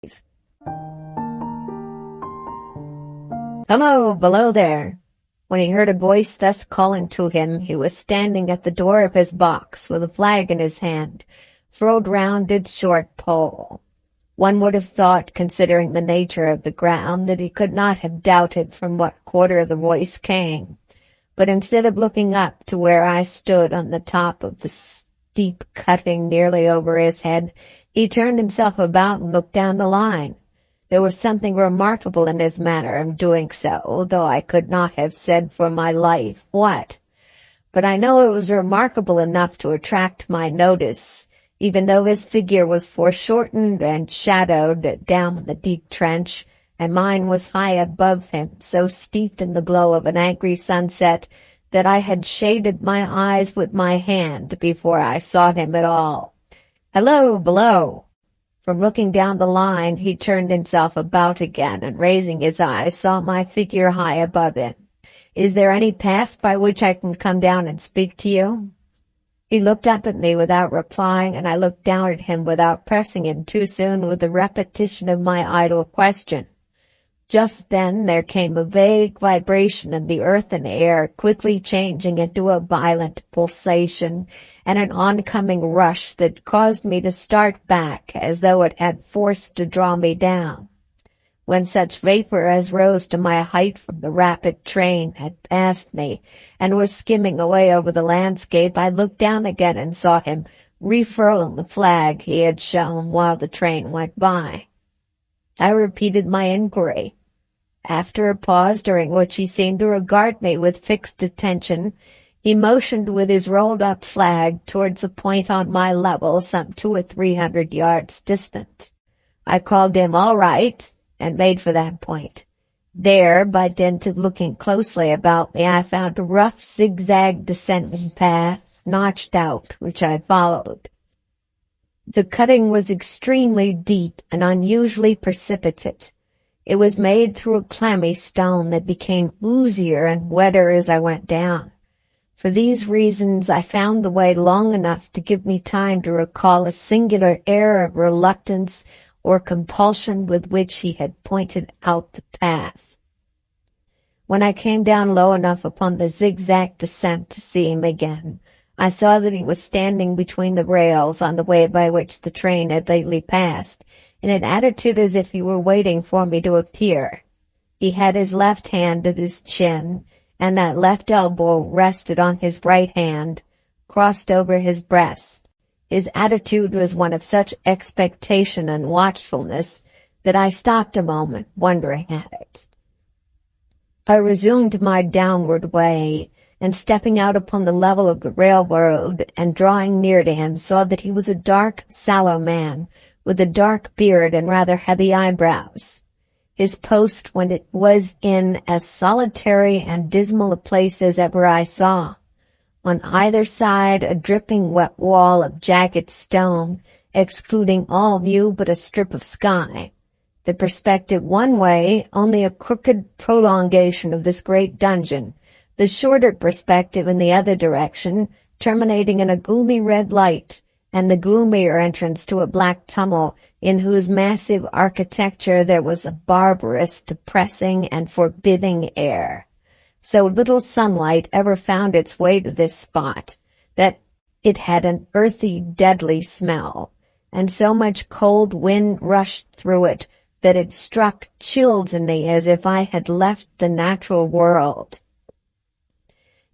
stories. "Hello, below there." When he heard a voice thus calling to him, he was standing at the door of his box with a flag in his hand, furled round its short pole. One would have thought, considering the nature of the ground, that he could not have doubted from what quarter the voice came. But instead of looking up to where I stood on the top of the steep cutting nearly over his head, he turned himself about and looked down the line. There was something remarkable in his manner of doing so, though I could not have said for my life what. But I know it was remarkable enough to attract my notice, even though his figure was foreshortened and shadowed down the deep trench, and mine was high above him, so steeped in the glow of an angry sunset that I had shaded my eyes with my hand before I saw him at all. "Hello, below." From looking down the line, he turned himself about again, and raising his eyes, saw my figure high above him. "Is there any path by which I can come down and speak to you?" He looked up at me without replying, and I looked down at him without pressing him too soon with the repetition of my idle question. Just then there came a vague vibration in the earth and air, quickly changing into a violent pulsation and an oncoming rush that caused me to start back as though it had force to draw me down. When such vapor as rose to my height from the rapid train had passed me and was skimming away over the landscape, I looked down again and saw him refurling the flag he had shown while the train went by. I repeated my inquiry. After a pause, during which he seemed to regard me with fixed attention, he motioned with his rolled-up flag towards a point on my level some 200 or 300 yards distant. I called him "all right," and made for that point. There, by dint of looking closely about me, I found a rough zigzag descending path, notched out, which I followed. The cutting was extremely deep and unusually precipitate. It was made through a clammy stone that became oozier and wetter as I went down. For these reasons, I found the way long enough to give me time to recall a singular air of reluctance or compulsion with which he had pointed out the path. When I came down low enough upon the zigzag descent to see him again, I saw that he was standing between the rails on the way by which the train had lately passed, in an attitude as if he were waiting for me to appear. He had his left hand at his chin, and that left elbow rested on his right hand, crossed over his breast. His attitude was one of such expectation and watchfulness that I stopped a moment, wondering at it. I resumed my downward way, and stepping out upon the level of the railroad and drawing near to him, saw that he was a dark, sallow man, with a dark beard and rather heavy eyebrows. His post was in as solitary and dismal a place as ever I saw. On either side a dripping wet wall of jagged stone, excluding all view but a strip of sky. The perspective one way, only a crooked prolongation of this great dungeon, the shorter perspective in the other direction, terminating in a gloomy red light, and the gloomier entrance to a black tunnel in whose massive architecture there was a barbarous, depressing, and forbidding air. So little sunlight ever found its way to this spot that it had an earthy, deadly smell, and so much cold wind rushed through it that it struck chills in me as if I had left the natural world.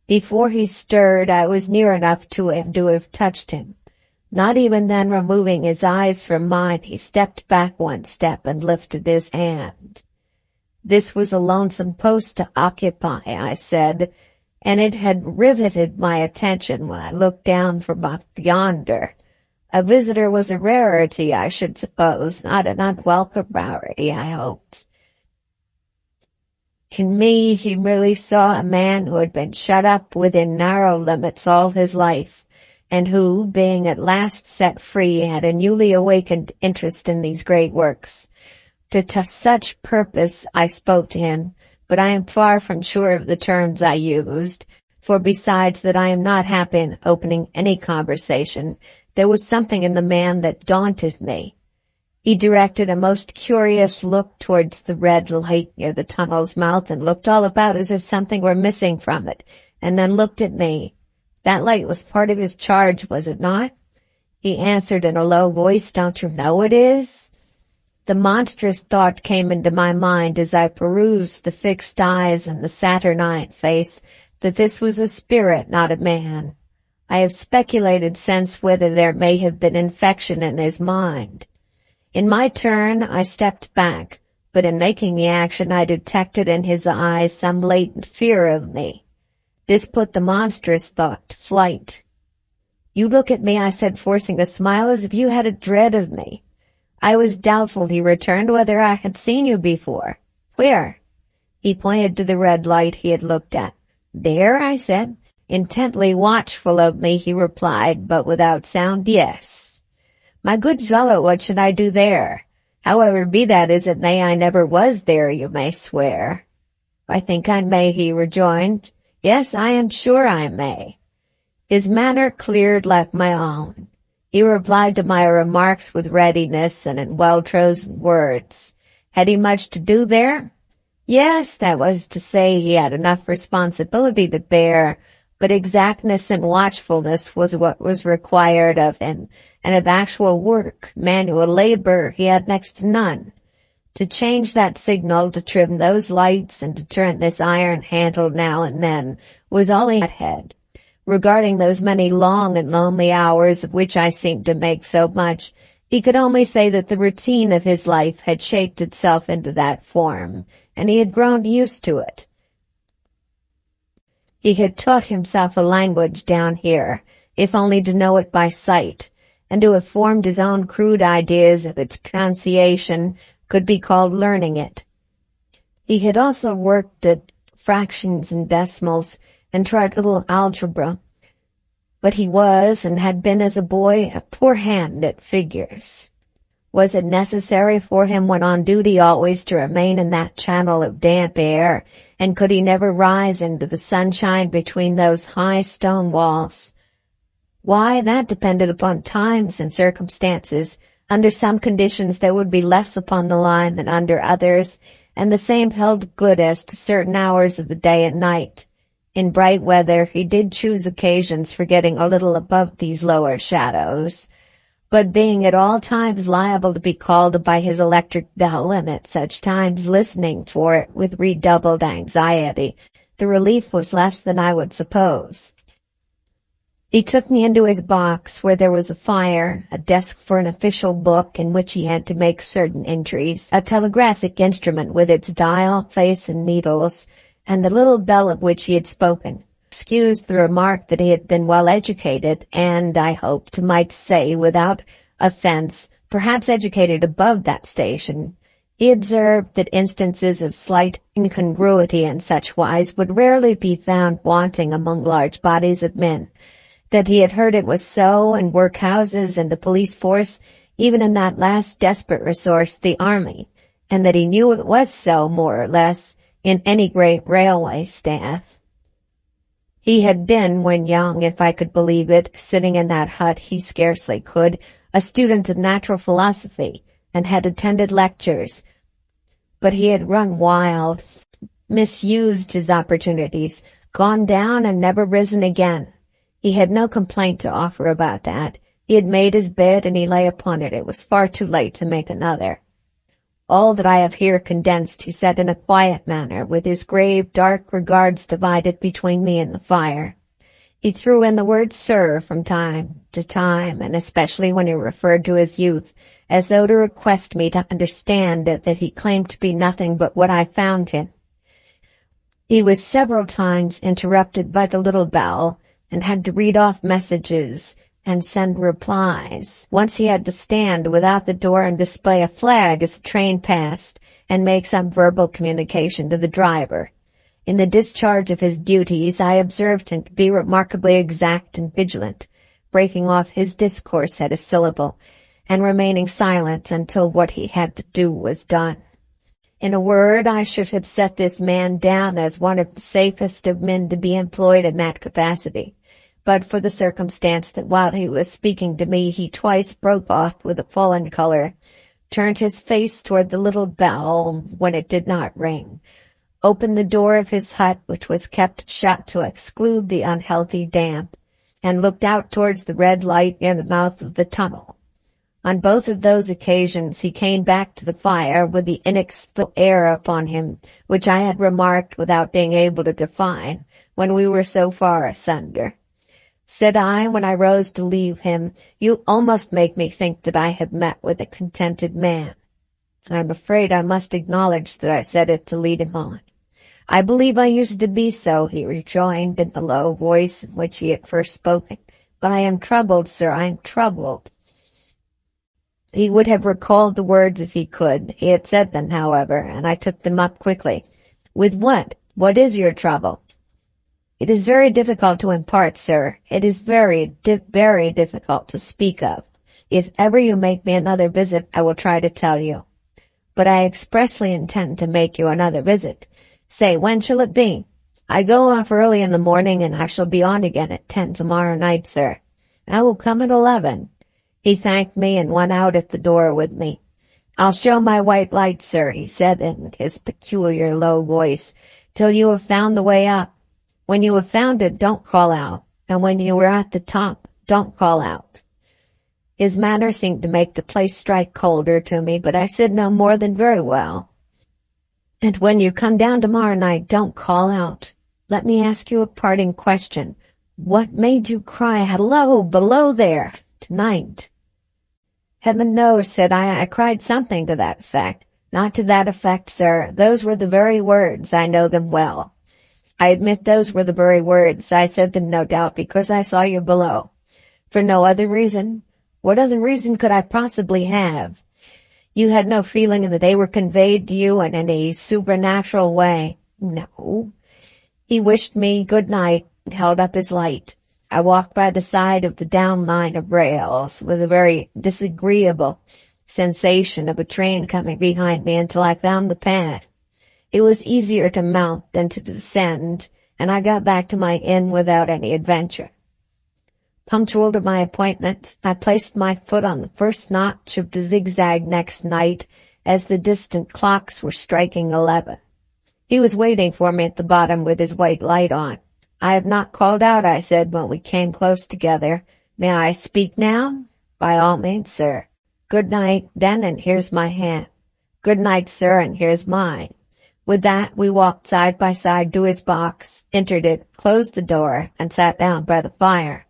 Before he stirred, I was near enough to him to have touched him. Not even then removing his eyes from mine, he stepped back one step and lifted his hand. "This was a lonesome post to occupy," I said, and it had riveted my attention when I looked down from up yonder. A visitor was a rarity, I should suppose, not an unwelcome rarity, I hoped. In me, he merely saw a man who had been shut up within narrow limits all his life, and who, being at last set free, had a newly awakened interest in these great works. To such purpose I spoke to him, but I am far from sure of the terms I used, for besides that I am not happy in opening any conversation, there was something in the man that daunted me. He directed a most curious look towards the red light near the tunnel's mouth and looked all about as if something were missing from it, and then looked at me. That light was part of his charge, was it not? He answered in a low voice, "Don't you know it is?" The monstrous thought came into my mind as I perused the fixed eyes and the saturnine face that this was a spirit, not a man. I have speculated since whether there may have been infection in his mind. In my turn, I stepped back, but in making the action I detected in his eyes some latent fear of me. This put the monstrous thought to flight. "You look at me," I said, forcing a smile, "as if you had a dread of me." "I was doubtful," he returned, "whether I had seen you before." "Where?" He pointed to the red light he had looked at. "There," I said. Intently watchful of me, he replied, but without sound, "Yes." "My good fellow, what should I do there? However, be that as it may, I never was there, you may swear." "I think I may," he rejoined. "Yes, I am sure I may." His manner cleared like my own. He replied to my remarks with readiness and in well-chosen words. Had he much to do there? Yes, that was to say, he had enough responsibility to bear, but exactness and watchfulness was what was required of him, and of actual work, manual labor, he had next to none. To change that signal, to trim those lights, and to turn this iron handle now and then, was all he had. Regarding those many long and lonely hours of which I seemed to make so much, he could only say that the routine of his life had shaped itself into that form, and he had grown used to it. He had taught himself a language down here, if only to know it by sight, and to have formed his own crude ideas of its pronunciation could be called learning it. He had also worked at fractions and decimals, and tried little algebra, but he was, and had been as a boy, a poor hand at figures. Was it necessary for him when on duty always to remain in that channel of damp air, and could he never rise into the sunshine between those high stone walls? Why, that depended upon times and circumstances. Under some conditions there would be less upon the line than under others, and the same held good as to certain hours of the day and night. In bright weather he did choose occasions for getting a little above these lower shadows, but being at all times liable to be called by his electric bell, and at such times listening for it with redoubled anxiety, the relief was less than I would suppose. He took me into his box, where there was a fire, a desk for an official book in which he had to make certain entries, a telegraphic instrument with its dial, face, and needles, and the little bell of which he had spoken. Excused the remark that he had been well educated, and, I hoped, might say without offense, perhaps educated above that station. He observed that instances of slight incongruity in such wise would rarely be found wanting among large bodies of men, that he had heard it was so in workhouses and the police force, even in that last desperate resource, the army, and that he knew it was so, more or less, in any great railway staff. He had been, when young, if I could believe it, sitting in that hut he scarcely could, a student of natural philosophy, and had attended lectures. But he had run wild, misused his opportunities, gone down and never risen again. He had no complaint to offer about that. He had made his bed and he lay upon it. It was far too late to make another. All that I have here condensed, he said in a quiet manner, with his grave, dark regards divided between me and the fire. He threw in the word "sir" from time to time, and especially when he referred to his youth, as though to request me to understand that he claimed to be nothing but what I found him. He was several times interrupted by the little bell, and had to read off messages and send replies. Once he had to stand without the door and display a flag as a train passed, and make some verbal communication to the driver. In the discharge of his duties I observed him to be remarkably exact and vigilant, breaking off his discourse at a syllable, and remaining silent until what he had to do was done. In a word, I should have set this man down as one of the safest of men to be employed in that capacity, but for the circumstance that while he was speaking to me he twice broke off with a fallen color, turned his face toward the little bell when it did not ring, opened the door of his hut, which was kept shut to exclude the unhealthy damp, and looked out towards the red light near the mouth of the tunnel. On both of those occasions he came back to the fire with the inexplicable air upon him, which I had remarked without being able to define, when we were so far asunder. Said I, when I rose to leave him, "You almost make me think that I have met with a contented man." I'm afraid I must acknowledge that I said it to lead him on. "I believe I used to be so," he rejoined in the low voice in which he had first spoken. "But I am troubled, sir, I am troubled." He would have recalled the words if he could. He had said them, however, and I took them up quickly. "With what? What is your trouble?" "It is very difficult to impart, sir. It is very difficult to speak of. If ever you make me another visit, I will try to tell you." "But I expressly intend to make you another visit." "Say, when shall it be?" "I go off early in the morning, and I shall be on again at 10 tomorrow night, sir." "I will come at 11. He thanked me and went out at the door with me. "I'll show my white light, sir," he said in his peculiar low voice, "till you have found the way up. When you have found it, don't call out, and when you are at the top, don't call out." His manner seemed to make the place strike colder to me, but I said no more than "Very well." "And when you come down tomorrow night, don't call out. Let me ask you a parting question. What made you cry, 'Hello, below there,' tonight?" "Heaven knows," said I cried something to that effect. "Not to that effect, sir. Those were the very words. I know them well." "I admit those were the very words. I said them, no doubt, because I saw you below." "For no other reason?" "What other reason could I possibly have?" "You had no feeling that they were conveyed to you in any supernatural way?" "No." He wished me good night and held up his light. I walked by the side of the down line of rails with a very disagreeable sensation of a train coming behind me until I found the path. It was easier to mount than to descend, and I got back to my inn without any adventure. Punctual to my appointment, I placed my foot on the first notch of the zigzag next night as the distant clocks were striking 11. He was waiting for me at the bottom with his white light on. "I have not called out," I said when we came close together. "May I speak now?" "By all means, sir." "Good night, then, and here's my hand." "Good night, sir, and here's mine." With that, we walked side by side to his box, entered it, closed the door, and sat down by the fire.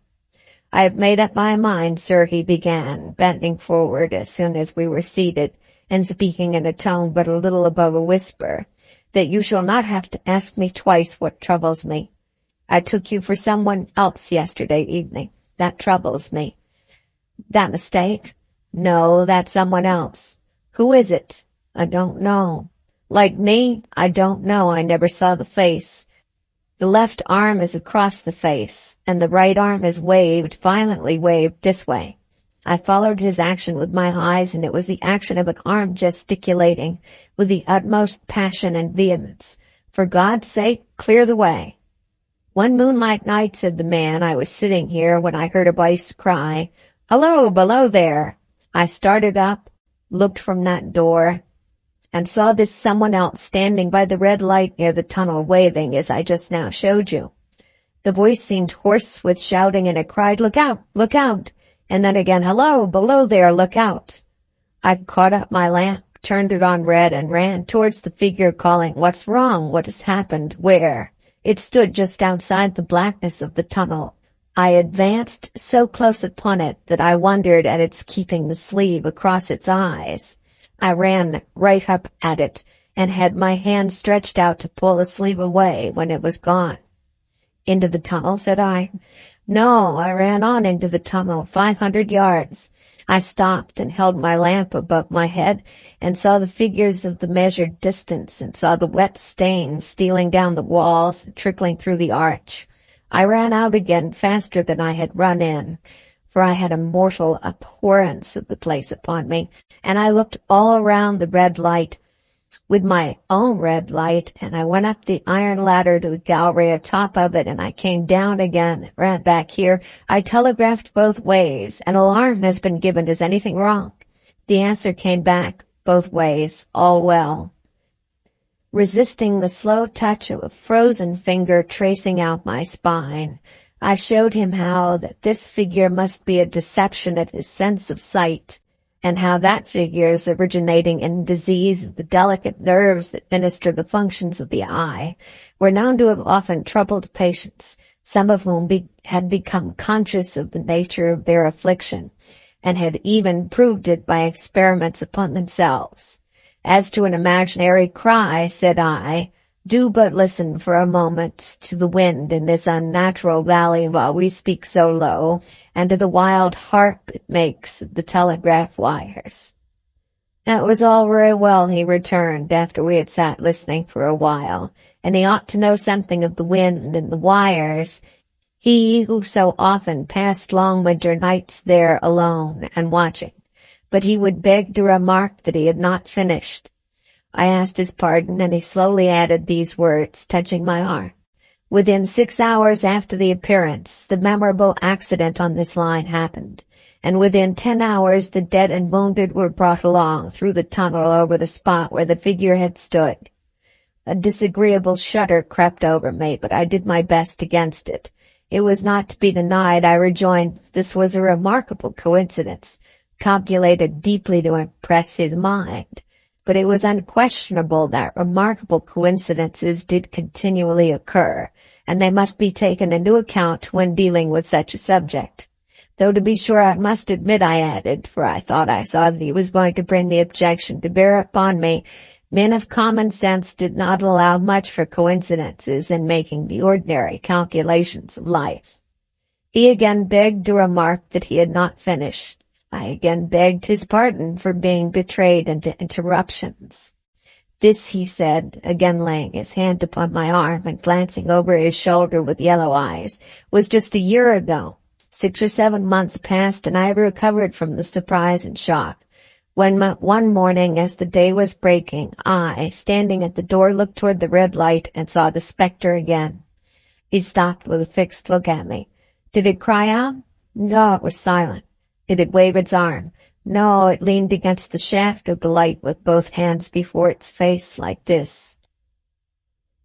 "I have made up my mind, sir," he began, bending forward as soon as we were seated, and speaking in a tone but a little above a whisper, "that you shall not have to ask me twice what troubles me. I took you for someone else yesterday evening. That troubles me." "That mistake?" "No, that's someone else." "Who is it?" "I don't know." "Like me?" "I don't know. I never saw the face." "The left arm is across the face, and the right arm is violently waved this way." I followed his action with my eyes, and it was the action of an arm gesticulating with the utmost passion and vehemence. "For God's sake, clear the way." "One moonlight night," said the man, "I was sitting here when I heard a voice cry, 'Hello, below there.' I started up, looked from that door, and saw this someone else standing by the red light near the tunnel, waving as I just now showed you. The voice seemed hoarse with shouting, and it cried, 'Look out! Look out!' And then again, 'Hello, below there, look out!' I caught up my lamp, turned it on red, and ran towards the figure, calling, 'What's wrong? What has happened? Where?' It stood just outside the blackness of the tunnel. I advanced so close upon it that I wondered at its keeping the sleeve across its eyes. I ran right up at it, and had my hand stretched out to pull the sleeve away when it was gone." "Into the tunnel?" said I. "No, I ran on into the tunnel, 500 yards. I stopped and held my lamp above my head, and saw the figures of the measured distance, and saw the wet stains stealing down the walls and trickling through the arch. I ran out again faster than I had run in, for I had a mortal abhorrence of the place upon me, and I looked all around the red light with my own red light, and I went up the iron ladder to the gallery atop of it, and I came down again, ran back here. I telegraphed both ways. An alarm has been given. Is anything wrong?" The answer came back, both ways, all well. Resisting the slow touch of a frozen finger tracing out my spine, I showed him how that this figure must be a deception of his sense of sight, and how that figure's originating in disease of the delicate nerves that minister the functions of the eye were known to have often troubled patients, some of whom had become conscious of the nature of their affliction, and had even proved it by experiments upon themselves. As to an imaginary cry, said I, do but listen for a moment to the wind in this unnatural valley while we speak so low, and to the wild harp it makes of the telegraph wires. That was all very well, he returned, after we had sat listening for a while, and he ought to know something of the wind and the wires, he who so often passed long winter nights there alone and watching. But he would beg to remark that he had not finished. I asked his pardon, and he slowly added these words, touching my arm. Within 6 hours after the appearance, the memorable accident on this line happened, and within 10 hours the dead and wounded were brought along through the tunnel over the spot where the figure had stood. A disagreeable shudder crept over me, but I did my best against it. It was not to be denied, I rejoined, this was a remarkable coincidence, calculated deeply to impress his mind. But it was unquestionable that remarkable coincidences did continually occur, and they must be taken into account when dealing with such a subject. Though to be sure I must admit, I added, for I thought I saw that he was going to bring the objection to bear upon me, men of common sense did not allow much for coincidences in making the ordinary calculations of life. He again begged to remark that he had not finished. I again begged his pardon for being betrayed into interruptions. This, he said, again laying his hand upon my arm and glancing over his shoulder with yellow eyes, was just a year ago. 6 or 7 months passed, and I recovered from the surprise and shock. When one morning, as the day was breaking, I, standing at the door, looked toward the red light and saw the spectre again. He stopped with a fixed look at me. Did it cry out? No, it was silent. Did it wave its arm? No, it leaned against the shaft of the light with both hands before its face like this.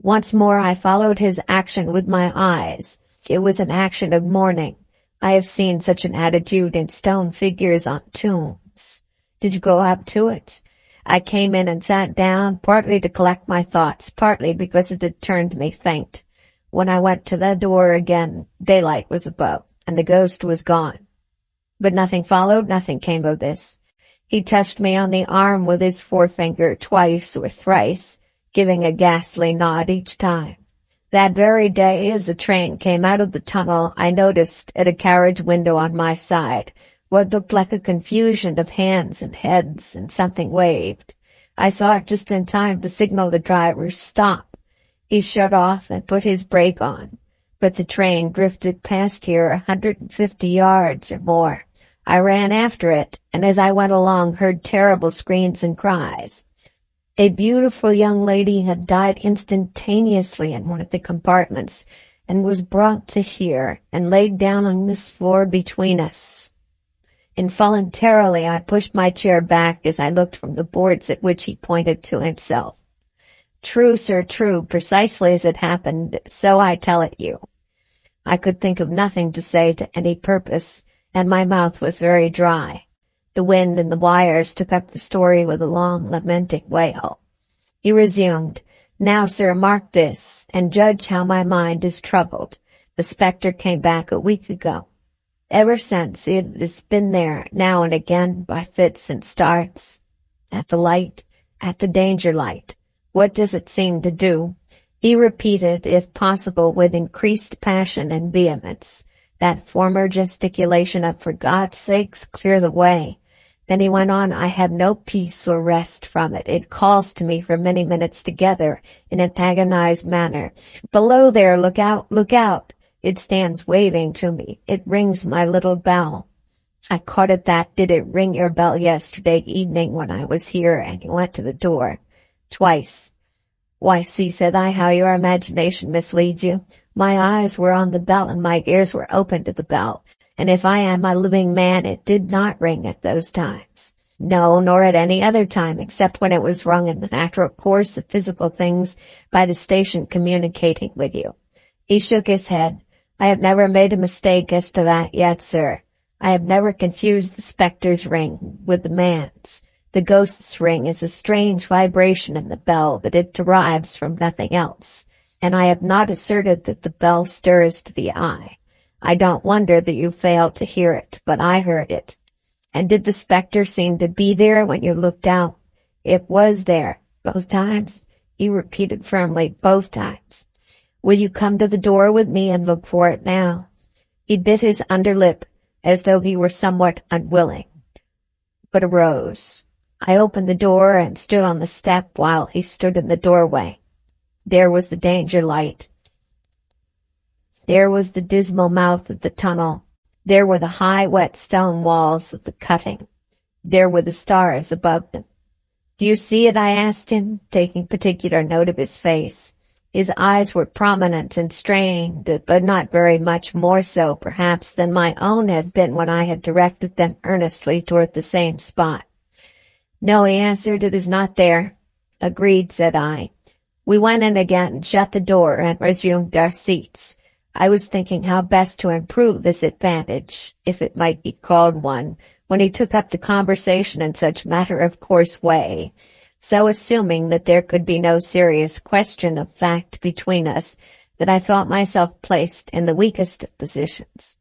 Once more I followed his action with my eyes. It was an action of mourning. I have seen such an attitude in stone figures on tombs. Did you go up to it? I came in and sat down, partly to collect my thoughts, partly because it had turned me faint. When I went to the door again, daylight was above, and the ghost was gone. But nothing followed, nothing came of this. He touched me on the arm with his forefinger twice or thrice, giving a ghastly nod each time. That very day, as the train came out of the tunnel, I noticed at a carriage window on my side what looked like a confusion of hands and heads, and something waved. I saw it just in time to signal the driver stop. He shut off and put his brake on, but the train drifted past here 150 yards or more. I ran after it, and as I went along heard terrible screams and cries. A beautiful young lady had died instantaneously in one of the compartments, and was brought to here, and laid down on this floor between us. Involuntarily I pushed my chair back as I looked from the boards at which he pointed to himself. True, sir, true, precisely as it happened, so I tell it you. I could think of nothing to say to any purpose, and my mouth was very dry. The wind and the wires took up the story with a long lamenting wail. He resumed, Now, sir, mark this, and judge how my mind is troubled. The spectre came back a week ago. Ever since it has been there, now and again, by fits and starts. At the light, at the danger light. What does it seem to do? He repeated, if possible with increased passion and vehemence, that former gesticulation of for God's sakes clear the way. Then he went on, I have no peace or rest from it. It calls to me for many minutes together in an agonized manner. Below there, look out, look out. It stands waving to me. It rings my little bell. I caught at that. Did it ring your bell yesterday evening when I was here? And he went to the door. Twice. Why, see, said I, how your imagination misleads you. My eyes were on the bell and my ears were open to the bell. And if I am a living man, it did not ring at those times. No, nor at any other time, except when it was wrung in the natural course of physical things by the station communicating with you. He shook his head. I have never made a mistake as to that yet, sir. I have never confused the spectre's ring with the man's. The ghost's ring is a strange vibration in the bell that it derives from nothing else, and I have not asserted that the bell stirs to the eye. I don't wonder that you failed to hear it, but I heard it. And did the spectre seem to be there when you looked out? It was there, both times, he repeated firmly, both times. Will you come to the door with me and look for it now? He bit his underlip, as though he were somewhat unwilling, but arose. I opened the door and stood on the step while he stood in the doorway. There was the danger light. There was the dismal mouth of the tunnel. There were the high, wet stone walls of the cutting. There were the stars above them. Do you see it? I asked him, taking particular note of his face. His eyes were prominent and strained, but not very much more so, perhaps, than my own had been when I had directed them earnestly toward the same spot. No, he answered, it is not there. Agreed, said I. We went in again, shut the door, and resumed our seats. I was thinking how best to improve this advantage, if it might be called one, when he took up the conversation in such matter-of-course way, so assuming that there could be no serious question of fact between us, that I felt myself placed in the weakest of positions.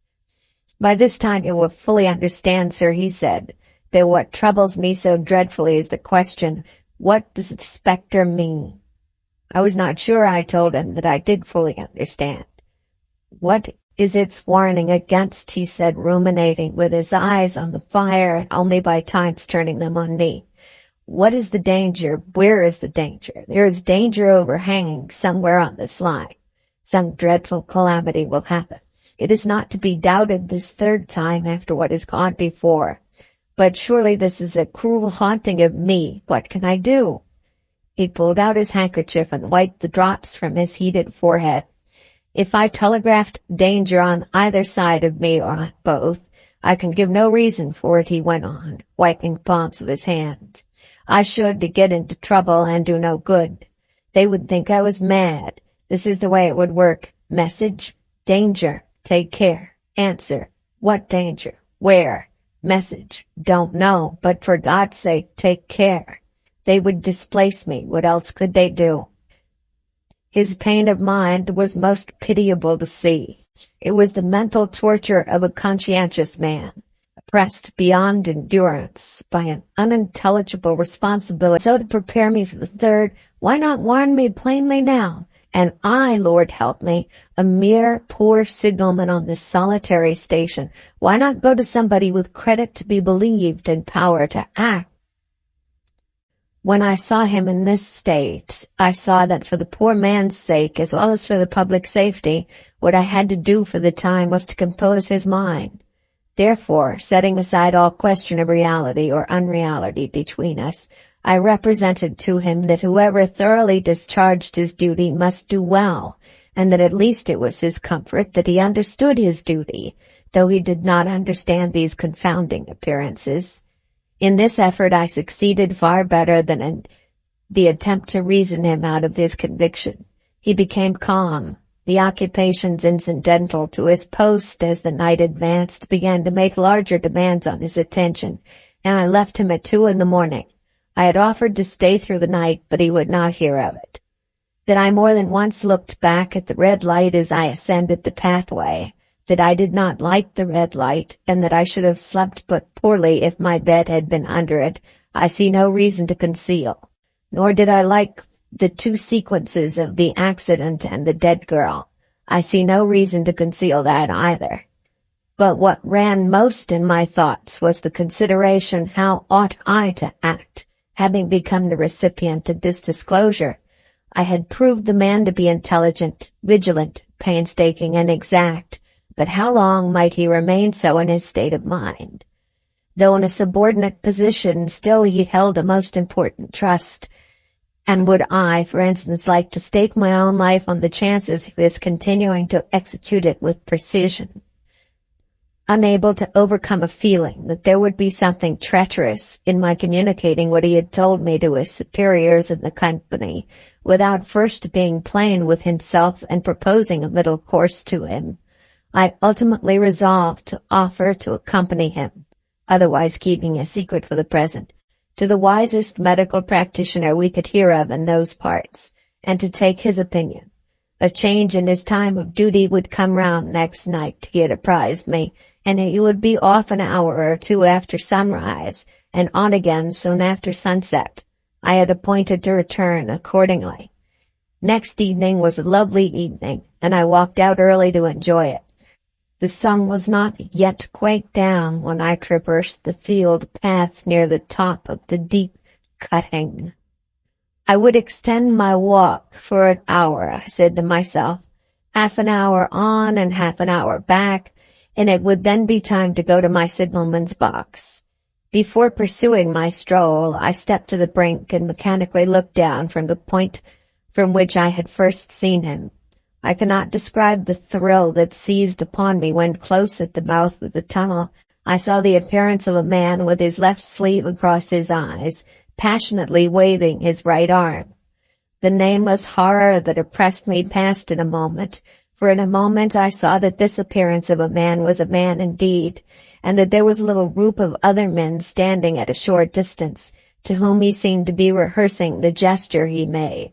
By this time you will fully understand, sir, he said, that what troubles me so dreadfully is the question, what does the spectre mean? I was not sure, I told him, that I did fully understand. What is its warning against, he said, ruminating, with his eyes on the fire and only by times turning them on me. What is the danger? Where is the danger? There is danger overhanging somewhere on this line. Some dreadful calamity will happen. It is not to be doubted this third time after what has gone before. But surely this is a cruel haunting of me. What can I do? He pulled out his handkerchief and wiped the drops from his heated forehead. If I telegraphed danger on either side of me or on both, I can give no reason for it, he went on, wiping the palms of his hands. I should to get into trouble and do no good. They would think I was mad. This is the way it would work. Message, danger, take care. Answer, what danger? Where? Message, don't know, but for God's sake, take care. They would displace me. What else could they do? His pain of mind was most pitiable to see. It was the mental torture of a conscientious man, oppressed beyond endurance by an unintelligible responsibility. So to prepare me for the third, why not warn me plainly now? And I, Lord help me, a mere poor signalman on this solitary station, why not go to somebody with credit to be believed and power to act? When I saw him in this state, I saw that for the poor man's sake, as well as for the public safety, what I had to do for the time was to compose his mind. Therefore, setting aside all question of reality or unreality between us, I represented to him that whoever thoroughly discharged his duty must do well, and that at least it was his comfort that he understood his duty, though he did not understand these confounding appearances. In this effort I succeeded far better than in the attempt to reason him out of his conviction. He became calm. The occupations incidental to his post as the night advanced began to make larger demands on his attention, and I left him at 2 a.m. I had offered to stay through the night, but he would not hear of it. That I more than once looked back at the red light as I ascended the pathway, that I did not like the red light, and that I should have slept but poorly if my bed had been under it, I see no reason to conceal. Nor did I like the 2 sequences of the accident and the dead girl. I see no reason to conceal that either. But what ran most in my thoughts was the consideration, how ought I to act, having become the recipient of this disclosure? I had proved the man to be intelligent, vigilant, painstaking, and exact. But how long might he remain so in his state of mind? Though in a subordinate position, still he held a most important trust. And would I, for instance, like to stake my own life on the chances of his continuing to execute it with precision? unable to overcome a feeling that there would be something treacherous in my communicating what he had told me to his superiors in the company, without first being plain with himself and proposing a middle course to him. I ultimately resolved to offer to accompany him, otherwise keeping a secret for the present, to the wisest medical practitioner we could hear of in those parts, and to take his opinion. A change in his time of duty would come round next night, he had apprised me, and he would be off an hour or two after sunrise, and on again soon after sunset. I had appointed to return accordingly. Next evening was a lovely evening, and I walked out early to enjoy it. The sun was not yet quite down when I traversed the field path near the top of the deep cutting. I would extend my walk for an hour, I said to myself, half an hour on and half an hour back, and it would then be time to go to my signalman's box. Before pursuing my stroll, I stepped to the brink and mechanically looked down from the point from which I had first seen him. I cannot describe the thrill that seized upon me when close at the mouth of the tunnel I saw the appearance of a man with his left sleeve across his eyes, passionately waving his right arm. The nameless horror that oppressed me passed in a moment, for in a moment I saw that this appearance of a man was a man indeed, and that there was a little group of other men standing at a short distance, to whom he seemed to be rehearsing the gesture he made.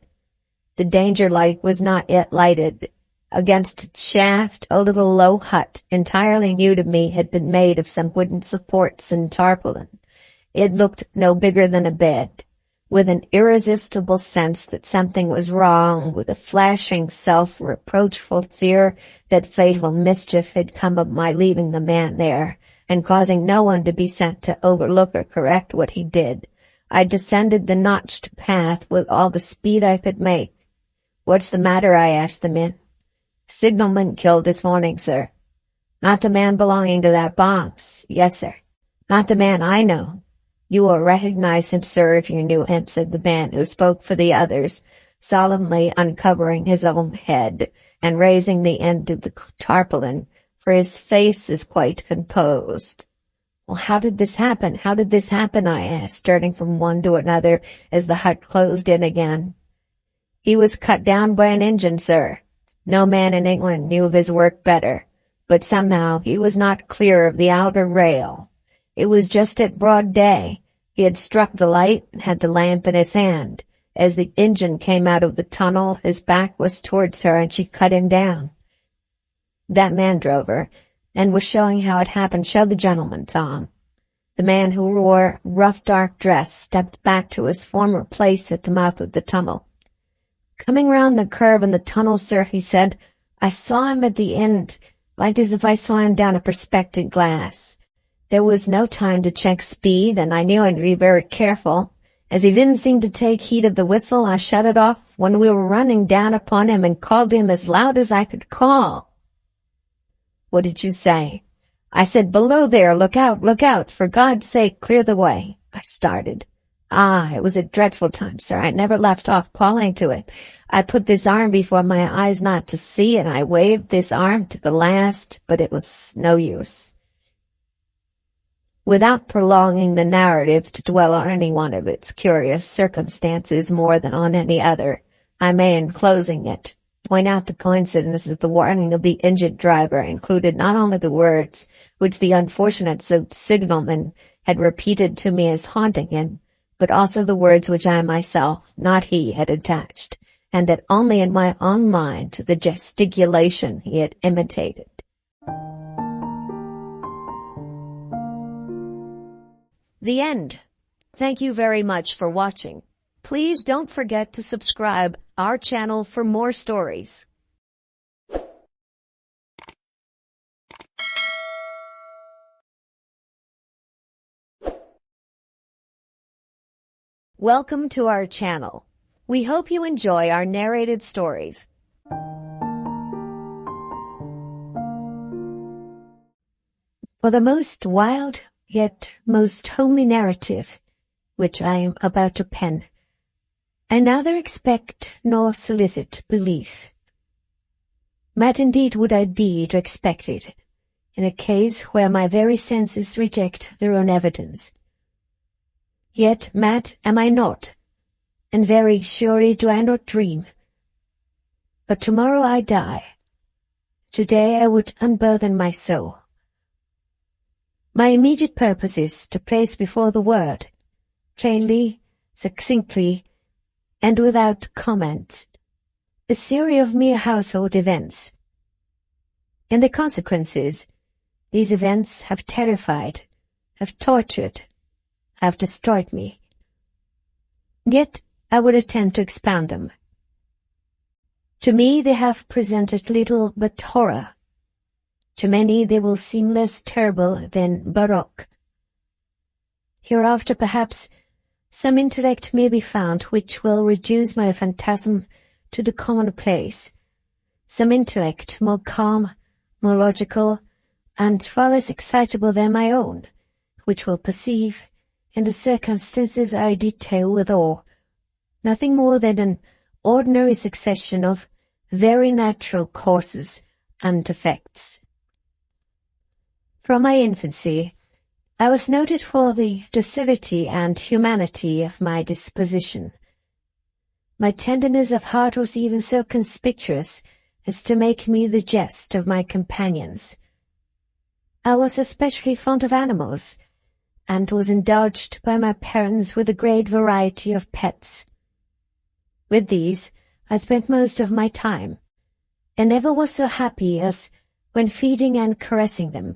The danger light was not yet lighted. Against its shaft, a little low hut, entirely new to me, had been made of some wooden supports and tarpaulin. It looked no bigger than a bed. With an irresistible sense that something was wrong, with a flashing self-reproachful fear that fatal mischief had come of my leaving the man there, and causing no one to be sent to overlook or correct what he did, I descended the notched path with all the speed I could make. "What's the matter?" I asked the men. "Signalman killed this morning, sir." "Not the man belonging to that box?" "Yes, sir." "Not the man I know." "You will recognize him, sir, if you knew him," said the man who spoke for the others, solemnly uncovering his own head and raising the end of the tarpaulin, for his face is quite composed. "Well, how did this happen? How did this happen?" I asked, turning from one to another as the hut closed in again. "He was cut down by an engine, sir. No man in England knew of his work better, but somehow he was not clear of the outer rail. It was just at broad day. He had struck the light and had the lamp in his hand. As the engine came out of the tunnel, his back was towards her and she cut him down. That man drove her, and was showing how it happened. Show the gentleman, Tom." The man who wore rough dark dress stepped back to his former place at the mouth of the tunnel. "Coming round the curve in the tunnel, sir," he said, "I saw him at the end, like as if I saw him down a perspective glass. There was no time to check speed, and I knew I'd be very careful. As he didn't seem to take heed of the whistle, I shut it off when we were running down upon him and called him as loud as I could call." "What did you say?" "I said, 'Below there, look out, for God's sake, clear the way.'" I started. "Ah, it was a dreadful time, sir. I never left off calling to him. I put this arm before my eyes not to see, and I waved this arm to the last, but it was no use." Without prolonging the narrative to dwell on any one of its curious circumstances more than on any other, I may, in closing it, point out the coincidence that the warning of the engine driver included not only the words which the unfortunate signalman had repeated to me as haunting him, but also the words which I myself, not he, had attached, and that only in my own mind, to the gesticulation he had imitated. The end. Thank you very much for watching. Please don't forget to subscribe our channel for more stories. Welcome to our channel. We hope you enjoy our narrated stories. For the most wild yet most homely narrative which I am about to pen, I neither expect nor solicit belief. Mad indeed would I be to expect it, in a case where my very senses reject their own evidence. Yet mad am I not, and very surely do I not dream. But tomorrow I die. Today I would unburthen my soul. My immediate purpose is to place before the world, plainly, succinctly, and without comment, a series of mere household events. And the consequences, these events have terrified, have tortured, have destroyed me. Yet I would attempt to expound them. To me they have presented little but horror. To many they will seem less terrible than baroque. Hereafter perhaps some intellect may be found which will reduce my phantasm to the commonplace, some intellect more calm, more logical, and far less excitable than my own, which will perceive, in the circumstances I detail with awe, nothing more than an ordinary succession of very natural causes and effects. From my infancy, I was noted for the docility and humanity of my disposition. My tenderness of heart was even so conspicuous as to make me the jest of my companions. I was especially fond of animals, and was indulged by my parents with a great variety of pets. With these I spent most of my time, and never was so happy as when feeding and caressing them.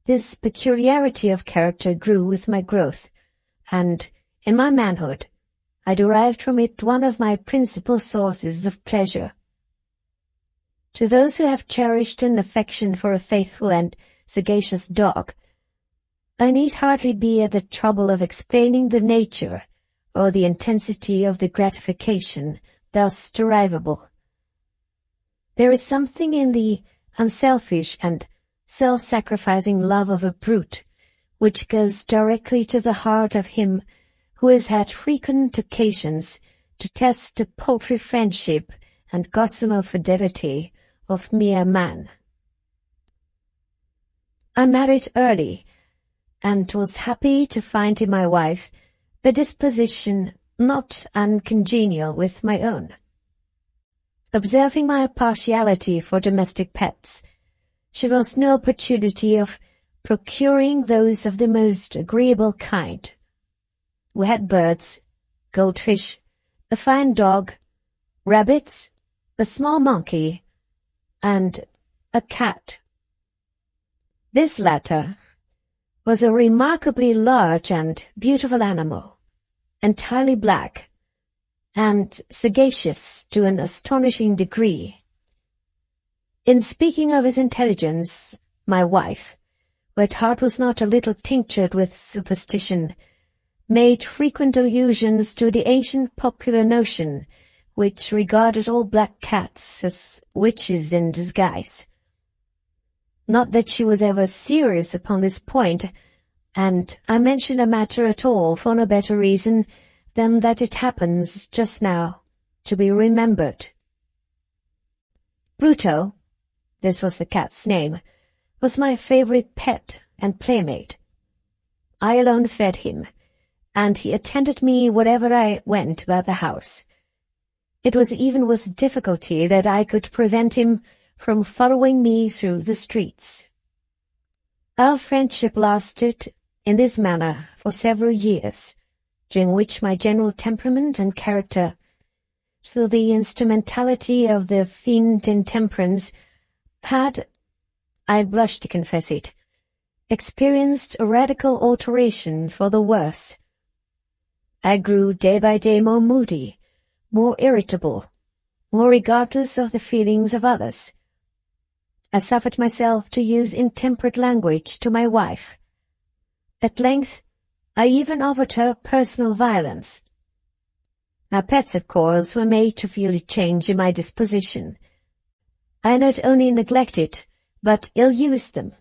This peculiarity of character grew with my growth, and, in my manhood, I derived from it one of my principal sources of pleasure. To those who have cherished an affection for a faithful and sagacious dog, I need hardly be at the trouble of explaining the nature or the intensity of the gratification thus derivable. There is something in the unselfish and self-sacrificing love of a brute which goes directly to the heart of him who has had frequent occasions to test the paltry friendship and gossamer fidelity of mere man. I married early, and was happy to find in my wife a disposition not uncongenial with my own. Observing my partiality for domestic pets, she lost no opportunity of procuring those of the most agreeable kind. We had birds, goldfish, a fine dog, rabbits, a small monkey, and a cat. This latter was a remarkably large and beautiful animal, entirely black, and sagacious to an astonishing degree. In speaking of his intelligence, my wife, who at heart was not a little tinctured with superstition, made frequent allusions to the ancient popular notion which regarded all black cats as witches in disguise. Not that she was ever serious upon this point, and I mention the matter at all for no better reason than that it happens just now to be remembered. Pluto, this was the cat's name, was my favorite pet and playmate. I alone fed him, and he attended me wherever I went about the house. It was even with difficulty that I could prevent him from following me through the streets. Our friendship lasted in this manner for several years, during which my general temperament and character, through the instrumentality of the fiend intemperance, had, I blush to confess it, experienced a radical alteration for the worse. I grew day by day more moody, more irritable, more regardless of the feelings of others. I suffered myself to use intemperate language to my wife. At length, I even offered her personal violence. My pets, of course, were made to feel a change in my disposition. I not only neglected, but ill-used them.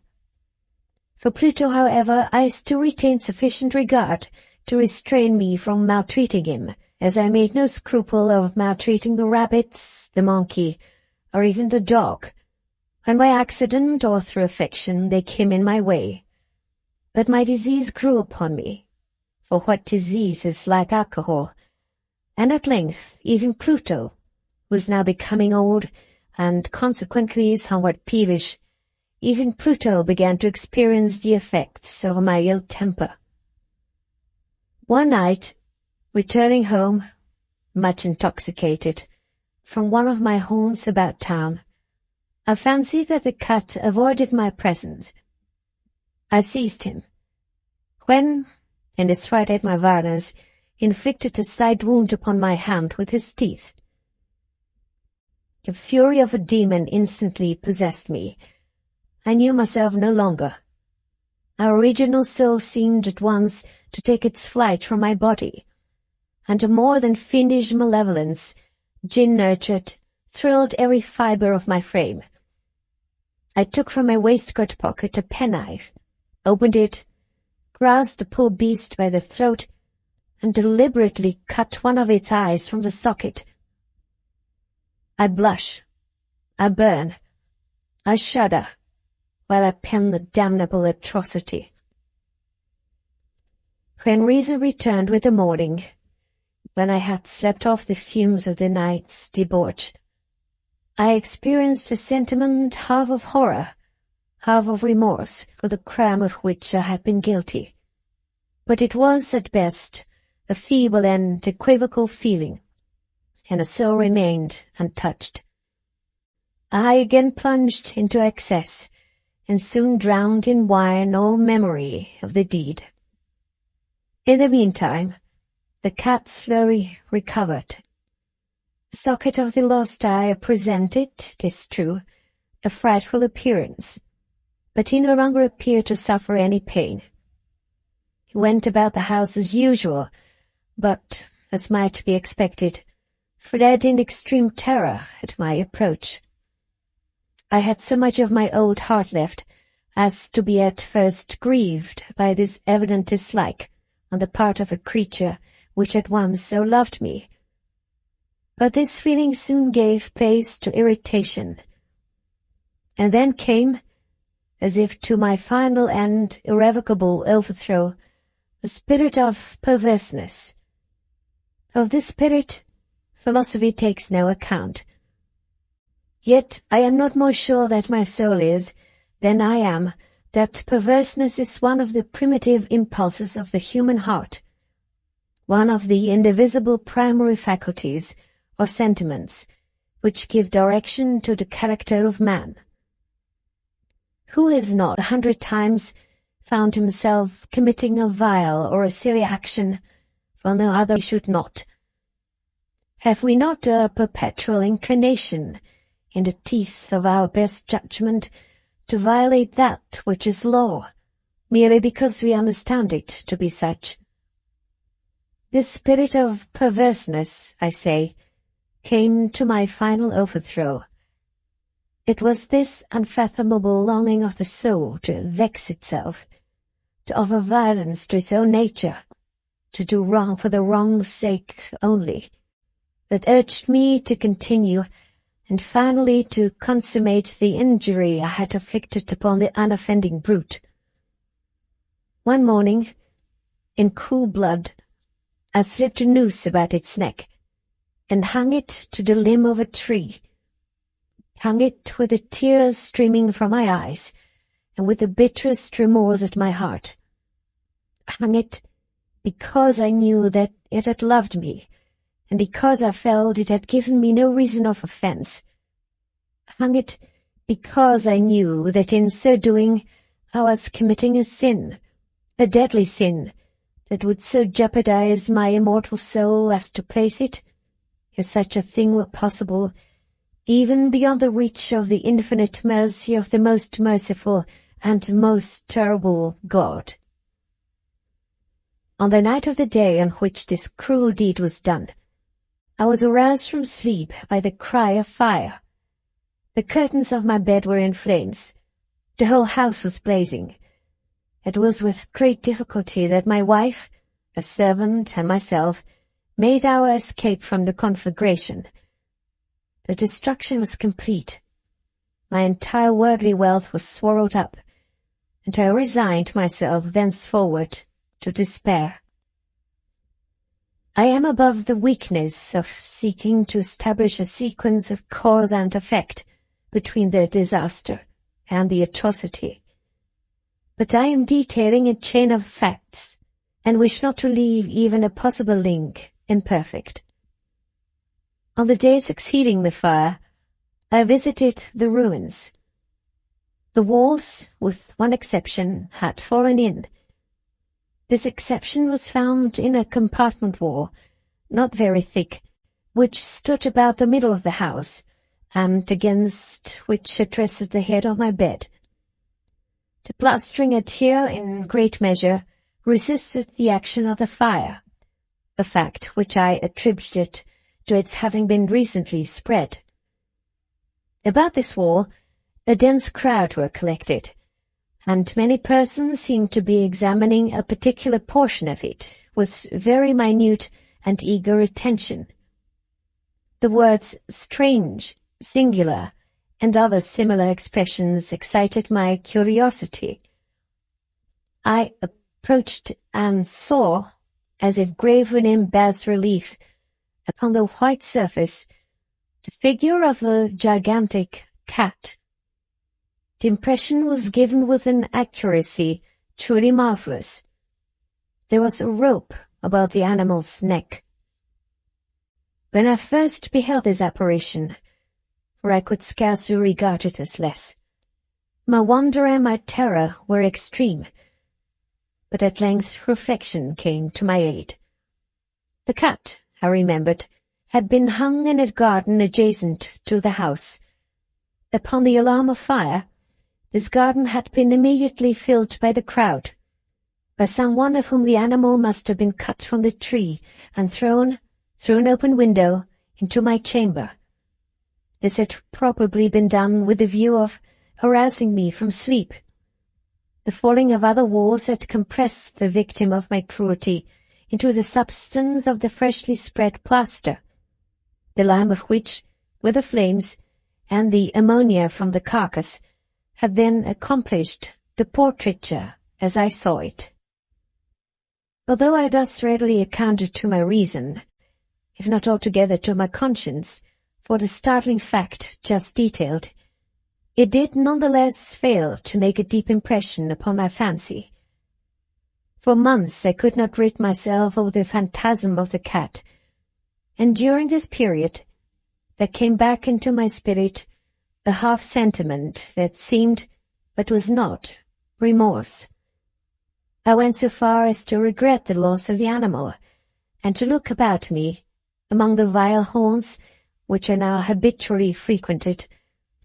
For Pluto, however, I still retained sufficient regard to restrain me from maltreating him, as I made no scruple of maltreating the rabbits, the monkey, or even the dog, When by accident or through affection they came in my way. But my disease grew upon me, for what disease is like alcohol? And at length even Pluto, who was now becoming old and consequently somewhat peevish, even Pluto began to experience the effects of my ill temper. One night, returning home, much intoxicated, from one of my haunts about town, I fancied that the cat avoided my presence. I seized him, when, in his fright at my violence, he inflicted a side wound upon my hand with his teeth. The fury of a demon instantly possessed me. I knew myself no longer. Our original soul seemed at once to take its flight from my body, and a more than fiendish malevolence, gin-nurtured, thrilled every fibre of my frame. I took from my waistcoat pocket a penknife, opened it, grasped the poor beast by the throat, and deliberately cut one of its eyes from the socket. I blush, I burn, I shudder, while I pen the damnable atrocity. When reason returned with the morning, when I had slept off the fumes of the night's debauch, I experienced a sentiment half of horror, half of remorse for the crime of which I had been guilty. But it was, at best, a feeble and equivocal feeling, and the soul remained untouched. I again plunged into excess, and soon drowned in wine all memory of the deed. In the meantime, the cat slowly recovered. The socket of the lost eye presented, 'tis true, a frightful appearance, but he no longer appeared to suffer any pain. He went about the house as usual, but, as might be expected, fled in extreme terror at my approach. I had so much of my old heart left as to be at first grieved by this evident dislike on the part of a creature which had once so loved me. But this feeling soon gave place to irritation, and then came, as if to my final and irrevocable overthrow, a spirit of perverseness. Of this spirit, philosophy takes no account. Yet I am not more sure that my soul is, than I am that perverseness is one of the primitive impulses of the human heart, one of the indivisible primary faculties or sentiments which give direction to the character of man. Who has not 100 times found himself committing a vile or a silly action, for no other should not? Have we not a perpetual inclination, in the teeth of our best judgment, to violate that which is law, merely because we understand it to be such? This spirit of perverseness, I say, came to my final overthrow. It was this unfathomable longing of the soul to vex itself, to offer violence to its own nature, to do wrong for the wrong's sake only, that urged me to continue, and finally to consummate the injury I had inflicted upon the unoffending brute. One morning, in cool blood, I slipped a noose about its neck, and hung it to the limb of a tree, hung it with the tears streaming from my eyes, and with the bitterest remorse at my heart. Hung it because I knew that it had loved me, and because I felt it had given me no reason of offense. Hung it because I knew that in so doing I was committing a sin, a deadly sin, that would so jeopardize my immortal soul as to place it, if such a thing were possible, even beyond the reach of the infinite mercy of the most merciful and most terrible God. On the night of the day on which this cruel deed was done, I was aroused from sleep by the cry of fire. The curtains of my bed were in flames. The whole house was blazing. It was with great difficulty that my wife, a servant, and myself made our escape from the conflagration. The destruction was complete. My entire worldly wealth was swallowed up, and I resigned myself thenceforward to despair. I am above the weakness of seeking to establish a sequence of cause and effect between the disaster and the atrocity, but I am detailing a chain of facts, and wish not to leave even a possible link imperfect. On the day succeeding the fire, I visited the ruins. The walls, with one exception, had fallen in. This exception was found in a compartment wall, not very thick, which stood about the middle of the house, and against which addressed the head of my bed. The plastering had here, in great measure, resisted the action of the fire, a fact which I attributed to its having been recently spread. About this wall, a dense crowd were collected, and many persons seemed to be examining a particular portion of it with very minute and eager attention. The words strange, singular, and other similar expressions excited my curiosity. I approached and saw, as if graven in bas-relief upon the white surface, the figure of a gigantic cat. The impression was given with an accuracy truly marvelous. There was a rope about the animal's neck. When I first beheld this apparition, for I could scarcely regard it as less, my wonder and my terror were extreme, but at length reflection came to my aid. The cat, I remembered, had been hung in a garden adjacent to the house. Upon the alarm of fire, this garden had been immediately filled by the crowd, by some one of whom the animal must have been cut from the tree and thrown, through an open window, into my chamber. This had probably been done with the view of arousing me from sleep. The falling of other walls had compressed the victim of my cruelty into the substance of the freshly spread plaster, the lime of which, with the flames, and the ammonia from the carcass, had then accomplished the portraiture as I saw it. Although I thus readily accounted to my reason, if not altogether to my conscience, for the startling fact just detailed, it did none the less fail to make a deep impression upon my fancy. For months I could not rid myself of the phantasm of the cat, and during this period there came back into my spirit a half-sentiment that seemed, but was not, remorse. I went so far as to regret the loss of the animal, and to look about me, among the vile haunts which I now habitually frequented,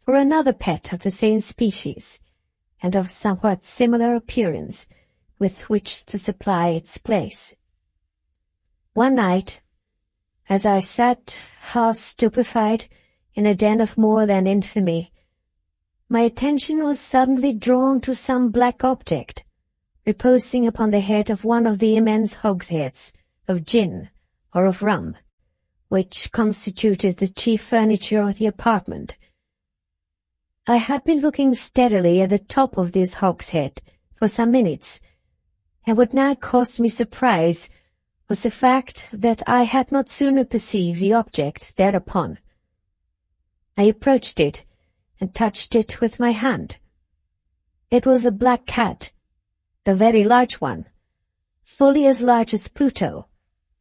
for another pet of the same species, and of somewhat similar appearance, with which to supply its place. One night, as I sat half stupefied in a den of more than infamy, my attention was suddenly drawn to some black object, reposing upon the head of one of the immense hogsheads of gin or of rum, which constituted the chief furniture of the apartment. I had been looking steadily at the top of this hogshead for some minutes, and what now caused me surprise was the fact that I had not sooner perceived the object thereupon. I approached it and touched it with my hand. It was a black cat, a very large one, fully as large as Pluto,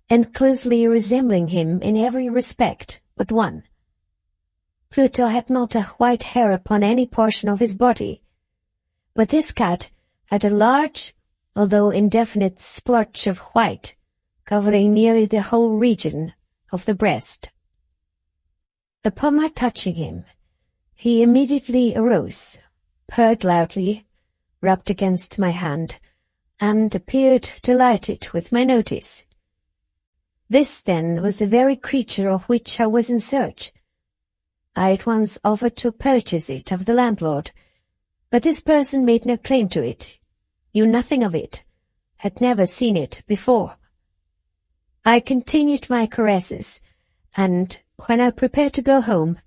and closely resembling him in every respect but one. Pluto had not a white hair upon any portion of his body, but this cat had a large, although indefinite splotch of white, covering nearly the whole region of the breast. Upon my touching him, he immediately arose, purred loudly, rubbed against my hand, and appeared delighted with my notice. This, then, was the very creature of which I was in search. I at once offered to purchase it of the landlord, but this person made no claim to it, knew nothing of it, had never seen it before. I continued my caresses, and, when I prepared to go home,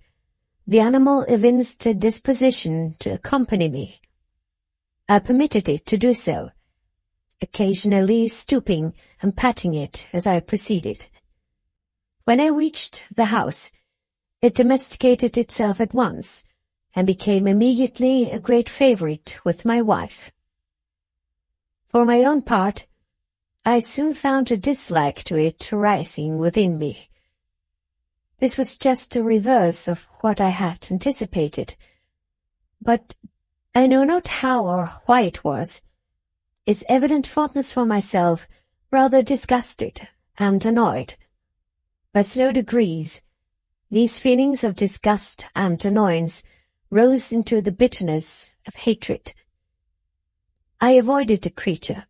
the animal evinced a disposition to accompany me. I permitted it to do so, occasionally stooping and patting it as I proceeded. When I reached the house, it domesticated itself at once, and became immediately a great favorite with my wife. For my own part, I soon found a dislike to it rising within me. This was just the reverse of what I had anticipated, but I know not how or why it was. Its evident fondness for myself rather disgusted and annoyed. By slow degrees, these feelings of disgust and annoyance rose into the bitterness of hatred. I avoided the creature.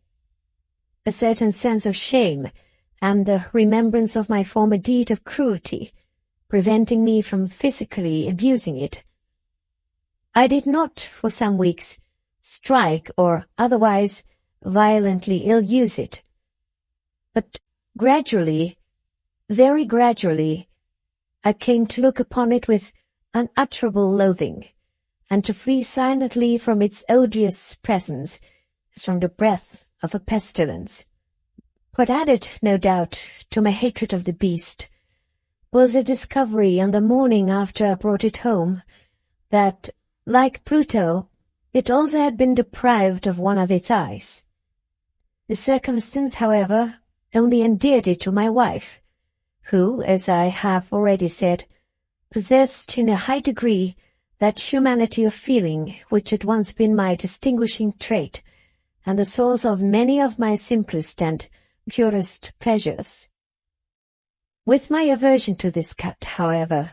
A certain sense of shame and the remembrance of my former deed of cruelty preventing me from physically abusing it. I did not, for some weeks, strike or otherwise violently ill-use it. But gradually, very gradually, I came to look upon it with unutterable loathing, and to flee silently from its odious presence as from the breath of a pestilence. What added, no doubt, to my hatred of the beast was a discovery on the morning after I brought it home, that, like Pluto, it also had been deprived of one of its eyes. The circumstance, however, only endeared it to my wife, who, as I have already said, possessed in a high degree that humanity of feeling which had once been my distinguishing trait, and the source of many of my simplest and purest pleasures. With my aversion to this cat, however,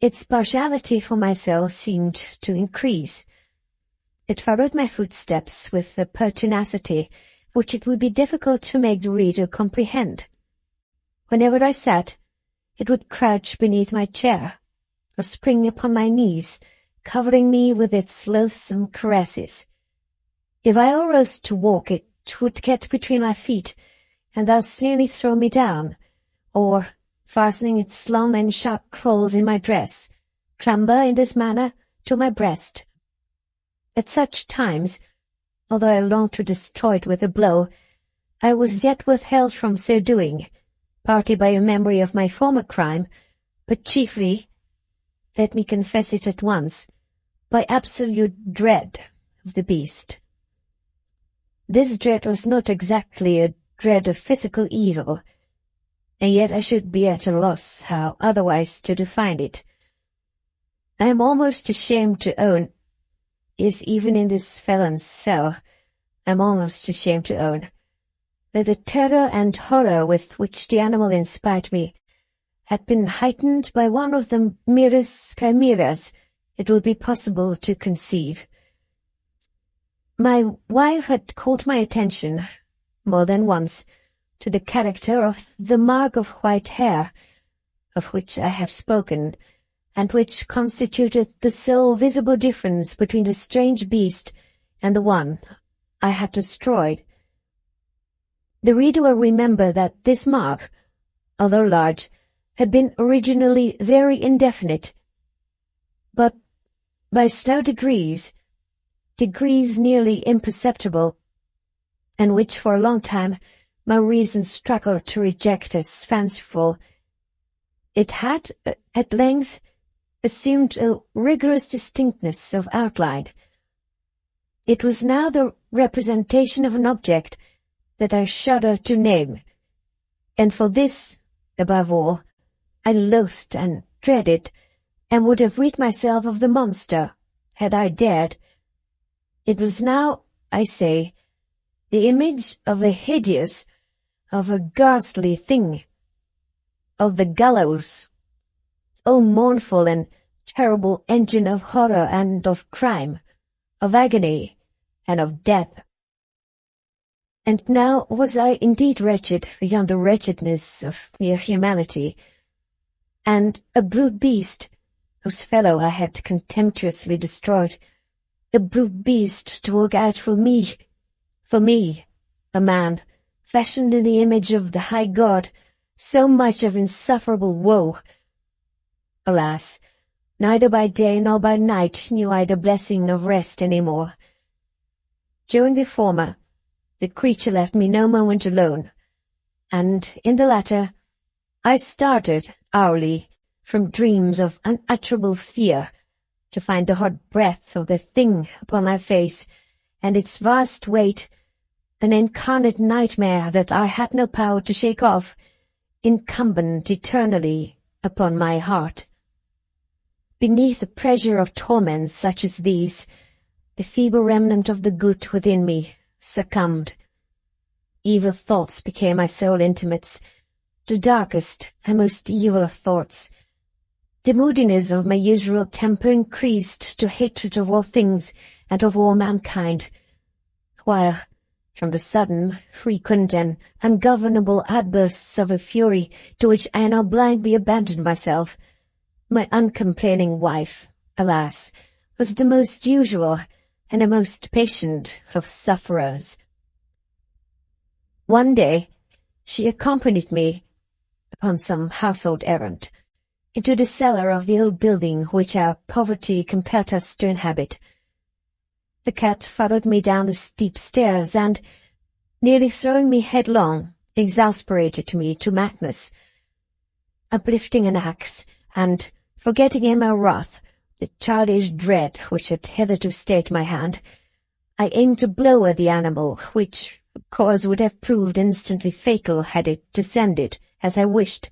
its partiality for myself seemed to increase. It followed my footsteps with a pertinacity which it would be difficult to make the reader comprehend. Whenever I sat, it would crouch beneath my chair, or spring upon my knees, covering me with its loathsome caresses. If I arose to walk, it would get between my feet, and thus nearly throw me down, or, fastening its long and sharp claws in my dress, clamber in this manner to my breast. At such times, although I longed to destroy it with a blow, I was yet withheld from so doing, partly by a memory of my former crime, but chiefly, let me confess it at once, by absolute dread of the beast. This dread was not exactly a dread of physical evil, and yet I should be at a loss how otherwise to define it. I am almost ashamed to own, yes, even in this felon's cell, I am almost ashamed to own, that the terror and horror with which the animal inspired me had been heightened by one of the merest chimeras it would be possible to conceive. My wife had called my attention, more than once, to the character of the mark of white hair, of which I have spoken, and which constituted the sole visible difference between the strange beast and the one I had destroyed. The reader will remember that this mark, although large, had been originally very indefinite, but by slow degrees nearly imperceptible, and which for a long time my reason struggled to reject as fanciful, it had, at length, assumed a rigorous distinctness of outline. It was now the representation of an object that I shudder to name, and for this, above all, I loathed and dreaded, and would have rid myself of the monster, had I dared. It was now, I say, the image of a hideous, of a ghastly thing, of the gallows. O mournful and terrible engine of horror and of crime, of agony and of death. And now was I indeed wretched beyond the wretchedness of mere humanity, and a brute beast, whose fellow I had contemptuously destroyed, a brute beast to look out for me, a man, fashioned in the image of the high God, so much of insufferable woe. Alas, Neither by day nor by night knew I the blessing of rest any more. During the former, the creature left me no moment alone, and in the latter, I started hourly from dreams of unutterable fear to find the hot breath of the thing upon my face, and its vast weight, an incarnate nightmare that I had no power to shake off, incumbent eternally upon my heart. Beneath the pressure of torments such as these, the feeble remnant of the good within me succumbed. Evil thoughts became my sole intimates, the darkest and most evil of thoughts. The moodiness of my usual temper increased to hatred of all things and of all mankind, while, from the sudden, frequent, and ungovernable outbursts of a fury to which I now blindly abandoned myself, my uncomplaining wife, alas, was the most usual and the most patient of sufferers. One day she accompanied me, upon some household errand, into the cellar of the old building which our poverty compelled us to inhabit. The cat followed me down the steep stairs and, nearly throwing me headlong, exasperated me to madness. Uplifting an axe, and forgetting in my wrath the childish dread which had hitherto stayed my hand, I aimed to blow at the animal, which, of course, would have proved instantly fatal had it descended, as I wished.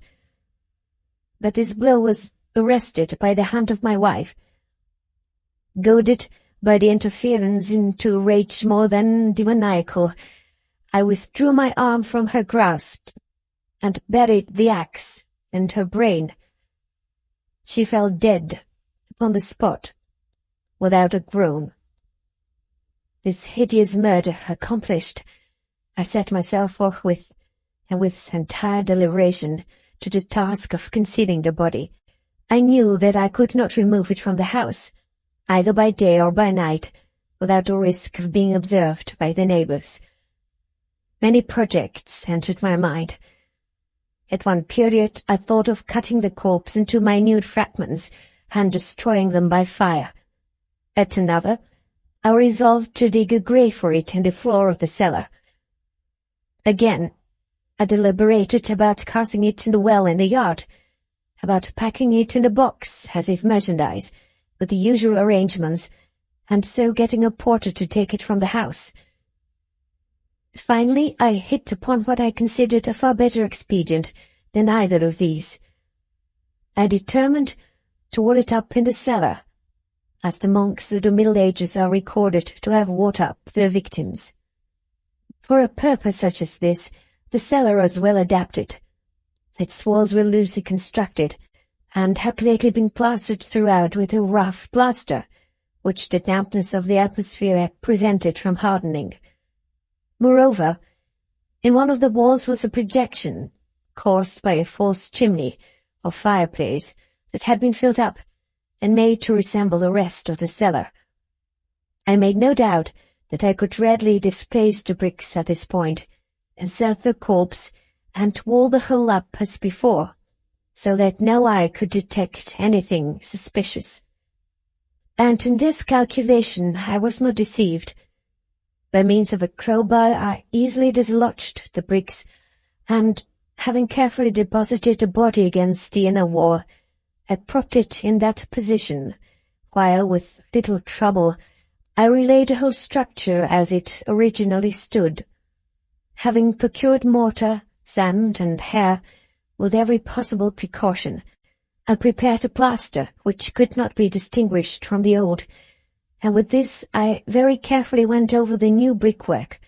But this blow was arrested by the hand of my wife. Goaded by the interference into a rage more than demoniacal, I withdrew my arm from her grasp and buried the axe in her brain. She fell dead upon the spot, without a groan. This hideous murder accomplished, I set myself forthwith, and with entire deliberation, to the task of concealing the body. I knew that I could not remove it from the house, either by day or by night, without the risk of being observed by the neighbors. Many projects entered my mind. At one period I thought of cutting the corpse into minute fragments and destroying them by fire. At another, I resolved to dig a grave for it in the floor of the cellar. Again, I deliberated about casting it in the well in the yard, about packing it in a box as if merchandise, with the usual arrangements, and so getting a porter to take it from the house. Finally, I hit upon what I considered a far better expedient than either of these. I determined to wall it up in the cellar, as the monks of the Middle Ages are recorded to have walled up their victims. For a purpose such as this, the cellar was well adapted. Its walls were loosely constructed, and had lately been plastered throughout with a rough plaster, which the dampness of the atmosphere had prevented from hardening. Moreover, in one of the walls was a projection, caused by a false chimney, or fireplace, that had been filled up, and made to resemble the rest of the cellar. I made no doubt that I could readily displace the bricks at this point, insert the corpse, and wall the whole up as before, so that no eye could detect anything suspicious. And in this calculation I was not deceived. By means of a crowbar I easily dislodged the bricks, and, having carefully deposited the body against the inner wall, I propped it in that position, while, with little trouble, I relaid the whole structure as it originally stood. Having procured mortar, sand, and hair, with every possible precaution, I prepared a plaster which could not be distinguished from the old, and with this I very carefully went over the new brickwork.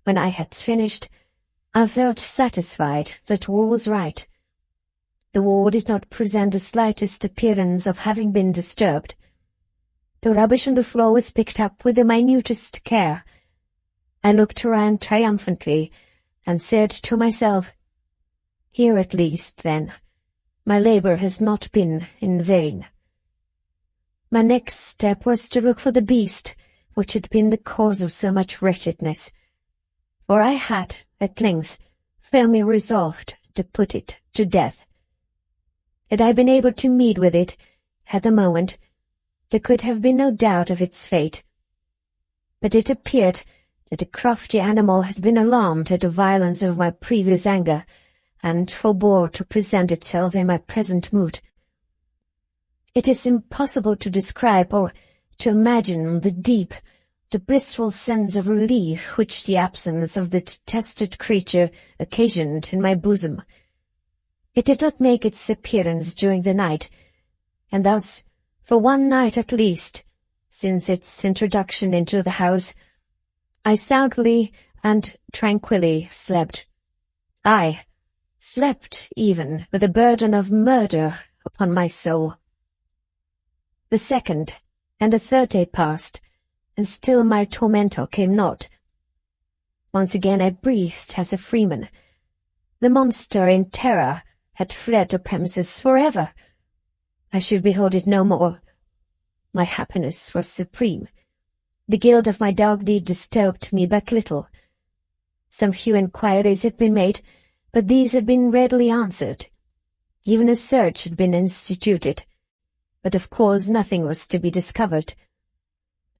When I had finished, I felt satisfied that all was right. The wall did not present the slightest appearance of having been disturbed. The rubbish on the floor was picked up with the minutest care. I looked around triumphantly, and said to myself, "Here at least, then, my labor has not been in vain." My next step was to look for the beast which had been the cause of so much wretchedness, for I had, at length, firmly resolved to put it to death. Had I been able to meet with it, At the moment, there could have been no doubt of its fate, but it appeared that the crafty animal had been alarmed at the violence of my previous anger, and forbore to present itself in my present mood. It is impossible to describe or to imagine the blissful sense of relief which the absence of the detested creature occasioned in my bosom. It did not make its appearance during the night, and thus, for one night at least, since its introduction into the house, I soundly and tranquilly slept. I slept even with the burden of murder upon my soul. The second and the third day passed, and still my tormentor came not. Once again I breathed as a freeman. The monster in terror had fled the premises forever. I should behold it no more. My happiness was supreme. The guilt of my dog deed disturbed me but little. Some few inquiries had been made, but these had been readily answered. Even a search had been instituted, but of course nothing was to be discovered.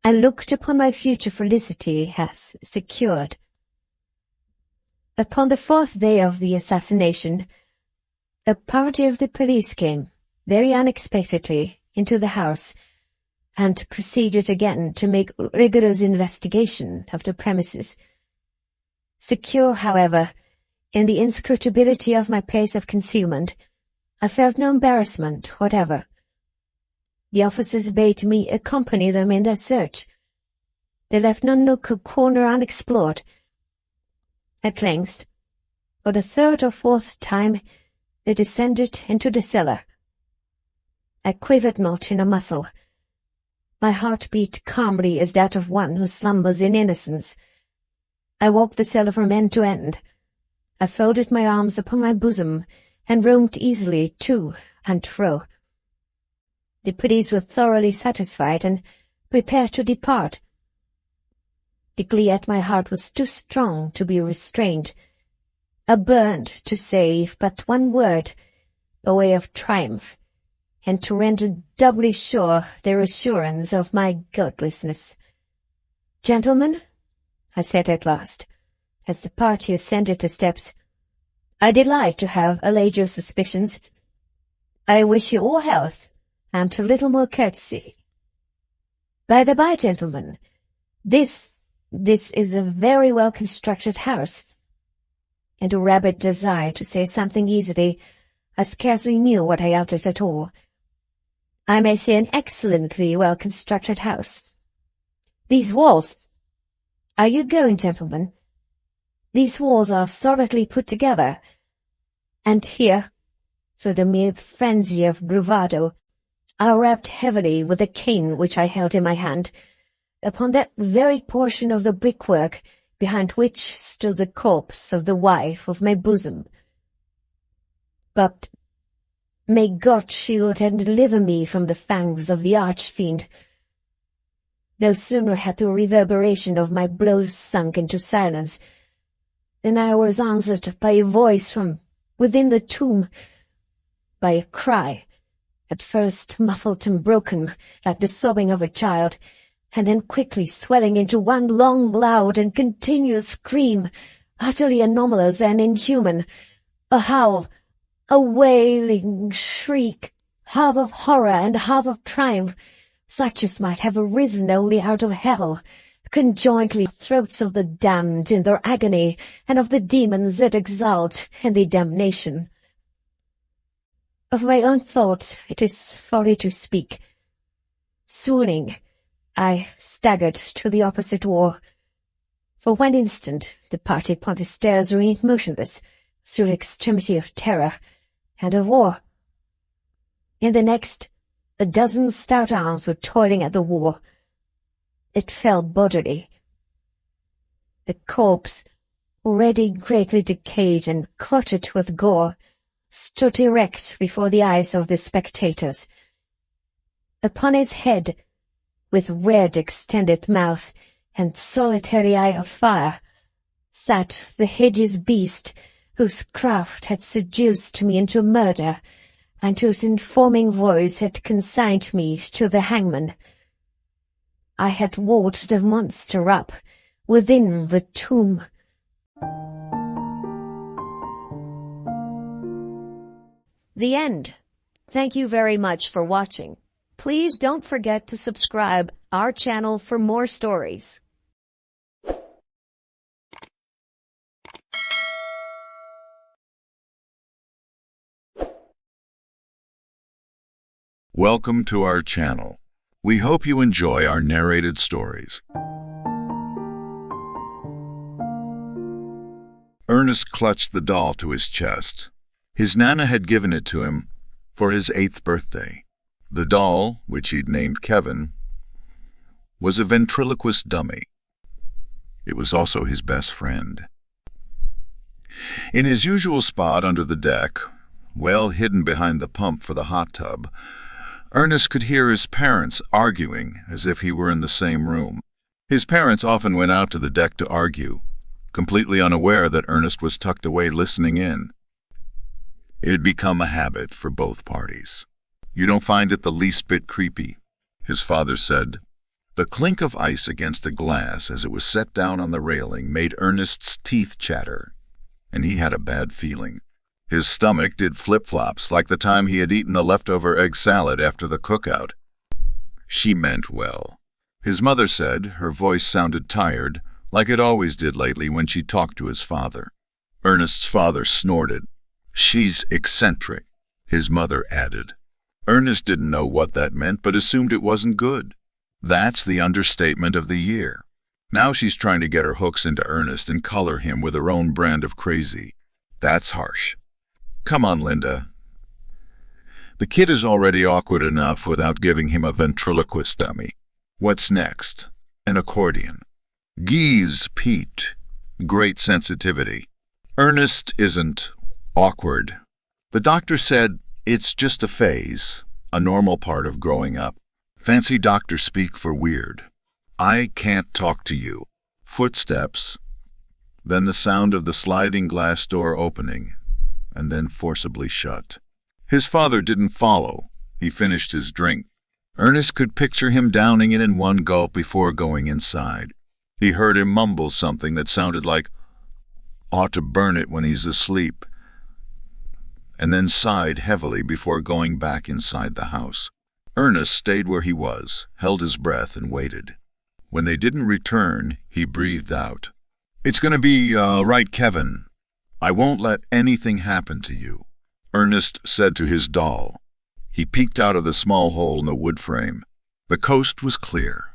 I looked upon my future felicity as secured. Upon the fourth day of the assassination, a party of the police came, very unexpectedly, into the house, and proceeded again to make rigorous investigation of the premises. Secure, however, in the inscrutability of my place of concealment, I felt no embarrassment whatever. The officers bade me accompany them in their search. They left no nook or corner unexplored. At length, for the third or fourth time, they descended into the cellar. I quivered not in a muscle. My heart beat calmly as that of one who slumbers in innocence. I walked the cellar from end to end. I folded my arms upon my bosom, and roamed easily to and fro. The police were thoroughly satisfied, and prepared to depart. The glee at my heart was too strong to be restrained. I burned to say but one word, by way of triumph, and to render doubly sure their assurance of my guiltlessness. "Gentlemen," I said at last, as the party ascended the steps, "I delight to have allayed your suspicions. I wish you all health, and a little more courtesy. By the by, gentlemen, this is a very well-constructed house." And a rabid desire to say something easily, I scarcely knew what I uttered at all. "I may say an excellently well-constructed house. These walls— Are you going, gentlemen? These walls are solidly put together. And here, through the mere frenzy of bravado, I rapped heavily with the cane which I held in my hand, upon that very portion of the brickwork behind which stood the corpse of the wife of my bosom. But may God shield and deliver me from the fangs of the arch-fiend. No sooner had the reverberation of my blows sunk into silence than I was answered by a voice from within the tomb, by a cry, at first muffled and broken like the sobbing of a child, and then quickly swelling into one long, loud, and continuous scream, utterly anomalous and inhuman, a howl, a wailing shriek, half of horror and half of triumph, such as might have arisen only out of hell, conjointly throats of the damned in their agony, and of the demons that exult in the damnation. Of my own thoughts it is folly to speak. Swooning, I staggered to the opposite wall. For one instant the party upon the stairs remained motionless, through the extremity of terror and of awe. In the next, a dozen stout arms were toiling at the wall. It fell bodily. The corpse, already greatly decayed and clotted with gore, stood erect before the eyes of the spectators. Upon his head, with red extended mouth and solitary eye of fire, sat the hideous beast whose craft had seduced me into murder, and whose informing voice had consigned me to the hangman. I had walled the monster up within the tomb. The end. Thank you very much for watching. Please don't forget to subscribe our channel for more stories. Welcome to our channel. We hope you enjoy our narrated stories. Ernest clutched the doll to his chest. His Nana had given it to him for his 8th birthday. The doll, which he'd named Kevin, was a ventriloquist dummy. It was also his best friend. In his usual spot under the deck, well hidden behind the pump for the hot tub, Ernest could hear his parents arguing as if he were in the same room. His parents often went out to the deck to argue, completely unaware that Ernest was tucked away listening in. It had become a habit for both parties. "You don't find it the least bit creepy," his father said. The clink of ice against the glass as it was set down on the railing made Ernest's teeth chatter, and he had a bad feeling. His stomach did flip-flops like the time he had eaten the leftover egg salad after the cookout. She meant well. His mother said. Her voice sounded tired, like it always did lately when she talked to his father. Ernest's father snorted. "She's eccentric," his mother added. Ernest didn't know what that meant, but assumed it wasn't good. That's the understatement of the year. Now she's trying to get her hooks into Ernest and color him with her own brand of crazy. That's harsh. Come on, Linda. The kid is already awkward enough without giving him a ventriloquist dummy. What's next? An accordion. Geez, Pete. Great sensitivity. Ernest isn't awkward. The doctor said it's just a phase, a normal part of growing up. Fancy doctor speak for weird. I can't talk to you. Footsteps. Then the sound of the sliding glass door opening, and then forcibly shut. His father didn't follow. He finished his drink. Ernest could picture him downing it in one gulp before going inside. He heard him mumble something that sounded like, "Ought to burn it when he's asleep," and then sighed heavily before going back inside the house. Ernest stayed where he was, held his breath, and waited. When they didn't return, he breathed out. "It's going to be right, Kevin. I won't let anything happen to you," Ernest said to his doll. He peeked out of the small hole in the wood frame. The coast was clear.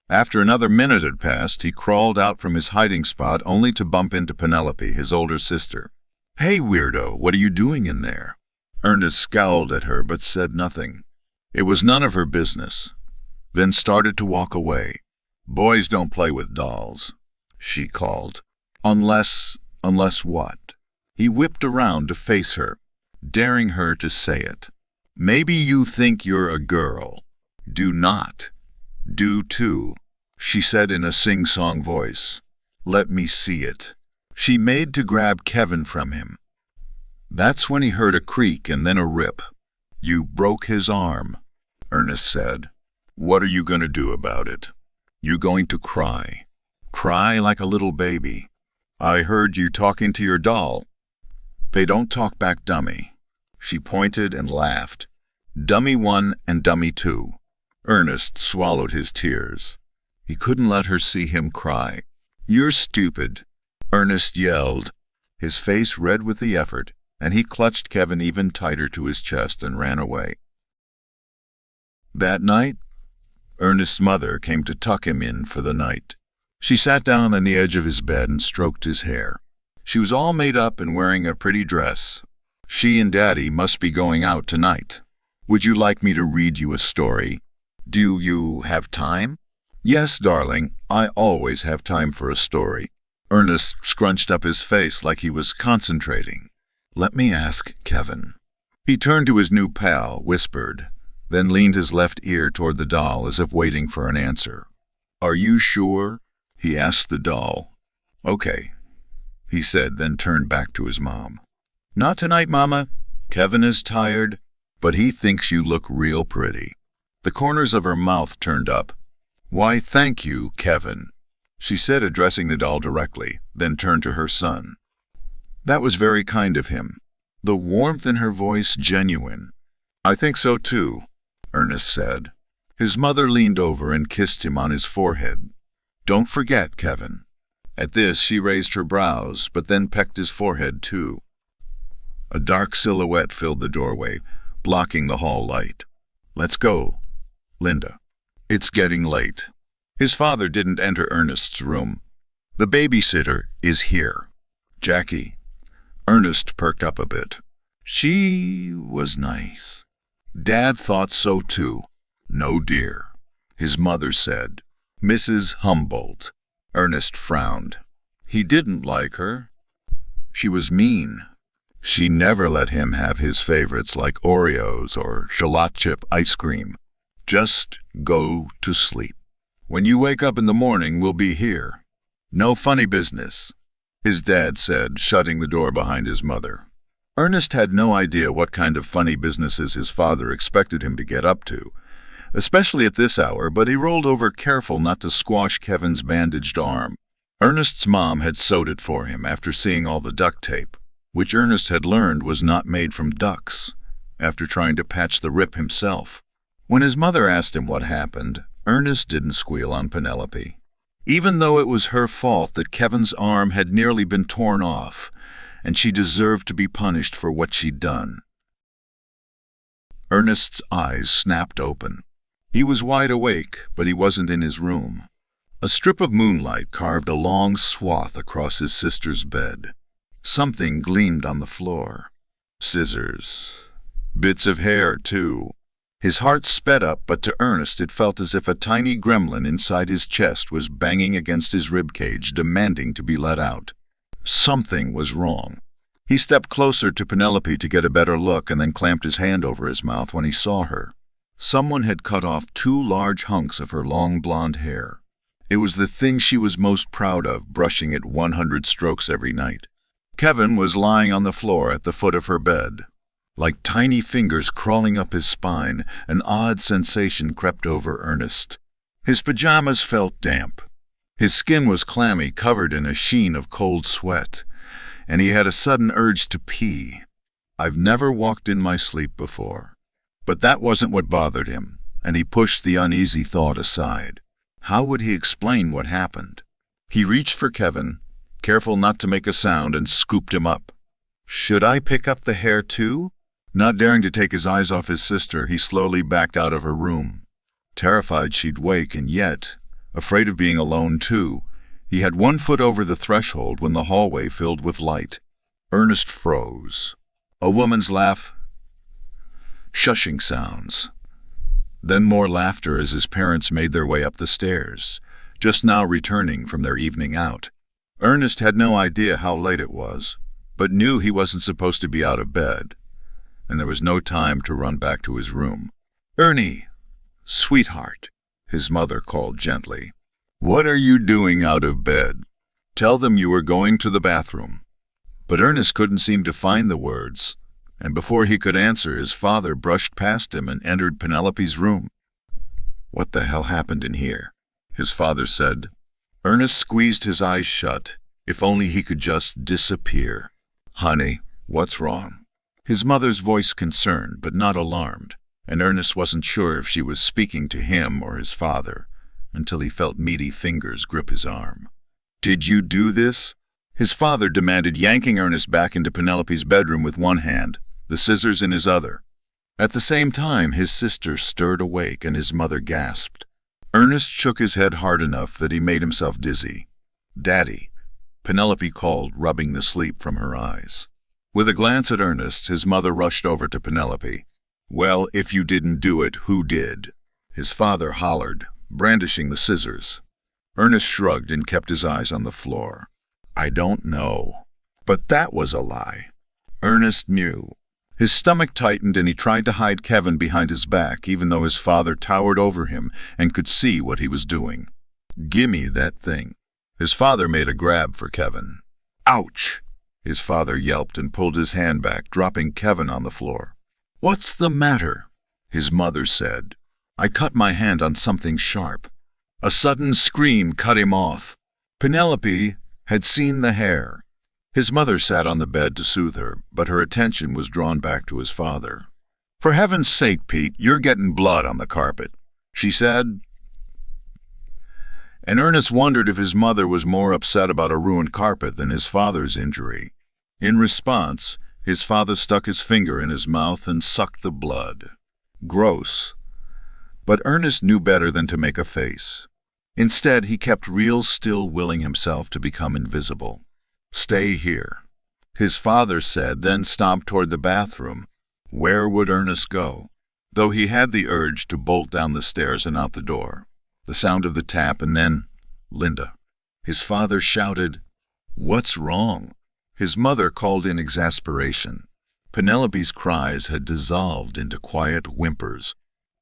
After another minute had passed, he crawled out from his hiding spot only to bump into Penelope, his older sister. "Hey, weirdo, what are you doing in there?" Ernest scowled at her but said nothing. It was none of her business, then started to walk away. "Boys don't play with dolls," she called. Unless what? He whipped around to face her, daring her to say it. "Maybe you think you're a girl. Do not. Do too," she said in a sing-song voice. "Let me see it." She made to grab Kevin from him. That's when he heard a creak and then a rip. "You broke his arm," Ernest said. "What are you going to do about it? You going to cry? Cry like a little baby? I heard you talking to your doll." "They don't talk back, dummy." She pointed and laughed. "Dummy 1 and dummy 2. Ernest swallowed his tears. He couldn't let her see him cry. "You're stupid," Ernest yelled, his face red with the effort, and he clutched Kevin even tighter to his chest and ran away. That night, Ernest's mother came to tuck him in for the night. She sat down on the edge of his bed and stroked his hair. She was all made up and wearing a pretty dress. She and Daddy must be going out tonight. "Would you like me to read you a story? Do you have time?" "Yes, darling, I always have time for a story." Ernest scrunched up his face like he was concentrating. "Let me ask Kevin." He turned to his new pal, whispered, then leaned his left ear toward the doll as if waiting for an answer. "Are you sure?" he asked the doll. "Okay," he said, then turned back to his mom. "Not tonight, Mama. Kevin is tired. but he thinks you look real pretty." The corners of her mouth turned up. "Why, thank you, Kevin," she said, addressing the doll directly, then turned to her son. "That was very kind of him." The warmth in her voice genuine. "I think so too," Ernest said. His mother leaned over and kissed him on his forehead. "Don't forget, Kevin." At this she raised her brows, but then pecked his forehead too. A dark silhouette filled the doorway, blocking the hall light. "Let's go, Linda. It's getting late." His father didn't enter Ernest's room. "The babysitter is here, Jackie." Ernest perked up a bit. "She was nice." Dad thought so too. "No, dear," his mother said. "Mrs. Humboldt." Ernest frowned. He didn't like her. She was mean. She never let him have his favorites like Oreos or shallot chip ice cream. "Just go to sleep. When you wake up in the morning, we'll be here. No funny business," his dad said, shutting the door behind his mother. Ernest had no idea what kind of funny businesses his father expected him to get up to, especially at this hour, but he rolled over careful not to squash Kevin's bandaged arm. Ernest's mom had sewed it for him after seeing all the duct tape, which Ernest had learned was not made from ducks, after trying to patch the rip himself. When his mother asked him what happened, Ernest didn't squeal on Penelope, even though it was her fault that Kevin's arm had nearly been torn off, and she deserved to be punished for what she'd done. Ernest's eyes snapped open. He was wide awake, but he wasn't in his room. A strip of moonlight carved a long swath across his sister's bed. Something gleamed on the floor. Scissors. Bits of hair, too. His heart sped up, but to Ernest it felt as if a tiny gremlin inside his chest was banging against his ribcage, demanding to be let out. Something was wrong. He stepped closer to Penelope to get a better look and then clamped his hand over his mouth when he saw her. Someone had cut off 2 large hunks of her long blonde hair. It was the thing she was most proud of, brushing it 100 strokes every night. Kevin was lying on the floor at the foot of her bed. Like tiny fingers crawling up his spine, an odd sensation crept over Ernest. His pajamas felt damp. His skin was clammy, covered in a sheen of cold sweat, and he had a sudden urge to pee. I've never walked in my sleep before. But that wasn't what bothered him, and he pushed the uneasy thought aside. How would he explain what happened? He reached for Kevin, careful not to make a sound, and scooped him up. Should I pick up the hair too? Not daring to take his eyes off his sister, he slowly backed out of her room. Terrified she'd wake, and yet, afraid of being alone too, he had 1 foot over the threshold when the hallway filled with light. Ernest froze. A woman's laugh. Shushing sounds. Then more laughter as his parents made their way up the stairs, just now returning from their evening out. Ernest had no idea how late it was, but knew he wasn't supposed to be out of bed, and there was no time to run back to his room. "Ernie, sweetheart," his mother called gently. "What are you doing out of bed? Tell them you were going to the bathroom." But Ernest couldn't seem to find the words, and before he could answer, his father brushed past him and entered Penelope's room. "What the hell happened in here?" his father said. Ernest squeezed his eyes shut. If only he could just disappear. "Honey, what's wrong?" His mother's voice concerned, but not alarmed, and Ernest wasn't sure if she was speaking to him or his father, until he felt meaty fingers grip his arm. "Did you do this?" his father demanded, yanking Ernest back into Penelope's bedroom with one hand, the scissors in his other. At the same time, his sister stirred awake and his mother gasped. Ernest shook his head hard enough that he made himself dizzy. "Daddy," Penelope called, rubbing the sleep from her eyes. With a glance at Ernest, his mother rushed over to Penelope. "Well, if you didn't do it, who did?" his father hollered, brandishing the scissors. Ernest shrugged and kept his eyes on the floor. "I don't know." But that was a lie. Ernest knew. His stomach tightened and he tried to hide Kevin behind his back, even though his father towered over him and could see what he was doing. "Gimme that thing." His father made a grab for Kevin. "Ouch!" his father yelped and pulled his hand back, dropping Kevin on the floor. "What's the matter?" his mother said. "I cut my hand on something sharp." A sudden scream cut him off. Penelope had seen the hair. His mother sat on the bed to soothe her, but her attention was drawn back to his father. "For heaven's sake, Pete, you're getting blood on the carpet," she said. And Ernest wondered if his mother was more upset about a ruined carpet than his father's injury. In response, his father stuck his finger in his mouth and sucked the blood. Gross. But Ernest knew better than to make a face. Instead, he kept real still, willing himself to become invisible. "Stay here," his father said, then stomped toward the bathroom. Where would Ernest go? Though he had the urge to bolt down the stairs and out the door. The sound of the tap, and then Linda. His father shouted, "What's wrong?" His mother called in exasperation. Penelope's cries had dissolved into quiet whimpers.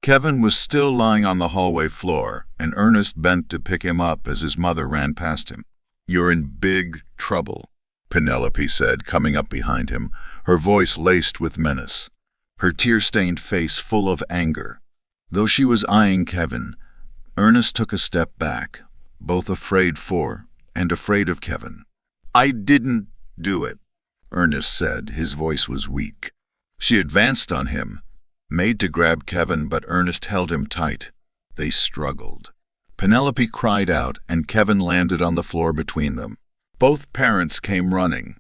Kevin was still lying on the hallway floor, and Ernest bent to pick him up as his mother ran past him. "You're in big trouble," Penelope said, coming up behind him, her voice laced with menace, her tear-stained face full of anger. Though she was eyeing Kevin, Ernest took a step back, both afraid for and afraid of Kevin. "I didn't do it," Ernest said. His voice was weak. She advanced on him, made to grab Kevin, but Ernest held him tight. They struggled. Penelope cried out, and Kevin landed on the floor between them. Both parents came running.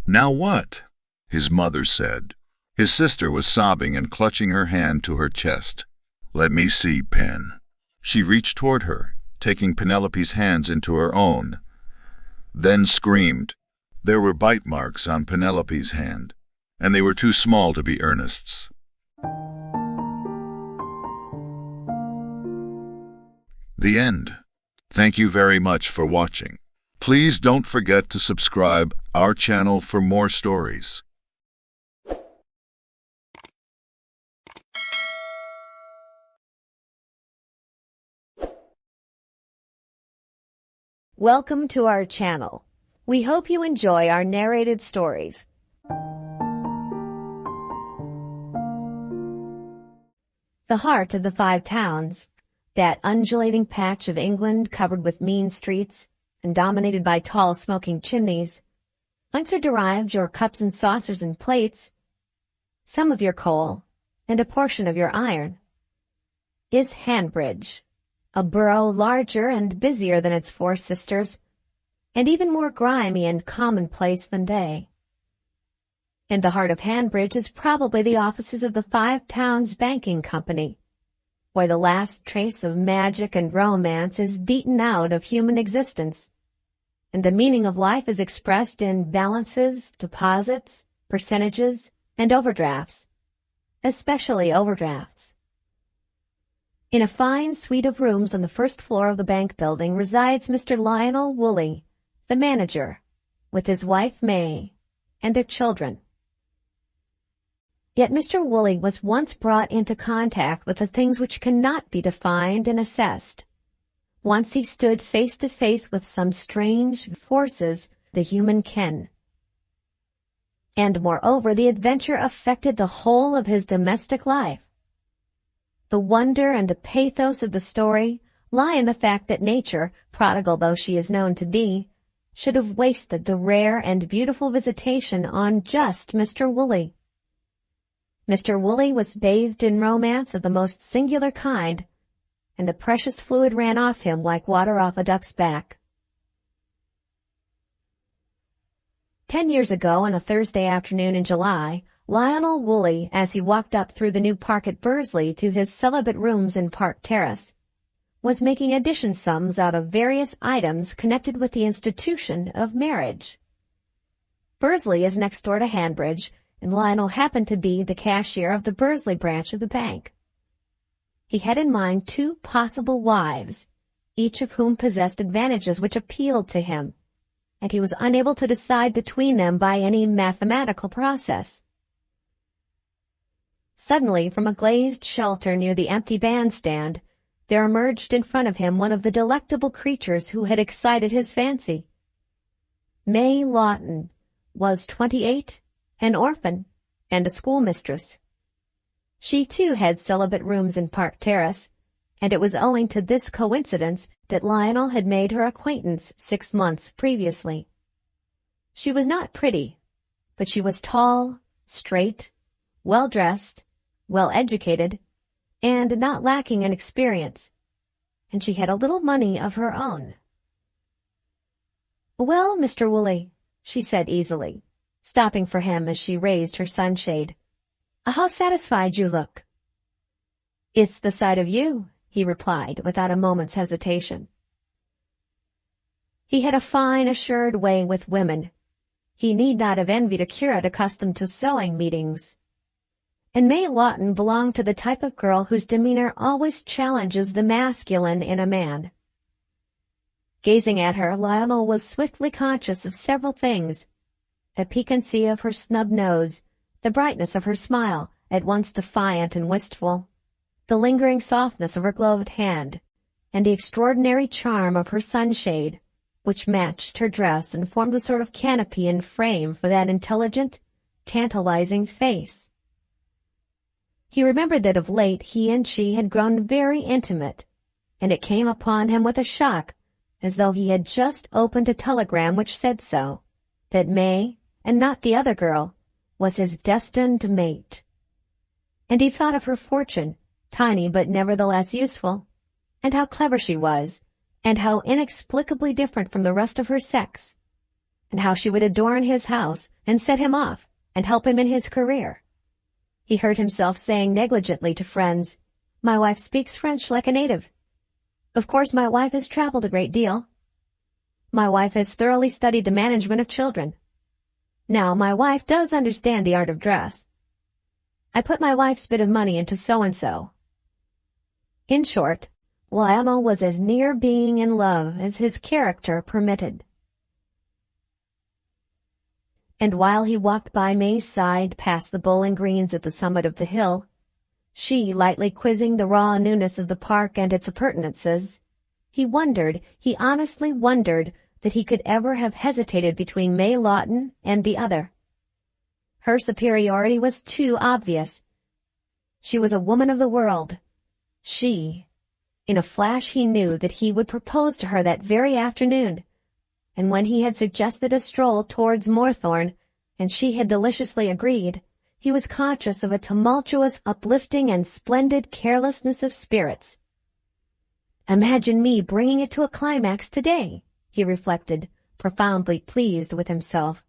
"Now what?" his mother said. His sister was sobbing and clutching her hand to her chest. "Let me see, Pen." She reached toward her, taking Penelope's hands into her own, then screamed. There were bite marks on Penelope's hand, and they were too small to be Ernest's. The end. Thank you very much for watching. Please don't forget to subscribe our channel for more stories. Welcome to our channel. We hope you enjoy our narrated stories. The heart of the Five Towns, that undulating patch of England covered with mean streets and dominated by tall smoking chimneys, whence are derived your cups and saucers and plates, some of your coal, and a portion of your iron, is Hanbridge, a borough larger and busier than its four sisters, and even more grimy and commonplace than they. In the heart of Hanbridge is probably the offices of the Five Towns Banking Company, where the last trace of magic and romance is beaten out of human existence, and the meaning of life is expressed in balances, deposits, percentages, and overdrafts, especially overdrafts. In a fine suite of rooms on the first floor of the bank building resides Mr. Lionel Woolley, the manager, with his wife May and their children. Yet Mr. Woolley was once brought into contact with the things which cannot be defined and assessed. Once he stood face to face with some strange forces the human ken. And moreover, the adventure affected the whole of his domestic life. The wonder and the pathos of the story lie in the fact that nature, prodigal though she is known to be, should have wasted the rare and beautiful visitation on just Mr. Woolley. Mr. Woolley was bathed in romance of the most singular kind, and the precious fluid ran off him like water off a duck's back. 10 years ago, on a Thursday afternoon in July, Lionel Woolley, as he walked up through the new park at Bursley to his celibate rooms in Park Terrace, was making addition sums out of various items connected with the institution of marriage. Bursley is next door to Hanbridge, and Lionel happened to be the cashier of the Bursley branch of the bank. He had in mind 2 possible wives, each of whom possessed advantages which appealed to him, and he was unable to decide between them by any mathematical process. Suddenly, from a glazed shelter near the empty bandstand, there emerged in front of him one of the delectable creatures who had excited his fancy. May Lawton was 28, an orphan, and a schoolmistress. She too had celibate rooms in Park Terrace, and it was owing to this coincidence that Lionel had made her acquaintance 6 months previously. She was not pretty, but she was tall, straight, well-dressed, well-educated, and not lacking in experience, and she had a little money of her own. "Well, Mr. Woolley," she said easily, stopping for him as she raised her sunshade, "how satisfied you look." "It's the sight of you," he replied without a moment's hesitation. He had a fine, assured way with women. He need not have envied a curate accustomed to sewing meetings. And May Lawton belonged to the type of girl whose demeanor always challenges the masculine in a man. Gazing at her, Lionel was swiftly conscious of several things: the piquancy of her snub nose, the brightness of her smile, at once defiant and wistful, the lingering softness of her gloved hand, and the extraordinary charm of her sunshade, which matched her dress and formed a sort of canopy and frame for that intelligent, tantalizing face. He remembered that of late he and she had grown very intimate, and it came upon him with a shock, as though he had just opened a telegram which said so, that May, and not the other girl, was his destined mate. And he thought of her fortune, tiny but nevertheless useful, and how clever she was, and how inexplicably different from the rest of her sex, and how she would adorn his house and set him off and help him in his career. He heard himself saying negligently to friends, "My wife speaks French like a native. Of course my wife has traveled a great deal. My wife has thoroughly studied the management of children. Now my wife does understand the art of dress. I put my wife's bit of money into so-and-so." In short, Lionel was as near being in love as his character permitted. And while he walked by May's side past the bowling greens at the summit of the hill, she lightly quizzing the raw newness of the park and its appurtenances, he honestly wondered that he could ever have hesitated between May Lawton and the other. Her superiority was too obvious. She was a woman of the world. In a flash he knew that he would propose to her that very afternoon, and when he had suggested a stroll towards Moorthorne, and she had deliciously agreed, he was conscious of a tumultuous, uplifting, and splendid carelessness of spirits. "Imagine me bringing it to a climax today," he reflected, profoundly pleased with himself.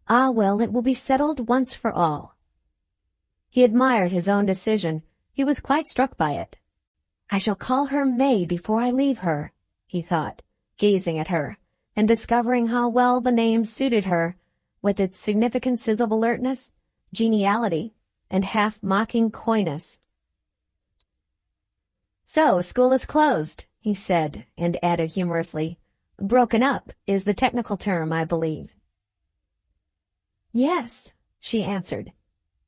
"Ah, well, it will be settled once for all." He admired his own decision. He was quite struck by it. "I shall call her May before I leave her," he thought, gazing at her, and discovering how well the name suited her, with its significances of alertness, geniality, and half-mocking coyness. "So, school is closed," he said, and added humorously, "Broken up is the technical term, I believe." "Yes," she answered,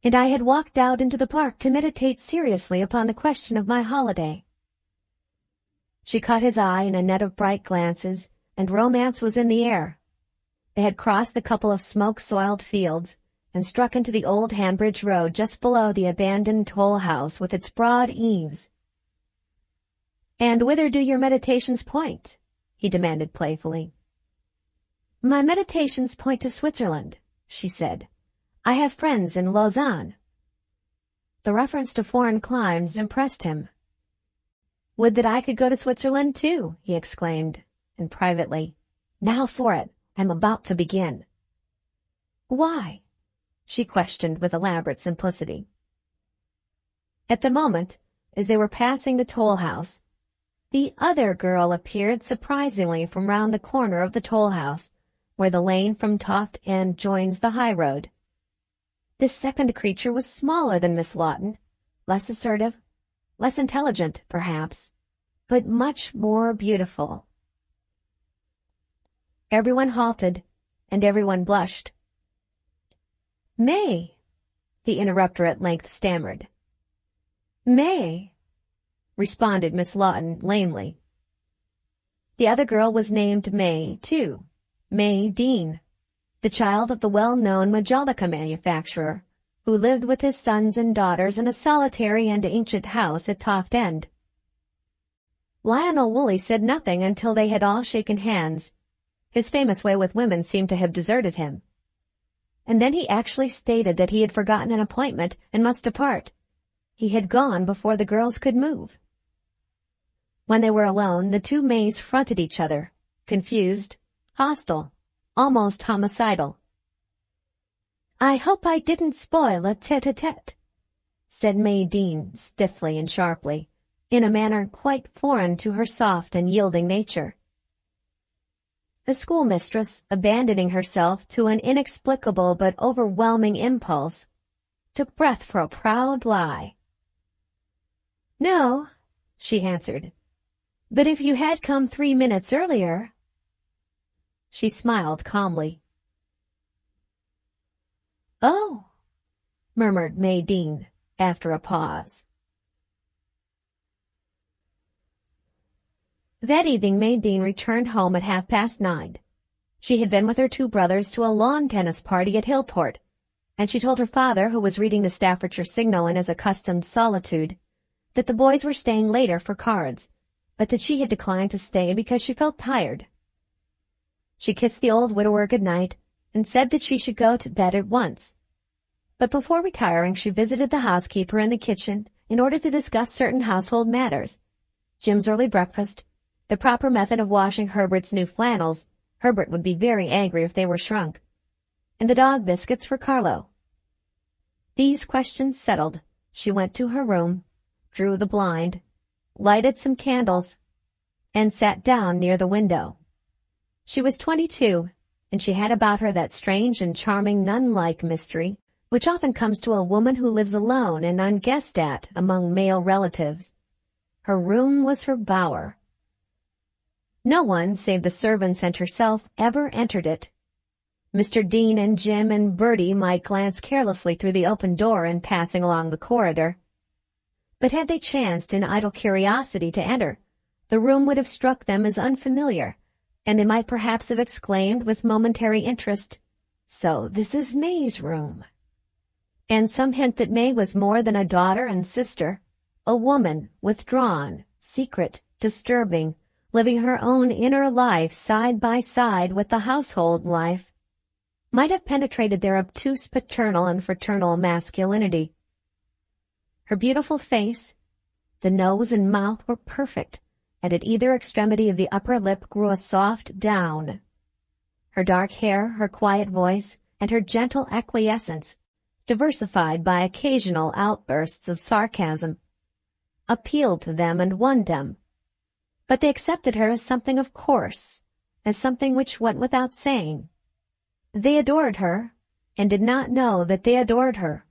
"and I had walked out into the park to meditate seriously upon the question of my holiday." She caught his eye in a net of bright glances, and romance was in the air. They had crossed the couple of smoke-soiled fields, and struck into the old Hanbridge Road just below the abandoned toll house with its broad eaves. "And whither do your meditations point?" he demanded playfully. "My meditations point to Switzerland," she said. "I have friends in Lausanne." The reference to foreign climes impressed him. "Would that I could go to Switzerland too," he exclaimed, and privately, "Now for it, I'm about to begin." "Why?" she questioned with elaborate simplicity. At the moment, as they were passing the toll house, the other girl appeared surprisingly from round the corner of the toll house, where the lane from Toft End joins the high road. This second creature was smaller than Miss Lawton, less assertive, less intelligent, perhaps, but much more beautiful. Everyone halted, and everyone blushed. "May," the interrupter at length stammered. "May," responded Miss Lawton lamely. The other girl was named May, too, May Dean, the child of the well-known Majolica manufacturer, who lived with his sons and daughters in a solitary and ancient house at Toft End. Lionel Woolley said nothing until they had all shaken hands. His famous way with women seemed to have deserted him. And then he actually stated that he had forgotten an appointment and must depart. He had gone before the girls could move. When they were alone, the two Mays fronted each other, confused, hostile, almost homicidal. "I hope I didn't spoil a tete-a-tete," said May Dean stiffly and sharply, in a manner quite foreign to her soft and yielding nature. The schoolmistress, abandoning herself to an inexplicable but overwhelming impulse, took breath for a proud lie. "No," she answered, "but if you had come 3 minutes earlier—" She smiled calmly. "Oh," murmured May Dean after a pause. That evening May Dean returned home at 9:30. She had been with her 2 brothers to a lawn tennis party at Hillport, and she told her father, who was reading the Staffordshire Signal in his accustomed solitude, that the boys were staying later for cards, but that she had declined to stay because she felt tired. She kissed the old widower good night and said that she should go to bed at once. But before retiring, she visited the housekeeper in the kitchen in order to discuss certain household matters: Jim's early breakfast, the proper method of washing Herbert's new flannels — Herbert would be very angry if they were shrunk — and the dog biscuits for Carlo. These questions settled, she went to her room, drew the blind, lighted some candles, and sat down near the window. She was 22, and she had about her that strange and charming nun-like mystery which often comes to a woman who lives alone and unguessed at among male relatives. Her room was her bower. No one save the servants and herself ever entered it. Mr. Dean and Jim and Bertie might glance carelessly through the open door in passing along the corridor. But had they chanced in idle curiosity to enter, the room would have struck them as unfamiliar, and they might perhaps have exclaimed with momentary interest, "So this is May's room," and some hint that May was more than a daughter and sister, a woman, withdrawn, secret, disturbing, living her own inner life side by side with the household life, might have penetrated their obtuse paternal and fraternal masculinity. Her beautiful face, the nose and mouth were perfect, and at either extremity of the upper lip grew a soft down. Her dark hair, her quiet voice, and her gentle acquiescence, diversified by occasional outbursts of sarcasm, appealed to them and won them. But they accepted her as something of course, as something which went without saying. They adored her, and did not know that they adored her.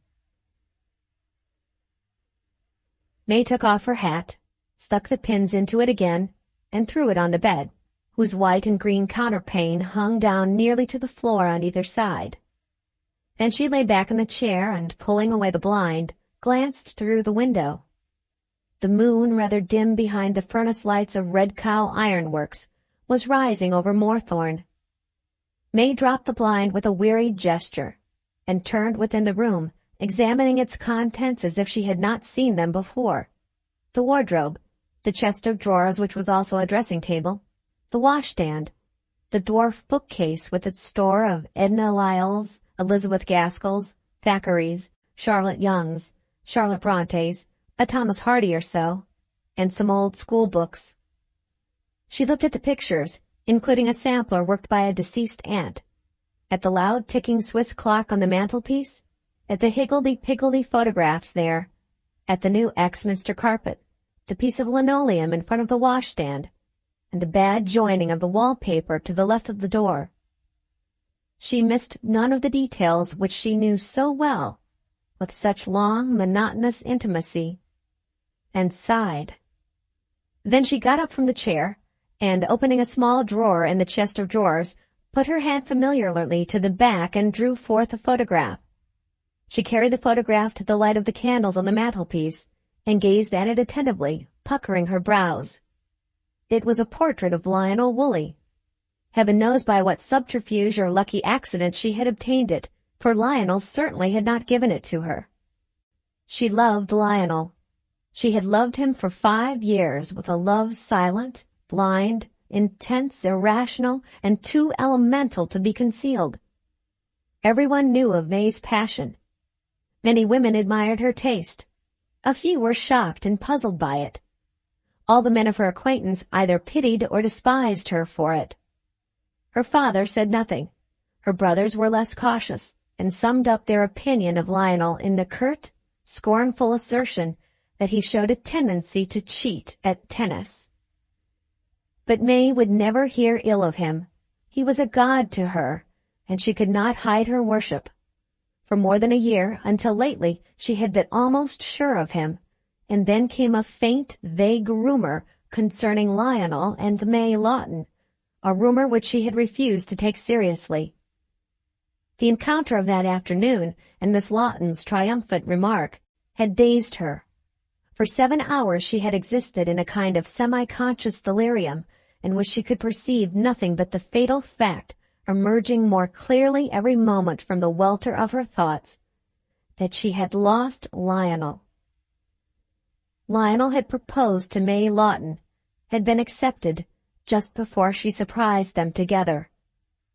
May took off her hat, stuck the pins into it again, and threw it on the bed, whose white and green counterpane hung down nearly to the floor on either side. Then she lay back in the chair and, pulling away the blind, glanced through the window. The moon, rather dim behind the furnace lights of Red Cow Ironworks, was rising over Moorthorne. May dropped the blind with a wearied gesture, and turned within the room, examining its contents as if she had not seen them before. The wardrobe, the chest of drawers which was also a dressing-table, the washstand, the dwarf bookcase with its store of Edna Lyalls, Elizabeth Gaskells, Thackeray's, Charlotte Young's, Charlotte Bronte's, a Thomas Hardy or so, and some old school books. She looked at the pictures, including a sampler worked by a deceased aunt, at the loud ticking Swiss clock on the mantelpiece, at the higgledy-piggledy photographs there, at the new Axminster carpet, the piece of linoleum in front of the washstand, and the bad joining of the wallpaper to the left of the door. She missed none of the details which she knew so well, with such long, monotonous intimacy, and sighed. Then she got up from the chair, and, opening a small drawer in the chest of drawers, put her hand familiarly to the back and drew forth a photograph. She carried the photograph to the light of the candles on the mantelpiece, and gazed at it attentively, puckering her brows. It was a portrait of Lionel Woolley. Heaven knows by what subterfuge or lucky accident she had obtained it, for Lionel certainly had not given it to her. She loved Lionel. She had loved him for 5 years with a love silent, blind, intense, irrational, and too elemental to be concealed. Everyone knew of May's passion. Many women admired her taste. A few were shocked and puzzled by it. All the men of her acquaintance either pitied or despised her for it. Her father said nothing. Her brothers were less cautious, and summed up their opinion of Lionel in the curt, scornful assertion that he showed a tendency to cheat at tennis. But May would never hear ill of him. He was a god to her, and she could not hide her worship. For more than a year, until lately, she had been almost sure of him, and then came a faint, vague rumor concerning Lionel and May Lawton, a rumor which she had refused to take seriously. The encounter of that afternoon and Miss Lawton's triumphant remark had dazed her. For 7 hours she had existed in a kind of semi-conscious delirium in which she could perceive nothing but the fatal fact, emerging more clearly every moment from the welter of her thoughts, that she had lost Lionel. Lionel had proposed to May Lawton, had been accepted just before she surprised them together,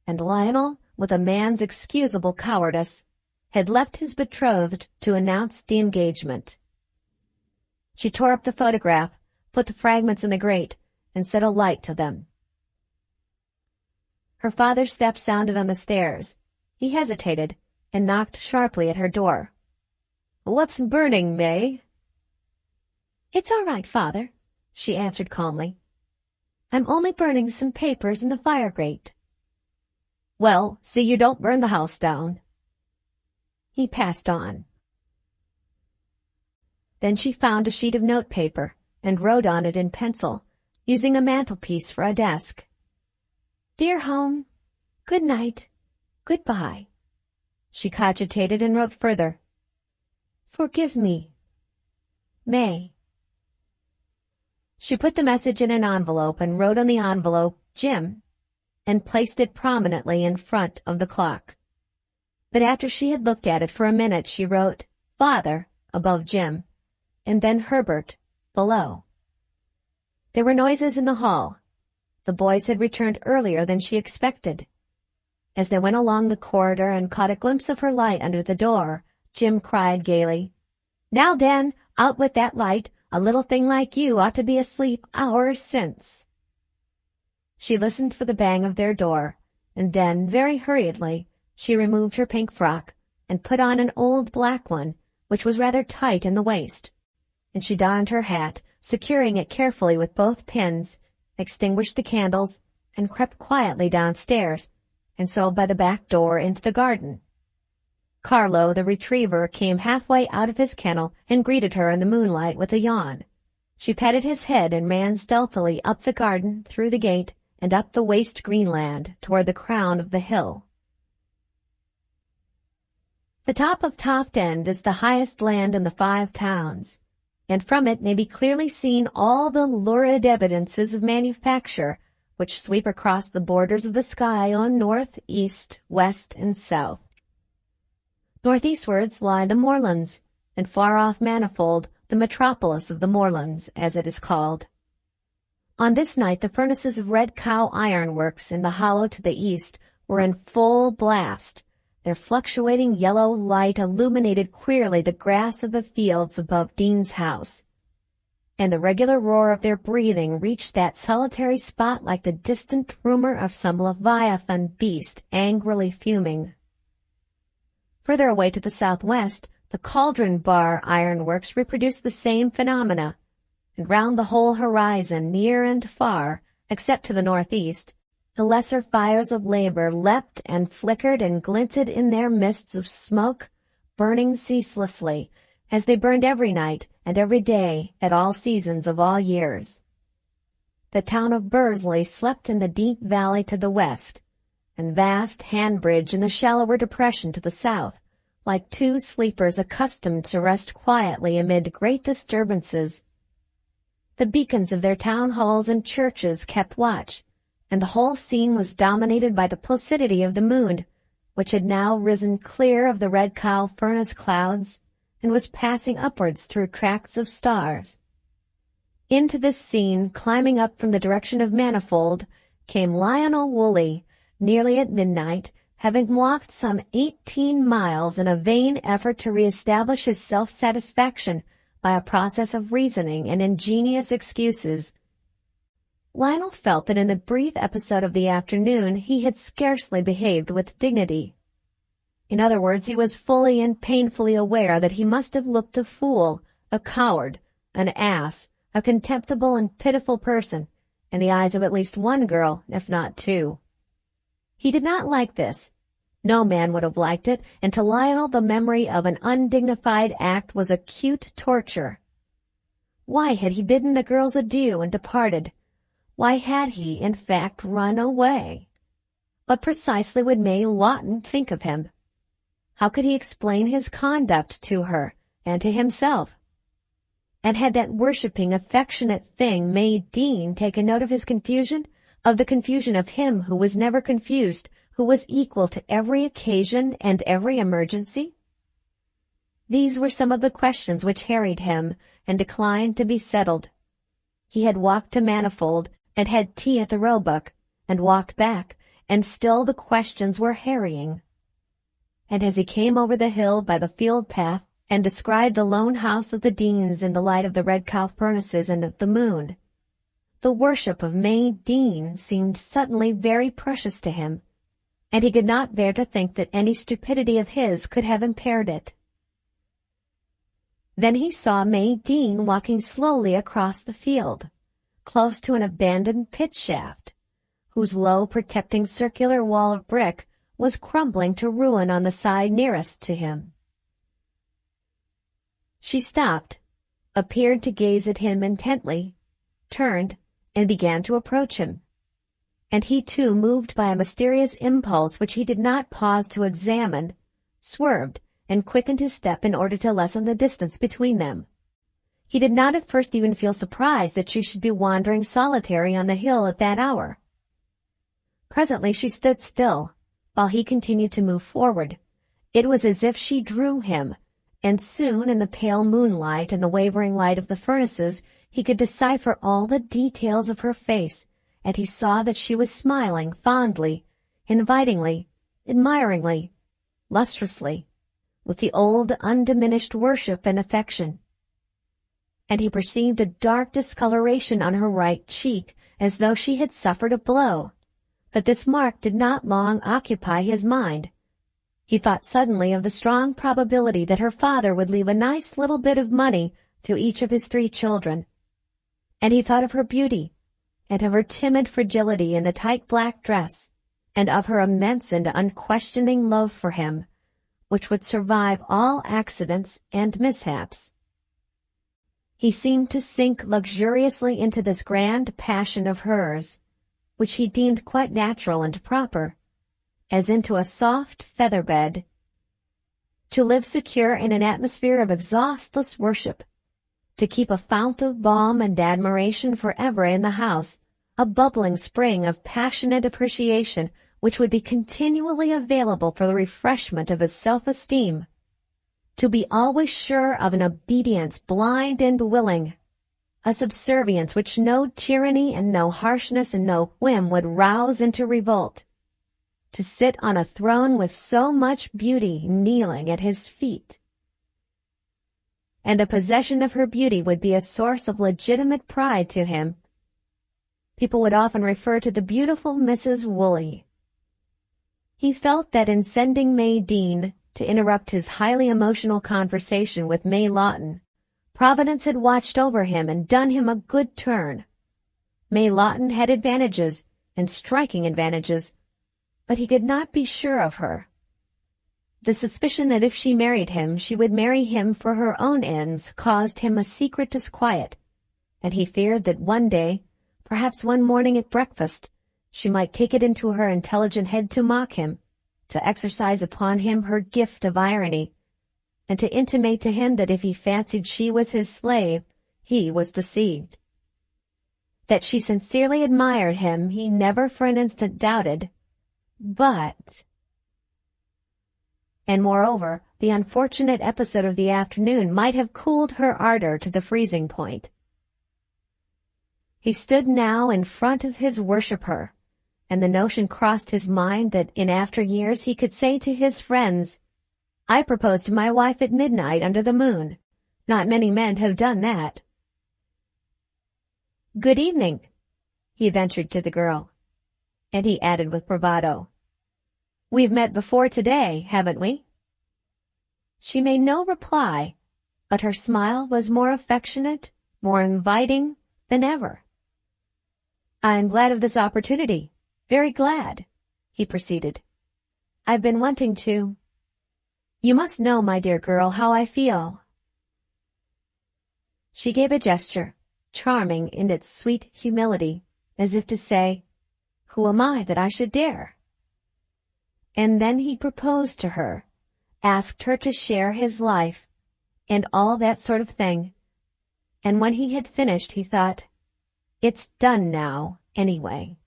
and Lionel, with a man's excusable cowardice, had left his betrothed to announce the engagement. She tore up the photograph, put the fragments in the grate, and set a light to them. Her father's step sounded on the stairs. He hesitated and knocked sharply at her door. "What's burning, May?" "It's all right, Father," she answered calmly. "I'm only burning some papers in the fire grate." "Well, see you don't burn the house down." He passed on. Then she found a sheet of notepaper and wrote on it in pencil, using a mantelpiece for a desk. "Dear home, good night, goodbye." She cogitated and wrote further. "Forgive me, May." She put the message in an envelope and wrote on the envelope, "Jim," and placed it prominently in front of the clock. But after she had looked at it for a minute, she wrote, "Father," above Jim, and then "Herbert," below. There were noises in the hall. The boys had returned earlier than she expected. As they went along the corridor and caught a glimpse of her light under the door, Jim cried gaily, "Now, Dan, out with that light. A little thing like you ought to be asleep hours since." She listened for the bang of their door, and then, very hurriedly, she removed her pink frock and put on an old black one, which was rather tight in the waist. And she donned her hat, securing it carefully with both pins, extinguished the candles, and crept quietly downstairs, and so by the back door into the garden. Carlo, the retriever, came halfway out of his kennel and greeted her in the moonlight with a yawn. She patted his head and ran stealthily up the garden, through the gate, and up the waste greenland toward the crown of the hill. The top of Toft End is the highest land in the 5 towns, and from it may be clearly seen all the lurid evidences of manufacture which sweep across the borders of the sky on north, east, west, and south. Northeastwards lie the moorlands, and far off Manifold, the metropolis of the moorlands, as it is called. On this night the furnaces of Red Cow Ironworks in the hollow to the east were in full blast. Their fluctuating yellow light illuminated queerly the grass of the fields above Dean's house, and the regular roar of their breathing reached that solitary spot like the distant rumor of some leviathan beast angrily fuming. Further away to the southwest, the Cauldron Bar Ironworks reproduced the same phenomena, and round the whole horizon, near and far, except to the northeast, the lesser fires of labor leapt and flickered and glinted in their mists of smoke, burning ceaselessly, as they burned every night and every day at all seasons of all years. The town of Bursley slept in the deep valley to the west, and vast Hanbridge in the shallower depression to the south, like two sleepers accustomed to rest quietly amid great disturbances. The beacons of their town halls and churches kept watch, and the whole scene was dominated by the placidity of the moon, which had now risen clear of the red cow furnace clouds and was passing upwards through tracts of stars. Into this scene, climbing up from the direction of Manifold, came Lionel Woolley, nearly at midnight, having walked some 18 miles in a vain effort to re-establish his self-satisfaction by a process of reasoning and ingenious excuses. Lionel felt that in the brief episode of the afternoon he had scarcely behaved with dignity. In other words, he was fully and painfully aware that he must have looked a fool, a coward, an ass, a contemptible and pitiful person, in the eyes of at least one girl, if not two. He did not like this. No man would have liked it, and to Lionel the memory of an undignified act was acute torture. Why had he bidden the girls adieu and departed? Why had he, in fact, run away? What precisely would May Lawton think of him? How could he explain his conduct to her and to himself? And had that worshipping, affectionate thing, May Dean, taken note of his confusion, of the confusion of him who was never confused, who was equal to every occasion and every emergency? These were some of the questions which harried him and declined to be settled. He had walked to Manifold and had tea at the Roebuck, and walked back, and still the questions were harrying. And as he came over the hill by the field path and descried the lone house of the Deans in the light of the red cow furnaces and of the moon, the worship of May Dean seemed suddenly very precious to him, and he could not bear to think that any stupidity of his could have impaired it. Then he saw May Dean walking slowly across the field, close to an abandoned pit shaft, whose low protecting circular wall of brick was crumbling to ruin on the side nearest to him. She stopped, appeared to gaze at him intently, turned, and began to approach him. And he too, moved by a mysterious impulse which he did not pause to examine, swerved and quickened his step in order to lessen the distance between them. He did not at first even feel surprised that she should be wandering solitary on the hill at that hour. Presently she stood still, while he continued to move forward. It was as if she drew him, and soon in the pale moonlight and the wavering light of the furnaces he could decipher all the details of her face, and he saw that she was smiling fondly, invitingly, admiringly, lustrously, with the old undiminished worship and affection. And he perceived a dark discoloration on her right cheek, as though she had suffered a blow. But this mark did not long occupy his mind. He thought suddenly of the strong probability that her father would leave a nice little bit of money to each of his 3 children. And he thought of her beauty, and of her timid fragility in the tight black dress, and of her immense and unquestioning love for him, which would survive all accidents and mishaps. He seemed to sink luxuriously into this grand passion of hers, which he deemed quite natural and proper, as into a soft feather bed, to live secure in an atmosphere of exhaustless worship, to keep a fount of balm and admiration forever in the house, a bubbling spring of passionate appreciation which would be continually available for the refreshment of his self-esteem, to be always sure of an obedience blind and willing, a subservience which no tyranny and no harshness and no whim would rouse into revolt, to sit on a throne with so much beauty kneeling at his feet. And the possession of her beauty would be a source of legitimate pride to him. People would often refer to the beautiful Mrs. Woolley. He felt that in sending May Dean to interrupt his highly emotional conversation with May Lawton, Providence had watched over him and done him a good turn. May Lawton had advantages, and striking advantages, but he could not be sure of her. The suspicion that if she married him, she would marry him for her own ends caused him a secret disquiet, and he feared that one day, perhaps one morning at breakfast, she might take it into her intelligent head to mock him, to exercise upon him her gift of irony, and to intimate to him that if he fancied she was his slave, he was deceived. That she sincerely admired him he never for an instant doubted, but And moreover, the unfortunate episode of the afternoon might have cooled her ardor to the freezing point. He stood now in front of his worshipper, and the notion crossed his mind that in after years he could say to his friends, "I proposed to my wife at midnight under the moon. Not many men have done that." "Good evening," he ventured to the girl, and he added with bravado, "We've met before today, haven't we?" She made no reply, but her smile was more affectionate, more inviting than ever. "I'm glad of this opportunity, very glad," he proceeded. "I've been wanting to. You must know, my dear girl, how I feel." She gave a gesture, charming in its sweet humility, as if to say, "Who am I that I should dare?" And then he proposed to her, asked her to share his life, and all that sort of thing. And when he had finished, he thought, "It's done now, anyway."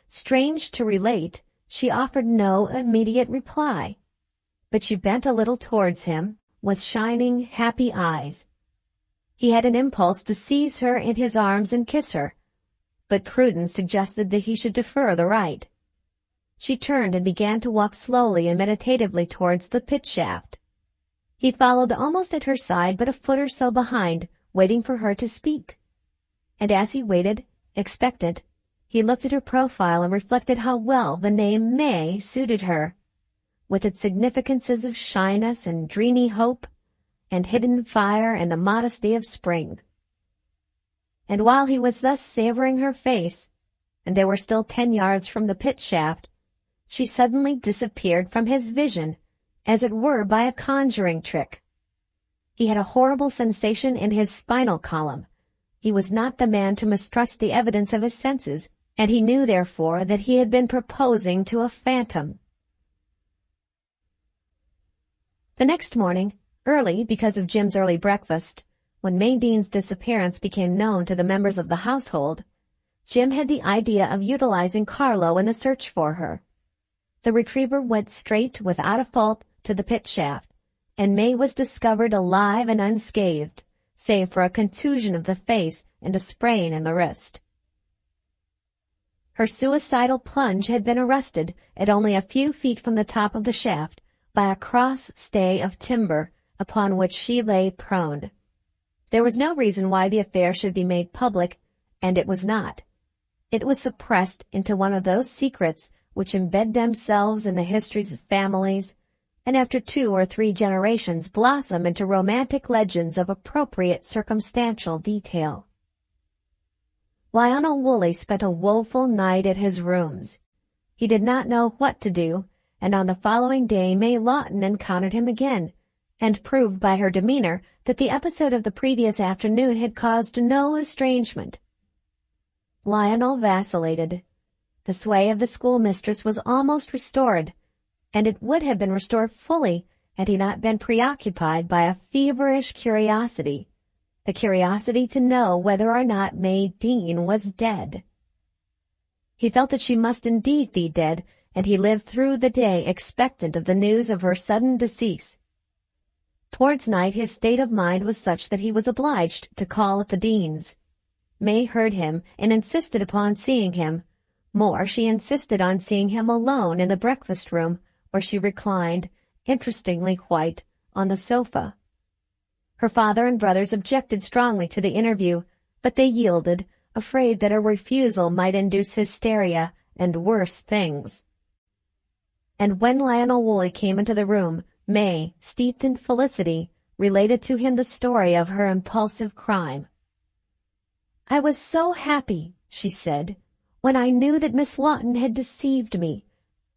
Strange to relate, she offered no immediate reply, but she bent a little towards him with shining, happy eyes. He had an impulse to seize her in his arms and kiss her, but prudence suggested that he should defer the rite. She turned and began to walk slowly and meditatively towards the pit shaft. He followed almost at her side, but a foot or so behind, waiting for her to speak. And as he waited, expectant, he looked at her profile and reflected how well the name May suited her, with its significances of shyness and dreamy hope, and hidden fire and the modesty of spring. And while he was thus savoring her face, and they were still 10 yards from the pit shaft, she suddenly disappeared from his vision, as it were by a conjuring trick. He had a horrible sensation in his spinal column. He was not the man to mistrust the evidence of his senses, and he knew, therefore, that he had been proposing to a phantom. The next morning, early because of Jim's early breakfast, when Maydine's disappearance became known to the members of the household, Jim had the idea of utilizing Carlo in the search for her. The retriever went straight, without a fault, to the pit shaft, and May was discovered alive and unscathed, save for a contusion of the face and a sprain in the wrist. Her suicidal plunge had been arrested at only a few feet from the top of the shaft by a cross stay of timber upon which she lay prone. There was no reason why the affair should be made public, and it was not. It was suppressed into one of those secrets which embed themselves in the histories of families, and after 2 or 3 generations blossom into romantic legends of appropriate circumstantial detail. Lionel Woolley spent a woeful night at his rooms. He did not know what to do, and on the following day May Lawton encountered him again, and proved by her demeanor that the episode of the previous afternoon had caused no estrangement. Lionel vacillated. The sway of the schoolmistress was almost restored, and it would have been restored fully had he not been preoccupied by a feverish curiosity, the curiosity to know whether or not May Dean was dead. He felt that she must indeed be dead, and he lived through the day expectant of the news of her sudden decease. Towards night his state of mind was such that he was obliged to call at the Deans. May heard him and insisted upon seeing him. More, she insisted on seeing him alone in the breakfast-room, where she reclined, interestingly white, on the sofa. Her father and brothers objected strongly to the interview, but they yielded, afraid that a refusal might induce hysteria and worse things. And when Lionel Woolley came into the room, May, steeped in felicity, related to him the story of her impulsive crime. "I was so happy," she said, "when I knew that Miss Lawton had deceived me."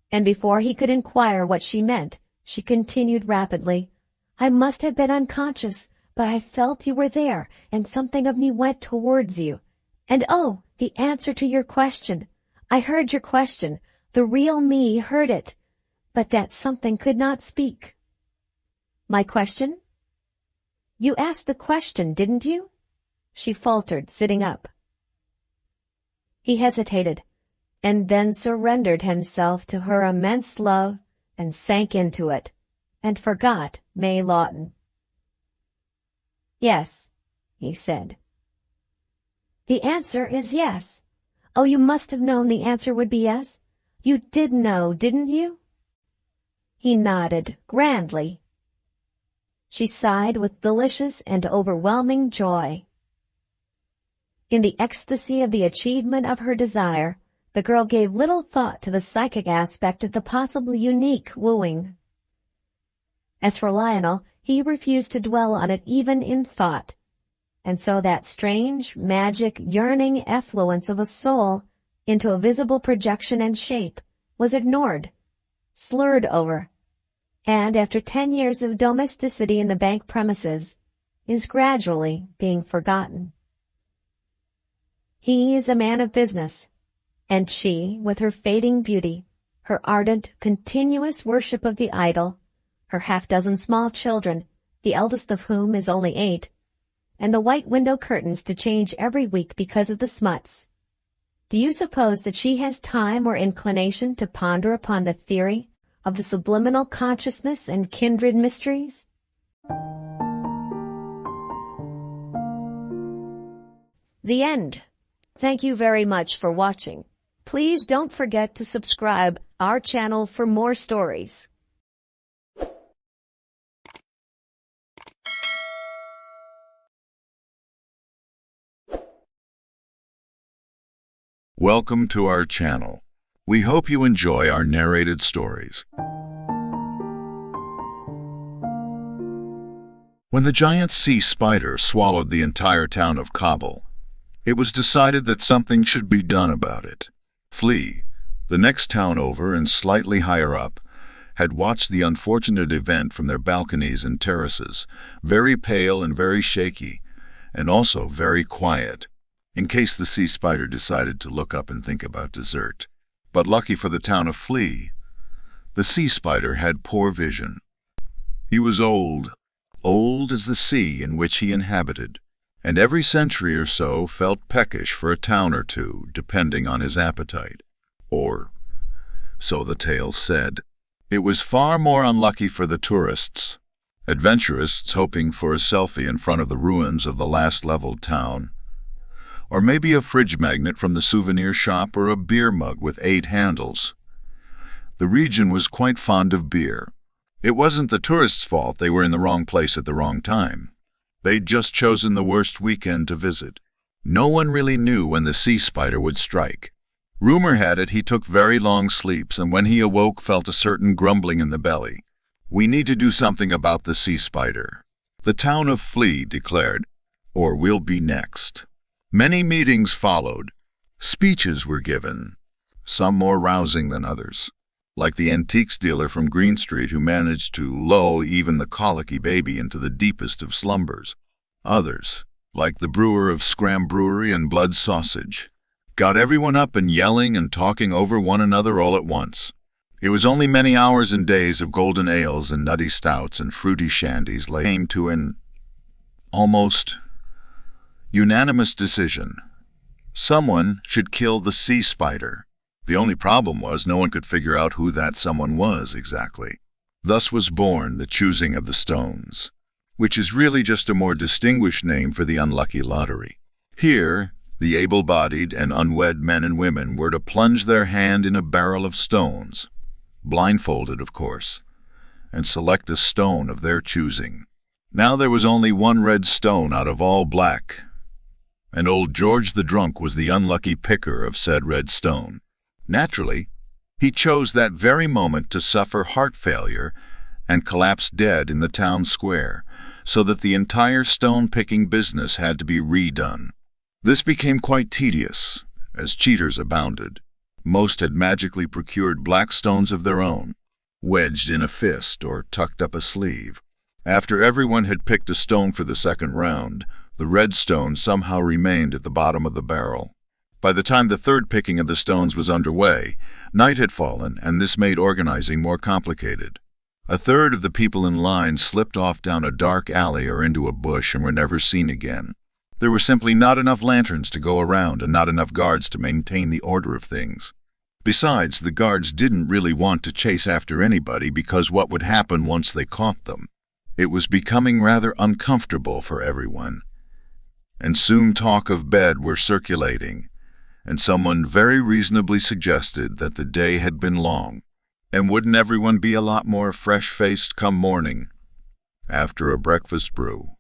And before he could inquire what she meant, she continued rapidly, "I must have been unconscious, but I felt you were there, and something of me went towards you. And oh, the answer to your question! I heard your question. The real me heard it, but that something could not speak." "My question?" "You asked the question, didn't you?" she faltered, sitting up. He hesitated, and then surrendered himself to her immense love and sank into it, and forgot May Lawton. "Yes," he said. "The answer is yes. Oh, you must have known the answer would be yes. You did know, didn't you?" He nodded grandly. She sighed with delicious and overwhelming joy. In the ecstasy of the achievement of her desire, the girl gave little thought to the psychic aspect of the possibly unique wooing. As for Lionel, he refused to dwell on it even in thought, and so that strange, magic, yearning effluence of a soul into a visible projection and shape was ignored, slurred over, and after 10 years of domesticity in the bank premises, is gradually being forgotten. He is a man of business, and she, with her fading beauty, her ardent, continuous worship of the idol, her half-dozen small children, the eldest of whom is only 8, and the white window curtains to change every week because of the smuts. Do you suppose that she has time or inclination to ponder upon the theory of the subliminal consciousness and kindred mysteries? The end. Thank you very much for watching. Please don't forget to subscribe our channel for more stories. Welcome to our channel. We hope you enjoy our narrated stories. When the giant sea spider swallowed the entire town of Kabul, it was decided that something should be done about it. Flea, the next town over and slightly higher up, had watched the unfortunate event from their balconies and terraces, very pale and very shaky, and also very quiet, in case the sea spider decided to look up and think about dessert. But lucky for the town of Flea, the sea spider had poor vision. He was old as the sea in which he inhabited, and every century or so felt peckish for a town or two, depending on his appetite. Or, so the tale said. It was far more unlucky for the tourists, adventurists hoping for a selfie in front of the ruins of the last leveled town, or maybe a fridge magnet from the souvenir shop or a beer mug with 8 handles. The region was quite fond of beer. It wasn't the tourists' fault they were in the wrong place at the wrong time. They'd just chosen the worst weekend to visit. No one really knew when the sea spider would strike. Rumor had it he took very long sleeps, and when he awoke felt a certain grumbling in the belly. "We need to do something about the sea spider," the town of Flea declared, "or we'll be next." Many meetings followed. Speeches were given, some more rousing than others, like the antiques dealer from Green Street who managed to lull even the colicky baby into the deepest of slumbers. Others, like the brewer of Scram Brewery and Blood Sausage, got everyone up and yelling and talking over one another all at once. It was only many hours and days of golden ales and nutty stouts and fruity shandies came to an almost unanimous decision. Someone should kill the sea spider. The only problem was no one could figure out who that someone was exactly. Thus was born the choosing of the stones, which is really just a more distinguished name for the unlucky lottery. Here, the able-bodied and unwed men and women were to plunge their hand in a barrel of stones, blindfolded of course, and select a stone of their choosing. Now there was only one red stone out of all black, and old George the Drunk was the unlucky picker of said red stone. Naturally, he chose that very moment to suffer heart failure and collapse dead in the town square, so that the entire stone-picking business had to be redone. This became quite tedious, as cheaters abounded. Most had magically procured black stones of their own, wedged in a fist or tucked up a sleeve. After everyone had picked a stone for the second round, the red stone somehow remained at the bottom of the barrel. By the time the third picking of the stones was underway, night had fallen, and this made organizing more complicated. A third of the people in line slipped off down a dark alley or into a bush and were never seen again. There were simply not enough lanterns to go around and not enough guards to maintain the order of things. Besides, the guards didn't really want to chase after anybody because what would happen once they caught them? It was becoming rather uncomfortable for everyone. And soon talk of bed were circulating, and someone very reasonably suggested that the day had been long, and wouldn't everyone be a lot more fresh-faced come morning after a breakfast brew?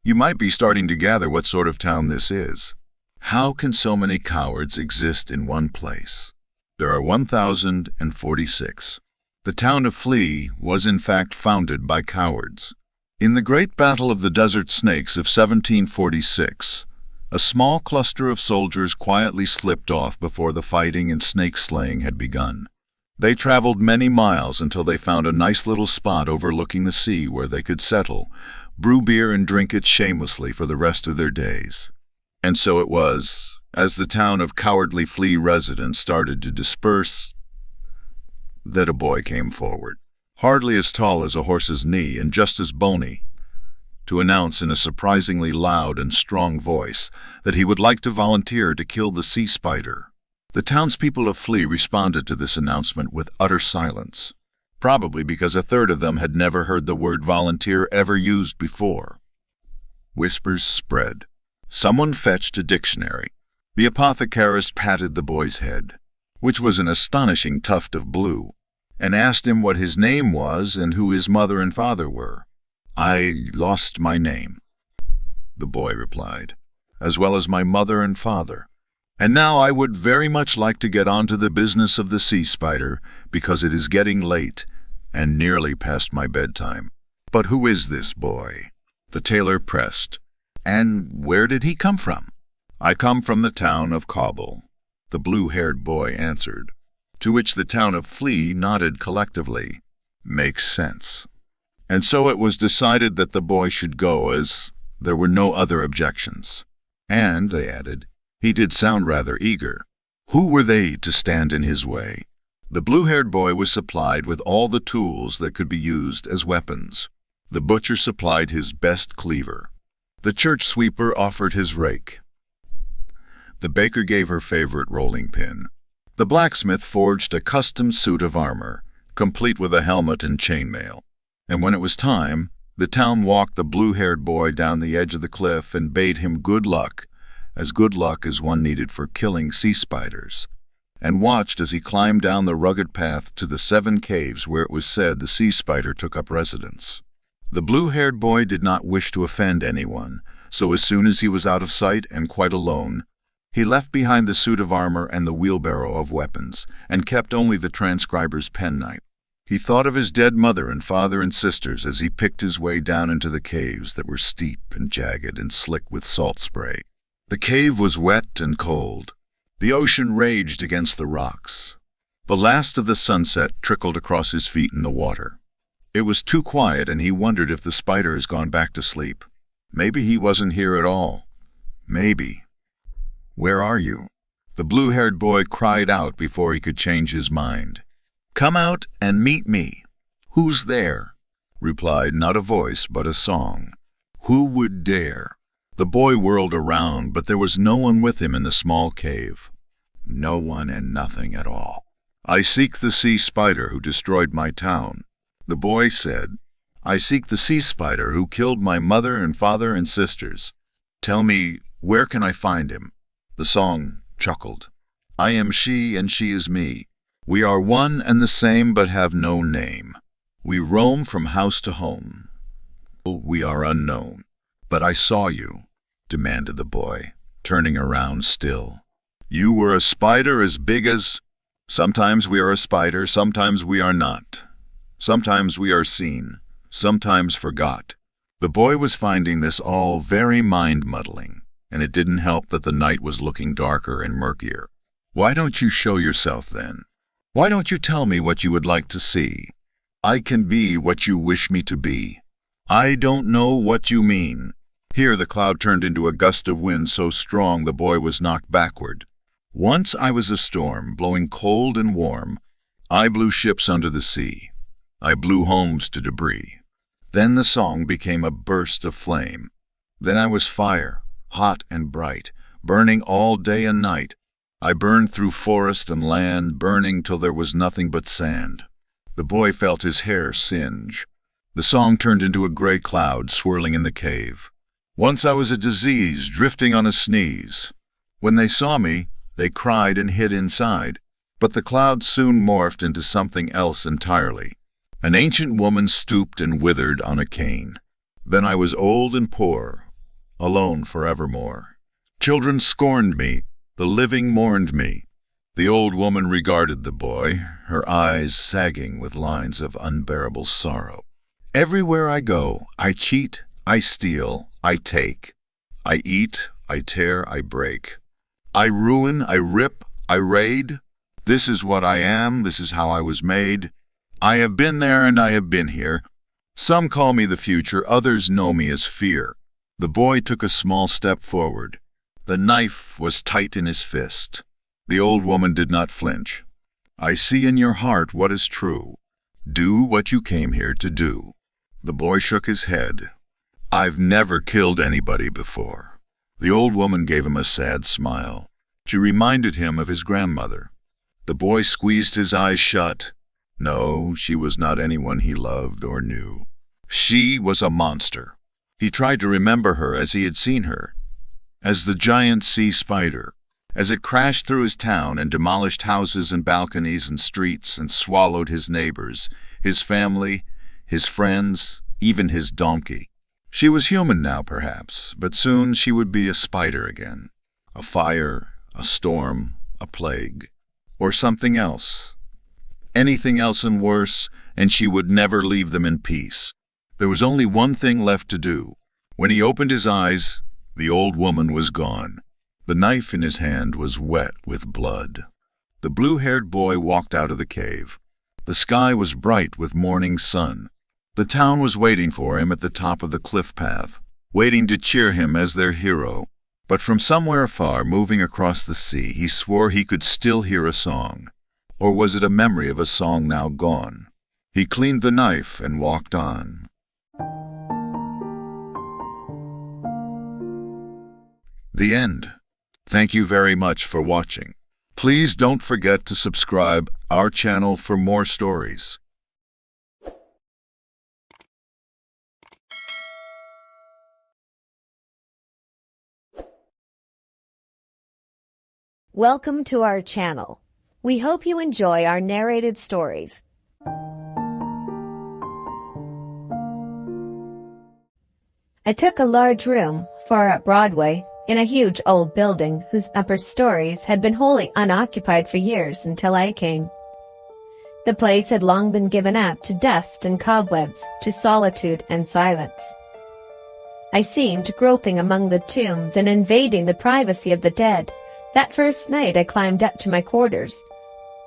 You might be starting to gather what sort of town this is. How can so many cowards exist in one place? There are 1,046. The town of Flea was in fact founded by cowards. In the Great Battle of the Desert Snakes of 1746, a small cluster of soldiers quietly slipped off before the fighting and snake-slaying had begun. They traveled many miles until they found a nice little spot overlooking the sea where they could settle, brew beer and drink it shamelessly for the rest of their days. And so it was, as the town of cowardly Flea residents started to disperse, that a boy came forward, hardly as tall as a horse's knee and just as bony, to announce in a surprisingly loud and strong voice that he would like to volunteer to kill the sea spider. The townspeople of Flea responded to this announcement with utter silence, probably because a third of them had never heard the word volunteer ever used before. Whispers spread. Someone fetched a dictionary. The apothecarist patted the boy's head, which was an astonishing tuft of blue, and asked him what his name was and who his mother and father were. "I lost my name," the boy replied, "as well as my mother and father. And now I would very much like to get on to the business of the sea spider, because it is getting late and nearly past my bedtime." "But who is this boy?" the tailor pressed. "And where did he come from?" "I come from the town of Cobble," the blue-haired boy answered, to which the town of Flea nodded collectively. "Makes sense." And so it was decided that the boy should go, as there were no other objections. And, they added, he did sound rather eager. Who were they to stand in his way? The blue-haired boy was supplied with all the tools that could be used as weapons. The butcher supplied his best cleaver. The church sweeper offered his rake. The baker gave her favorite rolling pin. The blacksmith forged a custom suit of armor, complete with a helmet and chainmail. And when it was time, the town walked the blue-haired boy down the edge of the cliff and bade him good luck as one needed for killing sea spiders, and watched as he climbed down the rugged path to the 7 caves where it was said the sea spider took up residence. The blue-haired boy did not wish to offend anyone, so as soon as he was out of sight and quite alone, he left behind the suit of armor and the wheelbarrow of weapons, and kept only the transcriber's penknife. He thought of his dead mother and father and sisters as he picked his way down into the caves that were steep and jagged and slick with salt spray. The cave was wet and cold. The ocean raged against the rocks. The last of the sunset trickled across his feet in the water. It was too quiet, and he wondered if the spider has gone back to sleep. Maybe he wasn't here at all. Maybe. "Where are you?" the blue-haired boy cried out before he could change his mind. "Come out and meet me." "Who's there?" replied not a voice but a song. "Who would dare?" The boy whirled around, but there was no one with him in the small cave. No one and nothing at all. "I seek the sea spider who destroyed my town," the boy said. "I seek the sea spider who killed my mother and father and sisters. Tell me, where can I find him?" The song chuckled. "I am she and she is me. We are one and the same but have no name. We roam from house to home. We are unknown." "But I saw you," demanded the boy, turning around still. "You were a spider as big as—" "Sometimes we are a spider, sometimes we are not. Sometimes we are seen, sometimes forgot." The boy was finding this all very mind-muddling, and it didn't help that the night was looking darker and murkier. "Why don't you show yourself then? Why don't you tell me what you would like to see? I can be what you wish me to be." "I don't know what you mean." Here the cloud turned into a gust of wind so strong the boy was knocked backward. "Once I was a storm, blowing cold and warm. I blew ships under the sea. I blew homes to debris. Then the song became a burst of flame. Then I was fire, hot and bright, burning all day and night. I burned through forest and land, burning till there was nothing but sand. The boy felt his hair singe. The song turned into a gray cloud swirling in the cave. Once I was a disease, drifting on a sneeze. When they saw me, they cried and hid inside. But the cloud soon morphed into something else entirely. An ancient woman stooped and withered on a cane. Then I was old and poor, alone forevermore. Children scorned me, the living mourned me. The old woman regarded the boy, her eyes sagging with lines of unbearable sorrow. Everywhere I go, I cheat, I steal, I take. I eat, I tear, I break. I ruin, I rip, I raid. This is what I am, this is how I was made. I have been there and I have been here. Some call me the future, others know me as fear. The boy took a small step forward. The knife was tight in his fist. The old woman did not flinch. I see in your heart what is true. Do what you came here to do. The boy shook his head. I've never killed anybody before. The old woman gave him a sad smile. She reminded him of his grandmother. The boy squeezed his eyes shut. No, she was not anyone he loved or knew. She was a monster. He tried to remember her as he had seen her, as the giant sea spider, as it crashed through his town and demolished houses and balconies and streets and swallowed his neighbors, his family, his friends, even his donkey. She was human now, perhaps, but soon she would be a spider again. A fire, a storm, a plague, or something else. Anything else and worse, and she would never leave them in peace. There was only one thing left to do. When he opened his eyes, the old woman was gone. The knife in his hand was wet with blood. The blue-haired boy walked out of the cave. The sky was bright with morning sun. The town was waiting for him at the top of the cliff path, waiting to cheer him as their hero. But from somewhere afar, moving across the sea, he swore he could still hear a song. Or was it a memory of a song now gone? He cleaned the knife and walked on. The end. Thank you very much for watching. Please don't forget to subscribe our channel for more stories. Welcome to our channel. We hope you enjoy our narrated stories. I took a large room far up Broadway in a huge old building whose upper stories had been wholly unoccupied for years until I came. The place had long been given up to dust and cobwebs, to solitude and silence. I seemed groping among the tombs and invading the privacy of the dead. That first night I climbed up to my quarters.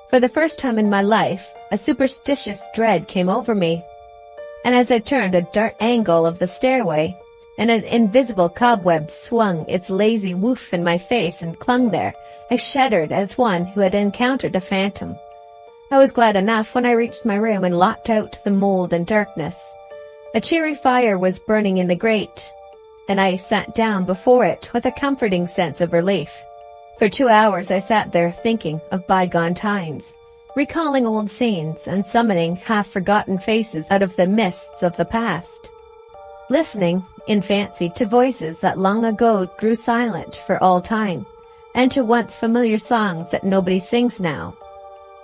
For the first time in my life, a superstitious dread came over me, and as I turned a dark angle of the stairway, and an invisible cobweb swung its lazy woof in my face and clung there, I shuddered as one who had encountered a phantom. I was glad enough when I reached my room and locked out the mold and darkness. A cheery fire was burning in the grate, and I sat down before it with a comforting sense of relief. For 2 hours I sat there thinking of bygone times, recalling old scenes and summoning half-forgotten faces out of the mists of the past. Listening, in fancy, to voices that long ago grew silent for all time, and to once familiar songs that nobody sings now.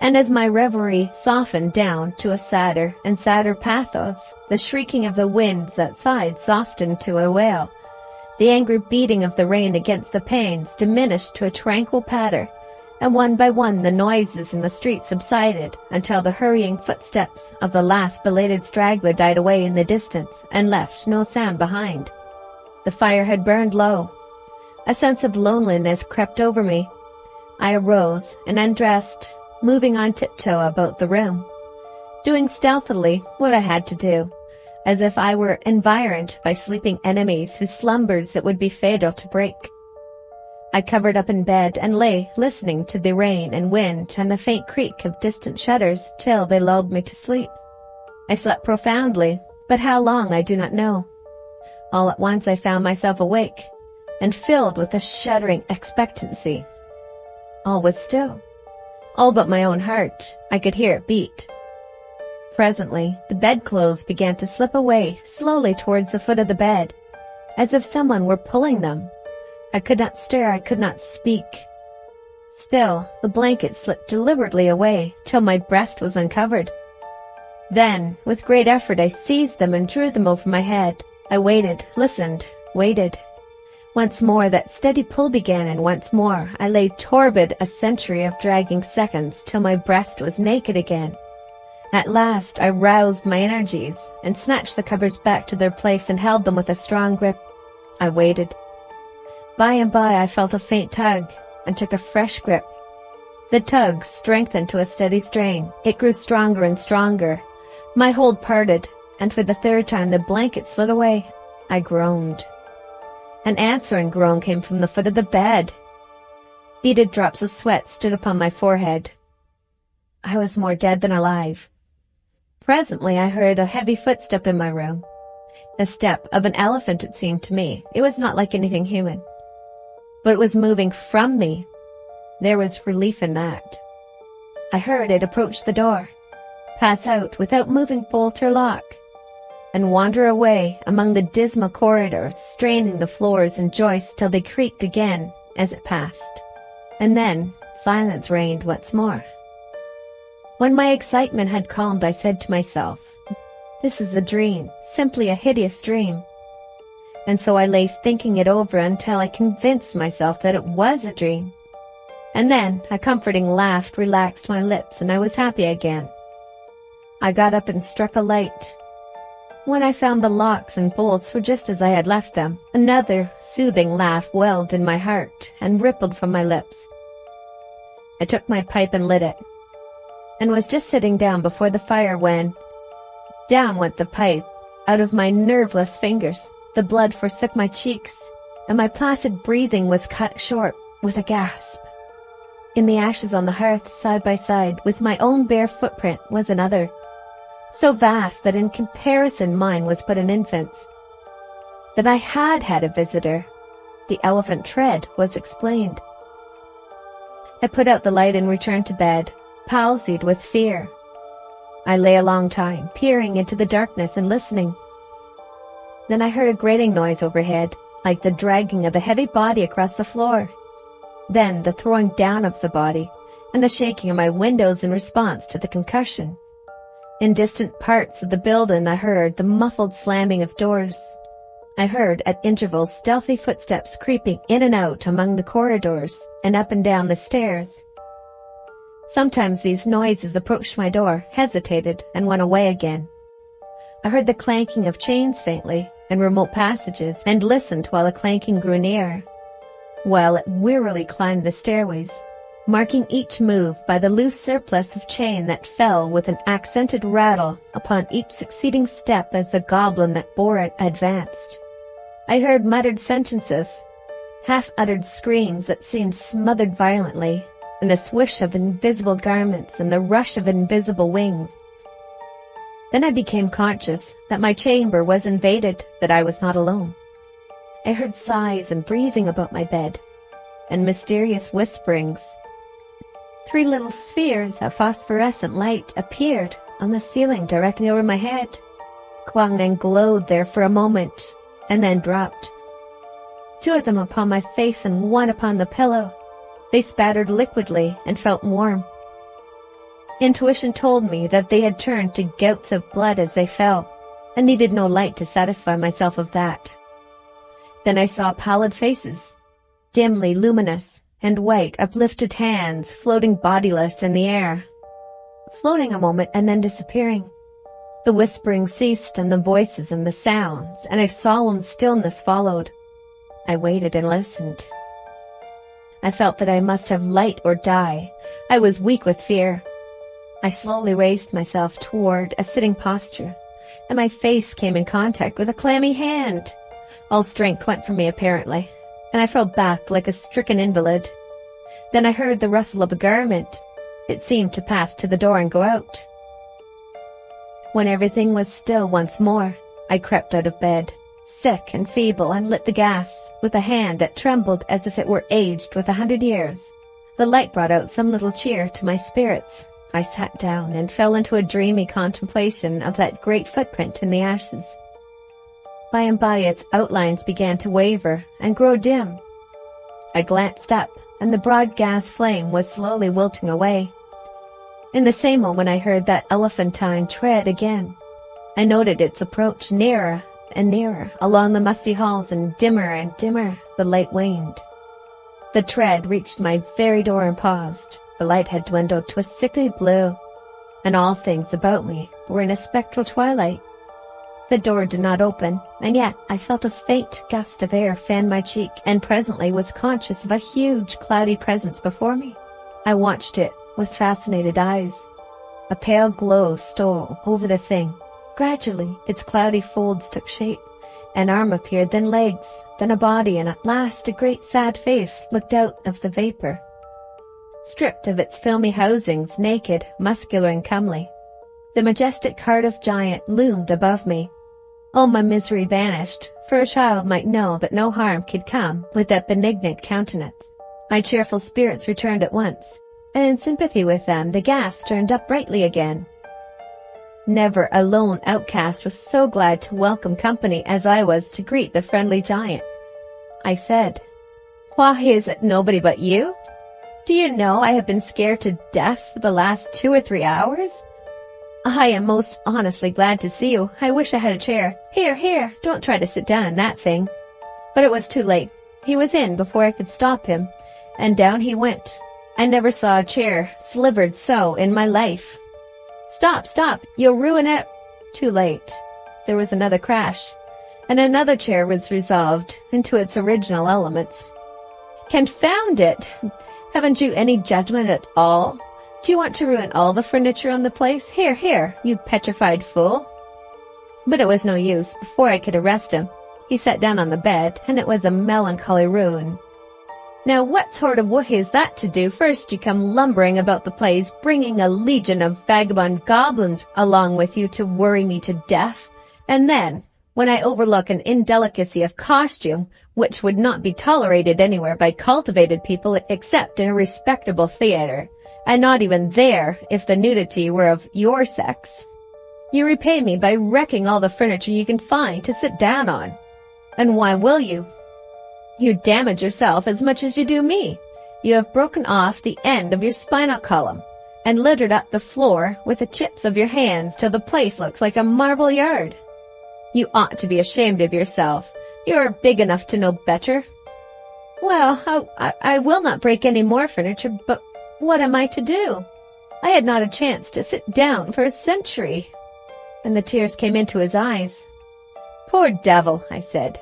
And as my reverie softened down to a sadder and sadder pathos, the shrieking of the winds that sighed softened to a wail. The angry beating of the rain against the panes diminished to a tranquil patter, and one by one the noises in the street subsided until the hurrying footsteps of the last belated straggler died away in the distance and left no sound behind. The fire had burned low. A sense of loneliness crept over me. I arose and undressed, moving on tiptoe about the room, doing stealthily what I had to do, as if I were environed by sleeping enemies whose slumbers it would be fatal to break. I covered up in bed and lay listening to the rain and wind and the faint creak of distant shutters till they lulled me to sleep. I slept profoundly, but how long I do not know. All at once I found myself awake and filled with a shuddering expectancy. All was still. All but my own heart. I could hear it beat. Presently, the bedclothes began to slip away slowly towards the foot of the bed, as if someone were pulling them. I could not stir, I could not speak. Still, the blanket slipped deliberately away till my breast was uncovered. Then, with great effort, I seized them and drew them over my head. I waited, listened, waited. Once more that steady pull began, and once more I lay torpid, a century of dragging seconds till my breast was naked again. At last I roused my energies and snatched the covers back to their place and held them with a strong grip. I waited. By and by I felt a faint tug and took a fresh grip. The tug strengthened to a steady strain. It grew stronger and stronger. My hold parted, and for the third time the blanket slid away. I groaned. An answering groan came from the foot of the bed. Beaded drops of sweat stood upon my forehead. I was more dead than alive. Presently I heard a heavy footstep in my room. The step of an elephant, it seemed to me. It was not like anything human. But it was moving from me. There was relief in that. I heard it approach the door, pass out without moving bolt or lock, and wander away among the dismal corridors, straining the floors and joists till they creaked again as it passed. And then silence reigned once more. When my excitement had calmed, I said to myself, "This is a dream, simply a hideous dream." And so I lay thinking it over until I convinced myself that it was a dream. And then a comforting laugh relaxed my lips, and I was happy again. I got up and struck a light. When I found the locks and bolts were just as I had left them, another soothing laugh welled in my heart and rippled from my lips. I took my pipe and lit it, and was just sitting down before the fire when down went the pipe out of my nerveless fingers. The blood forsook my cheeks, and my placid breathing was cut short with a gasp. In the ashes on the hearth, side by side with my own bare footprint, was another, so vast that in comparison mine was but an infant's. That I had had a visitor. The elephant tread was explained. I put out the light and returned to bed, palsied with fear. I lay a long time, peering into the darkness and listening. Then I heard a grating noise overhead, like the dragging of a heavy body across the floor. Then the throwing down of the body, and the shaking of my windows in response to the concussion. In distant parts of the building I heard the muffled slamming of doors. I heard at intervals stealthy footsteps creeping in and out among the corridors and up and down the stairs. Sometimes these noises approached my door, hesitated, and went away again. I heard the clanking of chains faintly in remote passages, and listened while the clanking grew nearer, while it wearily climbed the stairways, marking each move by the loose surplus of chain that fell with an accented rattle upon each succeeding step as the goblin that bore it advanced. I heard muttered sentences, half-uttered screams that seemed smothered violently, and the swish of invisible garments and the rush of invisible wings. Then I became conscious that my chamber was invaded, that I was not alone. I heard sighs and breathing about my bed, and mysterious whisperings. 3 little spheres of phosphorescent light appeared on the ceiling directly over my head, clung and glowed there for a moment, and then dropped. 2 of them upon my face and 1 upon the pillow. They spattered liquidly and felt warm. Intuition told me that they had turned to gouts of blood as they fell, and needed no light to satisfy myself of that. Then I saw pallid faces, dimly luminous, and white uplifted hands floating bodiless in the air, floating a moment and then disappearing. The whispering ceased, and the voices and the sounds, and a solemn stillness followed. I waited and listened. I felt that I must have light or die. I was weak with fear. I slowly raised myself toward a sitting posture, and my face came in contact with a clammy hand. All strength went from me apparently, and I fell back like a stricken invalid. Then I heard the rustle of a garment. It seemed to pass to the door and go out. When everything was still once more, I crept out of bed, sick and feeble, and lit the gas with a hand that trembled as if it were aged with 100 years. The light brought out some little cheer to my spirits. I sat down and fell into a dreamy contemplation of that great footprint in the ashes. By and by its outlines began to waver and grow dim. I glanced up, and the broad gas flame was slowly wilting away. In the same moment I heard that elephantine tread again. I noted its approach nearer and nearer along the musty halls, and dimmer the light waned. The tread reached my very door and paused. The light had dwindled to a sickly blue, and all things about me were in a spectral twilight. The door did not open, and yet I felt a faint gust of air fan my cheek, and presently was conscious of a huge cloudy presence before me. I watched it with fascinated eyes. A pale glow stole over the thing. Gradually, its cloudy folds took shape. An arm appeared, then legs, then a body, and at last a great sad face looked out of the vapor. Stripped of its filmy housings, naked, muscular, and comely, the majestic Cardiff giant loomed above me. All my misery vanished, for a child might know that no harm could come with that benignant countenance. My cheerful spirits returned at once, and in sympathy with them the gas turned up brightly again. Never a lone outcast was so glad to welcome company as I was to greet the friendly giant. I said, "Why is it nobody but you? Do you know I have been scared to death for the last 2 or 3 hours? I am most honestly glad to see you. I wish I had a chair. Here, don't try to sit down in that thing." But it was too late. He was in before I could stop him, and down he went. I never saw a chair slivered so in my life. Stop, you'll ruin it." Too late. There was another crash, and another chair was resolved into its original elements. "Confound it! Haven't you any judgment at all? Do you want to ruin all the furniture on the place? Here, you petrified fool." But it was no use. Before I could arrest him, he sat down on the bed, and it was a melancholy ruin. "Now what sort of work is that to do? First you come lumbering about the place, bringing a legion of vagabond goblins along with you to worry me to death, and then, when I overlook an indelicacy of costume, which would not be tolerated anywhere by cultivated people except in a respectable theater, and not even there if the nudity were of your sex, you repay me by wrecking all the furniture you can find to sit down on. And why will you? You damage yourself as much as you do me. You have broken off the end of your spinal column, and littered up the floor with the chips of your hands till the place looks like a marble yard. You ought to be ashamed of yourself. You are big enough to know better." "Well, I will not break any more furniture, but what am I to do? I had not a chance to sit down for a century." And the tears came into his eyes. "Poor devil," I said.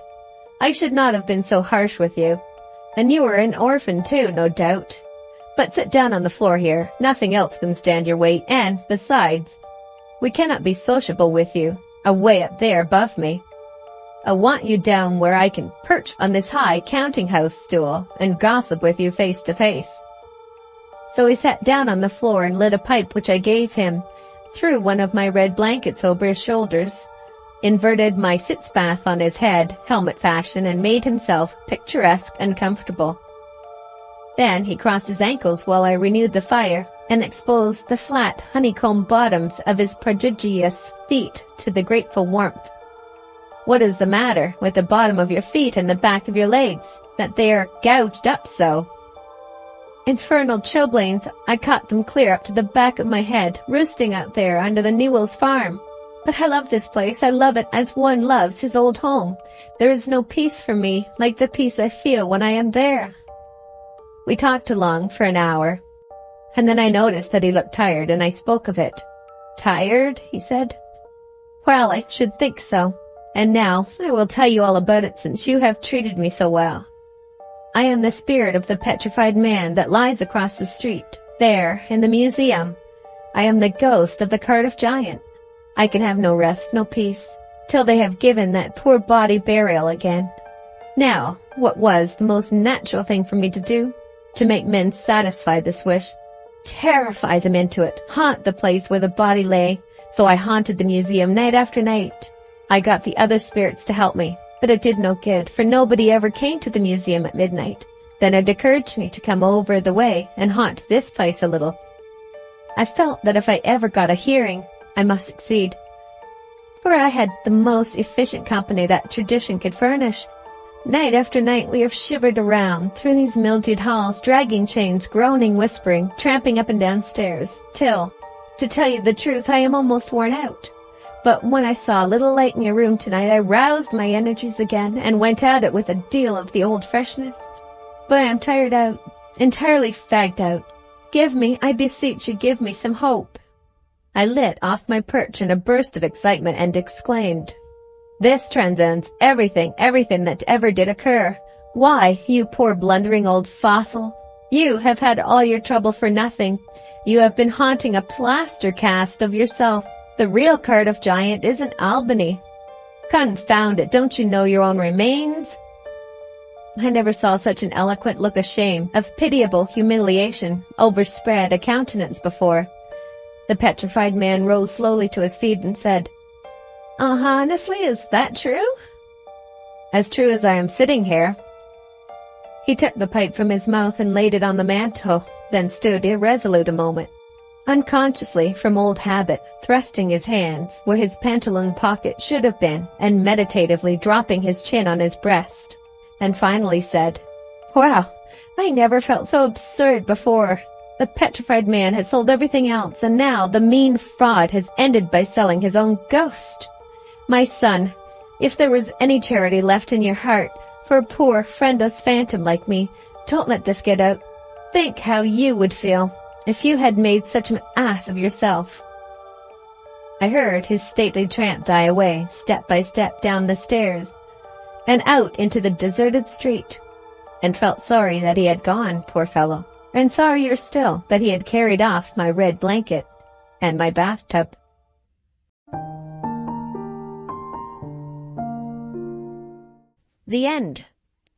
"I should not have been so harsh with you. And you were an orphan too, no doubt. But sit down on the floor here. Nothing else can stand your weight, and, besides, we cannot be sociable with you, away up there above me. I want you down where I can perch on this high counting-house stool and gossip with you face to face." So he sat down on the floor and lit a pipe which I gave him, threw one of my red blankets over his shoulders, inverted my sitz-bath on his head, helmet fashion, and made himself picturesque and comfortable. Then he crossed his ankles while I renewed the fire, and exposed the flat, honeycomb bottoms of his prodigious feet to the grateful warmth. "What is the matter with the bottom of your feet and the back of your legs, that they are gouged up so?" "Infernal chilblains, I caught them clear up to the back of my head, roosting out there under the Newells farm. But I love this place. I love it as one loves his old home. There is no peace for me like the peace I feel when I am there." We talked along for an hour, and then I noticed that he looked tired, and I spoke of it. "Tired?" he said. "Well, I should think so. And now I will tell you all about it, since you have treated me so well. I am the spirit of the petrified man that lies across the street, there, in the museum. I am the ghost of the Cardiff giant. I can have no rest, no peace, till they have given that poor body burial again. Now, what was the most natural thing for me to do? To make men satisfy this wish. Terrify them into it, haunt the place where the body lay. So I haunted the museum night after night. I got the other spirits to help me, but it did no good, for nobody ever came to the museum at midnight. Then it occurred to me to come over the way and haunt this place a little. I felt that if I ever got a hearing, I must succeed. For I had the most efficient company that tradition could furnish. Night after night we have shivered around through these mildewed halls, dragging chains, groaning, whispering, tramping up and down stairs, till, to tell you the truth, I am almost worn out. But when I saw a little light in your room tonight, I roused my energies again and went at it with a deal of the old freshness. But I am tired out, entirely fagged out. Give me, I beseech you, give me some hope. I lit off my perch in a burst of excitement and exclaimed, "This transcends everything that ever did occur. Why, you poor blundering old fossil, you have had all your trouble for nothing. You have been haunting a plaster cast of yourself. The real Cardiff giant isn't Albany. Confound it, don't you know your own remains?" I never saw such an eloquent look of shame, of pitiable humiliation, overspread a countenance before. The petrified man rose slowly to his feet and said, "Honestly, is that true?" "As true as I am sitting here." He took the pipe from his mouth and laid it on the mantel, then stood irresolute a moment, unconsciously, from old habit, thrusting his hands where his pantaloon pocket should have been, and meditatively dropping his chin on his breast, and finally said, "Wow, I never felt so absurd before. The petrified man has sold everything else, and now the mean fraud has ended by selling his own ghost. My son, if there was any charity left in your heart for a poor, friendless phantom like me, don't let this get out. Think how you would feel if you had made such an ass of yourself." I heard his stately tramp die away, step by step down the stairs, and out into the deserted street, and felt sorry that he had gone, poor fellow, and sorrier still that he had carried off my red blanket and my bathtub. The end.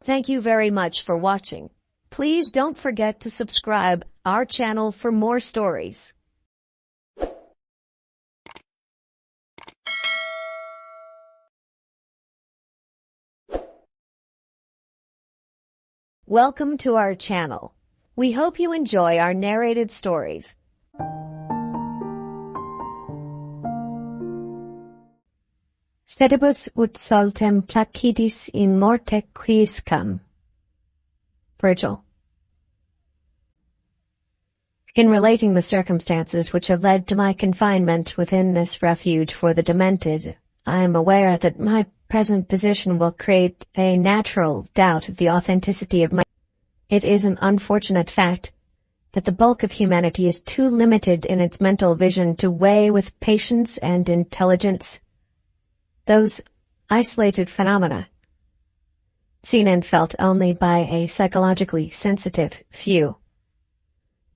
Thank you very much for watching. Please don't forget to subscribe our channel for more stories. Welcome to our channel. We hope you enjoy our narrated stories. Sedibus ut soltem placidis in morte quiscam. Virgil. In relating the circumstances which have led to my confinement within this refuge for the demented, I am aware that my present position will create a natural doubt of the authenticity of my... It is an unfortunate fact that the bulk of humanity is too limited in its mental vision to weigh with patience and intelligence those isolated phenomena, seen and felt only by a psychologically sensitive few,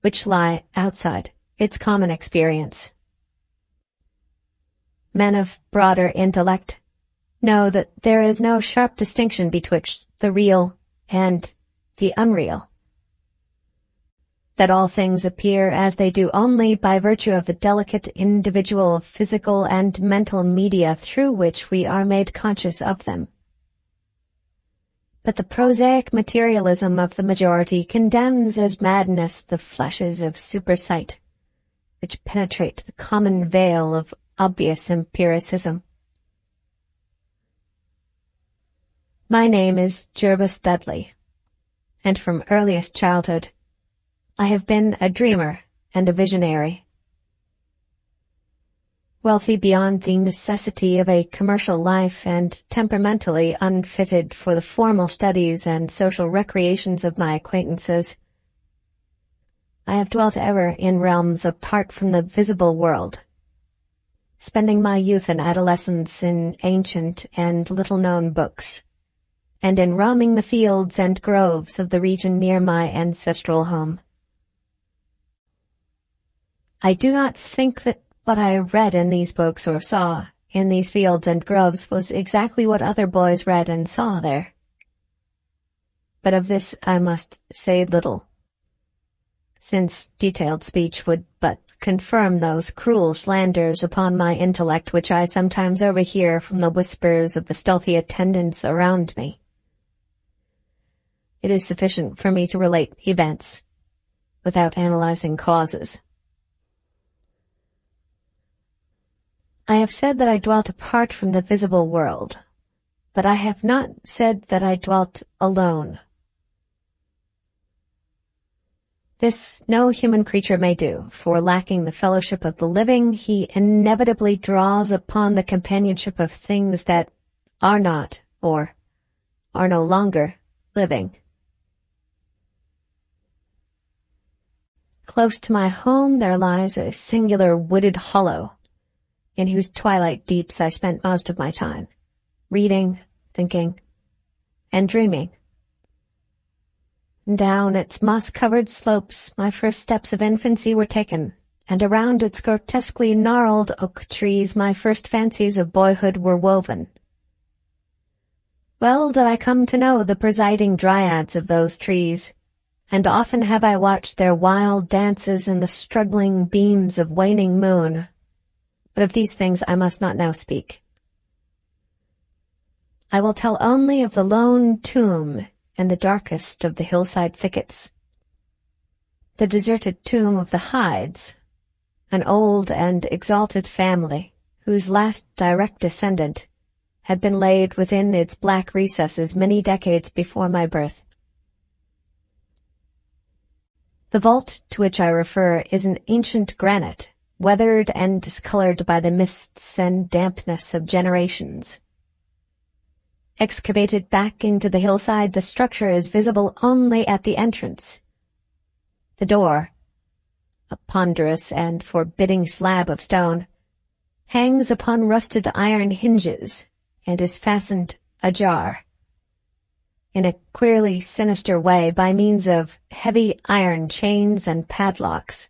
which lie outside its common experience. Men of broader intellect know that there is no sharp distinction betwixt the real and the unreal, that all things appear as they do only by virtue of the delicate individual physical and mental media through which we are made conscious of them. But the prosaic materialism of the majority condemns as madness the flashes of supersight, which penetrate the common veil of obvious empiricism. My name is Jervis Dudley, and from earliest childhood I have been a dreamer and a visionary. Wealthy beyond the necessity of a commercial life and temperamentally unfitted for the formal studies and social recreations of my acquaintances, I have dwelt ever in realms apart from the visible world, spending my youth and adolescence in ancient and little-known books, and in roaming the fields and groves of the region near my ancestral home. I do not think that what I read in these books or saw in these fields and groves was exactly what other boys read and saw there. But of this I must say little, since detailed speech would but confirm those cruel slanders upon my intellect which I sometimes overhear from the whispers of the stealthy attendants around me. it is sufficient for me to relate events without analyzing causes. I have said that I dwelt apart from the visible world, but I have not said that I dwelt alone. This no human creature may do, for lacking the fellowship of the living, he inevitably draws upon the companionship of things that are not, or are no longer, living. Close to my home there lies a singular wooded hollow, in whose twilight deeps I spent most of my time, reading, thinking, and dreaming. Down its moss-covered slopes my first steps of infancy were taken, and around its grotesquely gnarled oak trees my first fancies of boyhood were woven. Well did I come to know the presiding dryads of those trees, and often have I watched their wild dances in the struggling beams of waning moon. But of these things I must not now speak. I will tell only of the lone tomb in the darkest of the hillside thickets. The deserted tomb of the Hydes, an old and exalted family whose last direct descendant had been laid within its black recesses many decades before my birth. The vault to which I refer is an ancient granite, weathered and discolored by the mists and dampness of generations. Excavated back into the hillside, the structure is visible only at the entrance. The door, a ponderous and forbidding slab of stone, hangs upon rusted iron hinges and is fastened ajar, in a queerly sinister way by means of heavy iron chains and padlocks,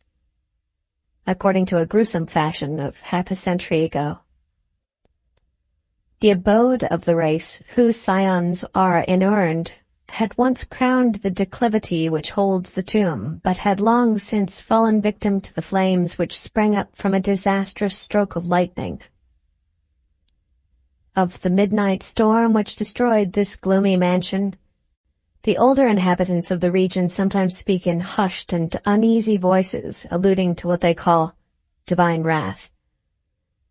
according to a gruesome fashion of half a century ago. The abode of the race, whose scions are inurned, had once crowned the declivity which holds the tomb, but had long since fallen victim to the flames which sprang up from a disastrous stroke of lightning. Of the midnight storm which destroyed this gloomy mansion, the older inhabitants of the region sometimes speak in hushed and uneasy voices, alluding to what they call divine wrath,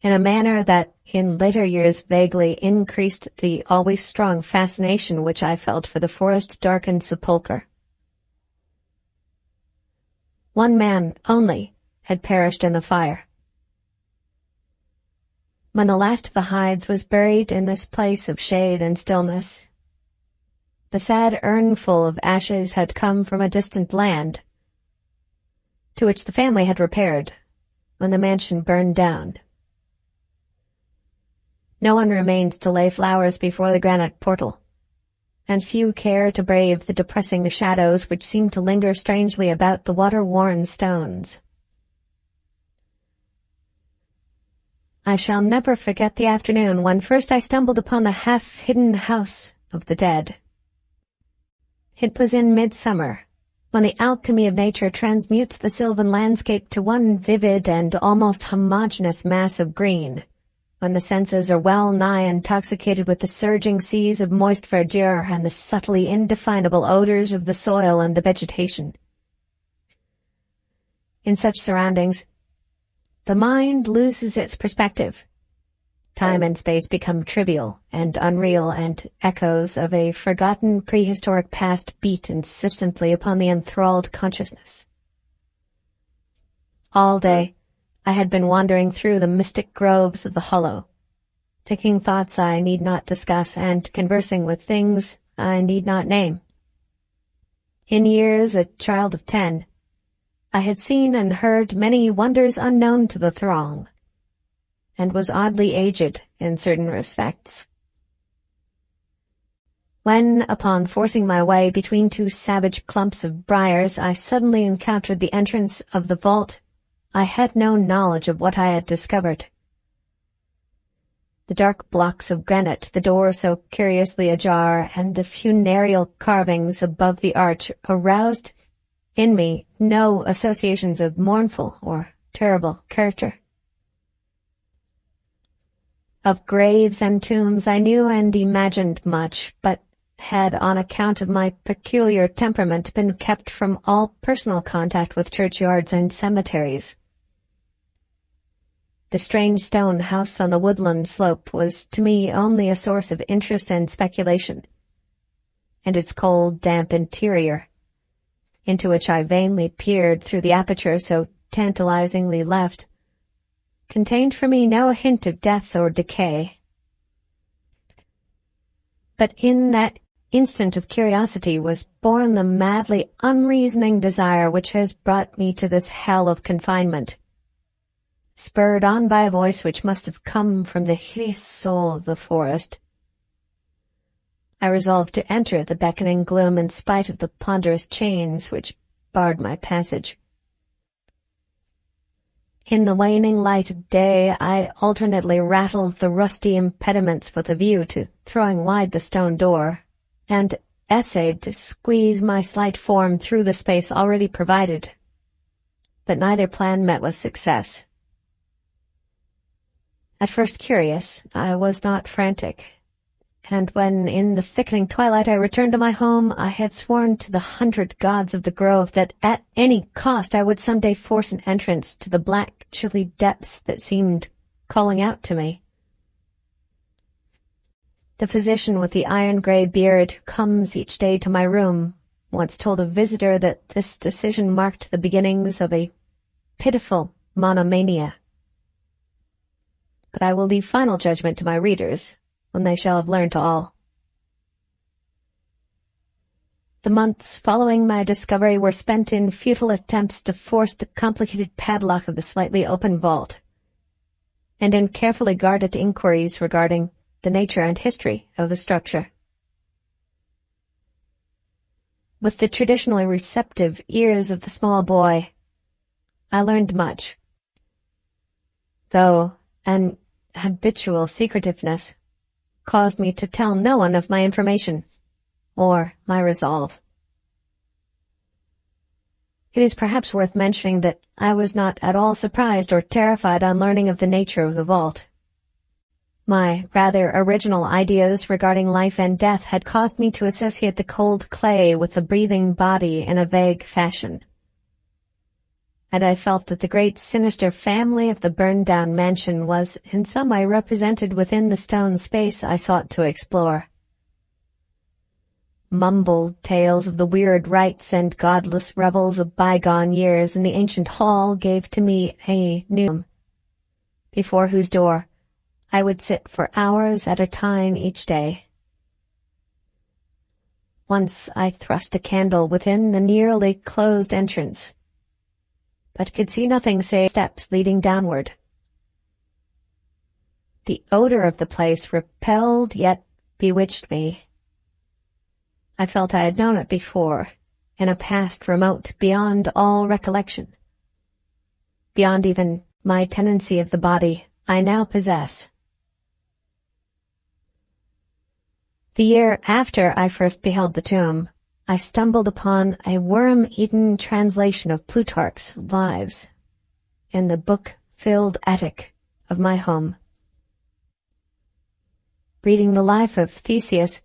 in a manner that in later years vaguely increased the always strong fascination which I felt for the forest-darkened sepulchre. One man only had perished in the fire. When the last of the Hydes was buried in this place of shade and stillness, the sad urnful of ashes had come from a distant land, to which the family had repaired when the mansion burned down. No one remains to lay flowers before the granite portal, and few care to brave the depressing shadows which seem to linger strangely about the water-worn stones. I shall never forget the afternoon when first I stumbled upon the half-hidden house of the dead. It was in midsummer, when the alchemy of nature transmutes the sylvan landscape to one vivid and almost homogeneous mass of green, when the senses are well nigh intoxicated with the surging seas of moist verdure and the subtly indefinable odors of the soil and the vegetation. In such surroundings, the mind loses its perspective. Time and space become trivial and unreal, and echoes of a forgotten prehistoric past beat insistently upon the enthralled consciousness. All day, I had been wandering through the mystic groves of the hollow, thinking thoughts I need not discuss and conversing with things I need not name. In years a child of 10, I had seen and heard many wonders unknown to the throng, and was oddly aged in certain respects. When, upon forcing my way between two savage clumps of briars, I suddenly encountered the entrance of the vault, I had no knowledge of what I had discovered. The dark blocks of granite, the door so curiously ajar, and the funereal carvings above the arch aroused in me no associations of mournful or terrible character. Of graves and tombs I knew and imagined much, but had, on account of my peculiar temperament, been kept from all personal contact with churchyards and cemeteries. The strange stone house on the woodland slope was to me only a source of interest and speculation, and its cold, damp interior, into which I vainly peered through the aperture so tantalizingly left, contained for me no hint of death or decay. But in that instant of curiosity was born the madly unreasoning desire which has brought me to this hell of confinement, spurred on by a voice which must have come from the hideous soul of the forest. I resolved to enter the beckoning gloom in spite of the ponderous chains which barred my passage. In the waning light of day, I alternately rattled the rusty impediments with a view to throwing wide the stone door, and essayed to squeeze my slight form through the space already provided. But neither plan met with success. At first curious, I was not frantic, and when in the thickening twilight I returned to my home, I had sworn to the 100 gods of the grove that at any cost I would some day force an entrance to the black, chilly depths that seemed calling out to me. The physician with the iron-gray beard who comes each day to my room once told a visitor that this decision marked the beginnings of a pitiful monomania. But I will leave final judgment to my readers when they shall have learned all. The months following my discovery were spent in futile attempts to force the complicated padlock of the slightly open vault, and in carefully guarded inquiries regarding the nature and history of the structure. With the traditionally receptive ears of the small boy, I learned much, though an habitual secretiveness caused me to tell no one of my information or my resolve. It is perhaps worth mentioning that I was not at all surprised or terrified on learning of the nature of the vault. My rather original ideas regarding life and death had caused me to associate the cold clay with the breathing body in a vague fashion, and I felt that the great sinister family of the burned-down mansion was in some way represented within the stone space I sought to explore. Mumbled tales of the weird rites and godless revels of bygone years in the ancient hall gave to me a new, before whose door I would sit for hours at a time each day. Once I thrust a candle within the nearly closed entrance, but could see nothing save steps leading downward. The odor of the place repelled yet bewitched me. I felt I had known it before, in a past remote beyond all recollection, beyond even my tenancy of the body I now possess. The year after I first beheld the tomb, I stumbled upon a worm-eaten translation of Plutarch's Lives in the book-filled attic of my home. Reading the life of Theseus,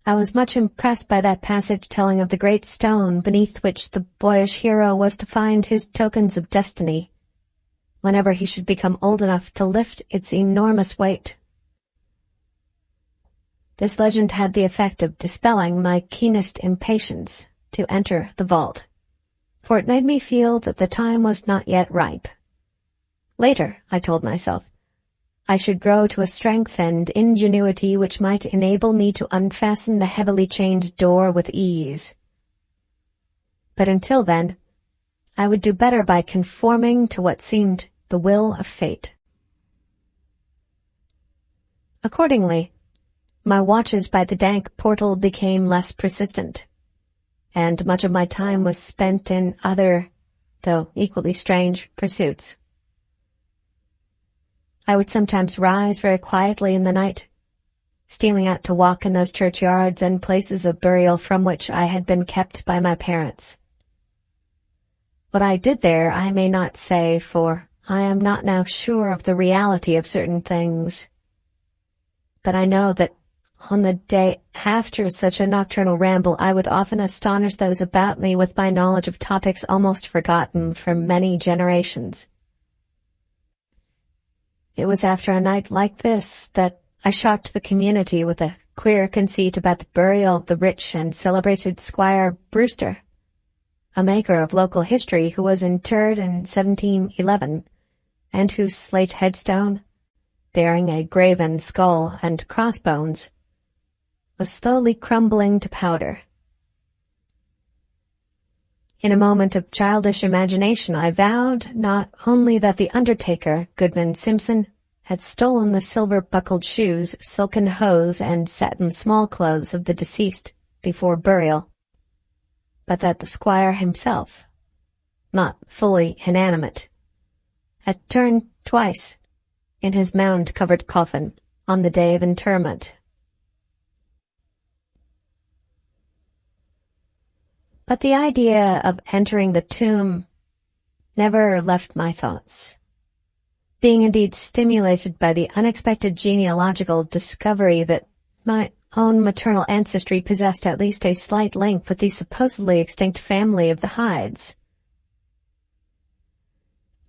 I was much impressed by that passage telling of the great stone beneath which the boyish hero was to find his tokens of destiny, whenever he should become old enough to lift its enormous weight. This legend had the effect of dispelling my keenest impatience to enter the vault, for it made me feel that the time was not yet ripe. Later, I told myself, I should grow to a strength and ingenuity which might enable me to unfasten the heavily chained door with ease. But until then, I would do better by conforming to what seemed the will of fate. Accordingly, my watches by the dank portal became less persistent, and much of my time was spent in other, though equally strange, pursuits. I would sometimes rise very quietly in the night, stealing out to walk in those churchyards and places of burial from which I had been kept by my parents. What I did there I may not say, for I am not now sure of the reality of certain things, but I know that on the day after such a nocturnal ramble, I would often astonish those about me with my knowledge of topics almost forgotten for many generations. It was after a night like this that I shocked the community with a queer conceit about the burial of the rich and celebrated Squire Brewster, a maker of local history who was interred in 1711, and whose slate headstone, bearing a graven skull and crossbones, was slowly crumbling to powder. In a moment of childish imagination, I vowed not only that the undertaker, Goodman Simpson, had stolen the silver-buckled shoes, silken hose, and satin small-clothes of the deceased before burial, but that the squire himself, not fully inanimate, had turned twice in his mound-covered coffin on the day of interment. But the idea of entering the tomb never left my thoughts, being indeed stimulated by the unexpected genealogical discovery that my own maternal ancestry possessed at least a slight link with the supposedly extinct family of the Hydes.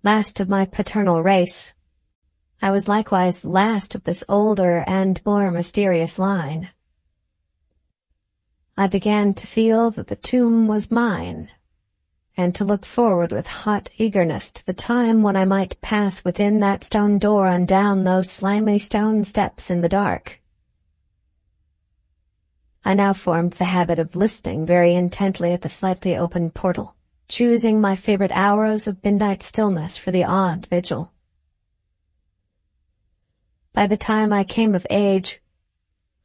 Last of my paternal race, I was likewise the last of this older and more mysterious line. I began to feel that the tomb was mine, and to look forward with hot eagerness to the time when I might pass within that stone door and down those slimy stone steps in the dark. I now formed the habit of listening very intently at the slightly open portal, choosing my favorite hours of midnight stillness for the odd vigil. By the time I came of age,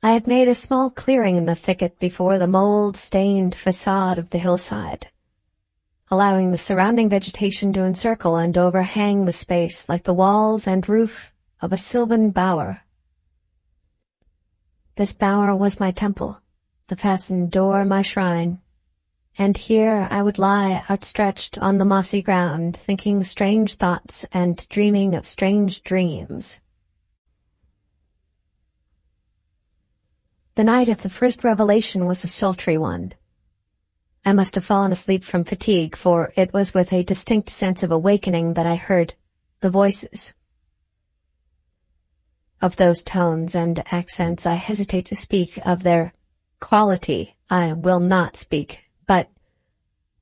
I had made a small clearing in the thicket before the mold-stained facade of the hillside, allowing the surrounding vegetation to encircle and overhang the space like the walls and roof of a sylvan bower. This bower was my temple, the fastened door my shrine, and here I would lie outstretched on the mossy ground, thinking strange thoughts and dreaming of strange dreams. The night of the first revelation was a sultry one. I must have fallen asleep from fatigue, for it was with a distinct sense of awakening that I heard the voices. Of those tones and accents I hesitate to speak, of their quality I will not speak, but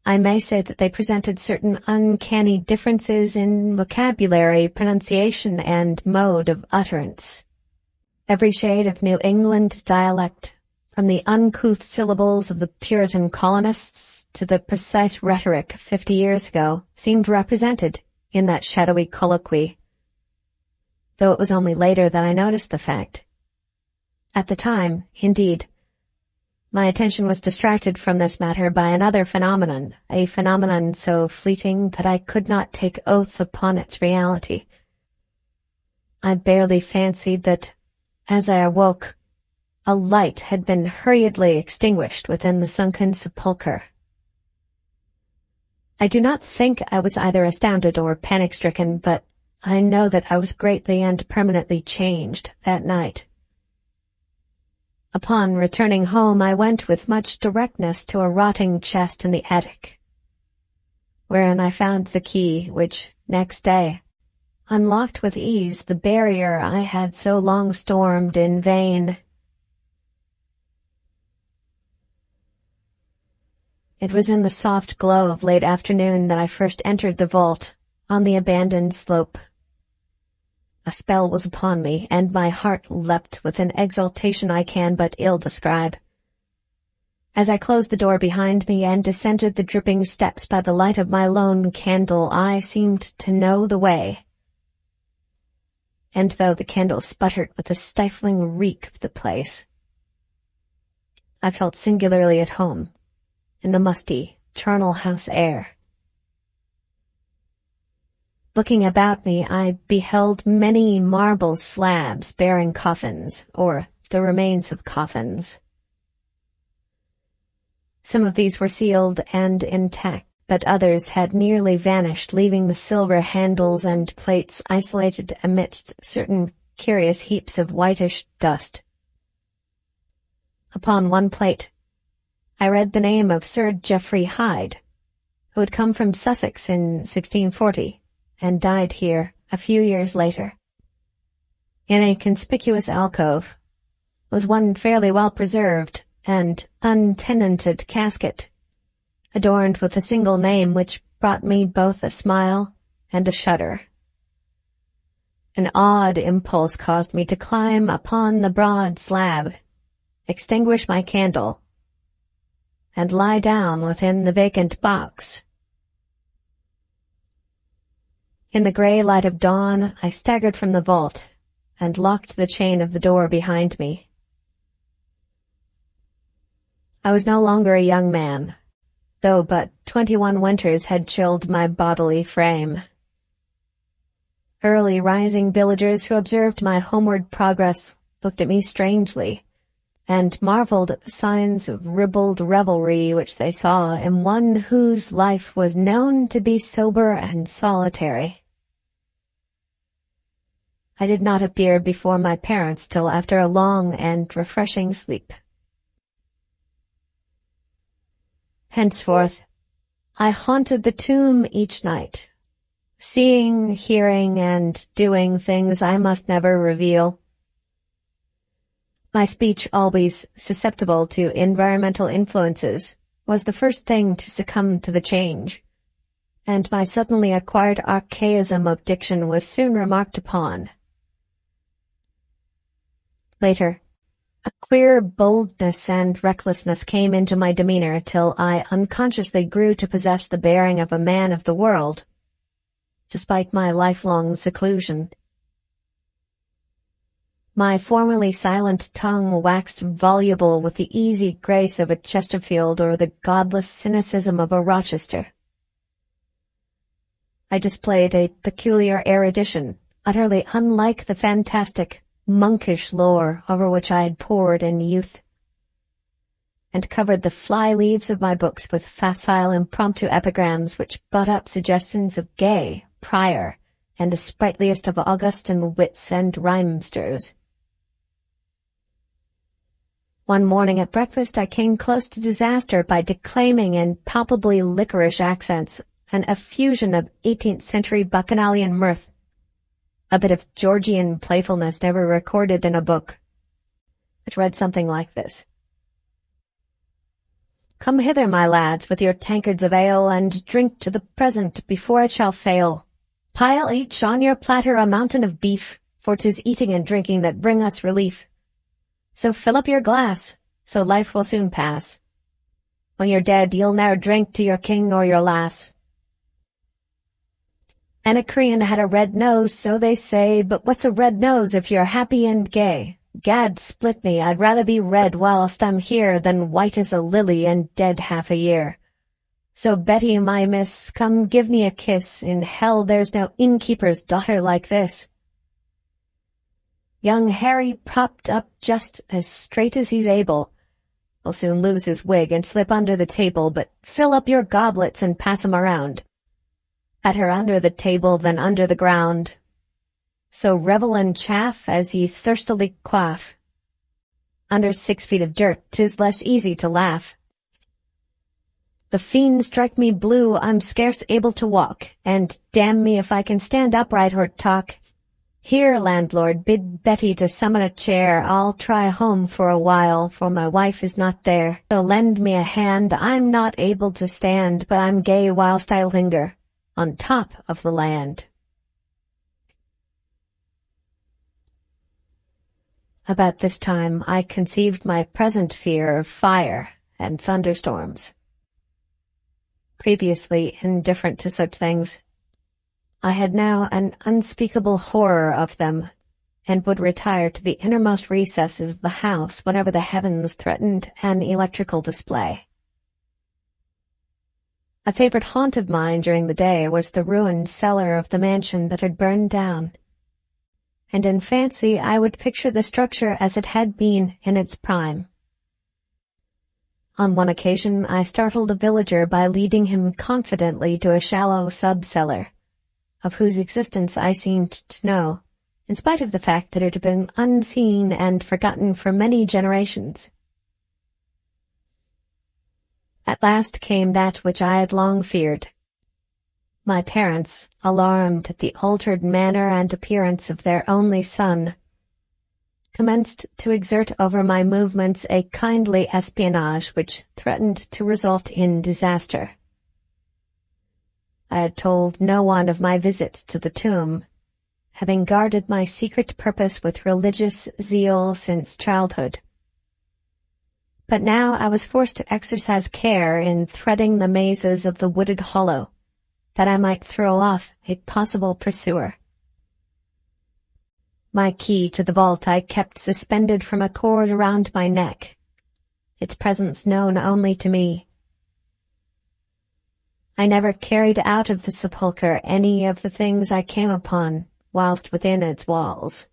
I may say that they presented certain uncanny differences in vocabulary, pronunciation, and mode of utterance. Every shade of New England dialect, from the uncouth syllables of the Puritan colonists to the precise rhetoric of 50 years ago, seemed represented in that shadowy colloquy, though it was only later that I noticed the fact. At the time, indeed, my attention was distracted from this matter by another phenomenon, a phenomenon so fleeting that I could not take oath upon its reality. I barely fancied that, as I awoke, a light had been hurriedly extinguished within the sunken sepulchre. I do not think I was either astounded or panic-stricken, but I know that I was greatly and permanently changed that night. Upon returning home, I went with much directness to a rotting chest in the attic, wherein I found the key which, next day, unlocked with ease the barrier I had so long stormed in vain. It was in the soft glow of late afternoon that I first entered the vault on the abandoned slope. A spell was upon me, and my heart leapt with an exultation I can but ill describe. As I closed the door behind me and descended the dripping steps by the light of my lone candle, I seemed to know the way. And though the candle sputtered with the stifling reek of the place, I felt singularly at home in the musty, charnel house air. Looking about me, I beheld many marble slabs bearing coffins, or the remains of coffins. Some of these were sealed and intact, but others had nearly vanished, leaving the silver handles and plates isolated amidst certain curious heaps of whitish dust. Upon one plate, I read the name of Sir Geoffrey Hyde, who had come from Sussex in 1640 and died here a few years later. In a conspicuous alcove was one fairly well-preserved and untenanted casket, adorned with a single name which brought me both a smile and a shudder. An odd impulse caused me to climb upon the broad slab, extinguish my candle, and lie down within the vacant box. In the grey light of dawn, I staggered from the vault and locked the chain of the door behind me. I was no longer a young man, though but 21 winters had chilled my bodily frame. Early rising villagers who observed my homeward progress looked at me strangely, and marveled at the signs of ribald revelry which they saw in one whose life was known to be sober and solitary. I did not appear before my parents till after a long and refreshing sleep. Henceforth, I haunted the tomb each night, seeing, hearing, and doing things I must never reveal. My speech, always susceptible to environmental influences, was the first thing to succumb to the change, and my suddenly acquired archaism of diction was soon remarked upon. Later, a queer boldness and recklessness came into my demeanor till I unconsciously grew to possess the bearing of a man of the world, despite my lifelong seclusion. My formerly silent tongue waxed voluble with the easy grace of a Chesterfield or the godless cynicism of a Rochester. I displayed a peculiar erudition, utterly unlike the fantastic, monkish lore over which I had pored in youth, and covered the fly-leaves of my books with facile impromptu epigrams which brought up suggestions of Gay, Prior, and the sprightliest of Augustan wits and rhymesters. One morning at breakfast I came close to disaster by declaiming in palpably licorice accents an effusion of 18th-century bacchanalian mirth, a bit of Georgian playfulness never recorded in a book. It read something like this. Come hither, my lads, with your tankards of ale, and drink to the present before it shall fail. Pile each on your platter a mountain of beef, for 'tis eating and drinking that bring us relief. So fill up your glass, so life will soon pass. When you're dead, you'll ne'er drink to your king or your lass. Anacreon had a red nose, so they say, but what's a red nose if you're happy and gay? Gad split me, I'd rather be red whilst I'm here than white as a lily and dead half a year. So Betty, my miss, come give me a kiss, in hell there's no innkeeper's daughter like this. Young Harry, propped up just as straight as he's able, will soon lose his wig and slip under the table, but fill up your goblets and pass 'em around. Better under the table than under the ground. So revel and chaff as ye thirstily quaff. Under 6 feet of dirt 'tis less easy to laugh. The fiends strike me blue, I'm scarce able to walk, and damn me if I can stand upright or talk. Here, landlord, bid Betty to summon a chair, I'll try home for a while, for my wife is not there. So lend me a hand, I'm not able to stand, but I'm gay whilst I linger on top of the land. About this time I conceived my present fear of fire and thunderstorms. Previously indifferent to such things, I had now an unspeakable horror of them, and would retire to the innermost recesses of the house whenever the heavens threatened an electrical display. A favorite haunt of mine during the day was the ruined cellar of the mansion that had burned down, and in fancy I would picture the structure as it had been in its prime. On one occasion I startled a villager by leading him confidently to a shallow sub-cellar, of whose existence I seemed to know, in spite of the fact that it had been unseen and forgotten for many generations. At last came that which I had long feared. My parents, alarmed at the altered manner and appearance of their only son, commenced to exert over my movements a kindly espionage which threatened to result in disaster. I had told no one of my visits to the tomb, having guarded my secret purpose with religious zeal since childhood. But now I was forced to exercise care in threading the mazes of the wooded hollow, that I might throw off a possible pursuer. My key to the vault I kept suspended from a cord around my neck, its presence known only to me. I never carried out of the sepulchre any of the things I came upon whilst within its walls.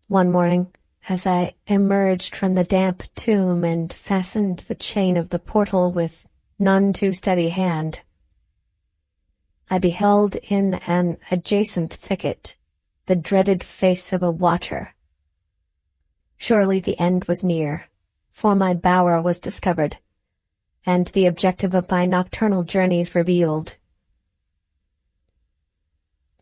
One morning, as I emerged from the damp tomb and fastened the chain of the portal with none too steady hand, I beheld in an adjacent thicket the dreaded face of a watcher. Surely the end was near, for my bower was discovered, and the objective of my nocturnal journeys revealed.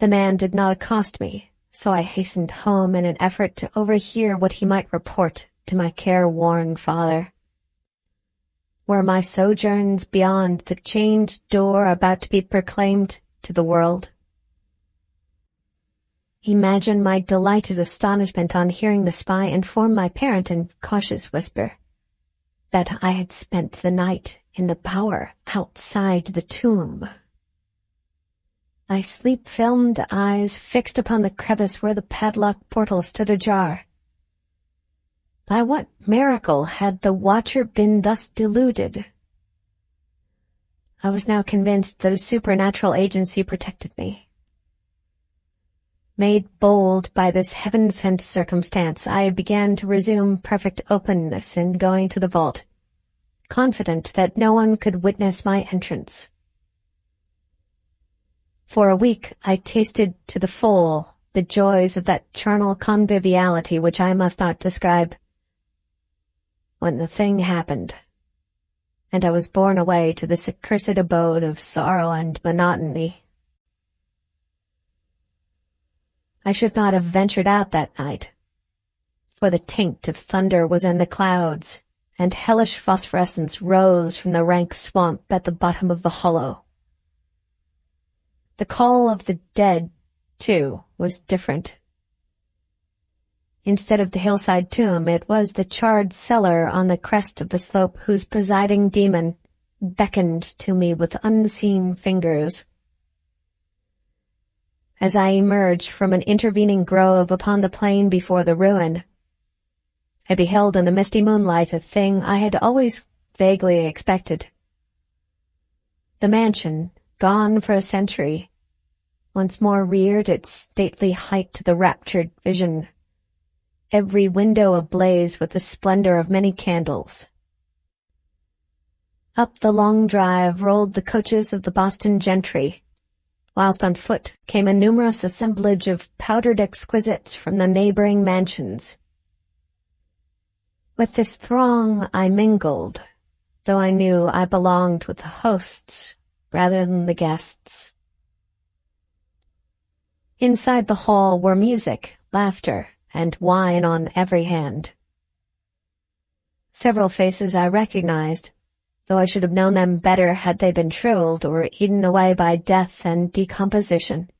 The man did not accost me, so I hastened home in an effort to overhear what he might report to my careworn father. Were my sojourns beyond the chained door about to be proclaimed to the world? Imagine my delighted astonishment on hearing the spy inform my parent in cautious whisper that I had spent the night in the bower outside the tomb. My sleep-filmed eyes fixed upon the crevice where the padlocked portal stood ajar. By what miracle had the watcher been thus deluded? I was now convinced that a supernatural agency protected me. Made bold by this heaven-sent circumstance, I began to resume perfect openness in going to the vault, confident that no one could witness my entrance. For a week I tasted to the full the joys of that charnel conviviality which I must not describe. When the thing happened, and I was borne away to this accursed abode of sorrow and monotony, I should not have ventured out that night, for the taint of thunder was in the clouds, and hellish phosphorescence rose from the rank swamp at the bottom of the hollow. The call of the dead, too, was different. Instead of the hillside tomb, it was the charred cellar on the crest of the slope whose presiding demon beckoned to me with unseen fingers. As I emerged from an intervening grove upon the plain before the ruin, I beheld in the misty moonlight a thing I had always vaguely expected. The mansion, gone for a century, once more reared its stately height to the raptured vision, every window ablaze with the splendor of many candles. Up the long drive rolled the coaches of the Boston gentry, whilst on foot came a numerous assemblage of powdered exquisites from the neighboring mansions. With this throng I mingled, though I knew I belonged with the hosts rather than the guests. Inside the hall were music, laughter, and wine on every hand. Several faces I recognized, though I should have known them better had they been shrivelled or eaten away by death and decomposition.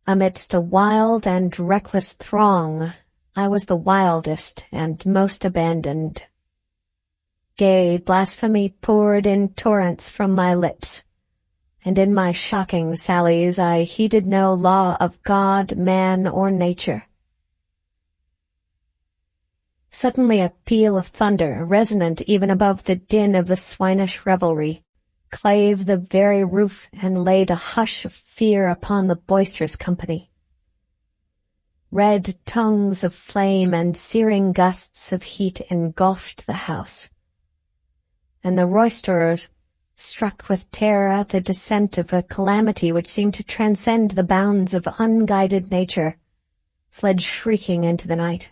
Amidst a wild and reckless throng, I was the wildest and most abandoned. Gay blasphemy poured in torrents from my lips, and in my shocking sallies I heeded no law of God, man, or nature. Suddenly a peal of thunder, resonant even above the din of the swinish revelry, clave the very roof and laid a hush of fear upon the boisterous company. Red tongues of flame and searing gusts of heat engulfed the house, and the roisterers, struck with terror at the descent of a calamity which seemed to transcend the bounds of unguided nature, fled shrieking into the night.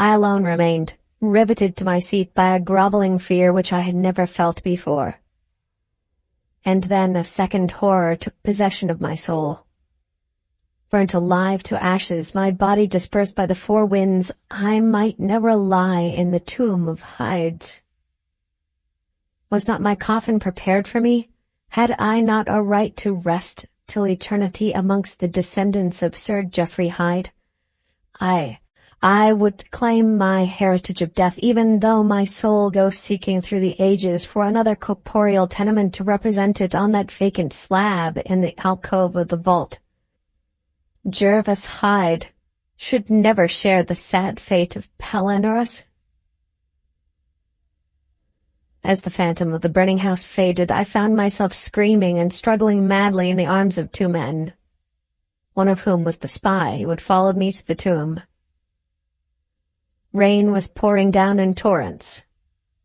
I alone remained, riveted to my seat by a groveling fear which I had never felt before. And then a second horror took possession of my soul. Burnt alive to ashes, my body dispersed by the four winds, I might never lie in the tomb of hides. Was not my coffin prepared for me? Had I not a right to rest till eternity amongst the descendants of Sir Geoffrey Hyde? I would claim my heritage of death, even though my soul go seeking through the ages for another corporeal tenement to represent it on that vacant slab in the alcove of the vault. Jervis Hyde should never share the sad fate of Palinurus. As the phantom of the burning house faded, I found myself screaming and struggling madly in the arms of two men, one of whom was the spy who had followed me to the tomb. Rain was pouring down in torrents,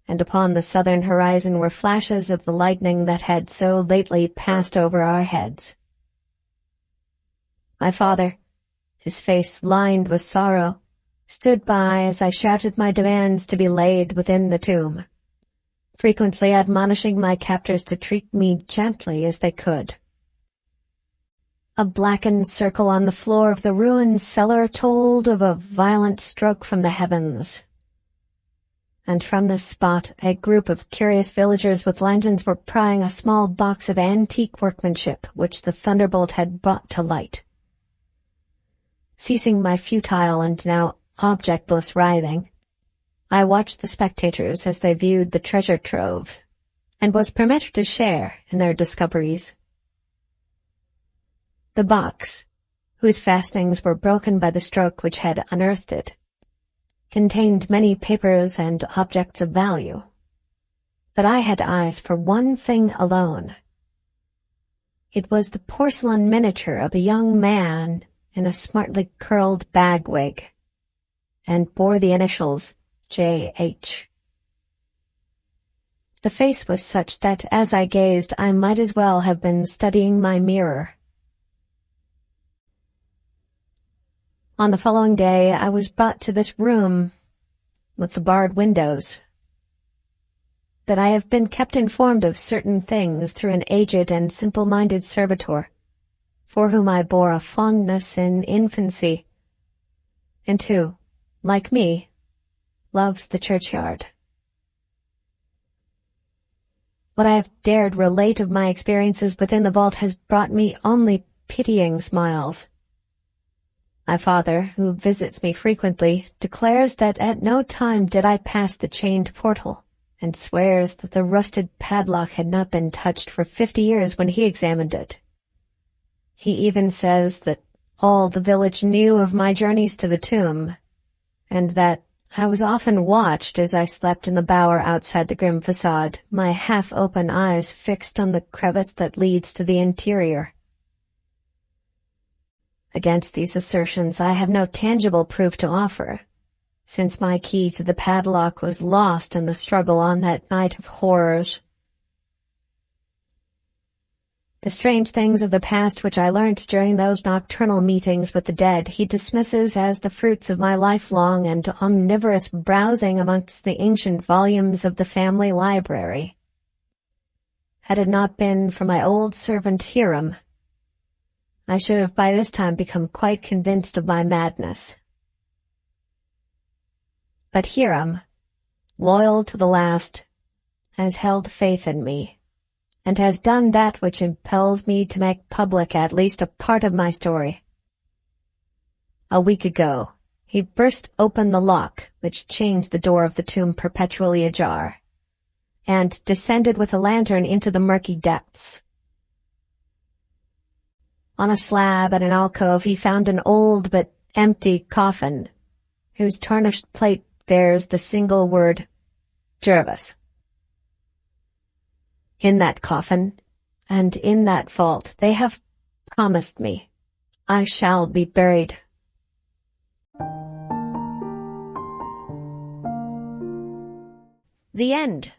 and upon the southern horizon were flashes of the lightning that had so lately passed over our heads. My father, his face lined with sorrow, stood by as I shouted my demands to be laid within the tomb, frequently admonishing my captors to treat me gently as they could. A blackened circle on the floor of the ruined cellar told of a violent stroke from the heavens. And from this spot, a group of curious villagers with lanterns were prying a small box of antique workmanship which the thunderbolt had brought to light. Ceasing my futile and now objectless writhing, I watched the spectators as they viewed the treasure trove, and was permitted to share in their discoveries. The box, whose fastenings were broken by the stroke which had unearthed it, contained many papers and objects of value. But I had eyes for one thing alone. It was the porcelain miniature of a young man in a smartly curled bagwig, and bore the initials J.H. The face was such that as I gazed I might as well have been studying my mirror. On the following day I was brought to this room with the barred windows. But I have been kept informed of certain things through an aged and simple-minded servitor, for whom I bore a fondness in infancy, and who, like me, loves the churchyard. What I have dared relate of my experiences within the vault has brought me only pitying smiles. My father, who visits me frequently, declares that at no time did I pass the chained portal, and swears that the rusted padlock had not been touched for 50 years when he examined it. He even says that all the village knew of my journeys to the tomb, and that I was often watched as I slept in the bower outside the grim facade, my half-open eyes fixed on the crevice that leads to the interior. Against these assertions I have no tangible proof to offer, since my key to the padlock was lost in the struggle on that night of horrors. The strange things of the past which I learnt during those nocturnal meetings with the dead he dismisses as the fruits of my lifelong and omnivorous browsing amongst the ancient volumes of the family library. Had it not been for my old servant Hiram, I should have by this time become quite convinced of my madness. But Hiram, loyal to the last, has held faith in me, and has done that which impels me to make public at least a part of my story. A week ago, he burst open the lock which chained the door of the tomb perpetually ajar, and descended with a lantern into the murky depths. On a slab at an alcove he found an old but empty coffin, whose tarnished plate bears the single word, Jervis. In that coffin, and in that vault, they have promised me I shall be buried. The end.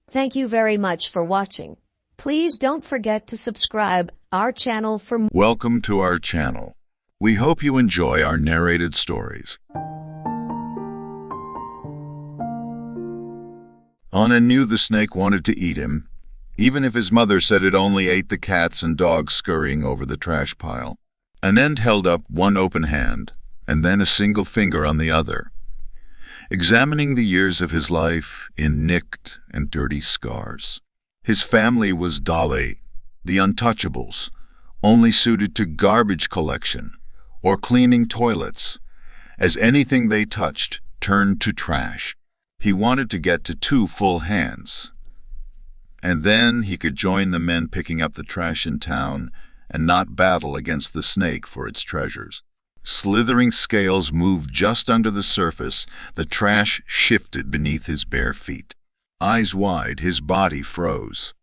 Thank you very much for watching. Please don't forget to subscribe our channel for more. Welcome to our channel. We hope you enjoy our narrated stories. Anand knew the snake wanted to eat him, even if his mother said it only ate the cats and dogs scurrying over the trash pile. Anand held up one open hand, and then a single finger on the other, examining the years of his life in nicked and dirty scars. His family was Dale, the untouchables, only suited to garbage collection or cleaning toilets, as anything they touched turned to trash. He wanted to get to 2 full hands, and then he could join the men picking up the trash in town and not battle against the snake for its treasures. Slithering scales moved just under the surface. The trash shifted beneath his bare feet. Eyes wide, his body froze.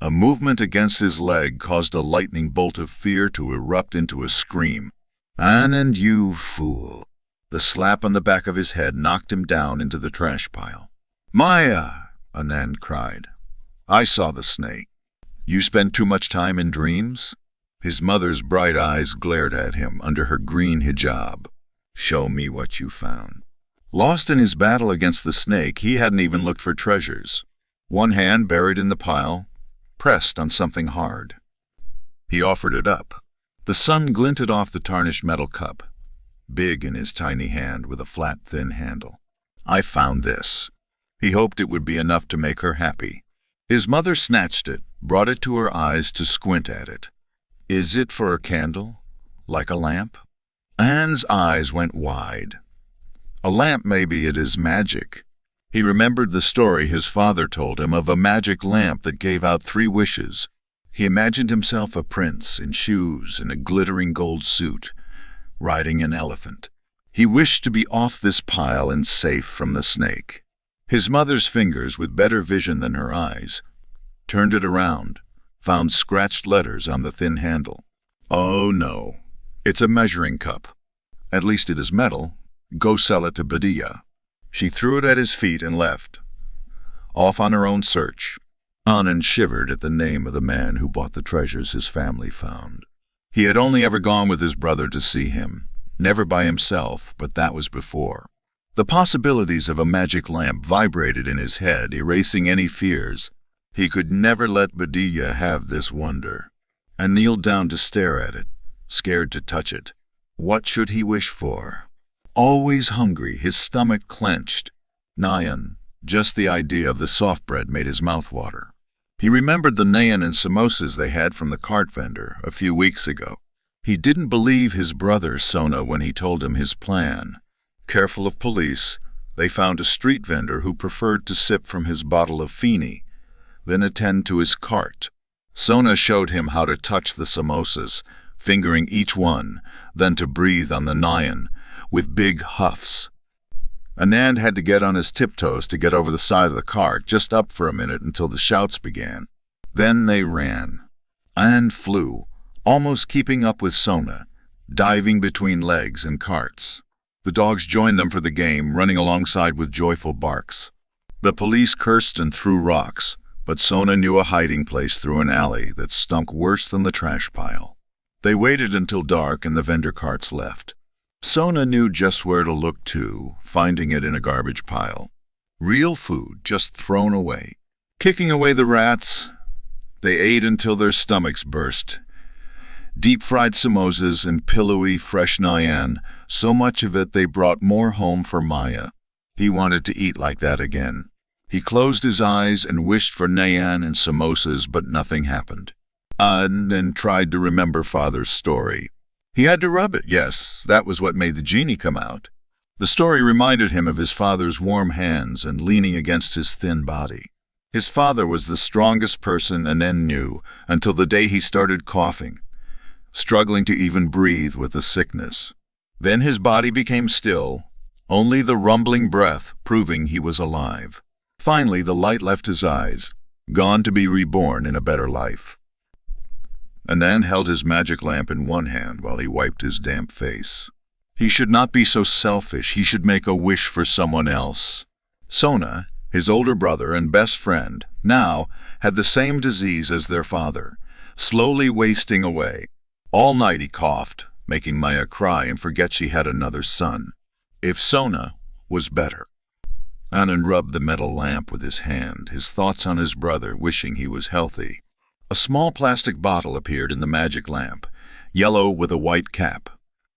A movement against his leg caused a lightning bolt of fear to erupt into a scream. "Anand, you fool!" The slap on the back of his head knocked him down into the trash pile. "Maya!" Anand cried. "I saw the snake. You spend too much time in dreams?" His mother's bright eyes glared at him under her green hijab. "Show me what you found." Lost in his battle against the snake, he hadn't even looked for treasures. One hand buried in the pile, pressed on something hard. He offered it up. The sun glinted off the tarnished metal cup, big in his tiny hand with a flat, thin handle. "I found this." He hoped it would be enough to make her happy. His mother snatched it, brought it to her eyes to squint at it. "Is it for a candle? Like a lamp?" Anne's eyes went wide. "A lamp, maybe it is magic." He remembered the story his father told him of a magic lamp that gave out 3 wishes. He imagined himself a prince in shoes and a glittering gold suit, riding an elephant. He wished to be off this pile and safe from the snake. His mother's fingers, with better vision than her eyes, turned it around, found scratched letters on the thin handle. "Oh no, it's a measuring cup. At least it is metal. Go sell it to Badia." She threw it at his feet and left, off on her own search. Anand shivered at the name of the man who bought the treasures his family found. He had only ever gone with his brother to see him, never by himself, but that was before. The possibilities of a magic lamp vibrated in his head, erasing any fears. He could never let Badia have this wonder, and kneeled down to stare at it, scared to touch it. What should he wish for? Always hungry, his stomach clenched. Nayan, just the idea of the soft bread made his mouth water. He remembered the nayan and samosas they had from the cart vendor a few weeks ago. He didn't believe his brother Sona when he told him his plan. Careful of police, they found a street vendor who preferred to sip from his bottle of fini, then attend to his cart. Sona showed him how to touch the samosas, fingering each one, then to breathe on the nayan, with big huffs. Anand had to get on his tiptoes to get over the side of the cart, just up for a minute until the shouts began. Then they ran. Anand flew, almost keeping up with Sona, diving between legs and carts. The dogs joined them for the game, running alongside with joyful barks. The police cursed and threw rocks, but Sona knew a hiding place through an alley that stunk worse than the trash pile. They waited until dark and the vendor carts left. Sona knew just where to look too, finding it in a garbage pile. Real food, just thrown away. Kicking away the rats, they ate until their stomachs burst. Deep-fried samosas and pillowy, fresh nayan, so much of it they brought more home for Maya. He wanted to eat like that again. He closed his eyes and wished for nayan and samosas, but nothing happened. And tried to remember father's story. He had to rub it, yes, that was what made the genie come out. The story reminded him of his father's warm hands and leaning against his thin body. His father was the strongest person Anand knew until the day he started coughing, struggling to even breathe with the sickness. Then his body became still, only the rumbling breath proving he was alive. Finally, the light left his eyes, gone to be reborn in a better life. Anand held his magic lamp in one hand while he wiped his damp face. He should not be so selfish. He should make a wish for someone else. Sona, his older brother and best friend, now had the same disease as their father, slowly wasting away. All night he coughed, making Maya cry and forget she had another son. If Sona was better. Anand rubbed the metal lamp with his hand, his thoughts on his brother, wishing he was healthy. A small plastic bottle appeared in the magic lamp, yellow with a white cap.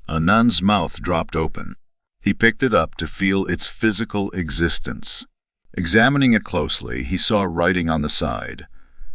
Anand's mouth dropped open. He picked it up to feel its physical existence. Examining it closely, he saw writing on the side,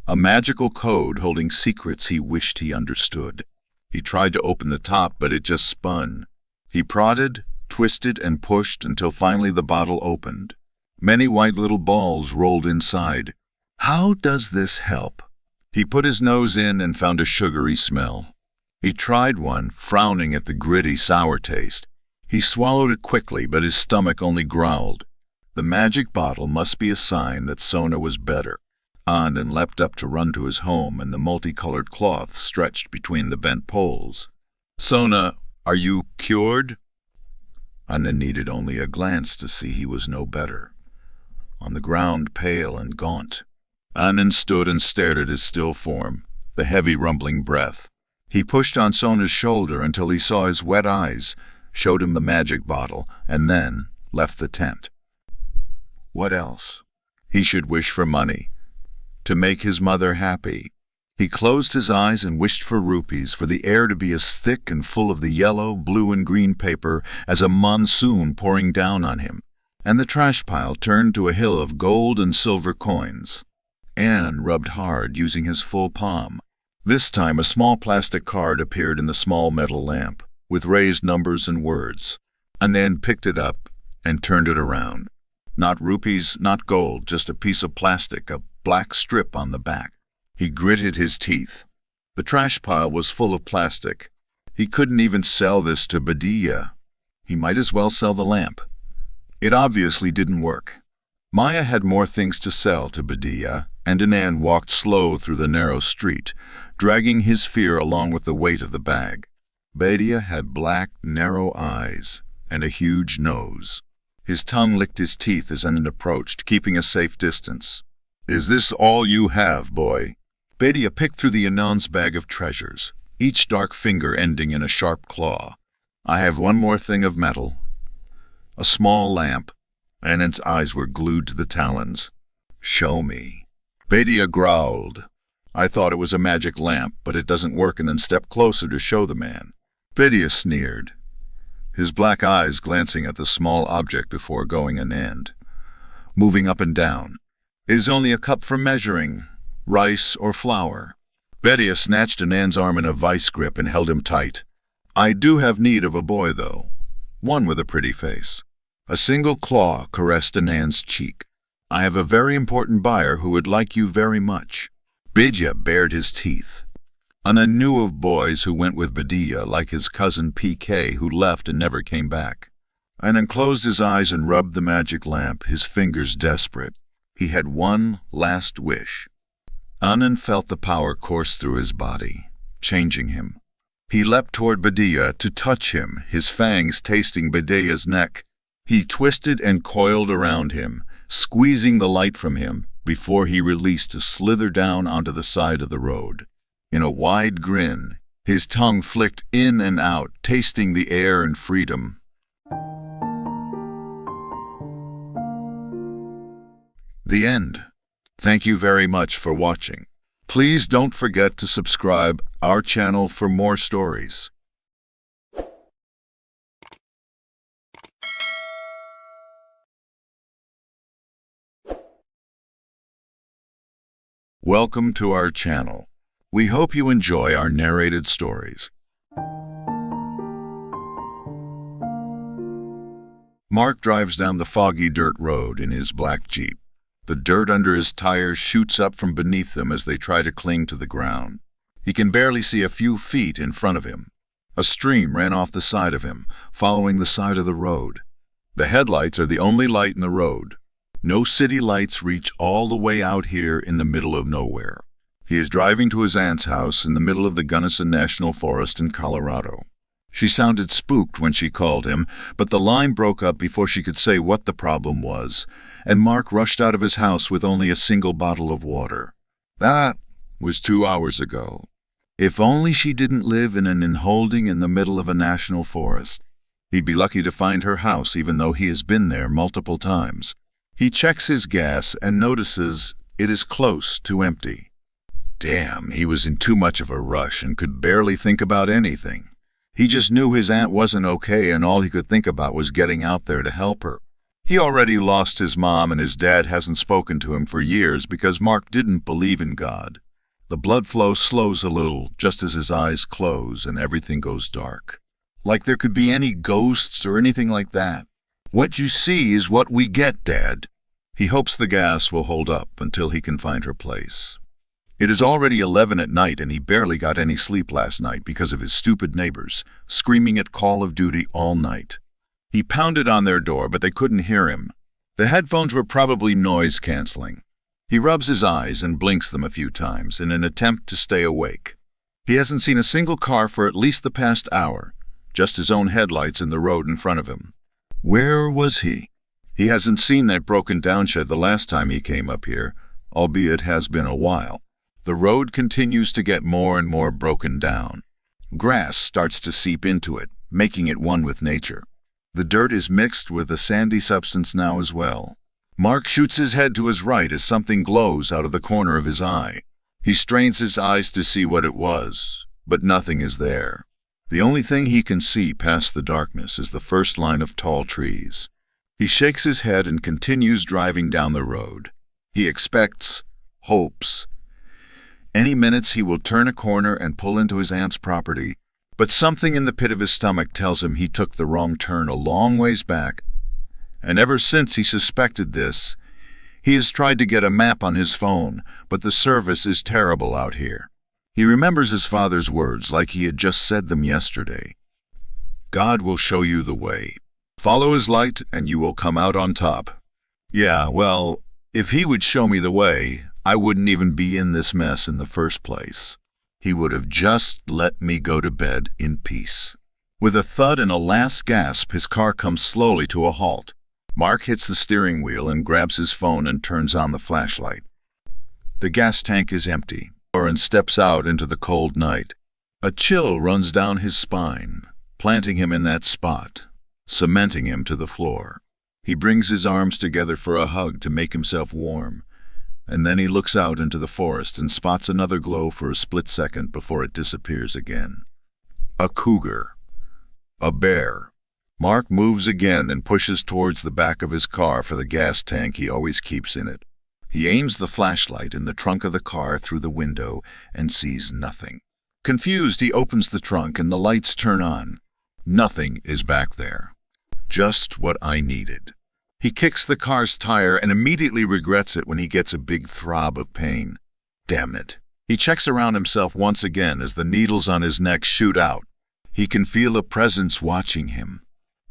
a magical code holding secrets he wished he understood. He tried to open the top, but it just spun. He prodded, twisted, and pushed until finally the bottle opened. Many white little balls rolled inside. How does this help? He put his nose in and found a sugary smell. He tried one, frowning at the gritty, sour taste. He swallowed it quickly, but his stomach only growled. The magic bottle must be a sign that Sona was better. Anand leapt up to run to his home, and the multicolored cloth stretched between the bent poles. "Sona, are you cured?" Anand needed only a glance to see he was no better. On the ground, pale and gaunt, Anand stood and stared at his still form, the heavy rumbling breath. He pushed on Sona's shoulder until he saw his wet eyes, showed him the magic bottle, and then left the tent. What else? He should wish for money, to make his mother happy. He closed his eyes and wished for rupees, for the air to be as thick and full of the yellow, blue, and green paper as a monsoon pouring down on him, and the trash pile turned to a hill of gold and silver coins. Anand rubbed hard, using his full palm. This time a small plastic card appeared in the small metal lamp, with raised numbers and words. Anand picked it up and turned it around. Not rupees, not gold, just a piece of plastic, a black strip on the back. He gritted his teeth. The trash pile was full of plastic. He couldn't even sell this to Bedtime. He might as well sell the lamp. It obviously didn't work. Maya had more things to sell to Bedtime, and Anand walked slow through the narrow street, dragging his fear along with the weight of the bag. Bedtime had black, narrow eyes and a huge nose. His tongue licked his teeth as Anand approached, keeping a safe distance. "Is this all you have, boy?" Bedtime picked through the Anand's bag of treasures, each dark finger ending in a sharp claw. "I have one more thing of metal. A small lamp." Anand's eyes were glued to the talons. "Show me." Bedtime growled. "I thought it was a magic lamp, but it doesn't work," and then stepped closer to show the man. Bedtime sneered, his black eyes glancing at the small object before going Anand, moving up and down. "It is only a cup for measuring rice or flour." Bedtime snatched Anand's arm in a vice grip and held him tight. "I do have need of a boy, though. One with a pretty face." A single claw caressed Anand's cheek. "I have a very important buyer who would like you very much." Bedtime bared his teeth. Anand knew of boys who went with Bedtime, like his cousin PK, who left and never came back. Anand closed his eyes and rubbed the magic lamp, his fingers desperate. He had one last wish. Anand felt the power course through his body, changing him. He leapt toward Bedtime to touch him, his fangs tasting Bedtime's neck. He twisted and coiled around him, squeezing the light from him, before he released to slither down onto the side of the road. In a wide grin, his tongue flicked in and out, tasting the air and freedom. The end. Thank you very much for watching. Please don't forget to subscribe our channel for more stories. Welcome to our channel. We hope you enjoy our narrated stories. Mark drives down the foggy dirt road in his black Jeep. The dirt under his tires shoots up from beneath them as they try to cling to the ground. He can barely see a few feet in front of him. A stream ran off the side of him, following the side of the road. The headlights are the only light in the road. No city lights reach all the way out here in the middle of nowhere. He is driving to his aunt's house in the middle of the Gunnison National Forest in Colorado. She sounded spooked when she called him, but the line broke up before she could say what the problem was, and Mark rushed out of his house with only a single bottle of water. That was 2 hours ago. If only she didn't live in an inholding in the middle of a national forest. He'd be lucky to find her house, even though he has been there multiple times. He checks his gas and notices it is close to empty. Damn, he was in too much of a rush and could barely think about anything. He just knew his aunt wasn't okay and all he could think about was getting out there to help her. He already lost his mom and his dad hasn't spoken to him for years because Mark didn't believe in God. The blood flow slows a little just as his eyes close and everything goes dark. Like there could be any ghosts or anything like that. What you see is what we get, Dad. He hopes the gas will hold up until he can find her place. It is already 11 at night and he barely got any sleep last night because of his stupid neighbors screaming at Call of Duty all night. He pounded on their door, but they couldn't hear him. The headphones were probably noise-canceling. He rubs his eyes and blinks them a few times in an attempt to stay awake. He hasn't seen a single car for at least the past hour, just his own headlights in the road in front of him. Where was he? He hasn't seen that broken-down shed the last time he came up here, albeit it has been a while. The road continues to get more and more broken down. Grass starts to seep into it, making it one with nature. The dirt is mixed with a sandy substance now as well. Mark shoots his head to his right as something glows out of the corner of his eye. He strains his eyes to see what it was, but nothing is there. The only thing he can see past the darkness is the first line of tall trees. He shakes his head and continues driving down the road. He expects, hopes. Any minutes he will turn a corner and pull into his aunt's property, but something in the pit of his stomach tells him he took the wrong turn a long ways back. And ever since he suspected this, he has tried to get a map on his phone, but the service is terrible out here. He remembers his father's words like he had just said them yesterday. God will show you the way. Follow his light and you will come out on top. Yeah, well, if he would show me the way, I wouldn't even be in this mess in the first place. He would have just let me go to bed in peace. With a thud and a last gasp, his car comes slowly to a halt. Mark hits the steering wheel and grabs his phone and turns on the flashlight. The gas tank is empty. Warren steps out into the cold night. A chill runs down his spine, planting him in that spot, cementing him to the floor. He brings his arms together for a hug to make himself warm, and then he looks out into the forest and spots another glow for a split second before it disappears again. A cougar. A bear. Mark moves again and pushes towards the back of his car for the gas tank he always keeps in it. He aims the flashlight in the trunk of the car through the window and sees nothing. Confused, he opens the trunk and the lights turn on. Nothing is back there. Just what I needed. He kicks the car's tire and immediately regrets it when he gets a big throb of pain. Damn it. He checks around himself once again as the needles on his neck shoot out. He can feel a presence watching him.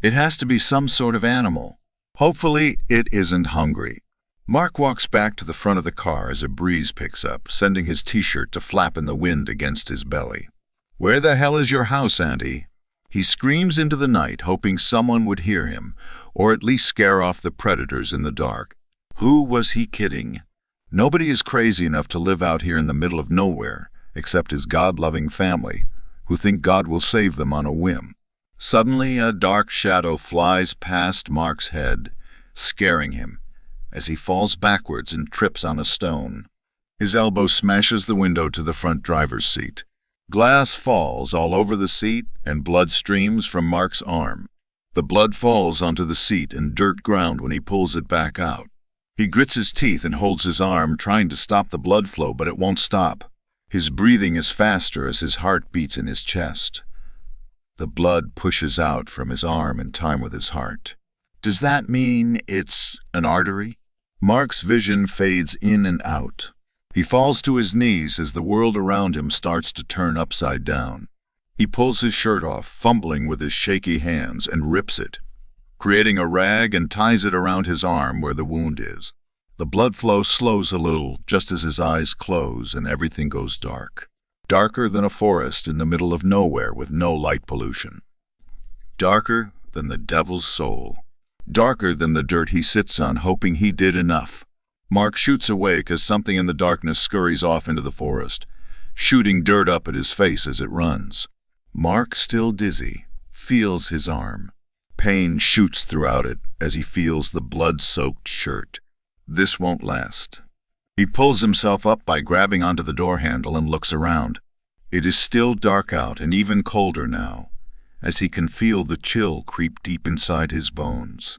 It has to be some sort of animal. Hopefully, it isn't hungry. Mark walks back to the front of the car as a breeze picks up, sending his t-shirt to flap in the wind against his belly. Where the hell is your house, Auntie? He screams into the night, hoping someone would hear him, or at least scare off the predators in the dark. Who was he kidding? Nobody is crazy enough to live out here in the middle of nowhere, except his God-loving family, who think God will save them on a whim. Suddenly, a dark shadow flies past Mark's head, scaring him, as he falls backwards and trips on a stone. His elbow smashes the window to the front driver's seat. Glass falls all over the seat and blood streams from Mark's arm. The blood falls onto the seat and dirt ground when he pulls it back out. He grits his teeth and holds his arm, trying to stop the blood flow, but it won't stop. His breathing is faster as his heart beats in his chest. The blood pushes out from his arm in time with his heart. Does that mean it's an artery? Mark's vision fades in and out. He falls to his knees as the world around him starts to turn upside down. He pulls his shirt off, fumbling with his shaky hands, and rips it, creating a rag and ties it around his arm where the wound is. The blood flow slows a little just as his eyes close and everything goes dark. Darker than a forest in the middle of nowhere with no light pollution. Darker than the devil's soul. Darker than the dirt he sits on, hoping he did enough. Mark shoots awake as something in the darkness scurries off into the forest, shooting dirt up at his face as it runs. Mark, still dizzy, feels his arm. pain shoots throughout it as he feels the blood-soaked shirt. This won't last. He pulls himself up by grabbing onto the door handle and looks around. It is still dark out and even colder now, as he can feel the chill creep deep inside his bones.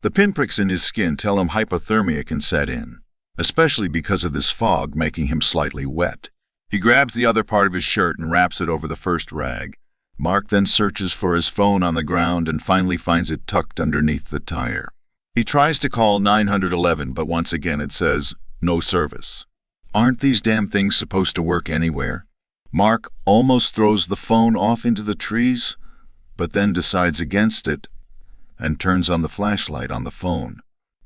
The pinpricks in his skin tell him hypothermia can set in, especially because of this fog making him slightly wet. He grabs the other part of his shirt and wraps it over the first rag. Mark then searches for his phone on the ground and finally finds it tucked underneath the tire. He tries to call 911, but once again it says, "No service." Aren't these damn things supposed to work anywhere? Mark almost throws the phone off into the trees, but then decides against it and turns on the flashlight on the phone.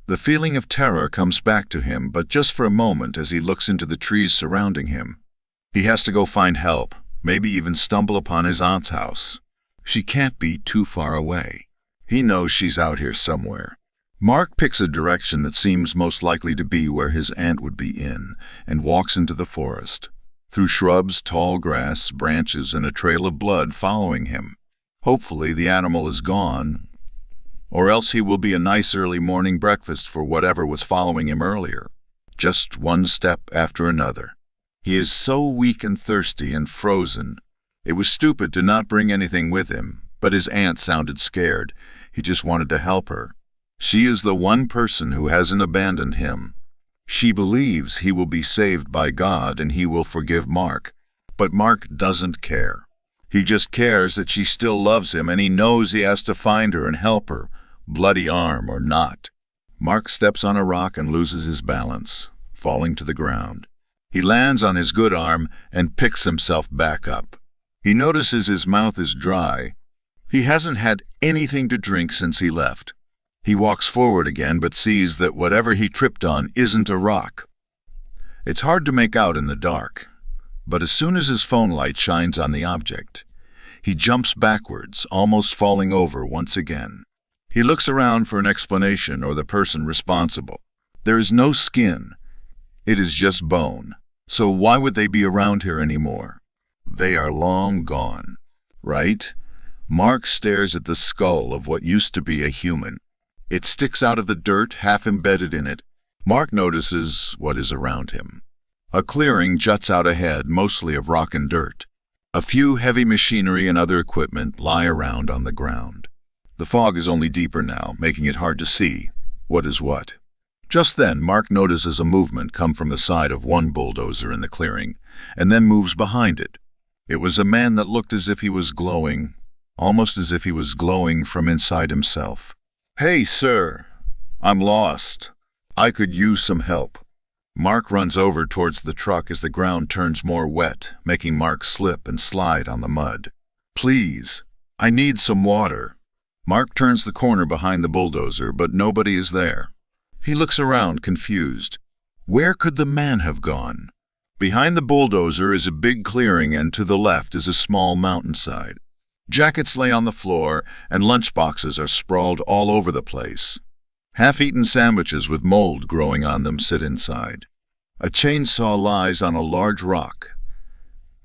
The feeling of terror comes back to him, but just for a moment as he looks into the trees surrounding him. He has to go find help, maybe even stumble upon his aunt's house. She can't be too far away. He knows she's out here somewhere. Mark picks a direction that seems most likely to be where his aunt would be in, and walks into the forest, through shrubs, tall grass, branches, and a trail of blood following him. Hopefully the animal is gone, or else he will be a nice early morning breakfast for whatever was following him earlier. Just one step after another. He is so weak and thirsty and frozen. It was stupid to not bring anything with him, but his aunt sounded scared. He just wanted to help her. She is the one person who hasn't abandoned him. She believes he will be saved by God and he will forgive Mark. But Mark doesn't care. He just cares that she still loves him, and he knows he has to find her and help her, bloody arm or not. Mark steps on a rock and loses his balance, falling to the ground. He lands on his good arm and picks himself back up. He notices his mouth is dry. He hasn't had anything to drink since he left. He walks forward again, but sees that whatever he tripped on isn't a rock. It's hard to make out in the dark, but as soon as his phone light shines on the object, he jumps backwards, almost falling over once again. He looks around for an explanation or the person responsible. There is no skin. It is just bone. So why would they be around here anymore? They are long gone, right? Mark stares at the skull of what used to be a human. It sticks out of the dirt, half embedded in it. Mark notices what is around him. A clearing juts out ahead, mostly of rock and dirt. A few heavy machinery and other equipment lie around on the ground. The fog is only deeper now, making it hard to see what is what. Just then, Mark notices a movement come from the side of one bulldozer in the clearing, and then moves behind it. It was a man that looked as if he was glowing, almost as if he was glowing from inside himself. "Hey, sir, I'm lost. I could use some help." Mark runs over towards the truck as the ground turns more wet, making Mark slip and slide on the mud. "Please, I need some water." Mark turns the corner behind the bulldozer, but nobody is there. He looks around, confused. Where could the man have gone? Behind the bulldozer is a big clearing, and to the left is a small mountainside. Jackets lay on the floor, and lunchboxes are sprawled all over the place. Half-eaten sandwiches with mold growing on them sit inside. A chainsaw lies on a large rock,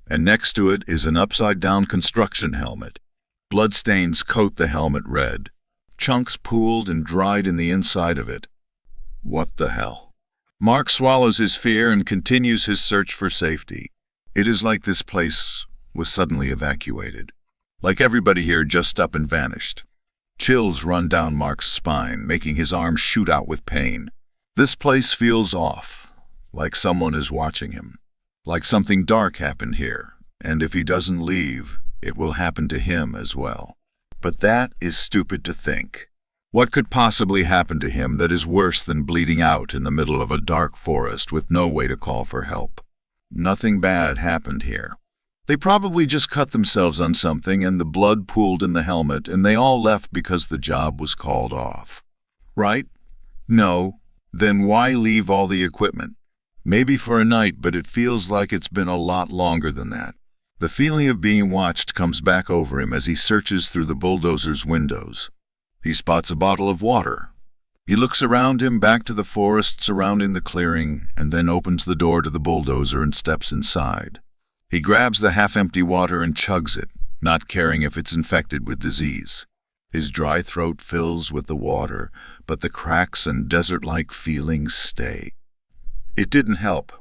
and next to it is an upside-down construction helmet. Bloodstains coat the helmet red. Chunks pooled and dried in the inside of it. What the hell? Mark swallows his fear and continues his search for safety. It is like this place was suddenly evacuated. Like everybody here just up and vanished. Chills run down Mark's spine, making his arms shoot out with pain. This place feels off, like someone is watching him. Like something dark happened here, and if he doesn't leave, it will happen to him as well. But that is stupid to think. What could possibly happen to him that is worse than bleeding out in the middle of a dark forest with no way to call for help? Nothing bad happened here. They probably just cut themselves on something and the blood pooled in the helmet and they all left because the job was called off. Right? No. Then why leave all the equipment? Maybe for a night, but it feels like it's been a lot longer than that. The feeling of being watched comes back over him as he searches through the bulldozer's windows. He spots a bottle of water. He looks around him, back to the forest surrounding the clearing, and then opens the door to the bulldozer and steps inside. He grabs the half-empty water and chugs it, not caring if it's infected with disease. His dry throat fills with the water, but the cracks and desert-like feelings stay. It didn't help.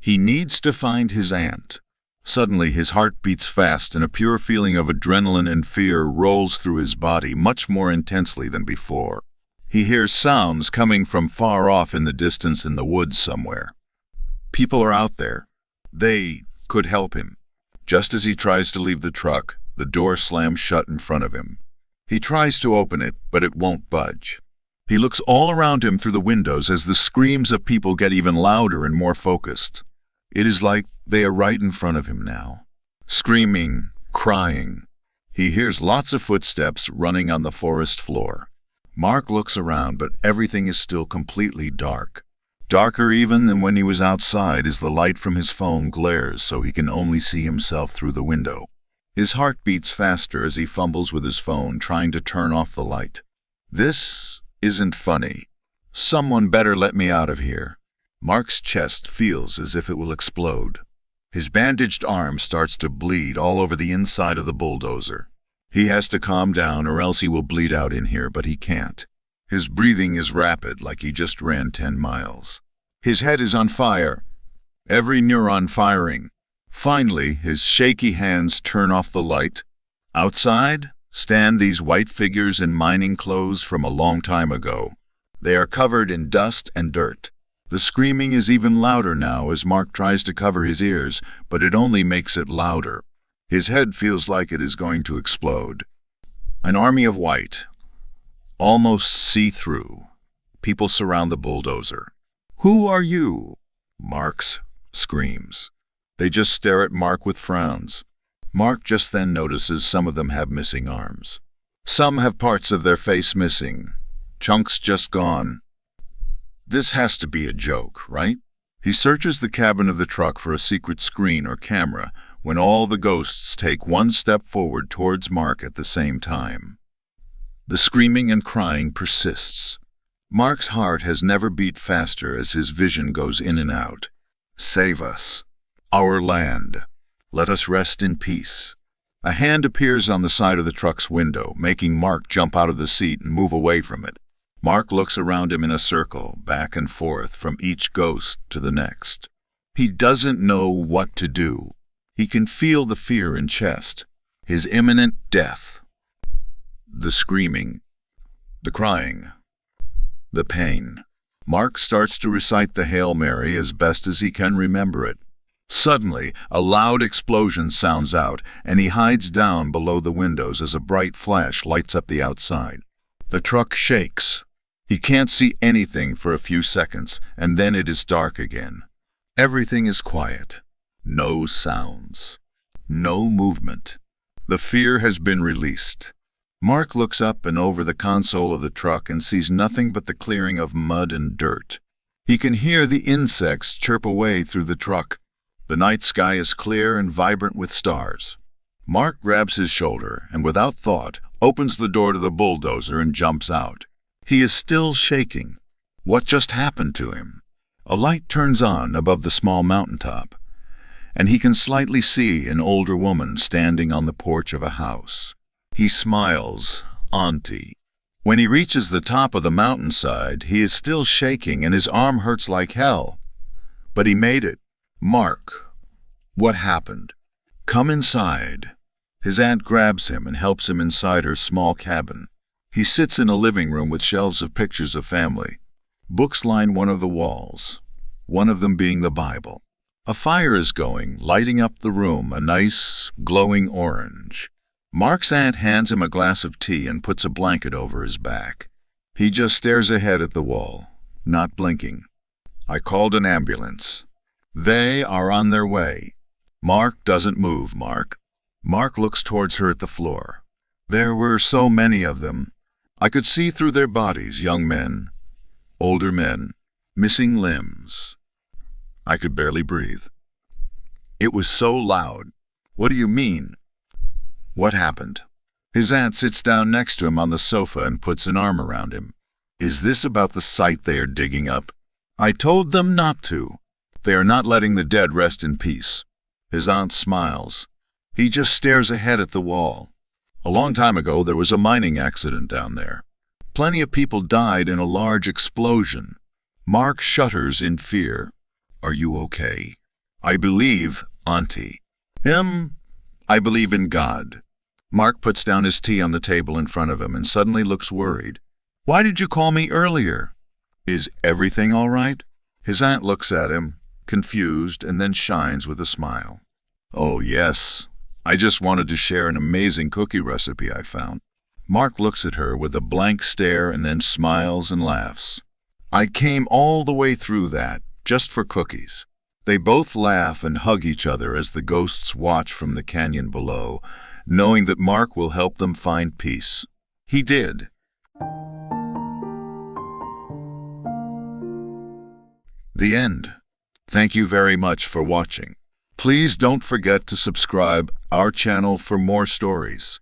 He needs to find his aunt. Suddenly, his heart beats fast and a pure feeling of adrenaline and fear rolls through his body much more intensely than before. He hears sounds coming from far off in the distance in the woods somewhere. People are out there. They could help him. Just as he tries to leave the truck, the door slams shut in front of him. He tries to open it, but it won't budge. He looks all around him through the windows as the screams of people get even louder and more focused. It is like they are right in front of him now. Screaming, crying. He hears lots of footsteps running on the forest floor. Mark looks around, but everything is still completely dark. Darker even than when he was outside as the light from his phone glares so he can only see himself through the window. His heart beats faster as he fumbles with his phone, trying to turn off the light. This isn't funny. Someone better let me out of here. Mark's chest feels as if it will explode. His bandaged arm starts to bleed all over the inside of the bulldozer. He has to calm down or else he will bleed out in here, but he can't. His breathing is rapid, like he just ran 10 miles. His head is on fire, every neuron firing. Finally, his shaky hands turn off the light. Outside stand these white figures in mining clothes from a long time ago. They are covered in dust and dirt. The screaming is even louder now as Mark tries to cover his ears, but it only makes it louder. His head feels like it is going to explode. An army of white, almost see-through. People surround the bulldozer. "Who are you?" Mark screams. They just stare at Mark with frowns. Mark just then notices some of them have missing arms. Some have parts of their face missing, chunks just gone. This has to be a joke, right? He searches the cabin of the truck for a secret screen or camera when all the ghosts take one step forward towards Mark at the same time. The screaming and crying persists. Mark's heart has never beat faster as his vision goes in and out. Save us. Our land. Let us rest in peace. A hand appears on the side of the truck's window, making Mark jump out of the seat and move away from it. Mark looks around him in a circle, back and forth from each ghost to the next. He doesn't know what to do. He can feel the fear in chest, his imminent death. The screaming, the crying, the pain. Mark starts to recite the Hail Mary as best as he can remember it. Suddenly, a loud explosion sounds out, and he hides down below the windows as a bright flash lights up the outside. The truck shakes. He can't see anything for a few seconds, and then it is dark again. Everything is quiet. No sounds. No movement. The fear has been released. Mark looks up and over the console of the truck and sees nothing but the clearing of mud and dirt. He can hear the insects chirp away through the truck. The night sky is clear and vibrant with stars. Mark grabs his shoulder and, without thought, opens the door to the bulldozer and jumps out. He is still shaking. What just happened to him? A light turns on above the small mountaintop, and he can slightly see an older woman standing on the porch of a house. He smiles, "Auntie." When he reaches the top of the mountainside, he is still shaking and his arm hurts like hell. But he made it. Mark, what happened? Come inside. His aunt grabs him and helps him inside her small cabin. He sits in a living room with shelves of pictures of family. Books line one of the walls, one of them being the Bible. A fire is going, lighting up the room, a nice, glowing orange. Mark's aunt hands him a glass of tea and puts a blanket over his back. He just stares ahead at the wall, not blinking. I called an ambulance. They are on their way. Mark doesn't move, Mark. Mark looks towards her at the floor. There were so many of them. I could see through their bodies, young men, older men, missing limbs. I could barely breathe. It was so loud. What do you mean? What happened? His aunt sits down next to him on the sofa and puts an arm around him. Is this about the site they are digging up? I told them not to. They are not letting the dead rest in peace. His aunt smiles. He just stares ahead at the wall. A long time ago, there was a mining accident down there. Plenty of people died in a large explosion. Mark shudders in fear. Are you okay? I believe, Auntie. I believe in God. Mark puts down his tea on the table in front of him and suddenly looks worried. Why did you call me earlier? Is everything all right? His aunt looks at him, confused, and then shines with a smile. Oh, yes. I just wanted to share an amazing cookie recipe I found. Mark looks at her with a blank stare and then smiles and laughs. I came all the way through that, just for cookies. They both laugh and hug each other as the ghosts watch from the canyon below, knowing that Mark will help them find peace. He did. The end. Thank you very much for watching. Please don't forget to subscribe our channel for more stories.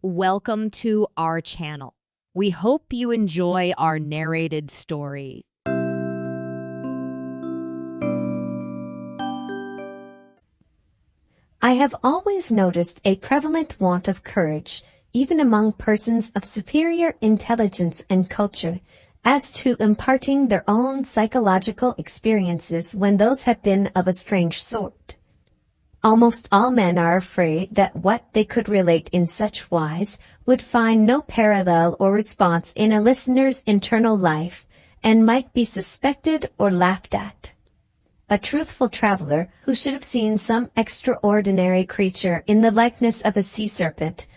Welcome to our channel. We hope you enjoy our narrated stories. I have always noticed a prevalent want of courage, even among persons of superior intelligence and culture, as to imparting their own psychological experiences when those have been of a strange sort. Almost all men are afraid that what they could relate in such wise would find no parallel or response in a listener's internal life, and might be suspected or laughed at. A truthful traveler, who should have seen some extraordinary creature in the likeness of a sea serpent,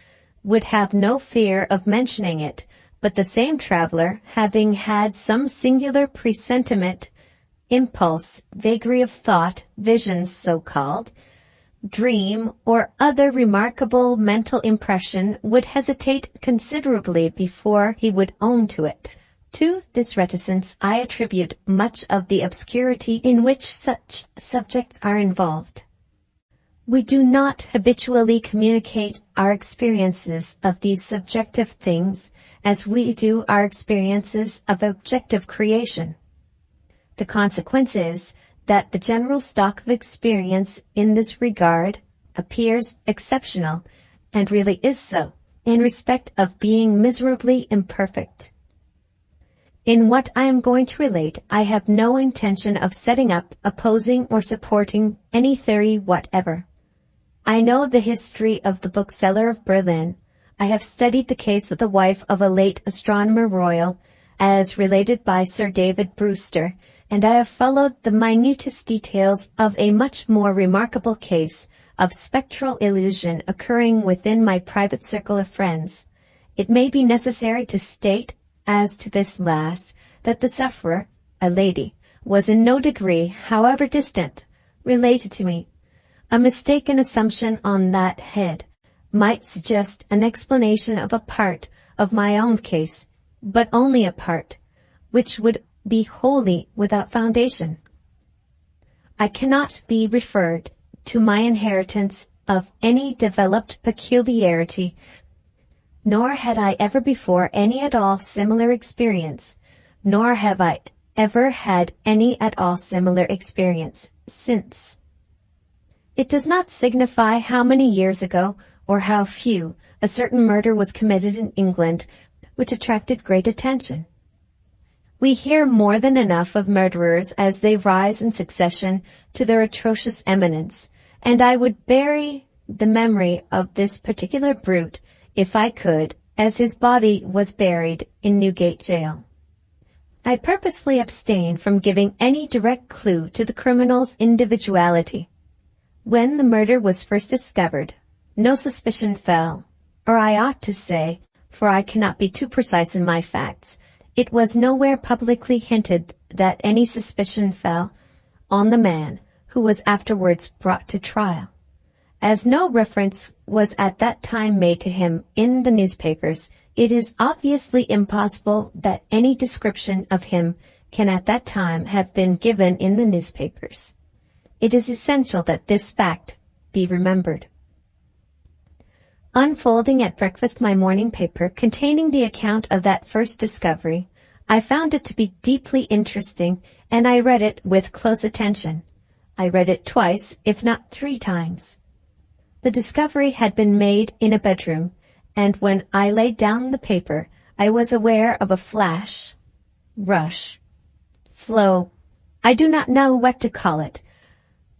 would have no fear of mentioning it, but the same traveler, having had some singular presentiment, impulse, vagary of thought, visions so-called, dream, or other remarkable mental impression, would hesitate considerably before he would own to it. To this reticence I attribute much of the obscurity in which such subjects are involved. We do not habitually communicate our experiences of these subjective things as we do our experiences of objective creation. The consequence is that the general stock of experience in this regard appears exceptional, and really is so, in respect of being miserably imperfect. In what I am going to relate, I have no intention of setting up, opposing, or supporting any theory whatever. I know the history of the bookseller of Berlin. I have studied the case of the wife of a late astronomer royal, as related by Sir David Brewster, and I have followed the minutest details of a much more remarkable case of spectral illusion occurring within my private circle of friends. It may be necessary to state, as to this last, that the sufferer, a lady, was in no degree, however distant, related to me. A mistaken assumption on that head might suggest an explanation of a part of my own case, but only a part, which would be wholly without foundation. I cannot be referred to my inheritance of any developed peculiarity, nor had I ever before any at all similar experience, nor have I ever had any at all similar experience since. It does not signify how many years ago, or how few, a certain murder was committed in England, which attracted great attention. We hear more than enough of murderers as they rise in succession to their atrocious eminence, and I would bury the memory of this particular brute, if I could, as his body was buried in Newgate jail. I purposely abstain from giving any direct clue to the criminal's individuality. When the murder was first discovered, no suspicion fell, or I ought to say, for I cannot be too precise in my facts, it was nowhere publicly hinted that any suspicion fell on the man who was afterwards brought to trial. As no reference was at that time made to him in the newspapers, it is obviously impossible that any description of him can at that time have been given in the newspapers. It is essential that this fact be remembered. Unfolding at breakfast my morning paper containing the account of that first discovery, I found it to be deeply interesting, and I read it with close attention. I read it twice, if not 3 times. The discovery had been made in a bedroom, and when I laid down the paper, I was aware of a flash, rush, flow. I do not know what to call it.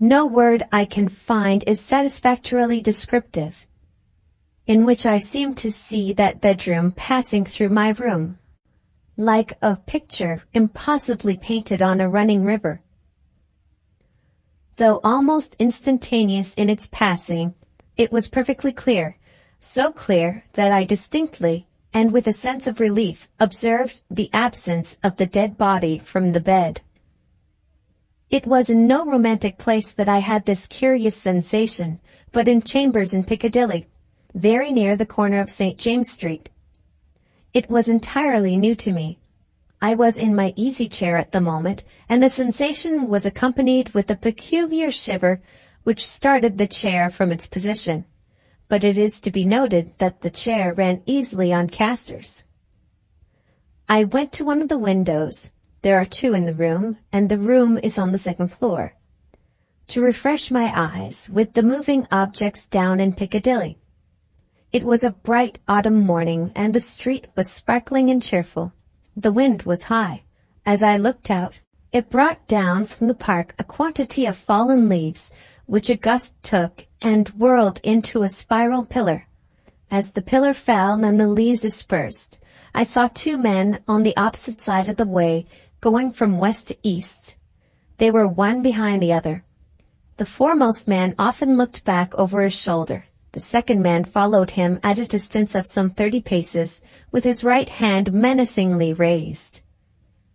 No word I can find is satisfactorily descriptive, in which I seemed to see that bedroom passing through my room, like a picture impossibly painted on a running river. Though almost instantaneous in its passing, it was perfectly clear, so clear that I distinctly, and with a sense of relief, observed the absence of the dead body from the bed. It was in no romantic place that I had this curious sensation, but in chambers in Piccadilly, very near the corner of St. James Street. It was entirely new to me. I was in my easy chair at the moment, and the sensation was accompanied with a peculiar shiver which started the chair from its position. But it is to be noted that the chair ran easily on casters. I went to one of the windows. There are 2 in the room, and the room is on the 2nd floor, to refresh my eyes with the moving objects down in Piccadilly. It was a bright autumn morning, and the street was sparkling and cheerful. The wind was high. As I looked out, it brought down from the park a quantity of fallen leaves, which a gust took and whirled into a spiral pillar. As the pillar fell and the leaves dispersed, I saw 2 men on the opposite side of the way, going from west to east. They were one behind the other. The foremost man often looked back over his shoulder. The second man followed him at a distance of some 30 paces, with his right hand menacingly raised.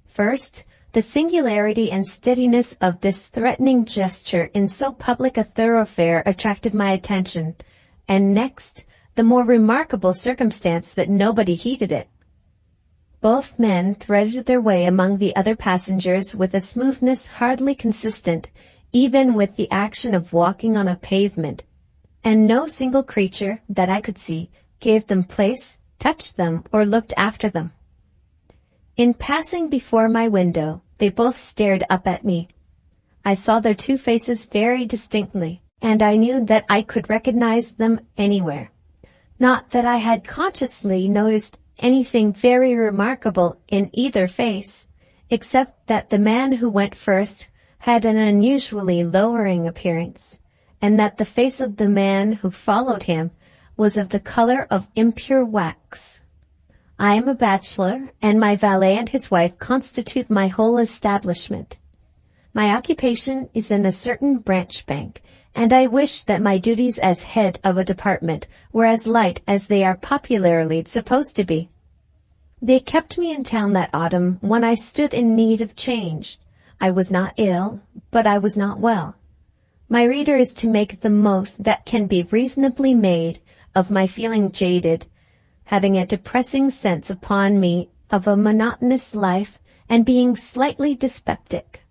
First, the singularity and steadiness of this threatening gesture in so public a thoroughfare attracted my attention, and next, the more remarkable circumstance that nobody heeded it. Both men threaded their way among the other passengers with a smoothness hardly consistent even with the action of walking on a pavement, and no single creature that I could see gave them place, touched them, or looked after them. In passing before my window, they both stared up at me. I saw their 2 faces very distinctly, and I knew that I could recognize them anywhere. Not that I had consciously noticed anything very remarkable in either face, except that the man who went first had an unusually lowering appearance, and that the face of the man who followed him was of the color of impure wax. I am a bachelor, and my valet and his wife constitute my whole establishment. My occupation is in a certain branch bank, and I wish that my duties as head of a department were as light as they are popularly supposed to be. They kept me in town that autumn when I stood in need of change. I was not ill, but I was not well. My reader is to make the most that can be reasonably made of my feeling jaded, having a depressing sense upon me of a monotonous life, and being slightly dyspeptic.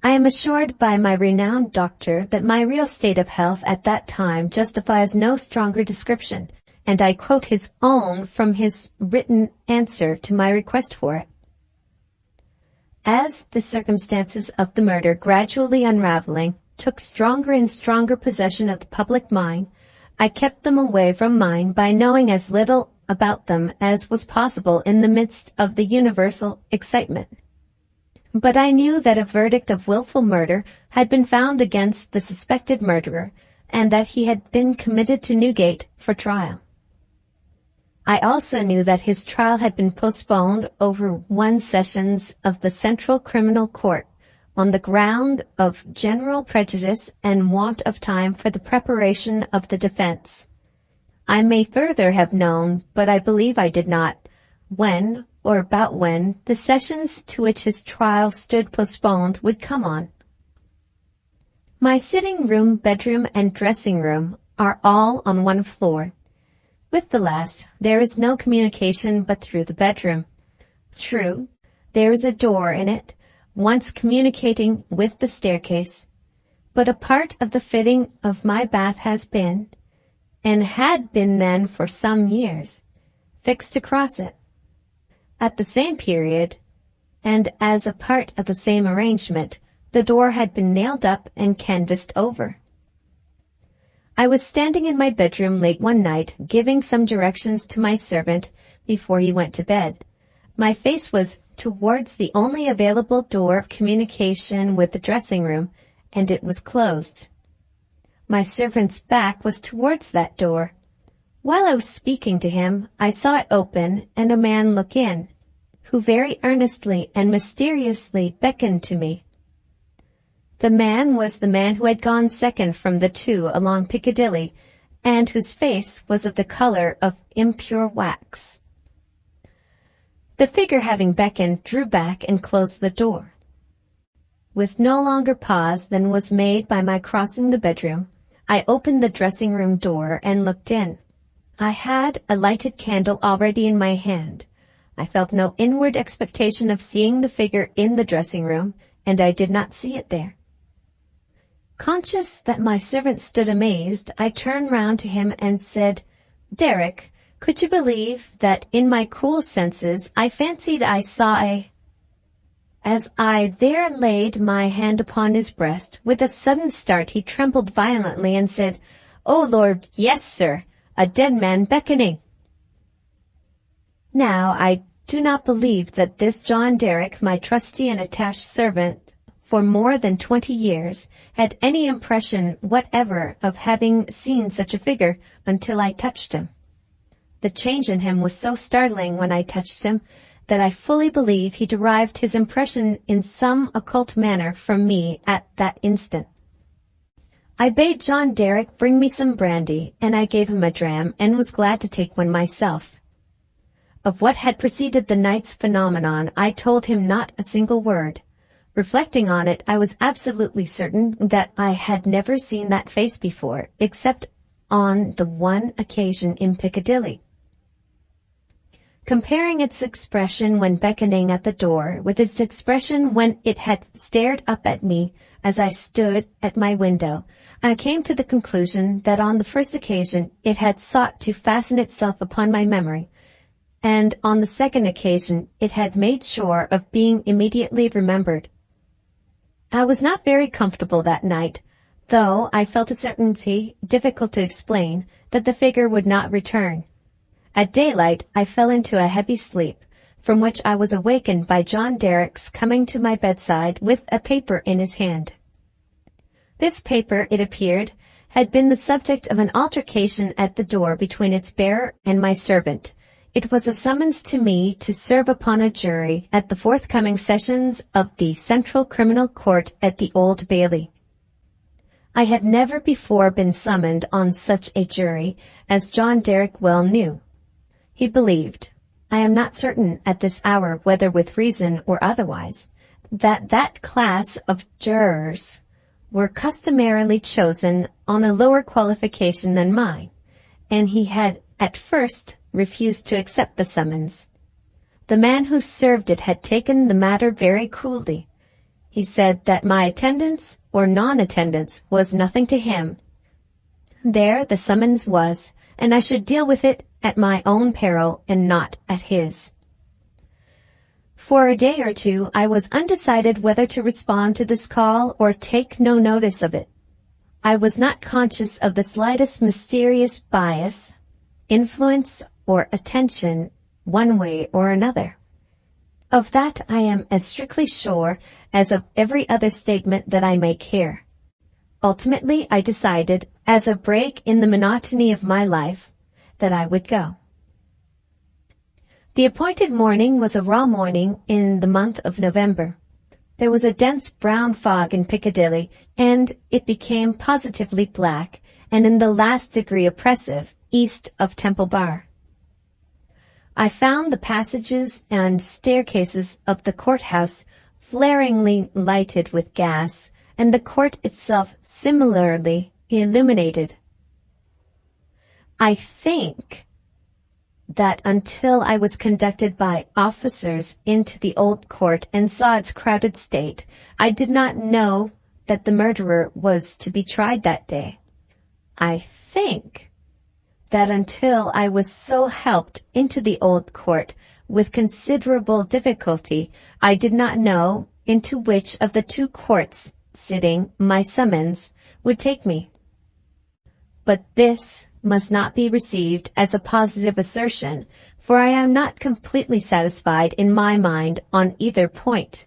I am assured by my renowned doctor that my real state of health at that time justifies no stronger description, and I quote his own from his written answer to my request for it. As the circumstances of the murder, gradually unraveling, took stronger and stronger possession of the public mind, I kept them away from mine by knowing as little about them as was possible in the midst of the universal excitement. But I knew that a verdict of willful murder had been found against the suspected murderer, and that he had been committed to Newgate for trial. I also knew that his trial had been postponed over 1 sessions of the Central Criminal Court, on the ground of general prejudice and want of time for the preparation of the defense. I may further have known, but I believe I did not, when, or about when, the sessions to which his trial stood postponed would come on. My sitting room, bedroom, and dressing room are all on 1 floor. With the last, there is no communication but through the bedroom. True, there is a door in it, once communicating with the staircase, but a part of the fitting of my bath has been, and had been then for some years, fixed across it. At the same period, and as a part of the same arrangement, the door had been nailed up and canvassed over. I was standing in my bedroom late one night, giving some directions to my servant before he went to bed. My face was towards the only available door of communication with the dressing room, and it was closed. My servant's back was towards that door. While I was speaking to him, I saw it open and a man look in, who very earnestly and mysteriously beckoned to me. The man was the man who had gone second from the two along Piccadilly, and whose face was of the color of impure wax. The figure, having beckoned, drew back and closed the door. With no longer pause than was made by my crossing the bedroom, I opened the dressing-room door and looked in. I had a lighted candle already in my hand. I felt no inward expectation of seeing the figure in the dressing-room, and I did not see it there. Conscious that my servant stood amazed, I turned round to him and said, "Derek, could you believe that in my cool senses I fancied I saw a—" As I there laid my hand upon his breast, with a sudden start he trembled violently and said, "Oh Lord, yes, sir, a dead man beckoning." Now, I do not believe that this John Derek, my trusty and attached servant for more than 20 years, had any impression whatever of having seen such a figure until I touched him. The change in him was so startling when I touched him that I fully believe he derived his impression in some occult manner from me at that instant. I bade John Derek bring me some brandy, and I gave him a dram and was glad to take one myself. Of what had preceded the night's phenomenon I told him not a single word. Reflecting on it, I was absolutely certain that I had never seen that face before, except on the one occasion in Piccadilly. Comparing its expression when beckoning at the door with its expression when it had stared up at me as I stood at my window, I came to the conclusion that on the first occasion it had sought to fasten itself upon my memory, and on the second occasion it had made sure of being immediately remembered. I was not very comfortable that night, though I felt a certainty, difficult to explain, that the figure would not return. At daylight I fell into a heavy sleep, from which I was awakened by John Derek's coming to my bedside with a paper in his hand. This paper, it appeared, had been the subject of an altercation at the door between its bearer and my servant. It was a summons to me to serve upon a jury at the forthcoming sessions of the Central Criminal Court at the Old Bailey. I had never before been summoned on such a jury, as John Derek well knew. He believed, I am not certain at this hour whether with reason or otherwise, that that class of jurors were customarily chosen on a lower qualification than mine, and he had at first refused to accept the summons. The man who served it had taken the matter very coolly. He said that my attendance or non-attendance was nothing to him. There the summons was, and I should deal with it at my own peril and not at his. For a day or two I was undecided whether to respond to this call or take no notice of it. I was not conscious of the slightest mysterious bias, influence, or attention one way or another. Of that I am as strictly sure as of every other statement that I make here. Ultimately I decided, as a break in the monotony of my life, that I would go. The appointed morning was a raw morning in the month of November. There was a dense brown fog in Piccadilly, and it became positively black, and in the last degree oppressive, east of Temple Bar. I found the passages and staircases of the courthouse flaringly lighted with gas, and the court itself similarly illuminated. I think that until I was conducted by officers into the old court and saw its crowded state, I did not know that the murderer was to be tried that day. I think that until I was so helped into the old court with considerable difficulty, I did not know into which of the two courts sitting my summons would take me. But this must not be received as a positive assertion, for I am not completely satisfied in my mind on either point.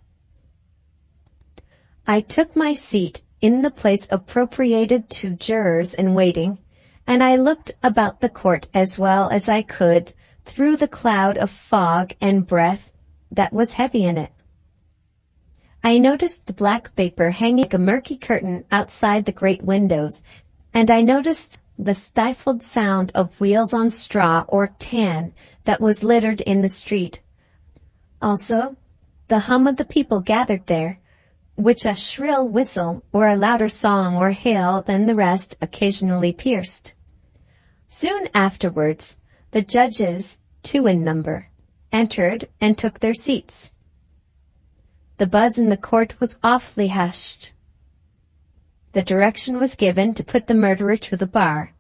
I took my seat in the place appropriated to jurors in waiting, and I looked about the court as well as I could through the cloud of fog and breath that was heavy in it. I noticed the black vapor hanging like a murky curtain outside the great windows, and I noticed the stifled sound of wheels on straw or tan that was littered in the street. Also, the hum of the people gathered there, which a shrill whistle or a louder song or hail than the rest occasionally pierced. Soon afterwards, the judges, 2 in number, entered and took their seats. The buzz in the court was awfully hushed. The direction was given to put the murderer to the bar.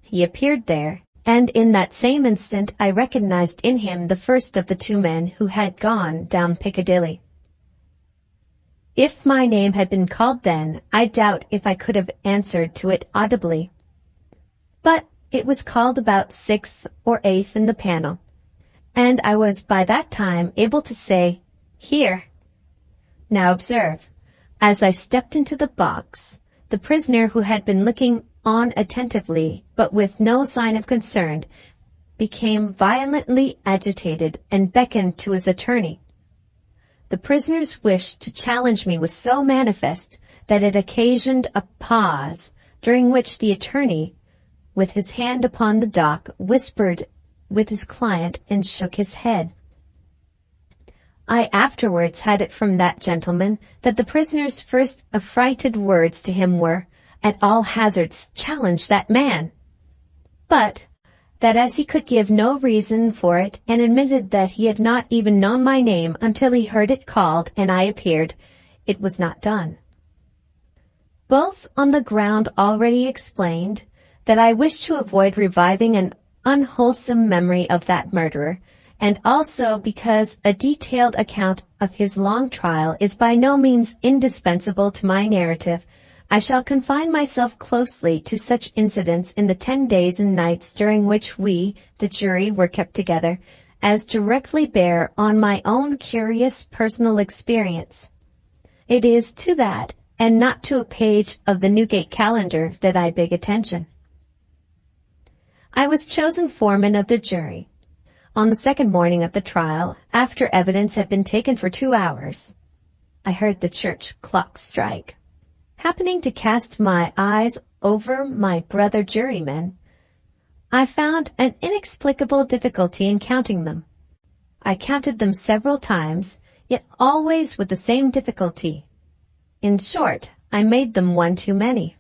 He appeared there, and in that same instant I recognized in him the first of the 2 men who had gone down Piccadilly. If my name had been called then, I doubt if I could have answered to it audibly. But it was called about 6th or 8th in the panel, and I was by that time able to say, "Here." Now observe, as I stepped into the box, the prisoner who had been looking on attentively, but with no sign of concern, became violently agitated and beckoned to his attorney. The prisoner's wish to challenge me was so manifest that it occasioned a pause, during which the attorney, with his hand upon the dock, whispered with his client and shook his head. I afterwards had it from that gentleman that the prisoner's first affrighted words to him were, "At all hazards, challenge that man!" But that as he could give no reason for it, and admitted that he had not even known my name until he heard it called and I appeared, it was not done. Both on the ground already explained, that I wished to avoid reviving an unwholesome memory of that murderer, and also because a detailed account of his long trial is by no means indispensable to my narrative, I shall confine myself closely to such incidents in the 10 days and nights during which we, the jury, were kept together, as directly bear on my own curious personal experience. It is to that, and not to a page of the Newgate calendar, that I beg attention. I was chosen foreman of the jury. On the second morning of the trial, after evidence had been taken for 2 hours, I heard the church clock strike. Happening to cast my eyes over my brother jurymen, I found an inexplicable difficulty in counting them. I counted them several times, yet always with the same difficulty. In short, I made them 1 too many.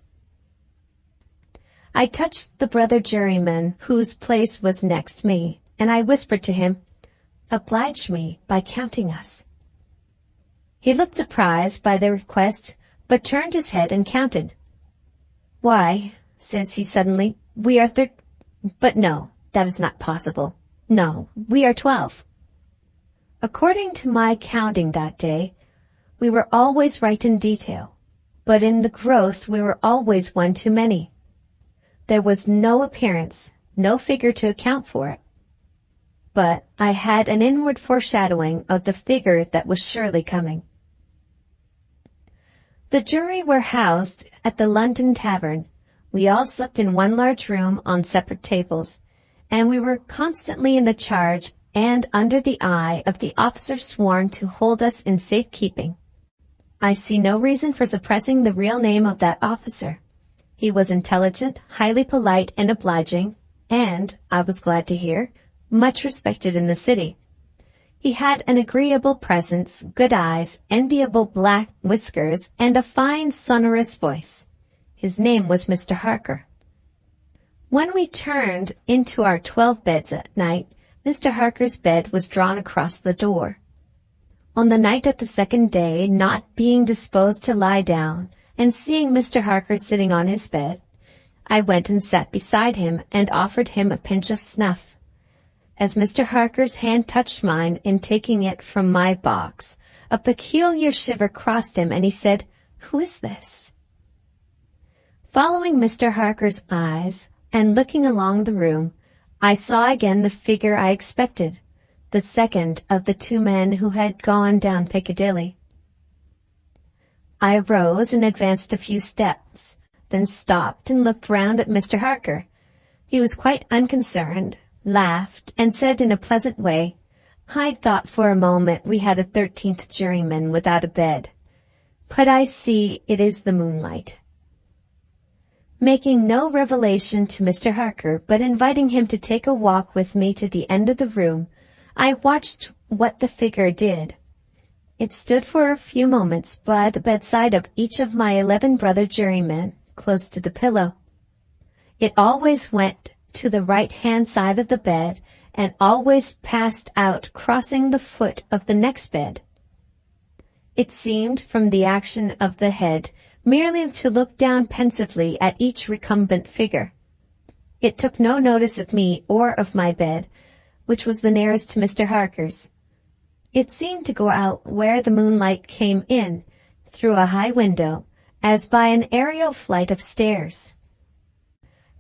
I touched the brother juryman whose place was next me, and I whispered to him, "Oblige me by counting us." He looked surprised by the request, but turned his head and counted. "Why," says he suddenly, "we are but no, that is not possible. No, we are 12. According to my counting that day, we were always right in detail, but in the gross we were always 1 too many. There was no appearance, no figure to account for it. But I had an inward foreshadowing of the figure that was surely coming. The jury were housed at the London Tavern. We all slept in 1 large room on separate tables, and we were constantly in the charge and under the eye of the officer sworn to hold us in safe keeping. I see no reason for suppressing the real name of that officer. He was intelligent, highly polite and obliging, and, I was glad to hear, much respected in the city. He had an agreeable presence, good eyes, enviable black whiskers, and a fine sonorous voice. His name was Mr. Harker. When we turned into our 12 beds at night, Mr. Harker's bed was drawn across the door. On the night of the second day, not being disposed to lie down, and seeing Mr. Harker sitting on his bed, I went and sat beside him and offered him a pinch of snuff. As Mr. Harker's hand touched mine in taking it from my box, a peculiar shiver crossed him, and he said, "Who is this?" Following Mr. Harker's eyes and looking along the room, I saw again the figure I expected, the second of the two men who had gone down Piccadilly. I rose and advanced a few steps, then stopped and looked round at Mr. Harker. He was quite unconcerned, laughed, and said in a pleasant way, "I thought for a moment we had a 13th juryman without a bed, but I see it is the moonlight." Making no revelation to Mr. Harker, but inviting him to take a walk with me to the end of the room, I watched what the figure did. It stood for a few moments by the bedside of each of my 11 brother jurymen, close to the pillow. It always went to the right-hand side of the bed and always passed out, crossing the foot of the next bed. It seemed, from the action of the head, merely to look down pensively at each recumbent figure. It took no notice of me or of my bed, which was the nearest to Mr. Harker's. It seemed to go out where the moonlight came in, through a high window, as by an aerial flight of stairs.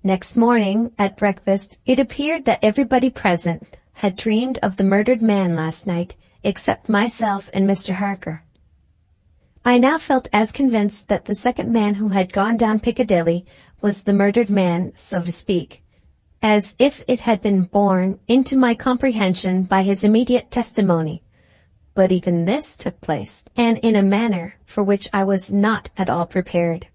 Next morning, at breakfast, it appeared that everybody present had dreamed of the murdered man last night, except myself and Mr. Harker. I now felt as convinced that the second man who had gone down Piccadilly was the murdered man, so to speak, as if it had been borne into my comprehension by his immediate testimony. But even this took place, and in a manner for which I was not at all prepared.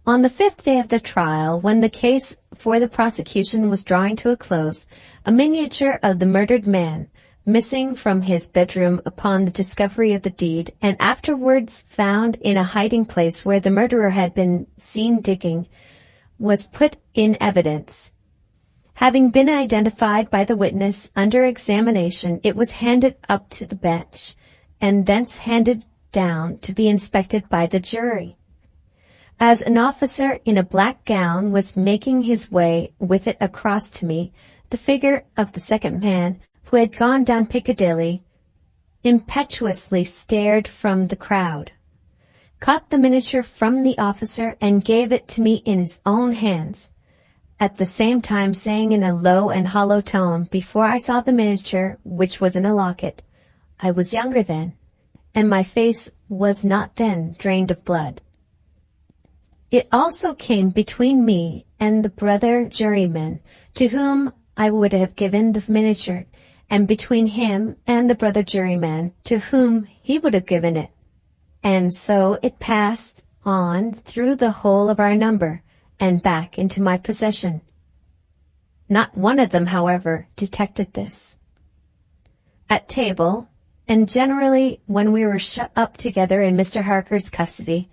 On the 5th day of the trial, when the case for the prosecution was drawing to a close, a miniature of the murdered man, missing from his bedroom upon the discovery of the deed, and afterwards found in a hiding place where the murderer had been seen digging, was put in evidence. Having been identified by the witness under examination, it was handed up to the bench, and thence handed down to be inspected by the jury. As an officer in a black gown was making his way with it across to me, the figure of the second man, who had gone down Piccadilly, impetuously stared from the crowd, caught the miniature from the officer, and gave it to me in his own hands, at the same time saying in a low and hollow tone, before I saw the miniature, which was in a locket, "I was younger then, and my face was not then drained of blood." It also came between me and the brother juryman, to whom I would have given the miniature, and between him and the brother juryman, to whom he would have given it. And so it passed on through the whole of our number, and back into my possession. Not one of them, however, detected this. At table, and generally when we were shut up together in Mr. Harker's custody,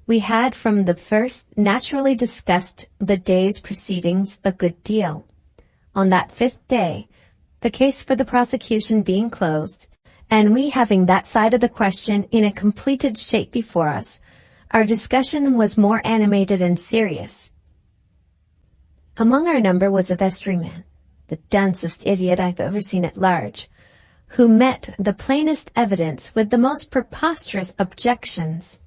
we had from the first naturally discussed the day's proceedings a good deal. On that 5th day, the case for the prosecution being closed, and we having that side of the question in a completed shape before us, our discussion was more animated and serious. Among our number was a vestryman, the duncest idiot I've ever seen at large, who met the plainest evidence with the most preposterous objections,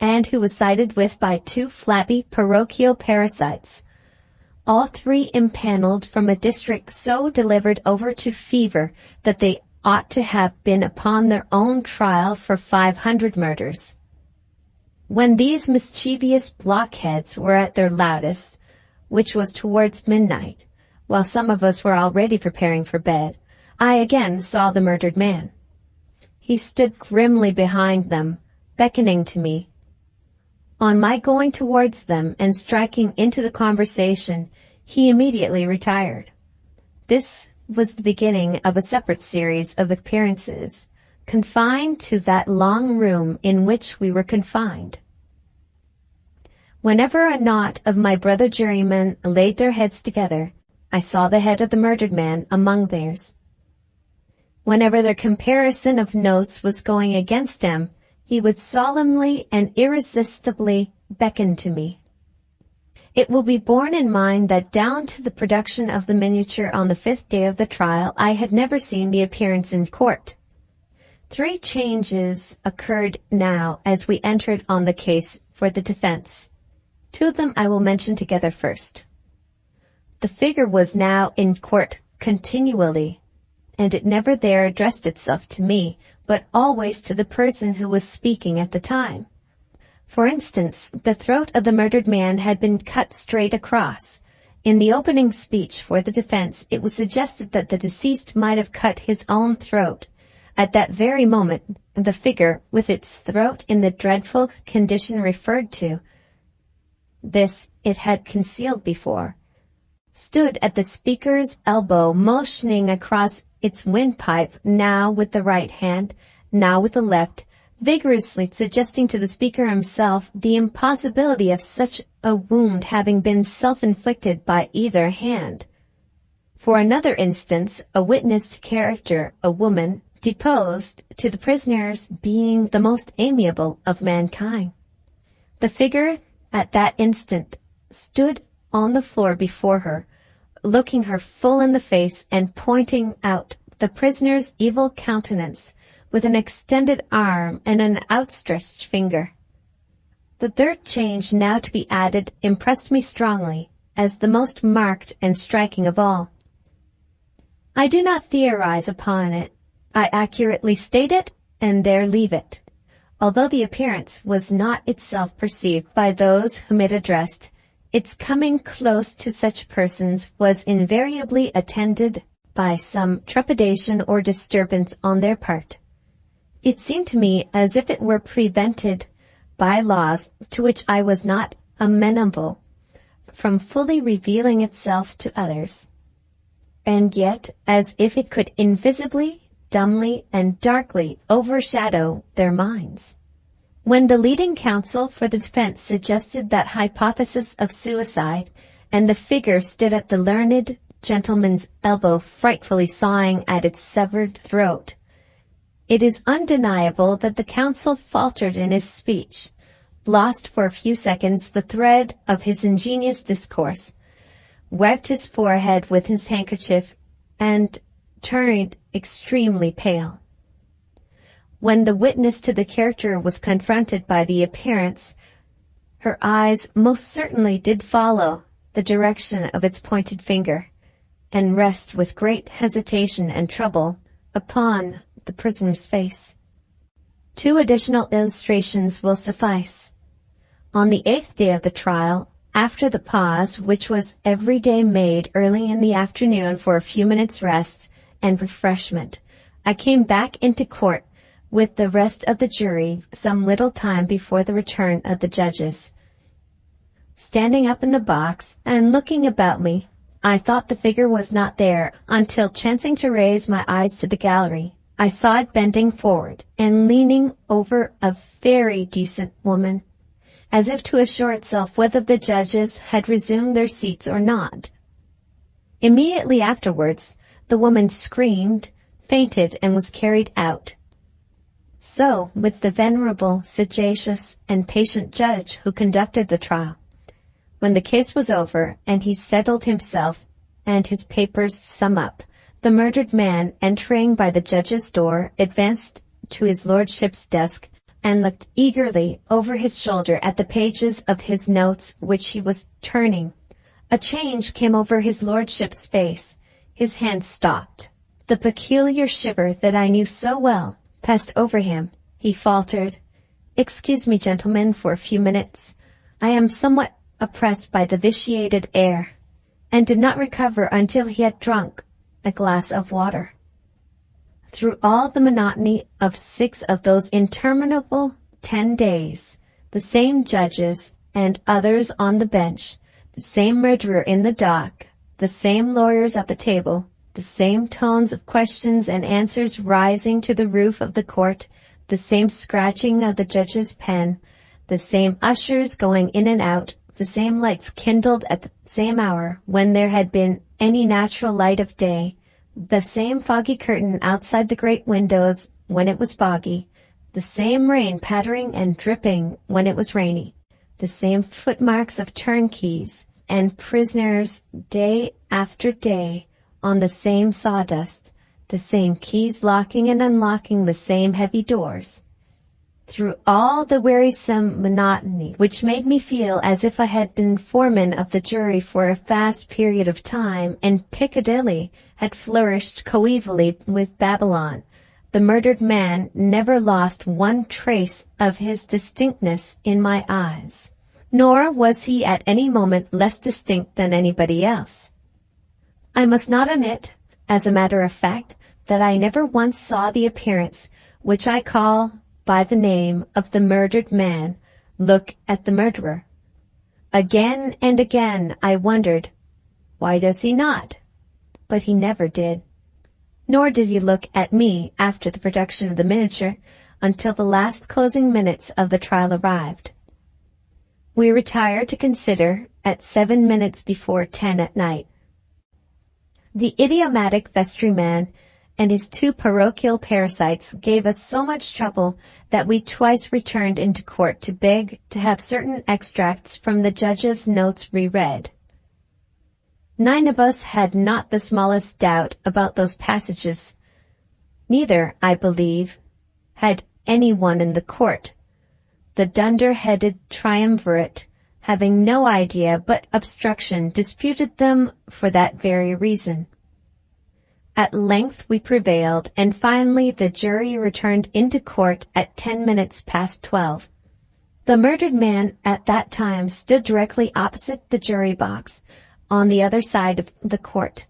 and who was sided with by 2 flabby parochial parasites, all 3 impaneled from a district so delivered over to fever that they ought to have been upon their own trial for 500 murders. When these mischievous blockheads were at their loudest, which was towards midnight, while some of us were already preparing for bed, I again saw the murdered man. He stood grimly behind them, beckoning to me. On my going towards them and striking into the conversation, he immediately retired. This was the beginning of a separate series of appearances, confined to that long room in which we were confined. Whenever a knot of my brother jurymen laid their heads together, I saw the head of the murdered man among theirs. Whenever their comparison of notes was going against him, he would solemnly and irresistibly beckon to me. It will be borne in mind that down to the production of the miniature on the 5th day of the trial, I had never seen the appearance in court. 3 changes occurred now as we entered on the case for the defense. 2 of them I will mention together first. The figure was now in court continually, and it never there addressed itself to me, but always to the person who was speaking at the time. For instance, the throat of the murdered man had been cut straight across. In the opening speech for the defense, it was suggested that the deceased might have cut his own throat. At that very moment, the figure, with its throat in the dreadful condition referred to, this it had concealed before, stood at the speaker's elbow, motioning across its windpipe, now with the right hand, now with the left, vigorously suggesting to the speaker himself the impossibility of such a wound having been self-inflicted by either hand. For another instance, a witnessed character, a woman, deposed to the prisoners being the most amiable of mankind. The figure at that instant stood on the floor before her, looking her full in the face and pointing out the prisoner's evil countenance with an extended arm and an outstretched finger. The 3rd change now to be added impressed me strongly as the most marked and striking of all. I do not theorize upon it. I accurately state it and there leave it. Although the appearance was not itself perceived by those whom it addressed, its coming close to such persons was invariably attended by some trepidation or disturbance on their part. It seemed to me as if it were prevented by laws to which I was not amenable from fully revealing itself to others, and yet as if it could invisibly, dumbly, and darkly overshadow their minds. When the leading counsel for the defense suggested that hypothesis of suicide, and the figure stood at the learned gentleman's elbow frightfully sawing at its severed throat, it is undeniable that the counsel faltered in his speech, lost for a few seconds the thread of his ingenious discourse, wiped his forehead with his handkerchief, and turned extremely pale. When the witness to the character was confronted by the appearance, her eyes most certainly did follow the direction of its pointed finger, and rest with great hesitation and trouble upon the prisoner's face. 2 additional illustrations will suffice. On the 8th day of the trial, after the pause which was every day made early in the afternoon for a few minutes' rest and refreshment, I came back into court with the rest of the jury some little time before the return of the judges. Standing up in the box and looking about me, I thought the figure was not there until, chancing to raise my eyes to the gallery, I saw it bending forward and leaning over a very decent woman, as if to assure itself whether the judges had resumed their seats or not. Immediately afterwards, the woman screamed, fainted, and was carried out. So with the venerable, sagacious, and patient judge who conducted the trial. When the case was over, and he settled himself and his papers sum up, the murdered man, entering by the judge's door, advanced to his lordship's desk and looked eagerly over his shoulder at the pages of his notes which he was turning. A change came over his lordship's face. His hand stopped. The peculiar shiver that I knew so well passed over him. He faltered, "Excuse me, gentlemen, for a few minutes. I am somewhat oppressed by the vitiated air," and did not recover until he had drunk a glass of water. Through all the monotony of 6 of those interminable 10 days, the same judges and others on the bench, the same murderer in the dock, the same lawyers at the table, the same tones of questions and answers rising to the roof of the court, the same scratching of the judge's pen, the same ushers going in and out, the same lights kindled at the same hour when there had been any natural light of day, the same foggy curtain outside the great windows when it was foggy, the same rain pattering and dripping when it was rainy, the same footmarks of turnkeys and prisoners day after day on the same sawdust, the same keys locking and unlocking the same heavy doors. Through all the wearisome monotony, which made me feel as if I had been foreman of the jury for a vast period of time, and Piccadilly had flourished coevally with Babylon, the murdered man never lost one trace of his distinctness in my eyes. Nor was he at any moment less distinct than anybody else. I must not omit, as a matter of fact, that I never once saw the appearance, which I call by the name of the murdered man, look at the murderer. Again and again I wondered, why does he not? But he never did. Nor did he look at me after the production of the miniature until the last closing minutes of the trial arrived. We retired to consider at 7 minutes before 10 at night. The idiomatic vestryman and his 2 parochial parasites gave us so much trouble that we twice returned into court to beg to have certain extracts from the judge's notes reread. 9 of us had not the smallest doubt about those passages. Neither, I believe, had anyone in the court. The dunder-headed triumvirate, having no idea but obstruction, disputed them for that very reason. At length we prevailed, and finally the jury returned into court at 10 minutes past 12. The murdered man at that time stood directly opposite the jury box, on the other side of the court.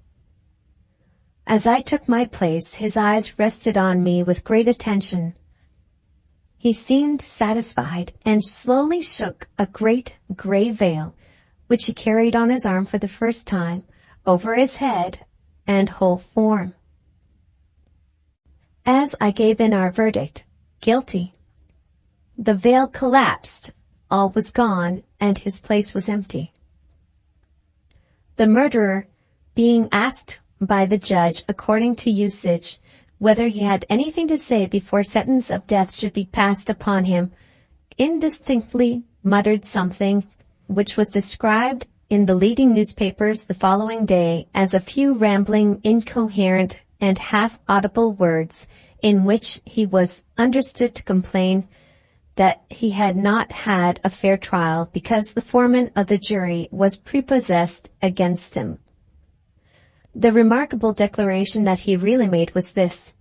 As I took my place, his eyes rested on me with great attention. He seemed satisfied, and slowly shook a great gray veil, which he carried on his arm for the first time, over his head and whole form. As I gave in our verdict, guilty, the veil collapsed, all was gone, and his place was empty. The murderer, being asked by the judge according to usage whether he had anything to say before sentence of death should be passed upon him, indistinctly muttered something which was described in the leading newspapers the following day as a few rambling, incoherent, and half-audible words in which he was understood to complain that he had not had a fair trial because the foreman of the jury was prepossessed against him. The remarkable declaration that he really made was this: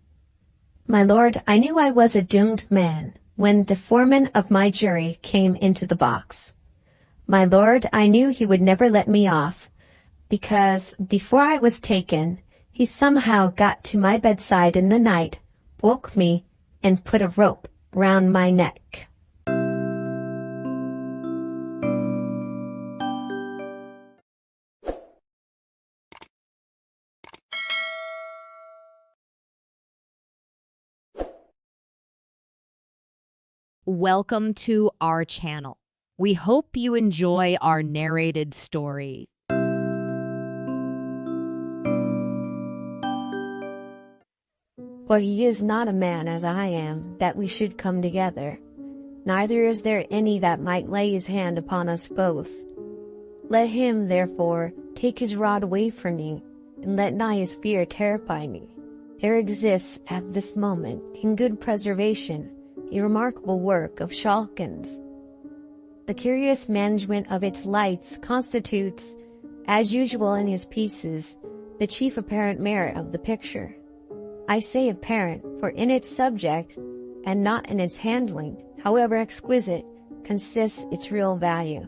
"My lord, I knew I was a doomed man when the foreman of my jury came into the box. My lord, I knew he would never let me off, because before I was taken, he somehow got to my bedside in the night, woke me, and put a rope round my neck." Welcome to our channel. We hope you enjoy our narrated stories. For he is not a man as I am, that we should come together. Neither is there any that might lay his hand upon us both. Let him, therefore, take his rod away from me, and let not his fear terrify me. There exists at this moment, in good preservation, a remarkable work of Schalken's. The curious management of its lights constitutes, as usual in his pieces, the chief apparent merit of the picture. I say apparent, for in its subject, and not in its handling, however exquisite, consists its real value.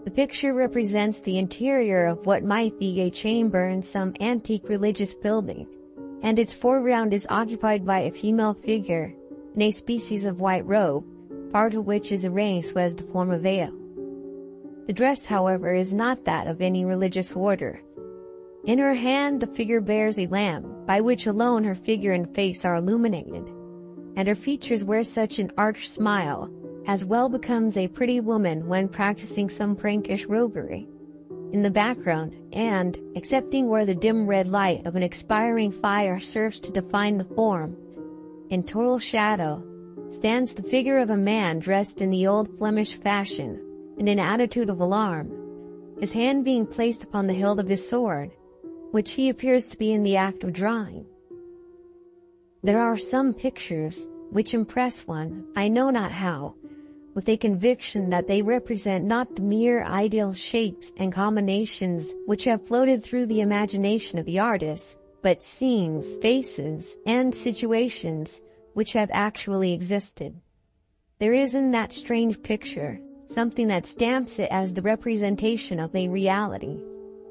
The picture represents the interior of what might be a chamber in some antique religious building, and its foreground is occupied by a female figure in a species of white robe, part of which is arranged so as to form a veil. The dress, however, is not that of any religious order. In her hand the figure bears a lamp, by which alone her figure and face are illuminated, and her features wear such an arch smile as well becomes a pretty woman when practicing some prankish roguery. In the background, and excepting where the dim red light of an expiring fire serves to define the form, in total shadow, stands the figure of a man dressed in the old Flemish fashion, in an attitude of alarm, his hand being placed upon the hilt of his sword, which he appears to be in the act of drawing. There are some pictures which impress one, I know not how, with a conviction that they represent not the mere ideal shapes and combinations which have floated through the imagination of the artist, but scenes, faces, and situations which have actually existed. There is in that strange picture something that stamps it as the representation of a reality.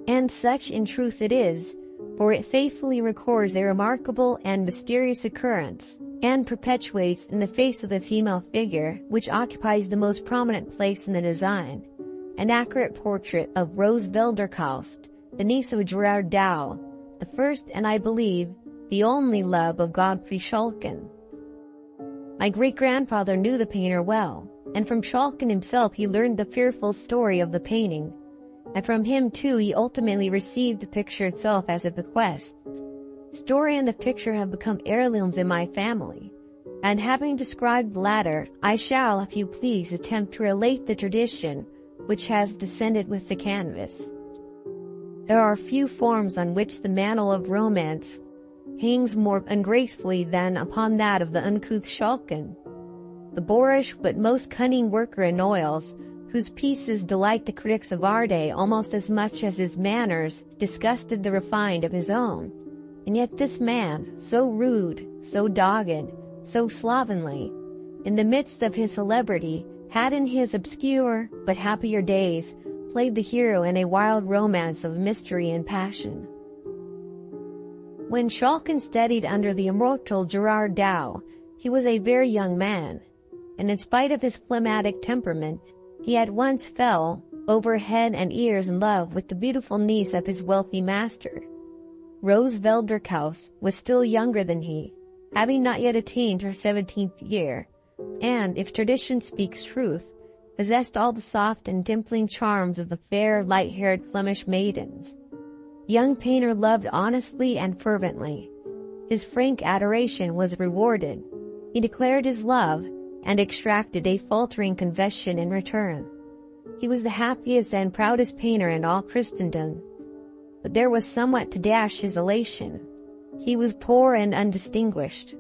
And such in truth it is, for it faithfully records a remarkable and mysterious occurrence, and perpetuates in the face of the female figure which occupies the most prominent place in the design, an accurate portrait of Rose Velderkaust, the niece of Gerard Dow, the first and I believe the only love of Godfrey Schalken. My great-grandfather knew the painter well, and from Schalken himself he learned the fearful story of the painting, and from him too he ultimately received the picture itself as a bequest. Story and the picture have become heirlooms in my family, and having described the latter, I shall, if you please, attempt to relate the tradition which has descended with the canvas. There are few forms on which the mantle of romance hangs more ungracefully than upon that of the uncouth Schalken, the boorish but most cunning worker in oils, whose pieces delight the critics of our day almost as much as his manners disgusted the refined of his own. And yet this man, so rude, so dogged, so slovenly, in the midst of his celebrity, had in his obscure but happier days played the hero in a wild romance of mystery and passion. When Schalken studied under the immortal Gerard Dow, he was a very young man, and in spite of his phlegmatic temperament, he at once fell over head and ears in love with the beautiful niece of his wealthy master. Rose Velderkaus was still younger than he, having not yet attained her 17th year, and, if tradition speaks truth, possessed all the soft and dimpling charms of the fair, light-haired Flemish maidens. The young painter loved honestly and fervently. His frank adoration was rewarded. He declared his love, and extracted a faltering confession in return. He was the happiest and proudest painter in all Christendom. But there was somewhat to dash his elation. He was poor and undistinguished.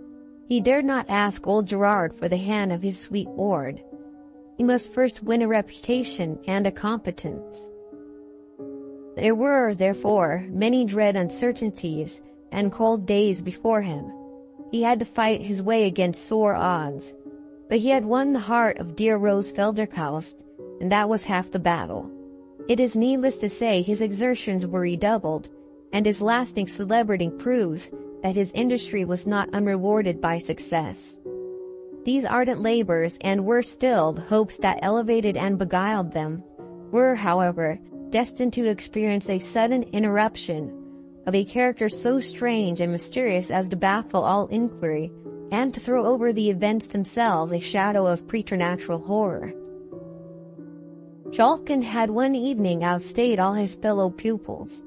He dared not ask old Gerard for the hand of his sweet ward. He must first win a reputation and a competence. There were, therefore, many dread uncertainties and cold days before him. He had to fight his way against sore odds. But he had won the heart of dear Rose Velderkaust, and that was half the battle. It is needless to say his exertions were redoubled, and his lasting celebrity proves that his industry was not unrewarded by success. These ardent labors, and worse still, the hopes that elevated and beguiled them, were, however, destined to experience a sudden interruption of a character so strange and mysterious as to baffle all inquiry, and to throw over the events themselves a shadow of preternatural horror. Schalken had one evening outstayed all his fellow pupils,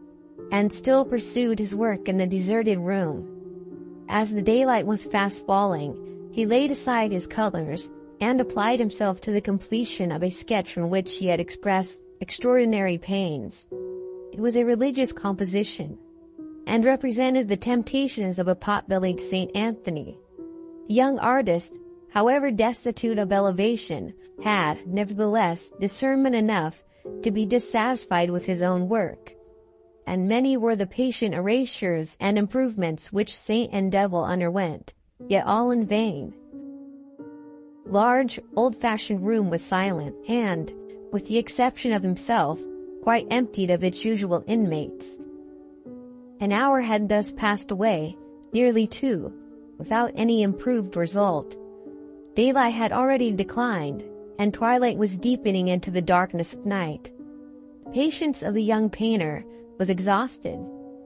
and still pursued his work in the deserted room. As the daylight was fast falling, he laid aside his colors, and applied himself to the completion of a sketch in which he had expressed extraordinary pains. It was a religious composition, and represented the temptations of a pot-bellied Saint Anthony. The young artist, however destitute of elevation, had, nevertheless, discernment enough to be dissatisfied with his own work, and many were the patient erasures and improvements which saint and devil underwent, yet all in vain. Large, old-fashioned room was silent, and, with the exception of himself, quite emptied of its usual inmates. An hour had thus passed away, nearly two, without any improved result. Daylight had already declined, and twilight was deepening into the darkness of night. The patience of the young painter was exhausted,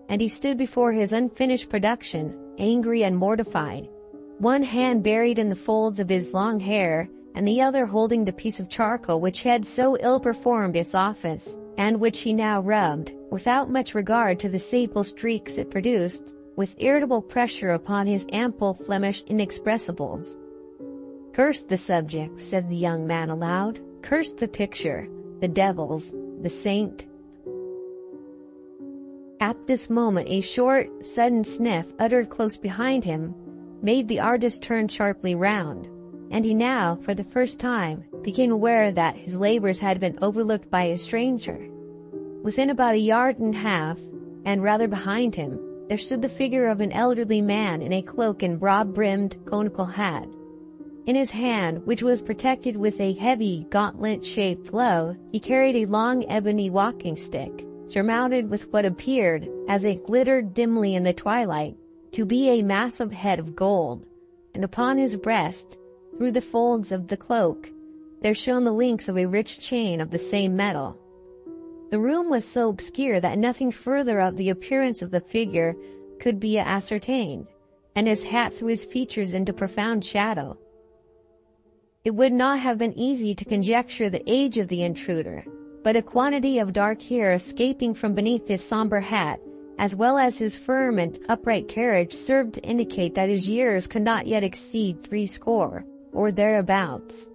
and he stood before his unfinished production, angry and mortified, one hand buried in the folds of his long hair, and the other holding the piece of charcoal which had so ill performed its office, and which he now rubbed, without much regard to the sable streaks it produced, with irritable pressure upon his ample Flemish inexpressibles. "Curse the subject," said the young man aloud. "Curse the picture. the devils, the saint. At this moment a short, sudden sniff uttered close behind him made the artist turn sharply round, and he now, for the first time, became aware that his labors had been overlooked by a stranger. Within about 1.5 yards, and rather behind him, there stood the figure of an elderly man in a cloak and broad-brimmed conical hat. In his hand, which was protected with a heavy, gauntlet-shaped glove, he carried a long ebony walking stick, surmounted with what appeared, as it glittered dimly in the twilight, to be a massive head of gold, and upon his breast, through the folds of the cloak, there shone the links of a rich chain of the same metal. The room was so obscure that nothing further of the appearance of the figure could be ascertained, and his hat threw his features into profound shadow. It would not have been easy to conjecture the age of the intruder, but a quantity of dark hair escaping from beneath his somber hat, as well as his firm and upright carriage, served to indicate that his years could not yet exceed 60 or thereabouts.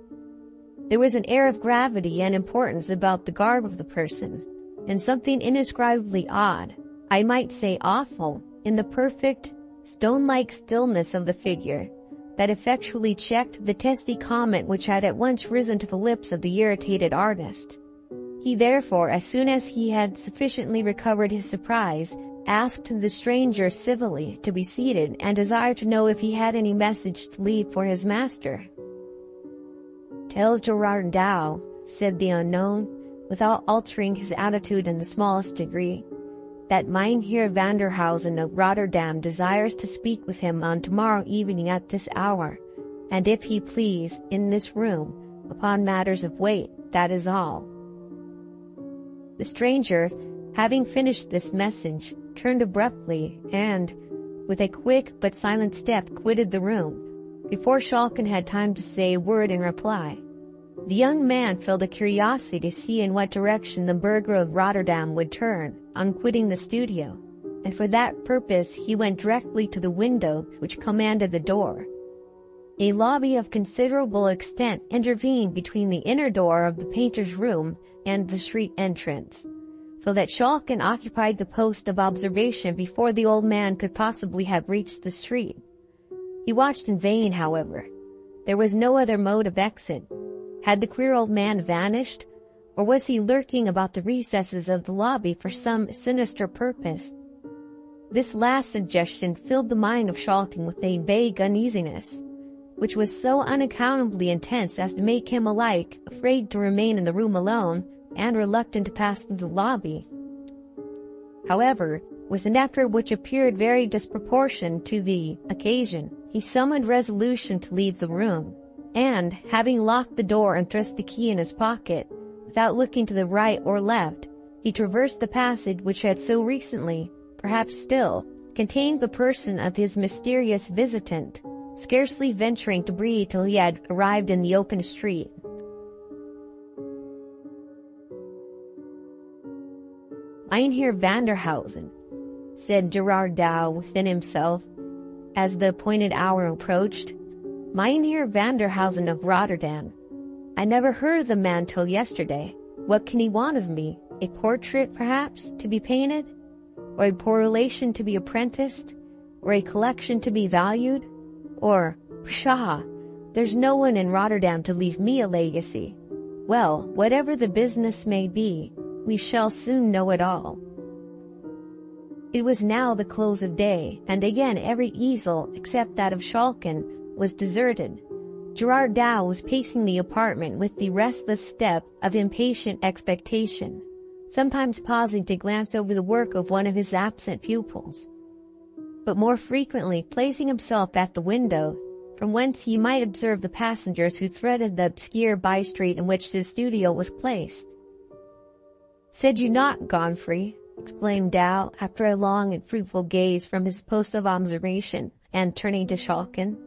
There was an air of gravity and importance about the garb of the person, and something indescribably odd, I might say awful, in the perfect, stone-like stillness of the figure, that effectually checked the testy comment which had at once risen to the lips of the irritated artist. He therefore, as soon as he had sufficiently recovered his surprise, asked the stranger civilly to be seated and desired to know if he had any message to leave for his master. "Tell Gerard Dow," said the unknown, without altering his attitude in the smallest degree, "that Mynheer Vanderhausen of Rotterdam desires to speak with him on tomorrow evening at this hour, and if he please, in this room, upon matters of weight, that is all." The stranger, having finished this message, turned abruptly and, with a quick but silent step, quitted the room, before Schalken had time to say a word in reply. The young man felt a curiosity to see in what direction the burgher of Rotterdam would turn on quitting the studio, and for that purpose he went directly to the window which commanded the door. A lobby of considerable extent intervened between the inner door of the painter's room and the street entrance, so that Schalken occupied the post of observation before the old man could possibly have reached the street. He watched in vain, however. There was no other mode of exit. Had the queer old man vanished, or was he lurking about the recesses of the lobby for some sinister purpose? This last suggestion filled the mind of Schalken with a vague uneasiness, which was so unaccountably intense as to make him alike afraid to remain in the room alone and reluctant to pass through the lobby. However, with an effort which appeared very disproportioned to the occasion, he summoned resolution to leave the room, and, having locked the door and thrust the key in his pocket, without looking to the right or left, he traversed the passage which had so recently, perhaps still, contained the person of his mysterious visitant, scarcely venturing to breathe till he had arrived in the open street. "Mynheer Vanderhausen," said Gerard Dow within himself, as the appointed hour approached. "Mynheer Vanderhausen of Rotterdam. I never heard of the man till yesterday. What can he want of me? A portrait, perhaps, to be painted? Or a poor relation to be apprenticed? Or a collection to be valued? Or, pshaw, there's no one in Rotterdam to leave me a legacy. Well, whatever the business may be, we shall soon know it all." It was now the close of day, and again every easel, except that of Schalken, was deserted. Gerard Dow was pacing the apartment with the restless step of impatient expectation, sometimes pausing to glance over the work of one of his absent pupils, but more frequently placing himself at the window, from whence he might observe the passengers who threaded the obscure by-street in which his studio was placed. "Said you not, Godfrey," exclaimed Dow, after a long and fruitful gaze from his post of observation, and turning to Schalken,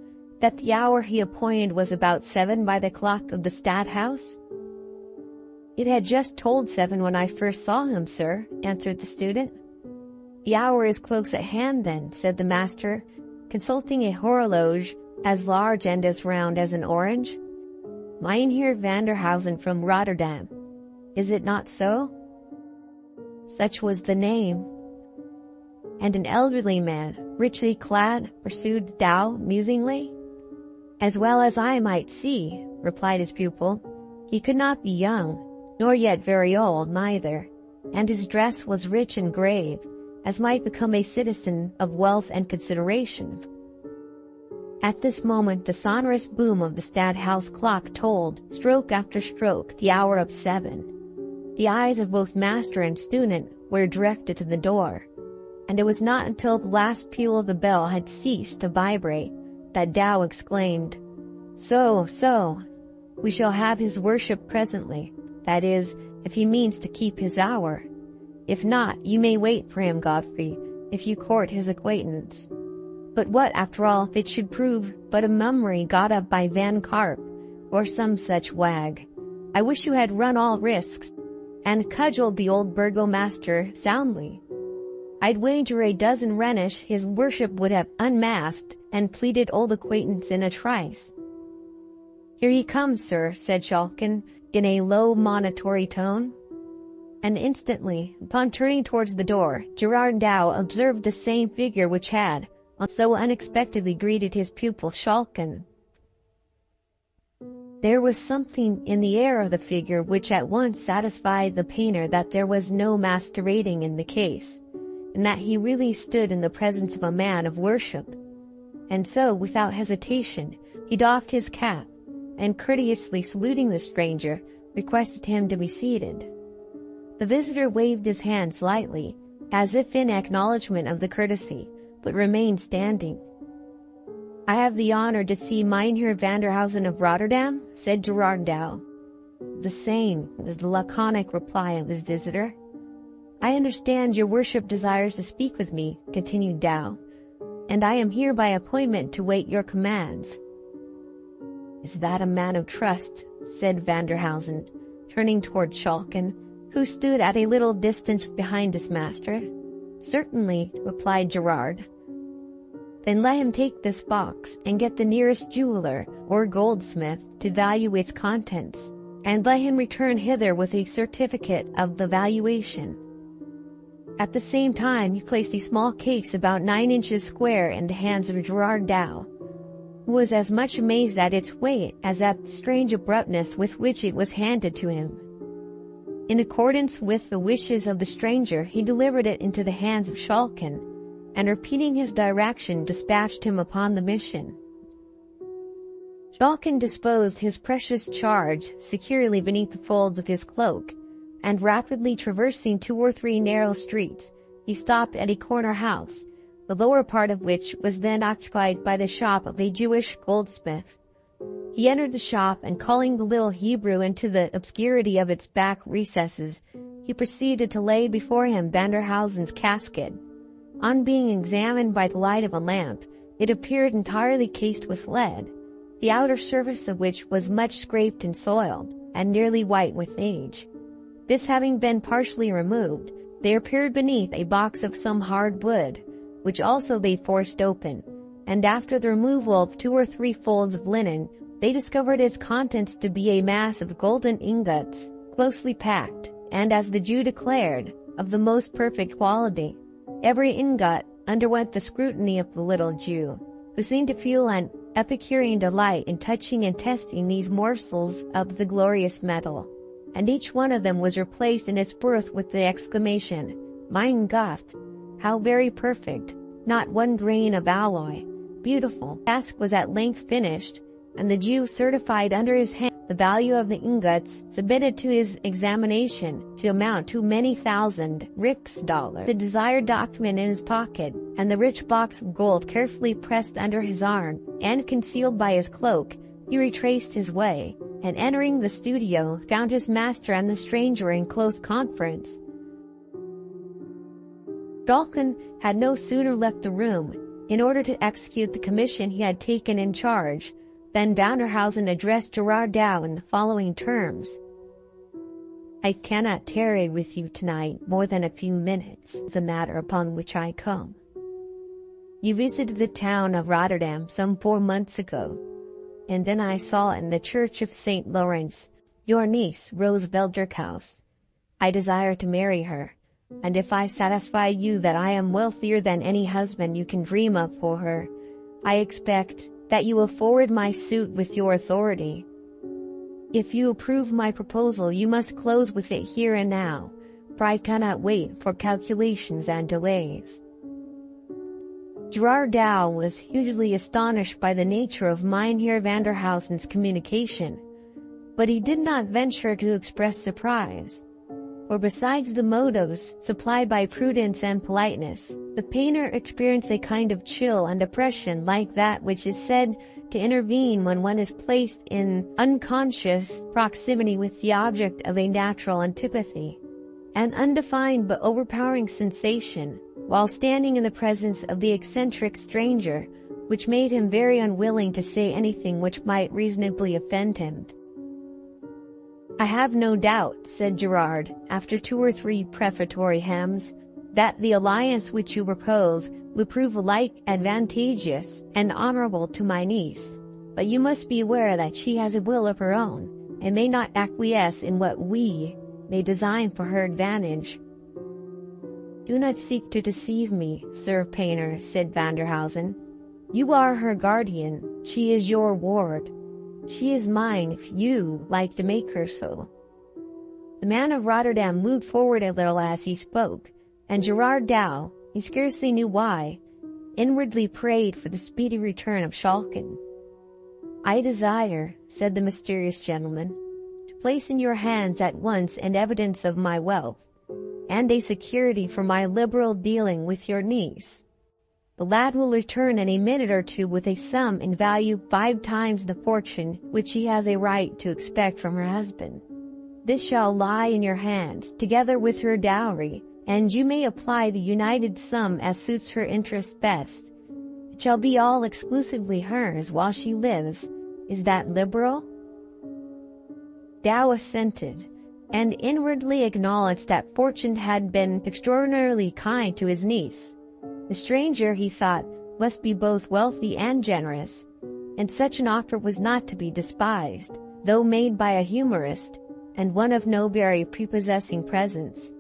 that the hour he appointed was about 7 by the clock of the Stadthouse? "It had just tolled 7 when I first saw him, sir," answered the student. "The hour is close at hand, then," said the master, consulting a horologe as large and as round as an orange. "Mynheer Vanderhausen from Rotterdam. Is it not so?" Such was the name. "And an elderly man, richly clad," pursued Tao musingly. "As well as I might see," replied his pupil. "He could not be young, nor yet very old neither, and his dress was rich and grave, as might become a citizen of wealth and consideration." At this moment the sonorous boom of the Stadthouse clock told, stroke after stroke, the hour of 7. The eyes of both master and student were directed to the door, and it was not until the last peal of the bell had ceased to vibrate that Tao exclaimed, So, we shall have his worship presently, that is, if he means to keep his hour. If not, you may wait for him, Godfrey, if you court his acquaintance. But what, after all, if it should prove but a mummery got up by Van Karp, or some such wag? I wish you had run all risks, and cudgeled the old burgomaster soundly. I'd wager a dozen Rhenish his worship would have unmasked and pleaded old acquaintance in a trice. "Here he comes, sir," said Schalken, in a low monitory tone. And instantly, upon turning towards the door, Gerard Dow observed the same figure which had so unexpectedly greeted his pupil Schalken. There was something in the air of the figure which at once satisfied the painter that there was no masquerading in the case, and that he really stood in the presence of a man of worship. And so, without hesitation, he doffed his cap, and courteously saluting the stranger, requested him to be seated. The visitor waved his hand slightly, as if in acknowledgment of the courtesy, but remained standing. "I have the honor to see Mynheer Vanderhausen of Rotterdam," said Gerard Dow. "The same," was the laconic reply of his visitor. "I understand your worship desires to speak with me," continued Dow, "and I am here by appointment to wait your commands." "Is that a man of trust?" said Vanderhausen, turning toward Schalken, who stood at a little distance behind his master. "Certainly," replied Gerard. "Then let him take this box and get the nearest jeweler or goldsmith to value its contents, and let him return hither with a certificate of the valuation. At the same time, you place the small case about 9 inches square in the hands of Gerard Dow, who was as much amazed at its weight as at the strange abruptness with which it was handed to him. In accordance with the wishes of the stranger, he delivered it into the hands of Schalken, and repeating his direction, dispatched him upon the mission. Schalken disposed his precious charge securely beneath the folds of his cloak, and rapidly traversing 2 or 3 narrow streets, he stopped at a corner house, the lower part of which was then occupied by the shop of a Jewish goldsmith. He entered the shop, and calling the little Hebrew into the obscurity of its back recesses, he proceeded to lay before him Vanderhausen's casket. On being examined by the light of a lamp, it appeared entirely cased with lead, the outer surface of which was much scraped and soiled, and nearly white with age. This having been partially removed, there appeared beneath a box of some hard wood, which also they forced open, and after the removal of 2 or 3 folds of linen, they discovered its contents to be a mass of golden ingots, closely packed, and, as the Jew declared, of the most perfect quality. Every ingot underwent the scrutiny of the little Jew, who seemed to feel an Epicurean delight in touching and testing these morsels of the glorious metal, and each one of them was replaced in its berth with the exclamation, "Mein Gott! How very perfect! Not one grain of alloy! Beautiful!" The task was at length finished, and the Jew certified under his hand the value of the ingots submitted to his examination to amount to many thousand Rix-dollars. The desired document in his pocket, and the rich box of gold carefully pressed under his arm and concealed by his cloak, he retraced his way, and entering the studio, found his master and the stranger in close conference. Schalken had no sooner left the room, in order to execute the commission he had taken in charge, than Vanderhausen addressed Gerard Dow in the following terms. "I cannot tarry with you tonight more than a few minutes, the matter upon which I come. You visited the town of Rotterdam some 4 months ago, and then I saw in the church of St. Lawrence your niece, Rose Velderkhaus, I desire to marry her, and if I satisfy you that I am wealthier than any husband you can dream of for her, I expect that you will forward my suit with your authority. If you approve my proposal, you must close with it here and now, for I cannot wait for calculations and delays." Gerard Dow was hugely astonished by the nature of Mynheer Vanderhausen's communication, but he did not venture to express surprise, for besides the motives supplied by prudence and politeness, the painter experienced a kind of chill and oppression like that which is said to intervene when one is placed in unconscious proximity with the object of a natural antipathy, an undefined but overpowering sensation, while standing in the presence of the eccentric stranger, which made him very unwilling to say anything which might reasonably offend him. "I have no doubt," said Gerard, after 2 or 3 prefatory hems, "that the alliance which you propose will prove alike advantageous and honorable to my niece, but you must be aware that she has a will of her own, and may not acquiesce in what we may design for her advantage." "Do not seek to deceive me, Sir Painter," said Vanderhausen. "You are her guardian, she is your ward. She is mine if you like to make her so." The man of Rotterdam moved forward a little as he spoke, and Gerard Dow, he scarcely knew why, inwardly prayed for the speedy return of Schalken. "I desire," said the mysterious gentleman, "to place in your hands at once an evidence of my wealth, and a security for my liberal dealing with your niece. The lad will return in a minute or two with a sum in value 5 times the fortune which he has a right to expect from her husband. This shall lie in your hands, together with her dowry, and you may apply the united sum as suits her interest best. It shall be all exclusively hers while she lives. Is that liberal?" Dow assented, and inwardly acknowledged that fortune had been extraordinarily kind to his niece. The stranger, he thought, must be both wealthy and generous, and such an offer was not to be despised, though made by a humorist, and one of no very prepossessing presence.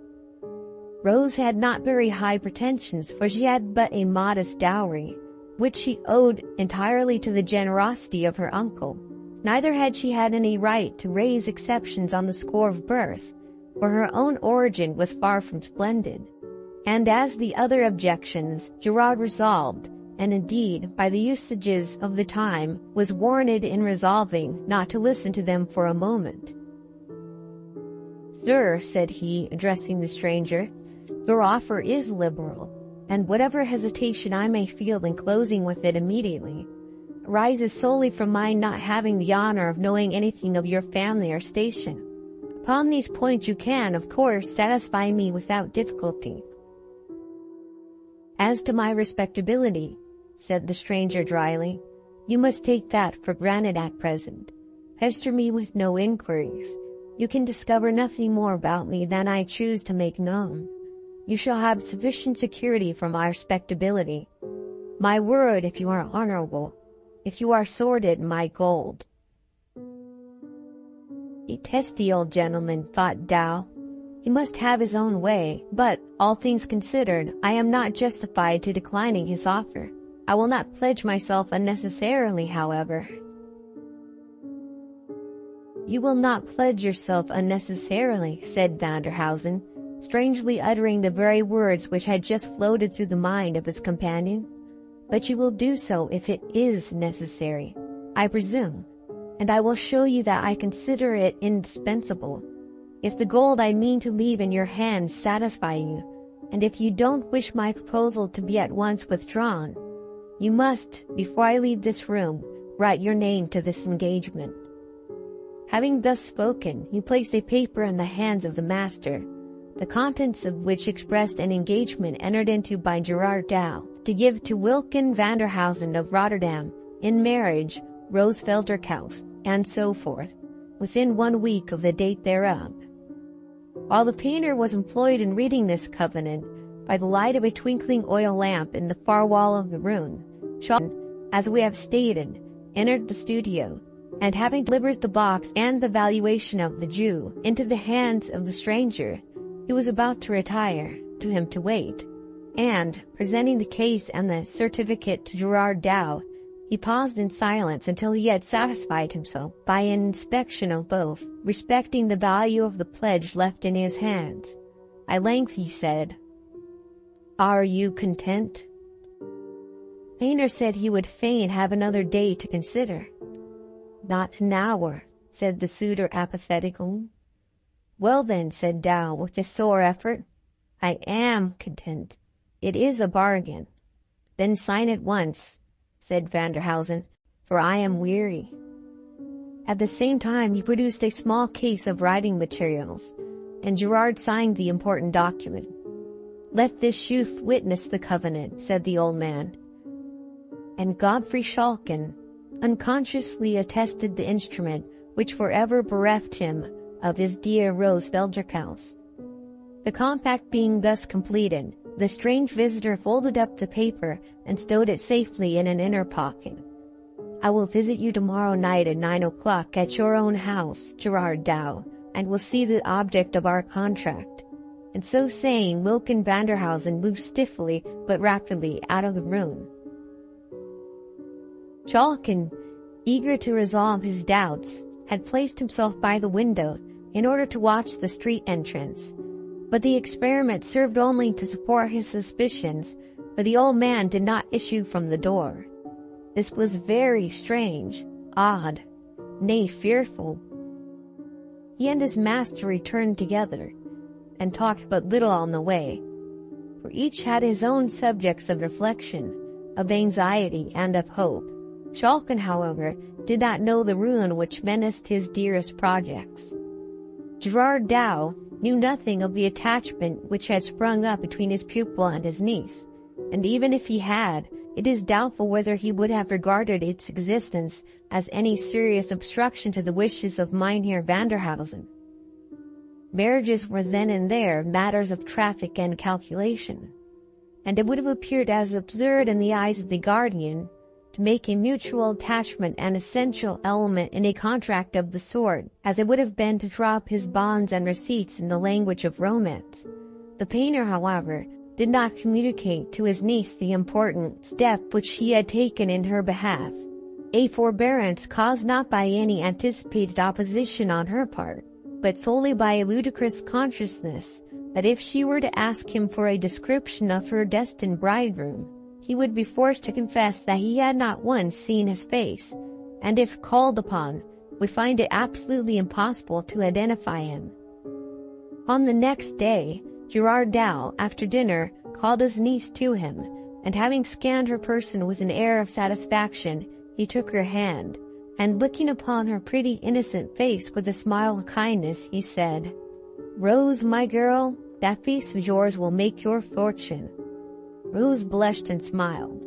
Rose had not very high pretensions, for she had but a modest dowry, which she owed entirely to the generosity of her uncle. Neither had she had any right to raise exceptions on the score of birth, for her own origin was far from splendid. And as the other objections, Gerard resolved, and indeed, by the usages of the time, was warranted in resolving not to listen to them for a moment. "Sir," said he, addressing the stranger, "your offer is liberal, and whatever hesitation I may feel in closing with it immediately arises solely from my not having the honor of knowing anything of your family or station. Upon these points you can, of course, satisfy me without difficulty." "As to my respectability," said the stranger dryly, "you must take that for granted at present. Pester me with no inquiries. You can discover nothing more about me than I choose to make known. You shall have sufficient security for my respectability. My word if you are honorable. If you are sordid, my gold." A testy old gentleman, thought Dow. He must have his own way, but, all things considered, I am not justified to declining his offer. I will not pledge myself unnecessarily, however. "You will not pledge yourself unnecessarily," said Vanderhausen, strangely uttering the very words which had just floated through the mind of his companion. "But you will do so if it is necessary, I presume, and I will show you that I consider it indispensable. If the gold I mean to leave in your hands satisfy you, and if you don't wish my proposal to be at once withdrawn, you must, before I leave this room, write your name to this engagement." Having thus spoken, he placed a paper in the hands of the master, the contents of which expressed an engagement entered into by Gerard Dow to give to Wilken Vanderhausen of Rotterdam, in marriage, Rose Velterkous, and so forth, within 1 week of the date thereof. While the painter was employed in reading this covenant, by the light of a twinkling oil lamp in the far wall of the room, Schalken, as we have stated, entered the studio, and having delivered the box and the valuation of the Jew into the hands of the stranger, He was about to retire, to him to wait, and, presenting the case and the certificate to Gerard Dow, he paused in silence until he had satisfied himself by an inspection of both, respecting the value of the pledge left in his hands. At length he said, "Are you content?" Painter said he would fain have another day to consider. "Not an hour," said the suitor apathetically. "Well then," said Dow with a sore effort, "I am content. It is a bargain." "Then sign at once," said Vanderhausen, "for I am weary." At the same time he produced a small case of writing materials, and Gerard signed the important document. "Let this youth witness the covenant," said the old man. And Godfrey Schalken unconsciously attested the instrument which forever bereft him of his dear Rose Veldrickhaus. The compact being thus completed, the strange visitor folded up the paper and stowed it safely in an inner pocket. "I will visit you tomorrow night at 9 o'clock at your own house, Gerard Dow, and will see the object of our contract." And so saying, Wilken Vanderhausen moved stiffly but rapidly out of the room. Schalken, eager to resolve his doubts, had placed himself by the window in order to watch the street entrance. But the experiment served only to support his suspicions, for the old man did not issue from the door. This was very strange, odd, nay, fearful. He and his master returned together, and talked but little on the way, for each had his own subjects of reflection, of anxiety, and of hope. Schalken, however, did not know the ruin which menaced his dearest projects. Gerard Dow knew nothing of the attachment which had sprung up between his pupil and his niece, and even if he had, it is doubtful whether he would have regarded its existence as any serious obstruction to the wishes of Mynheer Vanderhausen. Marriages were then and there matters of traffic and calculation, and it would have appeared as absurd in the eyes of the guardian to make a mutual attachment an essential element in a contract of the sort, as it would have been to draw up his bonds and receipts in the language of romance. The painter, however, did not communicate to his niece the important step which he had taken in her behalf, a forbearance caused not by any anticipated opposition on her part, but solely by a ludicrous consciousness that if she were to ask him for a description of her destined bridegroom, he would be forced to confess that he had not once seen his face, and if called upon, would find it absolutely impossible to identify him. On the next day, Gerard Dow, after dinner, called his niece to him, and having scanned her person with an air of satisfaction, he took her hand, and looking upon her pretty innocent face with a smile of kindness, he said, "Rose, my girl, that face of yours will make your fortune." Rose blushed and smiled.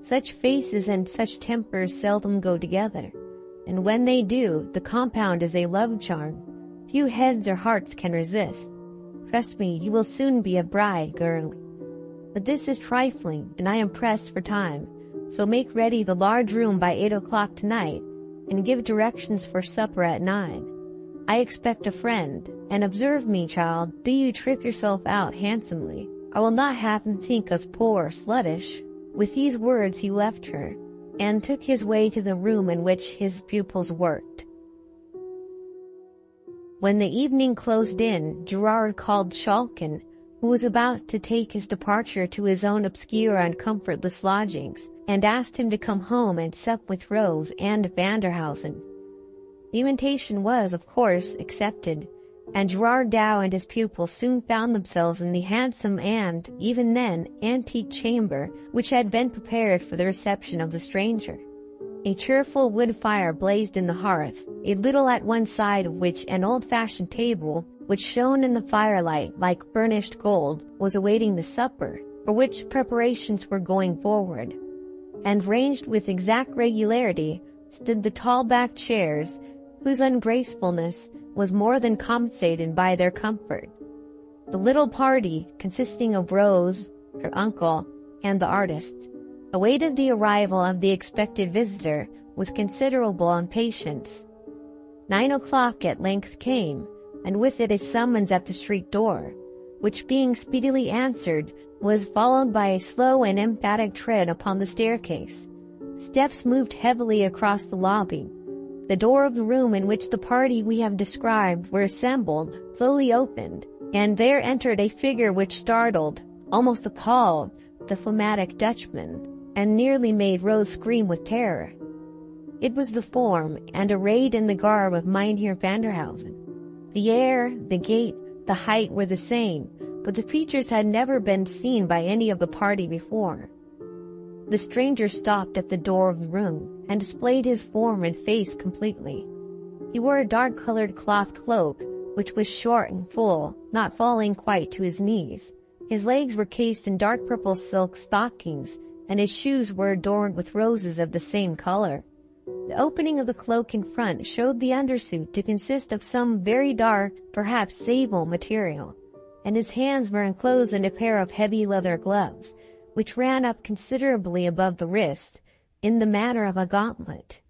Such faces and such tempers seldom go together, and when they do, the compound is a love charm. Few heads or hearts can resist. Trust me, you will soon be a bride, girl. But this is trifling, and I am pressed for time, so make ready the large room by 8 o'clock tonight, and give directions for supper at 9. I expect a friend, and observe me, child, do you trick yourself out handsomely. I will not have him think us poor or sluttish." With these words he left her, and took his way to the room in which his pupils worked. When the evening closed in, Gerard called Schalken, who was about to take his departure to his own obscure and comfortless lodgings, and asked him to come home and sup with Rose and Vanderhausen. The invitation was, of course, accepted, and Gerard Dow and his pupil soon found themselves in the handsome and, even then, antique chamber which had been prepared for the reception of the stranger. A cheerful wood fire blazed in the hearth, a little at one side of which an old-fashioned table, which shone in the firelight like burnished gold, was awaiting the supper, for which preparations were going forward. And ranged with exact regularity stood the tall-backed chairs, whose ungracefulness was more than compensated by their comfort. The little party, consisting of Rose, her uncle, and the artist, awaited the arrival of the expected visitor with considerable impatience. 9 o'clock at length came, and with it a summons at the street door. which being speedily answered, was followed by a slow and emphatic tread upon the staircase. Steps moved heavily across the lobby. The door of the room in which the party we have described were assembled slowly opened, and there entered a figure which startled, almost appalled, the phlegmatic Dutchman, and nearly made Rose scream with terror. It was the form, and arrayed in the garb of Mynheer Vanderhausen. The air, the gait, the height were the same, but the features had never been seen by any of the party before. The stranger stopped at the door of the room, and displayed his form and face completely. He wore a dark-colored cloth cloak, which was short and full, not falling quite to his knees. His legs were cased in dark purple silk stockings, and his shoes were adorned with roses of the same color. The opening of the cloak in front showed the undersuit to consist of some very dark, perhaps sable material, and his hands were enclosed in a pair of heavy leather gloves, which ran up considerably above the wrist, in the manner of a gauntlet.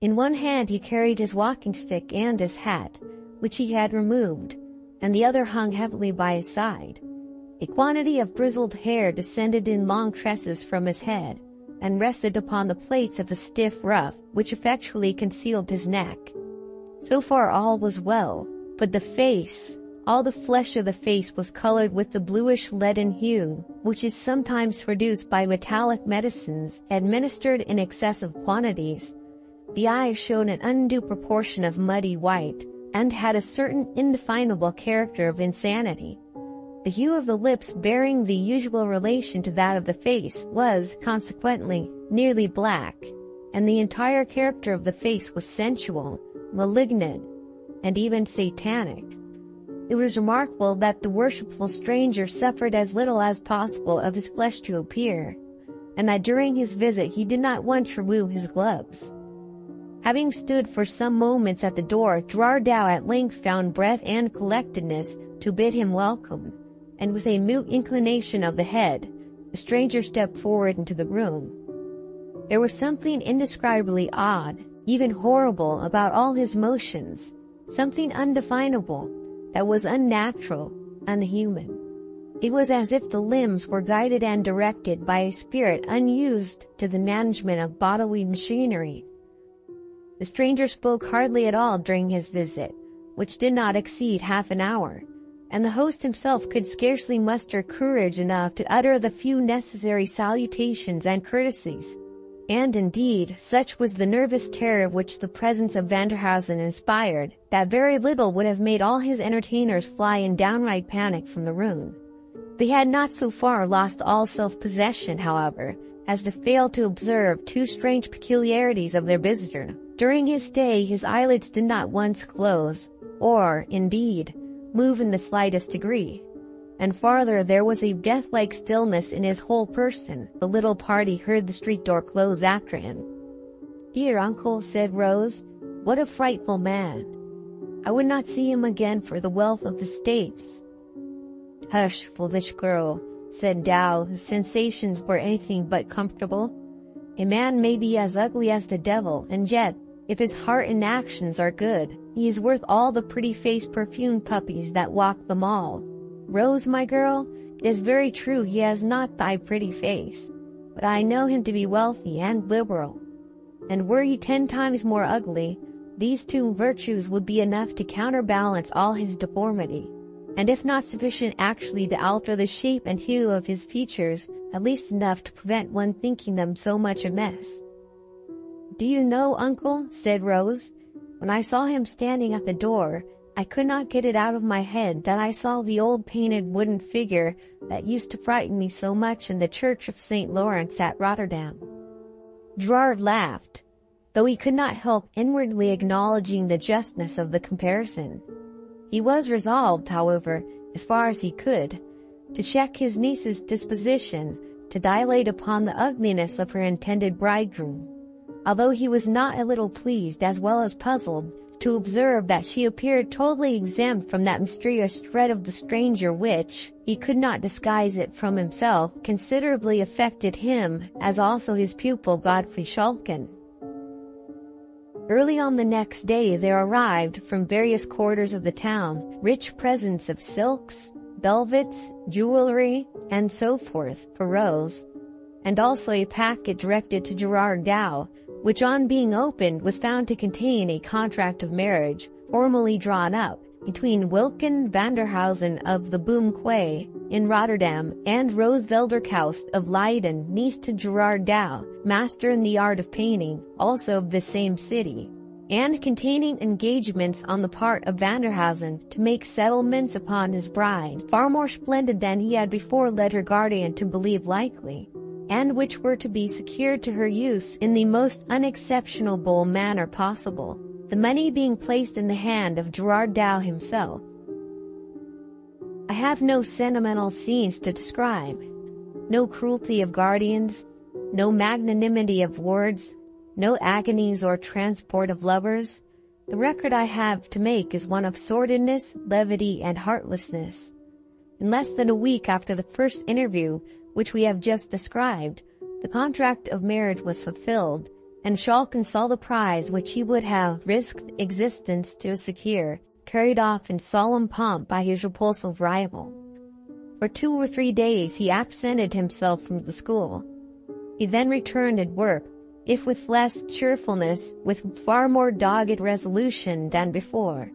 In one hand he carried his walking stick and his hat, which he had removed, and the other hung heavily by his side. A quantity of grizzled hair descended in long tresses from his head, and rested upon the plaits of a stiff ruff, which effectually concealed his neck. So far all was well, but the face, all the flesh of the face was colored with the bluish leaden hue, which is sometimes produced by metallic medicines administered in excessive quantities. The eyes showed an undue proportion of muddy white, and had a certain indefinable character of insanity. The hue of the lips, bearing the usual relation to that of the face, was, consequently, nearly black, and the entire character of the face was sensual, malignant, and even satanic. It was remarkable that the worshipful stranger suffered as little as possible of his flesh to appear, and that during his visit he did not once remove his gloves. Having stood for some moments at the door, Gerard Dow at length found breath and collectedness to bid him welcome, and with a mute inclination of the head, the stranger stepped forward into the room. There was something indescribably odd, even horrible, about all his motions, something undefinable, that was unnatural, unhuman. It was as if the limbs were guided and directed by a spirit unused to the management of bodily machinery. The stranger spoke hardly at all during his visit, which did not exceed half an hour, and the host himself could scarcely muster courage enough to utter the few necessary salutations and courtesies. And indeed, such was the nervous terror which the presence of Vanderhausen inspired, that very little would have made all his entertainers fly in downright panic from the room. They had not so far lost all self-possession, however, as to fail to observe two strange peculiarities of their visitor. During his stay his eyelids did not once close, or, indeed, move in the slightest degree. And farther, there was a death-like stillness in his whole person. The little party heard the street door close after him. "Dear uncle," said Rose, "what a frightful man! I would not see him again for the wealth of the States." "Hush, foolish girl," said Dow, whose sensations were anything but comfortable. "A man may be as ugly as the devil, and yet, if his heart and actions are good, he is worth all the pretty-faced perfumed puppies that walk the mall. Rose, my girl, it is very true he has not thy pretty face, but I know him to be wealthy and liberal, and were he 10 times more ugly, these two virtues would be enough to counterbalance all his deformity, and if not sufficient actually to alter the shape and hue of his features, at least enough to prevent one thinking them so much amiss." "Do you know, uncle," said Rose, "when I saw him standing at the door, I could not get it out of my head that I saw the old painted wooden figure that used to frighten me so much in the church of St. Lawrence at Rotterdam." Gerard laughed, though he could not help inwardly acknowledging the justness of the comparison. He was resolved, however, as far as he could, to check his niece's disposition to dilate upon the ugliness of her intended bridegroom, although he was not a little pleased as well as puzzled to observe that she appeared totally exempt from that mysterious dread of the stranger which, he could not disguise it from himself, considerably affected him, as also his pupil Godfrey Schulken. Early on the next day there arrived, from various quarters of the town, rich presents of silks, velvets, jewelry, and so forth for Rose, and also a packet directed to Gerard Dow, which on being opened was found to contain a contract of marriage formally drawn up between Wilken Vanderhausen of the Boom Quay in Rotterdam and Rose Velderkaust of Leiden, niece to Gerard Dow, master in the art of painting, also of the same city, and containing engagements on the part of Vanderhausen to make settlements upon his bride far more splendid than he had before led her guardian to believe likely, and which were to be secured to her use in the most unexceptionable manner possible, the money being placed in the hand of Gerard Dow himself. I have no sentimental scenes to describe, no cruelty of guardians, no magnanimity of words, no agonies or transport of lovers. The record I have to make is one of sordidness, levity, and heartlessness. In less than a week after the first interview, which we have just described, the contract of marriage was fulfilled, and Schalken saw the prize which he would have risked existence to secure, carried off in solemn pomp by his repulsive rival. For 2 or 3 days he absented himself from the school. He then returned and worked, if with less cheerfulness, with far more dogged resolution than before.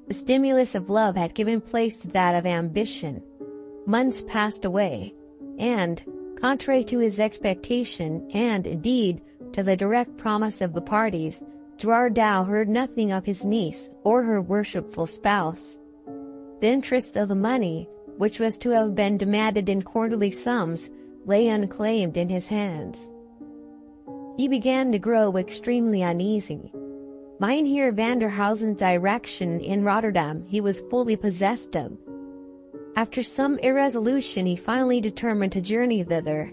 The stimulus of love had given place to that of ambition. Months passed away, and, contrary to his expectation, and, indeed, to the direct promise of the parties, Gerard Dow heard nothing of his niece or her worshipful spouse. The interest of the money, which was to have been demanded in quarterly sums, lay unclaimed in his hands. He began to grow extremely uneasy. Mynheer Vanderhausen's direction in Rotterdam he was fully possessed of. After some irresolution he finally determined to journey thither,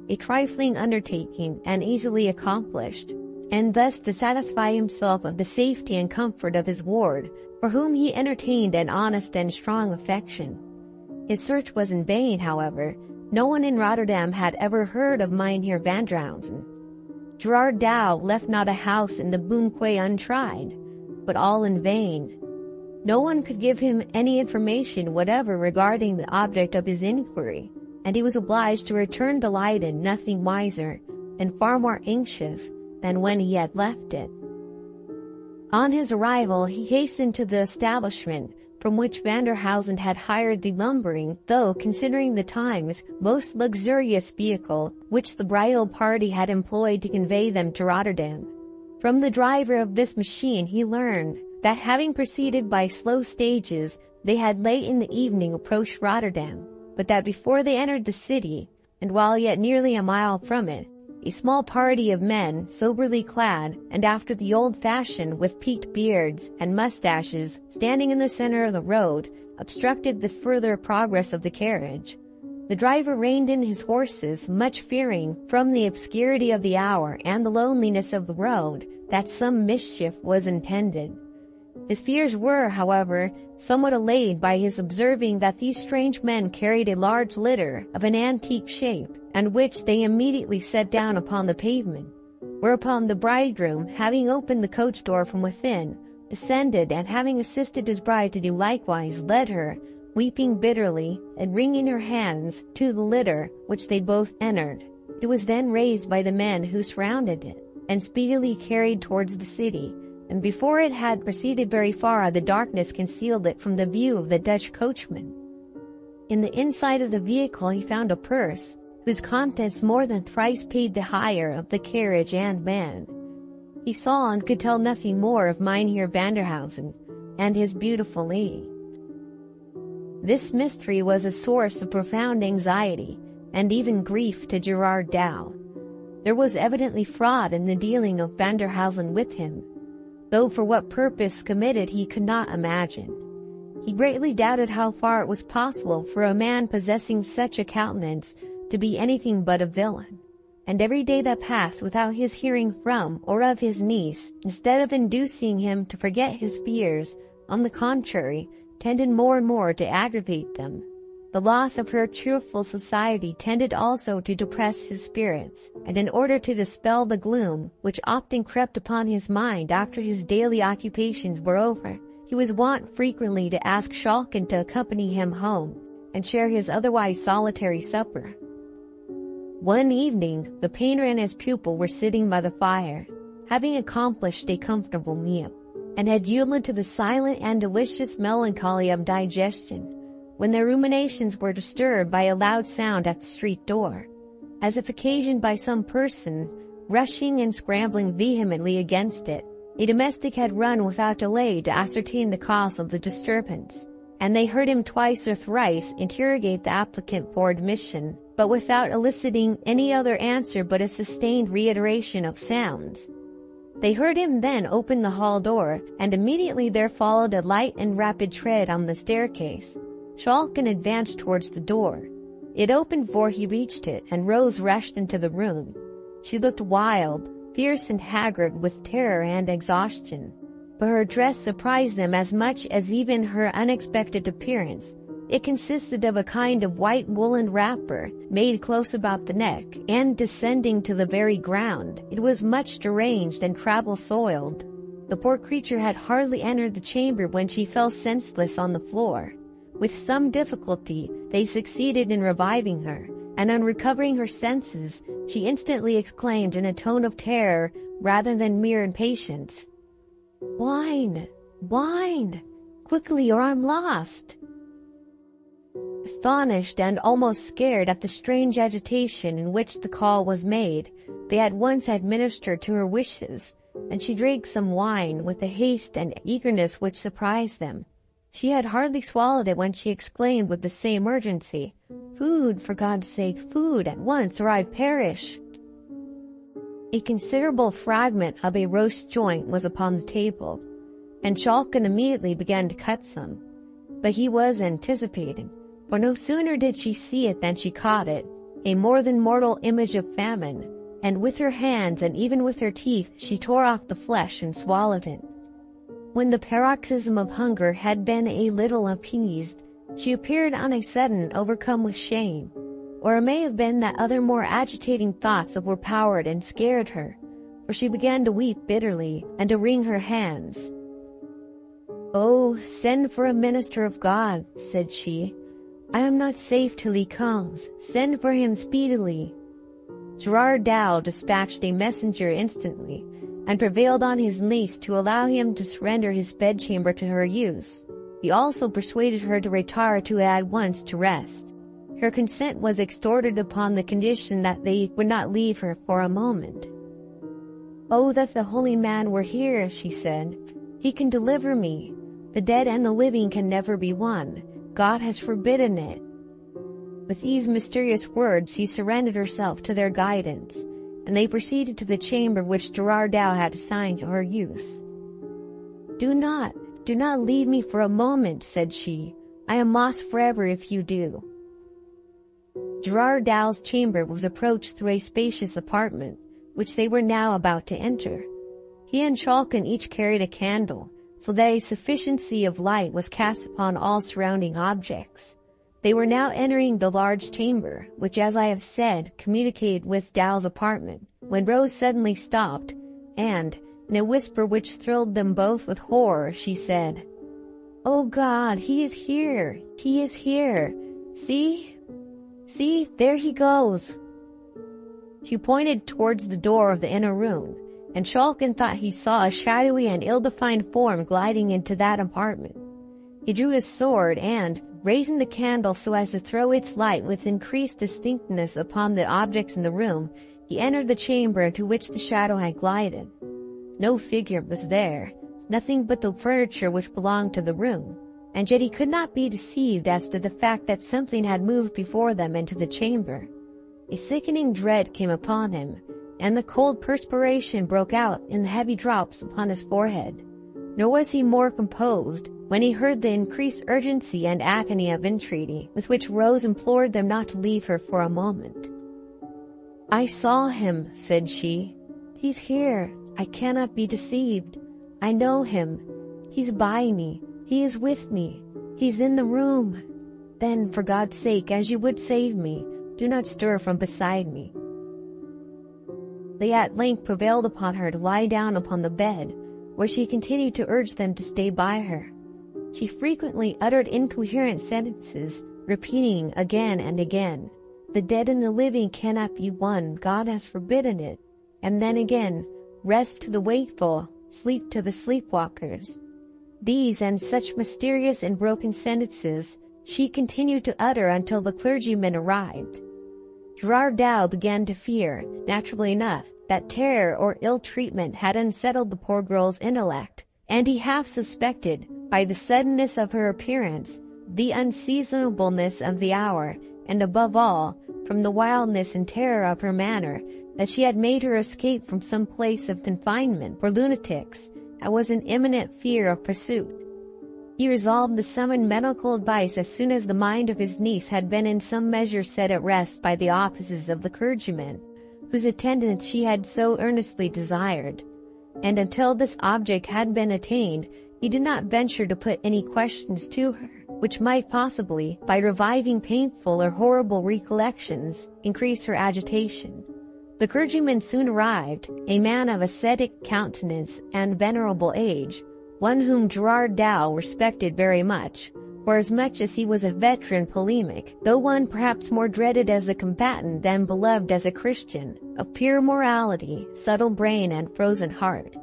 a trifling undertaking and easily accomplished, and thus to satisfy himself of the safety and comfort of his ward, for whom he entertained an honest and strong affection. His search was in vain, however. No one in Rotterdam had ever heard of Mynheer Vanderhausen. Gerard Dow left not a house in the Boom Quay untried, but all in vain. No one could give him any information whatever regarding the object of his inquiry, and he was obliged to return to Leiden nothing wiser, and far more anxious than when he had left it. On his arrival he hastened to the establishment from which Vanderhausen had hired the lumbering, though considering the times, most luxurious vehicle which the bridal party had employed to convey them to Rotterdam. From the driver of this machine he learned that, having proceeded by slow stages, they had late in the evening approached Rotterdam, but that before they entered the city, and while yet nearly a mile from it, a small party of men, soberly clad, and after the old fashion with peaked beards and mustaches, standing in the center of the road, obstructed the further progress of the carriage. The driver reined in his horses, much fearing, from the obscurity of the hour and the loneliness of the road, that some mischief was intended. His fears were, however, somewhat allayed by his observing that these strange men carried a large litter of an antique shape, and which they immediately set down upon the pavement, whereupon the bridegroom, having opened the coach door from within, descended, and having assisted his bride to do likewise, led her, weeping bitterly, and wringing her hands, to the litter, which they both entered. It was then raised by the men who surrounded it, and speedily carried towards the city, and before it had proceeded very far the darkness concealed it from the view of the Dutch coachman. In the inside of the vehicle he found a purse, whose contents more than thrice paid the hire of the carriage and man. He saw and could tell nothing more of Mynheer Vanderhausen and his beautiful lady. This mystery was a source of profound anxiety and even grief to Gerard Dow. There was evidently fraud in the dealing of Vanderhausen with him, though for what purpose committed he could not imagine. He greatly doubted how far it was possible for a man possessing such a countenance to be anything but a villain, and every day that passed without his hearing from or of his niece, instead of inducing him to forget his fears, on the contrary, tended more and more to aggravate them. The loss of her cheerful society tended also to depress his spirits, and in order to dispel the gloom which often crept upon his mind after his daily occupations were over, he was wont frequently to ask Schalken to accompany him home, and share his otherwise solitary supper. One evening, the painter and his pupil were sitting by the fire, having accomplished a comfortable meal, and had yielded to the silent and delicious melancholy of digestion, when their ruminations were disturbed by a loud sound at the street door, as if occasioned by some person rushing and scrambling vehemently against it. A domestic had run without delay to ascertain the cause of the disturbance, and they heard him twice or thrice interrogate the applicant for admission, but without eliciting any other answer but a sustained reiteration of sounds. They heard him then open the hall door, and immediately there followed a light and rapid tread on the staircase. Schalken advanced towards the door. It opened before he reached it, and Rose rushed into the room. She looked wild, fierce and haggard with terror and exhaustion, but her dress surprised them as much as even her unexpected appearance. It consisted of a kind of white woolen wrapper, made close about the neck, and descending to the very ground. It was much deranged and travel-soiled. The poor creature had hardly entered the chamber when she fell senseless on the floor. With some difficulty, they succeeded in reviving her, and on recovering her senses, she instantly exclaimed in a tone of terror rather than mere impatience, "Wine! Wine! Quickly, or I'm lost!" Astonished and almost scared at the strange agitation in which the call was made, they at once administered to her wishes, and she drank some wine with a haste and eagerness which surprised them. She had hardly swallowed it when she exclaimed with the same urgency, "Food, for God's sake, food at once, or I perish!" A considerable fragment of a roast joint was upon the table, and Schalken immediately began to cut some. But he was anticipated, for no sooner did she see it than she caught it, a more than mortal image of famine, and with her hands and even with her teeth she tore off the flesh and swallowed it. When the paroxysm of hunger had been a little appeased, she appeared on a sudden overcome with shame, or it may have been that other more agitating thoughts overpowered and scared her, for she began to weep bitterly and to wring her hands. "Oh, send for a minister of God," said she. "I am not safe till he comes. Send for him speedily." Gerard Dow dispatched a messenger instantly, and prevailed on his niece to allow him to surrender his bedchamber to her use. He also persuaded her to retire to it at once to rest. Her consent was extorted upon the condition that they would not leave her for a moment. "Oh, that the holy man were here," she said. "He can deliver me. The dead and the living can never be one. God has forbidden it." With these mysterious words she surrendered herself to their guidance, and they proceeded to the chamber which Gerard Dow had assigned to her use. Do not leave me for a moment," said she. "I am lost forever if you do." Gerard Dow's chamber was approached through a spacious apartment, which they were now about to enter. He and Schalken each carried a candle, so that a sufficiency of light was cast upon all surrounding objects. They were now entering the large chamber, which, as I have said, communicated with Dow's apartment, when Rose suddenly stopped, and, in a whisper which thrilled them both with horror, she said, "Oh God, he is here! He is here! See, there he goes!" She pointed towards the door of the inner room, and Schalken thought he saw a shadowy and ill-defined form gliding into that apartment. He drew his sword and, raising the candle so as to throw its light with increased distinctness upon the objects in the room, he entered the chamber into which the shadow had glided. No figure was there, nothing but the furniture which belonged to the room, and yet he could not be deceived as to the fact that something had moved before them into the chamber. A sickening dread came upon him, and the cold perspiration broke out in the heavy drops upon his forehead. Nor was he more composed when he heard the increased urgency and agony of entreaty with which Rose implored them not to leave her for a moment. "I saw him," said she. "He's here. I cannot be deceived. I know him. He's by me. He is with me. He's in the room. Then, for God's sake, as you would save me, do not stir from beside me." They at length prevailed upon her to lie down upon the bed, where she continued to urge them to stay by her. She frequently uttered incoherent sentences, repeating again and again, "The dead and the living cannot be one, God has forbidden it." And then again, "Rest to the wakeful, sleep to the sleepwalkers." These and such mysterious and broken sentences she continued to utter until the clergyman arrived. Gerard Dow began to fear, naturally enough, that terror or ill treatment had unsettled the poor girl's intellect, and he half suspected, by the suddenness of her appearance, the unseasonableness of the hour, and above all, from the wildness and terror of her manner, that she had made her escape from some place of confinement for lunatics, and was in imminent fear of pursuit. He resolved to summon medical advice as soon as the mind of his niece had been in some measure set at rest by the offices of the clergyman, whose attendance she had so earnestly desired. And until this object had been attained, he did not venture to put any questions to her, which might possibly, by reviving painful or horrible recollections, increase her agitation. The clergyman soon arrived, a man of ascetic countenance and venerable age, one whom Gerard Dow respected very much, forasmuch as he was a veteran polemic, though one perhaps more dreaded as a combatant than beloved as a Christian, of pure morality, subtle brain, and frozen heart.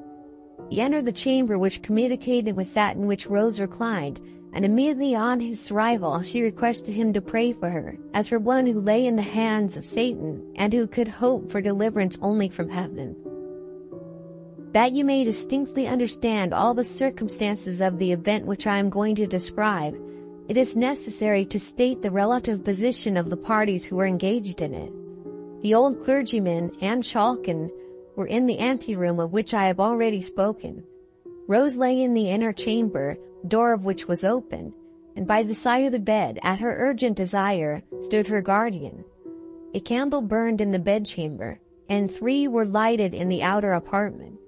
He entered the chamber which communicated with that in which Rose reclined, and immediately on his arrival she requested him to pray for her, as for one who lay in the hands of Satan, and who could hope for deliverance only from heaven. That you may distinctly understand all the circumstances of the event which I am going to describe, it is necessary to state the relative position of the parties who were engaged in it. The old clergyman and Chalkin were in the anteroom of which I have already spoken. Rose lay in the inner chamber, the door of which was open, and by the side of the bed, at her urgent desire, stood her guardian. A candle burned in the bedchamber, and 3 were lighted in the outer apartment.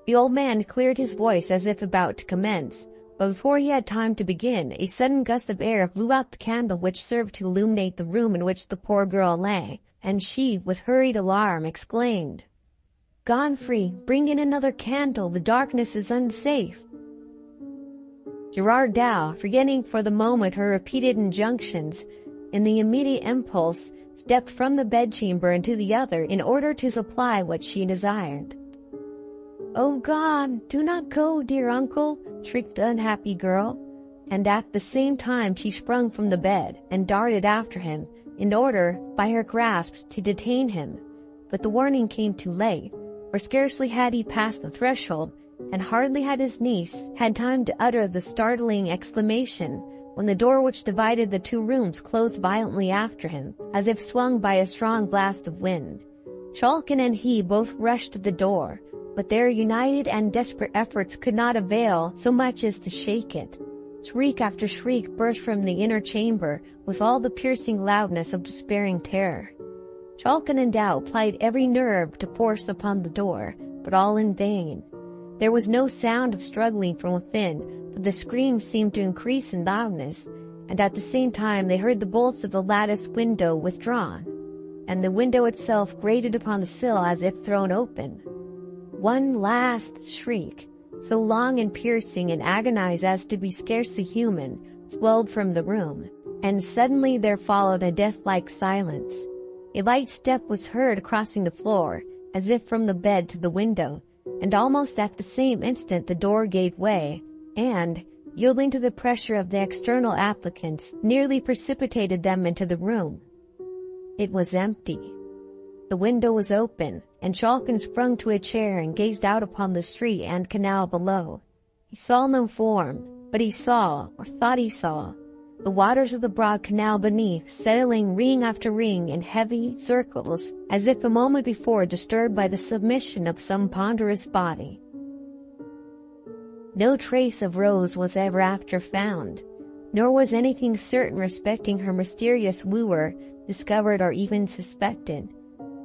The old man cleared his voice as if about to commence, but before he had time to begin, a sudden gust of air blew out the candle which served to illuminate the room in which the poor girl lay, and she, with hurried alarm, exclaimed, "Godfrey, bring in another candle, the darkness is unsafe." Gerard Dow, forgetting for the moment her repeated injunctions, in the immediate impulse, stepped from the bedchamber into the other in order to supply what she desired. "Oh God, do not go, dear uncle," shrieked the unhappy girl, and at the same time she sprung from the bed and darted after him, in order, by her grasp, to detain him. But the warning came too late, for scarcely had he passed the threshold, and hardly had his niece had time to utter the startling exclamation, when the door which divided the 2 rooms closed violently after him, as if swung by a strong blast of wind. Chalkin and he both rushed to the door, but their united and desperate efforts could not avail so much as to shake it. Shriek after shriek burst from the inner chamber with all the piercing loudness of despairing terror. Chalkin and Dow plied every nerve to force upon the door, but all in vain. There was no sound of struggling from within, but the screams seemed to increase in loudness, and at the same time they heard the bolts of the lattice window withdrawn, and the window itself grated upon the sill as if thrown open. One last shriek, so long and piercing and agonized as to be scarcely human, swelled from the room, and suddenly there followed a death-like silence. A light step was heard crossing the floor, as if from the bed to the window, and almost at the same instant the door gave way, and, yielding to the pressure of the external applicants, nearly precipitated them into the room. It was empty. The window was open, and Chalkin sprung to a chair and gazed out upon the street and canal below. He saw no form, but he saw, or thought he saw, the waters of the broad canal beneath settling ring after ring in heavy circles, as if a moment before disturbed by the submission of some ponderous body. No trace of Rose was ever after found, nor was anything certain respecting her mysterious wooer discovered or even suspected.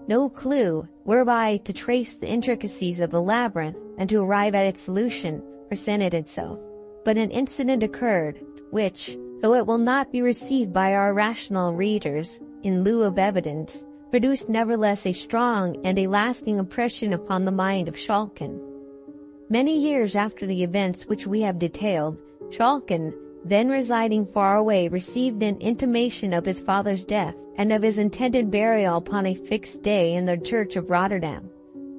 No clue whereby to trace the intricacies of the labyrinth and to arrive at its solution presented itself. But an incident occurred, which, though it will not be received by our rational readers in lieu of evidence, produced nevertheless a strong and a lasting impression upon the mind of Chalkin. Many years after the events which we have detailed, Chalkin, then residing far away, received an intimation of his father's death and of his intended burial upon a fixed day in the church of Rotterdam.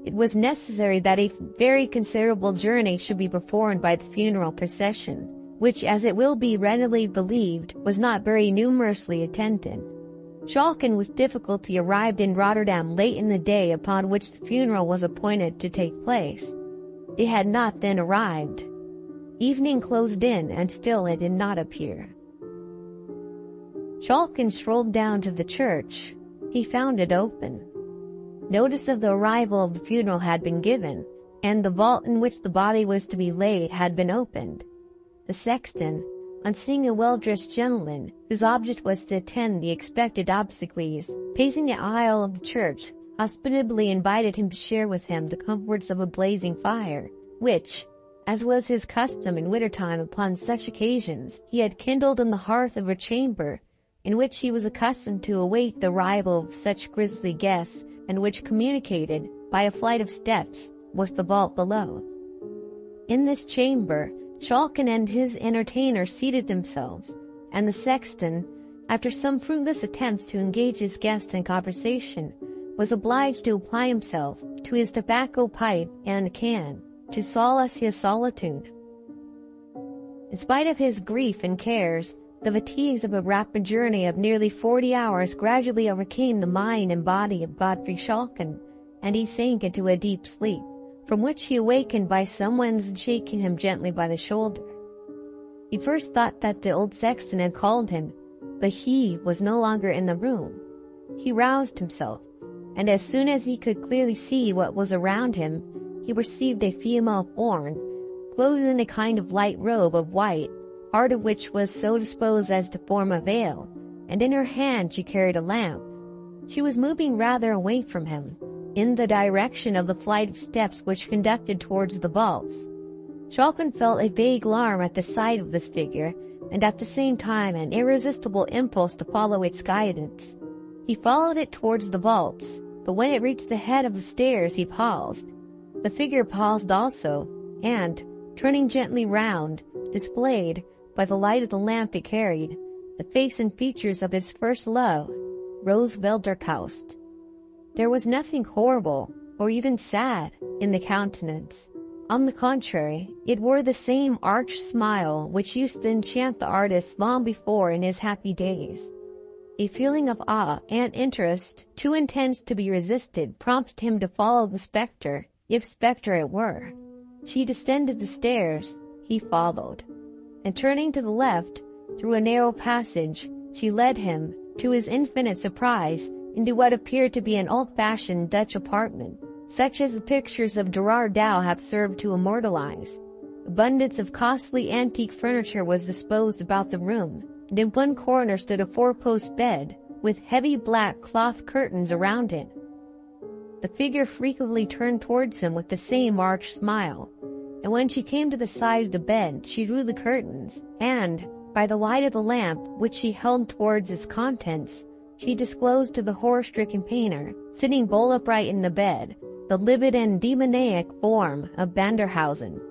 It was necessary that a very considerable journey should be performed by the funeral procession, which, as it will be readily believed, was not very numerously attended. Schalken with difficulty arrived in Rotterdam late in the day upon which the funeral was appointed to take place. It had not then arrived. Evening closed in, and still it did not appear. Schalken strolled down to the church. He found it open. Notice of the arrival of the funeral had been given, and the vault in which the body was to be laid had been opened. The sexton, on seeing a well-dressed gentleman, whose object was to attend the expected obsequies, pacing the aisle of the church, hospitably invited him to share with him the comforts of a blazing fire, which, as was his custom in winter-time upon such occasions, he had kindled in the hearth of a chamber, in which he was accustomed to await the arrival of such grisly guests, and which communicated, by a flight of steps, with the vault below. In this chamber, Schalken and his entertainer seated themselves, and the sexton, after some fruitless attempts to engage his guest in conversation, was obliged to apply himself to his tobacco pipe and can, to solace his solitude. In spite of his grief and cares, the fatigues of a rapid journey of nearly 40 hours gradually overcame the mind and body of Godfrey Schalken, and he sank into a deep sleep, from which he awakened by someone's shaking him gently by the shoulder. He first thought that the old sexton had called him, but he was no longer in the room. He roused himself, and as soon as he could clearly see what was around him, he perceived a female form, clothed in a kind of light robe of white, part of which was so disposed as to form a veil, and in her hand she carried a lamp. She was moving rather away from him, in the direction of the flight of steps which conducted towards the vaults. Schalken felt a vague alarm at the sight of this figure, and at the same time an irresistible impulse to follow its guidance. He followed it towards the vaults, but when it reached the head of the stairs he paused. The figure paused also, and, turning gently round, displayed, by the light of the lamp it carried, the face and features of his first love, Rose Velderkaust. There was nothing horrible, or even sad, in the countenance. On the contrary, it wore the same arch smile which used to enchant the artist long before in his happy days. A feeling of awe and interest, too intense to be resisted, prompted him to follow the spectre, if spectre it were. She descended the stairs, he followed, and turning to the left, through a narrow passage, she led him, to his infinite surprise, into what appeared to be an old-fashioned Dutch apartment, such as the pictures of Gerard Dow have served to immortalize. Abundance of costly antique furniture was disposed about the room, and in one corner stood a four-post bed, with heavy black cloth curtains around it. The figure frequently turned towards him with the same arch smile, and when she came to the side of the bed, she drew the curtains, and, by the light of the lamp which she held towards its contents, she disclosed to the horror-stricken painter, sitting bolt upright in the bed, the livid and demoniac form of Banderhausen.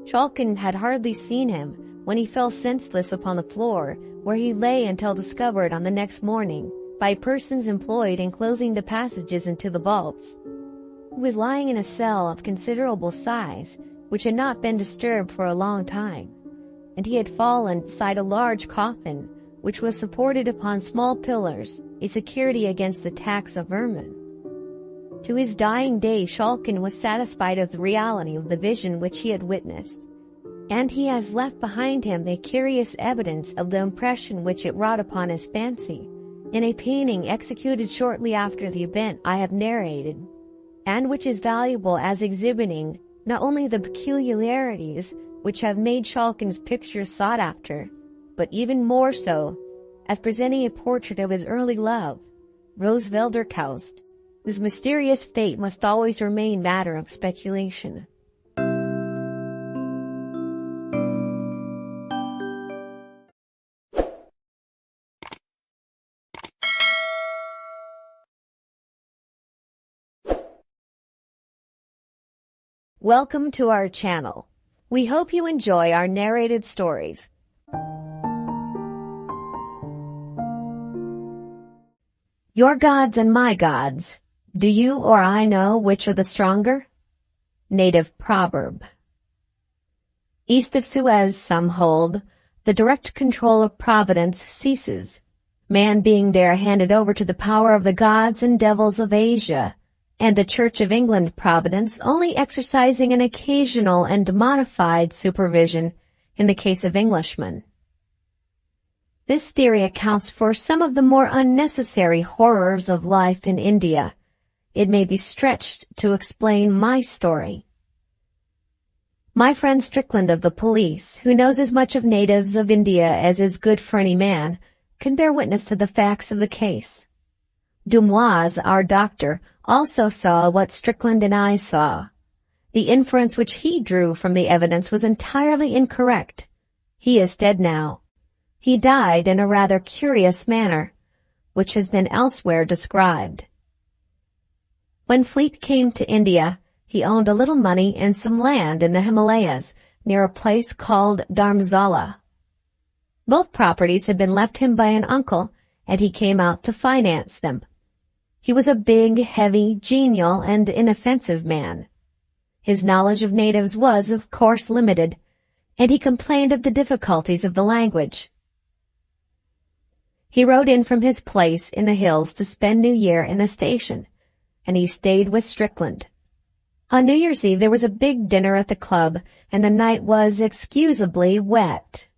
Schalken had hardly seen him when he fell senseless upon the floor, where he lay until discovered on the next morning by persons employed in closing the passages into the vaults. He was lying in a cell of considerable size, which had not been disturbed for a long time, and he had fallen beside a large coffin, which was supported upon small pillars, a security against the attacks of vermin. To his dying day Schalken was satisfied of the reality of the vision which he had witnessed, and he has left behind him a curious evidence of the impression which it wrought upon his fancy, in a painting executed shortly after the event I have narrated, and which is valuable as exhibiting not only the peculiarities which have made Schalken's pictures sought after, but even more so, as presenting a portrait of his early love, Rose Velderkaust, whose mysterious fate must always remain matter of speculation. Welcome to our channel. We hope you enjoy our narrated stories. Your gods and my gods. Do you or I know which are the stronger? Native proverb. East of Suez, some hold, the direct control of providence ceases, man being there handed over to the power of the gods and devils of Asia, and the Church of England providence only exercising an occasional and modified supervision in the case of Englishmen. This theory accounts for some of the more unnecessary horrors of life in India. It may be stretched to explain my story. My friend Strickland of the police, who knows as much of natives of India as is good for any man, can bear witness to the facts of the case. Dumois, our doctor, also saw what Strickland and I saw. The inference which he drew from the evidence was entirely incorrect. He is dead now. He died in a rather curious manner, which has been elsewhere described. When Fleet came to India, he owned a little money and some land in the Himalayas near a place called Dharamsala. Both properties had been left him by an uncle, and he came out to finance them. He was a big, heavy, genial, and inoffensive man. His knowledge of natives was, of course, limited, and he complained of the difficulties of the language. He rode in from his place in the hills to spend New Year in the station, and he stayed with Strickland. On New Year's Eve there was a big dinner at the club, and the night was excusably wet.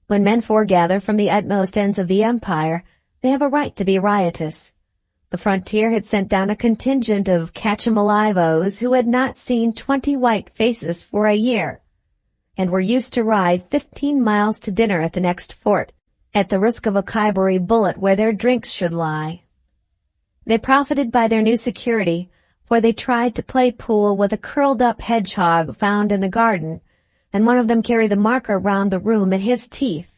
When men foregather from the utmost ends of the empire, they have a right to be riotous. The frontier had sent down a contingent of catch-em-alive-os who had not seen 20 white faces for a year, and were used to ride 15 miles to dinner at the next fort, at the risk of a Khyberee bullet where their drinks should lie. They profited by their new security, for they tried to play pool with a curled-up hedgehog found in the garden, and one of them carried the marker round the room in his teeth.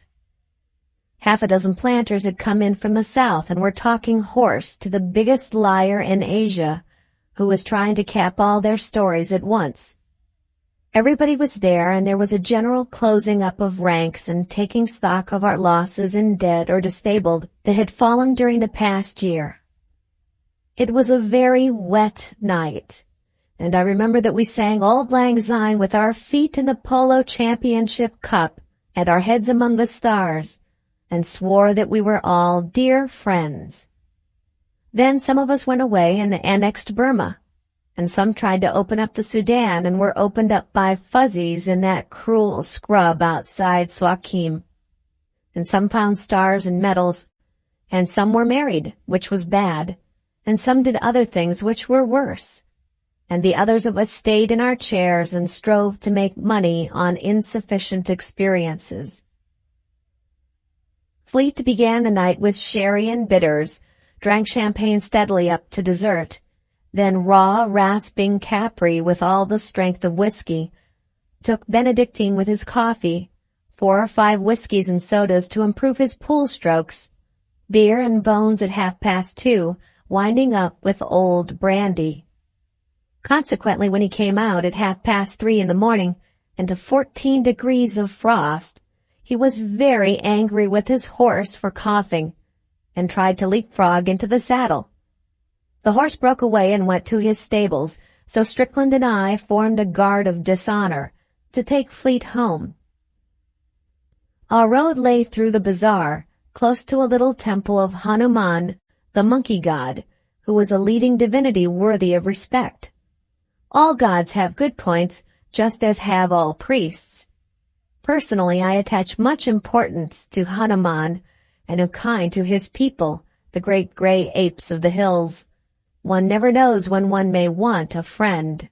Half a dozen planters had come in from the south and were talking horse to the biggest liar in Asia, who was trying to cap all their stories at once. Everybody was there, and there was a general closing up of ranks and taking stock of our losses in dead or disabled that had fallen during the past year. It was a very wet night, and I remember that we sang Auld Lang Syne with our feet in the Polo Championship Cup and our heads among the stars, and swore that we were all dear friends. Then some of us went away and annexed Burma, and some tried to open up the Sudan and were opened up by fuzzies in that cruel scrub outside Suakim. And some found stars and medals, and some were married, which was bad, and some did other things which were worse. And the others of us stayed in our chairs and strove to make money on insufficient experiences. Fleet began the night with sherry and bitters, drank champagne steadily up to dessert, then raw, rasping Capri with all the strength of whiskey, took Benedictine with his coffee, 4 or 5 whiskeys and sodas to improve his pool strokes, beer and bones at 2:30, winding up with old brandy. Consequently, when he came out at 3:30 in the morning, and to 14 degrees of frost, he was very angry with his horse for coughing, and tried to leapfrog into the saddle. The horse broke away and went to his stables, so Strickland and I formed a guard of dishonor to take Fleet home. Our road lay through the bazaar, close to a little temple of Hanuman, the monkey god, who was a leading divinity worthy of respect. All gods have good points, just as have all priests. Personally, I attach much importance to Hanuman, and am kind to his people, the great gray apes of the hills. One never knows when one may want a friend.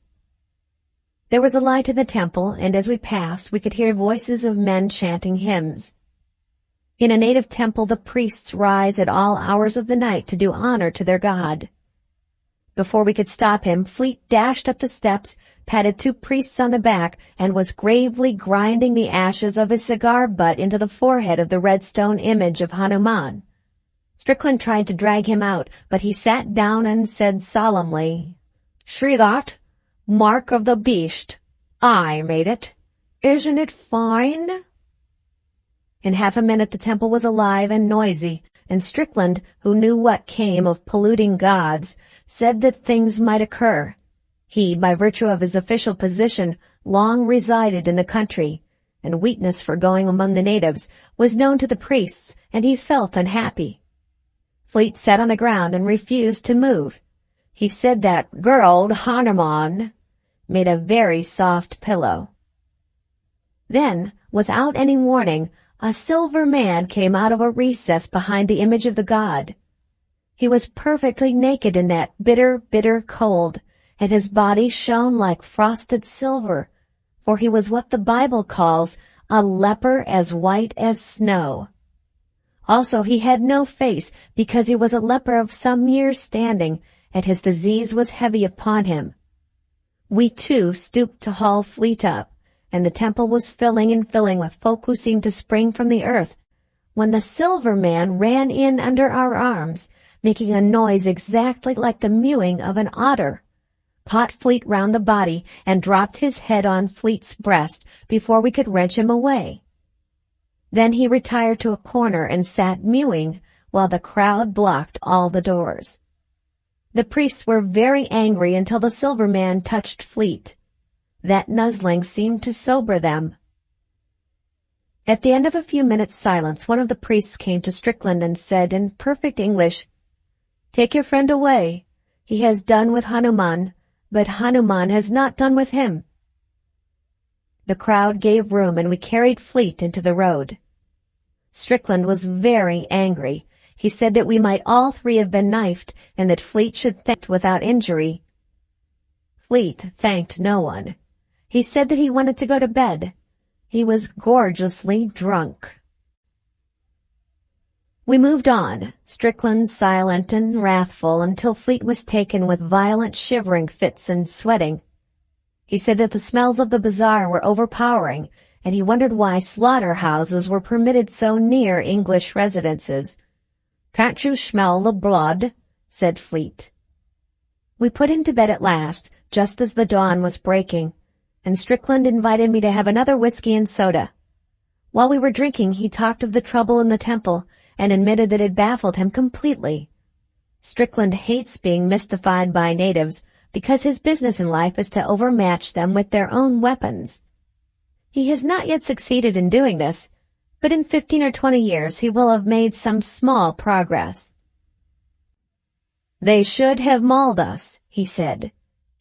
There was a light in the temple, and as we passed, we could hear voices of men chanting hymns. In a native temple, the priests rise at all hours of the night to do honor to their god. Before we could stop him, Fleet dashed up the steps, patted 2 priests on the back, and was gravely grinding the ashes of his cigar butt into the forehead of the red stone image of Hanuman. Strickland tried to drag him out, but he sat down and said solemnly, "See that? Mark of the beast. I made it. Isn't it fine?" In half a minute the temple was alive and noisy, and Strickland, who knew what came of polluting gods, said that things might occur. He, by virtue of his official position, long resided in the country, and weakness for going among the natives was known to the priests, and he felt unhappy. Fleet sat on the ground and refused to move. He said that good Hanuman made a very soft pillow. Then, without any warning, a silver man came out of a recess behind the image of the god. He was perfectly naked in that bitter, bitter cold, and his body shone like frosted silver, for he was what the Bible calls a leper as white as snow. Also, he had no face, because he was a leper of some years' standing, and his disease was heavy upon him. We too stooped to haul Fleet up, and the temple was filling and filling with folk who seemed to spring from the earth, when the silver man ran in under our arms, making a noise exactly like the mewing of an otter, caught Fleet round the body, and dropped his head on Fleet's breast before we could wrench him away. Then he retired to a corner and sat mewing, while the crowd blocked all the doors. The priests were very angry until the silver man touched Fleet. That nuzzling seemed to sober them. At the end of a few minutes' silence, one of the priests came to Strickland and said in perfect English, "Take your friend away. He has done with Hanuman, but Hanuman has not done with him." The crowd gave room, and we carried Fleet into the road. Strickland was very angry. He said that we might all three have been knifed, and that Fleet should thank without injury. Fleet thanked no one. He said that he wanted to go to bed. He was gorgeously drunk. We moved on, Strickland silent and wrathful, until Fleet was taken with violent shivering fits and sweating. He said that the smells of the bazaar were overpowering, and he wondered why slaughterhouses were permitted so near English residences. "Can't you smell the blood?" said Fleet. We put him to bed at last, just as the dawn was breaking, and Strickland invited me to have another whiskey and soda. While we were drinking, he talked of the trouble in the temple, and admitted that it baffled him completely. Strickland hates being mystified by natives, because his business in life is to overmatch them with their own weapons. He has not yet succeeded in doing this, but in 15 or 20 years he will have made some small progress. "They should have mauled us," he said,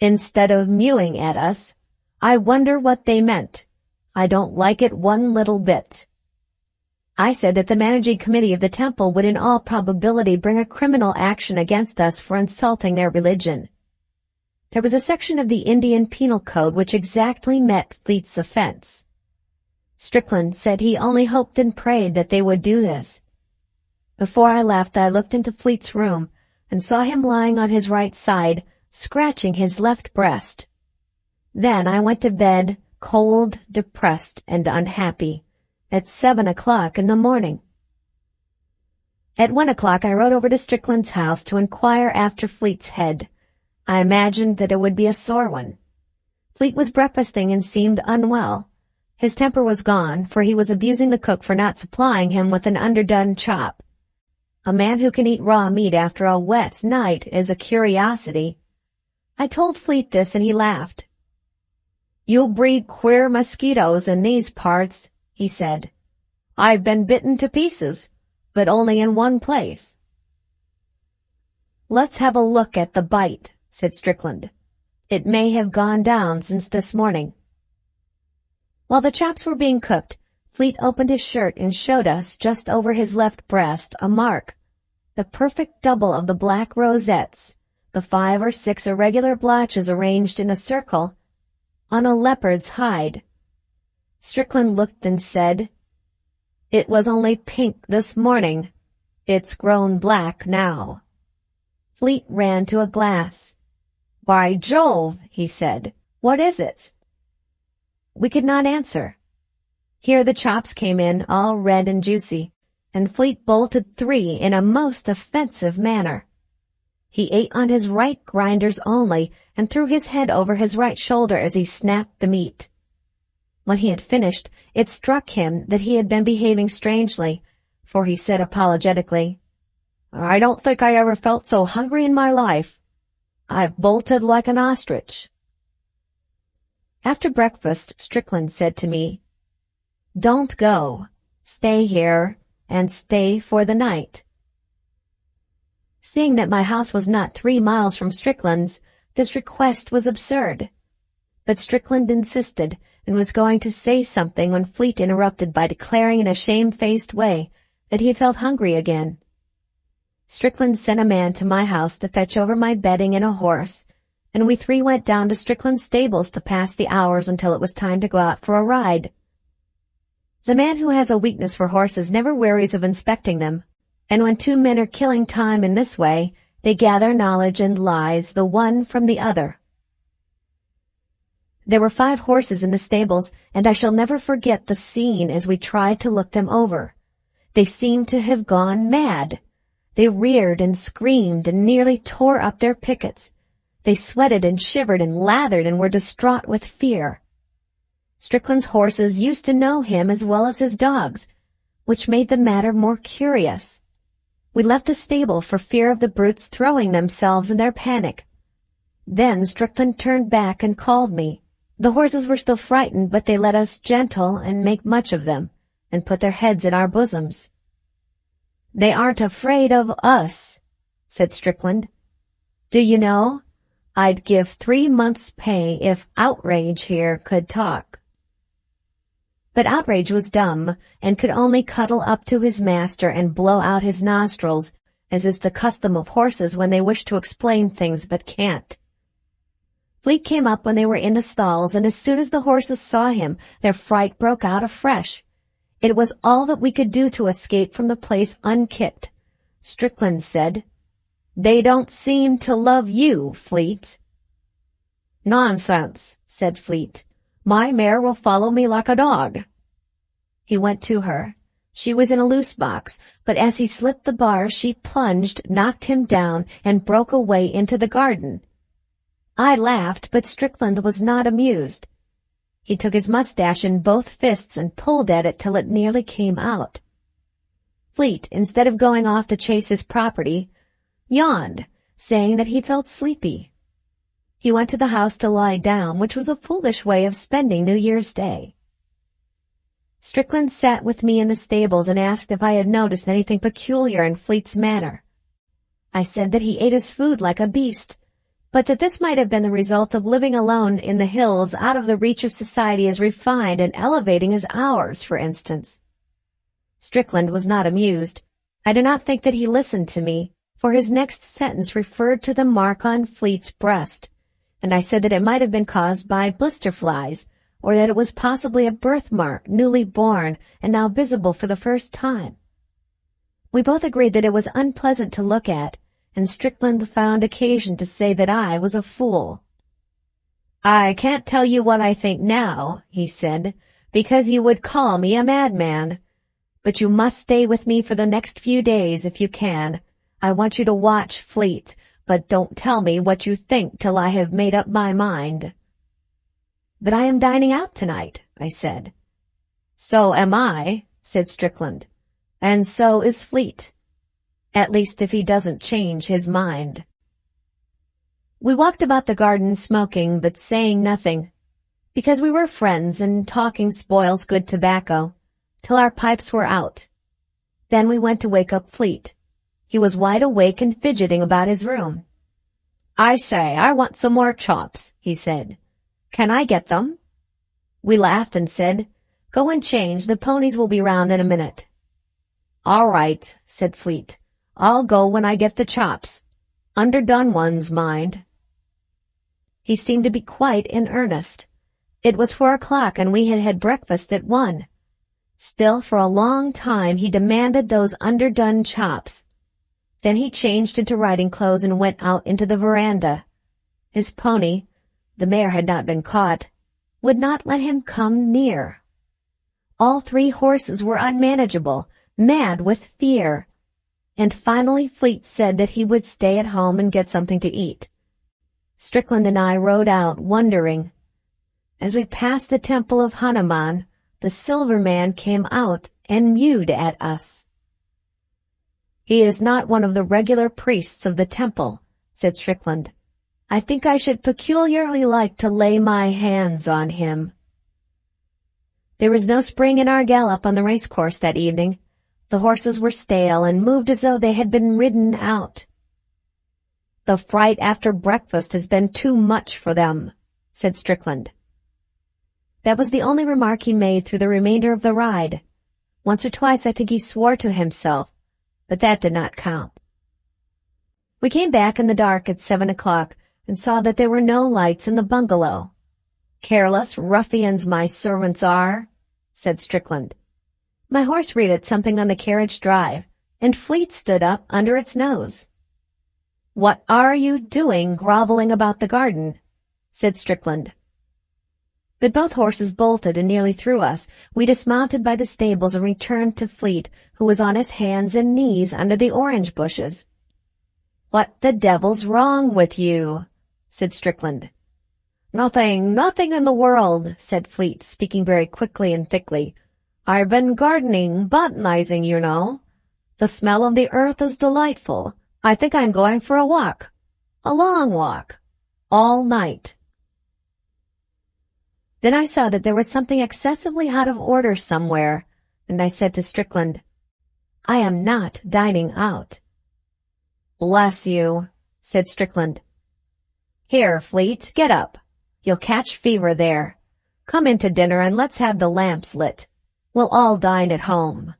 "instead of mewing at us. I wonder what they meant. I don't like it one little bit." I said that the managing committee of the temple would in all probability bring a criminal action against us for insulting their religion. There was a section of the Indian Penal Code which exactly met Fleet's offense. Strickland said he only hoped and prayed that they would do this. Before I left, I looked into Fleet's room and saw him lying on his right side, scratching his left breast. Then I went to bed, cold, depressed, and unhappy, at 7 o'clock in the morning. At 1 o'clock I rode over to Strickland's house to inquire after Fleet's head. I imagined that it would be a sore one. Fleet was breakfasting and seemed unwell. His temper was gone, for he was abusing the cook for not supplying him with an underdone chop. A man who can eat raw meat after a wet night is a curiosity. I told Fleet this, and he laughed. "You'll breed queer mosquitoes in these parts," he said. "I've been bitten to pieces, but only in one place." "Let's have a look at the bite," said Strickland. "It may have gone down since this morning." While the chops were being cooked, Fleet opened his shirt and showed us, just over his left breast, a mark, the perfect double of the black rosettes, the 5 or 6 irregular blotches arranged in a circle, on a leopard's hide. Strickland looked and said, "It was only pink this morning. It's grown black now." Fleet ran to a glass. "By Jove," he said, "what is it?" We could not answer. Here the chops came in, all red and juicy, and Fleet bolted 3 in a most offensive manner. He ate on his right grinders only, and threw his head over his right shoulder as he snapped the meat. When he had finished, it struck him that he had been behaving strangely, for he said apologetically, I don't think I ever felt so hungry in my life. I've bolted like an ostrich." After breakfast, Strickland said to me, "Don't go. Stay here, and stay for the night." Seeing that my house was not 3 miles from Strickland's, this request was absurd. But Strickland insisted and was going to say something when Fleet interrupted by declaring in a shamefaced way that he felt hungry again. Strickland sent a man to my house to fetch over my bedding and a horse, and we 3 went down to Strickland's stables to pass the hours until it was time to go out for a ride. The man who has a weakness for horses never wearies of inspecting them, and when 2 men are killing time in this way, they gather knowledge and lies the one from the other. There were 5 horses in the stables, and I shall never forget the scene as we tried to look them over. They seemed to have gone mad. They reared and screamed and nearly tore up their pickets. They sweated and shivered and lathered and were distraught with fear. Strickland's horses used to know him as well as his dogs, which made the matter more curious. We left the stable for fear of the brutes throwing themselves in their panic. Then Strickland turned back and called me. The horses were still frightened, but they let us gentle and make much of them, and put their heads in our bosoms. "They aren't afraid of us," said Strickland. "Do you know, I'd give 3 months' pay if Outrage here could talk." But Outrage was dumb, and could only cuddle up to his master and blow out his nostrils, as is the custom of horses when they wish to explain things but can't. Fleet came up when they were in the stalls, and as soon as the horses saw him, their fright broke out afresh. It was all that we could do to escape from the place unkicked. Strickland said, "They don't seem to love you, Fleet." "Nonsense," said Fleet. "My mare will follow me like a dog." He went to her. She was in a loose box, but as he slipped the bar, she plunged, knocked him down, and broke away into the garden. I laughed, but Strickland was not amused. He took his mustache in both fists and pulled at it till it nearly came out. Fleet, instead of going off to chase his property, yawned, saying that he felt sleepy. He went to the house to lie down, which was a foolish way of spending New Year's Day. Strickland sat with me in the stables and asked if I had noticed anything peculiar in Fleet's manner. I said that he ate his food like a beast, but that this might have been the result of living alone in the hills out of the reach of society as refined and elevating as ours, for instance. Strickland was not amused. I do not think that he listened to me, for his next sentence referred to the mark on Fleet's breast, and I said that it might have been caused by blister flies, or that it was possibly a birthmark, newly born, and now visible for the first time. We both agreed that it was unpleasant to look at, and Strickland found occasion to say that I was a fool. "I can't tell you what I think now," he said, "because you would call me a madman. But you must stay with me for the next few days if you can. I want you to watch Fleet, but don't tell me what you think till I have made up my mind." "But I am dining out tonight," I said. "So am I," said Strickland, "and so is Fleet. At least if he doesn't change his mind." We walked about the garden smoking but saying nothing, because we were friends and talking spoils good tobacco, till our pipes were out. Then we went to wake up Fleet. He was wide awake and fidgeting about his room. "I say, I want some more chops," he said. "Can I get them?" We laughed and said, "Go and change, the ponies will be round in a minute." "All right," said Fleet. "I'll go when I get the chops. Underdone ones, mind." He seemed to be quite in earnest. It was 4 o'clock and we had had breakfast at 1. Still, for a long time he demanded those underdone chops. Then he changed into riding clothes and went out into the veranda. His pony, the mare had not been caught, would not let him come near. All 3 horses were unmanageable, mad with fear. And finally Fleet said that he would stay at home and get something to eat. Strickland and I rode out, wondering. As we passed the temple of Hanuman, the silver man came out and mewed at us. "He is not one of the regular priests of the temple," said Strickland. "I think I should peculiarly like to lay my hands on him." There was no spring in our gallop on the racecourse that evening. The horses were stale and moved as though they had been ridden out. "The fright after breakfast has been too much for them," said Strickland. That was the only remark he made through the remainder of the ride. Once or twice I think he swore to himself, but that did not count. We came back in the dark at 7 o'clock and saw that there were no lights in the bungalow. "Careless ruffians my servants are," said Strickland. My horse read it something on the carriage drive, and Fleet stood up under its nose. "What are you doing groveling about the garden?" said Strickland. But both horses bolted and nearly threw us. We dismounted by the stables and returned to Fleet, who was on his hands and knees under the orange bushes. "What the devil's wrong with you?" said Strickland. Nothing in the world," said Fleet, speaking very quickly and thickly. "I've been gardening, botanizing, you know. The smell of the earth is delightful. I think I'm going for a walk. A long walk. All night." Then I saw that there was something excessively out of order somewhere, and I said to Strickland, "I am not dining out." "Bless you," said Strickland. "Here, Fleet, get up. You'll catch fever there. Come in to dinner and let's have the lamps lit. We'll all dine at home."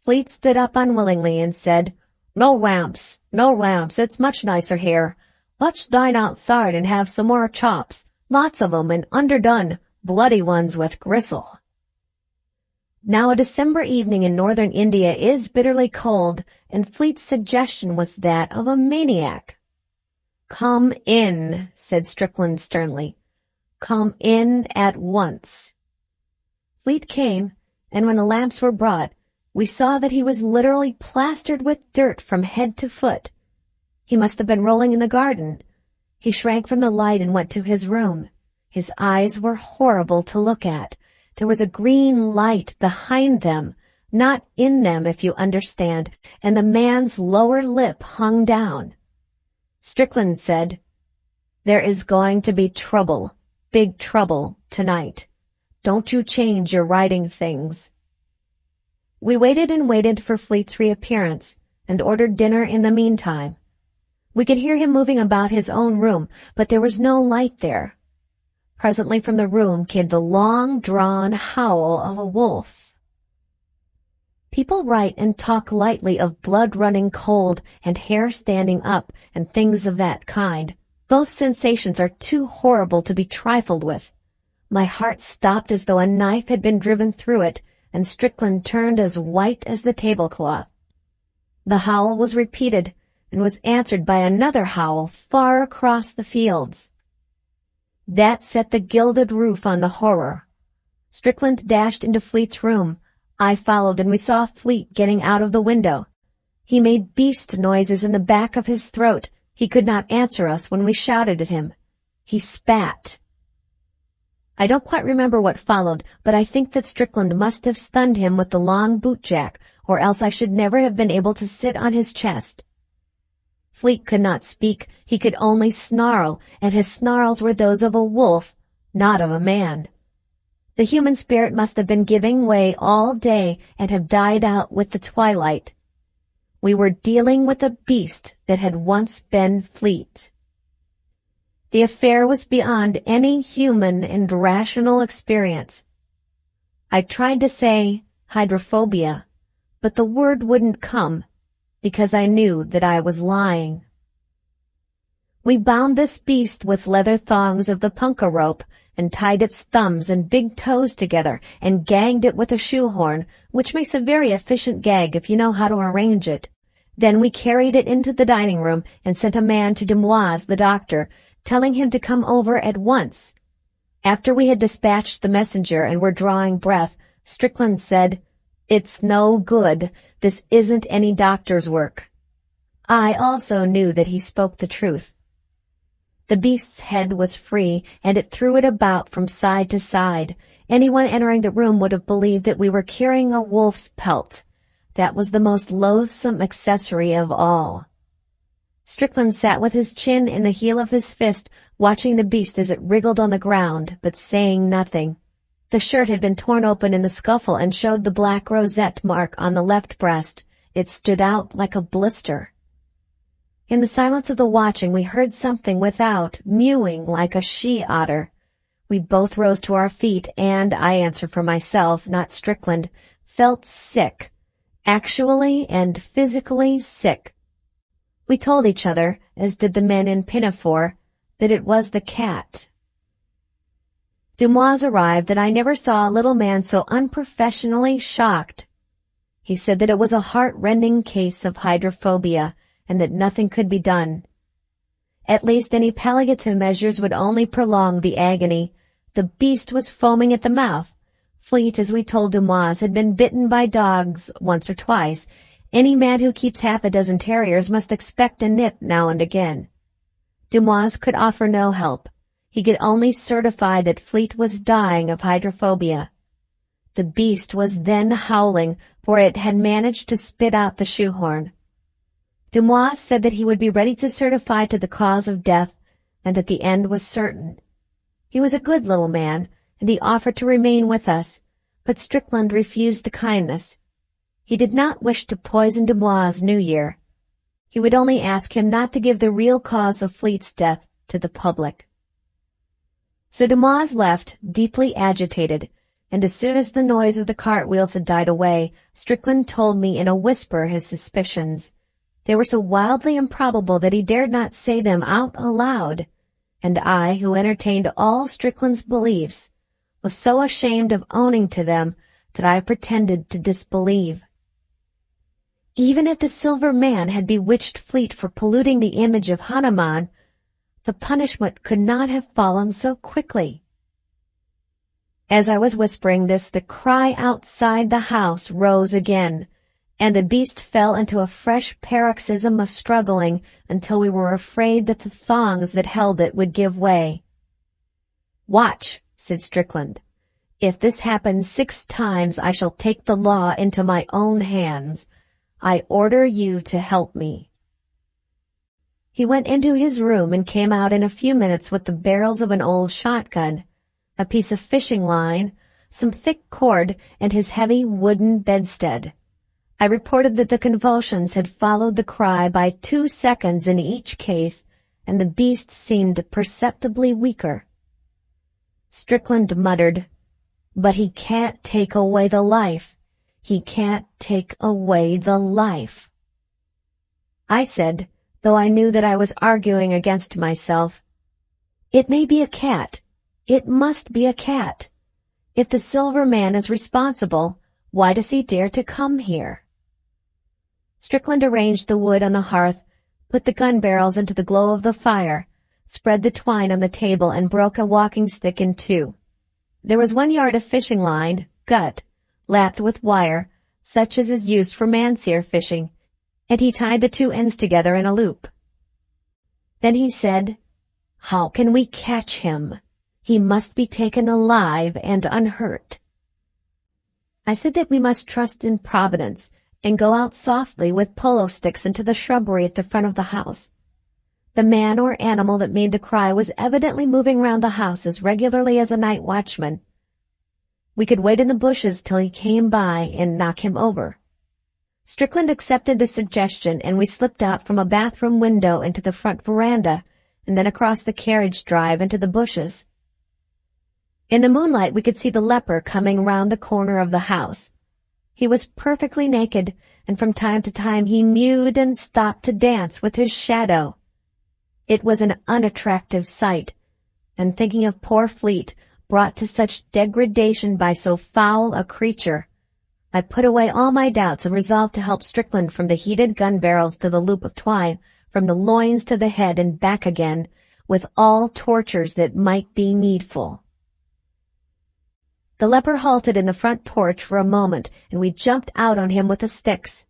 Fleet stood up unwillingly and said, no lamps, it's much nicer here. Let's dine outside and have some more chops. Lots of 'em and underdone, bloody ones with gristle." Now a December evening in northern India is bitterly cold, and Fleet's suggestion was that of a maniac. "Come in," said Strickland sternly. "Come in at once." Fleet came, and when the lamps were brought, we saw that he was literally plastered with dirt from head to foot. He must have been rolling in the garden. He shrank from the light and went to his room. His eyes were horrible to look at. There was a green light behind them, not in them, if you understand, and the man's lower lip hung down. Strickland said, "There is going to be trouble, big trouble, tonight. Don't you change your writing things." We waited and waited for Fleet's reappearance, and ordered dinner in the meantime. We could hear him moving about his own room, but there was no light there. Presently from the room came the long-drawn howl of a wolf. People write and talk lightly of blood running cold and hair standing up and things of that kind. Both sensations are too horrible to be trifled with. My heart stopped as though a knife had been driven through it, and Strickland turned as white as the tablecloth. The howl was repeated, and was answered by another howl far across the fields. That set the gilded roof on the horror. Strickland dashed into Fleet's room. I followed, and we saw Fleet getting out of the window. He made beast noises in the back of his throat. He could not answer us when we shouted at him. He spat. I don't quite remember what followed, but I think that Strickland must have stunned him with the long bootjack, or else I should never have been able to sit on his chest. Fleet could not speak, he could only snarl, and his snarls were those of a wolf, not of a man. The human spirit must have been giving way all day and have died out with the twilight. We were dealing with a beast that had once been Fleet. The affair was beyond any human and rational experience. I tried to say hydrophobia, but the word wouldn't come, because I knew that I was lying. We bound this beast with leather thongs of the punka rope, and tied its thumbs and big toes together, and gagged it with a shoehorn, which makes a very efficient gag if you know how to arrange it. Then we carried it into the dining room and sent a man to Demoise, the doctor, telling him to come over at once. After we had dispatched the messenger and were drawing breath, Strickland said, "It's no good. This isn't any doctor's work." I also knew that he spoke the truth. The beast's head was free, and it threw it about from side to side. Anyone entering the room would have believed that we were carrying a wolf's pelt. That was the most loathsome accessory of all. Strickland sat with his chin in the heel of his fist, watching the beast as it wriggled on the ground, but saying nothing. The shirt had been torn open in the scuffle and showed the black rosette mark on the left breast. It stood out like a blister. In the silence of the watching, we heard something without, mewing like a she-otter. We both rose to our feet, and I answer for myself, not Strickland, felt sick. Actually and physically sick. We told each other, as did the men in Pinafore, that it was the cat. Dumois arrived, and I never saw a little man so unprofessionally shocked. He said that it was a heart-rending case of hydrophobia, and that nothing could be done. At least any palliative measures would only prolong the agony. The beast was foaming at the mouth. Fleet, as we told Dumois, had been bitten by dogs once or twice. Any man who keeps half a dozen terriers must expect a nip now and again. Dumois could offer no help. He could only certify that Fleet was dying of hydrophobia. The beast was then howling, for it had managed to spit out the shoehorn. Dumois said that he would be ready to certify to the cause of death, and that the end was certain. He was a good little man, and he offered to remain with us, but Strickland refused the kindness. He did not wish to poison Dumois' New Year. He would only ask him not to give the real cause of Fleet's death to the public. So Dumois left, deeply agitated, and as soon as the noise of the cartwheels had died away, Strickland told me in a whisper his suspicions. They were so wildly improbable that he dared not say them out aloud, and I, who entertained all Strickland's beliefs, was so ashamed of owning to them that I pretended to disbelieve. Even if the silver man had bewitched Fleet for polluting the image of Hanuman, the punishment could not have fallen so quickly. As I was whispering this, the cry outside the house rose again, and the beast fell into a fresh paroxysm of struggling until we were afraid that the thongs that held it would give way. "Watch," said Strickland. "If this happens 6 times, I shall take the law into my own hands. I order you to help me." He went into his room and came out in a few minutes with the barrels of an old shotgun, a piece of fishing line, some thick cord, and his heavy wooden bedstead. I reported that the convulsions had followed the cry by 2 seconds in each case, and the beast seemed perceptibly weaker. Strickland muttered, "But he can't take away the life. He can't take away the life." I said, though I knew that I was arguing against myself, "It may be a cat. It must be a cat. If the silver man is responsible, why does he dare to come here?" Strickland arranged the wood on the hearth, put the gun barrels into the glow of the fire, spread the twine on the table, and broke a walking stick in 2. There was 1 yard of fishing line, gut, lapped with wire, such as is used for manseer fishing, and he tied the 2 ends together in a loop. Then he said, "How can we catch him? He must be taken alive and unhurt." I said that we must trust in Providence and go out softly with polo sticks into the shrubbery at the front of the house. The man or animal that made the cry was evidently moving round the house as regularly as a night watchman. We could wait in the bushes till he came by and knock him over. Strickland accepted the suggestion, and we slipped out from a bathroom window into the front veranda, and then across the carriage drive into the bushes. In the moonlight we could see the leper coming round the corner of the house. He was perfectly naked, and from time to time he mewed and stopped to dance with his shadow. It was an unattractive sight, and thinking of poor Fleet, brought to such degradation by so foul a creature, I put away all my doubts and resolved to help Strickland from the heated gun barrels to the loop of twine, from the loins to the head and back again, with all tortures that might be needful. The leper halted in the front porch for a moment, and we jumped out on him with the sticks.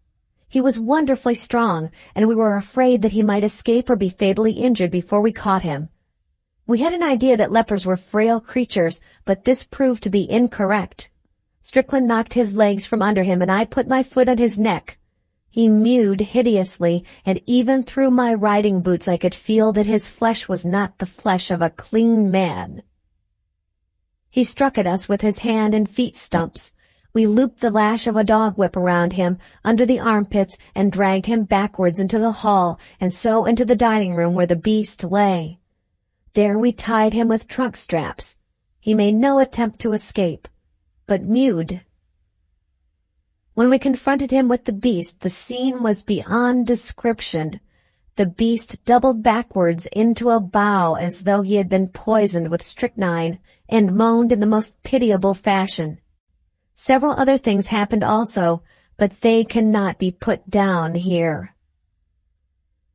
He was wonderfully strong, and we were afraid that he might escape or be fatally injured before we caught him. We had an idea that lepers were frail creatures, but this proved to be incorrect. Strickland knocked his legs from under him, and I put my foot on his neck. He mewed hideously, and even through my riding boots I could feel that his flesh was not the flesh of a clean man. He struck at us with his hand and feet stumps. We looped the lash of a dog whip around him, under the armpits, and dragged him backwards into the hall, and so into the dining room where the beast lay. There we tied him with trunk straps. He made no attempt to escape, but mewed. When we confronted him with the beast, the scene was beyond description. The beast doubled backwards into a bow as though he had been poisoned with strychnine, and moaned in the most pitiable fashion. Several other things happened also, but they cannot be put down here.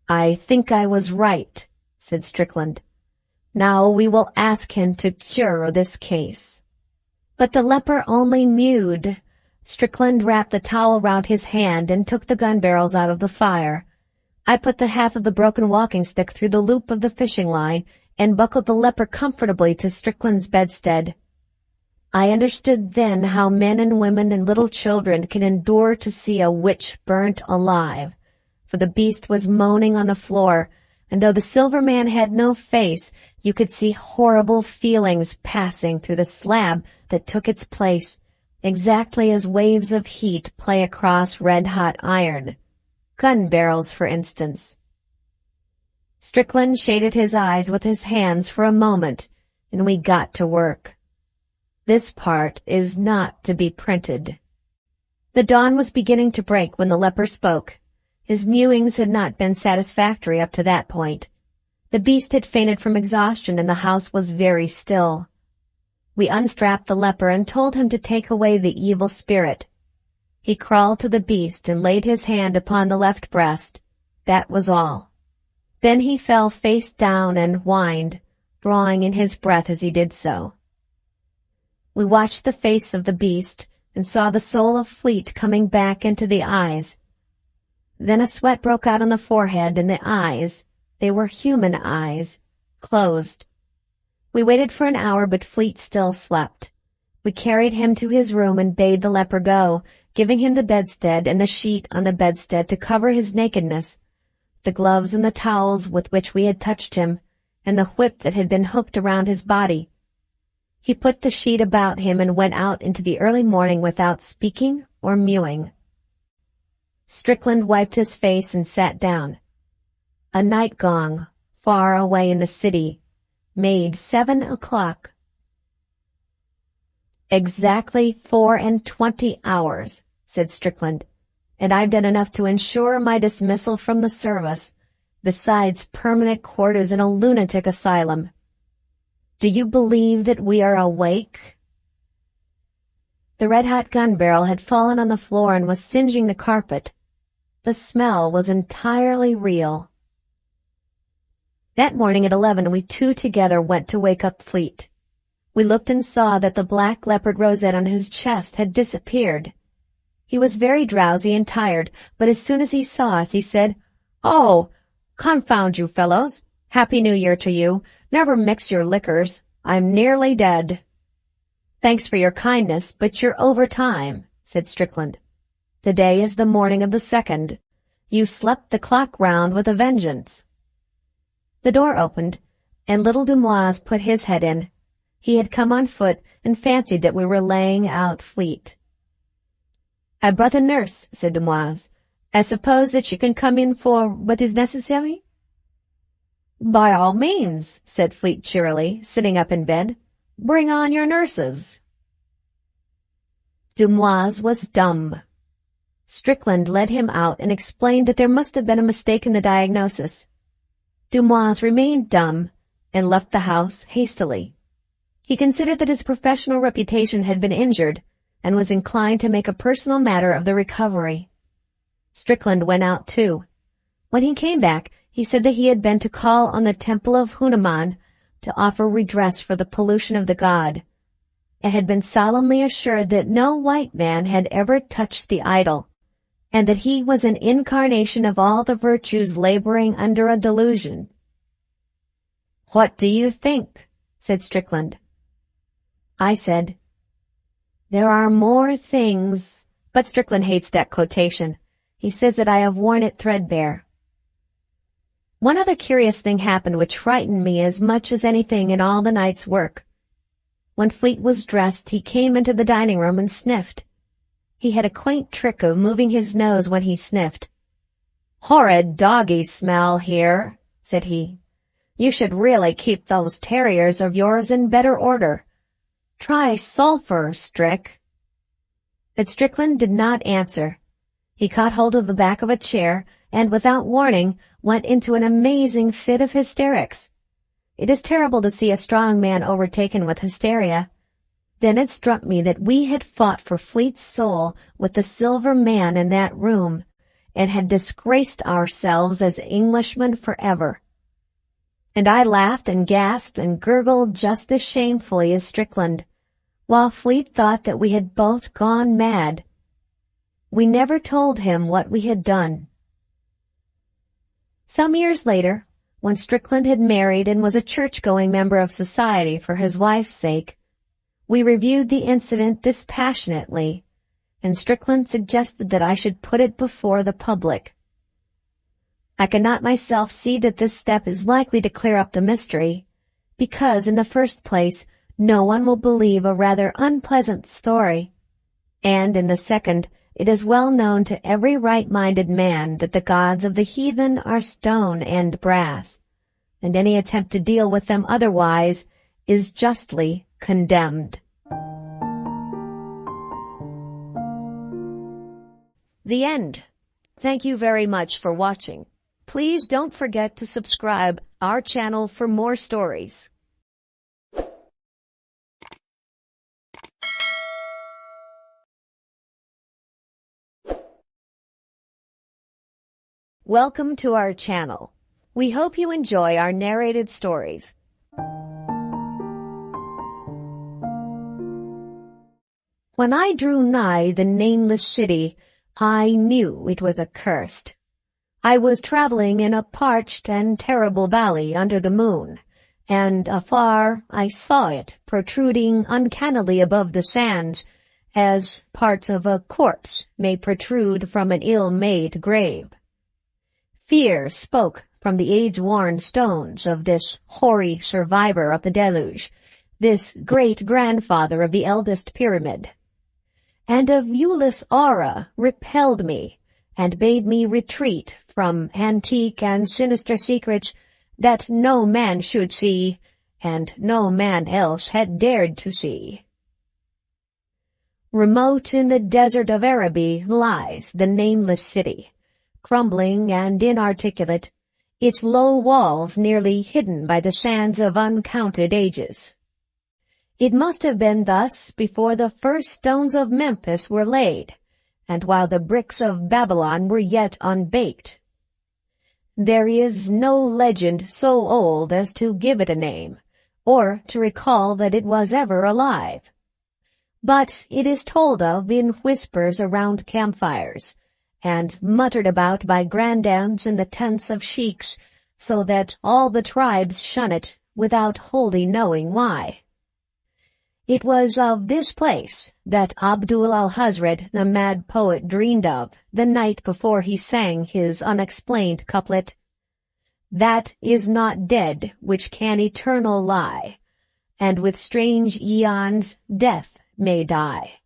"I think I was right," said Strickland. "Now we will ask him to cure this case." But the leper only mewed. Strickland wrapped the towel round his hand and took the gun barrels out of the fire. I put the half of the broken walking stick through the loop of the fishing line and buckled the leper comfortably to Strickland's bedstead. I understood then how men and women and little children can endure to see a witch burnt alive, for the beast was moaning on the floor, and though the silver man had no face, you could see horrible feelings passing through the slab that took its place, exactly as waves of heat play across red-hot iron. Gun barrels, for instance. Strickland shaded his eyes with his hands for a moment, and we got to work. This part is not to be printed. The dawn was beginning to break when the leper spoke. His mewings had not been satisfactory up to that point. The beast had fainted from exhaustion, and the house was very still. We unstrapped the leper and told him to take away the evil spirit. He crawled to the beast and laid his hand upon the left breast. That was all. Then he fell face down and whined, drawing in his breath as he did so. We watched the face of the beast and saw the soul of Fleet coming back into the eyes. Then a sweat broke out on the forehead, and the eyes, they were human eyes, closed. We waited for an hour, but Fleet still slept. We carried him to his room and bade the leper go, giving him the bedstead and the sheet on the bedstead to cover his nakedness, the gloves and the towels with which we had touched him, and the whip that had been hooked around his body. He put the sheet about him and went out into the early morning without speaking or mewing. Strickland wiped his face and sat down. A night gong, far away in the city, made 7 o'clock. "Exactly 24 hours, said Strickland, "and I've done enough to ensure my dismissal from the service, besides permanent quarters in a lunatic asylum. Do you believe that we are awake?" The red-hot gun barrel had fallen on the floor and was singeing the carpet. The smell was entirely real. That morning at 11 we two together went to wake up Fleet. We looked and saw that the black leopard rosette on his chest had disappeared. He was very drowsy and tired, but as soon as he saw us he said, "Oh, confound you fellows! Happy New Year to you! Never mix your liquors. I'm nearly dead." "Thanks for your kindness, but you're over time," said Strickland. "Today is the morning of the 2nd. You slept the clock round with a vengeance." The door opened, and little Dumoise put his head in. He had come on foot and fancied that we were laying out Fleet. "I brought a nurse," said Dumoise. "I suppose that she can come in for what is necessary?" "By all means," said Fleet cheerily, sitting up in bed. "Bring on your nurses." Dumoise was dumb. Strickland led him out and explained that there must have been a mistake in the diagnosis. Dumoise remained dumb and left the house hastily. He considered that his professional reputation had been injured and was inclined to make a personal matter of the recovery. Strickland went out too. When he came back, he said that he had been to call on the temple of Hanuman to offer redress for the pollution of the god, and had been solemnly assured that no white man had ever touched the idol, and that he was an incarnation of all the virtues laboring under a delusion. "What do you think?" said Strickland. I said, There are more things, but Strickland hates that quotation. He says that I have worn it threadbare. One other curious thing happened which frightened me as much as anything in all the night's work. When Fleet was dressed, he came into the dining room and sniffed. He had a quaint trick of moving his nose when he sniffed. "Horrid doggy smell here," said he. "You should really keep those terriers of yours in better order. Try sulphur, Strick." But Strickland did not answer. He caught hold of the back of a chair and, without warning, went into an amazing fit of hysterics. It is terrible to see a strong man overtaken with hysteria. Then it struck me that we had fought for Fleet's soul with the silver man in that room, and had disgraced ourselves as Englishmen forever. And I laughed and gasped and gurgled just as shamefully as Strickland, while Fleet thought that we had both gone mad. We never told him what we had done. Some years later, when Strickland had married and was a church-going member of society for his wife's sake, we reviewed the incident dispassionately, and Strickland suggested that I should put it before the public. I cannot myself see that this step is likely to clear up the mystery, because, in the first place, no one will believe a rather unpleasant story, and, in the second, it is well known to every right-minded man that the gods of the heathen are stone and brass, and any attempt to deal with them otherwise is justly condemned. The end. Thank you very much for watching. Please don't forget to subscribe our channel for more stories. Welcome to our channel. We hope you enjoy our narrated stories. When I drew nigh the nameless city, I knew it was accursed. I was traveling in a parched and terrible valley under the moon, and afar I saw it protruding uncannily above the sands, as parts of a corpse may protrude from an ill-made grave. Fear spoke from the age-worn stones of this hoary survivor of the deluge, this great-grandfather of the eldest pyramid. And a viewless aura repelled me, and bade me retreat from antique and sinister secrets that no man should see, and no man else had dared to see. Remote in the desert of Araby lies the nameless city, crumbling and inarticulate, its low walls nearly hidden by the sands of uncounted ages. It must have been thus before the first stones of Memphis were laid, and while the bricks of Babylon were yet unbaked. There is no legend so old as to give it a name, or to recall that it was ever alive. But it is told of in whispers around campfires, and muttered about by grandams in the tents of sheiks, so that all the tribes shun it without wholly knowing why. It was of this place that Abdul al-Hazred, the mad poet, dreamed of the night before he sang his unexplained couplet, "That is not dead which can eternal lie, and with strange aeons death may die."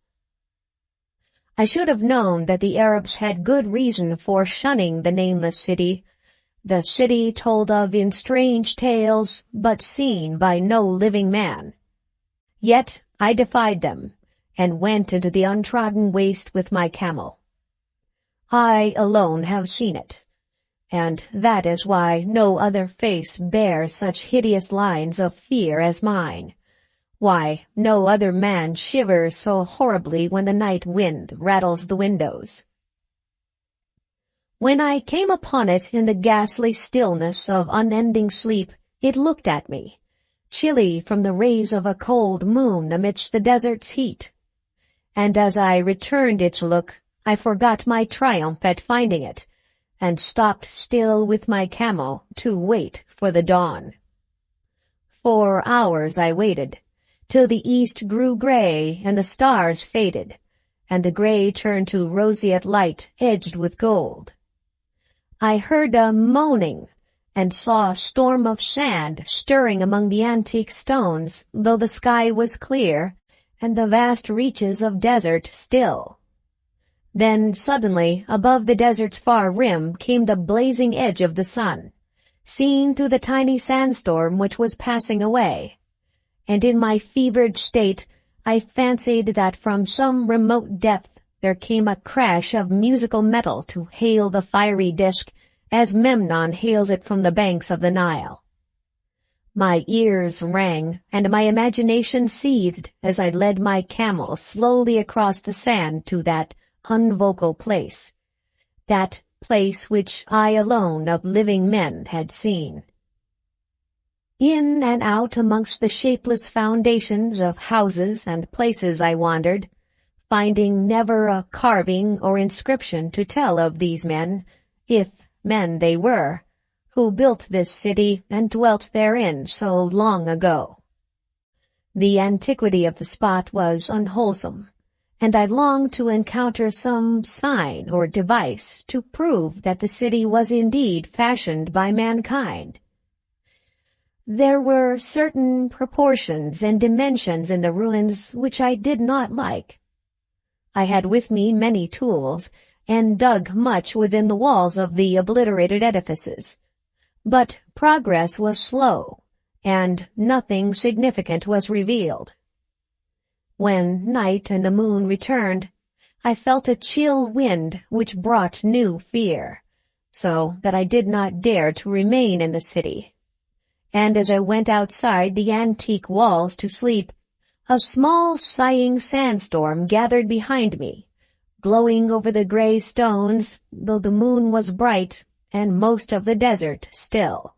I should have known that the Arabs had good reason for shunning the nameless city, the city told of in strange tales, but seen by no living man. Yet I defied them, and went into the untrodden waste with my camel. I alone have seen it, and that is why no other face bears such hideous lines of fear as mine, why no other man shivers so horribly when the night wind rattles the windows. When I came upon it in the ghastly stillness of unending sleep, it looked at me, chilly from the rays of a cold moon amidst the desert's heat. And as I returned its look, I forgot my triumph at finding it, and stopped still with my camel to wait for the dawn. For hours I waited, till the east grew gray and the stars faded, and the gray turned to roseate light edged with gold. I heard a moaning and saw a storm of sand stirring among the antique stones, though the sky was clear and the vast reaches of desert still. Then suddenly, above the desert's far rim, came the blazing edge of the sun, seen through the tiny sandstorm which was passing away. And in my fevered state, I fancied that from some remote depth there came a crash of musical metal to hail the fiery disk, as Memnon hails it from the banks of the Nile. My ears rang, and my imagination seethed as I led my camel slowly across the sand to that unvocal place, that place which I alone of living men had seen. In and out amongst the shapeless foundations of houses and places I wandered, finding never a carving or inscription to tell of these men, if men they were, who built this city and dwelt therein so long ago. The antiquity of the spot was unwholesome, and I longed to encounter some sign or device to prove that the city was indeed fashioned by mankind. There were certain proportions and dimensions in the ruins which I did not like. I had with me many tools, and dug much within the walls of the obliterated edifices. But progress was slow, and nothing significant was revealed. When night and the moon returned, I felt a chill wind which brought new fear, so that I did not dare to remain in the city. And as I went outside the antique walls to sleep, a small sighing sandstorm gathered behind me, glowing over the gray stones, though the moon was bright and most of the desert still.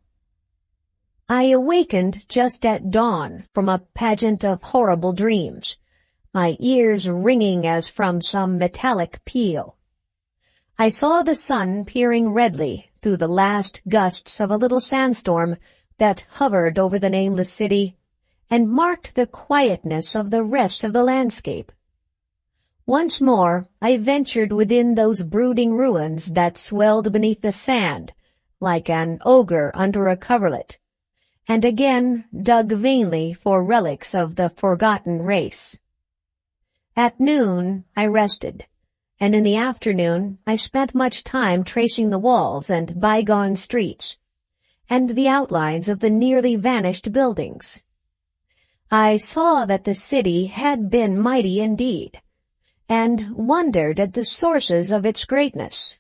I awakened just at dawn from a pageant of horrible dreams, my ears ringing as from some metallic peal. I saw the sun peering redly through the last gusts of a little sandstorm that hovered over the nameless city and marked the quietness of the rest of the landscape. Once more I ventured within those brooding ruins that swelled beneath the sand, like an ogre under a coverlet, and again dug vainly for relics of the forgotten race. At noon I rested, and in the afternoon I spent much time tracing the walls and bygone streets, and the outlines of the nearly vanished buildings. I saw that the city had been mighty indeed, and wondered at the sources of its greatness.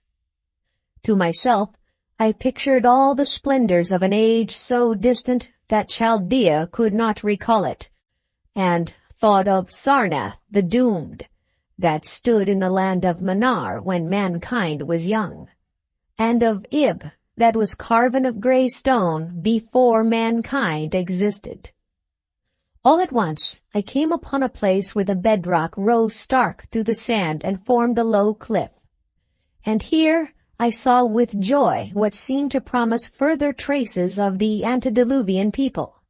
To myself, I pictured all the splendors of an age so distant that Chaldea could not recall it, and thought of Sarnath the doomed, that stood in the land of Manar when mankind was young, and of Ib, that was carven of gray stone before mankind existed. All at once I came upon a place where the bedrock rose stark through the sand and formed a low cliff, and here I saw with joy what seemed to promise further traces of the antediluvian people.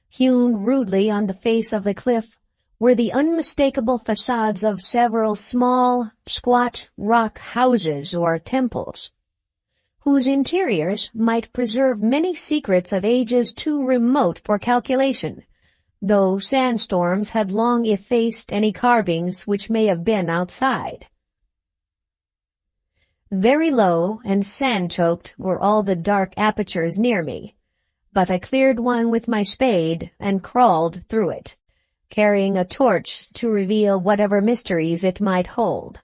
Hewn rudely on the face of the cliff were the unmistakable facades of several small, squat rock houses or temples, whose interiors might preserve many secrets of ages too remote for calculation, though sandstorms had long effaced any carvings which may have been outside. Very low and sand-choked were all the dark apertures near me, but I cleared one with my spade and crawled through it, carrying a torch to reveal whatever mysteries it might hold.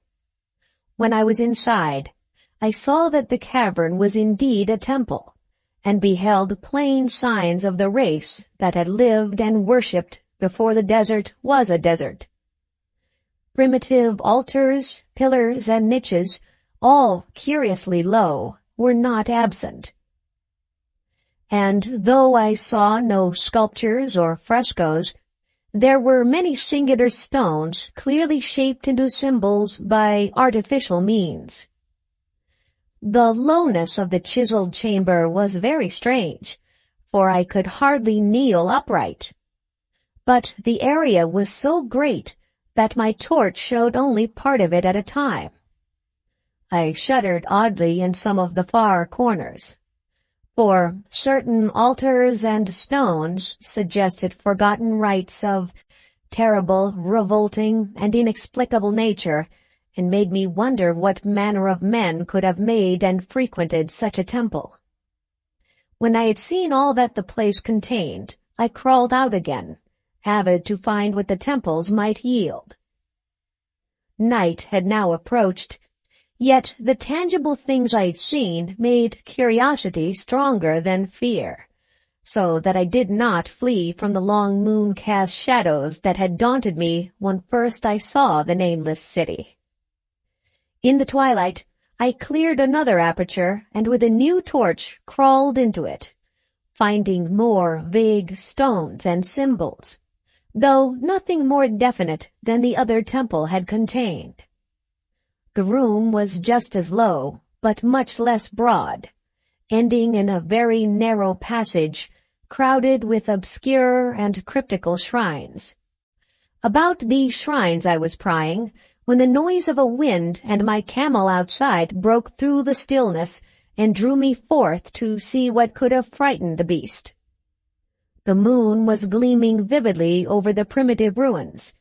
When I was inside, I saw that the cavern was indeed a temple, and beheld plain signs of the race that had lived and worshipped before the desert was a desert. Primitive altars, pillars, and niches, all curiously low, were not absent. And though I saw no sculptures or frescoes, there were many singular stones clearly shaped into symbols by artificial means. The lowness of the chiseled chamber was very strange, for I could hardly kneel upright. but the area was so great that my torch showed only part of it at a time. I shuddered oddly in some of the far corners, for certain altars and stones suggested forgotten rites of terrible, revolting, and inexplicable nature, and made me wonder what manner of men could have made and frequented such a temple. When I had seen all that the place contained, I crawled out again, avid to find what the temples might yield. Night had now approached, yet the tangible things I had seen made curiosity stronger than fear, so that I did not flee from the long moon-cast shadows that had daunted me when first I saw the nameless city. In the twilight, I cleared another aperture and with a new torch crawled into it, finding more vague stones and symbols, though nothing more definite than the other temple had contained. The room was just as low, but much less broad, ending in a very narrow passage crowded with obscure and cryptical shrines. About these shrines I was prying, when the noise of a wind and my camel outside broke through the stillness and drew me forth to see what could have frightened the beast. The moon was gleaming vividly over the primitive ruins,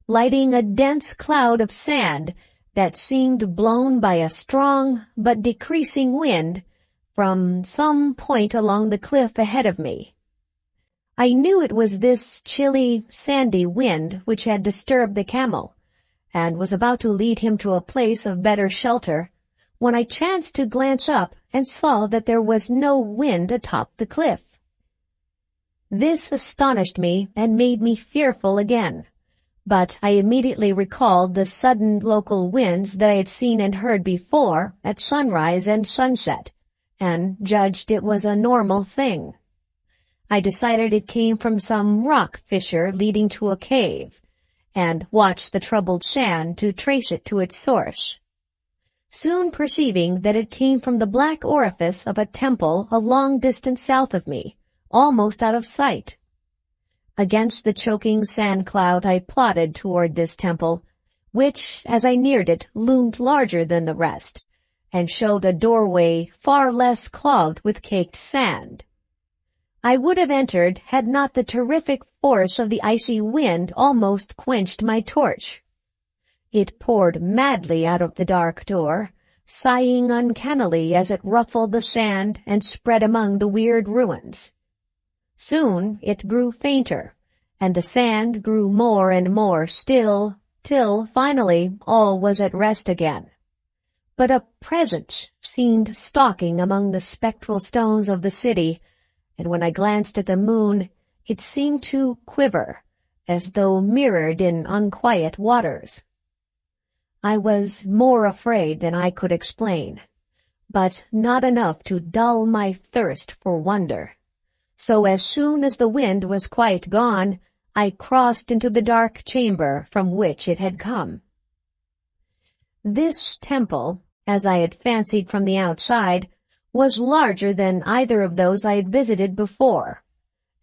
lighting a dense cloud of sand that seemed blown by a strong but decreasing wind from some point along the cliff ahead of me. I knew it was this chilly, sandy wind which had disturbed the camel, and was about to lead him to a place of better shelter, when I chanced to glance up and saw that there was no wind atop the cliff. This astonished me and made me fearful again, but I immediately recalled the sudden local winds that I had seen and heard before at sunrise and sunset, and judged it was a normal thing. I decided it came from some rock fissure leading to a cave, and watched the troubled sand to trace it to its source, soon perceiving that it came from the black orifice of a temple a long distance south of me, almost out of sight. Against the choking sand cloud I plodded toward this temple, which, as I neared it, loomed larger than the rest, and showed a doorway far less clogged with caked sand. I would have entered had not the terrific force of the icy wind almost quenched my torch. It poured madly out of the dark door, sighing uncannily as it ruffled the sand and spread among the weird ruins. Soon it grew fainter, and the sand grew more and more still, till finally all was at rest again. But a presence seemed stalking among the spectral stones of the city, and when I glanced at the moon, it seemed to quiver, as though mirrored in unquiet waters. I was more afraid than I could explain, but not enough to dull my thirst for wonder. So as soon as the wind was quite gone, I crossed into the dark chamber from which it had come. This temple, as I had fancied from the outside, was larger than either of those I had visited before,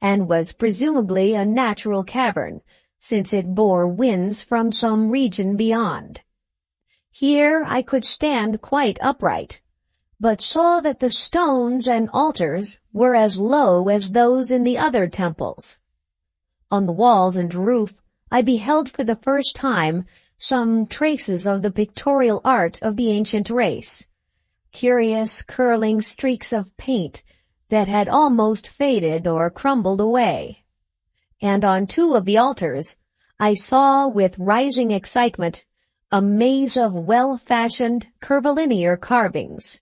and was presumably a natural cavern, since it bore winds from some region beyond. Here I could stand quite upright, but saw that the stones and altars were as low as those in the other temples. On the walls and roof I beheld for the first time some traces of the pictorial art of the ancient race, curious curling streaks of paint that had almost faded or crumbled away. And on two of the altars I saw with rising excitement a maze of well-fashioned curvilinear carvings.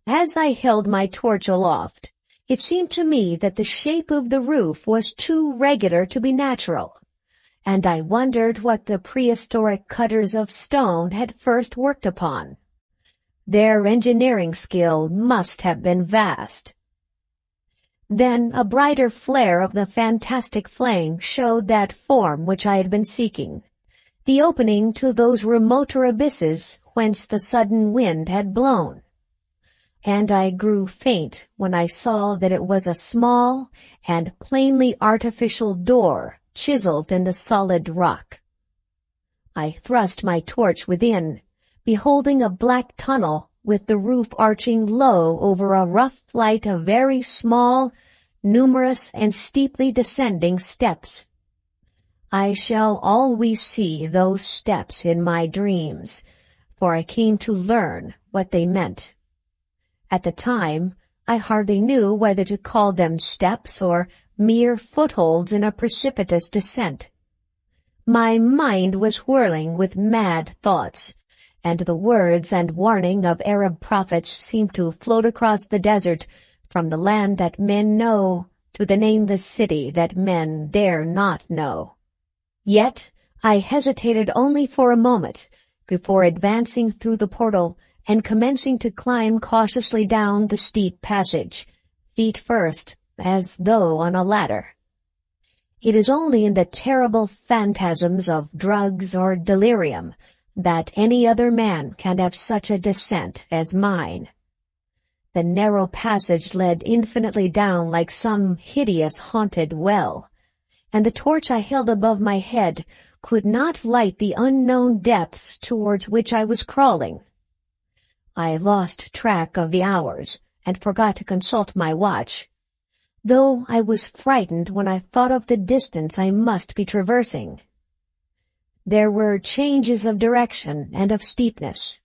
As I held my torch aloft, it seemed to me that the shape of the roof was too regular to be natural, and I wondered what the prehistoric cutters of stone had first worked upon. Their engineering skill must have been vast. Then a brighter flare of the fantastic flame showed that form which I had been seeking, the opening to those remoter abysses whence the sudden wind had blown. and I grew faint when I saw that it was a small and plainly artificial door chiseled in the solid rock. I thrust my torch within, beholding a black tunnel with the roof arching low over a rough flight of very small, numerous, and steeply descending steps. I shall always see those steps in my dreams, for I came to learn what they meant. At the time, I hardly knew whether to call them steps or mere footholds in a precipitous descent. My mind was whirling with mad thoughts, and the words and warning of Arab prophets seemed to float across the desert from the land that men know to the nameless city that men dare not know. Yet I hesitated only for a moment before advancing through the portal and commencing to climb cautiously down the steep passage, feet first, as though on a ladder. It is only in the terrible phantasms of drugs or delirium that any other man can have such a descent as mine. The narrow passage led infinitely down like some hideous haunted well, and the torch I held above my head could not light the unknown depths towards which I was crawling. I lost track of the hours and forgot to consult my watch, though I was frightened when I thought of the distance I must be traversing. There were changes of direction and of steepness,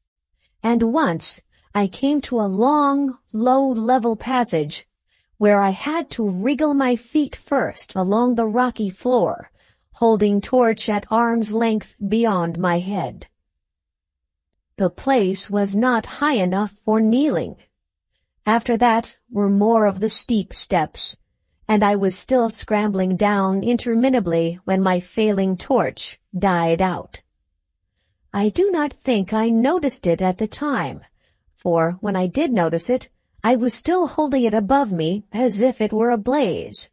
and once I came to a long, low, level passage where I had to wriggle my feet first along the rocky floor, holding torch at arm's length beyond my head. The place was not high enough for kneeling. After that were more of the steep steps, and I was still scrambling down interminably when my failing torch died out. I do not think I noticed it at the time, for when I did notice it, I was still holding it above me as if it were ablaze.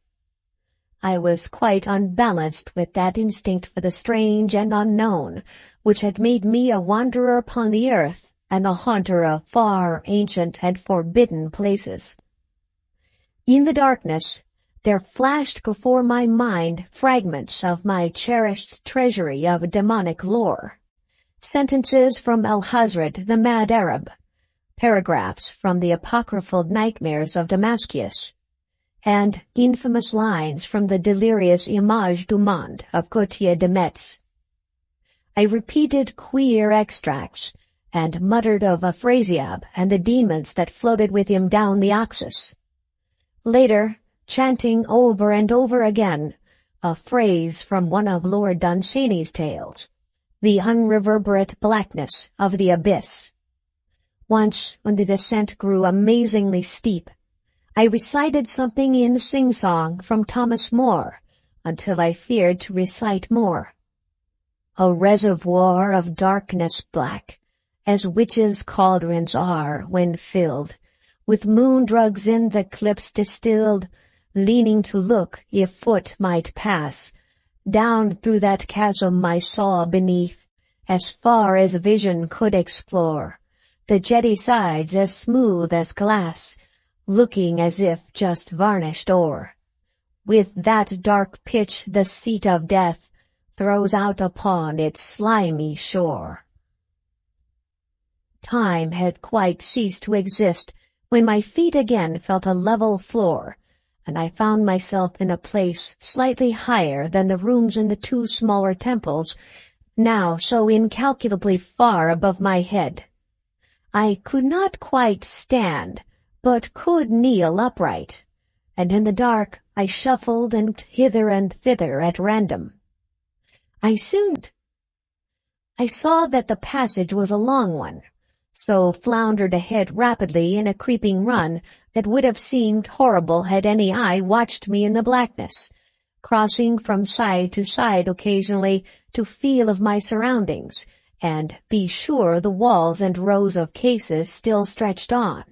I was quite unbalanced with that instinct for the strange and unknown, which had made me a wanderer upon the earth and a haunter of far, ancient, and forbidden places. In the darkness, there flashed before my mind fragments of my cherished treasury of demonic lore, sentences from Al-Hazred, the mad Arab, paragraphs from the apocryphal nightmares of Damascus, and infamous lines from the delirious Image du Monde of Gautier de Metz. I repeated queer extracts, and muttered of Afrasiab and the demons that floated with him down the Oxus. Later, chanting over and over again a phrase from one of Lord Dunsany's tales, the unreverberate blackness of the abyss. Once, when the descent grew amazingly steep, I recited something in sing-song from Thomas Moore, until I feared to recite more. A reservoir of darkness black, as witches' cauldrons are when filled, with moon-drugs in the clips distilled, leaning to look if foot might pass. Down through that chasm I saw beneath, as far as vision could explore, the jetty sides as smooth as glass, looking as if just varnished o'er. With that dark pitch the seat of death throws out upon its slimy shore. Time had quite ceased to exist when my feet again felt a level floor, and I found myself in a place slightly higher than the rooms in the two smaller temples, now so incalculably far above my head. I could not quite stand, but could kneel upright, and in the dark I shuffled and hither and thither at random. I saw that the passage was a long one, so floundered ahead rapidly in a creeping run that would have seemed horrible had any eye watched me in the blackness, crossing from side to side occasionally to feel of my surroundings, and be sure the walls and rows of cases still stretched on.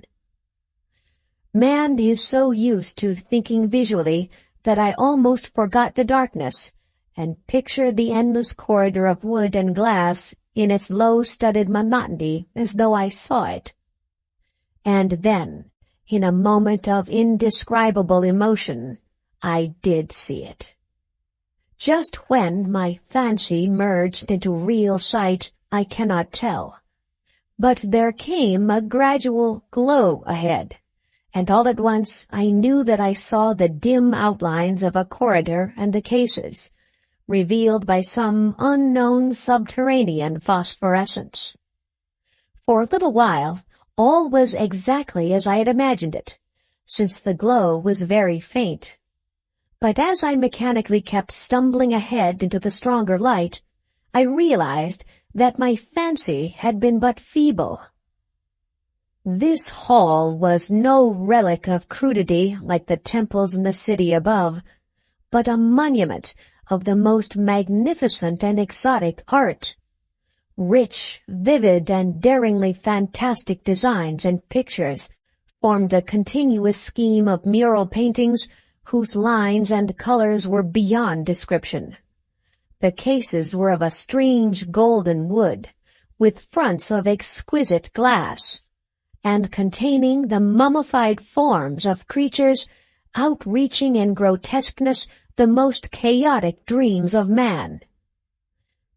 Man is so used to thinking visually that I almost forgot the darkness, and pictured the endless corridor of wood and glass in its low-studded monotony as though I saw it. And then, in a moment of indescribable emotion, I did see it. Just when my fancy merged into real sight, I cannot tell. But there came a gradual glow ahead, and all at once I knew that I saw the dim outlines of a corridor and the cases, revealed by some unknown subterranean phosphorescence. For a little while, all was exactly as I had imagined it, since the glow was very faint. But as I mechanically kept stumbling ahead into the stronger light, I realized that my fancy had been but feeble. This hall was no relic of crudity like the temples in the city above, but a monument of the most magnificent and exotic art. Rich, vivid, and daringly fantastic designs and pictures formed a continuous scheme of mural paintings whose lines and colors were beyond description. The cases were of a strange golden wood, with fronts of exquisite glass, and containing the mummified forms of creatures outreaching in grotesqueness the most chaotic dreams of man.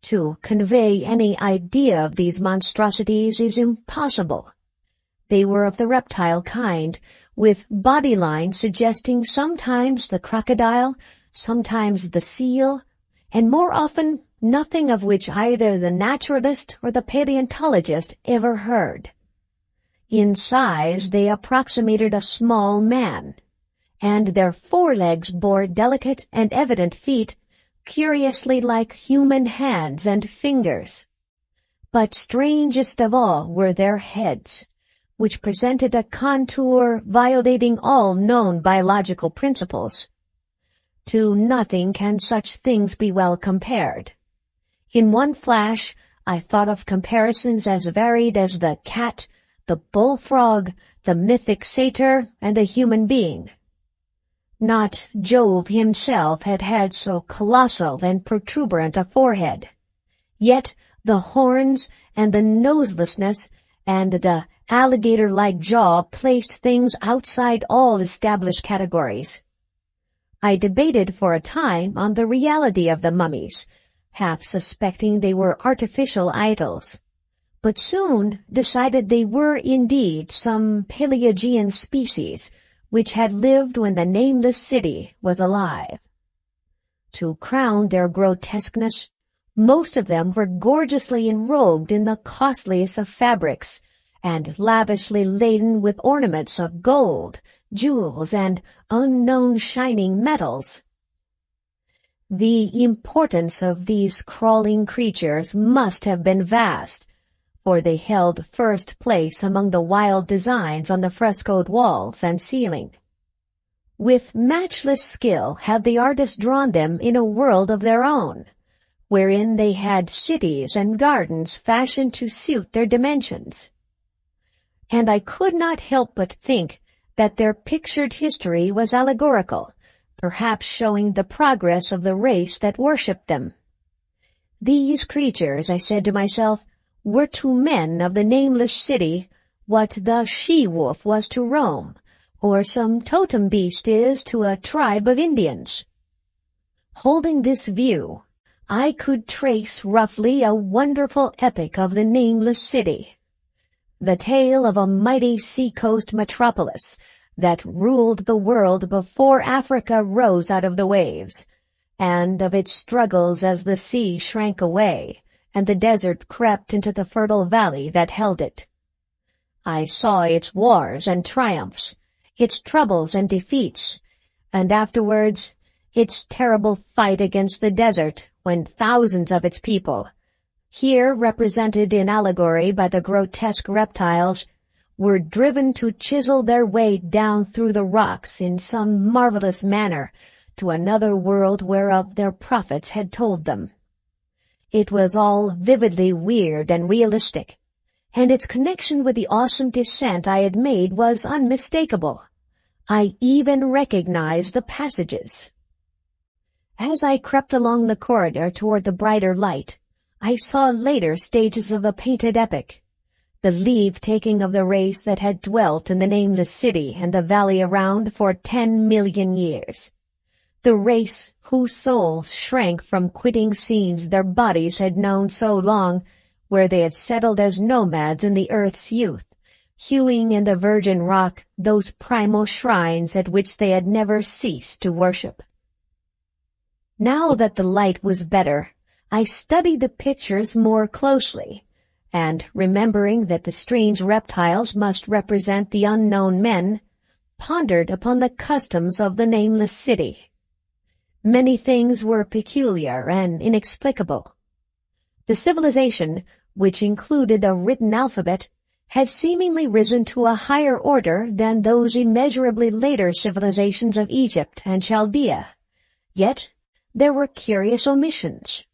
To convey any idea of these monstrosities is impossible. They were of the reptile kind, with body lines suggesting sometimes the crocodile, sometimes the seal, and more often nothing of which either the naturalist or the paleontologist ever heard. In size they approximated a small man, and their forelegs bore delicate and evident feet, curiously like human hands and fingers. But strangest of all were their heads, which presented a contour violating all known biological principles. To nothing can such things be well compared. In one flash, I thought of comparisons as varied as the cat, the bullfrog, the mythic satyr, and the human being. Not Jove himself had had so colossal and protuberant a forehead. Yet the horns and the noselessness and the alligator-like jaw placed things outside all established categories. I debated for a time on the reality of the mummies, half suspecting they were artificial idols, but soon decided they were indeed some Paleogean species which had lived when the nameless city was alive. To crown their grotesqueness, most of them were gorgeously enrobed in the costliest of fabrics, and lavishly laden with ornaments of gold, jewels, and unknown shining metals. The importance of these crawling creatures must have been vast, for they held first place among the wild designs on the frescoed walls and ceiling. With matchless skill had the artists drawn them in a world of their own, wherein they had cities and gardens fashioned to suit their dimensions. And I could not help but think that their pictured history was allegorical, perhaps showing the progress of the race that worshipped them. These creatures, I said to myself, were to men of the nameless city what the she-wolf was to Rome, or some totem beast is to a tribe of Indians. Holding this view, I could trace roughly a wonderful epic of the nameless city, the tale of a mighty sea-coast metropolis that ruled the world before Africa rose out of the waves, and of its struggles as the sea shrank away and the desert crept into the fertile valley that held it. I saw its wars and triumphs, its troubles and defeats, and afterwards its terrible fight against the desert when thousands of its people, here represented in allegory by the grotesque reptiles, were driven to chisel their way down through the rocks in some marvelous manner to another world whereof their prophets had told them. It was all vividly weird and realistic, and its connection with the awesome descent I had made was unmistakable. I even recognized the passages. As I crept along the corridor toward the brighter light, I saw later stages of the painted epic. the leave-taking of the race that had dwelt in the nameless city and the valley around for 10 million years. The race whose souls shrank from quitting scenes their bodies had known so long, where they had settled as nomads in the earth's youth, hewing in the virgin rock those primal shrines at which they had never ceased to worship. Now that the light was better, I studied the pictures more closely, and, remembering that the strange reptiles must represent the unknown men, pondered upon the customs of the nameless city. Many things were peculiar and inexplicable. The civilization, which included a written alphabet, had seemingly risen to a higher order than those immeasurably later civilizations of Egypt and Chaldea. Yet, there were curious omissions.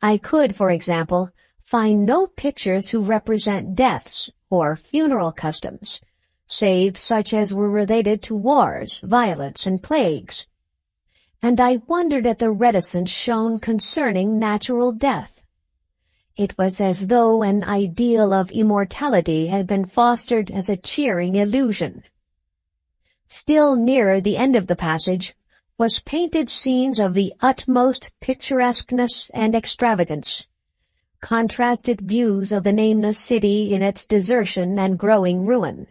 I could, for example, find no pictures to represent deaths or funeral customs, save such as were related to wars, violence, and plagues. And I wondered at the reticence shown concerning natural death. It was as though an ideal of immortality had been fostered as a cheering illusion. Still nearer the end of the passage was painted scenes of the utmost picturesqueness and extravagance, contrasted views of the nameless city in its desertion and growing ruin,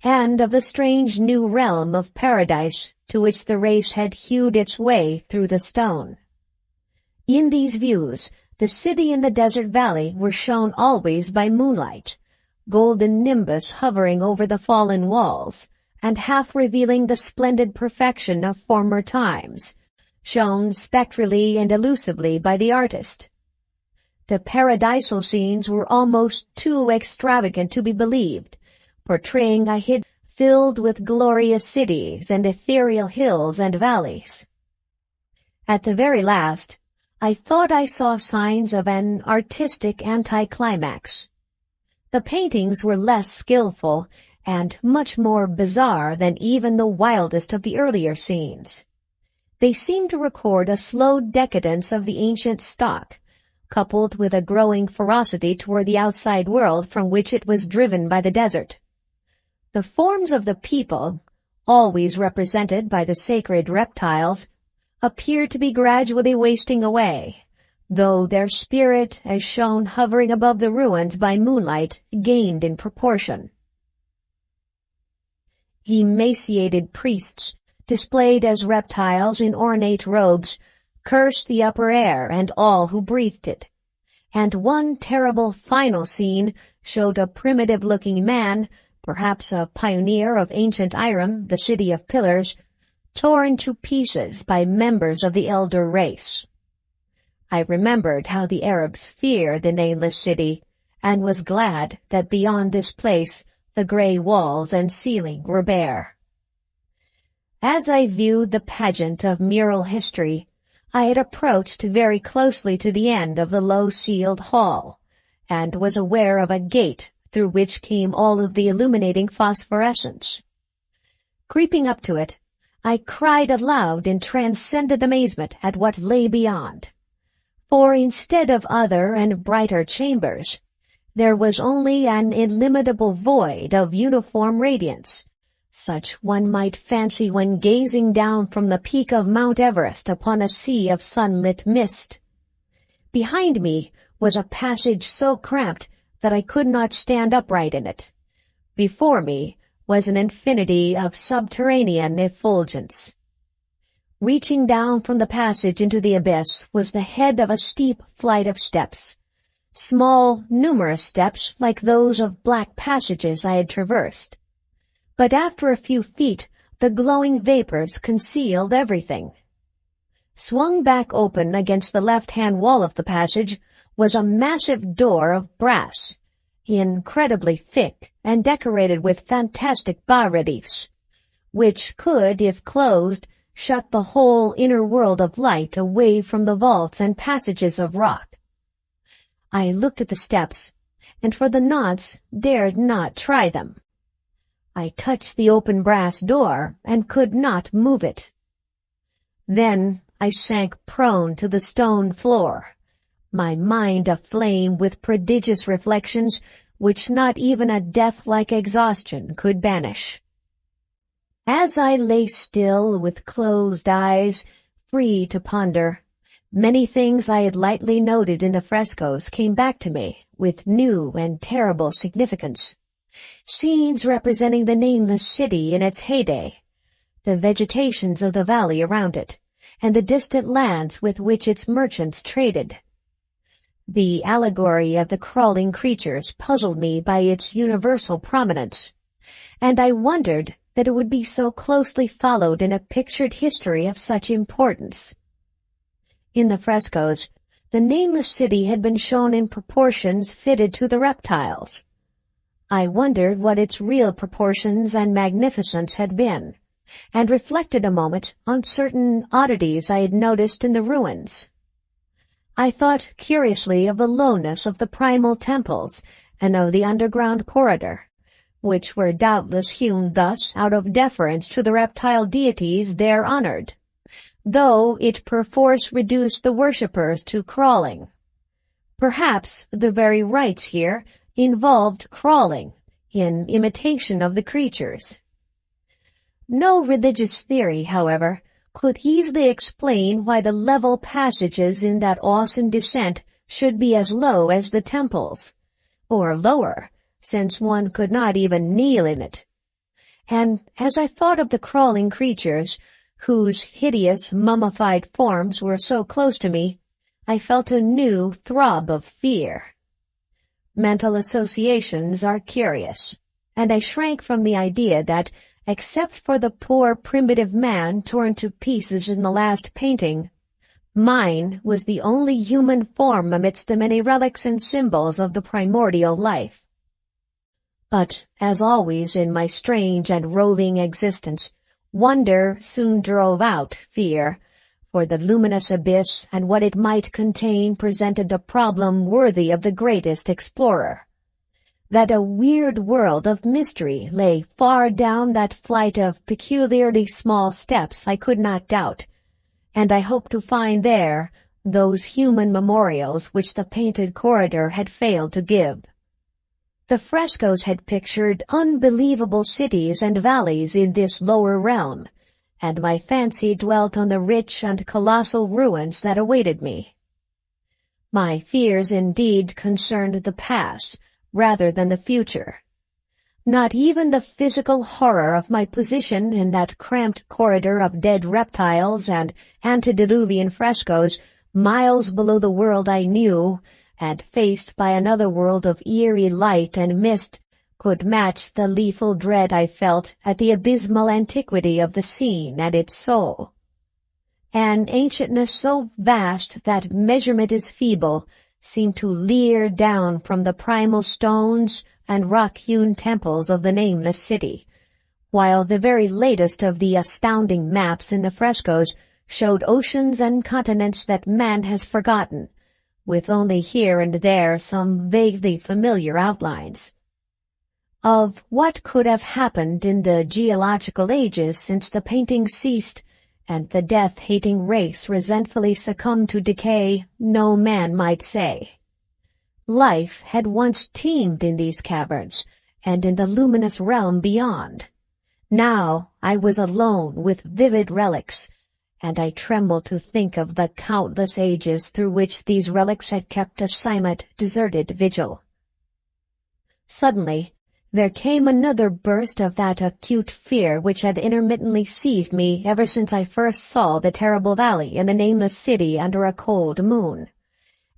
and of the strange new realm of paradise to which the race had hewed its way through the stone. In these views, the city and the desert valley were shown always by moonlight, golden nimbus hovering over the fallen walls, and half revealing the splendid perfection of former times, shown spectrally and elusively by the artist. The paradisal scenes were almost too extravagant to be believed, portraying a hidden filled with glorious cities and ethereal hills and valleys. At the very last, I thought I saw signs of an artistic anticlimax. The paintings were less skillful and much more bizarre than even the wildest of the earlier scenes. They seemed to record a slow decadence of the ancient stock, coupled with a growing ferocity toward the outside world from which it was driven by the desert. The forms of the people, always represented by the sacred reptiles, appeared to be gradually wasting away, though their spirit, as shown hovering above the ruins by moonlight, gained in proportion. Emaciated priests, displayed as reptiles in ornate robes, cursed the upper air and all who breathed it, and one terrible final scene showed a primitive-looking man, perhaps a pioneer of ancient Iram, the city of pillars, torn to pieces by members of the elder race. I remembered how the Arabs fear the nameless city, and was glad that beyond this place the gray walls and ceiling were bare. As I viewed the pageant of mural history, I had approached very closely to the end of the low-ceiled hall, and was aware of a gate through which came all of the illuminating phosphorescence. Creeping up to it, I cried aloud in transcendent amazement at what lay beyond. For instead of other and brighter chambers, there was only an illimitable void of uniform radiance, such one might fancy when gazing down from the peak of Mount Everest upon a sea of sunlit mist. Behind me was a passage so cramped that I could not stand upright in it. Before me was an infinity of subterranean effulgence. Reaching down from the passage into the abyss was the head of a steep flight of steps, small, numerous steps like those of black passages I had traversed. But after a few feet, the glowing vapors concealed everything. Swung back open against the left-hand wall of the passage was a massive door of brass, incredibly thick and decorated with fantastic bas-reliefs, which could, if closed, shut the whole inner world of light away from the vaults and passages of rock. I looked at the steps, and for the nonce dared not try them. I touched the open brass door and could not move it. Then I sank prone to the stone floor, my mind aflame with prodigious reflections which not even a death-like exhaustion could banish. As I lay still with closed eyes, free to ponder, many things I had lightly noted in the frescoes came back to me with new and terrible significance. Scenes representing the nameless city in its heyday, the vegetations of the valley around it, and the distant lands with which its merchants traded. The allegory of the crawling creatures puzzled me by its universal prominence, and I wondered that it would be so closely followed in a pictured history of such importance. In the frescoes, the nameless city had been shown in proportions fitted to the reptiles. I wondered what its real proportions and magnificence had been, and reflected a moment on certain oddities I had noticed in the ruins. I thought curiously of the lowness of the primal temples and of the underground corridor, which were doubtless hewn thus out of deference to the reptile deities there honored, though it perforce reduced the worshippers to crawling. Perhaps the very rites here involved crawling, in imitation of the creatures. No religious theory, however, could easily explain why the level passages in that awesome descent should be as low as the temples, or lower, since one could not even kneel in it. And as I thought of the crawling creatures, whose hideous mummified forms were so close to me, I felt a new throb of fear. Mental associations are curious, and I shrank from the idea that, except for the poor primitive man torn to pieces in the last painting, mine was the only human form amidst the many relics and symbols of the primordial life. But, as always in my strange and roving existence, wonder soon drove out fear, for the luminous abyss and what it might contain presented a problem worthy of the greatest explorer. That a weird world of mystery lay far down that flight of peculiarly small steps I could not doubt, and I hoped to find there those human memorials which the painted corridor had failed to give. The frescoes had pictured unbelievable cities and valleys in this lower realm, and my fancy dwelt on the rich and colossal ruins that awaited me. My fears indeed concerned the past rather than the future. Not even the physical horror of my position in that cramped corridor of dead reptiles and antediluvian frescoes miles below the world I knew, and faced by another world of eerie light and mist, could match the lethal dread I felt at the abysmal antiquity of the scene and its soul. An ancientness so vast that measurement is feeble seemed to leer down from the primal stones and rock-hewn temples of the nameless city, while the very latest of the astounding maps in the frescoes showed oceans and continents that man has forgotten, with only here and there some vaguely familiar outlines. Of what could have happened in the geological ages since the painting ceased and the death-hating race resentfully succumbed to decay, no man might say. Life had once teemed in these caverns and in the luminous realm beyond. Now I was alone with vivid relics, and I trembled to think of the countless ages through which these relics had kept a silent, deserted vigil. Suddenly, there came another burst of that acute fear which had intermittently seized me ever since I first saw the terrible valley and the nameless city under a cold moon.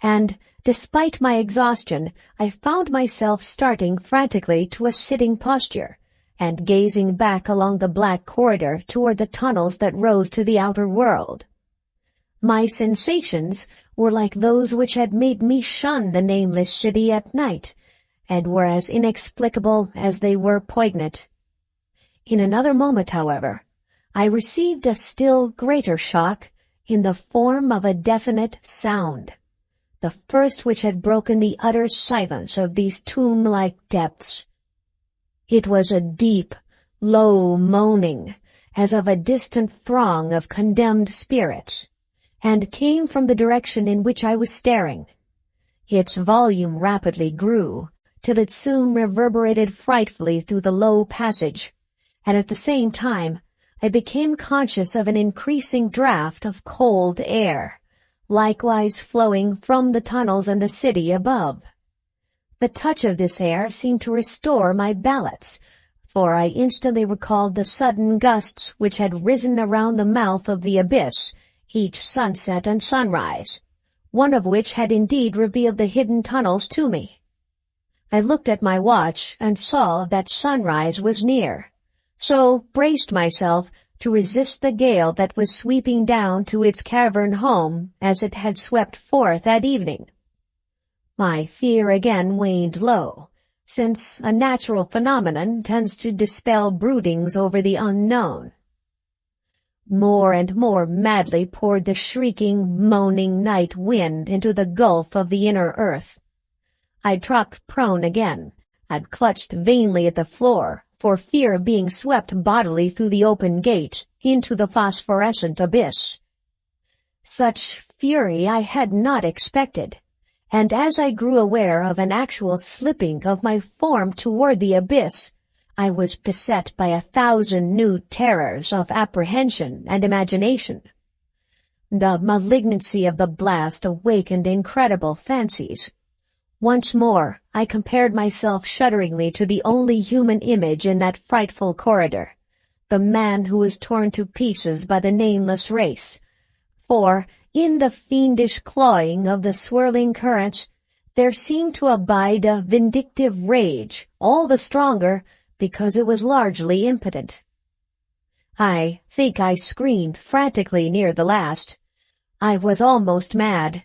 And, despite my exhaustion, I found myself starting frantically to a sitting posture, and gazing back along the black corridor toward the tunnels that rose to the outer world. My sensations were like those which had made me shun the nameless city at night, and were as inexplicable as they were poignant. In another moment, however, I received a still greater shock in the form of a definite sound, the first which had broken the utter silence of these tomb-like depths. It was a deep, low moaning, as of a distant throng of condemned spirits, and came from the direction in which I was staring. Its volume rapidly grew, till it soon reverberated frightfully through the low passage, and at the same time I became conscious of an increasing draught of cold air, likewise flowing from the tunnels and the city above. The touch of this air seemed to restore my balance, for I instantly recalled the sudden gusts which had risen around the mouth of the abyss each sunset and sunrise, one of which had indeed revealed the hidden tunnels to me. I looked at my watch and saw that sunrise was near, so braced myself to resist the gale that was sweeping down to its cavern home as it had swept forth that evening. My fear again waned low, since a natural phenomenon tends to dispel broodings over the unknown. More and more madly poured the shrieking, moaning night wind into the gulf of the inner earth. I dropped prone again, and clutched vainly at the floor, for fear of being swept bodily through the open gate into the phosphorescent abyss. Such fury I had not expected, and as I grew aware of an actual slipping of my form toward the abyss, I was beset by 1,000 new terrors of apprehension and imagination. The malignancy of the blast awakened incredible fancies. Once more, I compared myself shudderingly to the only human image in that frightful corridor, the man who was torn to pieces by the nameless race. For, in the fiendish clawing of the swirling currents, there seemed to abide a vindictive rage, all the stronger because it was largely impotent. I think I screamed frantically near the last. I was almost mad,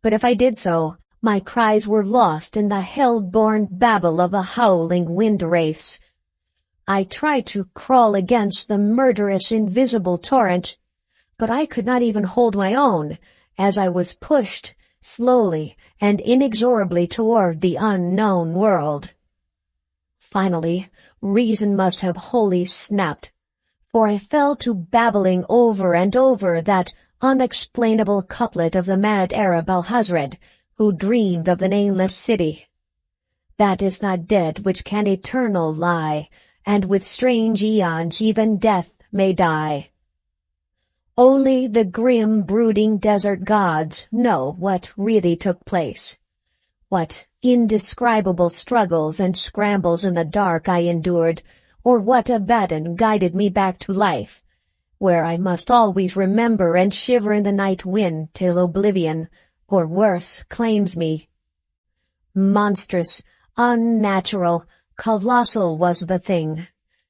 but if I did so, my cries were lost in the hell-born babble of the howling wind-wraiths. I tried to crawl against the murderous invisible torrent, but I could not even hold my own, as I was pushed slowly and inexorably toward the unknown world. Finally, reason must have wholly snapped, for I fell to babbling over and over that unexplainable couplet of the mad Arab Alhazred, who dreamed of the nameless city. That is not dead which can eternal lie, and with strange eons even death may die. Only the grim, brooding desert gods know what really took place, what indescribable struggles and scrambles in the dark I endured, or what Abaddon guided me back to life, where I must always remember and shiver in the night wind till oblivion, or worse, claims me. Monstrous, unnatural, colossal was the thing,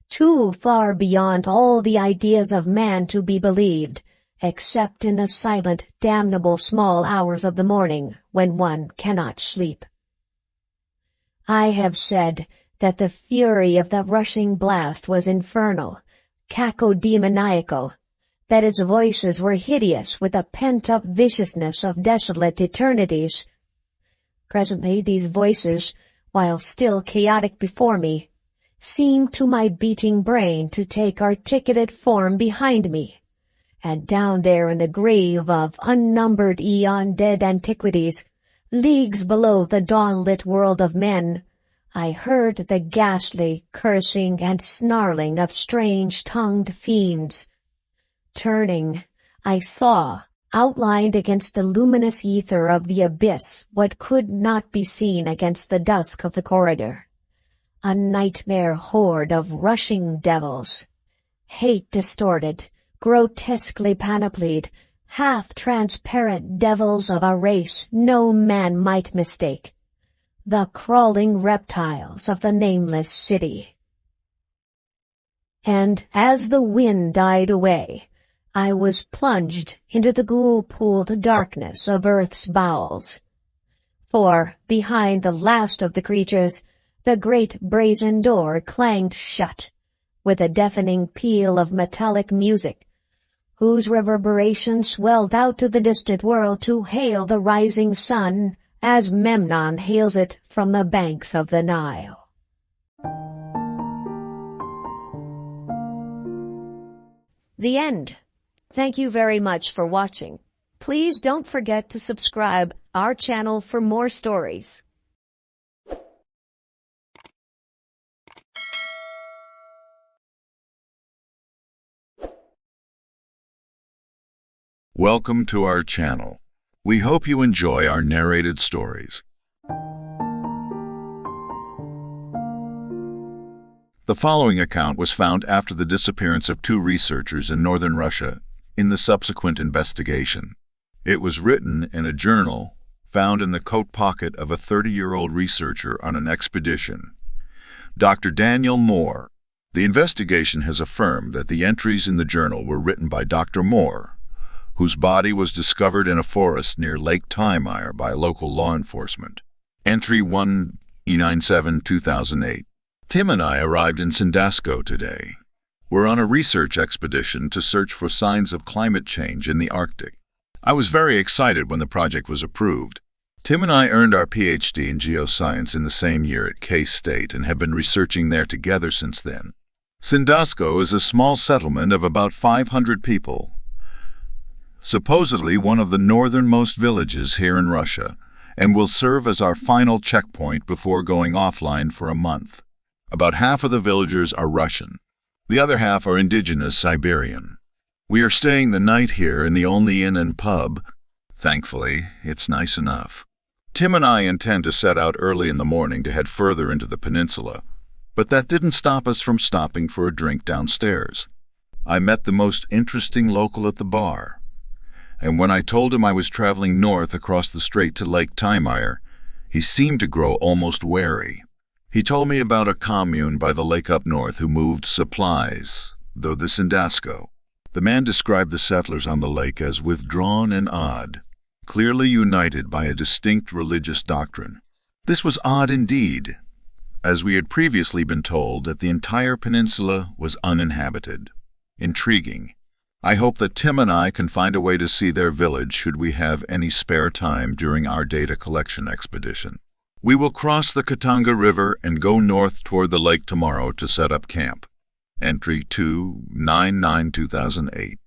too far beyond all the ideas of man to be believed, except in the silent, damnable small hours of the morning when one cannot sleep. I have said that the fury of the rushing blast was infernal, cacodemoniacal, that its voices were hideous with the pent-up viciousness of desolate eternities. Presently these voices, while still chaotic before me, seemed to my beating brain to take articulate form behind me, and down there in the grave of unnumbered eon-dead antiquities, leagues below the dawn-lit world of men, I heard the ghastly cursing and snarling of strange-tongued fiends. Turning, I saw, outlined against the luminous ether of the abyss, what could not be seen against the dusk of the corridor. A nightmare horde of rushing devils, hate-distorted, grotesquely panoplied, half-transparent devils of a race no man might mistake, the crawling reptiles of the nameless city. And as the wind died away, I was plunged into the ghoul-pooled darkness of earth's bowels. For, behind the last of the creatures, the great brazen door clanged shut, with a deafening peal of metallic music, whose reverberation swelled out to the distant world to hail the rising sun, as Memnon hails it from the banks of the Nile. The end. Thank you very much for watching. Please don't forget to subscribe our channel for more stories. Welcome to our channel. We hope you enjoy our narrated stories. The following account was found after the disappearance of 2 researchers in northern Russia in the subsequent investigation. It was written in a journal found in the coat pocket of a 30-year-old researcher on an expedition, Dr. Daniel Moore. The investigation has affirmed that the entries in the journal were written by Dr. Moore, whose body was discovered in a forest near Lake Taimyr by local law enforcement. Entry 1E97-2008. Tim and I arrived in Sandasco today. We're on a research expedition to search for signs of climate change in the Arctic. I was very excited when the project was approved. Tim and I earned our PhD in geoscience in the same year at K-State and have been researching there together since then. Sandasco is a small settlement of about 500 people, supposedly one of the northernmost villages here in Russia, and will serve as our final checkpoint before going offline for a month. About half of the villagers are Russian. The other half are indigenous Siberian. We are staying the night here in the only inn and pub. Thankfully, it's nice enough. Tim and I intend to set out early in the morning to head further into the peninsula, but that didn't stop us from stopping for a drink downstairs. I met the most interesting local at the bar, and when I told him I was traveling north across the strait to Lake Taimyr, he seemed to grow almost wary. He told me about a commune by the lake up north who moved supplies, though the Sandasco. The man described the settlers on the lake as withdrawn and odd, clearly united by a distinct religious doctrine. This was odd indeed, as we had previously been told that the entire peninsula was uninhabited. Intriguing. I hope that Tim and I can find a way to see their village should we have any spare time during our data collection expedition. We will cross the Katanga River and go north toward the lake tomorrow to set up camp. Entry 299-2008.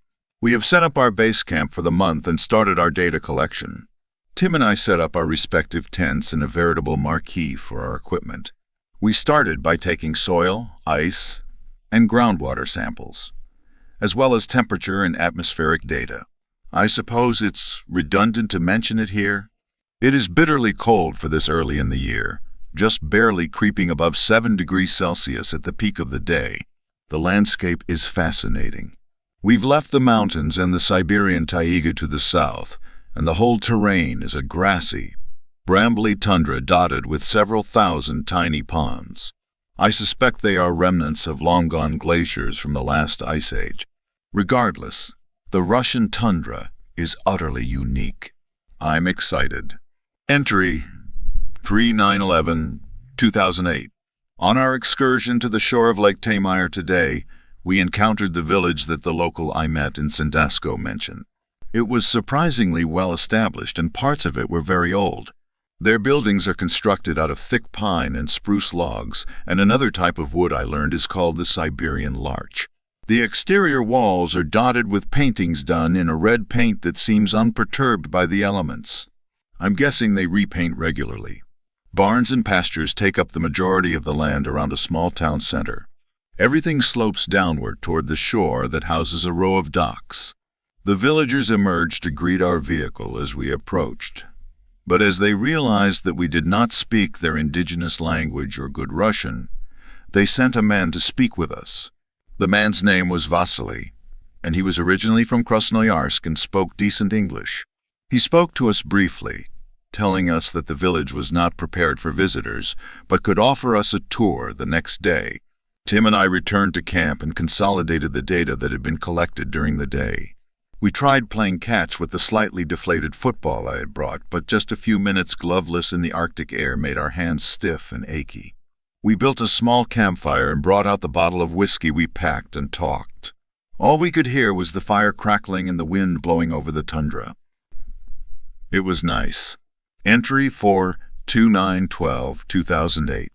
We have set up our base camp for the month and started our data collection. Tim and I set up our respective tents and a veritable marquee for our equipment. We started by taking soil, ice, and groundwater samples, as well as temperature and atmospheric data. I suppose it's redundant to mention it here. It is bitterly cold for this early in the year, just barely creeping above 7 degrees Celsius at the peak of the day. The landscape is fascinating. We've left the mountains and the Siberian taiga to the south, and the whole terrain is a grassy, brambly tundra dotted with several thousand tiny ponds. I suspect they are remnants of long-gone glaciers from the last ice age. Regardless, the Russian tundra is utterly unique. I'm excited. Entry 3911-2008. On our excursion to the shore of Lake Taimyr today, we encountered the village that the local I met in Sandasco mentioned. It was surprisingly well established, and parts of it were very old. Their buildings are constructed out of thick pine and spruce logs, and another type of wood I learned is called the Siberian larch. The exterior walls are dotted with paintings done in a red paint that seems unperturbed by the elements. I'm guessing they repaint regularly. Barns and pastures take up the majority of the land around a small town center. Everything slopes downward toward the shore that houses a row of docks. The villagers emerged to greet our vehicle as we approached, but as they realized that we did not speak their indigenous language or good Russian, they sent a man to speak with us. The man's name was Vasily, and he was originally from Krasnoyarsk and spoke decent English. He spoke to us briefly, telling us that the village was not prepared for visitors, but could offer us a tour the next day. Tim and I returned to camp and consolidated the data that had been collected during the day. We tried playing catch with the slightly deflated football I had brought, but just a few minutes gloveless in the Arctic air made our hands stiff and achy. We built a small campfire and brought out the bottle of whiskey we packed and talked. All we could hear was the fire crackling and the wind blowing over the tundra. It was nice. Entry 42912-2008.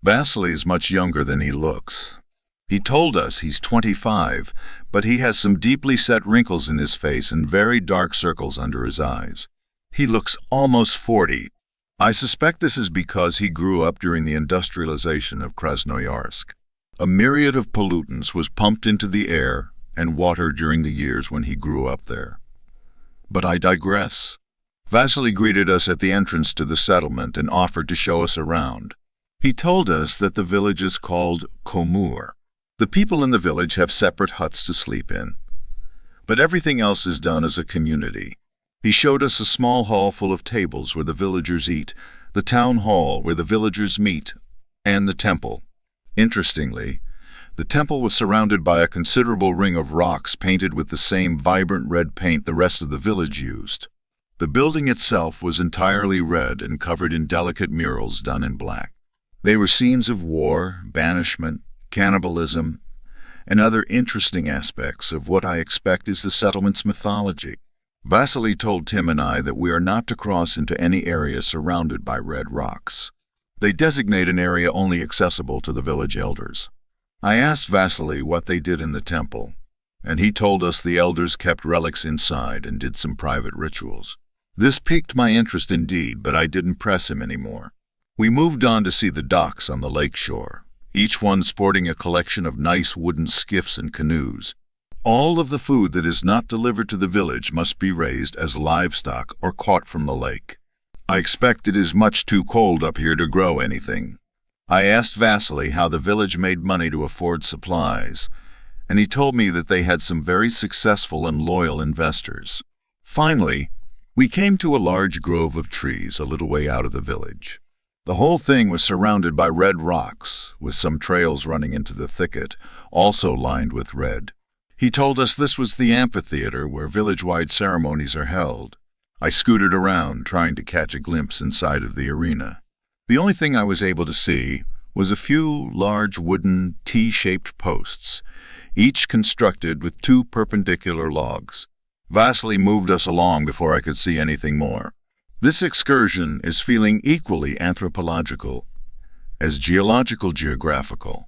Vasily is much younger than he looks. He told us he's 25, but he has some deeply set wrinkles in his face and very dark circles under his eyes. He looks almost 40. I suspect this is because he grew up during the industrialization of Krasnoyarsk. A myriad of pollutants was pumped into the air and water during the years when he grew up there. But I digress. Vasily greeted us at the entrance to the settlement and offered to show us around. He told us that the village is called Komur. The people in the village have separate huts to sleep in, but everything else is done as a community. He showed us a small hall full of tables where the villagers eat, the town hall where the villagers meet, and the temple. Interestingly, the temple was surrounded by a considerable ring of rocks painted with the same vibrant red paint the rest of the village used. The building itself was entirely red and covered in delicate murals done in black. They were scenes of war, banishment, cannibalism, and other interesting aspects of what I expect is the settlement's mythology. Vasily told Tim and I that we are not to cross into any area surrounded by red rocks. They designate an area only accessible to the village elders. I asked Vasily what they did in the temple, and he told us the elders kept relics inside and did some private rituals. This piqued my interest indeed, but I didn't press him anymore. We moved on to see the docks on the lake shore, each one sporting a collection of nice wooden skiffs and canoes. All of the food that is not delivered to the village must be raised as livestock or caught from the lake. I expect it is much too cold up here to grow anything. I asked Vasily how the village made money to afford supplies, and he told me that they had some very successful and loyal investors. Finally, we came to a large grove of trees a little way out of the village. The whole thing was surrounded by red rocks, with some trails running into the thicket, also lined with red. He told us this was the amphitheater where village-wide ceremonies are held. I scooted around, trying to catch a glimpse inside of the arena. The only thing I was able to see was a few large wooden T-shaped posts, each constructed with 2 perpendicular logs. Vasily moved us along before I could see anything more. This excursion is feeling equally anthropological as geographical,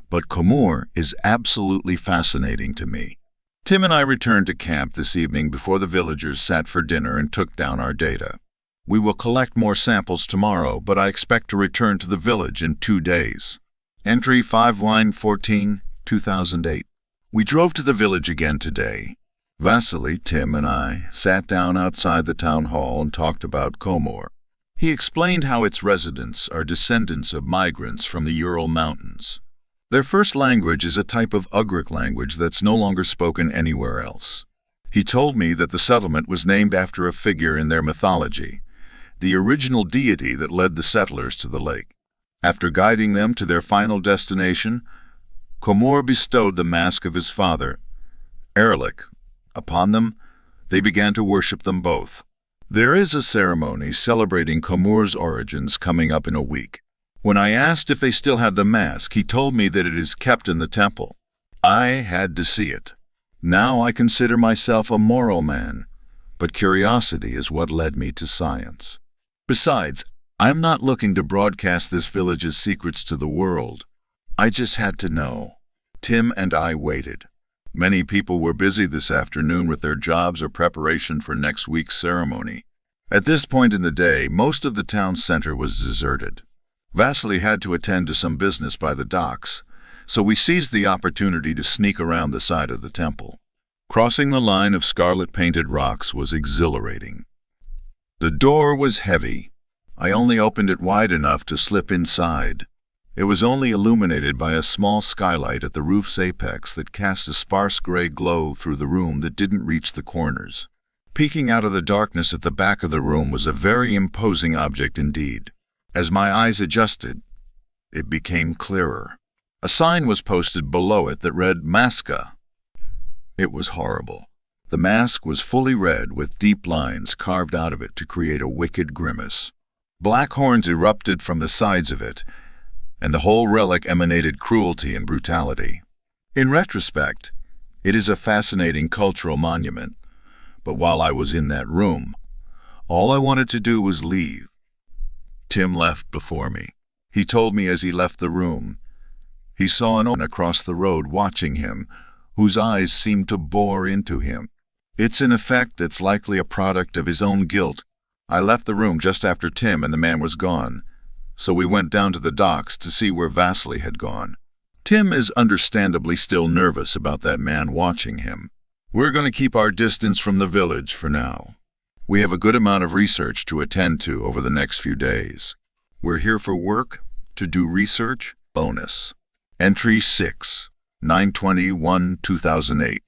but Komur is absolutely fascinating to me. Tim and I returned to camp this evening before the villagers sat for dinner and took down our data. We will collect more samples tomorrow, but I expect to return to the village in 2 days. Entry 5-14-2008. We drove to the village again today. Vasily, Tim, and I sat down outside the town hall and talked about Komur. He explained how its residents are descendants of migrants from the Ural Mountains. Their first language is a type of Ugric language that's no longer spoken anywhere else. He told me that the settlement was named after a figure in their mythology, the original deity that led the settlers to the lake. After guiding them to their final destination, Komur bestowed the mask of his father, Erlich, upon them. They began to worship them both. There is a ceremony celebrating Komur's origins coming up in a week. When I asked if they still had the mask, he told me that it is kept in the temple. I had to see it. Now I consider myself a moral man, but curiosity is what led me to science. Besides, I'm not looking to broadcast this village's secrets to the world. I just had to know. Tim and I waited. Many people were busy this afternoon with their jobs or preparation for next week's ceremony. At this point in the day, most of the town center was deserted. Vasily had to attend to some business by the docks, so we seized the opportunity to sneak around the side of the temple. Crossing the line of scarlet-painted rocks was exhilarating. The door was heavy. I only opened it wide enough to slip inside. It was only illuminated by a small skylight at the roof's apex that cast a sparse gray glow through the room that didn't reach the corners. Peeking out of the darkness at the back of the room was a very imposing object indeed. As my eyes adjusted, it became clearer. A sign was posted below it that read Maska. It was horrible. The mask was fully red with deep lines carved out of it to create a wicked grimace. Black horns erupted from the sides of it, and the whole relic emanated cruelty and brutality. In retrospect, it is a fascinating cultural monument, but while I was in that room, all I wanted to do was leave. Tim left before me. He told me as he left the room, he saw an man across the road watching him, whose eyes seemed to bore into him. It's an effect that's likely a product of his own guilt. I left the room just after Tim and the man was gone, so we went down to the docks to see where Vasily had gone. Tim is understandably still nervous about that man watching him. We're going to keep our distance from the village for now. We have a good amount of research to attend to over the next few days. We're here for work, to do research, bonus. Entry 6, 9/21/2008.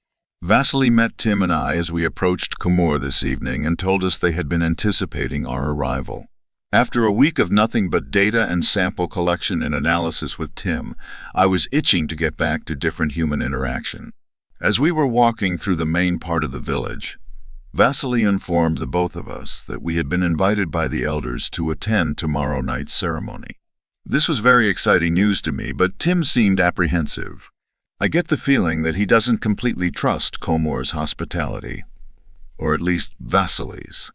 Vasily met Tim and I as we approached Khumur this evening and told us they had been anticipating our arrival. After a week of nothing but data and sample collection and analysis with Tim, I was itching to get back to different human interaction. As we were walking through the main part of the village, Vasily informed the both of us that we had been invited by the elders to attend tomorrow night's ceremony. This was very exciting news to me, but Tim seemed apprehensive. I get the feeling that he doesn't completely trust Khumur's hospitality, or at least Vasily's.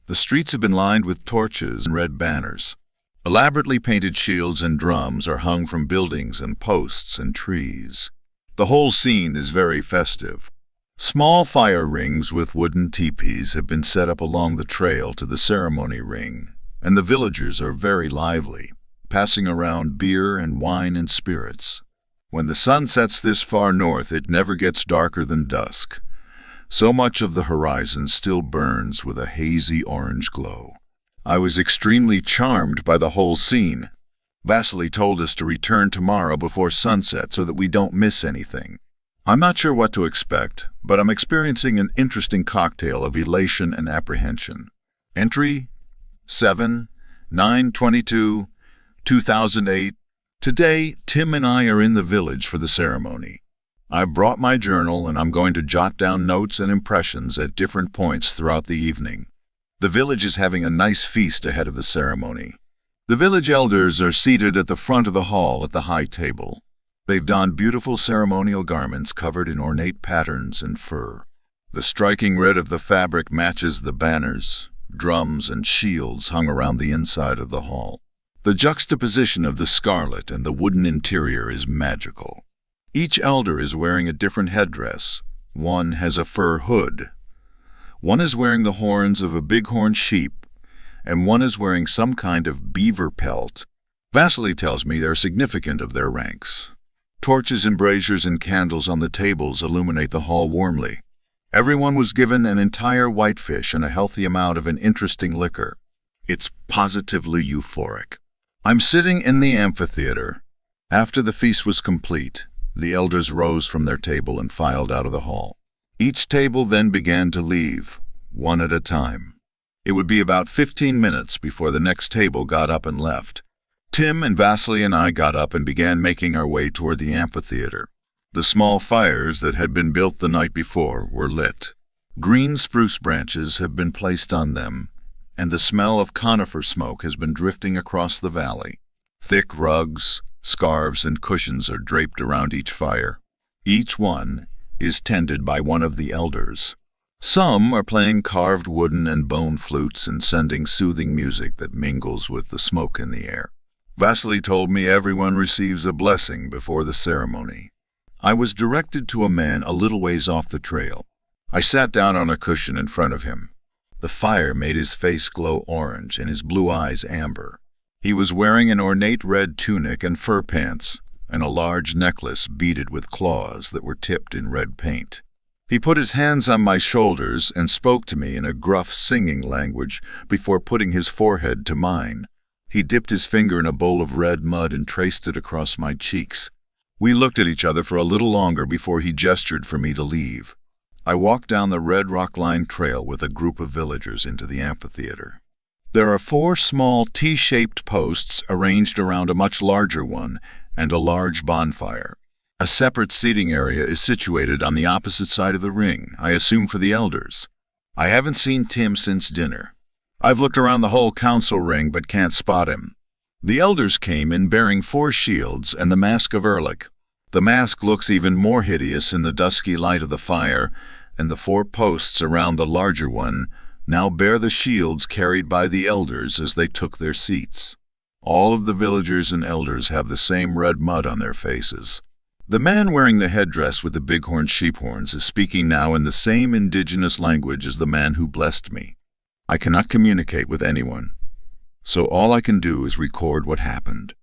The streets have been lined with torches and red banners. Elaborately painted shields and drums are hung from buildings and posts and trees. The whole scene is very festive. Small fire rings with wooden teepees have been set up along the trail to the ceremony ring, and the villagers are very lively, passing around beer and wine and spirits. When the sun sets this far north, it never gets darker than dusk. So much of the horizon still burns with a hazy orange glow. I was extremely charmed by the whole scene. Vasily told us to return tomorrow before sunset so that we don't miss anything. I'm not sure what to expect, but I'm experiencing an interesting cocktail of elation and apprehension. Entry 7, 9/22/2008. Today, Tim and I are in the village for the ceremony. I brought my journal and I'm going to jot down notes and impressions at different points throughout the evening. The village is having a nice feast ahead of the ceremony. The village elders are seated at the front of the hall at the high table. They've donned beautiful ceremonial garments covered in ornate patterns and fur. The striking red of the fabric matches the banners, drums, and shields hung around the inside of the hall. The juxtaposition of the scarlet and the wooden interior is magical. Each elder is wearing a different headdress. One has a fur hood. One is wearing the horns of a bighorn sheep, and one is wearing some kind of beaver pelt. Vasily tells me they're significant of their ranks. Torches and braziers and candles on the tables illuminate the hall warmly. Everyone was given an entire whitefish and a healthy amount of an interesting liquor. It's positively euphoric. I'm sitting in the amphitheater. After the feast was complete, the elders rose from their table and filed out of the hall. Each table then began to leave, one at a time. It would be about 15 minutes before the next table got up and left. Tim and Vasily and I got up and began making our way toward the amphitheater. The small fires that had been built the night before were lit. Green spruce branches have been placed on them, and the smell of conifer smoke has been drifting across the valley. Thick rugs, scarves, and cushions are draped around each fire. Each one is tended by one of the elders. Some are playing carved wooden and bone flutes and sending soothing music that mingles with the smoke in the air. Vasily told me everyone receives a blessing before the ceremony. I was directed to a man a little ways off the trail. I sat down on a cushion in front of him. The fire made his face glow orange and his blue eyes amber. He was wearing an ornate red tunic and fur pants, and a large necklace beaded with claws that were tipped in red paint. He put his hands on my shoulders and spoke to me in a gruff singing language before putting his forehead to mine. He dipped his finger in a bowl of red mud and traced it across my cheeks. We looked at each other for a little longer before he gestured for me to leave. I walked down the red rock-lined trail with a group of villagers into the amphitheater. There are 4 small T-shaped posts arranged around a much larger one and a large bonfire. A separate seating area is situated on the opposite side of the ring, I assume for the elders. I haven't seen Tim since dinner. I've looked around the whole council ring but can't spot him. The elders came in bearing 4 shields and the mask of Erlich. The mask looks even more hideous in the dusky light of the fire, and the 4 posts around the larger one now bear the shields carried by the elders as they took their seats. All of the villagers and elders have the same red mud on their faces. The man wearing the headdress with the bighorn sheep horns is speaking now in the same indigenous language as the man who blessed me. I cannot communicate with anyone, so all I can do is record what happened.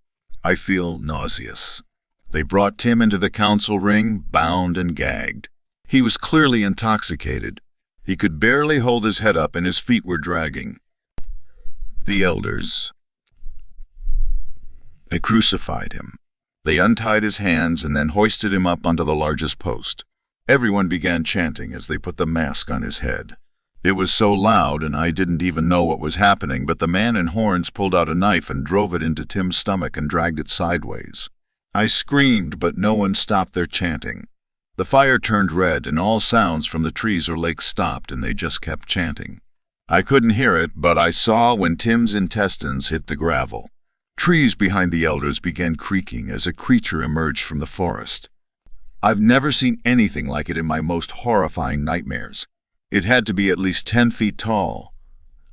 I feel nauseous. They brought Tim into the council ring, bound and gagged. He was clearly intoxicated. He could barely hold his head up and his feet were dragging. The elders. They crucified him. They untied his hands and then hoisted him up onto the largest post. Everyone began chanting as they put the mask on his head. It was so loud and I didn't even know what was happening, but the man in horns pulled out a knife and drove it into Tim's stomach and dragged it sideways. I screamed, but no one stopped their chanting. The fire turned red and all sounds from the trees or lakes stopped and they just kept chanting. I couldn't hear it, but I saw when Tim's intestines hit the gravel. Trees behind the elders began creaking as a creature emerged from the forest. I've never seen anything like it in my most horrifying nightmares. It had to be at least 10 feet tall,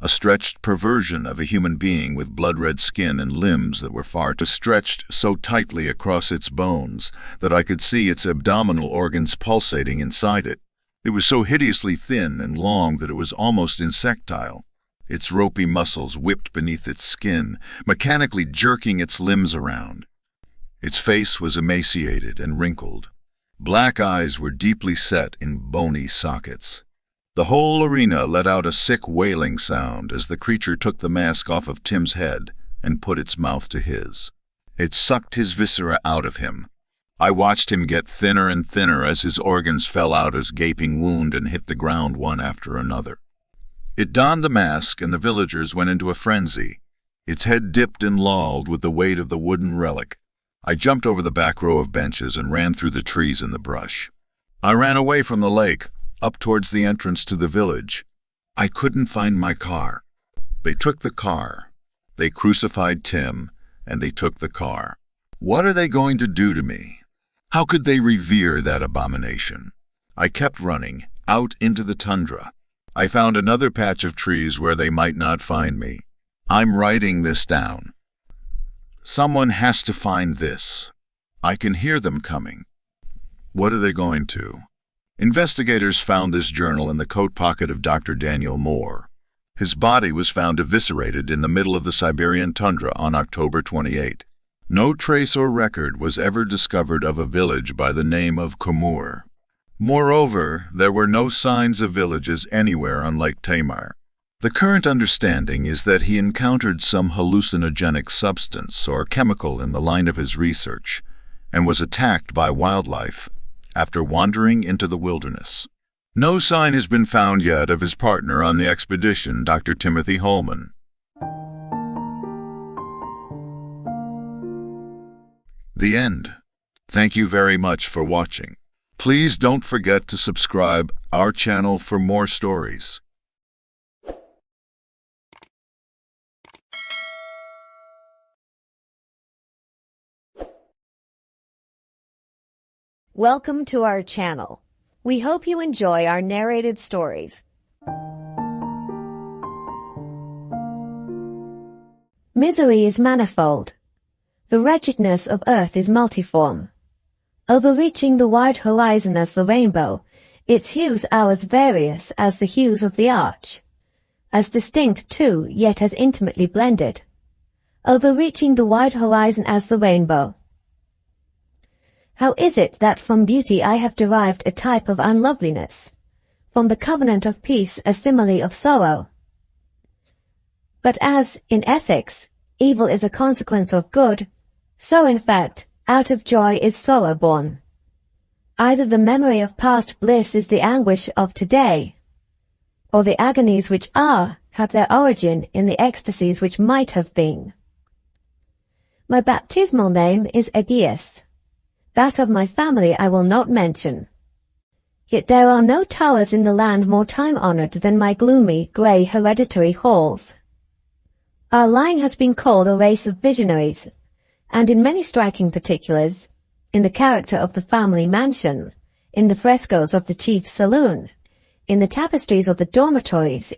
a stretched perversion of a human being with blood-red skin and limbs that were far too stretched so tightly across its bones that I could see its abdominal organs pulsating inside it. It was so hideously thin and long that it was almost insectile. Its ropey muscles whipped beneath its skin, mechanically jerking its limbs around. Its face was emaciated and wrinkled. Black eyes were deeply set in bony sockets. The whole arena let out a sick wailing sound as the creature took the mask off of Tim's head and put its mouth to his. It sucked his viscera out of him. I watched him get thinner and thinner as his organs fell out his gaping wound and hit the ground one after another. It donned the mask and the villagers went into a frenzy. Its head dipped and lolled with the weight of the wooden relic. I jumped over the back row of benches and ran through the trees and the brush. I ran away from the lake, up towards the entrance to the village. I couldn't find my car. They took the car. They crucified Tim, and they took the car. What are they going to do to me? How could they revere that abomination? I kept running, out into the tundra. I found another patch of trees where they might not find me. I'm writing this down. Someone has to find this. I can hear them coming. What are they going to? Investigators found this journal in the coat pocket of Dr. Daniel Moore. His body was found eviscerated in the middle of the Siberian tundra on October 28. No trace or record was ever discovered of a village by the name of Kumur. Moreover, there were no signs of villages anywhere on Lake Tamar. The current understanding is that he encountered some hallucinogenic substance or chemical in the line of his research and was attacked by wildlife after wandering into the wilderness. No sign has been found yet of his partner on the expedition, Dr. Timothy Holman. The end. Thank you very much for watching. Please don't forget to subscribe our channel for more stories. Welcome to our channel. We hope you enjoy our narrated stories. Misery is manifold. The wretchedness of earth is multiform. Overreaching the wide horizon as the rainbow, its hues are as various as the hues of the arch. As distinct too, yet as intimately blended. Overreaching the wide horizon as the rainbow. How is it that from beauty I have derived a type of unloveliness, from the covenant of peace a simile of sorrow? But as, in ethics, evil is a consequence of good, so in fact, out of joy is sorrow born. Either the memory of past bliss is the anguish of today, or the agonies which are have their origin in the ecstasies which might have been. My baptismal name is Aegeus. That of my family I will not mention. Yet there are no towers in the land more time-honored than my gloomy, grey hereditary halls. Our line has been called a race of visionaries, and in many striking particulars, in the character of the family mansion, in the frescoes of the chief's saloon, in the tapestries of the dormitories,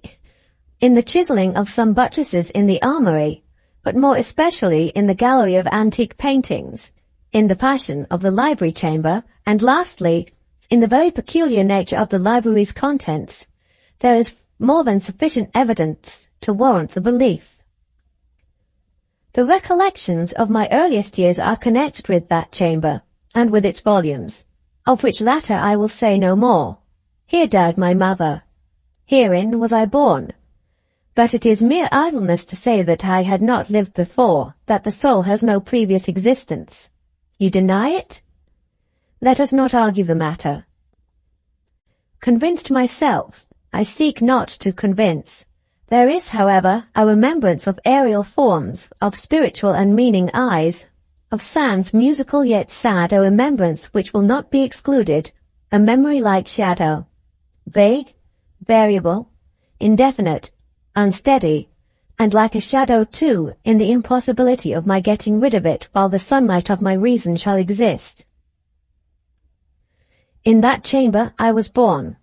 in the chiseling of some buttresses in the armory, but more especially in the gallery of antique paintings, in the fashion of the library chamber, and lastly, in the very peculiar nature of the library's contents, there is more than sufficient evidence to warrant the belief. The recollections of my earliest years are connected with that chamber, and with its volumes. of which latter I will say no more. Here died my mother. Herein was I born. But it is mere idleness to say that I had not lived before, that the soul has no previous existence. You deny it? Let us not argue the matter. Convinced myself, I seek not to convince. There is, however, a remembrance of aerial forms, of spiritual and meaning eyes, of sounds musical yet sad, a remembrance which will not be excluded, a memory like shadow, vague, variable, indefinite, unsteady, and like a shadow too, in the impossibility of my getting rid of it while the sunlight of my reason shall exist. In that chamber I was born,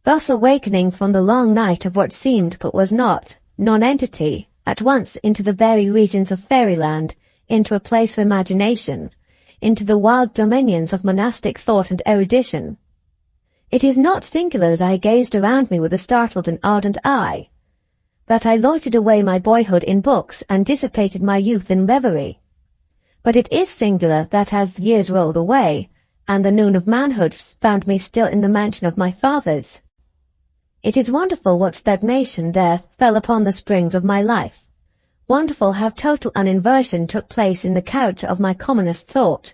thus awakening from the long night of what seemed but was not, non-entity, at once into the very regions of fairyland, into a place of imagination, into the wild dominions of monastic thought and erudition. It is not singular that I gazed around me with a startled and ardent eye, that I loitered away my boyhood in books and dissipated my youth in reverie. But it is singular that as the years rolled away, and the noon of manhood found me still in the mansion of my fathers, it is wonderful what stagnation there fell upon the springs of my life. Wonderful how total an inversion took place in the character of my commonest thought.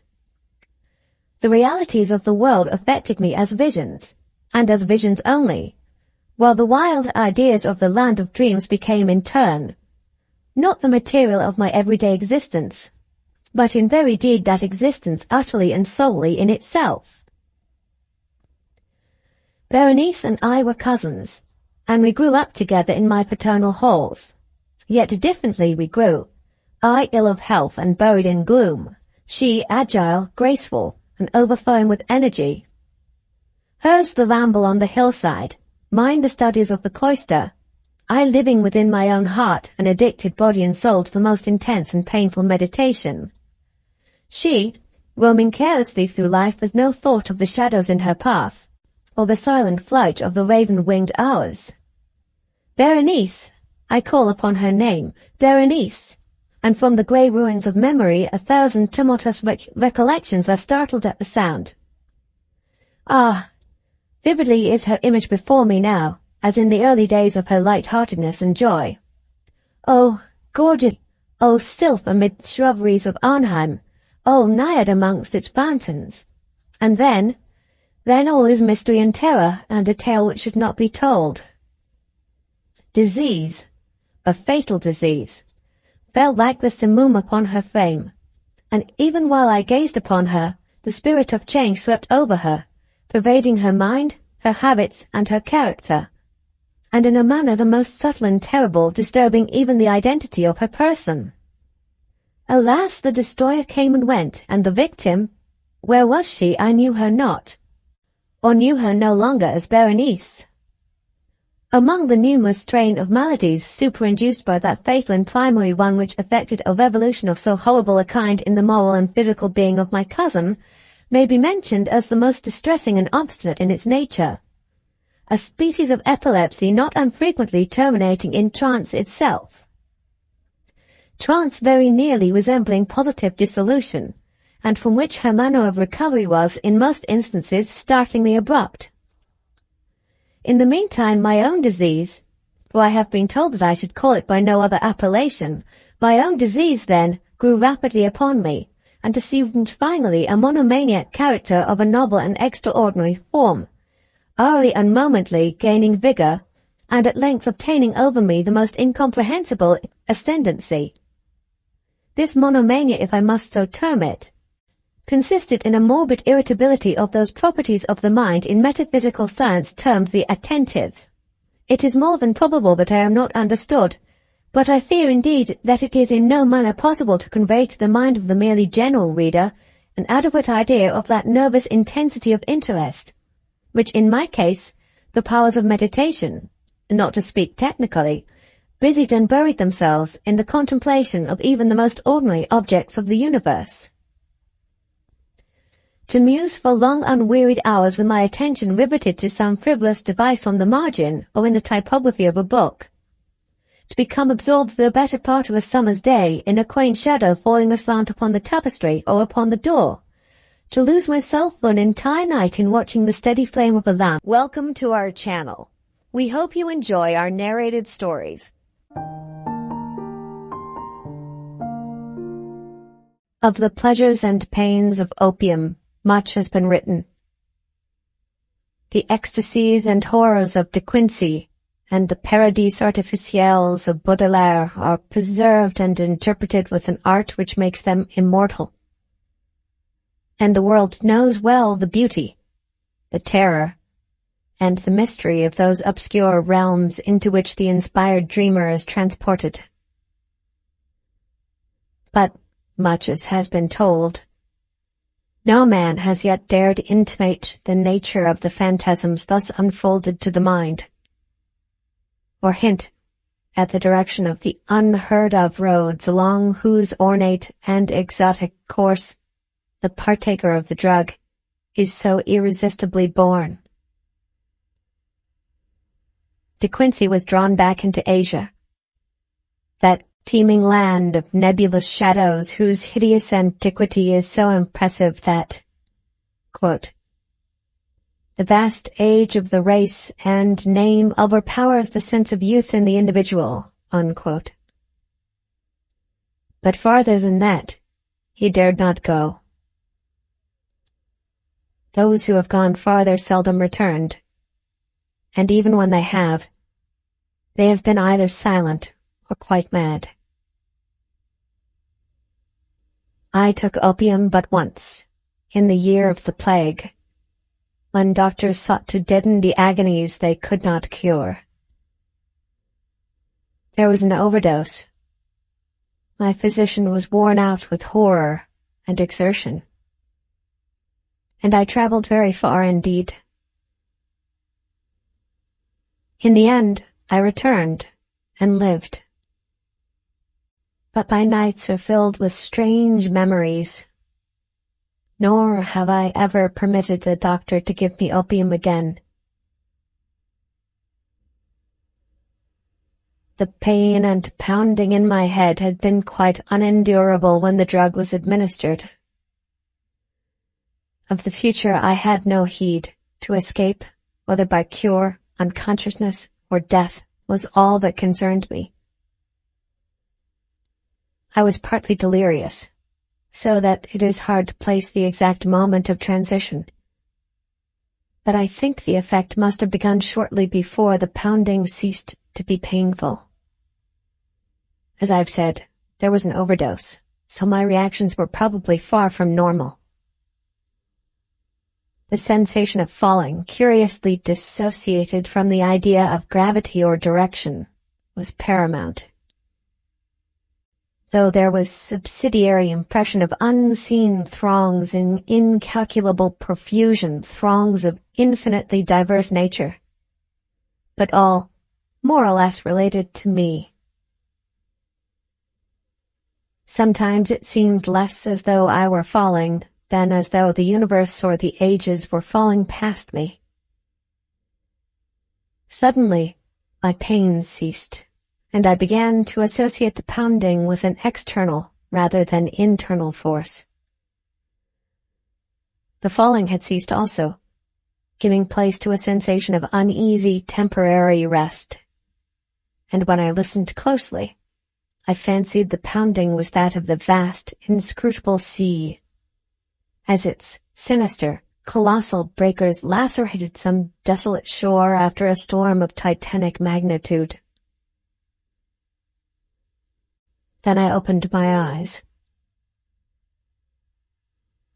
The realities of the world affected me as visions, and as visions only, while the wild ideas of the land of dreams became in turn, not the material of my everyday existence, but in very deed that existence utterly and solely in itself. Berenice and I were cousins, and we grew up together in my paternal halls. Yet differently we grew, I ill of health and buried in gloom, she agile, graceful, and overflowing with energy. Hers the ramble on the hillside, mine the studies of the cloister, I living within my own heart and addicted body and soul to the most intense and painful meditation. She, roaming carelessly through life with no thought of the shadows in her path, or the silent flight of the raven-winged hours. Berenice, I call upon her name, Berenice, and from the grey ruins of memory 1,000 tumultuous recollections are startled at the sound. Ah, vividly is her image before me now, as in the early days of her light-heartedness and joy. Oh, gorgeous! Oh, sylph amid the shrubberies of Arnheim! Oh, naiad amongst its fountains! And then all is mystery and terror, and a tale which should not be told. Disease, a fatal disease, fell like the simoom upon her frame, and even while I gazed upon her, the spirit of change swept over her, pervading her mind, her habits, and her character, and in a manner the most subtle and terrible, disturbing even the identity of her person. Alas, the destroyer came and went, and the victim, where was she? I knew her not, or knew her no longer as Berenice. Among the numerous train of maladies superinduced by that fatal and primary one which effected a revolution of so horrible a kind in the moral and physical being of my cousin, may be mentioned as the most distressing and obstinate in its nature, a species of epilepsy not unfrequently terminating in trance itself. Trance very nearly resembling positive dissolution, and from which her manner of recovery was, in most instances, startlingly abrupt. In the meantime, my own disease, for I have been told that I should call it by no other appellation, my own disease, then, grew rapidly upon me, and assumed finally a monomaniac character of a novel and extraordinary form, hourly and momently gaining vigour, and at length obtaining over me the most incomprehensible ascendancy. This monomania, if I must so term it, consisted in a morbid irritability of those properties of the mind in metaphysical science termed the attentive. It is more than probable that I am not understood, but I fear indeed that it is in no manner possible to convey to the mind of the merely general reader an adequate idea of that nervous intensity of interest, which in my case, the powers of meditation, not to speak technically, busied and buried themselves in the contemplation of even the most ordinary objects of the universe. To muse for long unwearied hours with my attention riveted to some frivolous device on the margin or in the typography of a book. To become absorbed for the better part of a summer's day in a quaint shadow falling aslant upon the tapestry or upon the door. to lose myself for an entire night in watching the steady flame of a lamp. Welcome to our channel. We hope you enjoy our narrated stories. Of the pleasures and pains of opium, much has been written. The ecstasies and horrors of De Quincey and the paradis artificiels of Baudelaire are preserved and interpreted with an art which makes them immortal. And the world knows well the beauty, the terror, and the mystery of those obscure realms into which the inspired dreamer is transported. But, much as has been told, no man has yet dared intimate the nature of the phantasms thus unfolded to the mind, or hint at the direction of the unheard-of roads along whose ornate and exotic course the partaker of the drug is so irresistibly borne. De Quincey was drawn back into Asia, that teeming land of nebulous shadows whose hideous antiquity is so impressive that, quote, the vast age of the race and name overpowers the sense of youth in the individual, unquote. But farther than that, he dared not go. Those who have gone farther seldom returned, and even when they have been either silent or quite mad. I took opium but once, in the year of the plague, when doctors sought to deaden the agonies they could not cure. There was an overdose. My physician was worn out with horror and exertion, and I traveled very far indeed. In the end, I returned and lived. But my nights are filled with strange memories, nor have I ever permitted the doctor to give me opium again. The pain and pounding in my head had been quite unendurable when the drug was administered. Of the future I had no heed. To escape, whether by cure, unconsciousness, or death, was all that concerned me. I was partly delirious, so that it is hard to place the exact moment of transition. But I think the effect must have begun shortly before the pounding ceased to be painful. As I've said, there was an overdose, so my reactions were probably far from normal. The sensation of falling, curiously dissociated from the idea of gravity or direction, was paramount. Though there was subsidiary impression of unseen throngs in incalculable profusion, throngs of infinitely diverse nature, but all more or less related to me. Sometimes it seemed less as though I were falling than as though the universe or the ages were falling past me. Suddenly, my pains ceased, and I began to associate the pounding with an external rather than internal force. The falling had ceased also, giving place to a sensation of uneasy, temporary rest. And when I listened closely, I fancied the pounding was that of the vast, inscrutable sea, as its sinister, colossal breakers lacerated some desolate shore after a storm of titanic magnitude. Then I opened my eyes.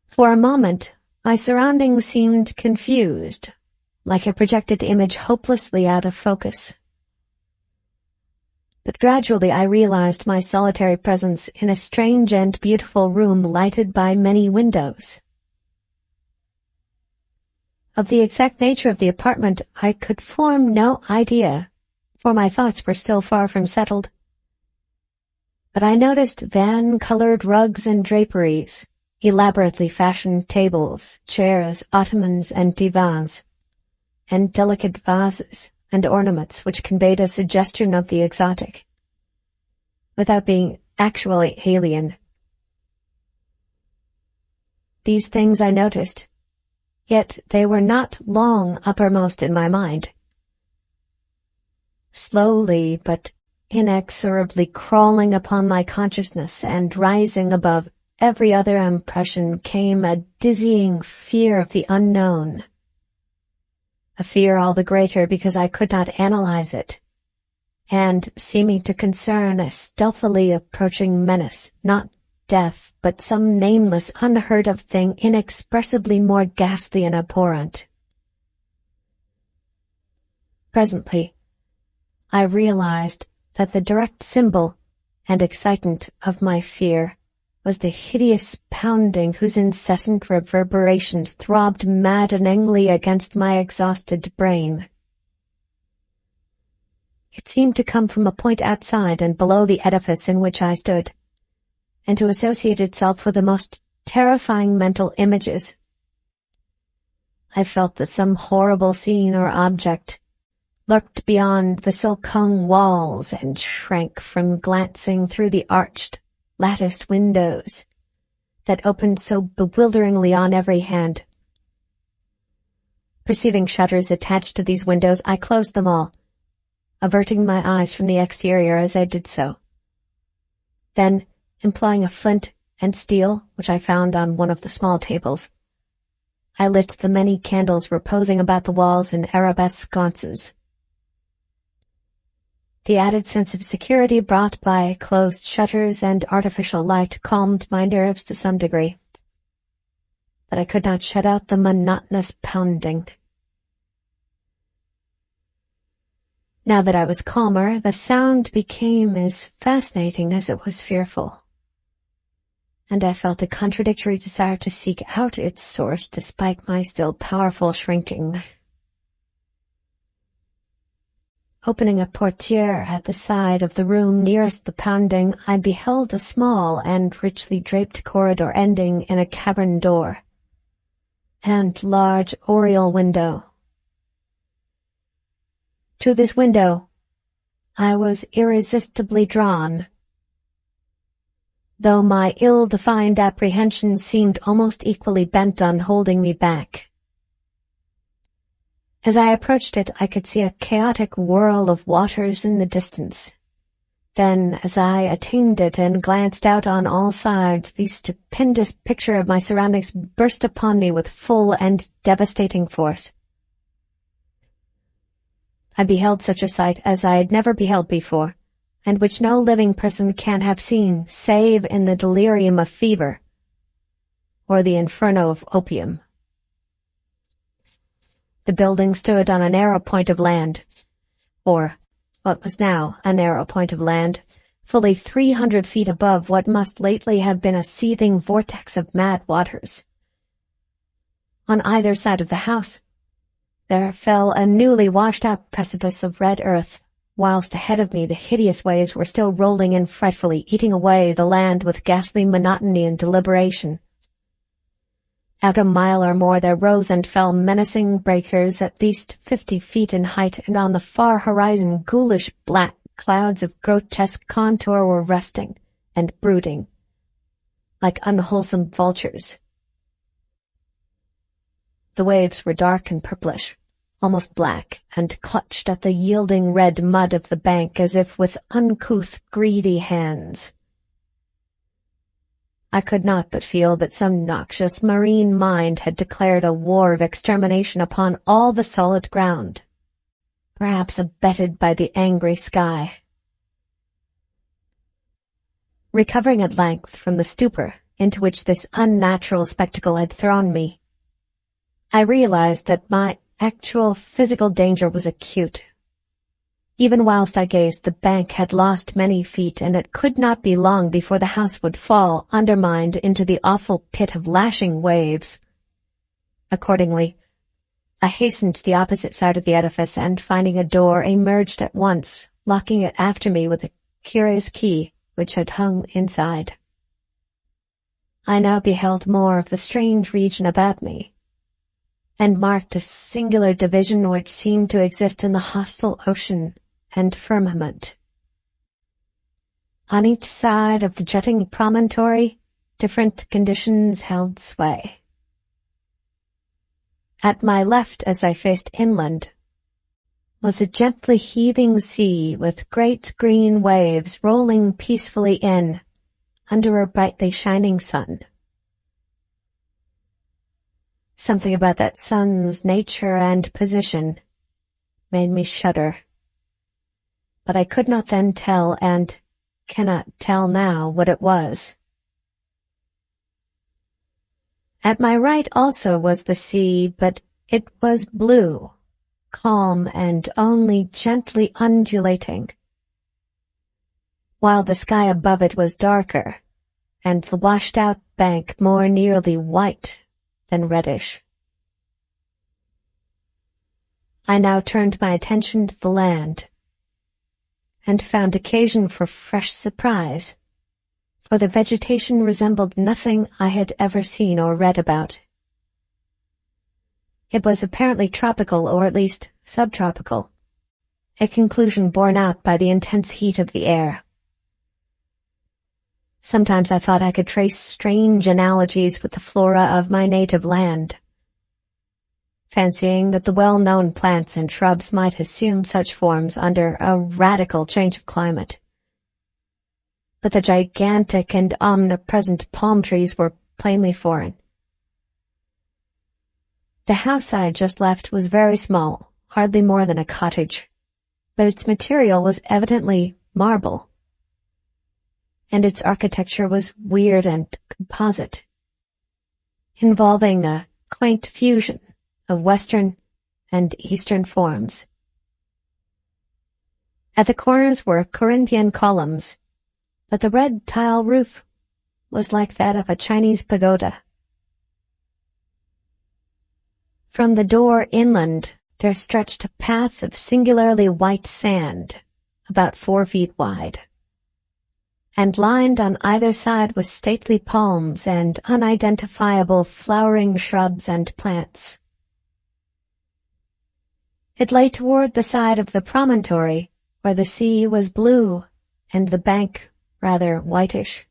For a moment, my surroundings seemed confused, like a projected image hopelessly out of focus. But gradually I realized my solitary presence in a strange and beautiful room lighted by many windows. Of the exact nature of the apartment I could form no idea, for my thoughts were still far from settled. But I noticed van-colored rugs and draperies, elaborately fashioned tables, chairs, ottomans, and divans, and delicate vases and ornaments which conveyed a suggestion of the exotic, without being actually alien. these things I noticed, yet they were not long uppermost in my mind. Slowly but inexorably crawling upon my consciousness and rising above every other impression came a dizzying fear of the unknown. A fear all the greater because I could not analyze it, and seeming to concern a stealthily approaching menace, not death, but some nameless, unheard-of thing inexpressibly more ghastly and abhorrent. Presently, I realized that the direct symbol and excitant of my fear was the hideous pounding whose incessant reverberations throbbed maddeningly against my exhausted brain. It seemed to come from a point outside and below the edifice in which I stood, and to associate itself with the most terrifying mental images. I felt that some horrible scene or object lurked beyond the silk-hung walls and shrank from glancing through the arched, latticed windows that opened so bewilderingly on every hand. Perceiving shutters attached to these windows, I closed them all, averting my eyes from the exterior as I did so. Then, employing a flint and steel which I found on one of the small tables, I lit the many candles reposing about the walls in arabesque sconces. The added sense of security brought by closed shutters and artificial light calmed my nerves to some degree, but I could not shut out the monotonous pounding. Now that I was calmer, the sound became as fascinating as it was fearful, and I felt a contradictory desire to seek out its source despite my still powerful shrinking. Opening a portiere at the side of the room nearest the pounding, I beheld a small and richly draped corridor ending in a cavern door and large oriel window. To this window I was irresistibly drawn, though my ill-defined apprehensions seemed almost equally bent on holding me back. As I approached it, I could see a chaotic whirl of waters in the distance. Then, as I attained it and glanced out on all sides, the stupendous picture of my surroundings burst upon me with full and devastating force. I beheld such a sight as I had never beheld before, and which no living person can have seen save in the delirium of fever or the inferno of opium. The building stood on a narrow point of land, or what was now a narrow point of land, fully 300 feet above what must lately have been a seething vortex of mad waters. On either side of the house, there fell a newly washed-out precipice of red earth, whilst ahead of me the hideous waves were still rolling in frightfully, eating away the land with ghastly monotony and deliberation. Out a mile or more there rose and fell menacing breakers at least 50 feet in height, and on the far horizon ghoulish black clouds of grotesque contour were resting and brooding, like unwholesome vultures. The waves were dark and purplish, almost black, and clutched at the yielding red mud of the bank as if with uncouth, greedy hands. I could not but feel that some noxious marine mind had declared a war of extermination upon all the solid ground, perhaps abetted by the angry sky. Recovering at length from the stupor into which this unnatural spectacle had thrown me, I realized that my actual physical danger was acute. Even whilst I gazed, the bank had lost many feet, and it could not be long before the house would fall, undermined, into the awful pit of lashing waves. Accordingly, I hastened to the opposite side of the edifice, and finding a door, emerged at once, locking it after me with a curious key which had hung inside. I now beheld more of the strange region about me, and marked a singular division which seemed to exist in the hostile ocean and firmament. On each side of the jutting promontory, different conditions held sway. At my left, as I faced inland, was a gently heaving sea with great green waves rolling peacefully in under a brightly shining sun. Something about that sun's nature and position made me shudder, but I could not then tell and cannot tell now what it was. At my right also was the sea, but it was blue, calm and only gently undulating, while the sky above it was darker, and the washed-out bank more nearly white than reddish. I now turned my attention to the land, and found occasion for fresh surprise, for the vegetation resembled nothing I had ever seen or read about. It was apparently tropical, or at least subtropical, a conclusion borne out by the intense heat of the air. Sometimes I thought I could trace strange analogies with the flora of my native land, fancying that the well-known plants and shrubs might assume such forms under a radical change of climate. But the gigantic and omnipresent palm trees were plainly foreign. The house I had just left was very small, hardly more than a cottage, but its material was evidently marble, and its architecture was weird and composite, involving a quaint fusion of Western and Eastern forms. At the corners were Corinthian columns, but the red tile roof was like that of a Chinese pagoda. From the door inland there stretched a path of singularly white sand, about 4 feet wide, and lined on either side with stately palms and unidentifiable flowering shrubs and plants. It lay toward the side of the promontory, where the sea was blue and the bank rather whitish.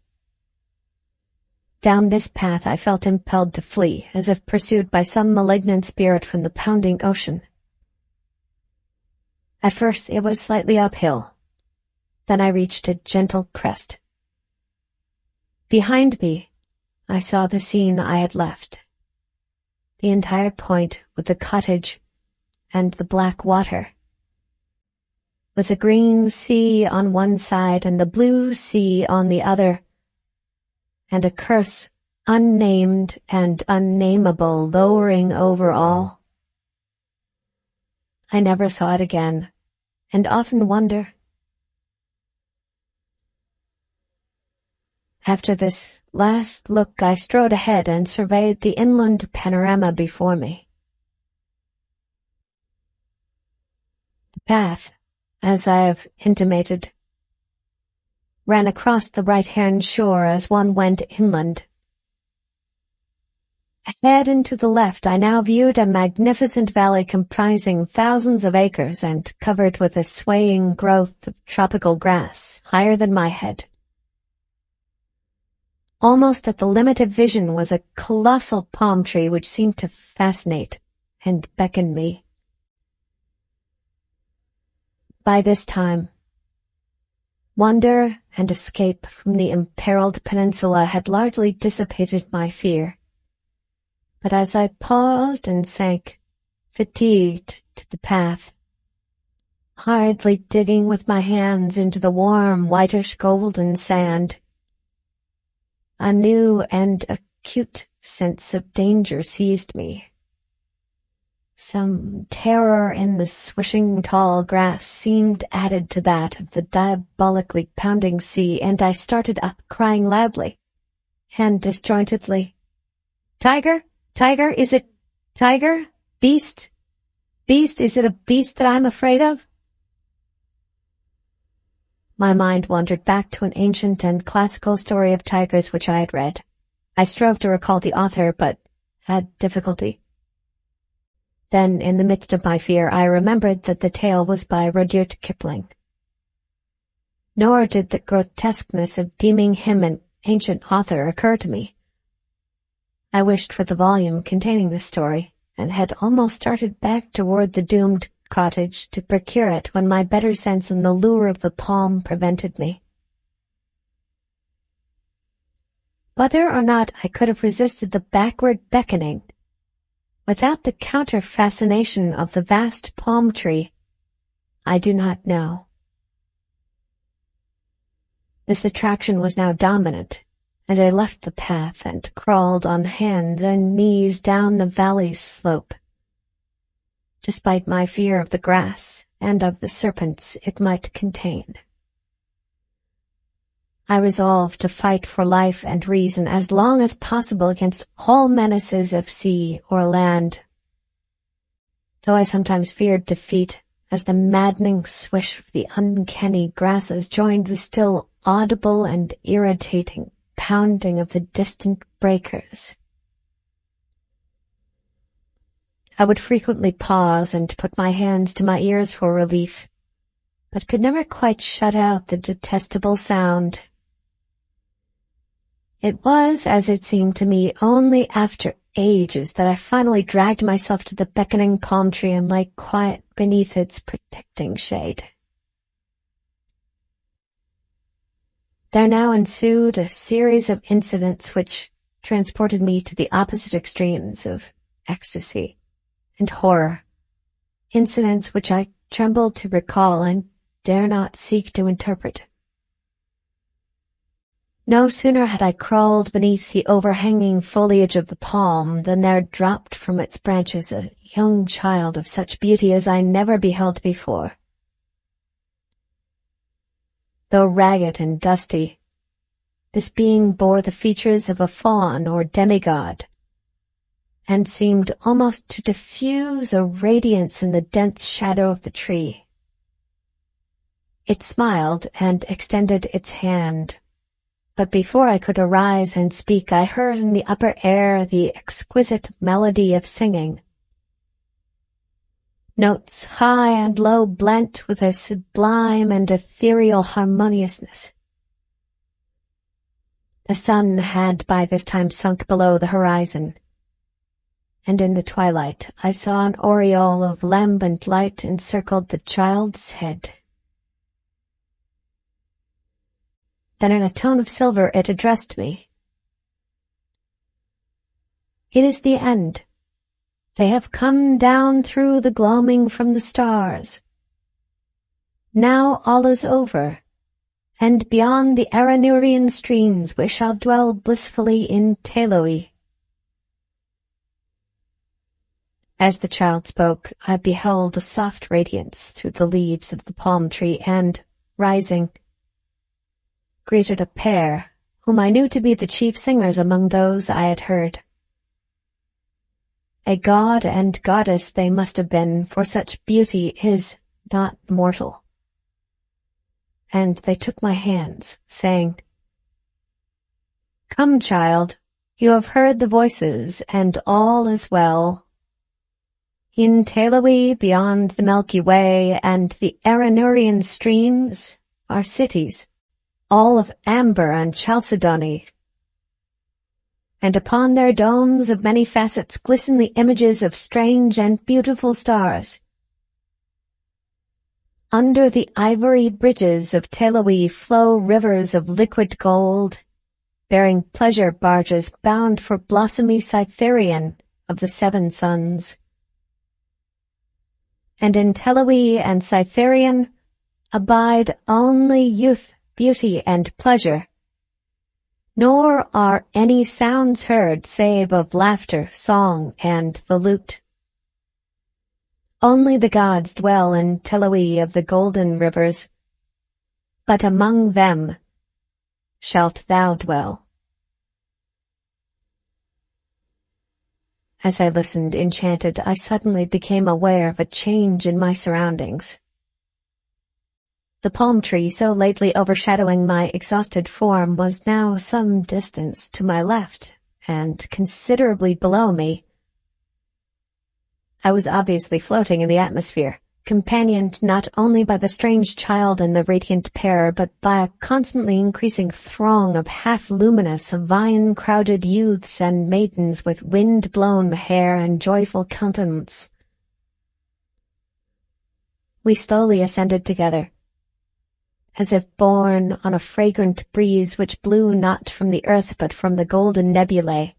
Down this path I felt impelled to flee, as if pursued by some malignant spirit from the pounding ocean. At first it was slightly uphill. Then I reached a gentle crest. Behind me, I saw the scene I had left. The entire point with the cottage and the black water, with the green sea on one side and the blue sea on the other, and a curse unnamed and unnameable lowering over all. I never saw it again, and often wonder. After this last look, I strode ahead and surveyed the inland panorama before me. The path, as I have intimated, ran across the right-hand shore as one went inland. Ahead and to the left I now viewed a magnificent valley comprising thousands of acres and covered with a swaying growth of tropical grass higher than my head. Almost at the limit of vision was a colossal palm tree which seemed to fascinate and beckon me. By this time, wonder and escape from the imperiled peninsula had largely dissipated my fear. But as I paused and sank, fatigued, to the path, hardly digging with my hands into the warm, whitish golden sand, a new and acute sense of danger seized me. Some terror in the swishing tall grass seemed added to that of the diabolically pounding sea, and I started up, crying loudly and disjointedly, "Tiger? Tiger? Is it tiger? Beast? Beast? Is it a beast that I'm afraid of?" My mind wandered back to an ancient and classical story of tigers which I had read. I strove to recall the author, but had difficulty. Then, in the midst of my fear, I remembered that the tale was by Rudyard Kipling. Nor did the grotesqueness of deeming him an ancient author occur to me. I wished for the volume containing the story, and had almost started back toward the doomed cottage to procure it when my better sense and the lure of the palm prevented me. Whether or not I could have resisted the backward beckoning, without the counter-fascination of the vast palm tree, I do not know. This attraction was now dominant, and I left the path and crawled on hands and knees down the valley's slope. Despite my fear of the grass and of the serpents it might contain, I resolved to fight for life and reason as long as possible against all menaces of sea or land, though I sometimes feared defeat as the maddening swish of the uncanny grasses joined the still audible and irritating pounding of the distant breakers. I would frequently pause and put my hands to my ears for relief, but could never quite shut out the detestable sound. It was, as it seemed to me, only after ages that I finally dragged myself to the beckoning palm tree and lay quiet beneath its protecting shade. There now ensued a series of incidents which transported me to the opposite extremes of ecstasy and horror, incidents which I trembled to recall and dare not seek to interpret. No sooner had I crawled beneath the overhanging foliage of the palm than there dropped from its branches a young child of such beauty as I never beheld before. Though ragged and dusty, this being bore the features of a faun or demigod, and seemed almost to diffuse a radiance in the dense shadow of the tree. It smiled and extended its hand, but before I could arise and speak, I heard in the upper air the exquisite melody of singing. Notes high and low blent with a sublime and ethereal harmoniousness. The sun had by this time sunk below the horizon, and in the twilight I saw an aureole of lambent light encircled the child's head. Then in a tone of silver it addressed me. It is the end. They have come down through the gloaming from the stars. Now all is over, and beyond the Aranurian streams we shall dwell blissfully in Teloi. As the child spoke, I beheld a soft radiance through the leaves of the palm tree and, rising, greeted a pair whom I knew to be the chief singers among those I had heard. A god and goddess they must have been, for such beauty is not mortal. And they took my hands, saying, "Come, child, you have heard the voices, and all is well. In Teloi, beyond the Milky Way and the Aranurian streams, are cities, all of amber and chalcedony, and upon their domes of many facets glisten the images of strange and beautiful stars. Under the ivory bridges of Teloi flow rivers of liquid gold, bearing pleasure barges bound for blossomy Cytherean of the seven suns. And in Teloi and Cytherean abide only youth, beauty, and pleasure, nor are any sounds heard save of laughter, song, and the lute. Only the gods dwell in Teloi of the golden rivers, but among them shalt thou dwell." As I listened enchanted, I suddenly became aware of a change in my surroundings. The palm tree, so lately overshadowing my exhausted form, was now some distance to my left and considerably below me. I was obviously floating in the atmosphere, companioned not only by the strange child and the radiant pair, but by a constantly increasing throng of half-luminous, vine-crowded youths and maidens with wind-blown hair and joyful countenance. We slowly ascended together, as if borne on a fragrant breeze which blew not from the earth but from the golden nebulae.